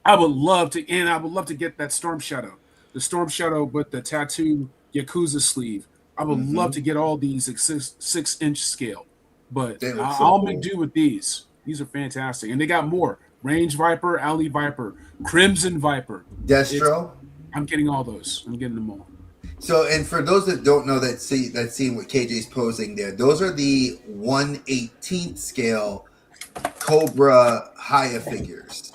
I would love to get that Storm Shadow, the Storm Shadow with the tattoo Yakuza sleeve. I would love to get all these 6-inch scale, but I'll make do with these. These are fantastic, and they got more. Range Viper, Alley Viper, Crimson Viper, Destro. I'm getting all those. I'm getting them all. So, and for those that don't know that scene what KJ's posing there, those are the 1/18th scale Cobra Haya figures.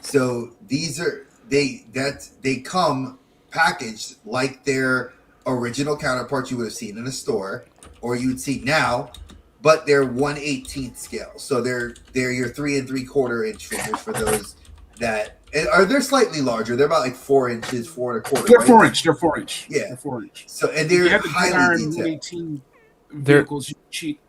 So these are they come packaged like their original counterparts you would have seen in a store or you would see now, but they're 1/18th scale. So they're your 3 3/4 inch figures for those that are they're slightly larger. They're about like 4 inches, 4 1/4. They're 4 inch. They're 4 inch. Yeah, they're 4 inch. So and they're highly detailed. 18 vehicles you cheat.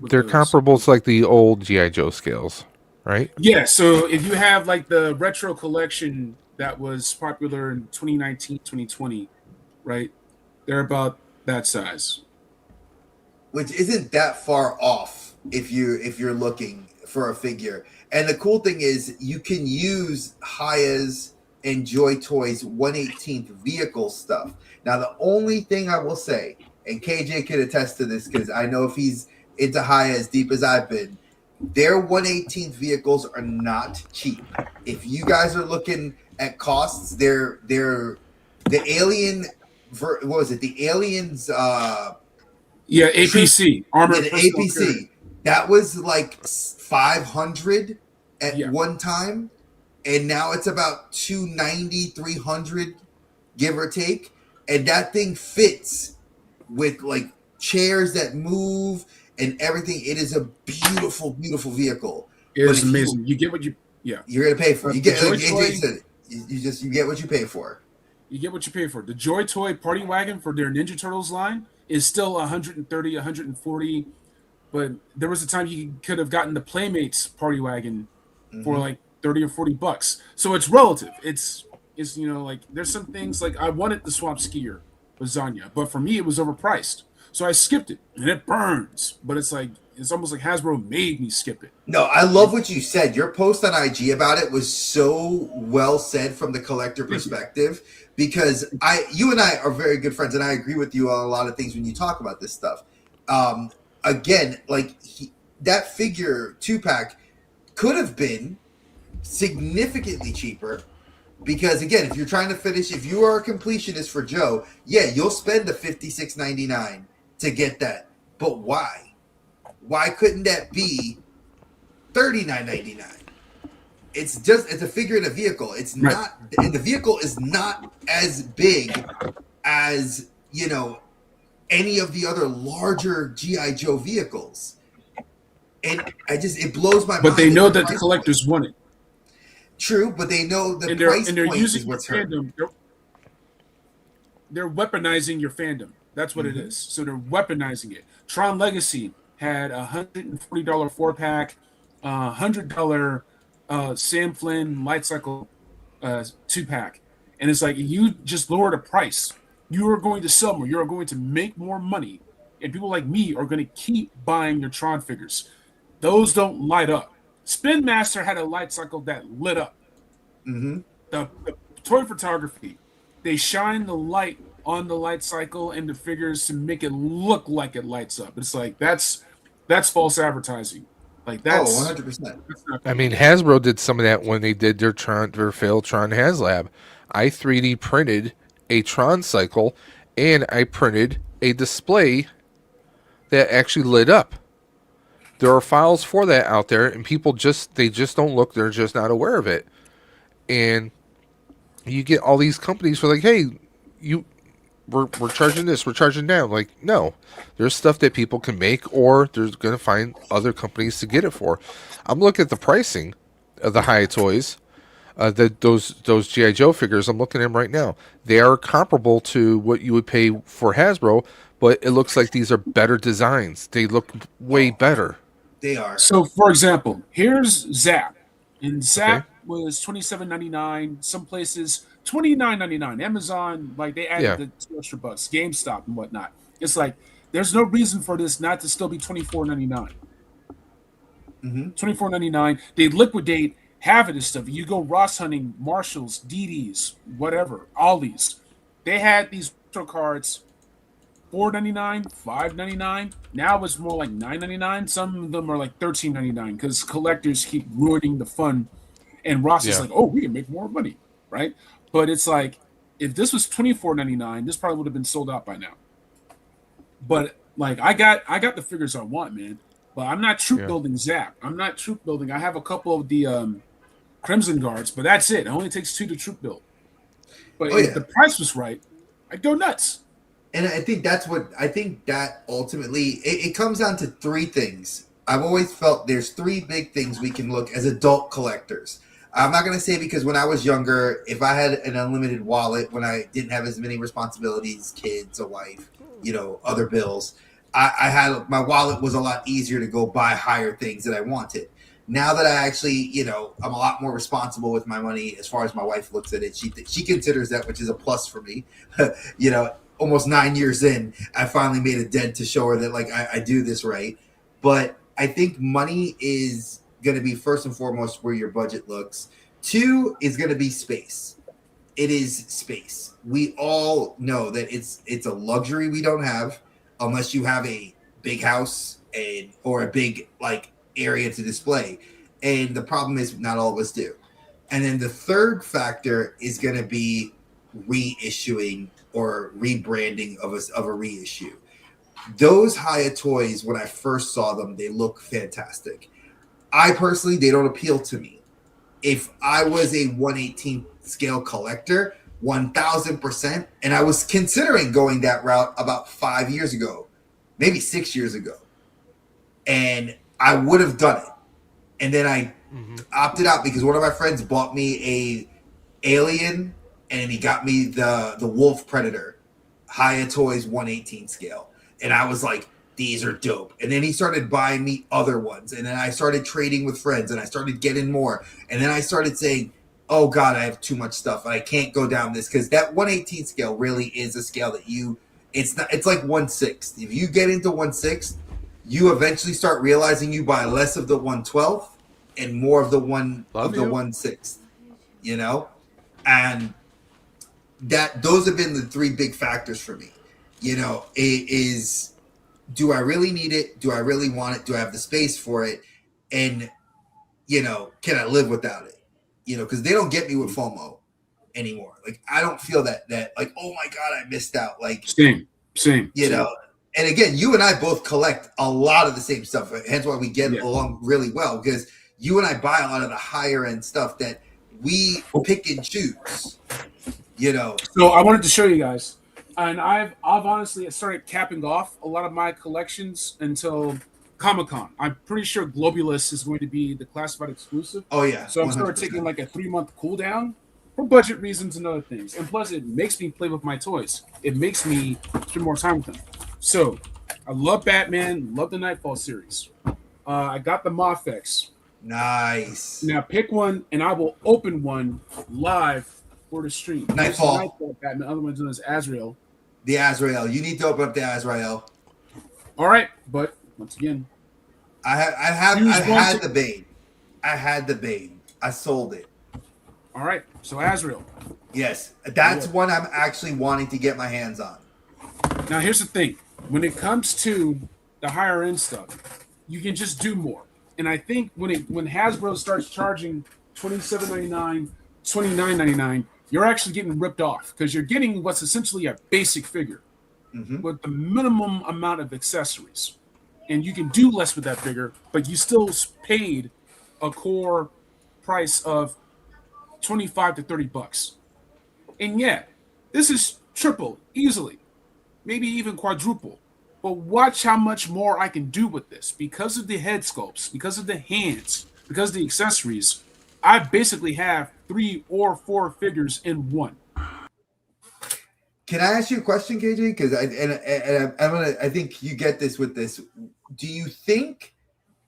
They're comparable to like the old GI Joe scales, right? Yeah. So if you have like the retro collection that was popular in 2019, 2020, right? They're about that size. Which isn't that far off if you're looking for a figure. And the cool thing is you can use Haya's and Joy Toys 1/18th vehicle stuff. Now the only thing I will say, and KJ could attest to this because I know if he's into Haya as deep as I've been, their 1/18th vehicles are not cheap. If you guys are looking at costs, they're the Alien. What was it? The Aliens. Yeah, APC armor. The APC that was like 500 at one time, and now it's about 290, 300, give or take. And that thing fits with like chairs that move and everything. It is a beautiful, beautiful vehicle. It is amazing. You get what you you're gonna pay for. You get like AJ said. You get what you pay for. You get what you pay for. The Joy Toy Party Wagon for their Ninja Turtles line is still 130, 140. But there was a time you could have gotten the Playmates Party Wagon for like 30 or 40 bucks. So it's relative. It's like there's some things like I wanted the Swamp Skier lasagna, but for me it was overpriced. So I skipped it and it burns. But it's almost like Hasbro made me skip it. No, I love what you said. Your post on IG about it was so well said from the collector perspective because you and I are very good friends and I agree with you on a lot of things when you talk about this stuff. Again, like that figure 2-pack could have been significantly cheaper because again, if you're trying to finish, if you are a completionist for Joe, yeah, you'll spend the $56.99 to get that. But why? Why couldn't that be $39.99? It's a figure in a vehicle. It's not, and the vehicle is not as big as, you know, any of the other larger G.I. Joe vehicles. And it blows my mind. But they know that the collectors want it. True, but they know the price point using is what's fandom. They're weaponizing your fandom. That's what it is. So they're weaponizing it. Tron Legacy had a $140 4-pack, $100 Sam Flynn Light Cycle 2-pack. And it's like, you just lower the price. You are going to sell more. You are going to make more money. And people like me are going to keep buying your Tron figures. Those don't light up. Spin Master had a light cycle that lit up. The toy photography, they shine the light on the light cycle and the figures to make it look like it lights up. It's like that's false advertising. Like that's 100%. I mean, Hasbro did some of that when they did their failed Tron HasLab. I 3D printed a Tron cycle, and I printed a display that actually lit up. There are files for that out there, and people just don't look. They're just not aware of it. And you get all these companies who are like, hey, we're charging this, we're charging that. Like, no, there's stuff that people can make, or they're going to find other companies to get it for. I'm looking at the pricing of the Hi Toys, those G.I. Joe figures. I'm looking at them right now. They are comparable to what you would pay for Hasbro, but it looks like these are better designs. They look way better. They are. So, for example, here's Zap. And Zap was $27.99. Some places $29.99. Amazon, like, they added the $2 extra bucks. GameStop and whatnot. It's like, there's no reason for this not to still be $24.99. $24.99. They liquidate half of this stuff. You go Ross hunting, Marshalls, DD's, whatever, Ollie's. They had these retro cards $4.99, $5.99. Now it's more like $9.99. Some of them are like $13.99 because collectors keep ruining the fun. And Ross is like, oh, we can make more money, right? But it's like, if this was $24.99, this probably would have been sold out by now. But like, I got the figures I want, man. But I'm not troop building Zap. I'm not troop building. I have a couple of the Crimson Guards, but that's it. It only takes 2 to troop build. But if the price was right, I'd go nuts. And I think that ultimately it comes down to 3 things. I've always felt there's 3 big things we can look as adult collectors. I'm not going to say because when I was younger, if I had an unlimited wallet, when I didn't have as many responsibilities, kids, a wife, you know, other bills, I had, my wallet was a lot easier to go buy higher things that I wanted. Now that I actually, you know, I'm a lot more responsible with my money as far as my wife looks at it. She considers that, which is a plus for me. You know, almost 9 years in, I finally made a dent to show her that, like, I do this right. But I think money is going to be first and foremost where your budget looks. 2 is going to be space. It is space. We all know that it's a luxury we don't have unless you have a big house or a big, like, area to display. And the problem is not all of us do. And then the third factor is going to be reissuing or rebranding of a reissue. Those Hiya toys, when I first saw them, they look fantastic. I personally, they don't appeal to me. If I was a 1/18 scale collector, 1000%, and I was considering going that route about 5 years ago, maybe 6 years ago, and I would have done it. And then I opted out because one of my friends bought me a Alien, and he got me the Wolf Predator Hiya Toys 1/18 scale. And I was like, these are dope. And then he started buying me other ones. And then I started trading with friends, and I started getting more. And then I started saying, oh God, I have too much stuff. I can't go down this, because that 1/18 scale really is a scale that it's like 1/6. If you get into 1/6, you eventually start realizing you buy less of the 1/12 and more of the 1/6, you know? And those have been the 3 big factors for me. You know, it is, do I really need it? Do I really want it? Do I have the space for it? And, you know, can I live without it? You know, because they don't get me with FOMO anymore. Like, I don't feel that like, oh my God, I missed out. Like, same. You know, And again, you and I both collect a lot of the same stuff. Hence why we get along really well, because you and I buy a lot of the higher end stuff that we pick and choose. You know. So I wanted to show you guys, and I've honestly started capping off a lot of my collections until Comic-Con. I'm pretty sure Globulus is going to be the classified exclusive. Oh yeah. So I'm started taking like a 3-month cooldown for budget reasons and other things. And plus, it makes me play with my toys. It makes me spend more time with them. So I love Batman. Love the Nightfall series. I got the Mofex. Nice. Now pick one, and I will open one live for the stream. Nightfall. Batman. Other one's known as Azrael. The Azrael. You need to open up the Azrael. All right, but once again, I had the Bane. I had the Bane. I sold it. All right, so Azrael. Yes, that's one I'm actually wanting to get my hands on. Now here's the thing: when it comes to the higher end stuff, you can just do more. And I think when Hasbro starts charging $27.99, $29.99, you're actually getting ripped off because you're getting what's essentially a basic figure with the minimum amount of accessories. And you can do less with that figure, but you still paid a core price of $25 to $30. And yeah, this is triple easily, maybe even quadruple. But watch how much more I can do with this because of the head sculpts, because of the hands, because of the accessories. I basically have 3 or 4 figures in one. Can I ask you a question, KJ? Because I think you get this with this. Do you think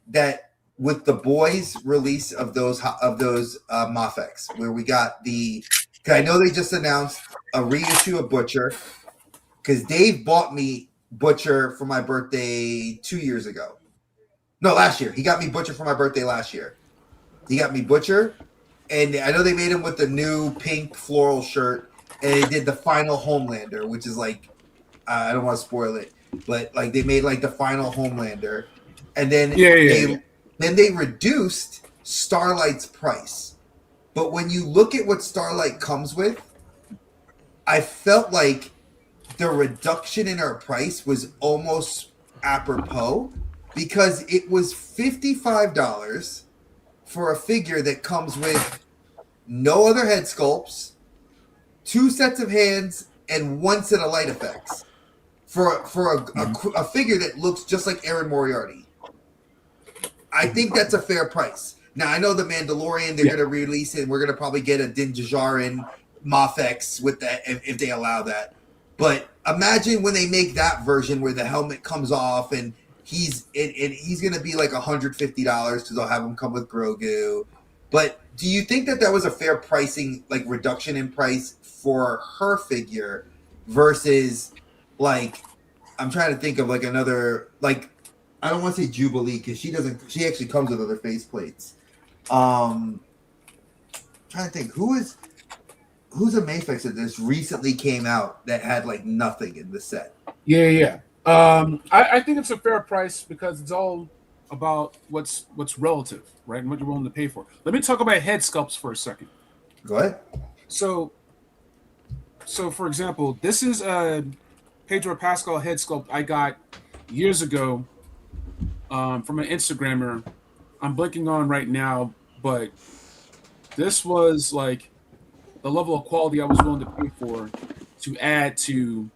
that with the boys' release of those Mofex, where we got because I know they just announced a reissue of Butcher, because Dave bought me Butcher for my birthday 2 years ago. No, last year. He got me Butcher for my birthday last year. He got me Butcher, and I know they made him with the new pink floral shirt, and they did the final Homelander, which is like, I don't want to spoil it, but like they made like the final Homelander, and then then they reduced Starlight's price. But when you look at what Starlight comes with, I felt like the reduction in her price was almost apropos, because it was $55 for a figure that comes with no other head sculpts, 2 sets of hands, and 1 set of light effects for a figure that looks just like Aaron Moriarty. I think that's a fair price. Now, I know the Mandalorian, they're going to release it, and we're going to probably get a Din Djarin Mofex with that if they allow that. But imagine when they make that version where the helmet comes off and he's going to be like $150 because they'll have him come with Grogu. But do you think that was a fair pricing, like reduction in price for her figure versus like, I'm trying to think of like another, like, I don't want to say Jubilee because she actually comes with other faceplates. Trying to think who's a Mafex that this recently came out that had like nothing in the set. Yeah. I think it's a fair price because it's all about what's relative, right, and what you're willing to pay for. Let me talk about head sculpts for a second. Go ahead. So for example, this is a Pedro Pascal head sculpt I got years ago from an Instagrammer. I'm blanking on right now, but this was like the level of quality I was willing to pay for to add to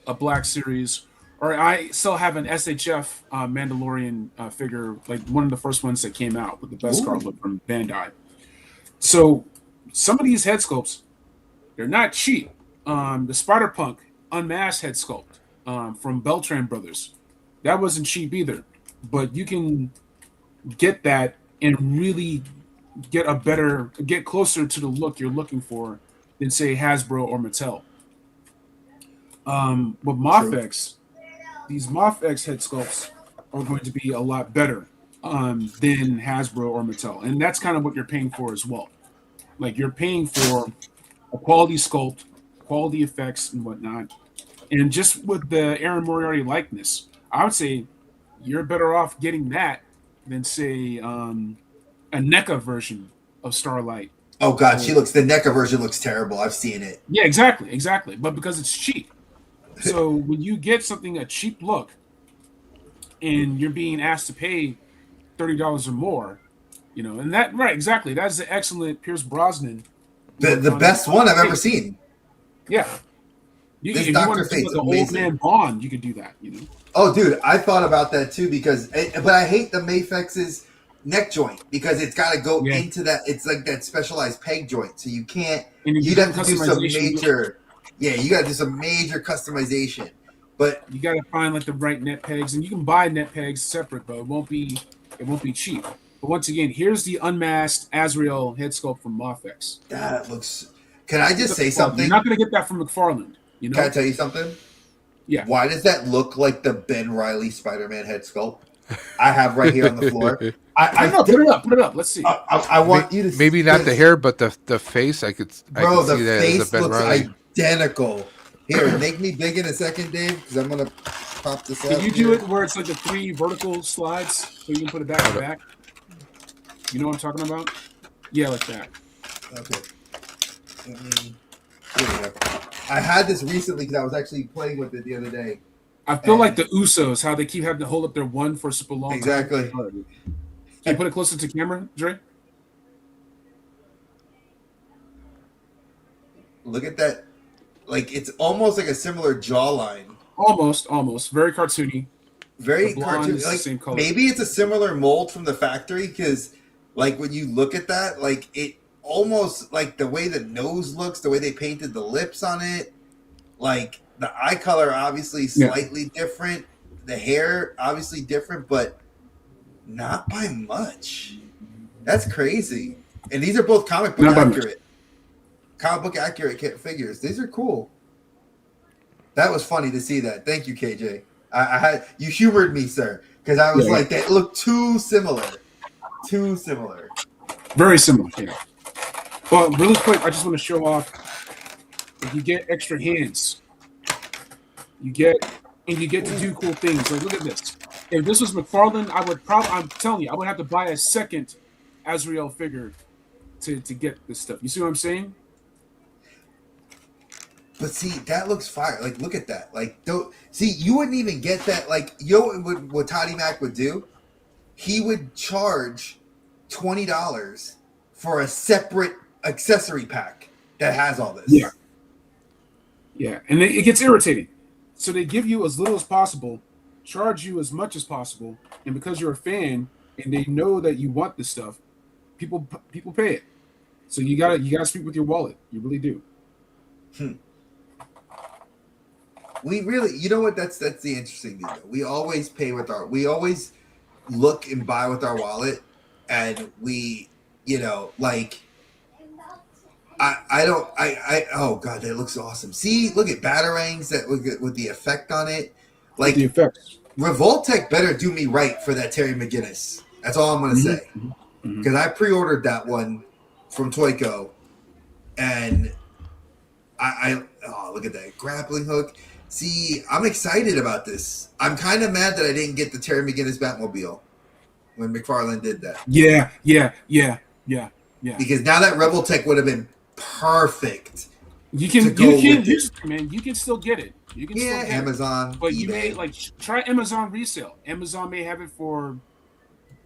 a Black Series. Or I still have an SHF Mandalorian figure, like one of the first ones that came out with the best card look from Bandai. So some of these head sculpts, they're not cheap. The Spider-Punk Unmasked head sculpt from Beltran Brothers, that wasn't cheap either. But you can get that and really get closer to the look you're looking for than say Hasbro or Mattel. With Mofex, these Mofex head sculpts are going to be a lot better than Hasbro or Mattel, and that's kind of what you're paying for as well. Like you're paying for a quality sculpt, quality effects, and whatnot. And just with the Aaron Moriarty likeness, I would say you're better off getting that than say a NECA version of Starlight. Oh God, the NECA version looks terrible. I've seen it. Yeah, exactly. But because it's cheap. So when you get something a cheap look and you're being asked to pay $30 or more, you know, and that right exactly that's the excellent Pierce Brosnan, the best one I've ever seen. Yeah, if you want to do like an old man Bond, you could do that, you know. Oh, dude, I thought about that too but I hate the Mafex's neck joint because it's got to go into that. It's like that specialized peg joint, so you can't. You'd have to do some major. Yeah, you got to do some major customization. But you got to find like the right net pegs, and you can buy net pegs separate, but it won't be cheap. But once again, here's the unmasked Azrael head sculpt from Mafex. That looks. Can I just say something? You're not going to get that from McFarlane. You know? Can I tell you something? Yeah. Why does that look like the Ben Reilly Spider-Man head sculpt I have right here on the floor? I know. Put it up. Let's see. I want you to maybe not the hair, but the face. I could. Bro, the see that face as a Ben looks Reilly. identical. Here, make me big in a second, Dave, because I'm gonna pop this up. Can you do it where it's like the 3 vertical slides, so you can put it back to back? You know what I'm talking about? Yeah, like that. Okay. Here we go. I had this recently because I was actually playing with it the other day. I feel like the Usos, how they keep having to hold up their one for super long. Exactly. Can you put it closer to camera, Dre? Look at that. Like, it's almost like a similar jawline. Almost. Very cartoony. Very The blonde cartoony. is the Like, same color. maybe it's a similar mold from the factory because, like, when you look at that, like, it almost, like, the way the nose looks, the way they painted the lips on it, like, the eye color obviously slightly different. The hair obviously different, but not by much. That's crazy. And these are both comic book accurate. Comic book accurate figures. These are cool. That was funny to see that. Thank you, KJ. I had you humored me, sir, because I was like, they look too similar. Too similar. Very similar. Yeah. Well, really quick, I just want to show off. If you get extra hands, you get to do cool things. Like, look at this. If this was McFarlane, I would probably. I'm telling you, I would have to buy a second Azrael figure to get this stuff. You see what I'm saying? But see, that looks fire. Like, look at that. Like, don't see. You wouldn't even get that. Like, you know what Toddy Mac would do? He would charge $20 for a separate accessory pack that has all this. Yeah, and it gets irritating. So they give you as little as possible, charge you as much as possible, and because you're a fan and they know that you want this stuff, people pay it. So you gotta speak with your wallet. You really do. We really, you know what? That's the interesting thing. Though. We always pay with we always look and buy with our wallet, and we, you know, like. Oh god, that looks awesome. See, look at Batarangs that with the effect on it. Like the effects. Revoltech better do me right for that Terry McGinnis. That's all I'm gonna say. Because I pre-ordered that one from Toyco, and oh, look at that grappling hook. See, I'm excited about this. I'm kind of mad that I didn't get the Terry McGinnis Batmobile when McFarlane did that. Yeah. Because now that Revoltech would have been perfect. You can use it, man. You can still get it. You can still get Amazon. It. But eBay. You may try Amazon resale. Amazon may have it for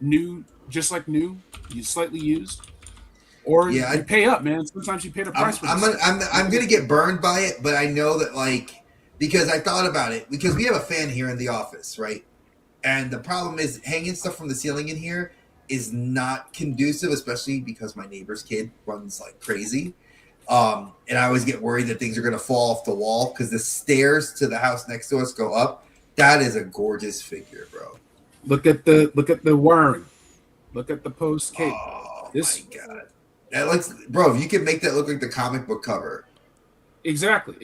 new, just like new, slightly used. Or you pay up, man. Sometimes you pay the price for it. I'm gonna get burned by it, but I know that because I thought about it, because we have a fan here in the office, right? And the problem is hanging stuff from the ceiling in here is not conducive, especially because my neighbor's kid runs like crazy. And I always get worried that things are going to fall off the wall because the stairs to the house next to us go up. That is a gorgeous figure, bro. Look at the wiring. Look at the post cape. Oh my god, that looks, bro. If you can make that look like the comic book cover. Exactly.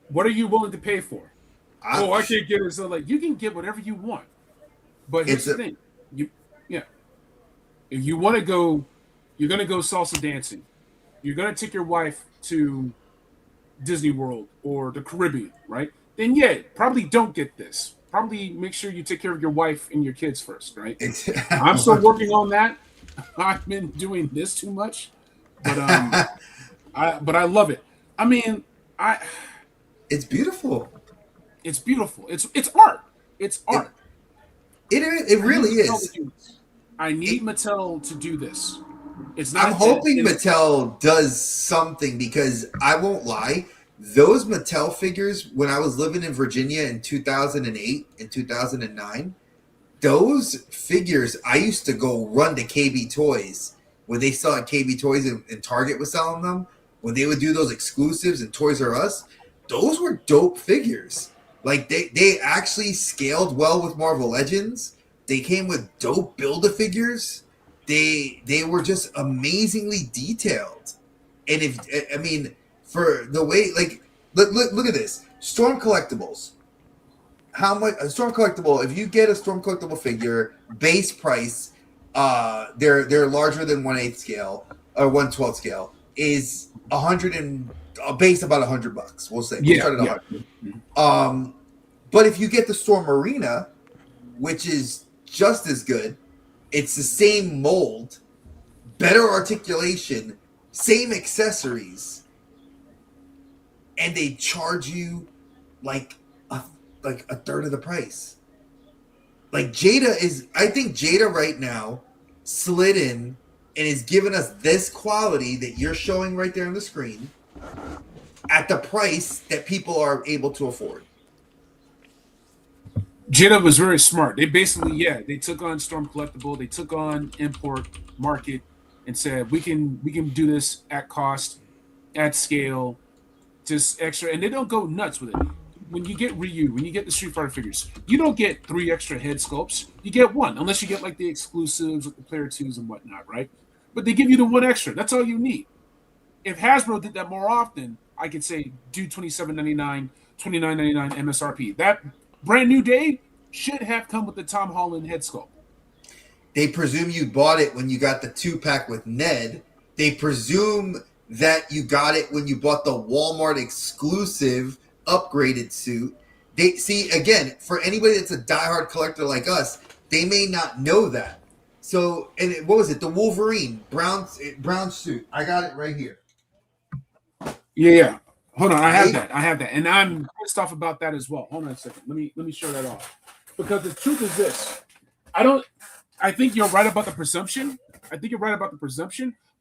What are you willing to pay for? I can't get it. So you can get whatever you want. But here's the thing. If you want to go, you're going to go salsa dancing. You're going to take your wife to Disney World or the Caribbean, right? Then probably don't get this. Probably make sure you take care of your wife and your kids first, right? I'm still working on that. I've been doing this too much, but I love it. I mean, it's beautiful. It's beautiful. It's art. It's art. It really is. I need Mattel to do this. It's not. I'm hoping Mattel does something because I won't lie. Those Mattel figures, when I was living in Virginia in 2008 and 2009, those figures, I used to go run to KB Toys when they saw KB Toys and Target was selling them. When they would do those exclusives and Toys R Us, those were dope figures. Like they actually scaled well with Marvel Legends. They came with dope Build-A-Figures. They were just amazingly detailed. And for the way, like, look at this. Storm Collectibles. How much a Storm Collectible, if you get a Storm Collectible figure, base price, they're larger than 1/8 scale or 1/12 scale, is base about $100. We'll say. We'll start at 100. But if you get the Storm Arena, which is just as good, it's the same mold, better articulation, same accessories, and they charge you like a third of the price. Like I think Jada right now slid in and is giving us this quality that you're showing right there on the screen at the price that people are able to afford. Jada was very smart. They basically, they took on Storm Collectible, they took on Import Market, and said we can do this at cost, at scale, just extra, and they don't go nuts with it. When you get Ryu, when you get the Street Fighter figures, you don't get 3 extra head sculpts. You get 1, unless you get like the exclusives with the player 2s and whatnot, right? But they give you the 1 extra. That's all you need. If Hasbro did that more often, I could say do $27.99, $29.99 MSRP. That brand new day should have come with the Tom Holland head sculpt. They presume you bought it when you got the 2-pack with Ned. They presume that you got it when you bought the Walmart exclusive upgraded suit. They see, again, for anybody that's a diehard collector like us, they may not know that. So, and what was it? The Wolverine brown suit. I got it right here. Yeah. Hold on, I have that, and I'm pissed off about that as well. Hold on a second. Let me show that off, because the truth is this: I think you're right about the presumption.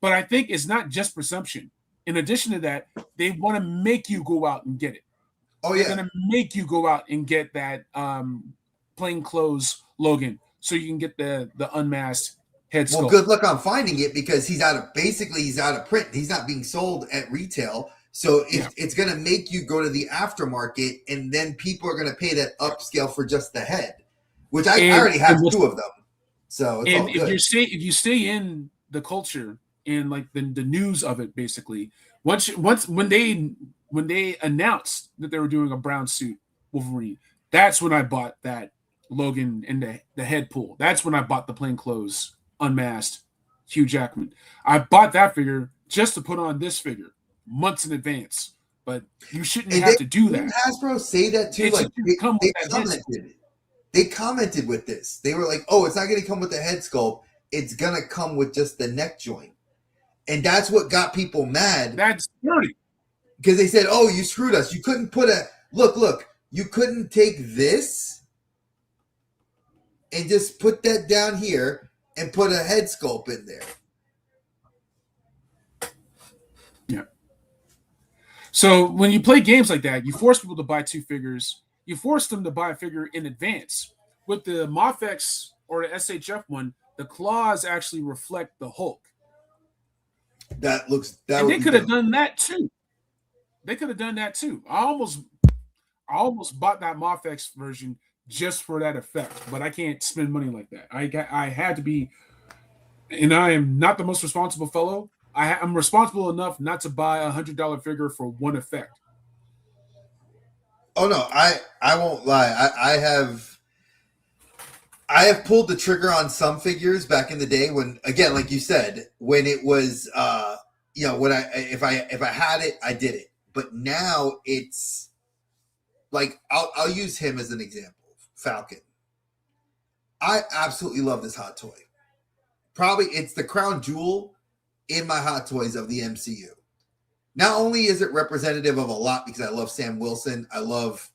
But I think it's not just presumption. In addition to that, they want to make you go out and get it. Oh yeah, they're going to make you go out and get that plain clothes Logan, so you can get the unmasked head sculpt. Well, good luck on finding it, because he's out of print. He's not being sold at retail. So it's going to make you go to the aftermarket, and then people are going to pay that upscale for just the head, which I already have 2 of them. So it's all good. If you stay in the culture and like the news of it, basically, when they announced that they were doing a brown suit Wolverine, that's when I bought that Logan and the head pull. That's when I bought the plain clothes unmasked Hugh Jackman. I bought that figure just to put on this figure months in advance, but you shouldn't have to do that. Didn't Hasbro say that too? They commented with this. They were like, "Oh, it's not going to come with the head sculpt. It's going to come with just the neck joint," and that's what got people mad. That's dirty, because they said, "Oh, you screwed us. You couldn't put a look. You couldn't take this and just put that down here and put a head sculpt in there." Yeah. So when you play games like that, you force people to buy 2 figures. You force them to buy a figure in advance. With the Mofex or the SHF one, the claws actually reflect the Hulk. They could have done that too. I almost bought that Mofex version just for that effect, but I can't spend money like that. I had to be, and I am not the most responsible fellow. I'm responsible enough not to buy $100 figure for 1 effect. Oh no, I won't lie. I have pulled the trigger on some figures back in the day when, again, like you said, when it was when if I had it, I did it. But now it's like I'll use him as an example. Falcon. I absolutely love this hot toy. Probably it's the crown jewel in my hot toys of the MCU. Not only is it representative of a lot because I love Sam Wilson, I love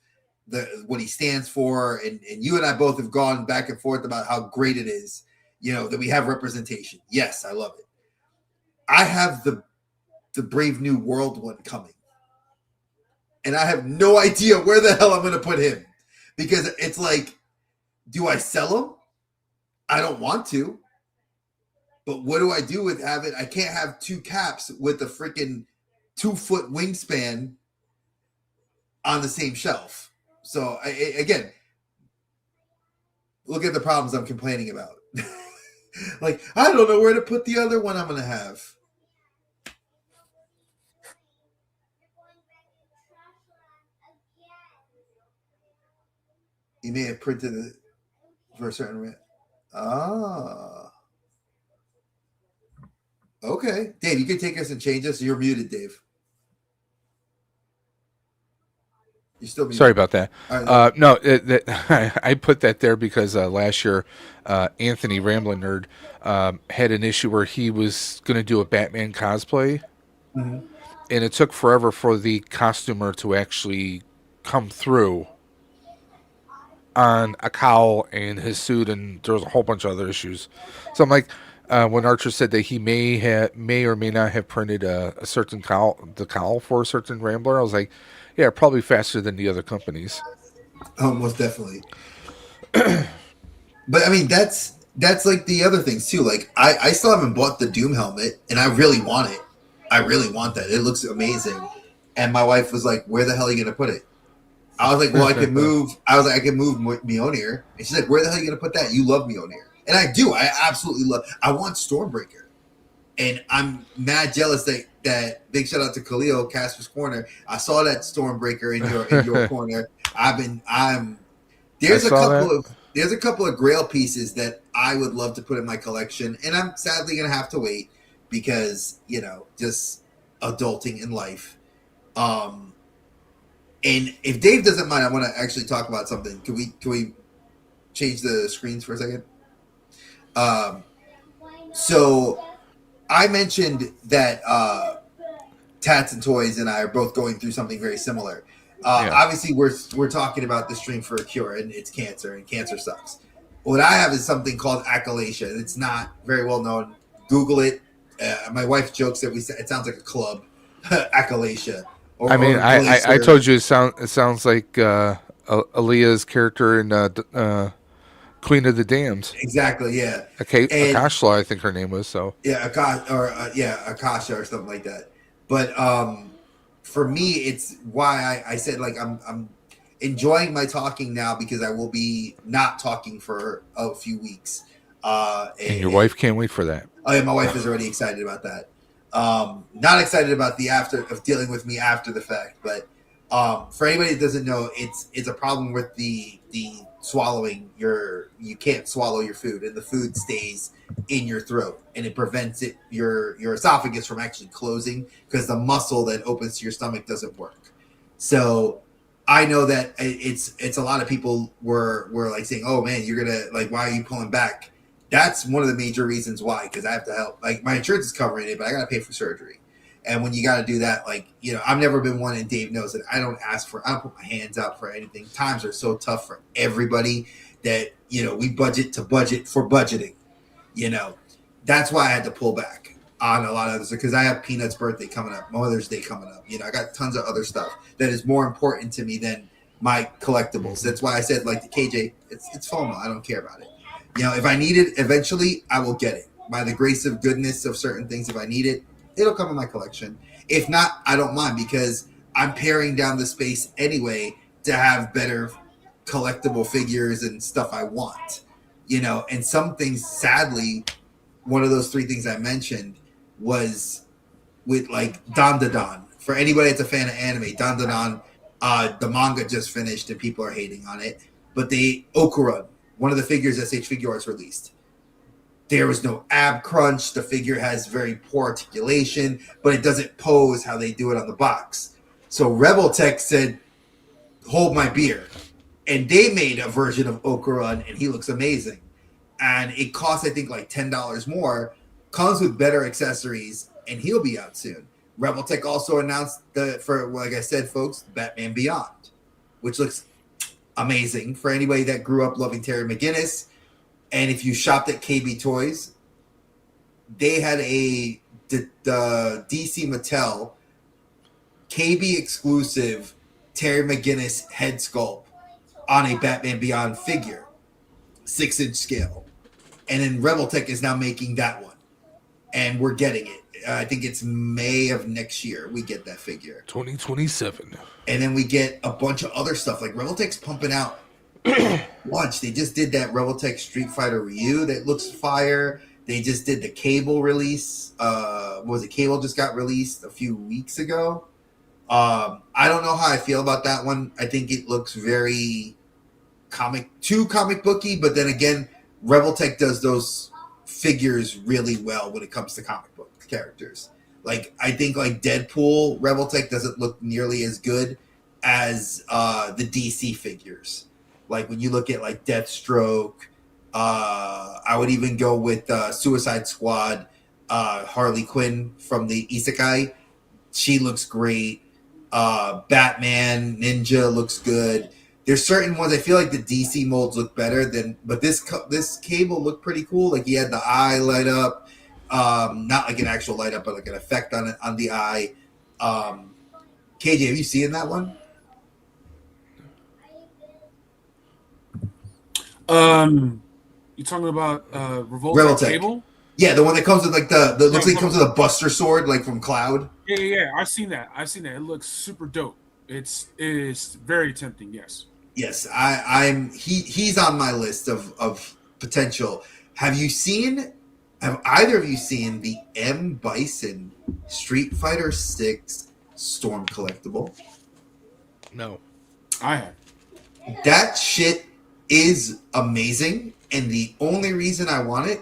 what he stands for, and you and I both have gone back and forth about how great it is, that we have representation. Yes, I love it. I have the Brave New World one coming, and I have no idea where the hell I'm going to put him, because it's like, do I sell him? I don't want to, but what do I do with having? I can't have two caps with a freaking 2-foot wingspan on the same shelf. So again, look at the problems I'm complaining about. Like, I don't know where to put the other one I'm going to have. You may have printed it for a certain rate. Okay. Dave, you can take us and change us. You're muted, Dave. You're still muted. Sorry about that. Right, no, I put that there because last year, Anthony Ramblin' Nerd had an issue where he was going to do a Batman cosplay, mm-hmm. and it took forever for the costumer to actually come through on a cowl and his suit, and there was a whole bunch of other issues. So I'm like, when Archer said that he may or may not have printed a certain cowl for a certain Rambler, I was like, yeah, probably faster than the other companies. Oh, most definitely. But I mean, that's like the other things too. Like I still haven't bought the Doom helmet, and I really want it. I really want that. It looks amazing. And my wife was like, "Where the hell are you gonna put it?" I was like, "Well, I can move." I was like, "I can move Mjolnir," and she's like, "Where the hell are you gonna put that? You love Mjolnir," and I do. I absolutely love. I want Stormbreaker, and I'm mad jealous that big shout out to Khalil Kastorskorner. I saw that Stormbreaker in your corner. There's a couple of Grail pieces that I would love to put in my collection, and I'm sadly gonna have to wait because just adulting in life. And if Dave doesn't mind, I want to actually talk about something. Can we change the screens for a second? So I mentioned that Tatz and Toys and I are both going through something very similar. Obviously, we're talking about the Stream for a Cure, and it's cancer, and cancer sucks. What I have is something called achalasia. It's not very well known. Google it. My wife jokes that it sounds like a club, achalasia. I told you it sounds like Aaliyah's character in Queen of the Damned. Exactly, yeah. Akashla, I think her name was. So yeah, Akasha or something like that. But for me, it's why I said like I'm enjoying my talking now because I will be not talking for a few weeks. And your wife can't wait for that. Oh yeah, my wife is already excited about that. Not excited about the after of dealing with me after the fact, but for anybody that doesn't know, it's a problem with the swallowing. You can't swallow your food, and the food stays in your throat, and it prevents your esophagus from actually closing because the muscle that opens to your stomach doesn't work. So I know that it's a lot of people were like saying, "Oh man, you're gonna like, why are you pulling back?" That's one of the major reasons why, because I have to help. Like my insurance is covering it, but I got to pay for surgery. And when you got to do that, like, I've never been one, and Dave knows that I don't put my hands out for anything. Times are so tough for everybody that, we budget for budgeting, That's why I had to pull back on a lot of this, because I have Peanut's birthday coming up, Mother's Day coming up. I got tons of other stuff that is more important to me than my collectibles. That's why I said, like the KJ, it's FOMO. I don't care about it. If I need it eventually, I will get it. By the grace of goodness of certain things, if I need it, it'll come in my collection. If not, I don't mind, because I'm paring down the space anyway to have better collectible figures and stuff I want. And some things, sadly, one of those three things I mentioned was with like Dandadan. For anybody that's a fan of anime, Dandadan, the manga just finished and people are hating on it. But the Okurun, one of the figures SH Figure Arts released, there was no ab crunch. The figure has very poor articulation, but it doesn't pose how they do it on the box. So Rebel Tech said, hold my beer. And they made a version of Okurun, and he looks amazing. And it costs, I think, like $10 more. Comes with better accessories, and he'll be out soon. Rebel Tech also announced like I said, folks, Batman Beyond, which looks amazing for anybody that grew up loving Terry McGinnis. And if you shopped at KB Toys, they had the DC Mattel KB exclusive Terry McGinnis head sculpt on a Batman Beyond figure, 6-inch scale. And then Rebel Tech is now making that one. And we're getting it. I think it's May of next year we get that figure. 2027. And then we get a bunch of other stuff. Like Rebel Tech's pumping out lunch. They just did that Rebel Tech Street Fighter Ryu that looks fire. They just did the Cable release. Cable just got released a few weeks ago. I don't know how I feel about that one. I think it looks very comic booky, but then again, Rebel Tech does those figures really well when it comes to comic book characters. Like I think like Deadpool, Rebel Tech doesn't look nearly as good as the DC figures. Like when you look at like Deathstroke, I would even go with Suicide Squad, Harley Quinn from the Isekai. She looks great. Batman, Ninja looks good. There's certain ones I feel like the DC molds look better than, but this Cable looked pretty cool. Like he had the eye light up, not like an actual light up, but like an effect on the eye. KJ, have you seen that one? You talking about Rebel Tech Cable? Yeah, the one that comes with like the looks like it comes with a Buster Sword, like from Cloud. Yeah. I've seen that. It looks super dope. It is very tempting. Yes. Yes, he's on my list of potential. Have either of you seen the M. Bison Street Fighter 6 Storm collectible? No. I have. That shit is amazing, and the only reason I want it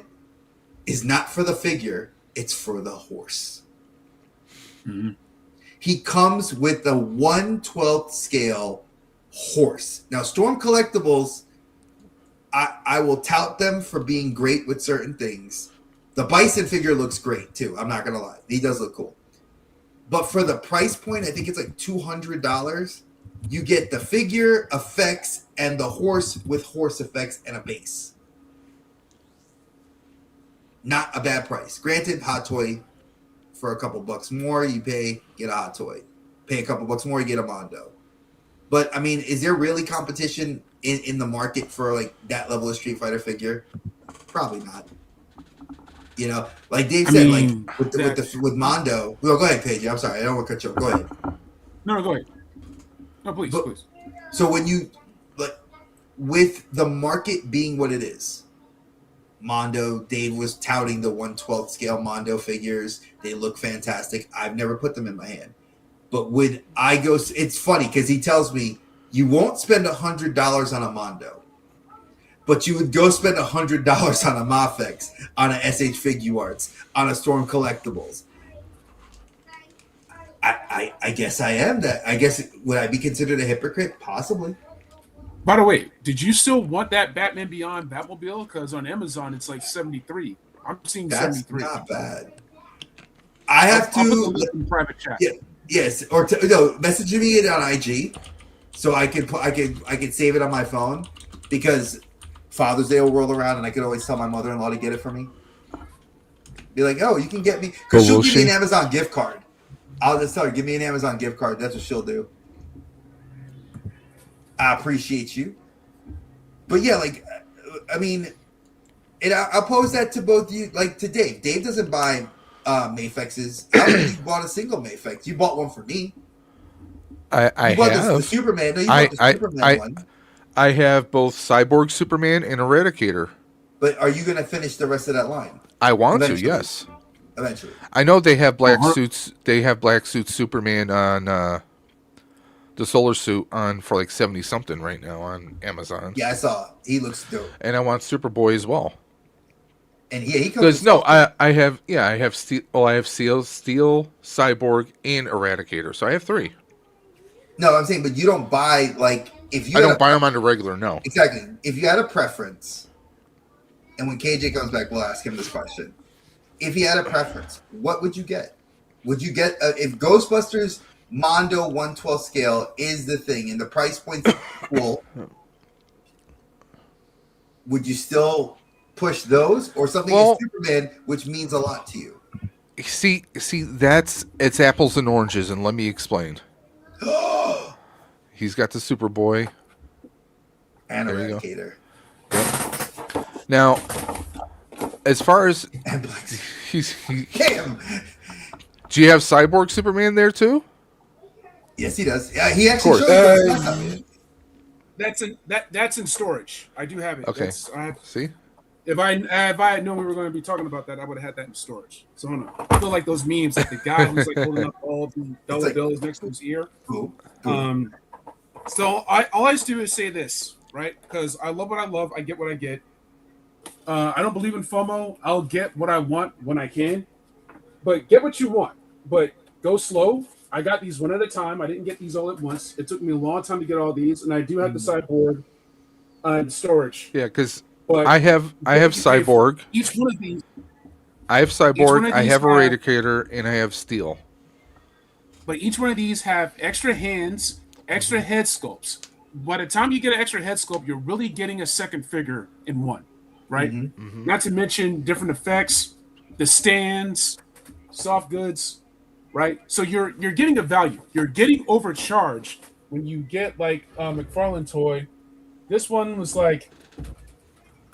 is not for the figure, it's for the horse. Mm-hmm. He comes with a 1/12 scale horse. Now, Storm Collectibles, I will tout them for being great with certain things. The Bison figure looks great, too. I'm not going to lie. He does look cool. But for the price point, I think it's like $200. You get the figure, effects, and the horse with horse effects and a base. Not a bad price. Granted, Hot Toy, for a couple bucks more, you get a Hot Toy. Pay a couple bucks more, you get a Mondo. But, I mean, is there really competition in the market for, like, that level of Street Fighter figure? Probably not. You know, like Dave said, like, with Mondo. Well, go ahead, Paige. I'm sorry. I don't want to cut you off. Go ahead. No, go ahead. No, please. So when you, like, with the market being what it is, Mondo, Dave was touting the 1/12 scale Mondo figures. They look fantastic. I've never put them in my hand. But when I go, it's funny because he tells me you won't spend $100 on a Mondo, but you would go spend $100 on a Mafex, on a SH Figuarts, on a Storm Collectibles. I guess I am that. I guess, would I be considered a hypocrite? Possibly. By the way, did you still want that Batman Beyond Batmobile? Because on Amazon it's like 73. I'm seeing That's 73. not bad. I have I'll put the to link in private chat. Yeah, yes, or message me it on IG, so I could save it on my phone, because Father's Day will roll around and I could always tell my mother-in-law to get it for me. Be like, oh, you can get me, because she'll give me an Amazon gift card. I'll just tell her, give me an Amazon gift card. That's what she'll do. I appreciate you. But yeah, like, I mean, and I'll pose that to both you, like to Dave. Dave doesn't buy Mafexes. I don't think you bought a single Mafex. You bought one for me. I bought have the Superman. No, you bought the Superman one. I have both Cyborg Superman and Eradicator. But are you going to finish the rest of that line? I want Eventually. to, yes. Eventually. I know they have black suits. They have black suit Superman on the solar suit on for like 70 something right now on Amazon. Yeah, I saw. He looks dope. And I want Superboy as well. And yeah, he comes. Because no, I have Steel, Cyborg, and Eradicator. So I have 3. No, I'm saying, but you don't buy, like, if you. I don't buy them on the regular. No. Exactly. If you had a preference, and when KJ comes back, we'll ask him this question. If he had a preference, what would you get? Would you get if Ghostbusters Mondo 1/12 scale is the thing and the price point's cool? would you still push those or something as Superman, which means a lot to you? See, it's apples and oranges, and let me explain. He's got the Superboy and Eradicator. Yep. Now, as far as Cam. Do you have Cyborg Superman there too? Yes, he does. Yeah, he actually showed That's in storage. I do have it. Okay. See? If I had known we were going to be talking about that, I would have had that in storage. So hold on. I feel like those memes, like the guy who's like holding up all the dollar bills next to his ear. Cool. So all I do is say this, right? Because I love what I love. I get what I get. I don't believe in FOMO. I'll get what I want when I can. But get what you want. But go slow. I got these one at a time. I didn't get these all at once. It took me a long time to get all these, and I do have the Cyborg in storage. Yeah, because I have Cyborg. Each one of these. I have Cyborg. I have Eradicator, and I have Steel. But each one of these have extra hands, extra head sculpts. By the time you get an extra head sculpt, you're really getting a second figure in one, right? Not to mention different effects, the stands, soft goods, right? So you're getting a value. You're getting overcharged when you get like a McFarlane toy. This one was like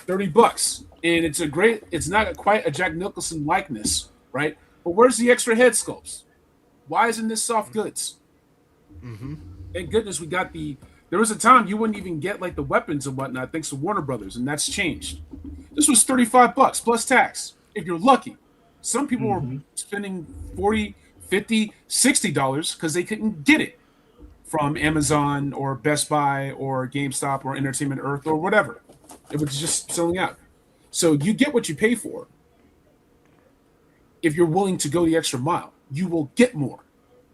$30, and it's not quite a Jack Nicholson likeness, right? But where's the extra head sculpts? Why isn't this soft goods? Thank goodness we got there was a time you wouldn't even get like the weapons and whatnot thanks to Warner Brothers, and that's changed. This was $35 plus tax if you're lucky. Some people were spending $40, $50, $60 because they couldn't get it from Amazon or Best Buy or GameStop or Entertainment Earth or whatever. It was just selling out. So you get what you pay for. If you're willing to go the extra mile, you will get more.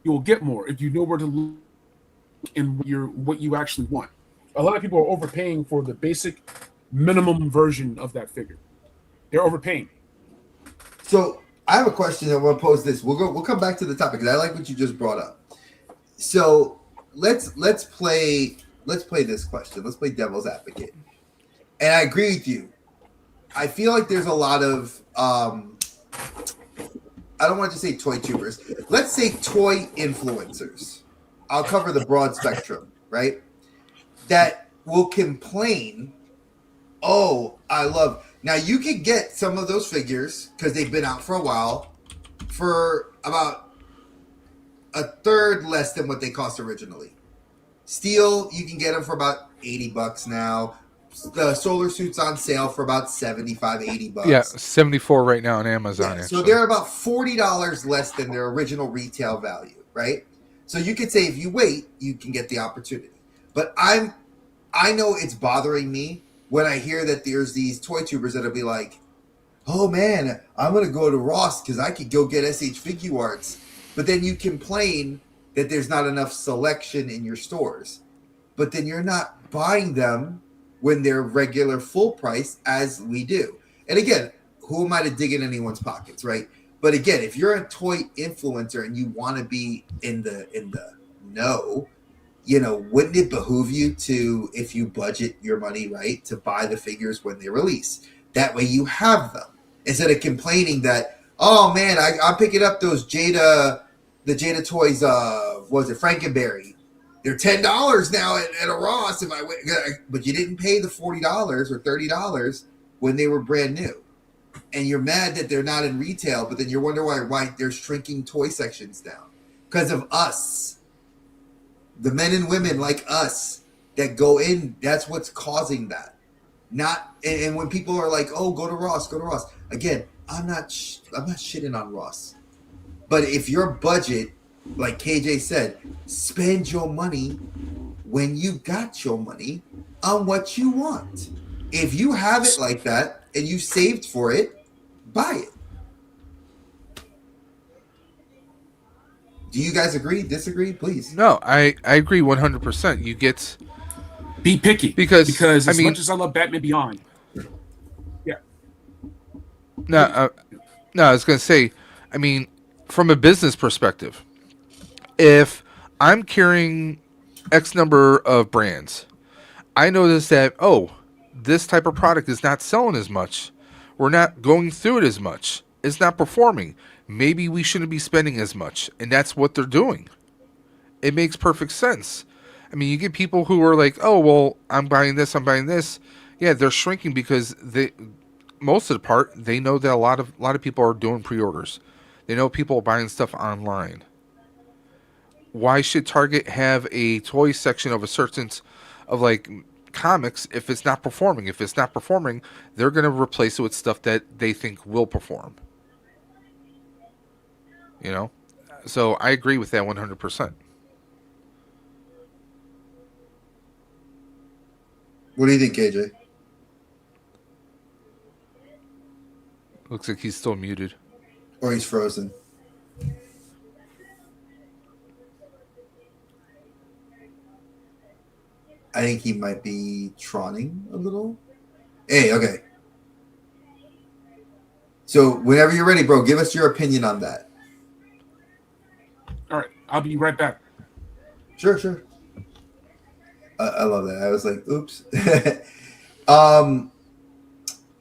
You will get more if you know where to look and what you actually want. A lot of people are overpaying for the basic minimum version of that figure. They're overpaying. So I have a question. I want to pose this. We'll come back to the topic because I like what you just brought up. So let's play this question. Let's play devil's advocate. And I agree with you. I feel like there's a lot of I don't want to say toy tubers. Let's say toy influencers. I'll cover the broad spectrum, right? That will complain, oh, I love. Now, you can get some of those figures because they've been out for a while for about a third less than what they cost originally. Steel, you can get them for about $80 now. The solar suit's on sale for about $75, $80. Yeah, 74 right now on Amazon. Yeah, so they're about $40 less than their original retail value, right? So you could say if you wait, you can get the opportunity. But I know it's bothering me when I hear that there's these toy tubers that'll be like, oh man, I'm going to go to Ross because I could go get SH Figure Arts. But then you complain that there's not enough selection in your stores. But then you're not buying them when they're regular full price as we do. And again, who am I to dig in anyone's pockets, right? But again, if you're a toy influencer and you want to be in the know, you know, wouldn't it behoove you to, if you budget your money right, to buy the figures when they release? That way you have them. Instead of complaining that, oh man, I'm picking up those the Jada Toys, what was it, Frankenberry. They're $10 now at a Ross if I went, but you didn't pay the $40 or $30 when they were brand new. And you're mad that they're not in retail, but then you're wondering why they're shrinking toy sections down. Because of us. The men and women like us that go in, that's what's causing that. And when people are like, oh, go to Ross. Again, I'm not shitting on Ross. But if your budget, like KJ said, spend your money when you got your money on what you want. If you have it like that and you saved for it, buy it. Do you guys agree? Disagree? Please. No, I agree 100%. You get be picky because as much as I love Batman Beyond. Yeah. No, I was going to say, I mean, from a business perspective, if I'm carrying X number of brands, I notice that, oh, this type of product is not selling as much. We're not going through it as much. It's not performing. Maybe we shouldn't be spending as much. And that's what they're doing. It makes perfect sense. I mean, you get people who are like, oh, well, I'm buying this, I'm buying this. Yeah, they're shrinking because most of the part, they know that a lot of people are doing pre-orders. They know people are buying stuff online. Why should Target have a toy section of a certain of like comics if it's not performing? If it's not performing, they're going to replace it with stuff that they think will perform. You know? So I agree with that 100%. What do you think, KJ? Looks like he's still muted. Or he's frozen. I think he might be troning a little. Hey, okay. So whenever you're ready, bro, give us your opinion on that. All right, I'll be right back. Sure. I love that. I was like, oops.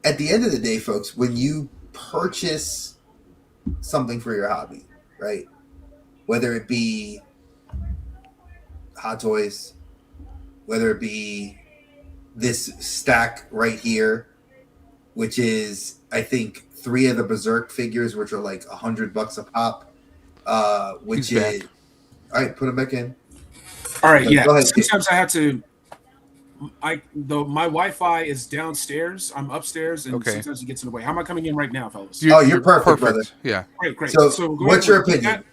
At the end of the day, folks, when you purchase something for your hobby, right? Whether it be Hot Toys, whether it be this stack right here, which is, I think, 3 of the Berserk figures, which are like $100 a pop, which He's is back. all right. Put them back in. All right, yeah. Go ahead. Sometimes I have to. My Wi-Fi is downstairs. I'm upstairs, and Okay. sometimes it gets in the way. How am I coming in right now, fellas? You're perfect, brother. Yeah. Great. So, go what's ahead, your repeat opinion?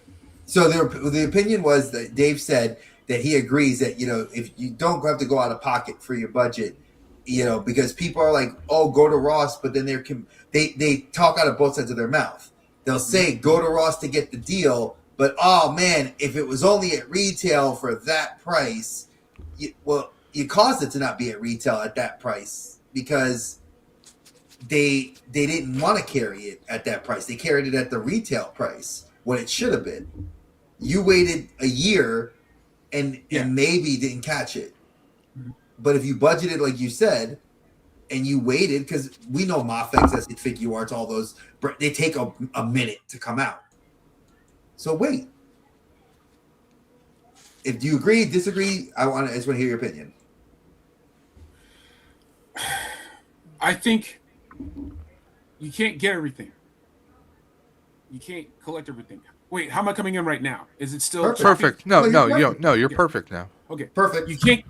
So the opinion was that Dave said that he agrees that, you know, if you don't have to go out of pocket for your budget, you know, because people are like, oh, go to Ross, but then they talk out of both sides of their mouth. They'll say go to Ross to get the deal, but oh man, if it was only at retail for that price, you caused it to not be at retail at that price because they didn't want to carry it at that price. They carried it at the retail price when it should have been. You waited a year and maybe didn't catch it. But if you budgeted like you said, and you waited, because we know Mafex, that's Figure Arts, all those, they take a minute to come out. So wait. If you agree, disagree, I just want to hear your opinion. I think you can't get everything. You can't collect everything. Wait, how am I coming in right now? Is it still perfect? No, you're perfect now. Okay, perfect. You can't.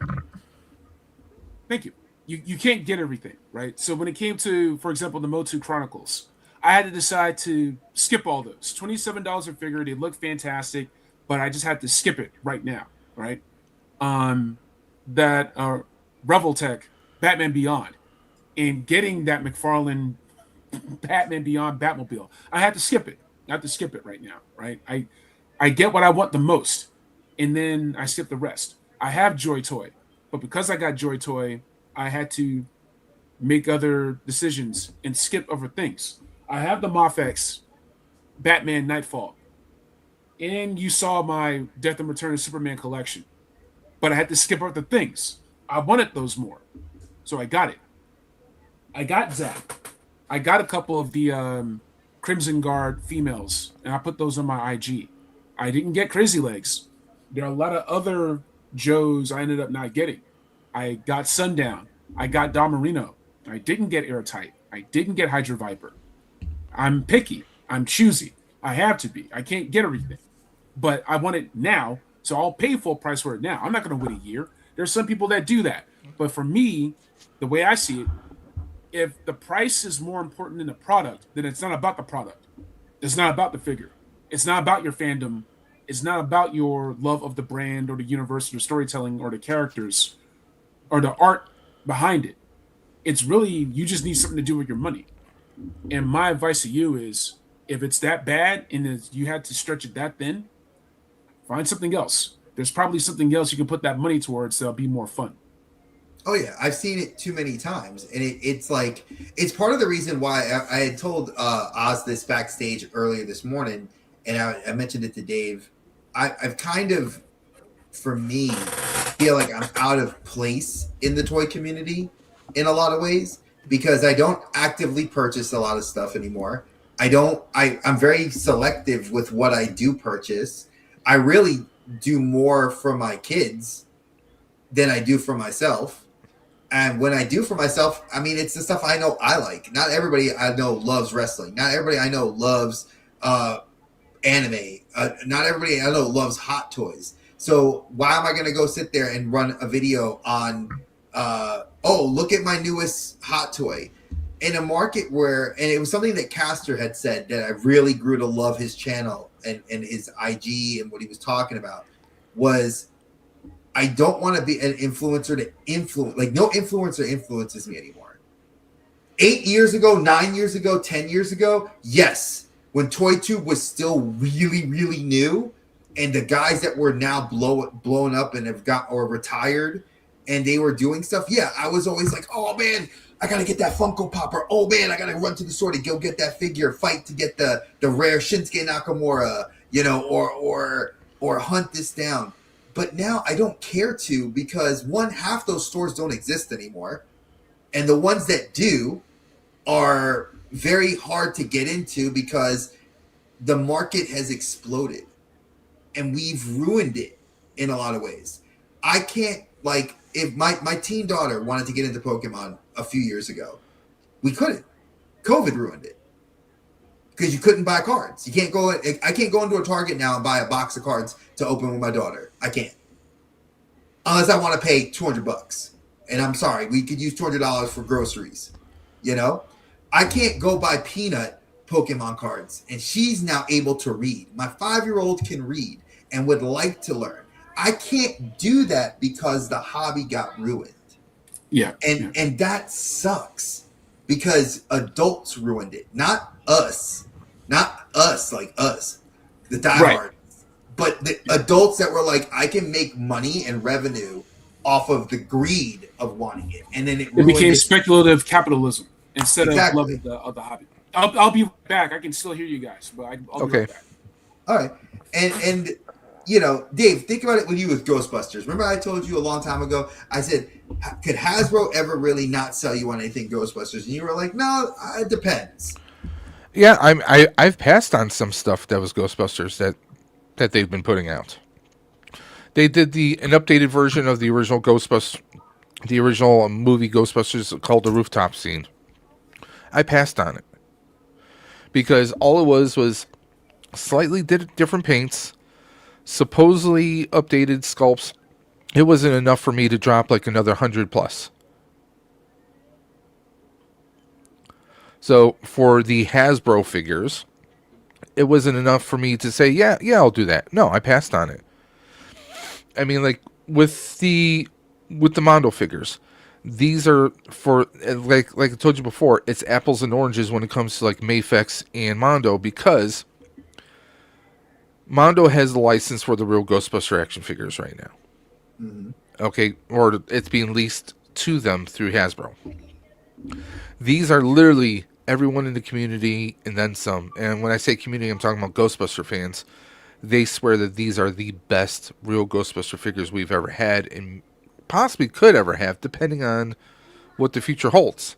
Thank you. You can't get everything, right? So when it came to, for example, the Motu Chronicles, I had to decide to skip all those. $27 a figure. They look fantastic, but I just had to skip it right now, right? That Reveltech Batman Beyond, and getting that McFarlane Batman Beyond Batmobile, I had to skip it. I have to skip it right now, right? I get what I want the most, and then I skip the rest. I have Joy Toy, but because I got Joy Toy, I had to make other decisions and skip other things. I have the Mafex Batman Nightfall, and you saw my Death and Return of Superman collection, but I had to skip other things. I wanted those more, so I got it. I got Zap. I got a couple of the Crimson Guard females, and I put those on my IG. I didn't get Crazy Legs. There are a lot of other Joes I ended up not getting. I got Sundown. I got Don Marino. I didn't get Airtight. I didn't get Hydra Viper. I'm picky. I'm choosy. I have to be. I can't get everything. But I want it now, so I'll pay full price for it now. I'm not going to wait a year. There's some people that do that. But for me, the way I see it, if the price is more important than the product, then it's not about the product. It's not about the figure. It's not about your fandom. It's not about your love of the brand or the universe or the storytelling or the characters or the art behind it. It's really, you just need something to do with your money. And my advice to you is, if it's that bad and you had to stretch it that thin, find something else. There's probably something else you can put that money towards that'll be more fun. Oh yeah, I've seen it too many times, and it's like, it's part of the reason why I had told Oz this backstage earlier this morning, and I mentioned it to Dave. I've kind of, for me, feel like I'm out of place in the toy community in a lot of ways because I don't actively purchase a lot of stuff anymore. I'm very selective with what I do purchase. I really do more for my kids than I do for myself. And when I do for myself, I mean, it's the stuff I know I like. Not everybody I know loves wrestling. Not everybody I know loves anime. Not everybody I know loves Hot Toys. So why am I going to go sit there and run a video on, look at my newest Hot Toy? In a market where, and it was something that Castor had said that I really grew to love his channel and his IG and what he was talking about was, I don't want to be an influencer to influence, like no influencer influences me anymore. 8 years ago, 9 years ago, 10 years ago, yes, when ToyTube was still really, really new, and the guys that were now blown up and have got or retired, and they were doing stuff, yeah, I was always like, oh man, I gotta get that Funko Pop, or oh man, I gotta run to the store to go get that figure, fight to get the rare Shinsuke Nakamura, you know, or hunt this down. But now I don't care to because one, half those stores don't exist anymore, and the ones that do are very hard to get into because the market has exploded, and we've ruined it in a lot of ways. I can't, like, if my teen daughter wanted to get into Pokemon a few years ago, we couldn't. COVID ruined it because you couldn't buy cards. You can't go. I can't go into a Target now and buy a box of cards to open with my daughter. I can't, unless I want to pay $200. And I'm sorry, we could use $200 for groceries. You know, I can't go buy Peanut Pokemon cards, and she's now able to read. My 5-year-old can read and would like to learn. I can't do that because the hobby got ruined. Yeah. And that sucks because adults ruined it. Not us. Not us, like us. The diehard. Right. But the adults that were like, I can make money and revenue off of the greed of wanting it. And then it became speculative capitalism instead of love of the hobby. I'll be back. I can still hear you guys, but I'll be right back. All right. And you know, Dave, think about it when you with Ghostbusters. Remember I told you a long time ago, I said, could Hasbro ever really not sell you on anything Ghostbusters? And you were like, no, it depends. Yeah, I've passed on some stuff that was Ghostbusters that they've been putting out. They did an updated version of the original Ghostbusters, the original movie Ghostbusters called The Rooftop Scene. I passed on it because all it was slightly different paints, supposedly updated sculpts. It wasn't enough for me to drop like another 100 plus. So for the Hasbro figures, it wasn't enough for me to say, yeah, I'll do that. No, I passed on it. I mean, like with the Mondo figures, these are for like I told you before, it's apples and oranges when it comes to like Mafex and Mondo because Mondo has the license for the real Ghostbuster action figures right now. Mm-hmm. Okay, or it's being leased to them through Hasbro. These are literally everyone in the community and then some. And when I say community, I'm talking about Ghostbuster fans. They swear that these are the best real Ghostbuster figures we've ever had and possibly could ever have, depending on what the future holds.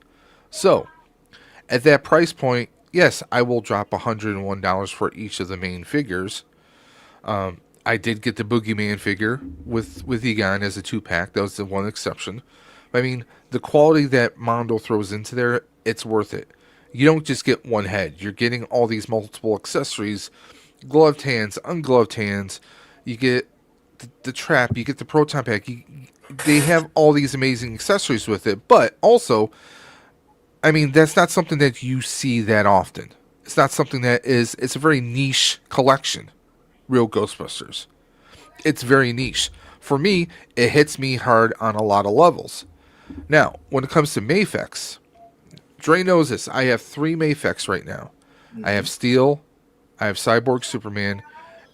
So, at that price point, yes, I will drop $101 for each of the main figures. I did get the Boogeyman figure with Egon as a 2-pack. That was the one exception. I mean, the quality that Mondo throws into there, it's worth it. You don't just get one head. You're getting all these multiple accessories, gloved hands, ungloved hands. You get the trap. You get the proton pack. They have all these amazing accessories with it. But also, I mean, that's not something that you see that often. It's not something that is... It's a very niche collection. Real Ghostbusters. It's very niche. For me, it hits me hard on a lot of levels. Now, when it comes to Mafex, Dre knows this. I have 3 Mafex right now. Mm-hmm. I have Steel, I have Cyborg Superman,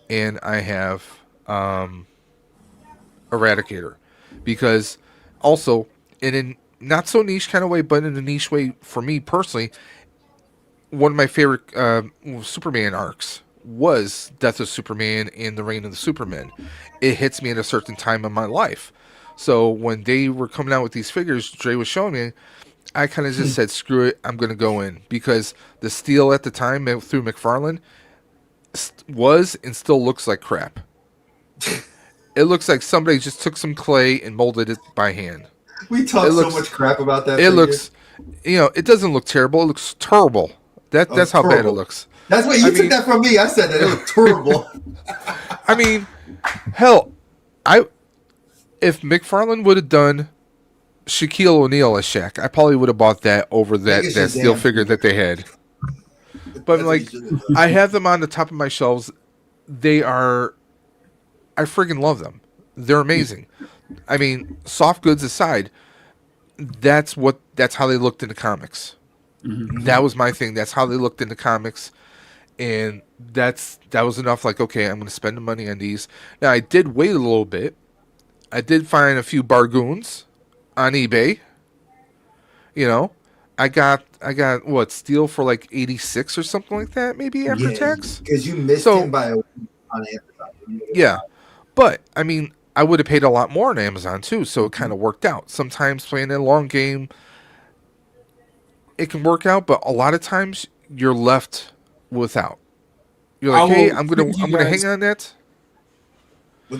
and I have Eradicator. Because also, in a not so niche kind of way, but in a niche way for me personally, one of my favorite Superman arcs was Death of Superman and the Reign of the Supermen. It hits me at a certain time in my life. So when they were coming out with these figures, Dre was showing me, I kind of just said, screw it, I'm going to go in. Because the steel at the time through McFarlane was and still looks like crap. It looks like somebody just took some clay and molded it by hand. We talk so much crap about that. It looks, it doesn't look terrible. It looks terrible. That's how bad it looks. That's why you took that from me. I said that it looked terrible. I mean, hell, if McFarlane would have done Shaquille O'Neal as Shaq, I probably would have bought that over that steel figure that they had. But I have them on the top of my shelves. I friggin' love them. They're amazing. I mean, soft goods aside, that's how they looked in the comics. Mm-hmm. That was my thing. That's how they looked in the comics. And that was enough. Like, okay, I'm going to spend the money on these. Now, I did wait a little bit. I did find a few bargoons on eBay. I got what, steel for like 86 or something like that, maybe after tax. Because you missed him by a week on Amazon. Yeah, but I mean, I would have paid a lot more on Amazon too, so it kind of worked out. Sometimes playing a long game, it can work out, but a lot of times you're left without. You're like, hey, I'm gonna hang on that.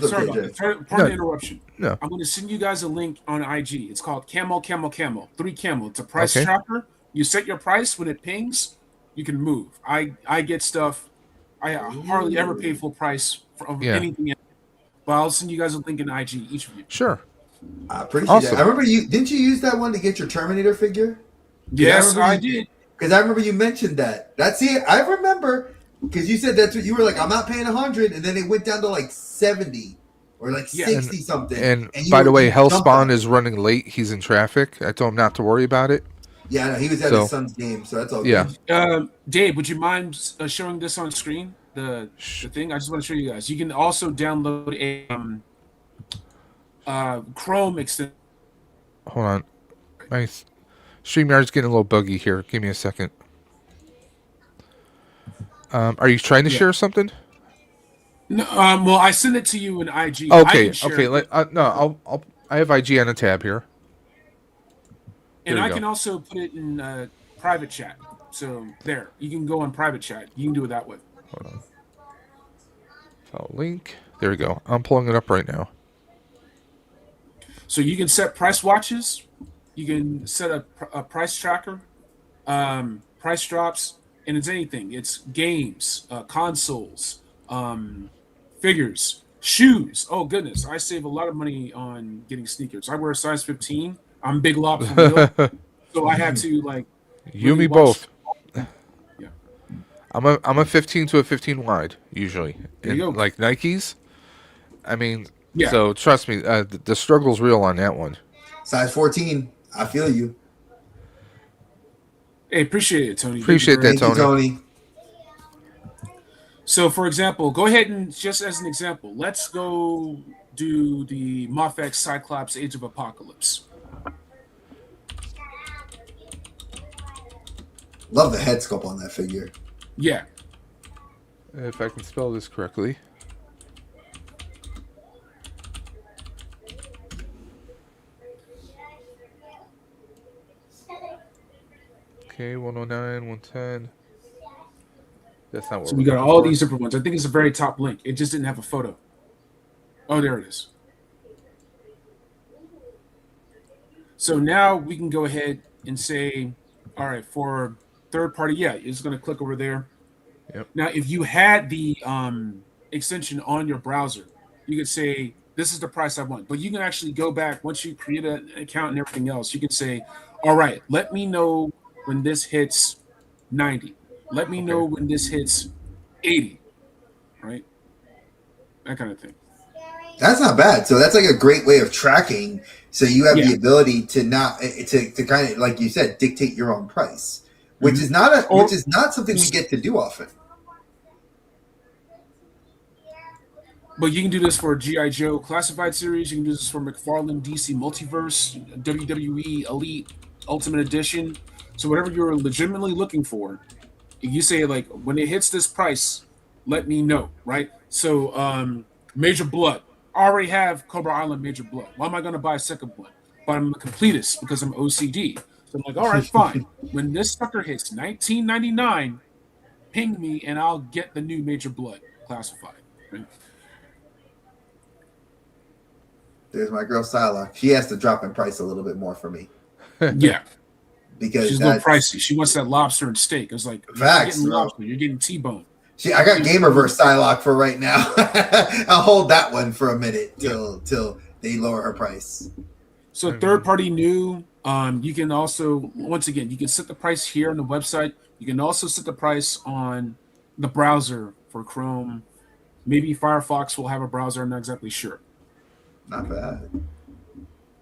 Sorry about that. Pardon the interruption. No. I'm going to send you guys a link on IG. It's called Camel. 3 Camel. It's a price tracker. You set your price. When it pings, you can move. I get stuff. I hardly ever pay full price for anything. But I'll send you guys a link in IG, each of you. Sure. I appreciate that. I remember didn't you use that one to get your Terminator figure? Yes, I did. Because I remember you mentioned that. That's it. I remember because you said that's what you were like. I'm not paying 100, and then it went down to like 70 or like 60 something. And by the way, Hellspawn is running late. He's in traffic. I told him not to worry about it. Yeah, no, he was at his son's game, so that's all. Yeah. Dave, would you mind showing this on screen? The thing. I just want to show you guys. You can also download a Chrome extension. Hold on. My StreamYard's getting a little buggy here. Give me a second. Are you trying to share something? No, well, I sent it to you in IG. Okay. I have IG on a tab here. And I can also put it in private chat. So there, you can go on private chat. You can do it that way. Hold on. Follow link. There we go. I'm pulling it up right now. So you can set price watches. You can set a price tracker, price drops, and it's anything. It's games, consoles, figures, shoes. Oh goodness, I save a lot of money on getting sneakers. I wear a size 15. I'm big lob for real, so I have to like. You and me both. Yeah, I'm a 15 to a 15 wide usually. There you go. Like Nikes. I mean, yeah. So trust me, the struggle's real on that one. Size 14. I feel you. Hey, appreciate it, Tony. Appreciate that, Tony. So, for example, go ahead and just as an example, let's go do the Mofex Cyclops Age of Apocalypse. Love the head sculpt on that figure. Yeah. If I can spell this correctly. Okay, 109, 110. That's not what So we got all these different ones. I think it's the very top link. It just didn't have a photo. Oh, there it is. So now we can go ahead and say, all right, for third party, yeah, you're just going to click over there. Yep. Now, if you had the extension on your browser, you could say, this is the price I want. But you can actually go back once you create an account and everything else. You can say, all right, let me know when this hits 90. Let me know when this hits 80. Right? That kind of thing. That's not bad. So that's like a great way of tracking. So you have the ability to not to kind of, like you said, dictate your own price, which is not which is not something we get to do often. But you can do this for G.I. Joe Classified Series. You can do this for McFarlane DC Multiverse, WWE Elite Ultimate Edition. So whatever you're legitimately looking for, you say, like, when it hits this price, let me know, right? So Major Blood, I already have Cobra Island Major Blood. Why am I going to buy a second one? But I'm a completist because I'm OCD. So I'm like, all right, fine. When this sucker hits $19.99, ping me and I'll get the new Major Blood classified. Right? There's my girl Psylocke. She has to drop in price a little bit more for me. Yeah. Because she's a little pricey. She wants that lobster and steak. I was like, facts, you're getting lobster, you're getting T-bone. See, I got Gamerverse Psylocke for right now. I'll hold that one for a minute till they lower her price. So third party new, you can also, once again, you can set the price here on the website. You can also set the price on the browser for Chrome. Maybe Firefox will have a browser. I'm not exactly sure. Not bad.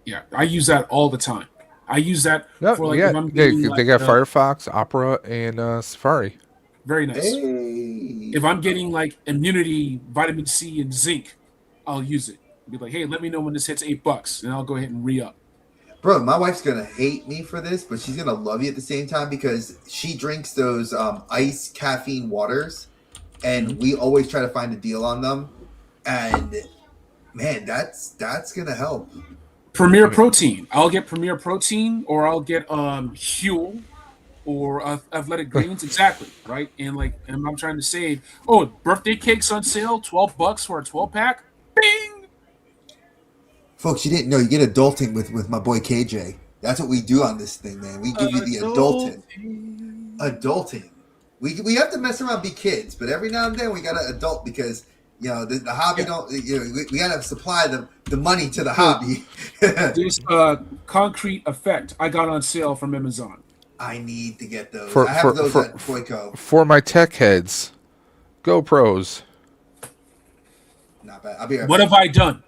Yeah, I use that all the time. I use that for like yeah, if I'm they getting, got Firefox, Opera, and Safari. Very nice. Hey. If I'm getting like immunity, vitamin C, and zinc, I'll use it. Be like, hey, let me know when this hits $8, and I'll go ahead and re-up. Bro, my wife's gonna hate me for this, but she's gonna love you at the same time because she drinks those ice caffeine waters, and we always try to find a deal on them. And man, that's gonna help. Premier Protein. I'll get Premier Protein, or I'll get Huel, or Athletic Greens. Exactly, right? And I'm trying to save. Oh, birthday cake's on sale, $12 for a 12-pack. Bing! Folks, you didn't know you get adulting with my boy KJ. That's what we do on this thing, man. We give you the adulting. We have to mess around, be kids, but every now and then we gotta adult because the hobby don't. We gotta supply the money to the hobby. This Concrete Effect I got on sale from Amazon. I need to get those. I have those at Toyco. For my tech heads, GoPros. Not bad. I'll be right What back. have I done?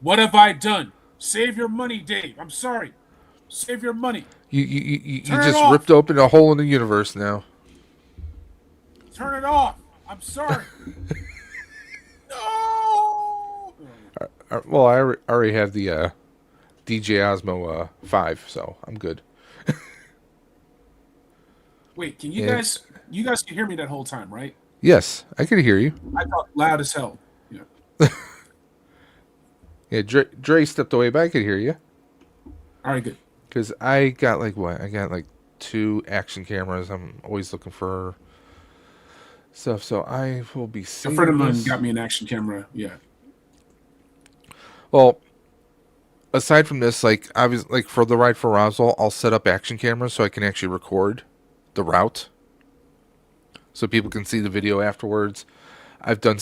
What have I done? Save your money, Dave. I'm sorry. Save your money. You just ripped open a hole in the universe now. Turn it off. I'm sorry. No. Well, I already have the DJ Osmo 5, so I'm good. Wait, can you guys can hear me that whole time, right? Yes, I can hear you. I talk loud as hell. Yeah. Yeah, Dre stepped away, but I could hear you. All right, good. Because I got I got 2 action cameras. I'm always looking for stuff, so I will be seeing A friend of mine got me an action camera. Yeah. Well, aside from this, obviously, for the ride for Roswell, I'll set up action cameras so I can actually record the route, so people can see the video afterwards. I've done,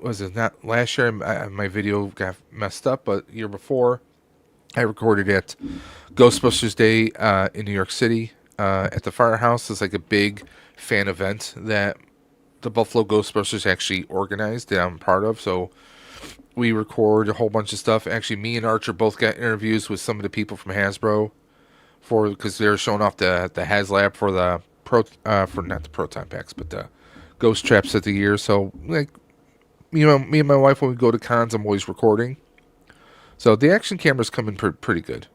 was it not last year? My video got messed up, but the year before, I recorded at Ghostbusters Day in New York City at the firehouse. It's like a big fan event that the Buffalo Ghostbusters actually organized that I'm part of. So we record a whole bunch of stuff. Actually, me and Archer both got interviews with some of the people from Hasbro because they were showing off the HasLab for the for not the proton packs, but the ghost traps of the year. So me and my wife, when we go to cons, I'm always recording. So the action cameras come in pretty good.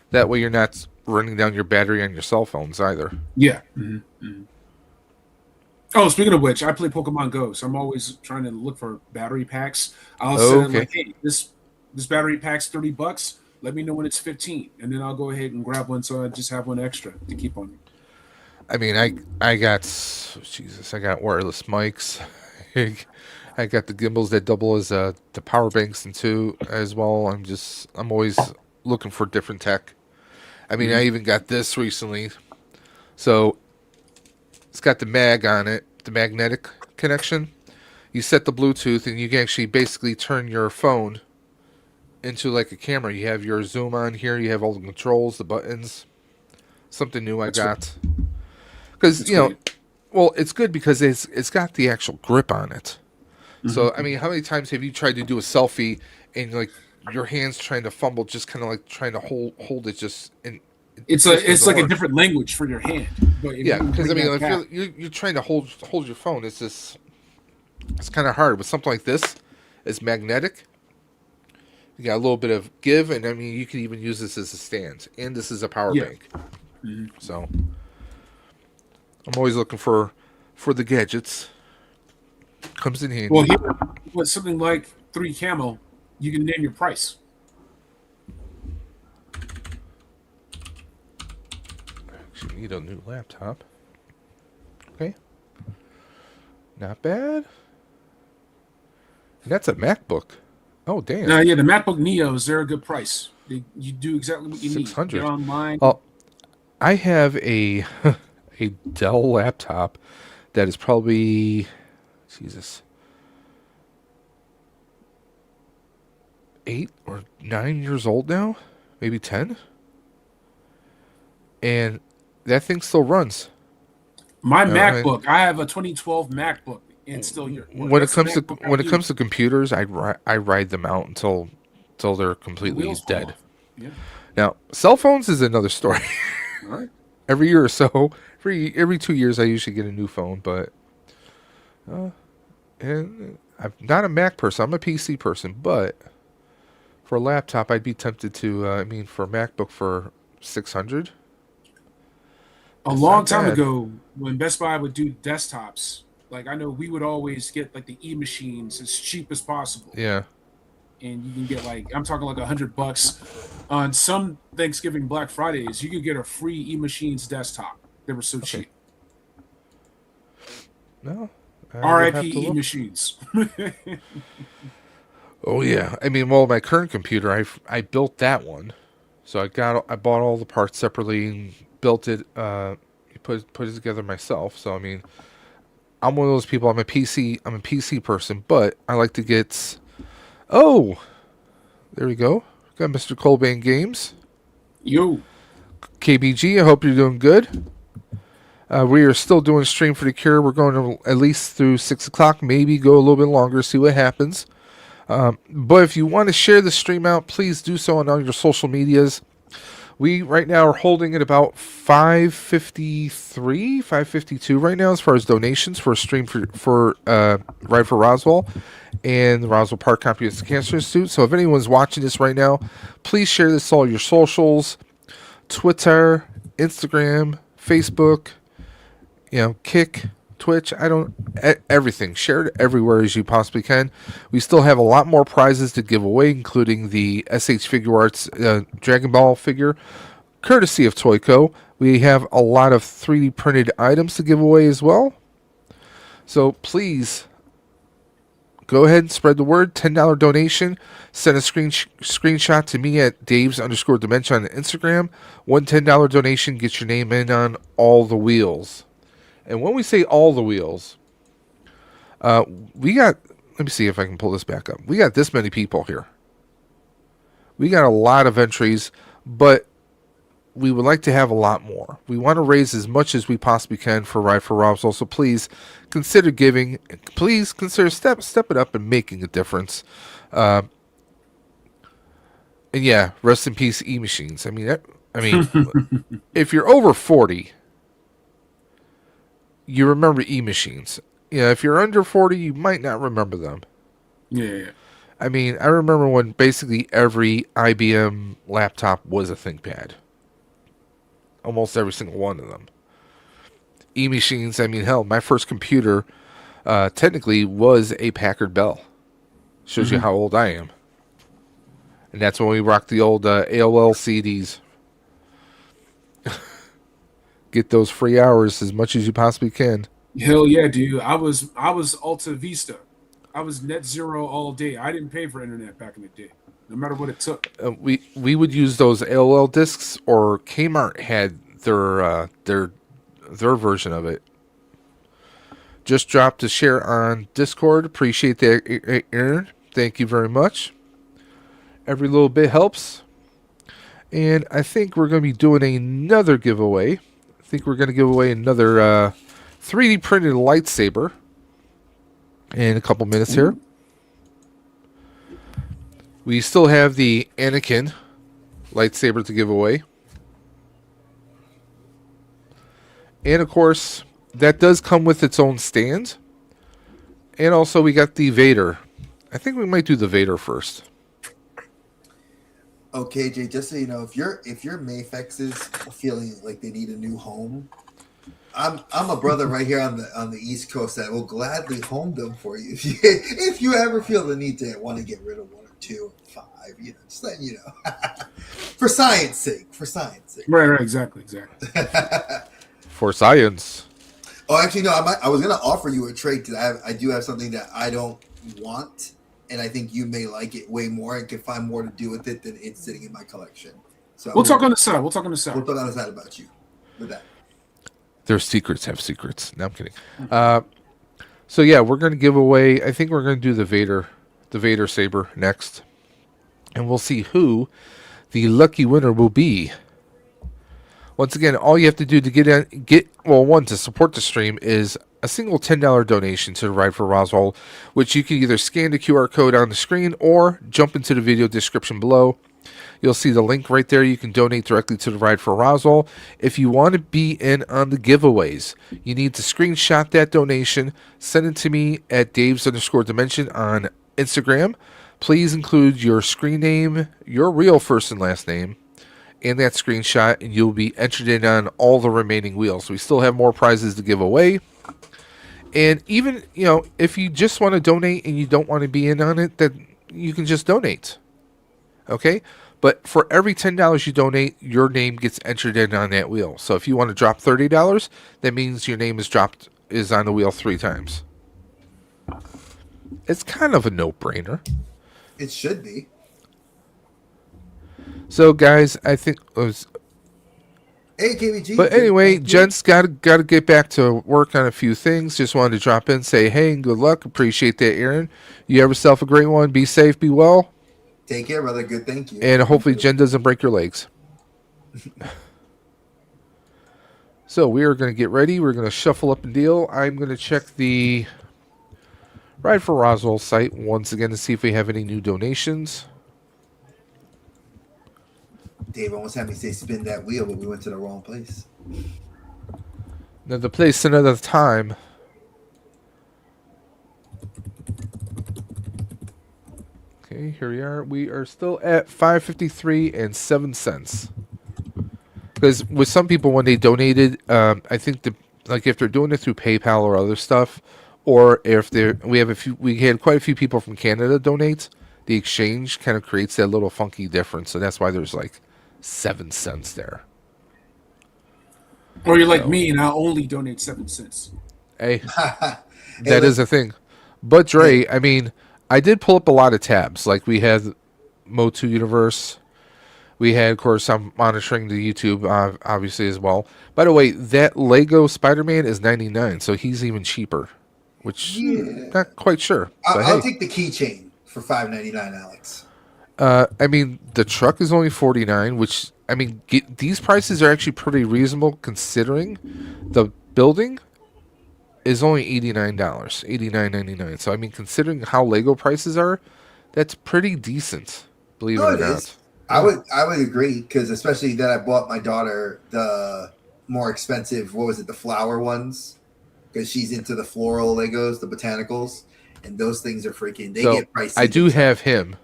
That way you're not running down your battery on your cell phones either. Yeah. Mm-hmm. Mm-hmm. Oh, speaking of which, I play Pokemon Go, so I'm always trying to look for battery packs. I'll say hey, this battery pack's $30. Let me know when it's 15, and then I'll go ahead and grab one, so I just have one extra to keep on me. I mean, I got wireless mics. I got the gimbals that double as the power banks and two as well. I'm always looking for different tech. I mean, I even got this recently. So it's got the mag on it, the magnetic connection. You set the Bluetooth, and you can actually basically turn your phone into like a camera. You have your zoom on here. You have all the controls, the buttons. Something new I got. Because it's good because it's got the actual grip on it. Mm-hmm. So I mean, how many times have you tried to do a selfie and your hands trying to fumble, just kind of trying to hold it just in. It's like a different language for your hand. But yeah, because I mean, if you're trying to hold your phone, it's kind of hard. With something like this, it's magnetic. You got a little bit of give, and I mean, you can even use this as a stand, and this is a power bank. Mm-hmm. So I'm always looking for the gadgets. Comes in handy. Well, here with something like 3 camo, you can name your price. Actually, need a new laptop. Okay. Not bad. And that's a MacBook. Oh, damn. Yeah, the MacBook Neos, they're a good price. You do exactly what you need. 600. Get online. Oh, I have a a Dell laptop that is probably, Jesus, 8 or 9 years old now, maybe 10, and that thing still runs. My MacBook, I have a 2012 MacBook, and still here. When it comes to computers, I ride them out until they're completely dead. Yeah. Now, cell phones is another story. All right. Every year or so, every 2 years, I usually get a new phone, but and I'm not a Mac person. I'm a PC person, but for a laptop, I'd be tempted to. For a MacBook for $600. A long time ago, when Best Buy would do desktops, like I know we would always get like the e-machines as cheap as possible. Yeah. And you can get I'm talking like $100 on some Thanksgiving Black Fridays. You could get a free e-machines desktop. They were so cheap. No. RIP e-machines. Oh yeah. My current computer, I built that one, so I bought all the parts separately and built it. Put it together myself. So I'm one of those people. I'm a PC person, but I like to get. Oh, there we go. Got Mr. Colbane Games. Yo. KBG, I hope you're doing good. We are still doing Stream for the Cure. We're going to at least through 6 o'clock, maybe go a little bit longer, see what happens. But if you want to share the stream out, please do so on all your social medias. We right now are holding at about 553, 552 right now as far as donations for a stream for Ride for Roswell and the Roswell Park Comprehensive Cancer Institute. So if anyone's watching this right now, please share this to all your socials, Twitter, Instagram, Facebook, Kick, Twitch, everything. Share it everywhere as you possibly can. We still have a lot more prizes to give away, including the SH Figure Arts Dragon Ball figure, courtesy of Toyco. We have a lot of 3D printed items to give away as well. So please go ahead and spread the word. $10 donation. Send a screenshot to me at Daves_Dementia on Instagram. One $10 donation gets your name in on all the wheels. And when we say all the wheels, we got, let me see if I can pull this back up. We got this many people here. We got a lot of entries, but we would like to have a lot more. We want to raise as much as we possibly can for Ride for Roswell. So please consider giving. Please consider step it up and making a difference. And yeah, rest in peace, e-machines. If you're over 40, you remember e-machines. If you're under 40, you might not remember them. Yeah. I remember when basically every IBM laptop was a ThinkPad. Almost every single one of them. E-machines, hell, my first computer technically was a Packard Bell. Shows you how old I am. And that's when we rocked the old AOL CDs. Get those free hours as much as you possibly can. Hell yeah, dude. I was Alta Vista. I was net zero all day. I didn't pay for internet back in the day, no matter what it took. We would use those AOL discs, or Kmart had their version of it. Just dropped a share on Discord. Appreciate that, Aaron. Thank you very much. Every little bit helps. And I think we're going to be doing another giveaway. I think we're going to give away another 3D printed lightsaber in a couple minutes here. We still have the Anakin lightsaber to give away. And of course, that does come with its own stand. And also we got the Vader. I think we might do the Vader first. Okay, Jay, just so you know, if your Mayfexes are feeling like they need a new home, I'm a brother right here on the East Coast that will gladly home them for you if you ever feel the need to want to get rid of 1 or 2 or 5. Just letting you know, for science sake. Right, exactly. For science. Oh, actually, no. I was gonna offer you a trade because I do have something that I don't want, and I think you may like it way more and can find more to do with it than it's sitting in my collection. So We'll talk on the side. We'll talk on the side about you with that. Their secrets have secrets. No, I'm kidding. So yeah, we're going to give away. I think we're going to do the Vader saber next, and we'll see who the lucky winner will be. Once again, all you have to do to one to support the stream is a single $10 donation to the Ride for Roswell, which you can either scan the QR code on the screen or jump into the video description below. You'll see the link right there. You can donate directly to the Ride for Roswell. If you want to be in on the giveaways, you need to screenshot that donation, send it to me at Daves_Dimension on Instagram. Please include your screen name, your real first and last name, and that screenshot, and you'll be entered in on all the remaining wheels. We still have more prizes to give away. And even, if you just want to donate and you don't want to be in on it, then you can just donate. Okay? But for every $10 you donate, your name gets entered in on that wheel. So if you want to drop $30, that means your name is on the wheel 3 times. It's kind of a no-brainer. It should be. So guys, I think Hey, KBG. But anyway, gents, got to get back to work on a few things. Just wanted to drop in, say hey, and good luck. Appreciate that, Aaron. You have yourself a great one. Be safe, be well. Take care, brother. Good, thank you. And hopefully Jen doesn't break your legs. So we are going to get ready. We're going to shuffle up and deal. I'm going to check the Ride for Roswell site once again to see if we have any new donations. Dave almost had me say spin that wheel, but we went to the wrong place. Another place, another time. Okay, here we are. We are still at $5.53 and 7 cents. Because with some people, when they donated, I think if they're doing it through PayPal or other stuff, or if we had quite a few people from Canada donate, the exchange kind of creates that little funky difference. So that's why there's like 7 cents there. Or you're like me, and I'll only donate 7 cents. Hey, that is a thing. But Dre, I mean, I did pull up a lot of tabs. Like we had Motu Universe. We had, of course, I'm monitoring the YouTube, obviously, as well. By the way, that Lego Spider-Man is $99, so he's even cheaper, which not quite sure. I'll take the keychain for $5.99, Alex. I mean, the truck is only $49, which, I mean, these prices are actually pretty reasonable considering the building is only $89, $89.99. So, I mean, considering how Lego prices are, that's pretty decent, believe it or not. I would agree, because especially that I bought my daughter the more expensive, the flower ones, because she's into the floral Legos, the botanicals, and those things are freaking, they get pricey. I do have him.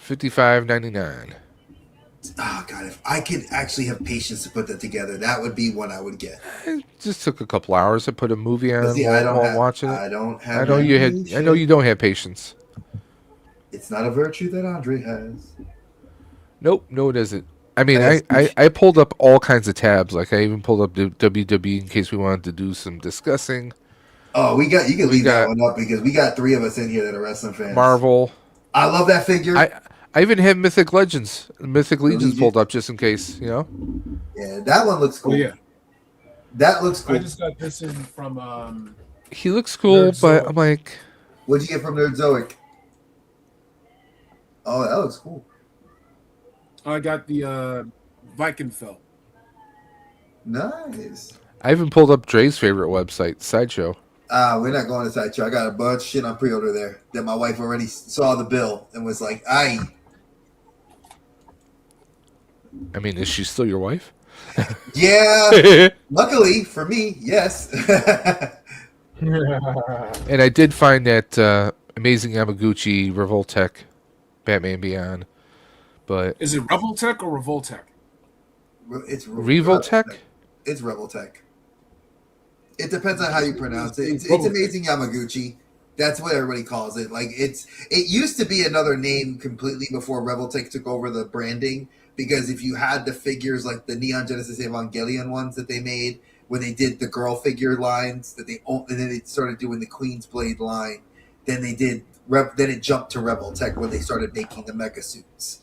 $55.99. Oh God, if I could actually have patience to put that together, that would be one I would get. It just took a couple hours to put a movie on while watching it. I don't have. I know you don't have patience. It's not a virtue that Andre has. Nope, no, it isn't. I mean, I pulled up all kinds of tabs. Like I even pulled up the WWE in case we wanted to do some discussing. Oh, you can leave that one up because we got 3 of us in here that are wrestling fans. Marvel. I love that figure. I even have Mythic Legions pulled up just in case, Yeah, that one looks cool. Oh, yeah. That looks cool. I just got this in from. He looks cool, but I'm like, what'd you get from Nerdzoic? Oh, that looks cool. I got the Viking felt. Nice. I even pulled up Dre's favorite website, Sideshow. We're not going to Sideshow. I got a bunch of shit on pre-order there that my wife already saw the bill and was like, "Aye." I mean, is she still your wife? Yeah. Luckily for me, yes. And I did find that amazing Yamaguchi Revoltech Batman Beyond, but is it Revoltech or Revoltech? It's Revoltech. It's Rebel Tech. It depends on how you pronounce it. It's Amazing Yamaguchi. That's what everybody calls it. Like it used to be another name completely before Rebel Tech took over the branding. Because if you had the figures like the Neon Genesis Evangelion ones that they made, when they did the girl figure lines that and then they started doing the Queen's Blade line, then they did. Then it jumped to Rebel Tech when they started making the mecha suits.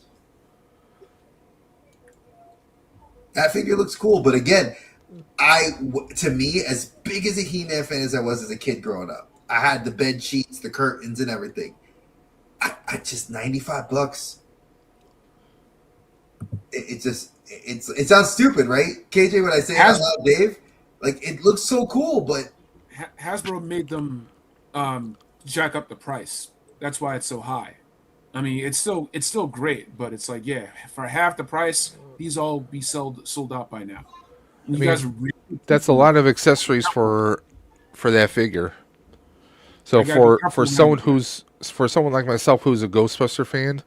That figure looks cool, but again, to me, as big as a He-Man fan as I was as a kid growing up, I had the bed sheets, the curtains, and everything. I just $95. It sounds stupid, right? KJ, when I say it out loud, Dave, like it looks so cool, but Hasbro made them jack up the price. That's why it's so high. I mean, it's still great, but it's like, yeah, for half the price, these all be sold out by now. And you guys are really that's a lot of accessories for that figure. So for someone like myself who's a Ghostbuster fan,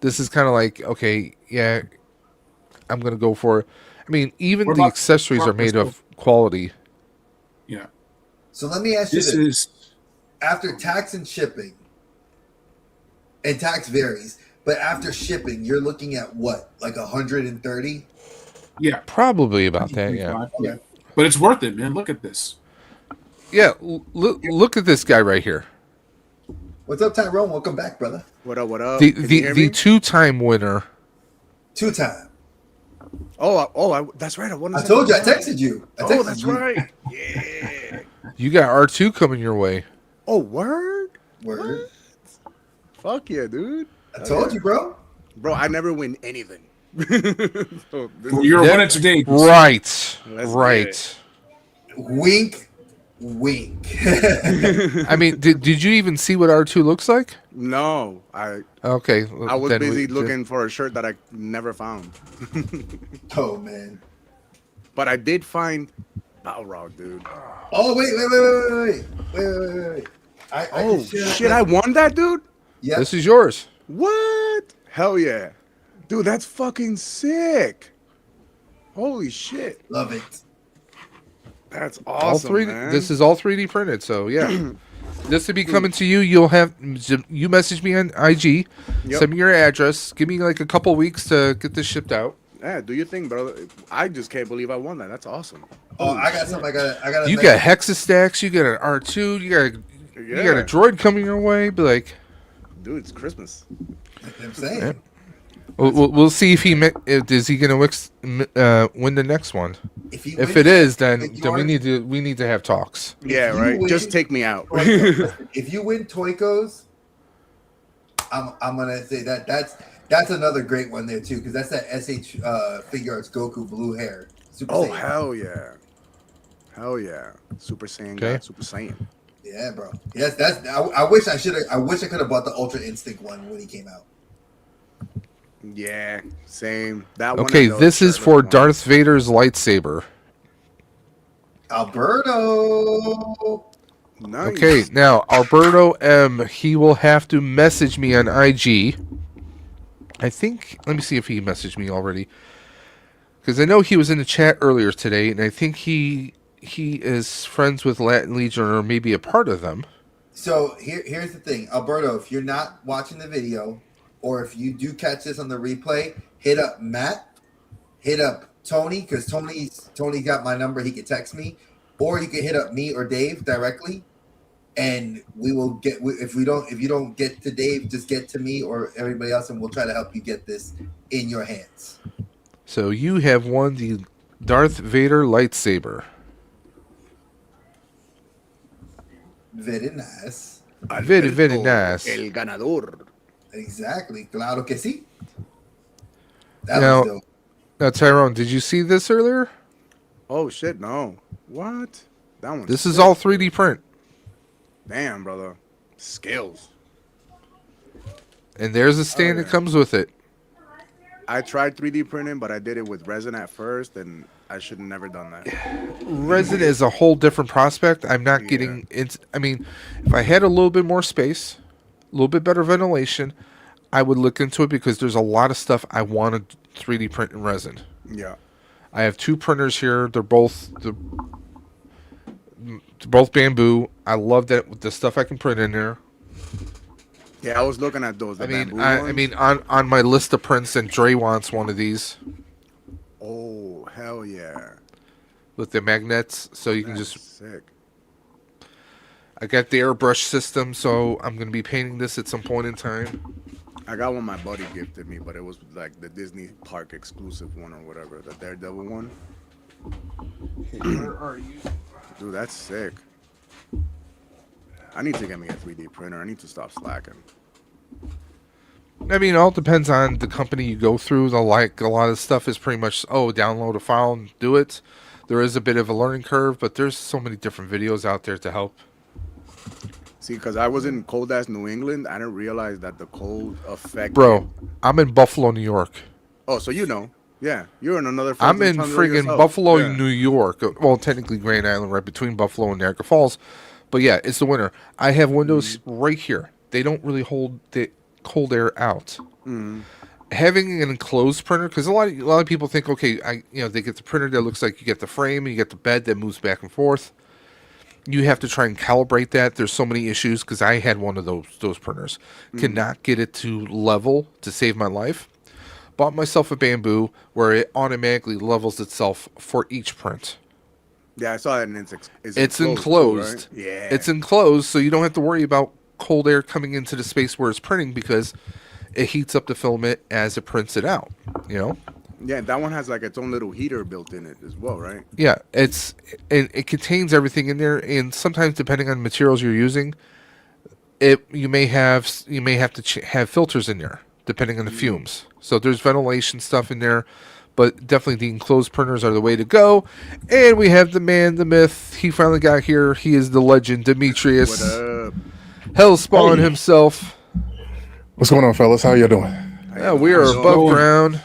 this is kind of like, okay, yeah, I'm gonna go for it. I mean, even the accessories are made of quality. Yeah. So let me ask you this: after tax and shipping, and tax varies, but after shipping, you're looking at what, like 130? Yeah, probably about that. Yeah. Yeah, but it's worth it, man. Look at this. Yeah, look at this guy right here. What's up, Tyrone? Welcome back, brother. What up? What up? The two-time winner. Two-time. That's right. I told you. I texted you. That's right. Yeah. You got R2 coming your way. Oh, word. Word. Fuck yeah, dude. I told you, bro. Bro, I never win anything. You're a winner today. Right. Right. Wink. Wink. I mean, did you even see what R2 looks like? No, okay. I was busy looking for a shirt that I never found. Oh man! But I did find Balrog, dude. Oh wait! Shit! I won that, dude. Yeah. This is yours. What? Hell yeah, dude! That's fucking sick. Holy shit! Love it. That's awesome, man. This is all 3D printed, so yeah. This will be coming to you. You message me on IG, send me your address, give me like a couple weeks to get this shipped out. Yeah, do your thing, brother. I just can't believe I won that. That's awesome. Oh, I got something. I got. You got Hexastacks, you got an R2, you got a droid coming your way. Be like, dude, it's Christmas. I'm saying. Yeah. We'll see if is he gonna win the next one. If it is, then we need to have talks. Yeah, right. Just take me out. If you win Toykos, I'm gonna say that's another great one there too, because that's that SH Figure Arts Goku blue hair. Super Saiyan. Hell yeah! Super Saiyan, God, Super Saiyan. Yeah, bro. Yes, I wish I could have bought the Ultra Instinct one when he came out. Yeah, same. That one. Okay, this is for Darth Vader's lightsaber. Alberto. Nice. Okay, now Alberto M. He will have to message me on IG. I think. Let me see if he messaged me already, because I know he was in the chat earlier today, and I think he is friends with Latin Legion or maybe a part of them. So here's the thing, Alberto. If you're not watching the video, or if you do catch this on the replay, hit up Matt, hit up Tony, because Tony got my number. He could text me, or you can hit up me or Dave directly, and we will get. If you don't get to Dave, just get to me or everybody else, and we'll try to help you get this in your hands. So you have won the Darth Vader lightsaber. Very nice. Very nice. El ganador. Exactly. Claro que sí. Now, Tyrone, did you see this earlier? Oh shit, no. What? That one. This is all 3D print. Damn, brother. Skills. And there's a stand that comes with it. I tried 3D printing, but I did it with resin at first, and I should have never done that. Resin is a whole different prospect. I'm not getting into. I mean, if I had a little bit more space, a little bit better ventilation, I would look into it, because there's a lot of stuff I want to 3D print in resin. Yeah. I have 2 printers here. They're both bamboo. I love that with the stuff I can print in there. Yeah, I was looking at those. I mean, on my list of prints, and Dre wants one of these. Oh, hell yeah! With the magnets, so you can just. Sick. I got the airbrush system, so I'm gonna be painting this at some point in time. I got one my buddy gifted me, but it was like the Disney Park exclusive one or whatever, the Daredevil one. Where are you? Dude, that's sick. I need to get me a 3D printer. I need to stop slacking. I mean, it all depends on the company you go through. A lot of stuff is pretty much, download a file and do it. There is a bit of a learning curve, but there's so many different videos out there to help. See, because I was in cold-ass New England, I didn't realize that the cold affected... Bro, I'm in Buffalo, New York. Oh, so you know. Yeah, you're in another... I'm in friggin' Buffalo, New York. Well, technically Grand Island, right between Buffalo and Niagara Falls. But yeah, it's the winter. I have windows right here. They don't really hold the cold air out. Having an enclosed printer, because a lot of people think, okay, they get the printer that looks like you get the frame, and you get the bed that moves back and forth. You have to try and calibrate that. There's so many issues, because I had one of those printers. Cannot get it to level to save my life. Bought myself a bamboo where it automatically levels itself for each print. Yeah, I saw that, and it's enclosed. Too, right? Yeah, it's enclosed, so you don't have to worry about cold air coming into the space where it's printing, because it heats up the filament as it prints it out. Yeah, that one has like its own little heater built in it as well, right? Yeah, it contains everything in there, and sometimes depending on the materials you're using, you may have to have filters in there depending on the fumes. So there's ventilation stuff in there. But definitely the enclosed printers are the way to go. And we have the man, the myth. He finally got here. He is the legend, Demetrius. What up? Hellspawn himself. What's going on, fellas? How you doing? Yeah, we are above ground.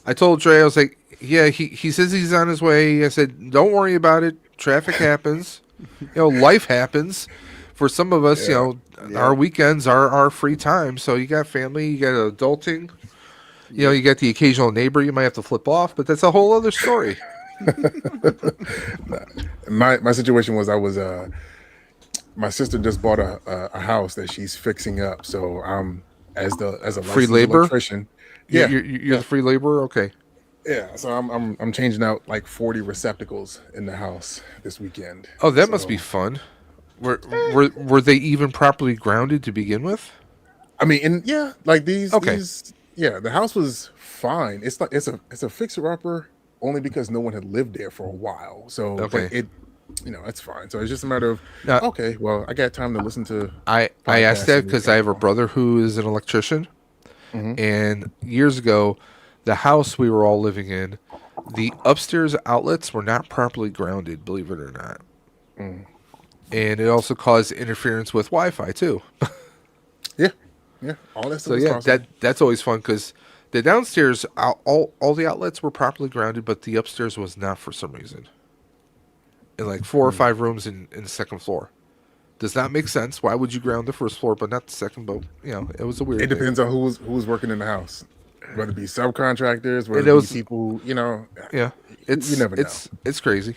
I told Dre, I was like, yeah, he says he's on his way. I said, don't worry about it. Traffic happens. Life happens. For some of us, our weekends are our free time. So you got family, you got adulting. You got the occasional neighbor you might have to flip off, but that's a whole other story. My situation was my sister just bought a house that she's fixing up, so I'm as a free labor electrician. Yeah, you're the free laborer. Okay. Yeah, so I'm changing out like 40 receptacles in the house this weekend. Oh, that must be fun. Were they even properly grounded to begin with? I mean, like these. Okay. Yeah, the house was fine. It's a fixer-upper only because no one had lived there for a while. So okay. It's fine. So it's just a matter of okay, well, I got time to listen to. I asked that because I have a brother who is an electrician, and years ago, the house we were all living in, the upstairs outlets were not properly grounded. Believe it or not, and it also caused interference with Wi-Fi too. Yeah, all that stuff. So that's always fun because the downstairs, all the outlets were properly grounded, but the upstairs was not for some reason. In like 4 or 5 rooms in the second floor, does not make sense. Why would you ground the first floor but not the second? But it was a weird. It depends on who was working in the house, whether it be subcontractors, whether it be people. Yeah, you never know. It's crazy.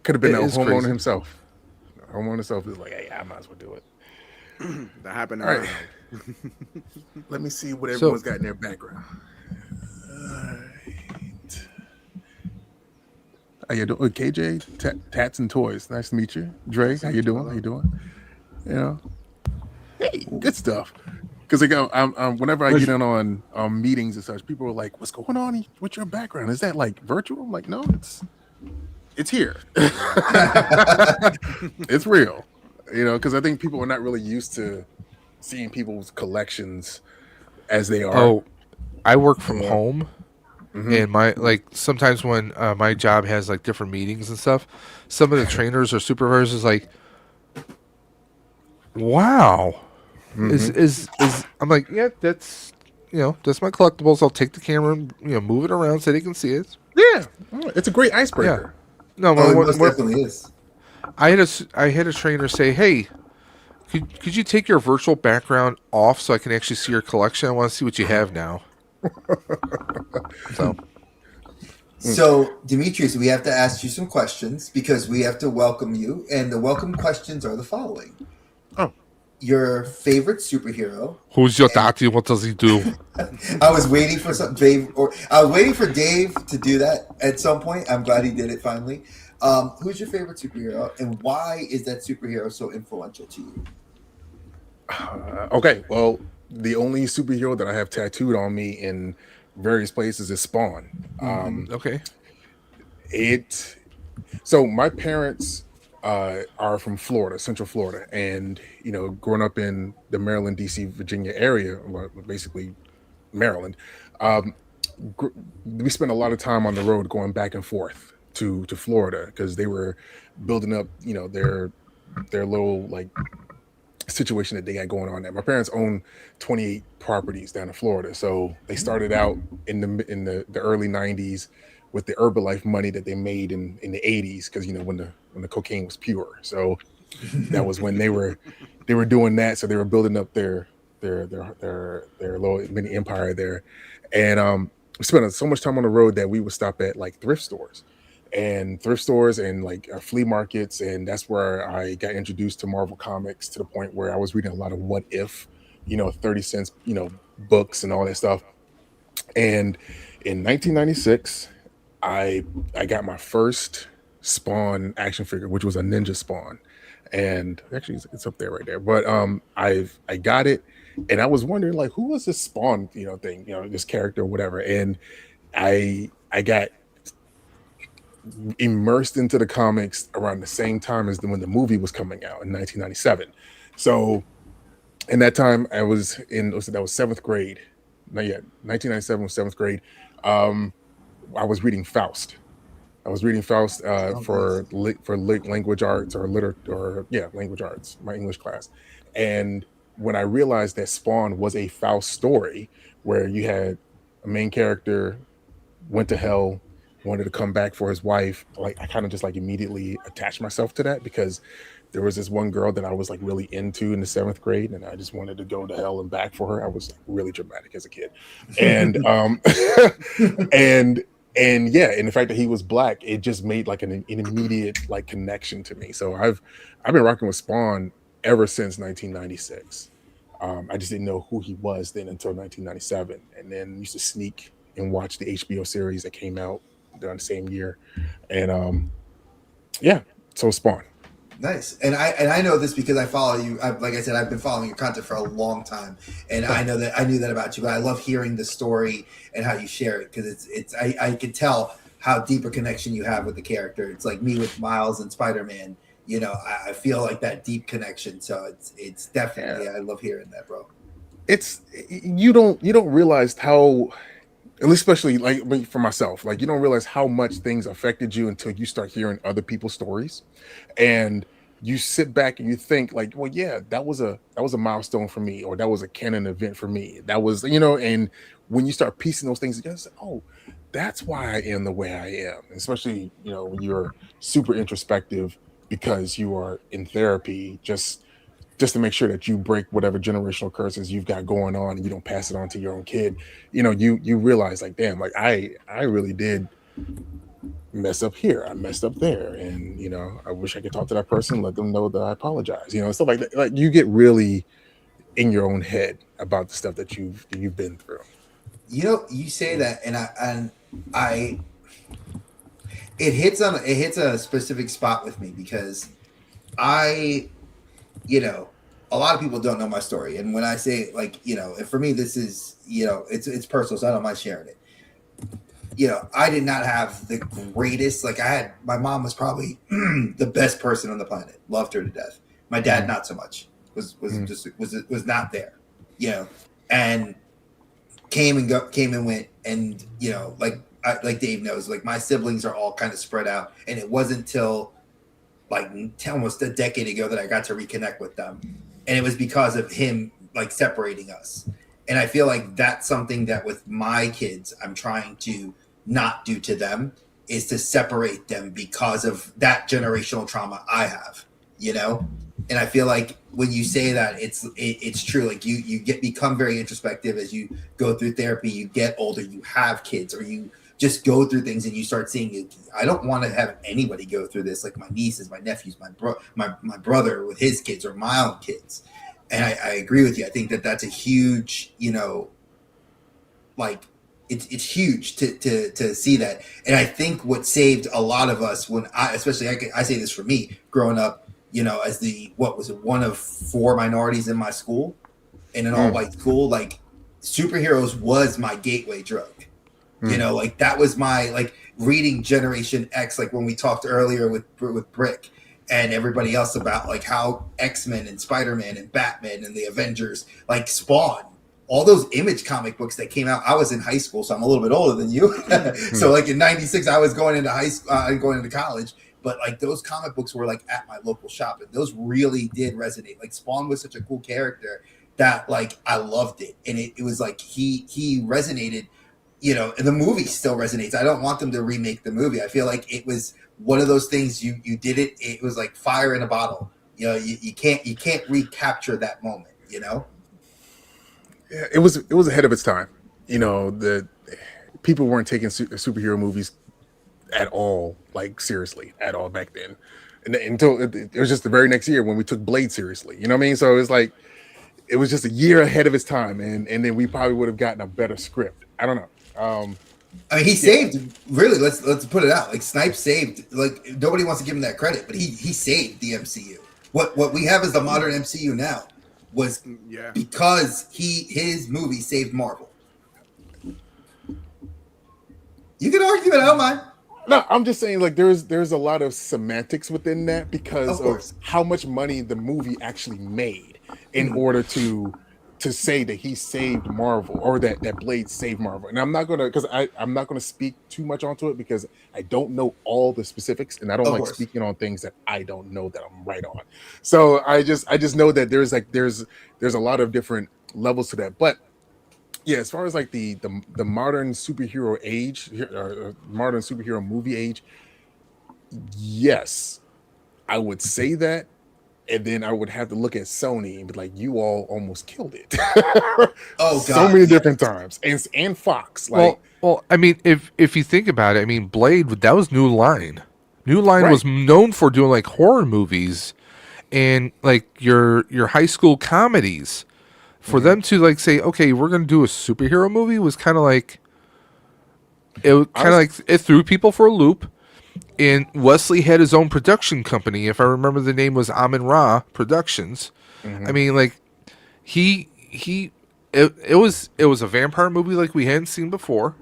Could have been the homeowner himself. The homeowner himself is like, hey, I might as well do it. That happened. All right. Let me see what everyone's got in their background. Right. How you doing? KJ, Tatz and Toys. Nice to meet you. Dre, how you doing? How you doing? Hey, good stuff. Because whenever I get in on meetings and such, people are like, "What's going on with your background? Is that like virtual?" I'm like, "No, it's here. It's real." Because I think people are not really used to seeing people's collections as they are. Oh, I work from home, and sometimes when my job has like different meetings and stuff, some of the trainers or supervisors like, "Wow, is I'm like, yeah, that's that's my collectibles. I'll take the camera and move it around so they can see it. Yeah, it's a great icebreaker. Yeah. No, it definitely is. I had a trainer say, "Hey, could you take your virtual background off so I can actually see your collection? I want to see what you have now." So, So, Demetrius, we have to ask you some questions because we have to welcome you, and the welcome questions are the following: your favorite superhero? Who's your daddy? What does he do? I was waiting for Dave to do that at some point. I'm glad he did it finally. Who's your favorite superhero, and why is that superhero so influential to you? Okay, well, the only superhero that I have tattooed on me in various places is Spawn. Okay. So my parents are from Florida, Central Florida, and growing up in the Maryland, DC, Virginia area, basically Maryland, we spent a lot of time on the road going back and forth to Florida because they were building up, their little situation that they had going on there. My parents own 28 properties down in Florida, so they started out in the early 90s with the Herbalife money that they made in the 80s, because when the cocaine was pure. So that was when they were doing that. So they were building up their little mini empire there, and we spent so much time on the road that we would stop at thrift stores and flea markets, and that's where I got introduced to Marvel Comics, to the point where I was reading a lot of What If, 30 cents, books and all that stuff. And in 1996, I got my first Spawn action figure, which was a Ninja Spawn, and actually it's up there right there. But I got it, and I was wondering who was this Spawn thing, this character or whatever, and I got immersed into the comics around the same time as when the movie was coming out in 1997. So in that time that was 7th grade. Not yet. 1997 was 7th grade. I was reading Faust. For language arts language arts, my English class. And when I realized that Spawn was a Faust story, where you had a main character went to hell, wanted to come back for his wife, I kind of just immediately attached myself to that, because there was this one girl that I was really into in the 7th grade, and I just wanted to go to hell and back for her. I was really dramatic as a kid, and and the fact that he was black, it just made an immediate connection to me. So I've been rocking with Spawn ever since 1996. I just didn't know who he was then until 1997, and then used to sneak and watch the HBO series that came out during the same year, and so Spawn. Nice. And I know this because I follow you. Like I said, I've been following your content for a long time, and I knew that about you. But I love hearing the story and how you share it, because I can tell how deep a connection you have with the character. It's like me with Miles and Spider-Man. I feel that deep connection. So it's definitely, I love hearing that, bro. It's you don't realize how, especially for myself, you don't realize how much things affected you until you start hearing other people's stories, and you sit back and you think well, yeah, that was a milestone for me, or that was a canon event for me. That was, and when you start piecing those things together, oh, that's why I am the way I am. Especially, when you're super introspective because you are in therapy, just to make sure that you break whatever generational curses you've got going on, and you don't pass it on to your own kid. You realize damn, I really did mess up here, I messed up there, and I wish I could talk to that person, let them know that I apologize, stuff like that. You get really in your own head about the stuff that you've been through. You say that, and I it hits a specific spot with me, because a lot of people don't know my story, and when I say and for me this is it's personal, so I don't mind sharing it. I did not have the greatest, my mom was probably the best person on the planet. Loved her to death. My dad, not so much. Was not there. And came and went. And, like Dave knows, my siblings are all kind of spread out. And it wasn't till almost a decade ago that I got to reconnect with them. And it was because of him separating us. And I feel that's something that with my kids, I'm trying to not do to them, is to separate them because of that generational trauma I have, And I feel when you say that, it's true. You become very introspective as you go through therapy, you get older, you have kids, or you just go through things and you start seeing it. I don't want to have anybody go through this, like my nieces, my nephews, my brother with his kids or my own kids. And I agree with you. I think that that's a huge, like it's huge to see that. And I think what saved a lot of us I say this for me growing up, as one of 4 minorities in my school, in an all-white school, like superheroes was my gateway drug. Like that was my reading Generation X, like when we talked earlier with Brick and everybody else about like how X-Men and Spider-Man and Batman and the Avengers, like Spawn, all those Image comic books that came out. I was in high school, so I'm a little bit older than you. So like in '96, I was going into going into college, but like those comic books were like at my local shop, and those really did resonate. Like Spawn was such a cool character that like I loved it, and it was like he resonated. And the movie still resonates. I don't want them to remake the movie. I feel like it was one of those things you did it. It was like fire in a bottle. You can't recapture that moment. Yeah, it was ahead of its time. The people weren't taking superhero movies at all, like seriously at all back then. And until it was just the very next year when we took Blade seriously. You know what I mean? So it's like it was just a year ahead of its time, and then we probably would have gotten a better script. I don't know. I mean, he saved. Really, let's put it out. Like Snipes saved. Like nobody wants to give him that credit, but he saved the MCU. What we have as the modern MCU now was because his movie saved Marvel. You can argue it. I don't mind. No, I'm just saying, like there's a lot of semantics within that because of how much money the movie actually made in order to say that he saved Marvel or that Blade saved Marvel. And I'm not gonna speak too much onto it because I don't know all the specifics, and I don't like speaking on things that I don't know that I'm right on. So I just know that there's a lot of different levels to that. But yeah, as far as like the modern superhero age, modern superhero movie age, yes, I would say that. And then I would have to look at Sony and be like, "You all almost killed it." So many different times, and Fox. Like, well, I mean, if you think about it, I mean, Blade, that was New Line. New Line was known for doing like horror movies and like your high school comedies. For them to like say, "Okay, we're going to do a superhero movie," was kind of like it threw people for a loop. And Wesley had his own production company. If I remember, the name was Amin Ra Productions. I mean, like it was a vampire movie like we hadn't seen before.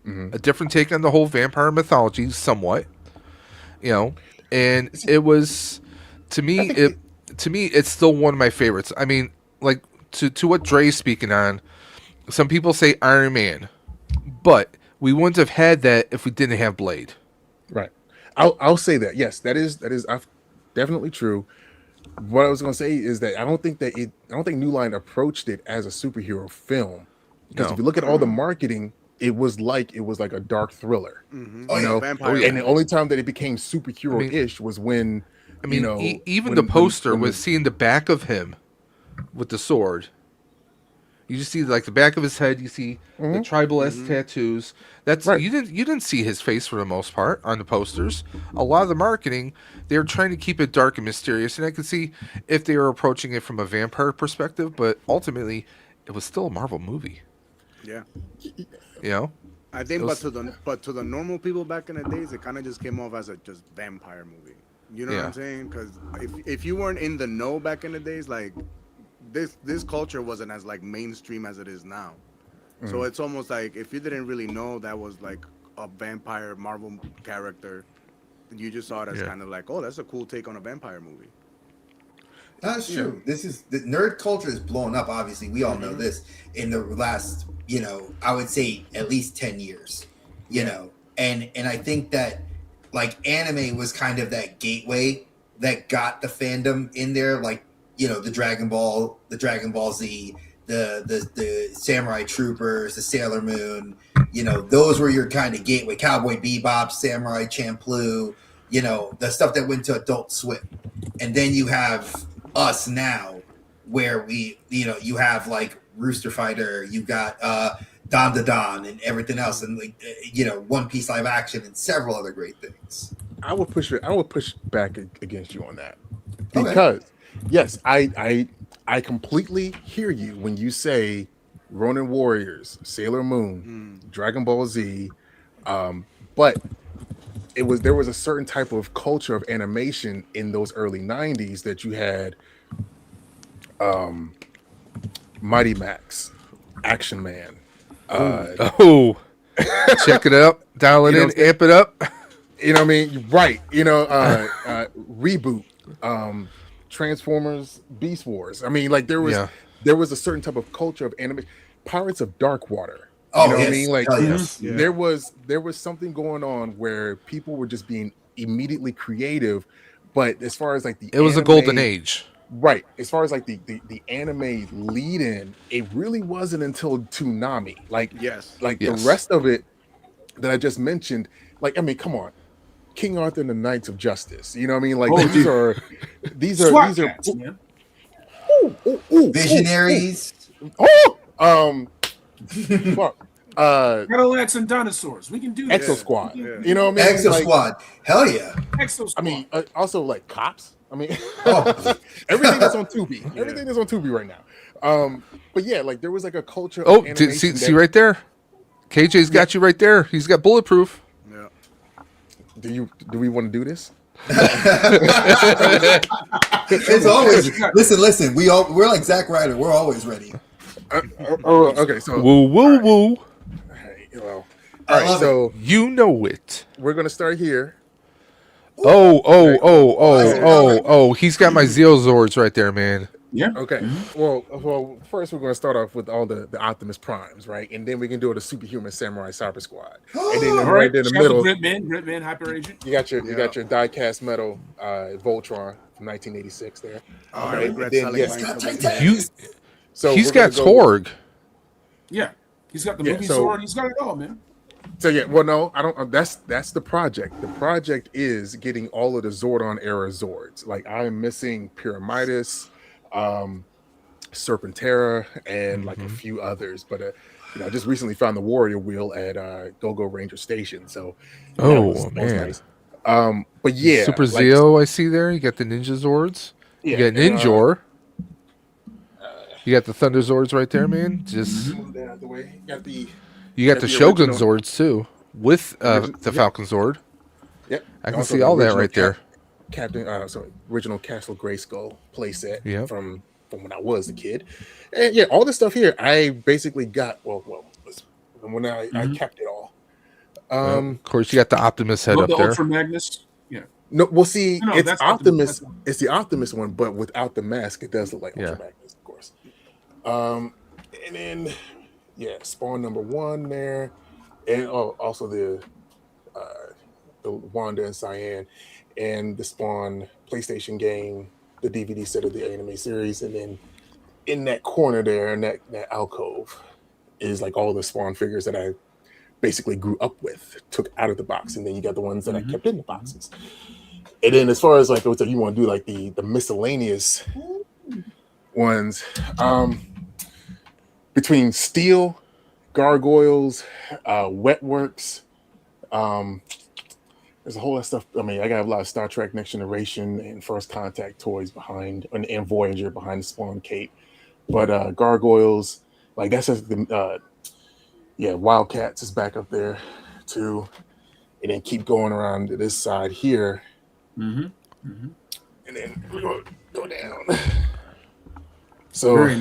A different take on the whole vampire mythology, somewhat. And it was to me it's still one of my favorites. I mean, like to what Dre's speaking on. Some people say Iron Man, but we wouldn't have had that if we didn't have Blade. Right. I'll say that. Yes, that is definitely true. What I was going to say is that I don't think New Line approached it as a superhero film. Because if you look at all the marketing, it was like a dark thriller. Vampire. And the only time that it became superhero-ish was when even the poster was seeing the back of him with the sword. You just see like the back of his head. You see the tribal-esque tattoos. That's you didn't see his face for the most part on the posters. A lot of the marketing, they were trying to keep it dark and mysterious, and I could see if they were approaching it from a vampire perspective. But ultimately, it was still a Marvel movie. Yeah. I think, but to the normal people back in the days, it kind of just came off as a just vampire movie. You know what I'm saying? Because if you weren't in the know back in the days, like. This culture wasn't as like mainstream as it is now. So it's almost like if you didn't really know that was like a vampire Marvel character, you just saw it as kind of like, oh, that's a cool take on a vampire movie. That's true. This is the nerd culture is blown up. Obviously, we all know this in the last, I would say at least 10 years, and I think that like anime was kind of that gateway that got the fandom in there, like. The Dragon Ball Z, the Samurai Troopers, the Sailor Moon, those were your kind of gateway. Cowboy Bebop, Samurai Champloo, the stuff that went to Adult Swim. And then you have us now where you have like Rooster Fighter, you got Don the Don and everything else, and like One Piece live action and several other great things. I would push back against you on that because yes, I completely hear you when you say Ronin Warriors, Sailor Moon, Dragon Ball Z, but there was a certain type of culture of animation in those early 90s that you had Mighty Max, Action Man. Check it out, dial it in, amp it up. You know what I mean? Right. Reboot, Transformers, Beast Wars. I mean, like there was a certain type of culture of animation. Pirates of Darkwater. You know what I mean? Like there was something going on where people were just being immediately creative, but as far as like it was a golden age. Right. As far as like the anime lead in, it really wasn't until Toonami. The rest of it that I just mentioned, like, I mean, come on. King Arthur and the Knights of Justice. You know what I mean? Like these are cats, man. Visionaries. Cadillacs and dinosaurs. We can do that. Exo Squad. You know what I mean? Exo Squad. Hell yeah. Exo Squad. I mean, also like Cops. I mean, everything that's on Tubi. Everything that's on Tubi right now. But yeah, like there was like a culture. Oh, see right there. KJ's got you right there. He's got bulletproof. Yeah. Do we want to do this? It's always listen. We're like Zack Ryder. We're always ready. Okay. So woo. All right. So you know it. We're gonna start here. Oh. He's got my Zeozords right there, man. Yeah. Okay. Well, first we're going to start off with all the Optimus Primes, right? And then we can do the Superhuman Samurai Cyber Squad. And then right there in the middle, Gridman, Hyper Agent. You got your die-cast metal Voltron from 1986 there. Oh, right? He's got Torg. Yeah. He's got the movie sword. He's got it all, man. So yeah, well, no, I don't. That's the project. The project is getting all of the Zordon era Zords. Like I am missing Pyramidas, Serpentera, and like a few others. But I just recently found the Warrior Wheel at Go-Go Ranger Station. So that was nice. But yeah, Super Zeo, I see there. You got the Ninja Zords. You got Ninjor. You got the Thunder Zords right there, man. Just move that out of the way. You got the Shogun Zords too, with the Falcon Zord. Yep, I can see all that right there. Original Castle Grayskull playset from when I was a kid, and yeah, all this stuff here I basically got. When I kept it all. Of course, you got the Optimus head up there. Ultra Magnus. Yeah. No, well, see, it's Optimus. It's the Optimus one, but without the mask, it does look like Ultra Magnus, of course. And then. Yeah, Spawn number 1 there, and also the Wanda and Cyan, and the Spawn PlayStation game, the DVD set of the anime series, and then in that corner there, in that alcove, is like all the Spawn figures that I basically grew up with, took out of the box, and then you got the ones that I kept in the boxes. And then as far as like what you want to do, like the miscellaneous ones. Between Steel, Gargoyles, Wetworks, there's a whole lot of stuff. I mean, I got a lot of Star Trek Next Generation and First Contact toys behind, and Voyager behind the Spawn cape. But Gargoyles, like that's just the Wildcats is back up there too, and then keep going around to this side here, and then we're gonna go down. So very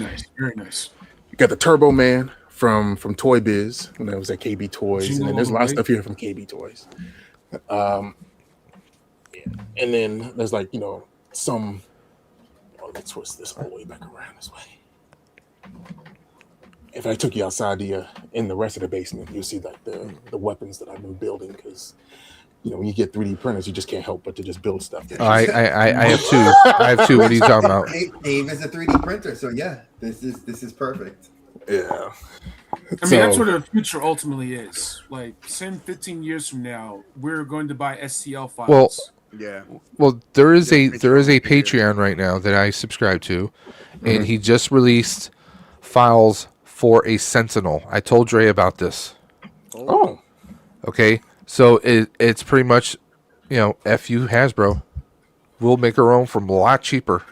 nice. Got the Turbo Man from Toy Biz when I was at KB Toys, and then there's a lot of stuff here from KB Toys. And then there's like some. Let's twist this all the way back around this way. If I took you outside in the rest of the basement, you'll see like the weapons that I've been building because. When you get 3D printers, you just can't help but to just build stuff. I have two. I have two. What are you talking about? Dave is a 3D printer, so yeah, this is perfect. Yeah. I mean, that's what the future ultimately is. Like 10, 15 years from now, we're going to buy STL files. Well, there is a Patreon right now that I subscribe to, and he just released files for a Sentinel. I told Dre about this. Oh. Okay. So it's pretty much, F you Hasbro. We'll make our own for a lot cheaper.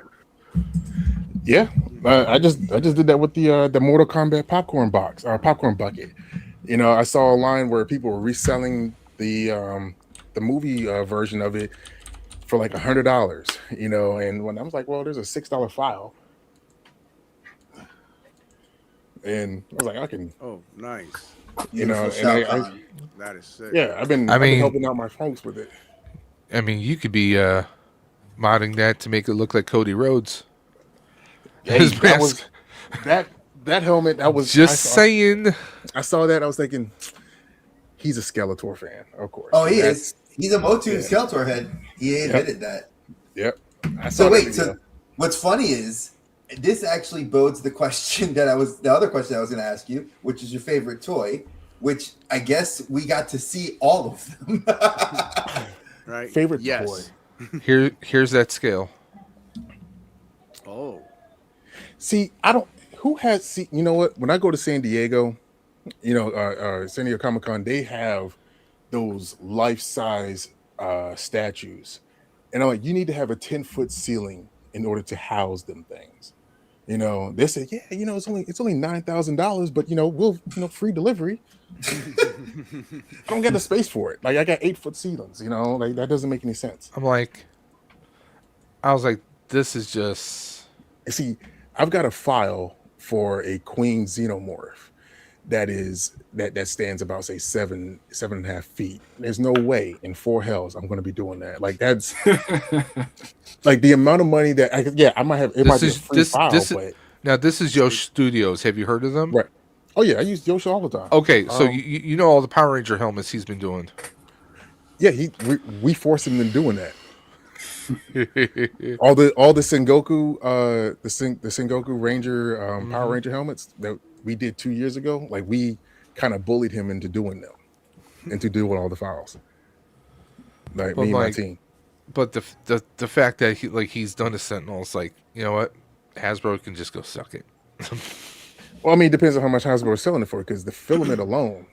Yeah. I just did that with the Mortal Kombat popcorn box or popcorn bucket. I saw a line where people were reselling the movie version of it for like $100, and when I was like, well, there's a $6 file. And I was like, I can. Oh, nice. And I that is sick. Yeah, I've been helping out my folks with it. I mean, you could be modding that to make it look like Cody Rhodes. Hey, that helmet. That was just saying. I saw that. I was thinking, he's a Skeletor fan, of course. Oh, he is. He's a Motu Skeletor head. He admitted that. Yep. So what's funny is this actually bodes the question the other question I was going to ask you, which is your favorite toy, which I guess we got to see all of them. Right. Favorite toy. Here's that scale. Oh. See, who has, you know what? When I go to San Diego, San Diego Comic-Con, they have those life-size statues. And I'm like, you need to have a 10-foot ceiling in order to house them things. They say, yeah, it's only $9,000, but we'll free delivery. I don't get the space for it. Like I got 8-foot ceilings, like that doesn't make any sense. I was like, this is just. See, I've got a file for a Queen Xenomorph that stands about say 7.5 feet. There's no way in 4 hells I'm going to be doing that. Like that's like the amount of money that I might have. It might be a free file. Now this is Yosh Studios. Have you heard of them? Right. Oh yeah, I use Yosh all the time. Okay, so you know all the Power Ranger helmets he's been doing. Yeah, we forced him in doing that. all the Sengoku the Sengoku Ranger Power Ranger helmets that we did 2 years ago, like we kind of bullied him into doing them, into doing all the files. Like me and my team. But the fact that he's done a Sentinel, it's like, you know what, Hasbro can just go suck it. Well, I mean, it depends on how much Hasbro is selling it for, because the filament alone,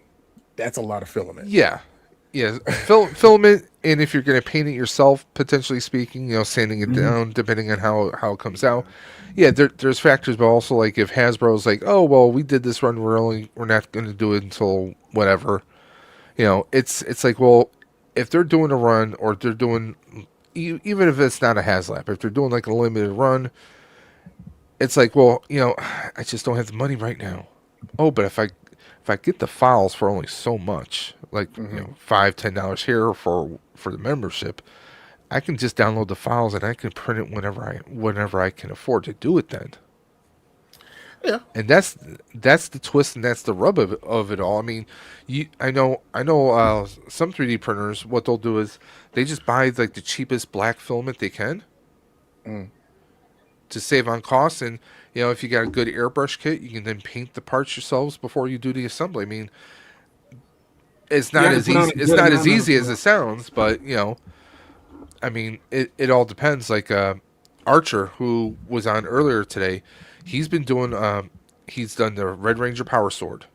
that's a lot of filament. Yeah. Filament, and if you're going to paint it yourself, potentially speaking, sanding it down, depending on how it comes out. Yeah, there's factors, but also like if Hasbro's like, oh well, we did this run, we're not going to do it until whatever. It's like, well, if they're doing a run, or they're doing, even if it's not a HasLab, if they're doing like a limited run, it's like, well, I just don't have the money right now. Oh, but if I get the files for only so much, like $5-10 here for the membership, I can just download the files and I can print it whenever I can afford to do it. Then, yeah, and that's the twist, and that's the rub of it all. I mean, I know some 3D printers, what they'll do is they just buy like the cheapest black filament they can. To save on costs, and if you got a good airbrush kit, you can then paint the parts yourselves before you do the assembly. I mean, it's not as easy. It's not as easy as it sounds, but I mean, it all depends. Like Archer, who was on earlier today, he's been doing. He's done the Red Ranger Power Sword.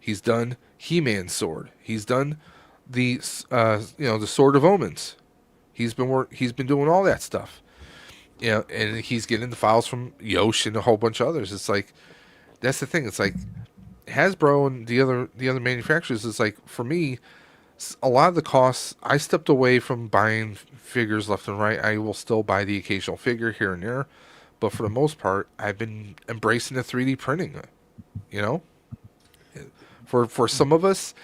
He's done He-Man's sword. He's done the the Sword of Omens. He's been doing all that stuff. And he's getting the files from Yosh and a whole bunch of others. It's like, that's the thing. It's like Hasbro and the other manufacturers. It's like, for me, a lot of the costs, I stepped away from buying figures left and right. I will still buy the occasional figure here and there, but for the most part, I've been embracing the 3D printing. For some of us,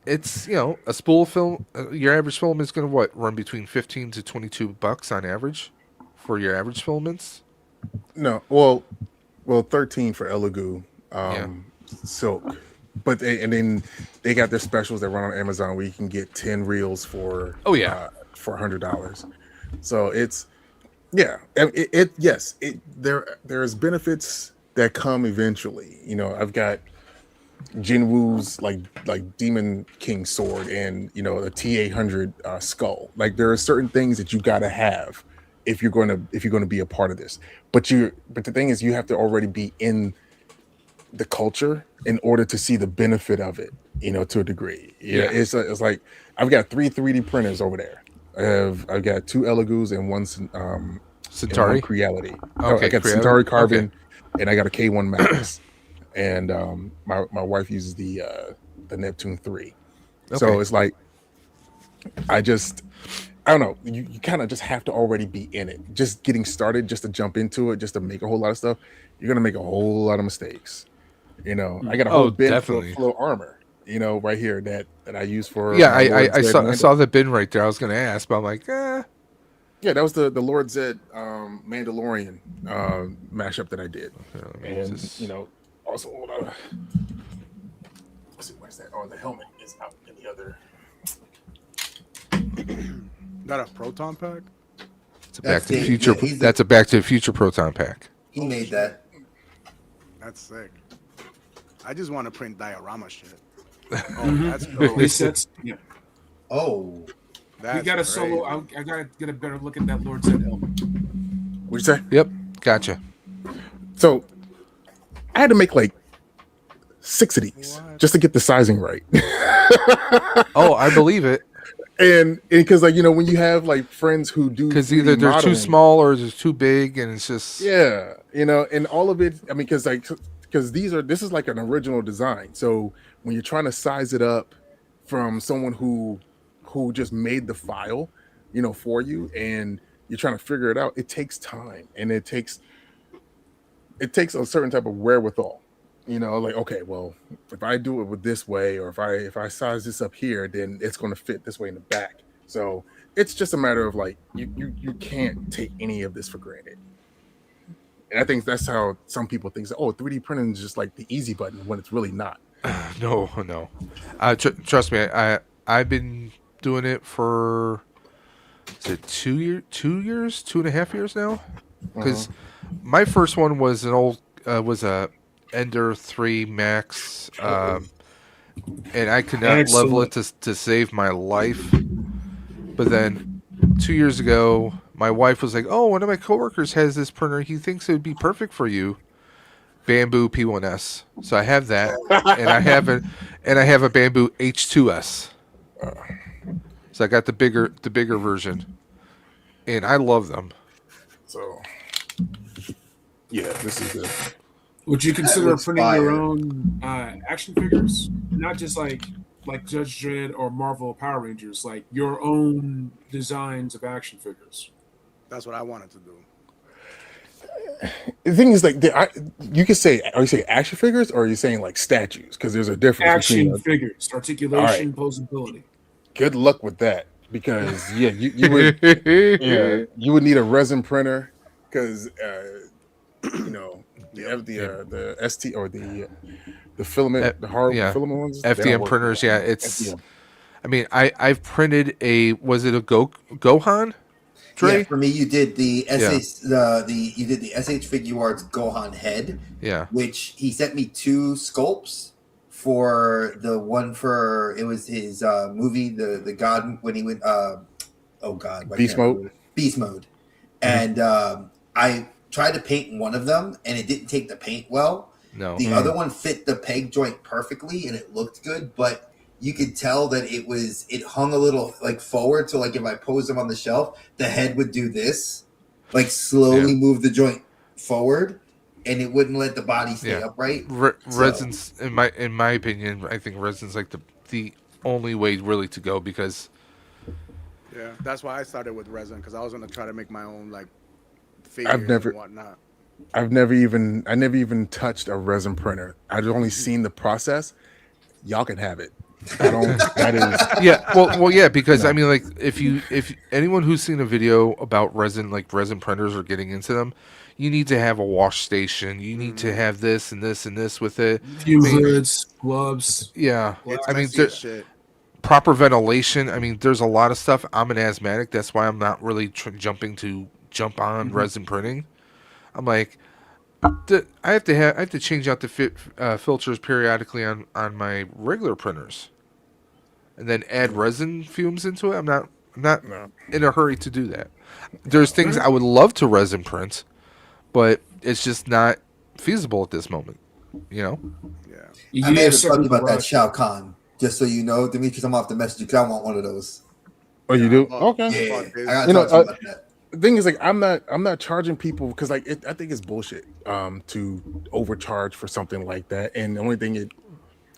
it's a spool film. Your average film is going to run between $15 to $22 on average. For your average filaments? No, well, 13 for Elegoo, silk, but then they got their specials that run on Amazon where you can get 10 reels for for $100. So it's there's benefits that come eventually. I've got Jinwoo's like Demon King sword and a T800 skull. Like there are certain things that you got to have if you're going to be a part of this, but the thing is, you have to already be in the culture in order to see the benefit of it, to a degree. Yeah. It's like I've got 3 3D printers over there. I've got 2 Elegoo's and one Centauri? and one Creality. Okay, I got Creality. Centauri Carbon, Okay. and I got a K1 Max, and my wife uses the Neptune 3. So Okay. it's like I don't know. You kind of just have to already be in it. Just getting started, just to jump into it, just to make a whole lot of stuff. You're gonna make a whole lot of mistakes. I got a whole bin full of armor. Right here that I use for. Yeah, my I saw the bin right there. I was going to ask, but I'm like, Yeah, that was the Lord Zed Mandalorian mashup that I did, and also hold on. Let's see, where's that? Oh, the helmet is out in the other. Not a proton pack. It's a Back to the Future. That's a Back to the Future proton pack. He made that. That's sick. I just want to print diorama shit. That's cool. Resets. Yeah. Oh. We got a solo. I gotta get a better look at that Lord Zed helmet. What'd you say? Yep, gotcha. So I had to make like 6 of these just to get the sizing right. Oh, I believe it. And because when you have like friends who do, because either they're too small or they're too big, and it's just and all of it. I mean, because this is like an original design. So when you're trying to size it up from someone who just made the file, for you, and you're trying to figure it out, it takes time, and it takes a certain type of wherewithal. Like, okay, well, if I do it with this way, or if I size this up here, then it's going to fit this way in the back. So it's just a matter of like you can't take any of this for granted. And I think that's how some people think, 3D printing is just like the easy button, when it's really not. No. Trust me, I've been doing it for 2 years, 2.5 years now. Because my first one was was a Ender 3 Max, and I could not level it to save my life. But then 2 years ago, my wife was like, "Oh, one of my coworkers has this printer. He thinks it would be perfect for you." Bamboo P1S. So I have that, and I have a Bamboo H2S. So I got the bigger version, and I love them. So yeah, this is good. Would you consider printing your own action figures, not just like Judge Dredd or Marvel Power Rangers, like your own designs of action figures? That's what I wanted to do. The thing is, like, you could say, are you saying action figures, or are you saying like statues? Because there's a difference. Action figures, articulation, posability. Good luck with that, because you would need a resin printer, because the ST or the filament, the hard filament ones, FDM printers. Yeah, it's. FDM. I mean, I've printed was it a Gohan? Dre? Yeah, for me, you did the SH you did the SH Figuarts Gohan head. Yeah, which he sent me 2 sculpts for. The one for it was his movie, the God when he went Beast Mode, and I tried to paint one of them, and it didn't take the paint well. No, the other one fit the peg joint perfectly, and it looked good, but you could tell that it hung a little like forward. So like if I posed them on the shelf, the head would do this, like slowly move the joint forward, and it wouldn't let the body stay upright. Resin's, in my opinion, I think resin's like the only way really to go, because that's why I started with resin, because I was gonna try to make my own like figures and whatnot. I never even touched a resin printer. I'd only seen the process. Y'all can have it. I don't. That is because I mean, like, if anyone who's seen a video about resin printers or getting into them, you need to have a wash station. You need to have this and this and this with it. Fume hoods, gloves. Yeah, I mean, proper ventilation. I mean, there's a lot of stuff. I'm an asthmatic. That's why I'm not really jump on resin printing. I'm like, I have to change out the filters periodically on my regular printers, and then add resin fumes into it. I'm not in a hurry to do that. There's things I would love to resin print, but it's just not feasible at this moment. You know. Yeah. I may have talked about that Shao Kahn. Just so you know, Demetrius, I'm off the message because I want one of those. Oh, you do? Okay. Yeah, I got to talk about that. The thing is, like, I'm not charging people because, like, I think it's bullshit to overcharge for something like that. And the only thing it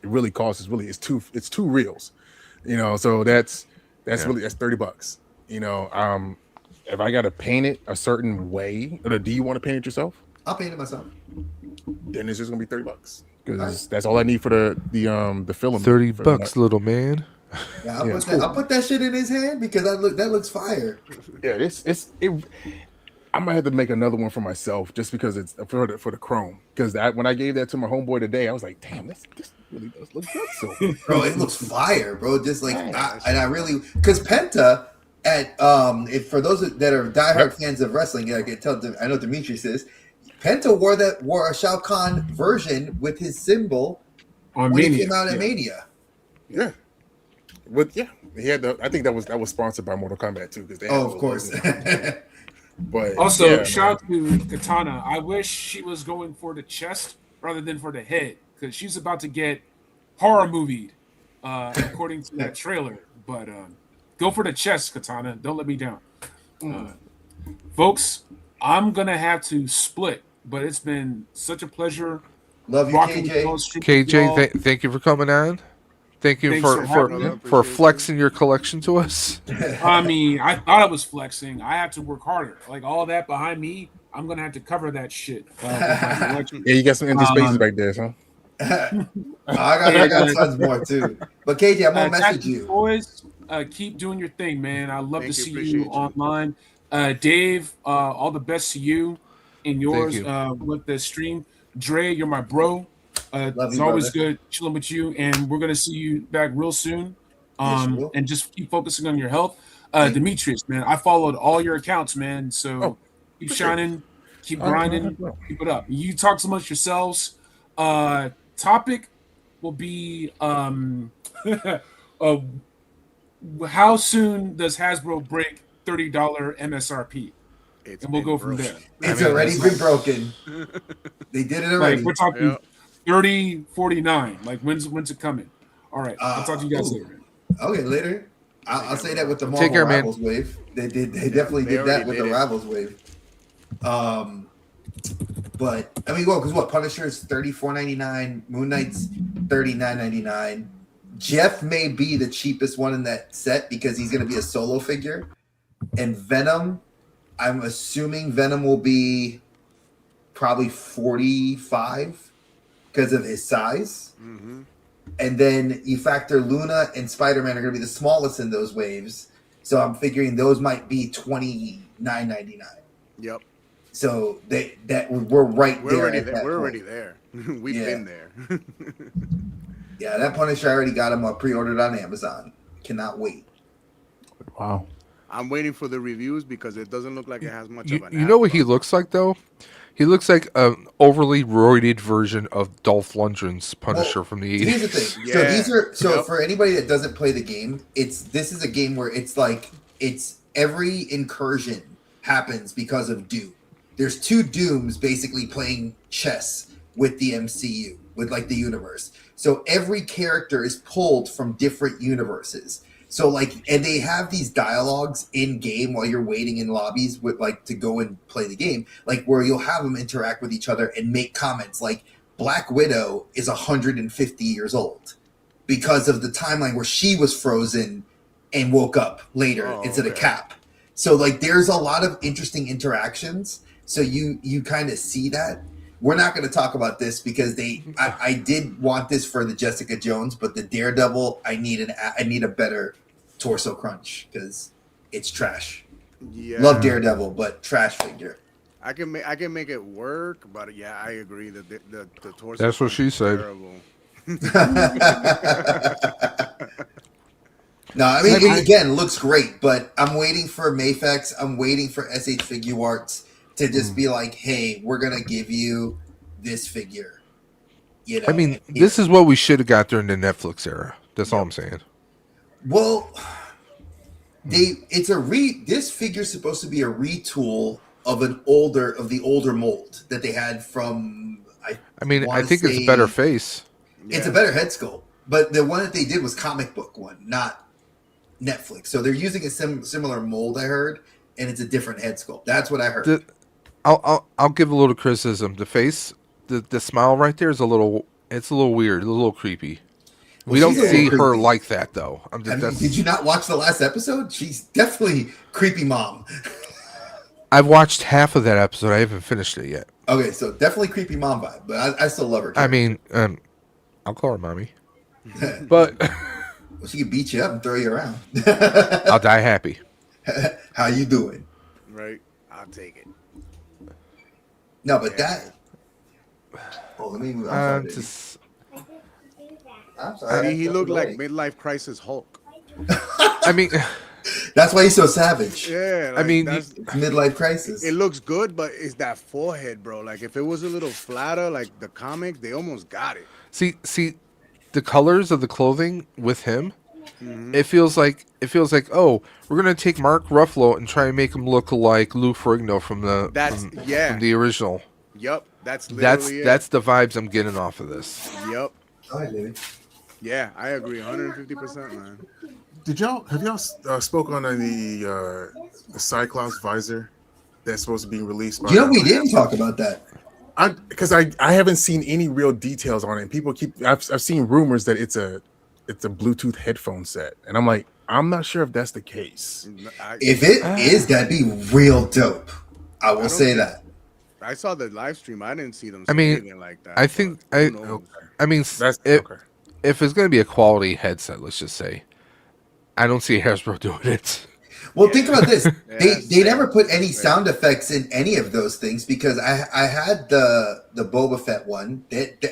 really costs is it's two reels, you know. So that's really $30. You know, if I got to paint it a certain way, or do you want to paint it yourself? I'll paint it myself. Then it's just gonna be $30 because that's all I need for the film. $30, little man. Yeah, I'll put that shit in his hand because that looks fire. Yeah, I might have to make another one for myself just because it's for the chrome. Because when I gave that to my homeboy today, I was like, damn, this really does look good. So, bro, it looks fire, bro. Just like because Penta for those that are diehard fans of wrestling, I can tell. I know Demetrius is. Penta wore a Shao Kahn version with his symbol on when Mania. he came out at Mania. Yeah. He had I think that was sponsored by Mortal Kombat too. Of course. But also, shout out to Katana. I wish she was going for the chest rather than for the head because she's about to get horror movied, according to that trailer. But go for the chest, Katana. Don't let me down, folks. I'm gonna have to split, but it's been such a pleasure. Love you, KJ. KJ, thank you for coming on. Thank you for flexing your collection to us. I mean, I thought I was flexing. I have to work harder. Like all that behind me, I'm gonna have to cover that shit. Yeah, you got some empty spaces back there, huh? I got tons more too. But KJ, I'm gonna message you. Boys, keep doing your thing, man. I love to see you online. Dave, all the best to you and yours with the stream. Dre, you're my bro. It's always good chilling with you, and we're gonna see you back real soon. And just keep focusing on your health. Demetrius, man, I followed all your accounts, man. So keep shining, keep grinding, keep it up. You talk so much yourselves. Topic will be how soon does Hasbro break $30 MSRP? And we'll go from there. It's already been broken. They did it already. Like we're talking 30.49. Like when's it coming? All right, I'll talk to you guys later. Okay, later. I'll say that with the Marvel Rivals wave. They definitely did that with the Rivals wave. But I mean, because Punisher's $34.99, Moon Knight's $39.99. Jeff may be the cheapest one in that set because he's going to be a solo figure, and Venom. I'm assuming Venom will be probably 45 because of his size. Mm-hmm. And then you factor Luna and Spider-Man are going to be the smallest in those waves. So I'm figuring those might be $29.99. Yep. So we're right there. We're already there. We've been there. Yeah, that Punisher I already got him pre-ordered on Amazon. Cannot wait. Wow. I'm waiting for the reviews because it doesn't look like it has much of an. You know what he looks like though? He looks like an overly roided version of Dolph Lundgren's Punisher from the 80s. Here's the thing. So for anybody that doesn't play the game, this is a game where it's like every incursion happens because of Doom. There's two Dooms basically playing chess with the MCU, with like the universe. So every character is pulled from different universes. So and they have these dialogues in game while you're waiting in lobbies with to go and play the game, where you'll have them interact with each other and make comments like Black Widow is 150 years old because of the timeline where she was frozen and woke up later instead of Cap. So there's a lot of interesting interactions. So you kind of see that. We're not going to talk about this because I did want this for the Jessica Jones, but the Daredevil, I need a better torso crunch because it's trash. Yeah. Love Daredevil, but trash figure. I can make it work, but yeah, I agree that the torso. That's what she said. No, I mean again, looks great, but I'm waiting for Mafex. I'm waiting for SH Figure Arts to just be like, hey, we're going to give you this figure. You know, I mean, this is what we should have got during the Netflix era. That's all I'm saying. Well, this figure's supposed to be a retool of the older mold that they had from I mean, I wanna think it's a say better face. It's a better head sculpt, but the one that they did was comic book one, not Netflix. So they're using a similar mold, I heard, and it's a different head sculpt. That's what I heard. I'll give a little criticism. The face, the smile right there is a little weird, a little creepy. Well, We don't she's a see little her creepy. like that though. I mean, did you not watch the last episode? She's definitely creepy mom. I've watched half of that episode. I haven't finished it yet. Okay, so definitely creepy mom vibe, but I still love her. I mean, I'll call her mommy, but well, she can beat you up and throw you around. I'll die happy. How you doing? Right, I'll take it. No, but that. Oh, let me move. I'm sorry. Just, I'm sorry. He looked like midlife crisis Hulk. I mean, that's why he's so savage. Yeah, I mean, that's, midlife crisis. It looks good, but it's that forehead, bro. Like if it was a little flatter, like the comic, they almost got it. see, the colors of the clothing with him. It feels like oh, we're gonna take Mark Ruffalo and try and make him look like Lou Ferrigno from the original. Yep, that's the vibes I'm getting off of this. Yep. Go ahead, David. Yeah, I agree, 150%, man. Have y'all spoke on the Cyclops visor that's supposed to be released? You know, we didn't talk about that. Because I haven't seen any real details on it. And people I've seen rumors that it's a Bluetooth headphone set, and I'm like, I'm not sure if that's the case. If it is, that'd be real dope. I will say that. I saw the live stream. I didn't see them. I mean, anything like that. I think I mean, if it's going to be a quality headset, let's just say, I don't see Hasbro doing it. Well, think about this. They never put any sound effects in any of those things because I had the Boba Fett one,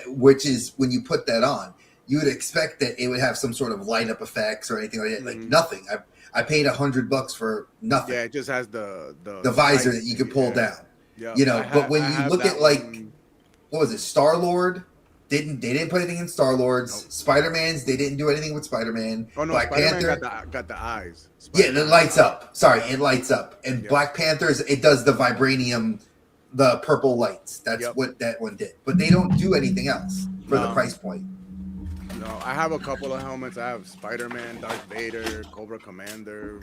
which is when you put that on, you would expect that it would have some sort of light up effects or anything like that. Like nothing. I paid $100 for nothing. Yeah, it just has the visor that you could pull down. Yeah. You know, but when you look at like what was it, Star-Lord? They didn't put anything in Star-Lord's. Nope. Spider-Man's, they didn't do anything with Spider-Man. Oh no, Black Spider-Man Panther got the eyes. Spider-Man. Yeah, it lights up. Sorry, it lights up. And Black Panther's, it does the vibranium, the purple lights. That's what that one did. But they don't do anything else for the price point. No, I have a couple of helmets. I have Spider-Man, Darth Vader, Cobra Commander,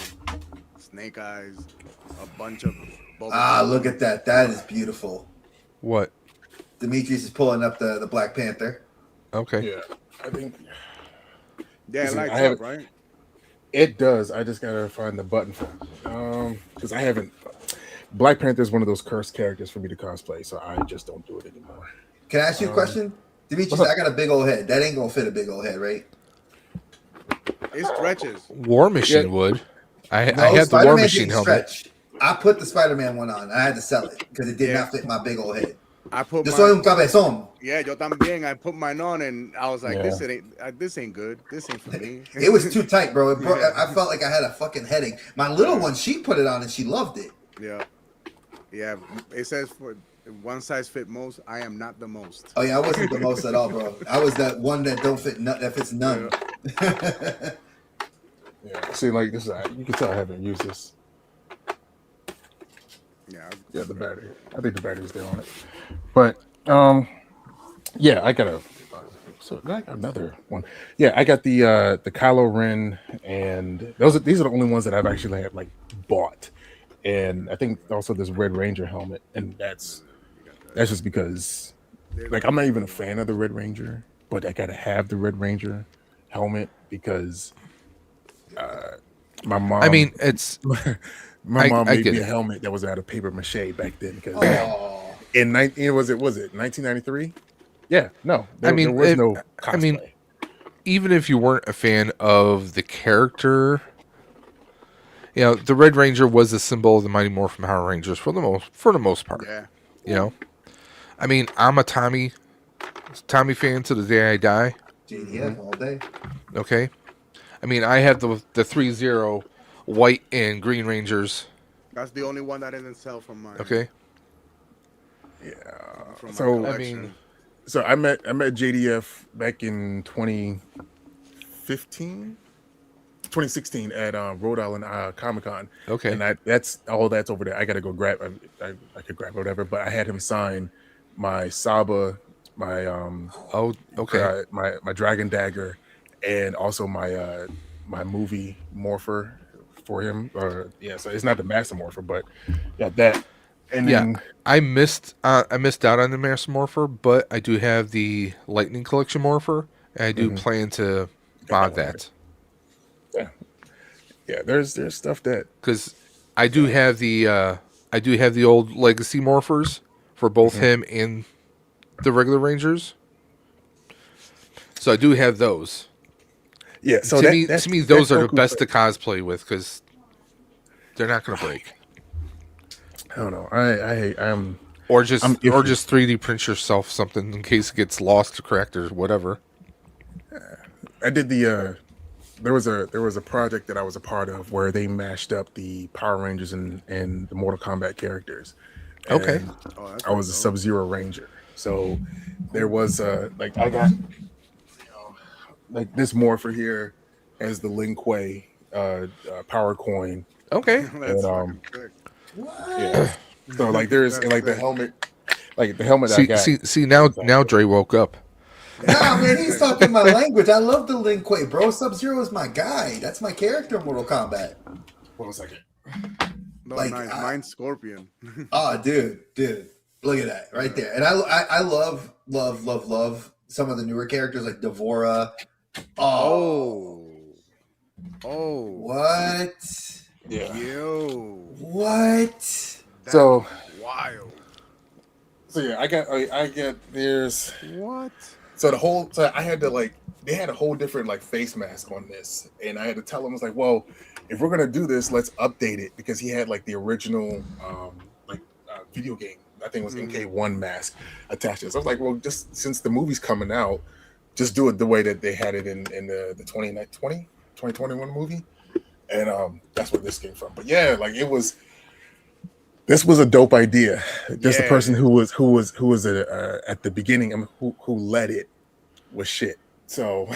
Snake Eyes, a bunch of. Look at that. That is beautiful. What? Demetrius is pulling up the Black Panther. Okay. Yeah, I think. Yeah, it lights up, right? It does. I just gotta find the button for it. Because I haven't. Black Panther is one of those cursed characters for me to cosplay, so I just don't do it anymore. Can I ask you a question? Demetrius, I got a big old head. That ain't gonna fit a big old head, right? It stretches. War Machine would. I had the War Machine helmet. Stretch. I put the Spider-Man one on. I had to sell it because it did not fit my big old head. I put soy un cabezón. Yeah, yo también. I put mine on and I was like, this ain't good. This ain't for me. It was too tight, bro. I felt like I had a fucking headache. My little one, she put it on and she loved it. Yeah. Yeah. It says for one size fit most. I am not the most. Oh yeah, I wasn't the most at all, bro. I was that one that don't fit that fits none. Yeah. See, like this, you can tell I haven't used this. Yeah, the battery. I think the battery's there on it. But yeah, I got another one. Yeah, I got the Kylo Ren, and these are the only ones that I've actually like bought. And I think also this Red Ranger helmet, and that's just because like I'm not even a fan of the Red Ranger, but I gotta have the Red Ranger helmet because my mom. I mean, it's. My mom made me a helmet that was out of paper mache back then because in 1993? Yeah, no. There was no cosplay. I mean, even if you weren't a fan of the character, you know, the Red Ranger was a symbol of the Mighty Morphin Power Rangers for the most part. Yeah. You know? I mean, I'm a Tommy fan to the day I die. Yeah, all day. Okay. I mean, I have the 3-0 white and green Rangers. That's the only one that didn't sell from mine. Okay. Yeah. So I mean, I met JDF back in 2016 at Rhode Island Comic-Con. Okay. And that's over there. I gotta go grab. I could grab whatever, but I had him sign my Saba my okay. my dragon dagger, and also my my movie morpher for him. So it's not the master morpher, but that. And then I missed out on the master morpher, but I do have the lightning collection morpher, and I do plan to mod that. Yeah, there's stuff that, because I do have the old legacy morphers for both him and the regular Rangers. So I do have those. Yeah, so to me, those are the best to cosplay with because they're not going to break. I don't know. I'm or just 3D print yourself something in case it gets lost or cracked or whatever. I did the there was a project that I was a part of where they mashed up the Power Rangers and the Mortal Kombat characters. Okay. And I was a Sub-Zero Ranger. So there was like I got like this morpher here as the Lin Kuei power coin. Okay. And yeah. So like there's and like the helmet that I got. See now Dre woke up. Nah, man, he's talking my language. I love the Lin Kuei, bro. Sub-Zero is my guy. That's my character in Mortal Kombat. Hold on a second. No, Like, nice. Mine's Scorpion. Oh, dude. Look at that right there. And I love some of the newer characters like Devora. Oh. What? Yeah. Yo. What? So wild. So yeah, I get there's what? So I had to they had a whole different face mask on this, and I had to tell them, I was like, well, if we're gonna do this, let's update it, because he had the original video game, I think it was MK1 mask attached to it. So I was like, well, just since the movie's coming out, just do it the way that they had it in the 2021 movie, and that's where this came from. But yeah, this was a dope idea. Just the person who was at the beginning, who led it was shit. So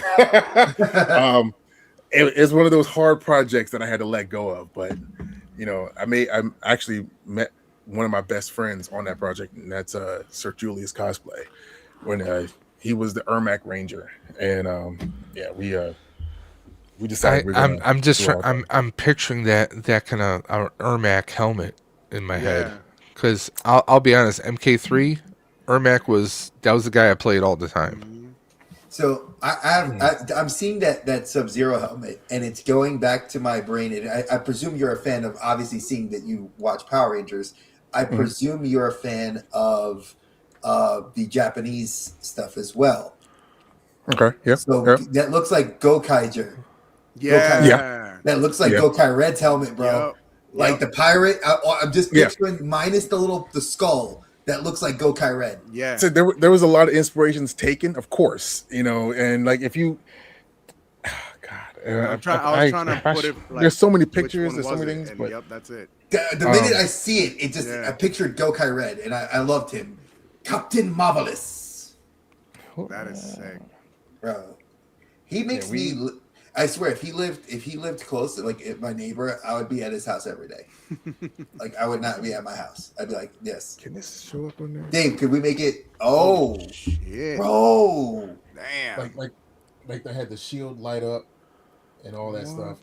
it's one of those hard projects that I had to let go of. But I actually met one of my best friends on that project, and that's Sir Julius Cosplay, when he was the Ermac Ranger, and we decided. I'm picturing that kind of Ermac helmet in my head, because I'll be honest, MK3 Ermac was the guy I played all the time. So I'm seeing that Sub-Zero helmet, and it's going back to my brain. And I presume you're a fan of, obviously, seeing that you watch Power Rangers. I presume you're a fan of the Japanese stuff as well. Okay. Yeah. So that looks like Gokaiger. Yeah. Yeah. That looks like Gokai Red's helmet, bro. Yep. Like the pirate, I'm just picturing minus the skull. That looks like Gokai Red. Yeah. So there was a lot of inspirations taken, of course, and if you, I was trying to put it. There's so many pictures, there's so many things, but yep, that's it. The minute I see it, I pictured Gokai Red, and I loved him, Captain Marvelous. That is sick, bro. He makes me. I swear, if he lived close to my neighbor, I would be at his house every day. I would not be at my house. I'd be like, yes. Can this show up on there? Dave, could we make it? Oh, shit, bro. Damn. Like they had the shield light up and all that stuff.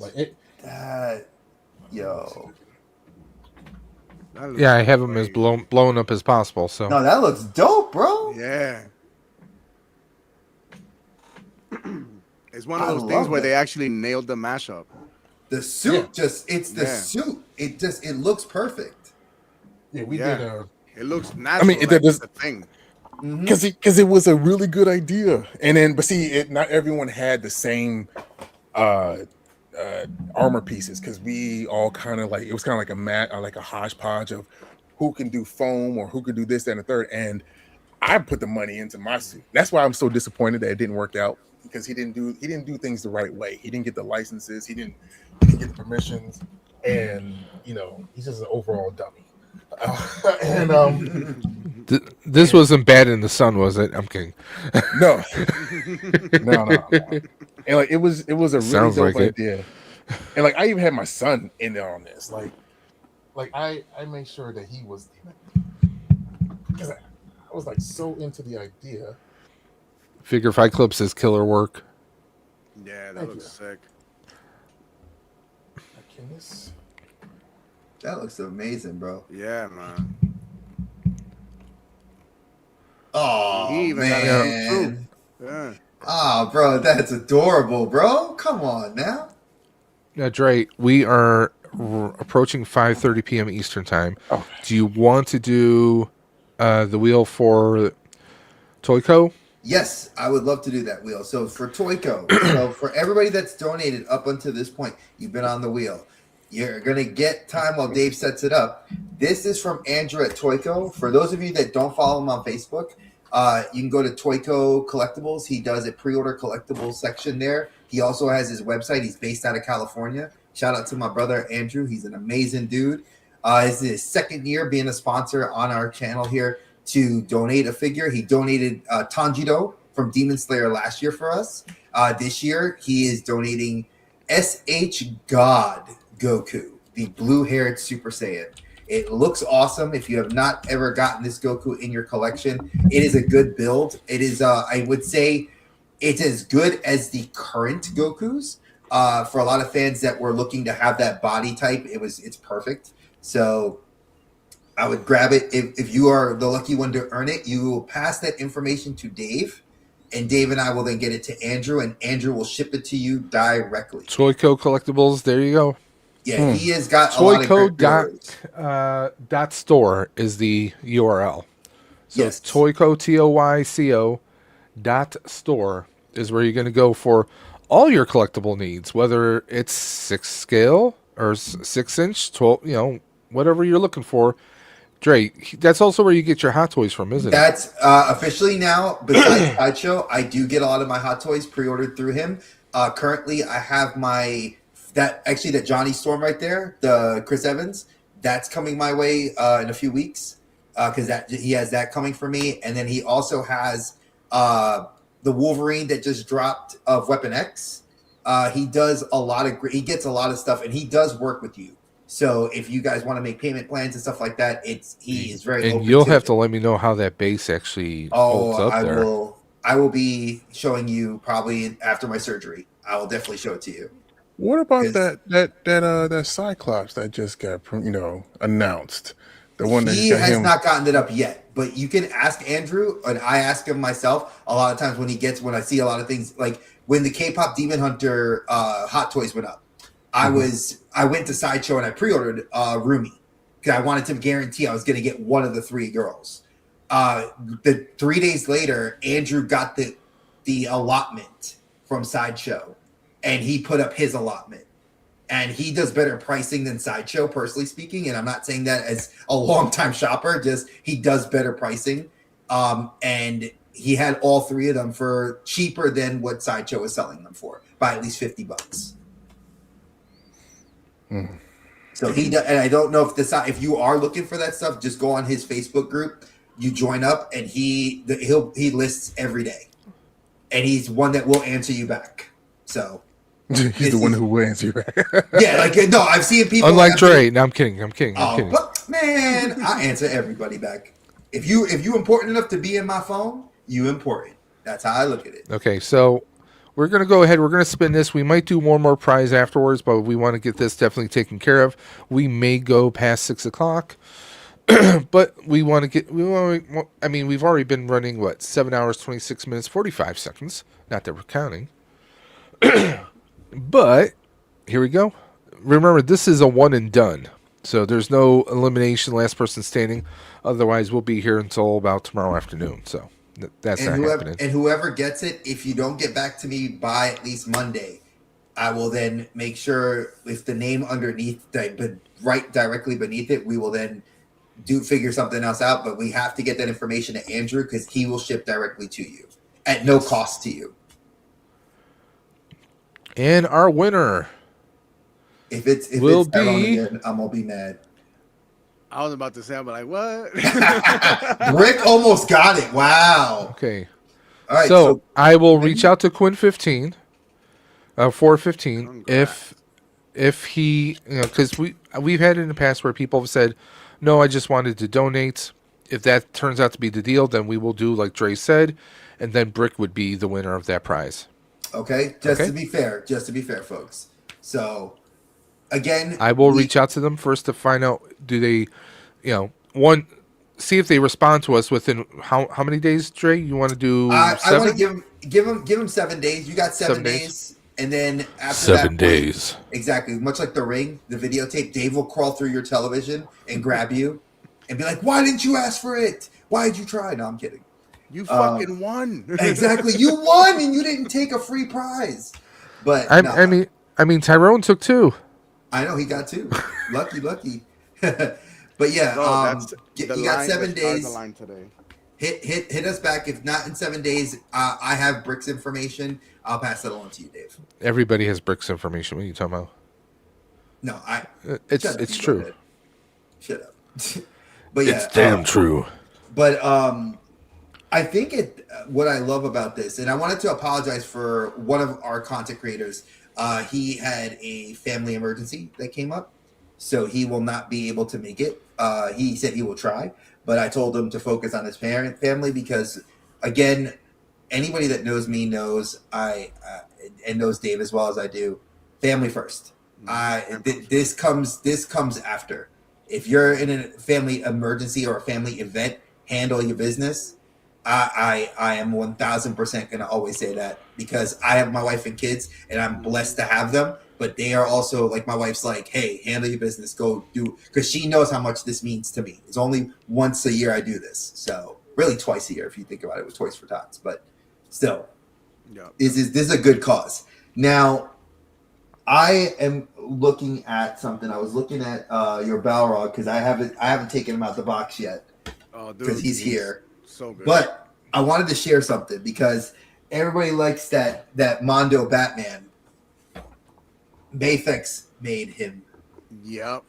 Yo. Yeah, I have him as blown up as possible. So no, that looks dope, bro. Yeah. It's one of those things where they actually nailed the mashup. The suit suit. It looks perfect. Yeah, we did. It looks natural. I mean, that's the thing. Because it was a really good idea, and then not everyone had the same armor pieces, because we all kind of it was kind of like a hodgepodge of who can do foam or who can do this, that, and the third. And I put the money into my suit. That's why I'm so disappointed that it didn't work out, because he didn't do things the right way. He didn't get the licenses. He didn't get the permissions, and he's just an overall dummy. This wasn't bad in the sun, was it? I'm kidding. No. And it was a really dope idea. And I even had my son in there on this. I made sure that he was, because I was so into the idea. Figure Fight Club says killer work. Yeah, that looks sick. That looks amazing, bro. Yeah, man. Oh, He even got a man. suit, too. Yeah. Oh, bro, that's adorable, bro. Come on now. Yeah, Dre, we are approaching 5:30 p.m. Eastern time. Do you want to do the wheel for Toyco? Yes, I would love to do that wheel. So for Toyco, so for everybody that's donated up until this point, you've been on the wheel. You're going to get time while Dave sets it up. This is from Andrew at Toyco. For those of you that don't follow him on Facebook, you can go to Toyco Collectibles. He does a pre-order collectibles section there. He also has his website. He's based out of California. Shout out to my brother, Andrew. He's an amazing dude. It's his second year being a sponsor on our channel here to donate a figure. He donated Tanjiro from Demon Slayer last year for us. This year, he is donating SH God Goku, the blue-haired Super Saiyan. It looks awesome. If you have not ever gotten this Goku in your collection, it is a good build. It is, I would say, it's as good as the current Gokus. For a lot of fans that were looking to have that body type, it's perfect. So I would grab it. If you are the lucky one to earn it, you will pass that information to Dave, and Dave and I will then get it to Andrew, and Andrew will ship it to you directly. Toyco Collectibles, there you go. Yeah, he has got a lot of great dot store is the URL. So Yes. Toyco, Toyco .store is where you're going to go for all your collectible needs, whether it's 6 scale or 6 inch, 12, whatever you're looking for. Dre, that's also where you get your Hot Toys from, isn't it? That's officially now, besides Sideshow, I do get a lot of my Hot Toys pre-ordered through him. Currently, I have that Johnny Storm right there, the Chris Evans, that's coming my way in a few weeks because he has that coming for me. And then he also has the Wolverine that just dropped of Weapon X. He does he gets a lot of stuff, and he does work with you. So if you guys want to make payment plans and stuff like that, he is very open. And you'll have to let me know how that base actually holds up there. I will be showing you probably after my surgery. I will definitely show it to you. What about that Cyclops that just got announced? The one that he has not gotten it up yet, but you can ask Andrew, and I ask him myself a lot of times when I see a lot of things, like when the K-pop Demon Hunter Hot Toys went up. I went to Sideshow and I pre-ordered Rumi because I wanted to guarantee I was going to get one of the 3 girls. The 3 days later, Andrew got the allotment from Sideshow, and he put up his allotment. And he does better pricing than Sideshow, personally speaking. And I'm not saying that as a longtime shopper, just he does better pricing. And he had all 3 of them for cheaper than what Sideshow is selling them for, by at least $50. So he does, and I don't know if you are looking for that stuff, just go on his Facebook group. You join up, and he lists every day, and he's one that will answer you back. So he's the one who will answer you back. Yeah, no, I've seen people. Unlike Dre, no, I'm kidding. I'm kidding. But man, I answer everybody back. If you important enough to be in my phone, you important. That's how I look at it. Okay, so we're going to go ahead. We're going to spin this. We might do one more prize afterwards, but we want to get this definitely taken care of. We may go past 6 o'clock, but we've already been running, 7 hours, 26 minutes, 45 seconds. Not that we're counting. But here we go. Remember, this is a one and done. So there's no elimination, last person standing. Otherwise, we'll be here until about tomorrow afternoon. So that's not happening. And whoever gets it, if you don't get back to me by at least Monday, I will then make sure if the name underneath, right directly beneath it, we will then figure something else out. But we have to get that information to Andrew because he will ship directly to you at no cost to you. And our winner, if it's Tyrone again, I'm gonna be mad. I was about to say, I'm like, what? Rick almost got it. Wow. Okay. All right. So I will reach out to Quinn 15, 415, if he, because we've had it in the past where people have said, no, I just wanted to donate. if that turns out to be the deal, then we will do like Dre said, and then Brick would be the winner of that prize. Okay, just to be fair, folks. So again, I will reach out to them first to find out, do they, see if they respond to us within how many days, Dre? You want to do 7? I want to give them 7 days. You got 7 days. And then after 7 days. Exactly. Much like The Ring, the videotape, Dave will crawl through your television and grab you and be like, why didn't you ask for it? Why did you try? No, I'm kidding. You fucking won. Exactly. You won and you didn't take a free prize. But I mean, Tyrone took 2. I know he got 2. Lucky. But yeah, you got 7 days. The line today. Hit us back. If not in 7 days, I have Brick's information. I'll pass that along to you, Dave. Everybody has Brick's information. What are you talking about? No, it's true. Shut up. But yeah, it's damn true. But I think what I love about this, and I wanted to apologize for one of our content creators. He had a family emergency that came up, so he will not be able to make it. He said he will try, but I told him to focus on his family because, again, anybody that knows me knows and knows Dave as well as I do. Family first. This comes after. If you're in a family emergency or a family event, handle your business. I am 1000% going to always say that because I have my wife and kids and I'm blessed to have them, but they are also like, my wife's like, hey, handle your business, go do, because she knows how much this means to me. It's only once a year I do this. So really twice a year, if you think about it, with Toys for Tots, but still, this is a good cause. Now, I am looking at something. I was looking at your Balrog because I haven't taken him out the box yet because he's here. So good. But I wanted to share something because everybody likes that Mondo Batman. Mayfix made him. Yep,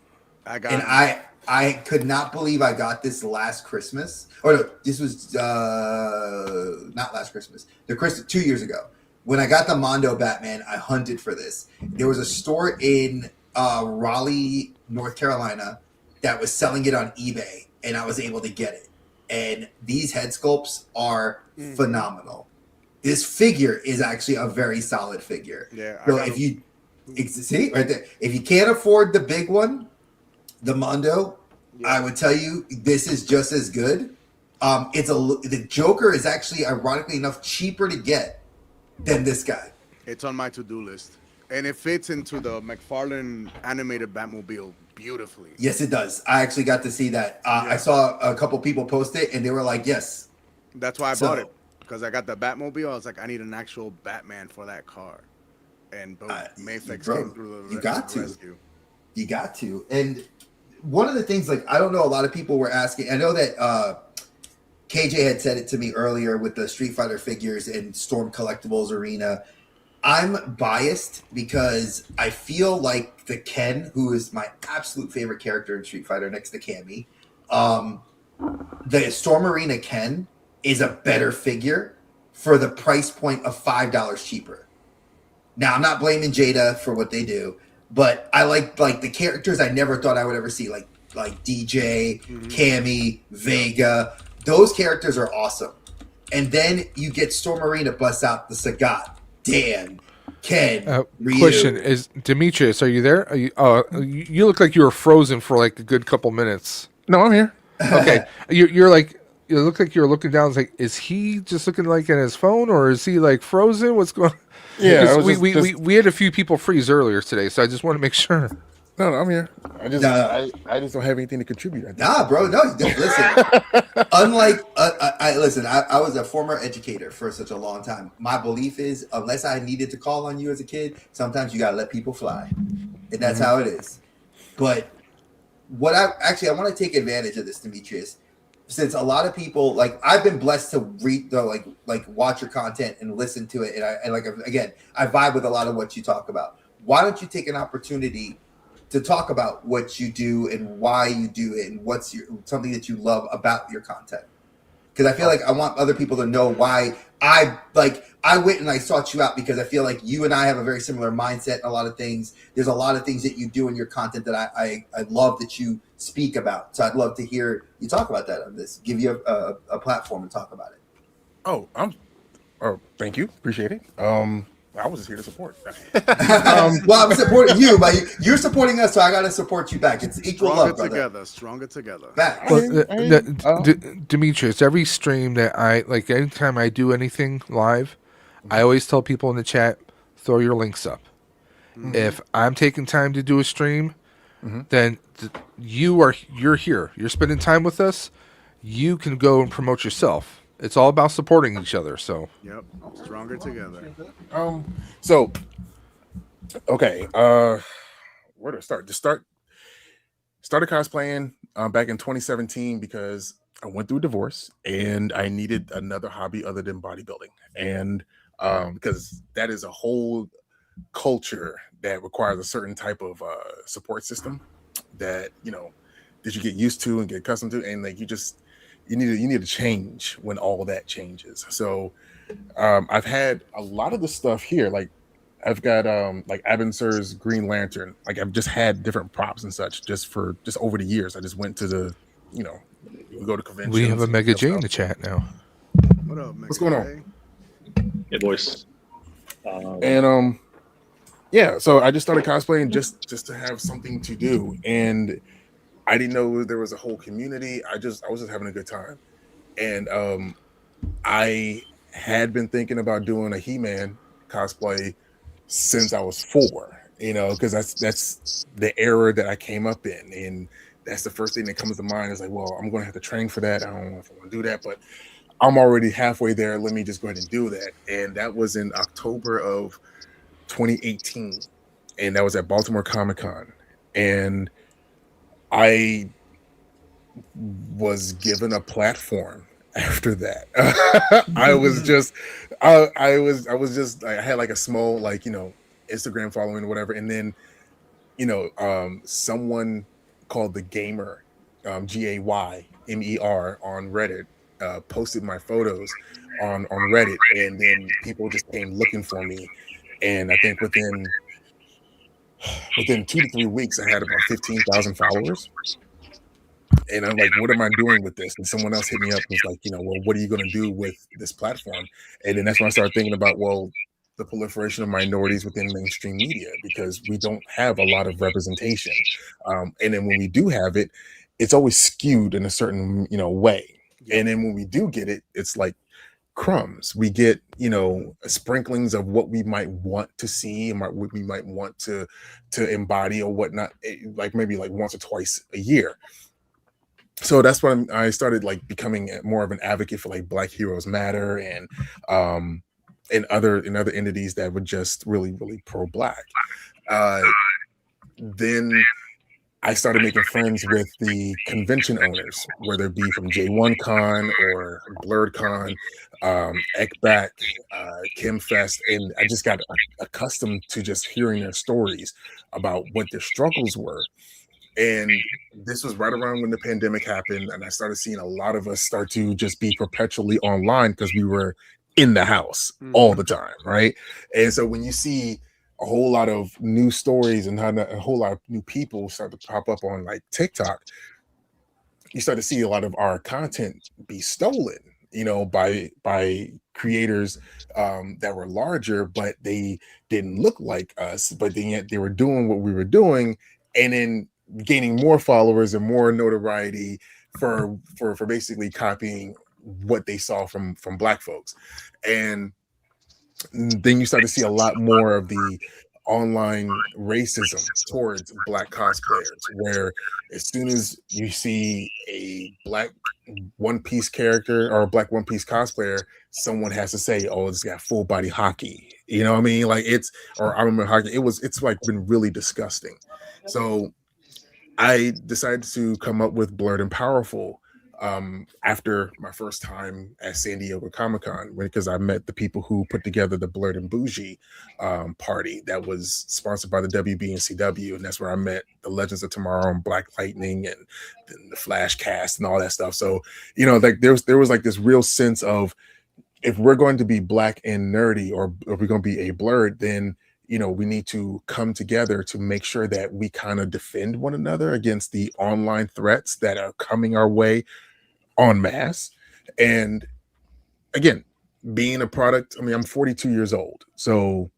I got. And him. I could not believe I got this last Christmas. Or no, this was not last Christmas. The Christmas 2 years ago. When I got the Mondo Batman, I hunted for this. There was a store in Raleigh, North Carolina, that was selling it on eBay, and I was able to get it. And these head sculpts are phenomenal. This figure is actually a very solid figure. Yeah. So if you see right there, if you can't afford the big one, the Mondo, I would tell you this is just as good. The Joker is actually, ironically enough, cheaper to get than this guy. It's on my to-do list, and it fits into the McFarlane animated Batmobile beautifully. Yes, it does. I actually got to see that. I saw a couple people post it, and they were like, "Yes." That's why I bought it, because I got the Batmobile. I was like, I need an actual Batman for that car, and Mayfix came through the rescue. You got to. And one of the things, like, I don't know, a lot of people were asking. I know that KJ had said it to me earlier with the Street Fighter figures in Storm Collectibles Arena. I'm biased because I feel like the Ken, who is my absolute favorite character in Street Fighter next to Cammy, the Storm Arena Ken is a better figure for the price point of $5 cheaper. Now, I'm not blaming Jada for what they do, but I like the characters I never thought I would ever see, like DJ, Cammy, Vega. Those characters are awesome. And then you get Storm Arena bust out the Sagat, Dan, Ken, Ryu. Question is, Demetrius, are you there? Are you? You look like you were frozen for like a good couple minutes. No, I'm here. Okay, you're like, you look like you're looking down. It's like, is he just looking like at his phone, or is he like frozen? What's going on? Yeah, we had a few people freeze earlier today, so I just want to make sure. No, I'm here. I just don't have anything to contribute. Nah, bro. No, listen. Unlike, I was a former educator for such a long time. My belief is, unless I needed to call on you as a kid, sometimes you gotta let people fly, and that's how it is. But I want to take advantage of this, Demetrius, since a lot of people, like, I've been blessed to read, watch your content and listen to it, and I vibe with a lot of what you talk about. Why don't you take an opportunity to talk about what you do and why you do it and what's something that you love about your content? Because I feel like I want other people to know why I went and I sought you out, because I feel like you and I have a very similar mindset in a lot of things. There's a lot of things that you do in your content that I love that you speak about. So I'd love to hear you talk about that on this. Give you a platform and talk about it. Oh, thank you, appreciate it. I was just here to support. Well, I'm supporting you, but you're supporting us, so I got to support you back. It's equal love, brother. Stronger together. Back. Well, Demetrius, every stream that I like, anytime I do anything live, I always tell people in the chat, throw your links up. If I'm taking time to do a stream, then you're here. You're spending time with us. You can go and promote yourself. It's all about supporting each other. So yep, stronger together. So okay, where to start? Started cosplaying back in 2017 because I went through a divorce and I needed another hobby other than bodybuilding, and because that is a whole culture that requires a certain type of support system that that you get used to and get accustomed to, and like you need to change when all that changes. So I've had a lot of the stuff here, like I've got like Abinsur's Green Lantern. Like I've just had different props and such just over the years. I just went to the we go to conventions. We have a Mega J in the chat now. What up, Mega What's going on? Hey, boys. And yeah, so I just started cosplaying just to have something to do, and I didn't know there was a whole community. I was just having a good time, and I had been thinking about doing a He-Man cosplay since I was 4, because that's the era that I came up in, and that's the first thing that comes to mind is like, well, I'm going to have to train for that. I don't know if I want to do that, but I'm already halfway there. Let me just go ahead and do that. And that was in October of 2018, and that was at Baltimore Comic-Con, and I was given a platform after that. I had like a small Instagram following or whatever, and then someone called the Gamer, GAYMER on Reddit, posted my photos on Reddit, and then people just came looking for me, and I think within 2 to 3 weeks I had about 15,000 followers. And I'm like, what am I doing with this? And someone else hit me up and was like, well, what are you going to do with this platform? And then that's when I started thinking about, well, the proliferation of minorities within mainstream media, because we don't have a lot of representation. And then when we do have it, it's always skewed in a certain, way. And then when we do get it, it's like crumbs. We get, sprinklings of what we might want to see and what we might want to embody or whatnot, like maybe like once or twice a year. So that's when I started like becoming more of an advocate for like Black Heroes Matter and other entities that were just really, really pro-Black. Then I started making friends with the convention owners, whether it be from J1 Con or Blurred Con, Ekback, Kimfest, and I just got accustomed to just hearing their stories about what their struggles were. And this was right around when the pandemic happened, and I started seeing a lot of us start to just be perpetually online because we were in the house all the time, right? And so when you see a whole lot of new stories and a whole lot of new people start to pop up on like TikTok, you start to see a lot of our content be stolen, by creators that were larger, but they didn't look like us, but yet they were doing what we were doing, and then gaining more followers and more notoriety for basically copying what they saw from Black folks. And then you start to see a lot more of the online racism towards Black cosplayers, where as soon as you see a Black One Piece character or a Black One Piece cosplayer, someone has to say, oh, it's got full body hockey. You know what I mean? Like or armament hockey. It's like been really disgusting. So I decided to come up with Blurred and Powerful after my first time at San Diego Comic-Con, because I met the people who put together the Blurred and Bougie party that was sponsored by the WB and CW, and that's where I met the Legends of Tomorrow and Black Lightning and the Flash cast and all that stuff. So like there was like this real sense of, if we're going to be Black and nerdy, or if we're going to be a Blurred, then we need to come together to make sure that we kind of defend one another against the online threats that are coming our way en masse. And again, being a product, I mean, I'm 42 years old. So,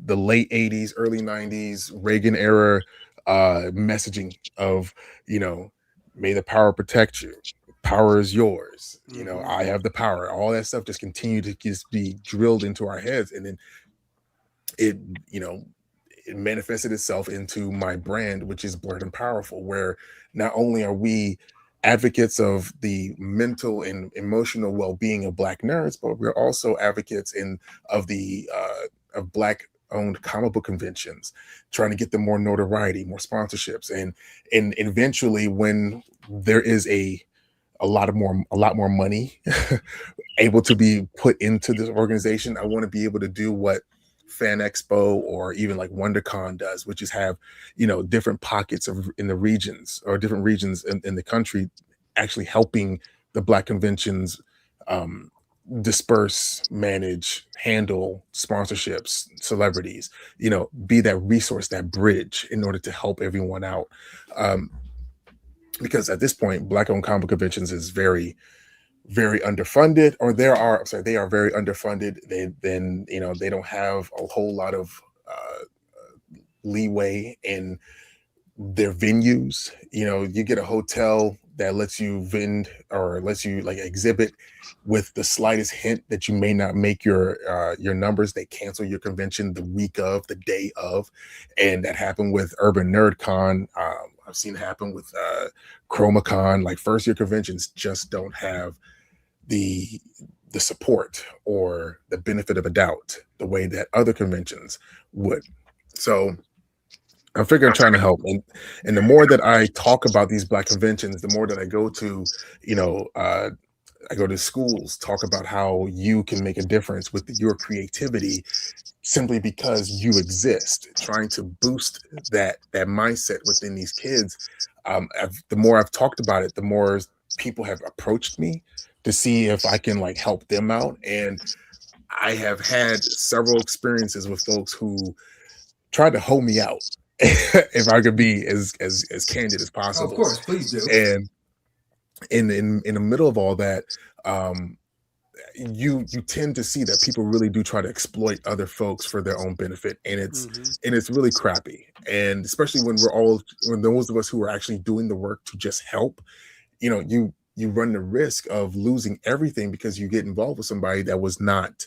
the late 80s, early 90s, Reagan era messaging of, may the power protect you. Power is yours. I have the power. All that stuff just continued to just be drilled into our heads. And then it manifested itself into my brand, which is Blurred and Powerful, where not only are we advocates of the mental and emotional well-being of Black nerds, but we're also advocates of Black owned comic book conventions, trying to get them more notoriety, more sponsorships, and eventually when there is a lot more money able to be put into this organization, I want to be able to do what Fan Expo or even like WonderCon does, which is have different pockets in the regions or different regions in the country, actually helping the Black conventions disperse, manage, handle sponsorships, celebrities, be that resource, that bridge in order to help everyone out. Because at this point, Black-owned comic conventions is very, very underfunded, or they are very underfunded. They don't have a whole lot of leeway in their venues. You get a hotel that lets you vend or lets you like exhibit with the slightest hint that you may not make your numbers. They cancel your convention the week of, the day of, and that happened with Urban Nerd Con. I've seen it happen with ChromaCon. Like first year conventions just don't have the support or the benefit of a doubt the way that other conventions would. So I figure I'm trying to help, and the more that I talk about these Black conventions, the more that I go to, I go to schools, talk about how you can make a difference with your creativity simply because you exist, trying to boost that mindset within these kids. The more I've talked about it, the more people have approached me to see if I can like help them out. And I have had several experiences with folks who tried to hold me out. If I could be as candid as possible. Of course, please do. And in the middle of all that, you tend to see that people really do try to exploit other folks for their own benefit, and it's really crappy. And especially when those of us who are actually doing the work to just help, you run the risk of losing everything because you get involved with somebody that was not,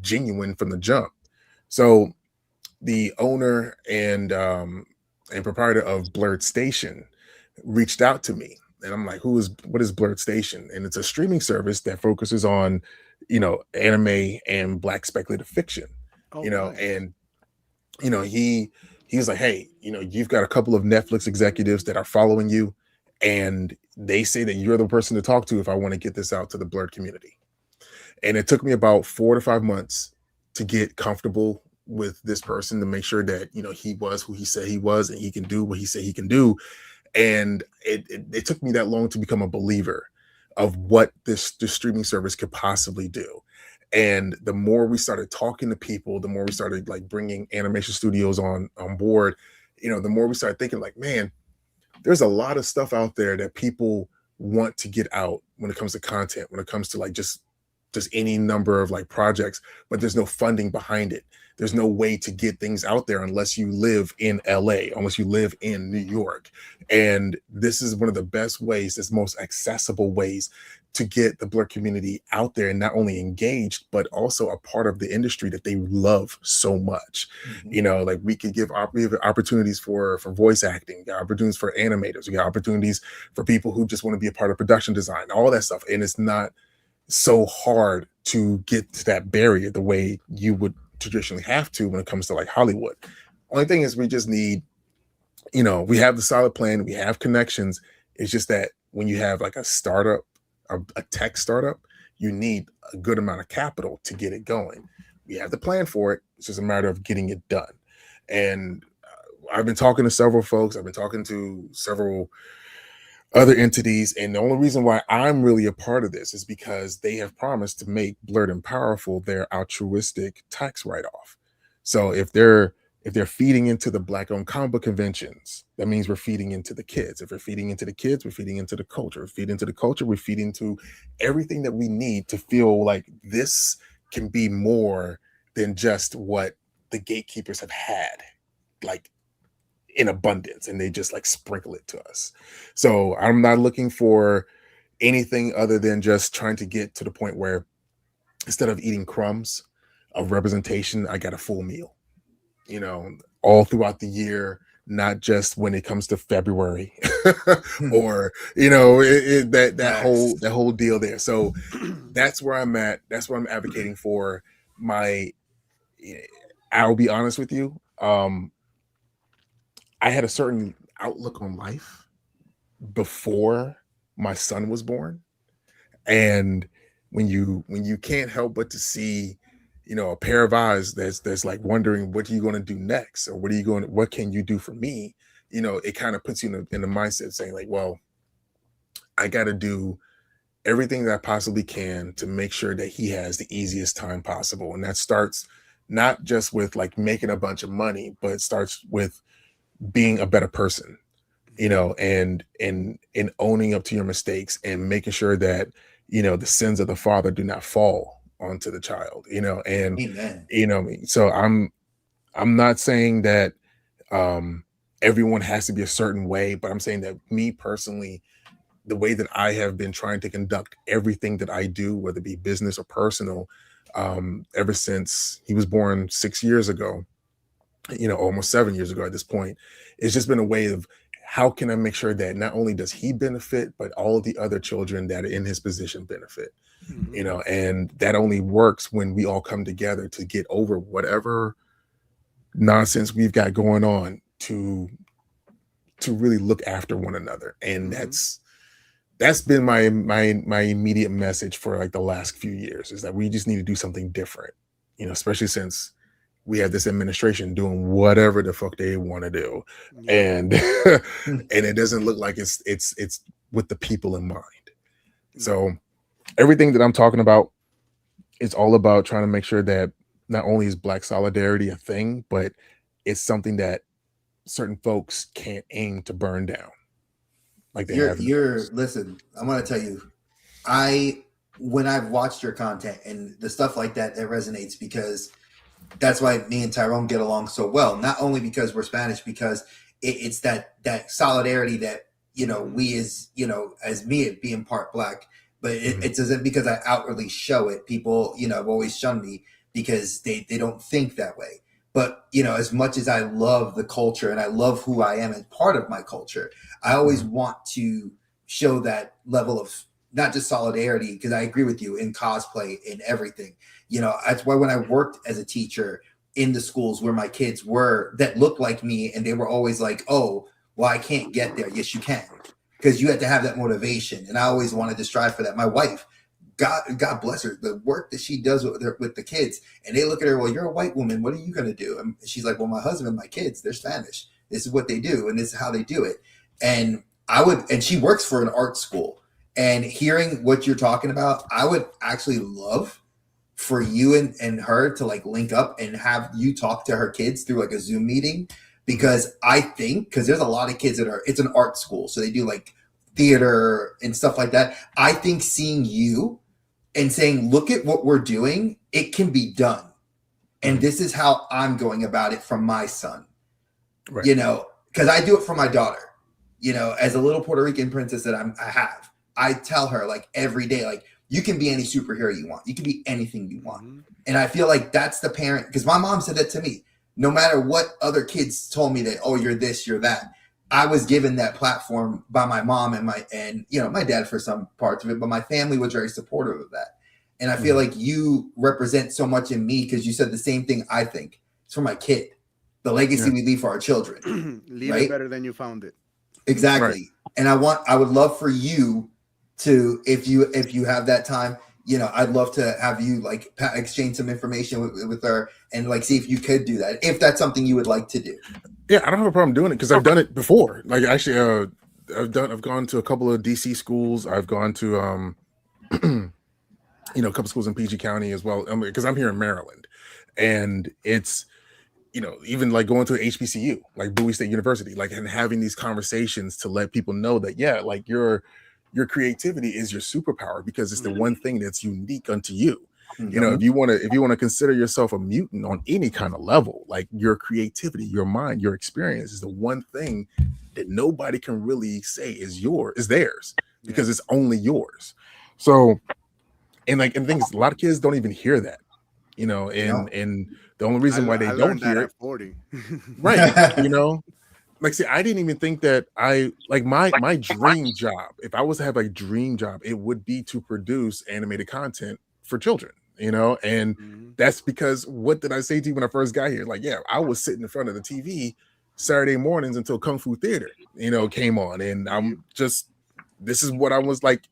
genuine from the jump. So the owner and proprietor of Blurred Station reached out to me, and I'm like, what is Blurred Station? And it's a streaming service that focuses on, anime and Black speculative fiction, nice. And, he was like, hey, you've got a couple of Netflix executives that are following you, and they say that you're the person to talk to if I want to get this out to the Blurred community. And it took me about 4 to 5 months to get comfortable with this person, to make sure that he was who he said he was and he can do what he said he can do. And it took me that long to become a believer of what this streaming service could possibly do. And the more we started talking to people, the more we started like bringing animation studios on board, the more we started thinking like, man, there's a lot of stuff out there that people want to get out when it comes to content, when it comes to like just any number of like projects, but there's no funding behind it. There's no way to get things out there unless you live in LA, unless you live in New York. And this is one of the best ways, this most accessible ways to get the Blurred community out there and not only engaged, but also a part of the industry that they love so much. Like we could give opportunities for voice acting, got opportunities for animators, we got opportunities for people who just want to be a part of production design, all that stuff. And it's not so hard to get to that barrier the way you would traditionally have to when it comes to like Hollywood. Only thing is we just need, we have the solid plan, we have connections. It's just that when you have like a startup, a tech startup, you need a good amount of capital to get it going. We have the plan for it. It's just a matter of getting it done. And I've been talking to several folks. I've been talking to several other entities. And the only reason why I'm really a part of this is because they have promised to make Blurred and Powerful their altruistic tax write-off. So if they're feeding into the Black-owned comic book conventions, that means we're feeding into the kids. If we're feeding into the kids, we're feeding into the culture. If we feed into the culture, we're feeding into everything that we need to feel like this can be more than just what the gatekeepers have had, like in abundance, and they just like sprinkle it to us. So I'm not looking for anything other than just trying to get to the point where instead of eating crumbs of representation, I got a full meal, you know, all throughout the year, not just when it comes to February or, you know, that whole deal there. So that's where I'm at. That's what I'm advocating for. I'll be honest with you. I had a certain outlook on life before my son was born. And when you can't help but to see, you know, a pair of eyes that's like wondering, what are you going to do next? Or what can you do for me? You know, it kind of puts you in the mindset saying like, well, I got to do everything that I possibly can to make sure that he has the easiest time possible. And that starts not just with like making a bunch of money, but it starts with being a better person, you know, and owning up to your mistakes and making sure that, you know, the sins of the father do not fall onto the child, you know, and, Amen. you know, so I'm not saying that everyone has to be a certain way, but I'm saying that me personally, the way that I have been trying to conduct everything that I do, whether it be business or personal, ever since he was born 6 years ago, you know, almost 7 years ago at this point, it's just been a way of how can I make sure that not only does he benefit, but all of the other children that are in his position benefit, you know, and that only works when we all come together to get over whatever nonsense we've got going on to really look after one another. And that's been my immediate message for like the last few years, is that we just need to do something different, you know, especially since we have this administration doing whatever the fuck they want to do, and and it doesn't look like it's with the people in mind. So everything that I'm talking about is all about trying to make sure that not only is Black solidarity a thing, but it's something that certain folks can't aim to burn down. Like they have. Listen, I'm gonna tell you, when I've watched your content and the stuff like that, it resonates, because that's why me and Tyrone get along so well. Not only because we're Spanish, because it's that solidarity that, you know, we as, you know, as me being part Black, but it doesn't because I outwardly show it. People, you know, have always shunned me because they don't think that way. But, you know, as much as I love the culture and I love who I am and part of my culture, I always want to show that level of not just solidarity, because I agree with you in cosplay, in everything. You know, that's why when I worked as a teacher in the schools where my kids were that looked like me, and they were always like, oh, well, I can't get there. Yes, you can, because you had to have that motivation. And I always wanted to strive for that. My wife, God bless her, the work that she does with the kids, and they look at her, well, you're a white woman, what are you going to do? And she's like, well, my husband and my kids, they're Spanish. This is what they do, and this is how they do it. And she works for an art school. And hearing what you're talking about, I would actually love for you and her to like link up and have you talk to her kids through like a Zoom meeting, because I think, because there's a lot of kids it's an art school, so they do like theater and stuff like that. I think seeing you and saying, look at what we're doing, it can be done, and this is how I'm going about it from my son, you know, because I do it for my daughter, you know, as a little Puerto Rican princess that I have. I tell her like every day, like, you can be any superhero you want. You can be anything you want. And I feel like that's the parent, because my mom said that to me. No matter what other kids told me that, oh, you're this, you're that, I was given that platform by my mom and you know, my dad for some parts of it, but my family was very supportive of that. And I feel like you represent so much in me, because you said the same thing I think. It's for my kid. The legacy we leave for our children. Leave it better than you found it. Exactly. Right. And I would love for you to, if you have that time, you know, I'd love to have you like exchange some information with her and like see if you could do that, if that's something you would like to do. Yeah, I don't have a problem doing it, because I've done it before. Like actually, I've gone to a couple of DC schools. I've gone to you know, a couple schools in PG County as well, because I'm here in Maryland, and it's, even like going to an HBCU, like Bowie State University, like, and having these conversations to let people know that, yeah, like your creativity is your superpower because it's the one thing that's unique unto you. If you want to consider yourself a mutant on any kind of level, like your creativity, your mind, your experience is the one thing that nobody can really say is theirs because it's only yours. So, and things, a lot of kids don't even hear that, and the only reason why they don't hear it, 40. right? Like, see, I didn't even think that my dream job, if I was to have a dream job, it would be to produce animated content for children, and that's because what did I say to you when I first got here? Like, yeah, I was sitting in front of the TV Saturday mornings until Kung Fu Theater, came on, and this is what I was like,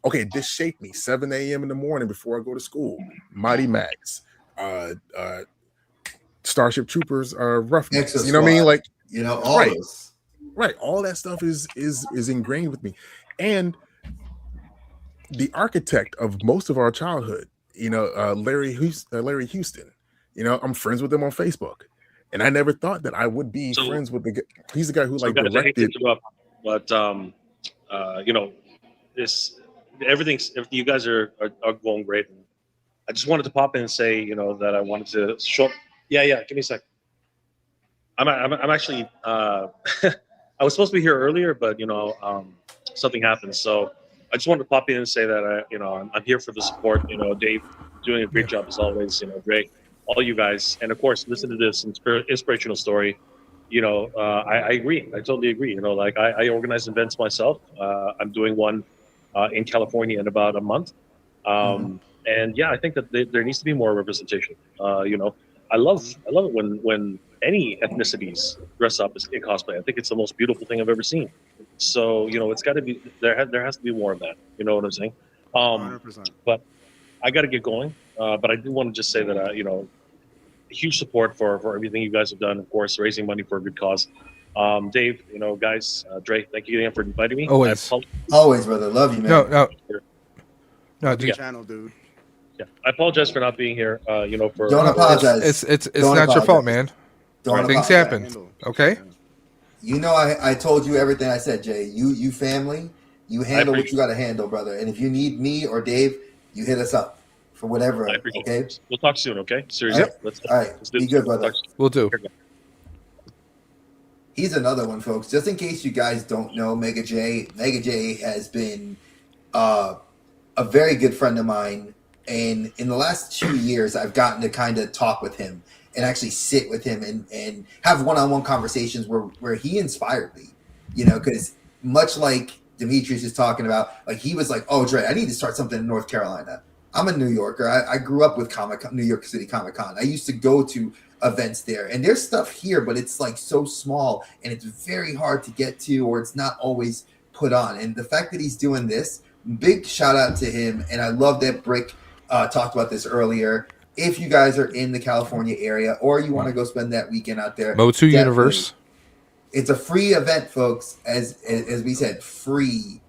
okay, this shaped me. 7 a.m. in the morning before I go to school, Mighty Max, Starship Troopers, Roughnecks, you know what I mean? Like, all those. Right. All that stuff is ingrained with me. And the architect of most of our childhood, Larry Houston, I'm friends with him on Facebook. And I never thought that I would be friends with he's the guy who guys, directed. I hate to interrupt, but you guys are going great. And I just wanted to pop in and say, that I wanted to show. Yeah, give me a sec. I'm actually I was supposed to be here earlier, but something happened. So I just wanted to pop in and say that I'm here for the support. Dave doing a great job as always. Greg, all you guys, and of course listen to this inspirational story. I agree. I totally agree. I organize events myself. I'm doing one in California in about a month. And yeah, I think that there needs to be more representation. I love it when any ethnicities dress up in cosplay. I think it's the most beautiful thing I've ever seen. So it's got to be there has to be more of that. You know what I'm saying? 100%. But I got to get going. But I do want to just say that huge support for everything you guys have done. Of course, raising money for a good cause. Dave, guys, Dre, thank you again for inviting me. Always, brother. Love you, man. No, dude. Channel, dude. Yeah, I apologize for not being here. For don't apologize. It's not your fault, man. Things happen. Okay. I told you everything I said, Jay. You family. You handle what you got to handle, brother. And if you need me or Dave, you hit us up for whatever. Okay. It. We'll talk soon. Okay. Seriously. Yep. All right. Let's be good, brother. We'll do. He's another one, folks. Just in case you guys don't know, Mega J has been a very good friend of mine. And in the last 2 years, I've gotten to kind of talk with him and actually sit with him and have one-on-one conversations where he inspired me, because much like Demetrius is talking about, like he was like, oh, Dre, I need to start something in North Carolina. I'm a New Yorker. I grew up with New York City Comic-Con. I used to go to events there, and there's stuff here, but it's like so small and it's very hard to get to, or it's not always put on. And the fact that he's doing this, big shout out to him. And I love that Brick talked about this earlier. If you guys are in the California area or you want to go spend that weekend out there, Motu Universe. It's a free event, folks. As we said, free.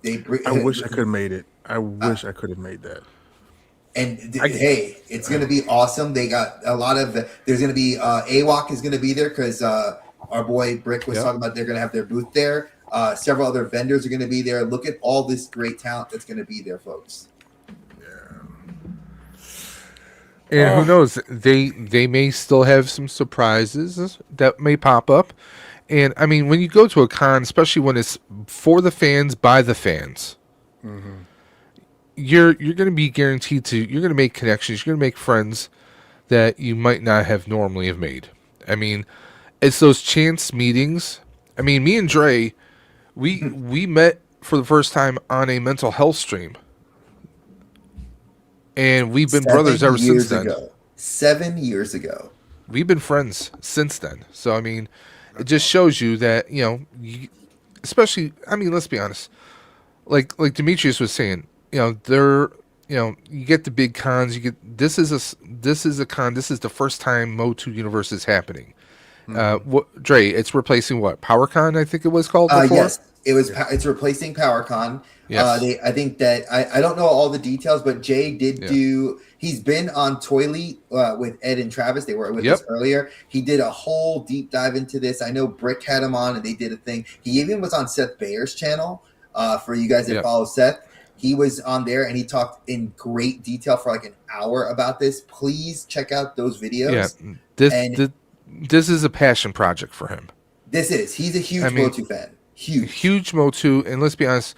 I wish I could have made it. I wish I could have made that. And hey, it's going to be awesome. They got a lot of. There's going to be AWOC is going to be there because our boy Brick was talking about they're going to have their booth there. Several other vendors are going to be there. Look at all this great talent that's going to be there, folks. And who knows? They may still have some surprises that may pop up. And I mean, when you go to a con, especially when it's for the fans by the fans, you're going to be guaranteed to. You're going to make connections. You're going to make friends that you might not have normally have made. I mean, it's those chance meetings. I mean, me and Dre, we met for the first time on a mental health stream. And we've been brothers ever since then. 7 years ago. We've been friends since then. So, I mean, it just shows you that, especially, I mean, let's be honest. Like Demetrius was saying, you get the big cons. This is a con. This is the first time Motu Universe is happening. Dre, it's replacing what? PowerCon, I think it was called before? It's replacing PowerCon. Yes. I think that I don't know all the details, but Jay did do. He's been on Toyly with Ed and Travis. They were with us earlier. He did a whole deep dive into this. I know Brick had him on, and they did a thing. He even was on Seth Bayer's channel. For you guys that follow Seth, he was on there and he talked in great detail for like an hour about this. Please check out those videos. Yeah, this is a passion project for him. He's a huge Motu fan. Huge Motu, and let's be honest,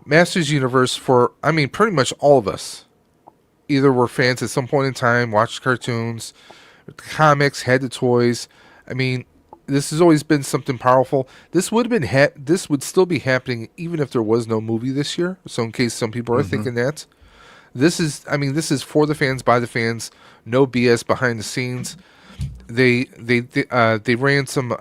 Masters Universe pretty much all of us either were fans at some point in time, watched cartoons, comics, had the toys. I mean, this has always been something powerful. This would have been this would still be happening even if there was no movie this year. So in case some people are thinking that, this is for the fans, by the fans, no BS behind the scenes. They ran some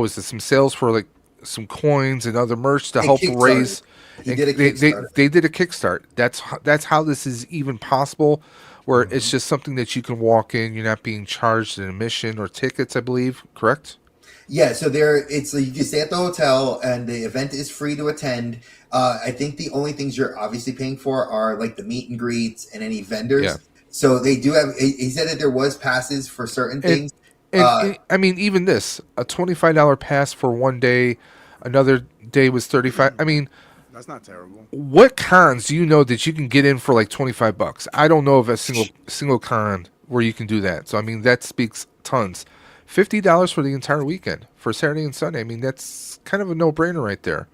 some sales for like some coins and other merch to help raise. They did a Kickstart. That's how this is even possible, where it's just something that you can walk in. You're not being charged an admission or tickets, I believe. Correct? Yeah. So it's like you can stay at the hotel, and the event is free to attend. I think the only things you're obviously paying for are like the meet and greets and any vendors. Yeah. So they do have. He said that there was passes for certain things. And I mean, even this, a $25 pass for one day, another day was $35. I mean, that's not terrible. What cons do you know that you can get in for like $25? I don't know of a single con where you can do that. So I mean, that speaks tons. $50 for the entire weekend for Saturday and Sunday. I mean, that's kind of a no-brainer right there.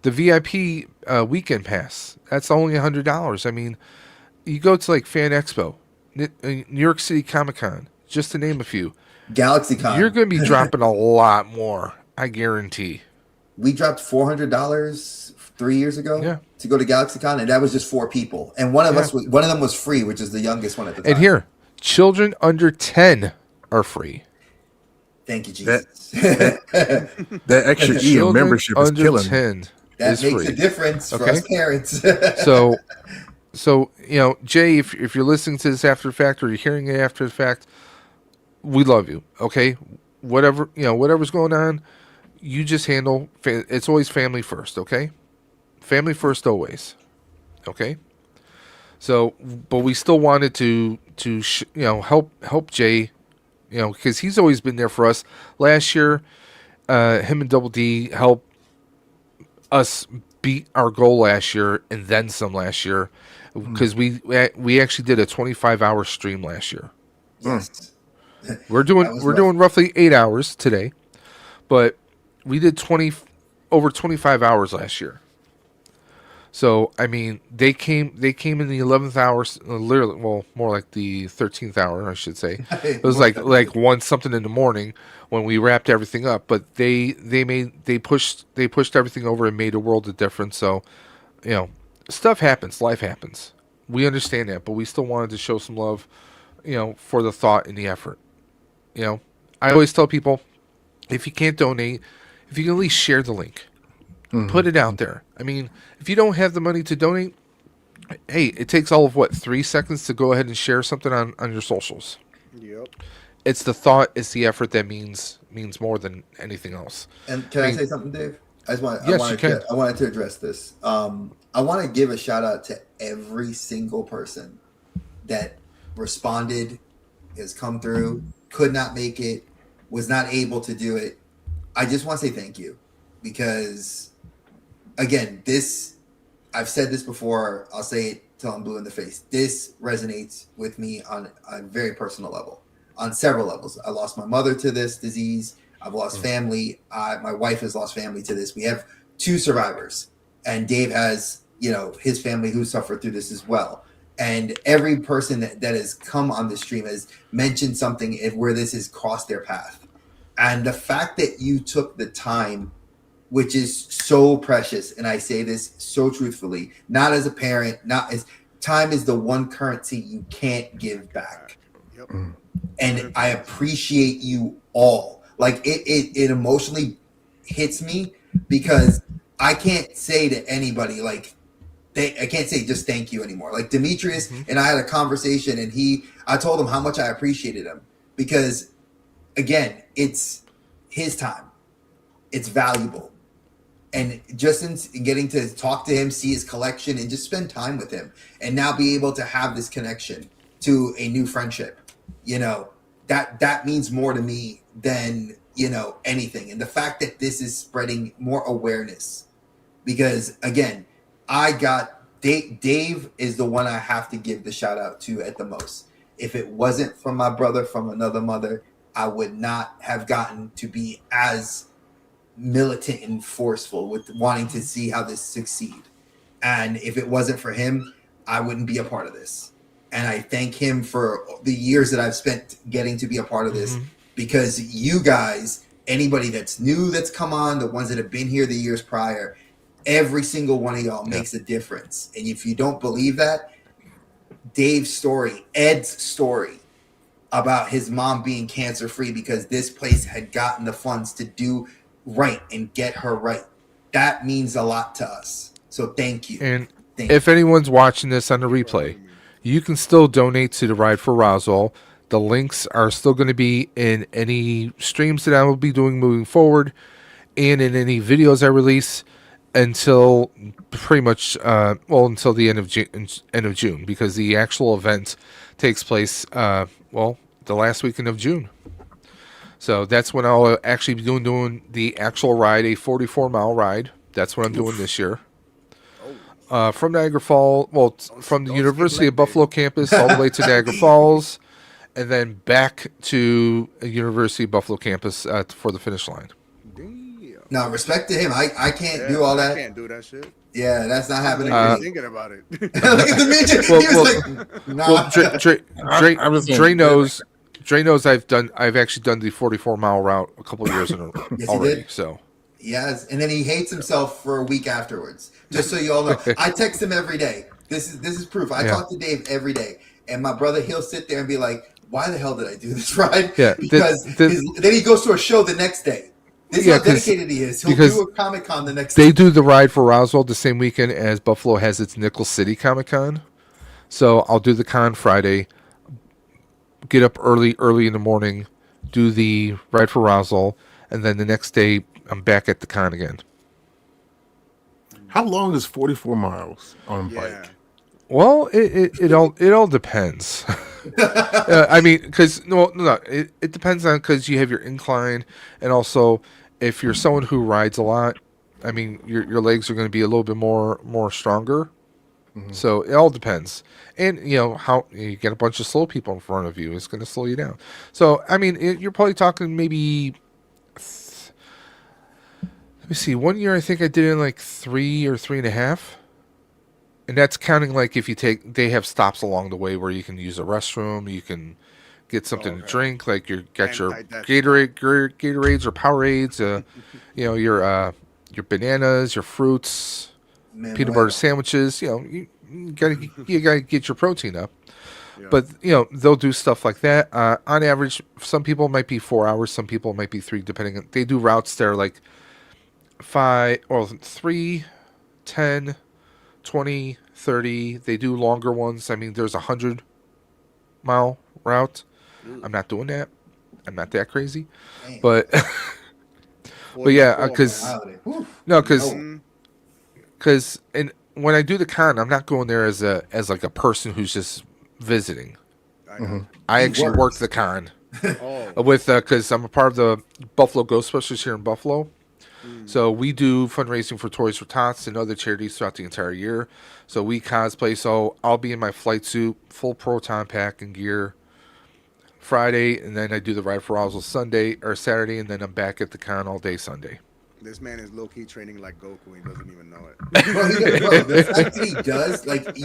The VIP weekend pass, that's only $100. I mean, you go to like Fan Expo, New York City Comic Con, just to name a few. GalaxyCon. You're going to be dropping a lot more, I guarantee. We dropped $400 3 years ago to go to GalaxyCon, and that was just 4 people. And one of them was free, which is the youngest one at the time. And here, children under 10 are free. Thank you, Jesus. That extra E of membership is killing. 10 that is makes free. a difference for us parents. So you know, Jay, if you're listening to this after the fact or you're hearing it after the fact, we love you. Okay, whatever's going on, you just handle. It's always family first. Okay, family first always. Okay. So, but we still wanted to help Jay, because he's always been there for us. Last year, him and Double D helped us beat our goal last year and then some last year, because we actually did a 25-hour stream last year. Yes. We're doing roughly 8 hours today, but we did over 25 hours last year. So I mean, they came in the 11th hour, literally, well, more like the 13th hour, I should say. It was like 1 something in the morning when we wrapped everything up. But they pushed everything over and made a world of difference. So, stuff happens, life happens. We understand that, but we still wanted to show some love, for the thought and the effort. I always tell people, if you can't donate, if you can at least share the link. Put it out there. I mean, if you don't have the money to donate, hey, it takes all of 3 seconds to go ahead and share something on your socials. Yep. It's the thought, it's the effort that means more than anything else. And can I say something, Dave? I wanted to address this. I want to give a shout out to every single person that responded, has come through, could not make it, was not able to do it. I just want to say thank you, because again, I've said this before, I'll say it till I'm blue in the face. This resonates with me on a very personal level, on several levels. I lost my mother to this disease. I've lost family. My wife has lost family to this. We have 2 survivors, and Dave has, his family who suffered through this as well. And every person that has come on the stream has mentioned something where this has crossed their path. And the fact that you took the time, which is so precious, and I say this so truthfully, not as a parent, time is the one currency you can't give back. Yep. And I appreciate you all. Like it emotionally hits me, because I can't say to anybody I can't say just thank you anymore. Like Demetrius and I had a conversation, and I told him how much I appreciated him, because again, it's his time. It's valuable. And just in getting to talk to him, see his collection, and just spend time with him, and now be able to have this connection to a new friendship, that means more to me than anything. And the fact that this is spreading more awareness, because again, I got Dave is the one I have to give the shout out to at the most. If it wasn't for my brother from another mother, I would not have gotten to be as militant and forceful with wanting to see how this succeed. And if it wasn't for him, I wouldn't be a part of this. And I thank him for the years that I've spent getting to be a part of this, because you guys, anybody that's new that's come on, the ones that have been here the years prior, every single one of y'all makes a difference. And if you don't believe that, Dave's story, Ed's story about his mom being cancer free because this place had gotten the funds to do right and get her right, that means a lot to us. So thank you. And if anyone's watching this on the replay, you can still donate to the Ride for Roswell. The links are still going to be in any streams that I will be doing moving forward, and in any videos I release until pretty much until the end of June, because the actual event takes place the last weekend of June. So that's when I'll actually be doing the actual ride, a 44-mile ride. That's what I'm doing this year. From Niagara Falls, from the University of Buffalo campus all the way to Niagara Falls, and then back to University of Buffalo campus for the finish line. No, respect to him. I can't do all that. I can't do that shit. Yeah, that's not happening. Thinking about it. Look at the midget. He was like, nah. Dre knows I've actually done the 44-mile route a couple of years in Yes, already. he did. So yes, and then he hates himself for a week afterwards. Just so you all know, I text him every day. This is proof. I talk to Dave every day, and my brother, he'll sit there and be like, "Why the hell did I do this ride?" Yeah, because then he goes to a show the next day. This is how dedicated he is. He'll do a Comic-Con the next day. They do the Ride for Roswell the same weekend as Buffalo has its Nickel City Comic-Con. So I'll do the con Friday, get up early in the morning, do the Ride for Roswell, and then the next day I'm back at the con again. How long is 44 miles on a bike? Well, it all depends. I mean, because it depends on, because you have your incline, and also if you're someone who rides a lot, I mean, your legs are going to be a little bit more stronger. So it all depends, and how you get a bunch of slow people in front of you, it's going to slow you down. So I mean, you're probably talking maybe. Let me see. One year I think I did it in like 3 or 3.5. And that's counting like if they have stops along the way where you can use a restroom, you can get something to drink, like your Gatorades or Powerades, your bananas, your fruits, peanut butter sandwiches. You gotta get your protein up. Yeah. But they'll do stuff like that. On average, some people might be 4 hours, some people might be 3, depending on. They do routes that are like 5 or 3, 10. 20, 30. They do longer ones. I mean, there's a 100-mile route. I'm not doing that. I'm not that crazy. Damn. But yeah, because and when I do the con, I'm not going there as like a person who's just visiting. I actually work the con with because I'm a part of the Buffalo Ghostbusters here in Buffalo. So we do fundraising for Toys for Tatz and other charities throughout the entire year. So we cosplay. So I'll be in my flight suit, full proton pack and gear Friday, and then I do the Ride for Roswell Sunday or Saturday, and then I'm back at the con all day Sunday. This man is low-key training like Goku. He doesn't even know it. The fact that he does, like,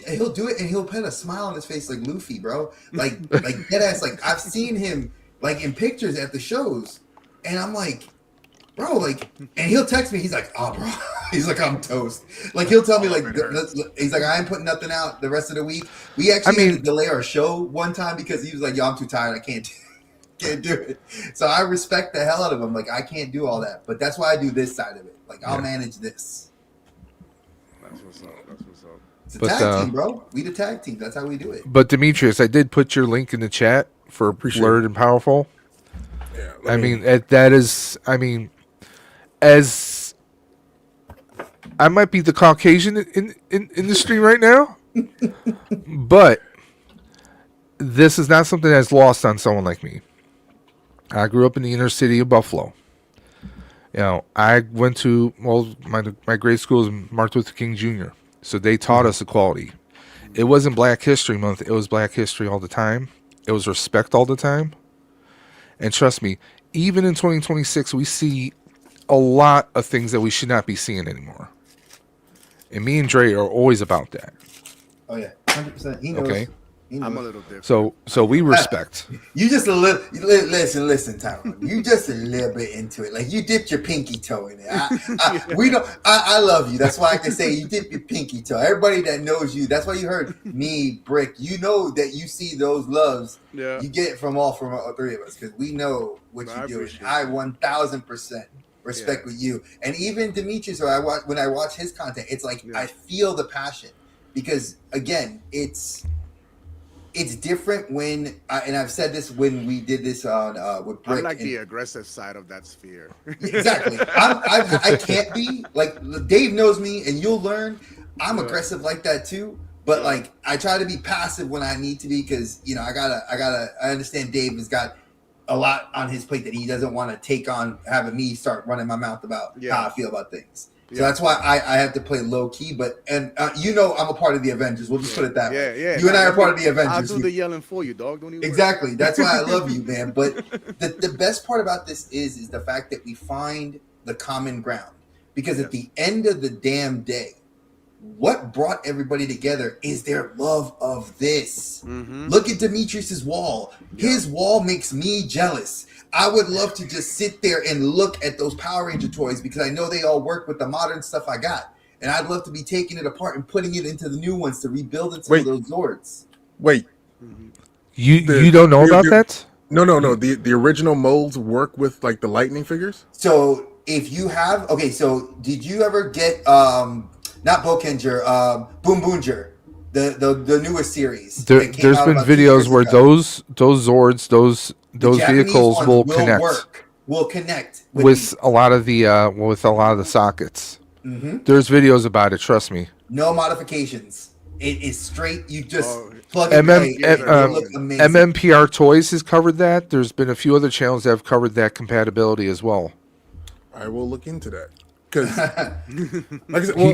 he'll do it and he'll put a smile on his face like Luffy, bro. Like dead ass. Like, I've seen him like in pictures at the shows, and I'm like, bro, like, and he'll text me. He's like, "Oh, bro," he's like, "I'm toast." Like, he'll tell me like, he's like, "I ain't putting nothing out the rest of the week." We actually had to delay our show one time because he was like, "Yo, I'm too tired. I can't do it." So I respect the hell out of him. Like, I can't do all that, but that's why I do this side of it. Like, I'll manage this. That's what's up. It's a tag team, bro. We the tag team. That's how we do it. But Demetrius, I did put your link in the chat for Blurred and Powerful. Yeah, I mean, that is, I mean, as I might be the Caucasian in the stream right now, but this is not something that's lost on someone like me. I grew up in the inner city of Buffalo. You know, I went to my grade school is Martin Luther King Jr., so they taught us equality. It wasn't Black History Month; it was Black History all the time. It was respect all the time. And trust me, even in 2026, we see a lot of things that we should not be seeing anymore. And me and Dre are always about that. Oh yeah, 100%. He knows. Okay. I'm a little different. So we respect. You just a little listen, Tyrone. You just a little bit into it. Like you dipped your pinky toe in it. I love you. That's why I can say you dip your pinky toe. Everybody that knows you, that's why you heard me, Brick. You know that you see those loves. Yeah. You get it from all three of us because we know what you do. I 1000% respect with you, and even Demetrius. When I watch his content, it's like I feel the passion because again, it's different when, and I've said this when we did this on with Brick. I'm like the aggressive side of that sphere. Exactly. I can't be like Dave knows me, and you'll learn. I'm aggressive like that too, but like I try to be passive when I need to be because you know I understand Dave has got a lot on his plate that he doesn't want to take on having me start running my mouth about how I feel about things. So that's why I have to play low key, I'm a part of the Avengers. We'll just put it that way. Yeah. You and I are part of the Avengers. I'll do the yelling for you, dog. Don't even exactly. worry. That's why I love you, man. But the best part about this is the fact that we find the common ground. Because at the end of the damn day, what brought everybody together is their love of this. Mm-hmm. Look at Demetrius's wall. His wall makes me jealous. I would love to just sit there and look at those Power Ranger toys because I know they all work with the modern stuff I got. And I'd love to be taking it apart and putting it into the new ones to rebuild it to those Zords. Wait. You don't know about that? No. The original molds work with like the lightning figures? So if you have so did you ever get not Bokenger, Boom Boonger, the newest series? There's been videos where those Zords, those vehicles will connect with a lot of the sockets. Mm-hmm. There's videos about it. Trust me. No modifications. It is straight. You just plug and play. MMPR Toys has covered that. There's been a few other channels that have covered that compatibility as well. I will look into that. Because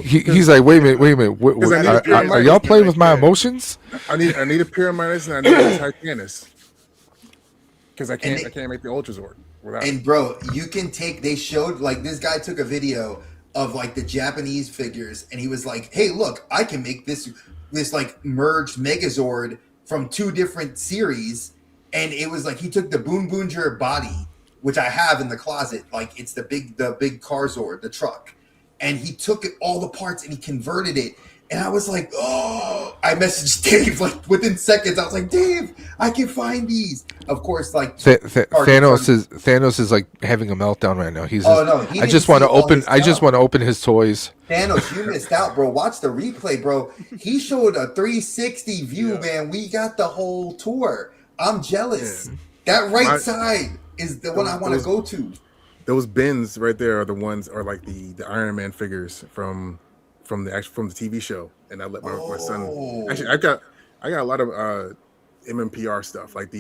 he's like, wait a minute. Are y'all playing with my emotions? I need a Pyramidus and I need a Titanus. Because I can't make the Ultrazord without. And bro, you can take. They showed like this guy took a video of like the Japanese figures, and he was like, "Hey, look, I can make this like merged Megazord from two different series." And it was like he took the Boom Boonger body, which I have in the closet, like it's the big car Zord, the truck, and he took all the parts and he converted it. And I was like, oh, I messaged Dave like within seconds. I was like, Dave, I can find these. Of course, like Thanos is like having a meltdown right now. I just want to open his toys. Thanos, you missed out, bro. Watch the replay, bro. He showed a 360 view, man. We got the whole tour. I'm jealous. That right side is the one I want to go to. Those bins right there are the ones, are like the Iron Man figures from the TV show, and I let my son. Actually, I got a lot of MMPR stuff. Like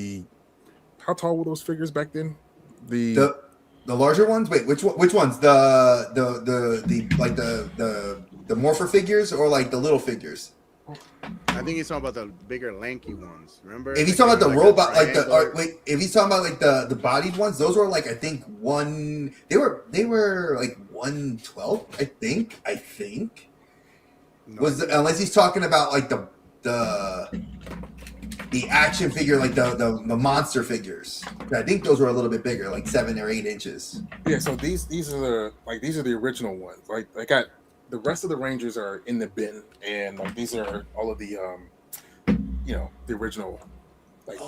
how tall were those figures back then? The larger ones. Wait, which ones? The morpher figures or like the little figures? I think he's talking about the bigger lanky ones. Remember? If he's talking about the robot, if he's talking about like the bodied ones, those were like I think they were like 112. I think. No. Unless he's talking about like the action figure, like the monster figures. I think those were a little bit bigger, like 7 or 8 inches. Yeah. So these are the original ones. Like I got. The rest of the Rangers are in the bin, and like these are all of the, the original, like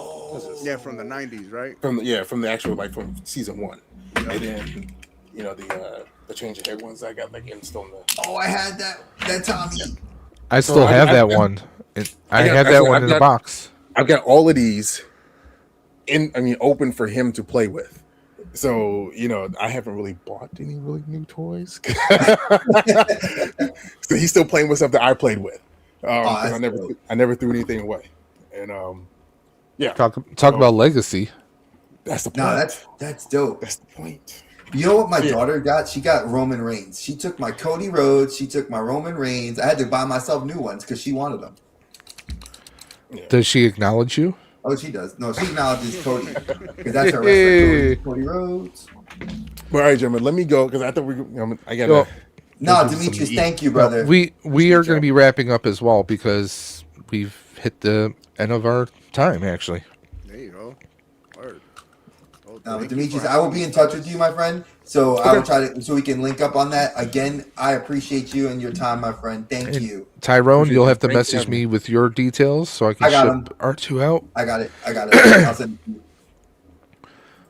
from the 90s, right? From the actual from season 1, and then the change of head ones I got like installed. I had that Tommy. I still have that one. I have that one in the box. I've got all of these open for him to play with. So, I haven't really bought any really new toys. So he's still playing with stuff that I played with. Because I never threw anything away. And yeah. Talk about legacy. That's the point. No, that's dope. That's the point. You know what my daughter got? She got Roman Reigns. She took my Cody Rhodes. She took my Roman Reigns. I had to buy myself new ones because she wanted them. Yeah. Does she acknowledge you? Oh, she does. No, she acknowledges Cody because that's her wrestler. Cody Rhodes. All right, gentlemen, let me go because I thought I got. No, Demetrius, thank you, brother. We are going to be wrapping up as well because we've hit the end of our time. Actually, there you go. Word. But Demetrius, I will be in touch with you, my friend. So I will try to, so we can link up on that. Again, I appreciate you and your time, my friend. Thank you. Tyrone, you'll have to message me with your details so I can ship R2 out. I got it. I'll send it to you.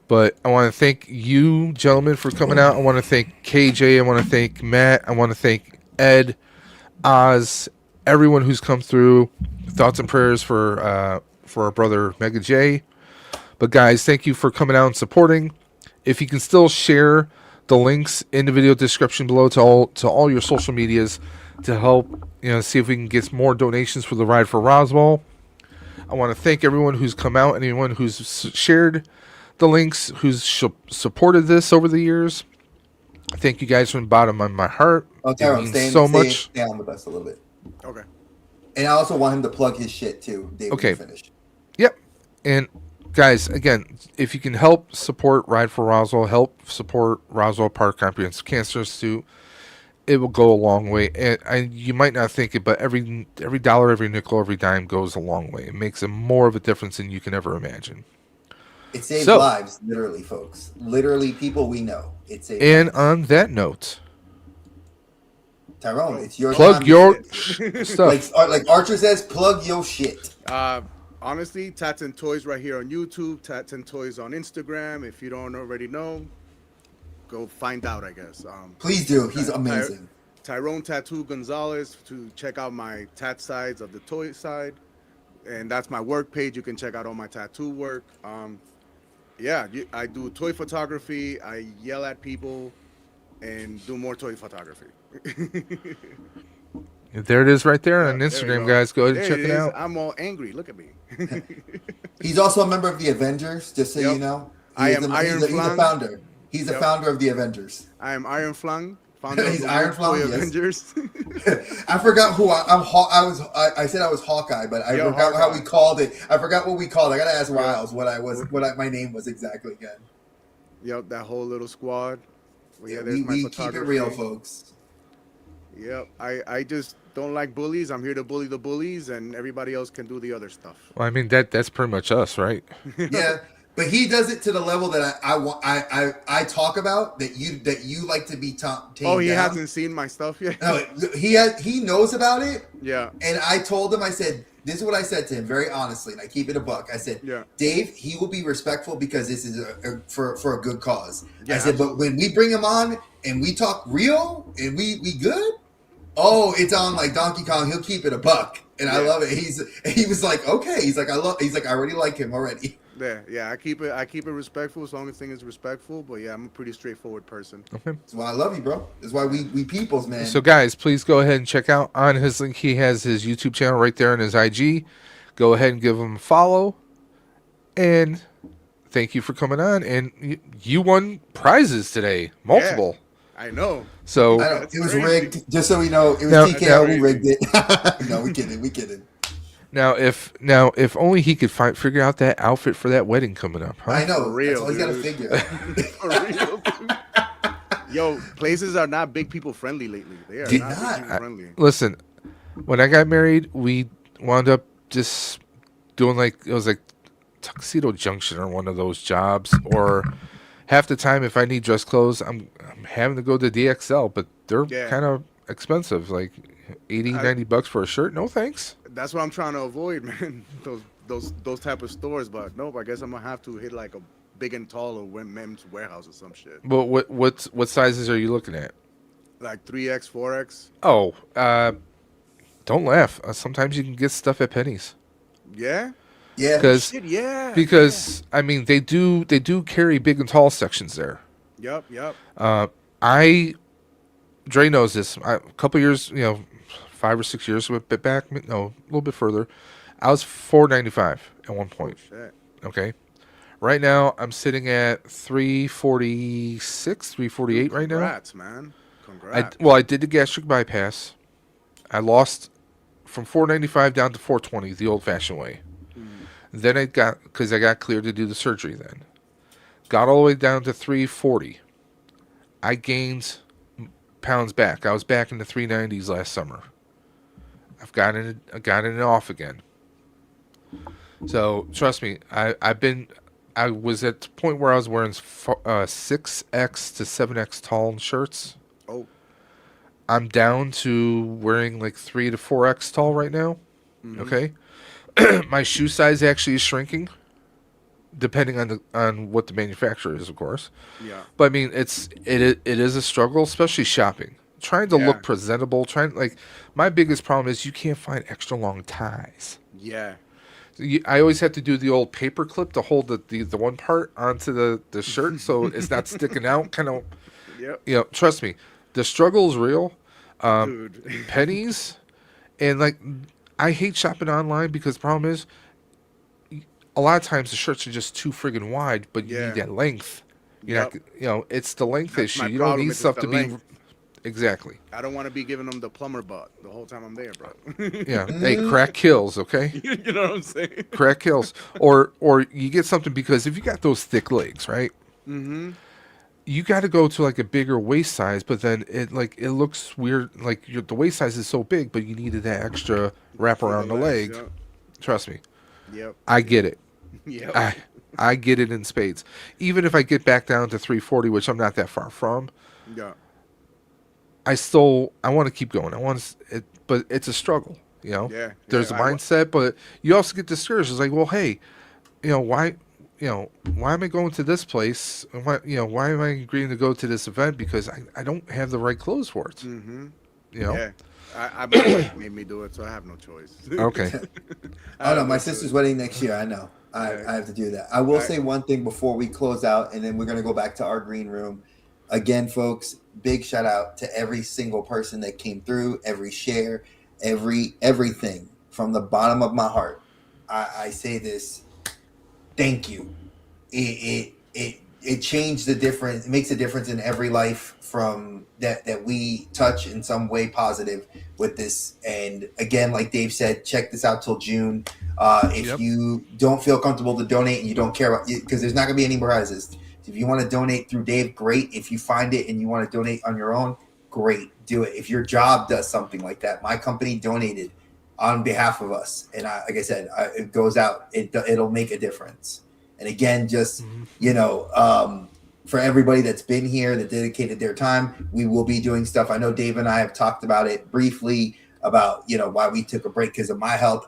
But I want to thank you, gentlemen, for coming out. I want to thank KJ. I want to thank Matt. I want to thank Ed, Oz, everyone who's come through. Thoughts and prayers for our brother Mega J. But guys, thank you for coming out and supporting. If you can still share the links in the video description below to all your social medias to help see if we can get more donations for the Ride for Roswell. I want to thank everyone who's come out and anyone who's shared the links, who's supported this over the years. Thank you guys from the bottom of my heart. Oh, Tyrone, stay on with us a little bit. Okay. And I also want him to plug his shit too. David, okay. Finish. Yep. And guys, again, if you can help support Ride for Roswell, help support Roswell Park Comprehensive Cancer Institute, it will go a long way. And you might not think it, but every dollar, every nickel, every dime goes a long way. It makes a more of a difference than you can ever imagine. It saves lives, literally, folks. Literally, people we know. It saves And lives. on that note, Tyrone, it's your plug time. your stuff. Like Archer says, plug your shit. Honestly, Tatz and Toys right here on YouTube. Tatz and Toys on Instagram. If you don't already know, go find out, I guess. Please do. He's amazing. Tyrone Tattoo Gonzalez to check out my tat sides of the toy side. And that's my work page. You can check out all my tattoo work. Yeah, I do toy photography. I yell at people and do more toy photography. There it is right there on Instagram, guys. Go ahead and check it out. I'm all angry. Look at me. He's also a member of the Avengers, just so you know. He's a founder. He's a founder of the Avengers. I am Iron Flung. Founder He's of Iron the Flung, Avengers. I forgot who I said I was Hawkeye, but I forgot how we called it. I forgot what we called it. I gotta ask Riles my name was exactly again. Yep, that whole little squad. Well, yeah, we keep it real, folks. Yep, I just don't like bullies. I'm here to bully the bullies, and everybody else can do the other stuff. Well, I mean that's pretty much us, right? Yeah. But he does it to the level that I talk about that you like to be tamed Oh, he down. hasn't seen my stuff yet. No, he knows about it. Yeah. And I told him, I said, this is what I said to him very honestly, and I keep it a buck. I said, Dave, he will be respectful because this is for a good cause. Yeah, I said, but when we bring him on and we talk real and we good, oh, it's on like Donkey Kong. He'll keep it a buck, and I love it. He was like, okay. He's like, I already like him already. Yeah, I keep it respectful as long as thing is respectful. But yeah, I'm a pretty straightforward person. Okay. That's why I love you, bro. That's why we peoples, man. So guys, please go ahead and check out on his link. He has his YouTube channel right there on his IG. Go ahead and give him a follow. And thank you for coming on. And you won prizes today, multiple. Yeah, I know. So it was rigged. Just so we know, it was TKO who rigged it. No, we kidding. Now, if only he could figure out that outfit for that wedding coming up. Huh? I know. For real, that's all he's got to figure. For real. Yo, places are not big people friendly lately. They are not big people friendly. Listen, when I got married, we wound up just doing it was like Tuxedo Junction or one of those jobs. Or half the time, if I need dress clothes, I'm having to go to DXL, but they're kind of expensive, like $80-$90 for a shirt. No thanks. That's what I'm trying to avoid, man. Those type of stores. But nope, I guess I'm gonna have to hit like a Big and Tall or Men's Warehouse or some shit. Well, what sizes are you looking at? Like 3X, 4X. Oh, don't laugh. Sometimes you can get stuff at Penny's. Yeah. Yeah. Because Shit, yeah. I mean they do carry big and tall sections there. Yep. Dre knows this. A couple years, 5 or 6 years a bit back, no, a little bit further. I was $4.95 at one point. Oh, shit. Okay. Right now, I'm sitting at $3.46, $3.48 right now. Congrats, man. Congrats. I did the gastric bypass. I lost from $4.95 down to $4.20 the old-fashioned way. Then because I got cleared to do the surgery. Then got all the way down to $3.40. I gained pounds back. I was back in the 390s last summer. I've gotten it off again. So trust me, I was at the point where I was wearing 6X to 7X tall shirts. Oh. I'm down to wearing like 3 to 4X tall right now. Mhm. Okay. My shoe size actually is shrinking, depending on what the manufacturer is, of course. Yeah. But I mean, it is a struggle, especially shopping. Trying to look presentable. My biggest problem is you can't find extra long ties. Yeah. I always have to do the old paper clip to hold the one part onto the shirt so it's not sticking out. Kind of. Yep. Trust me, the struggle is real. Dude. Pennies, and I hate shopping online because the problem is a lot of times the shirts are just too friggin' wide, but you need that length. It's the length That's issue. my You don't problem, need it's stuff the to be length. exactly. I don't want to be giving them the plumber butt the whole time I'm there, bro. Yeah. Hey, crack kills, okay? You know what I'm saying? Crack kills. Or you get something because if you got those thick legs, right? Mm-hmm. You got to go to like a bigger waist size, but then it looks weird. Like the waist size is so big, but you needed that extra wrap around the leg. Yep. Trust me. Yep. I get it. Yep. I get it in spades. Even if I get back down to 340, which I'm not that far from. Yeah. I want to keep going. But it's a struggle. Yeah. There's a mindset, but you also get discouraged. It's like, well, hey, why am I going to this place? Why am I agreeing to go to this event? Because I don't have the right clothes for it. Mm-hmm. Yeah. I my wife made me do it, so I have no choice. Okay. Oh no, my sister's wedding next year. I know. I have to do that. I will say one thing before we close out, and then we're gonna go back to our green room. Again, folks, big shout out to every single person that came through, every share, everything from the bottom of my heart. I say this. Thank you. It changed the difference. It makes a difference in every life from that we touch in some way positive with this. And again, like Dave said, check this out till June. If you don't feel comfortable to donate and you don't care about it, because there's not going to be any prizes. If you want to donate through Dave, great. If you find it and you want to donate on your own, great. Do it. If your job does something like that, my company donated on behalf of us, and like I said, it goes out. It'll make a difference. And again, just for everybody that's been here, that dedicated their time, we will be doing stuff. I know Dave and I have talked about it briefly about why we took a break because of my health.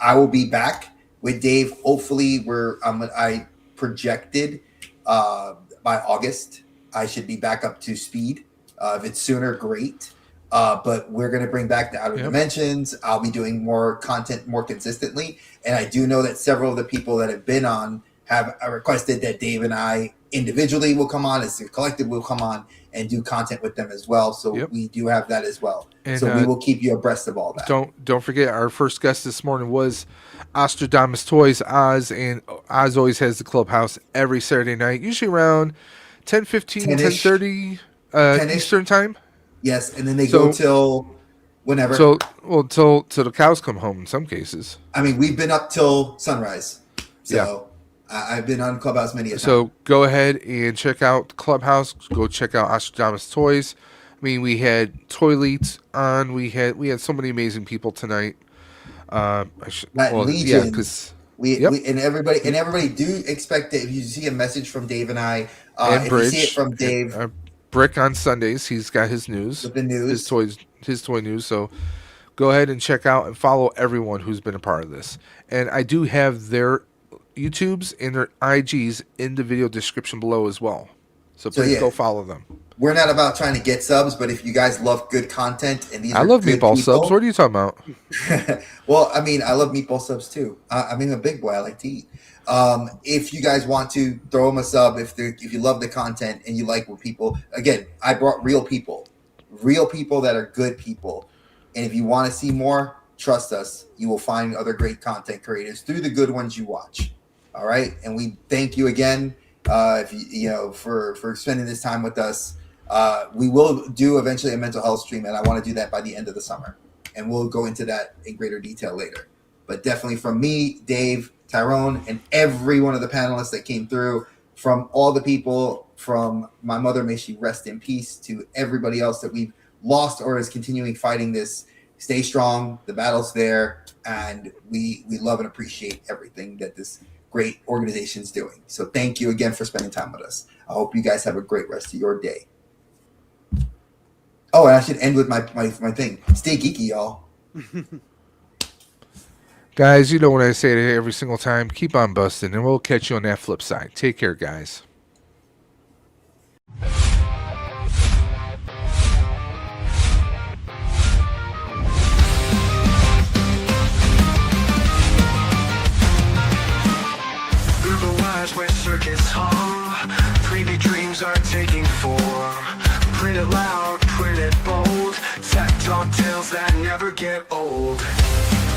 I will be back with Dave. Hopefully, I projected by August I should be back up to speed. If it's sooner, great. But we're going to bring back the Outer Dimensions. I'll be doing more content more consistently. And I do know that several of the people that have been on have requested that Dave and I individually will come on, as the collective will come on and do content with them as well. So we do have that as well. And, so we will keep you abreast of all that. Don't forget, our first guest this morning was Ozstradamus Toys, Oz, and Oz always has the clubhouse every Saturday night, usually around 10:15, 10:30 Eastern time. Yes, and then they go till whenever. Till the cows come home in some cases. I mean, we've been up till sunrise. So I've been on Clubhouse many a time. So go ahead and check out Clubhouse. Go check out Ozstradamus Toys. I mean, we had Toy Leads on. We had so many amazing people tonight. Legion. And everybody do expect that if you see a message from Dave and I, and if Bridge, you see it from Dave. Brick on Sundays, he's got his news. With the news. His toy news. So go ahead and check out and follow everyone who's been a part of this. And I do have their YouTubes and their IGs in the video description below as well. So please go follow them. We're not about trying to get subs, but if you guys love good content and these I are love good meatball people, subs. What are you talking about? Well, I mean, I love meatball subs too. I mean, I'm a big boy. I like to eat. If you guys want to throw them a sub, if you love the content and you like what people, again, I brought real people that are good people. And if you want to see more, trust us, you will find other great content creators through the good ones you watch. All right. And we thank you again, for spending this time with us. We will do eventually a mental health stream, and I want to do that by the end of the summer. And we'll go into that in greater detail later. But definitely from me, Dave, Tyrone, and every one of the panelists that came through, from all the people, from my mother, may she rest in peace, to everybody else that we've lost or is continuing fighting this. Stay strong. The battle's there, and we love and appreciate everything that this great organization is doing. So thank you again for spending time with us. I hope you guys have a great rest of your day. Oh, and I should end with my thing. Stay geeky, y'all. Guys, you know what I say to every single time. Keep on busting, and we'll catch you on that flip side. Take care, guys. Through the wires where circuits hum, 3D dreams are taking form. Print it loud, print it bold, tacked on tales that never get old.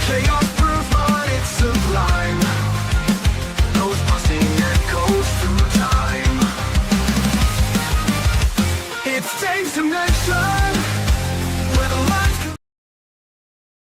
Chaos proof, but it's sublime.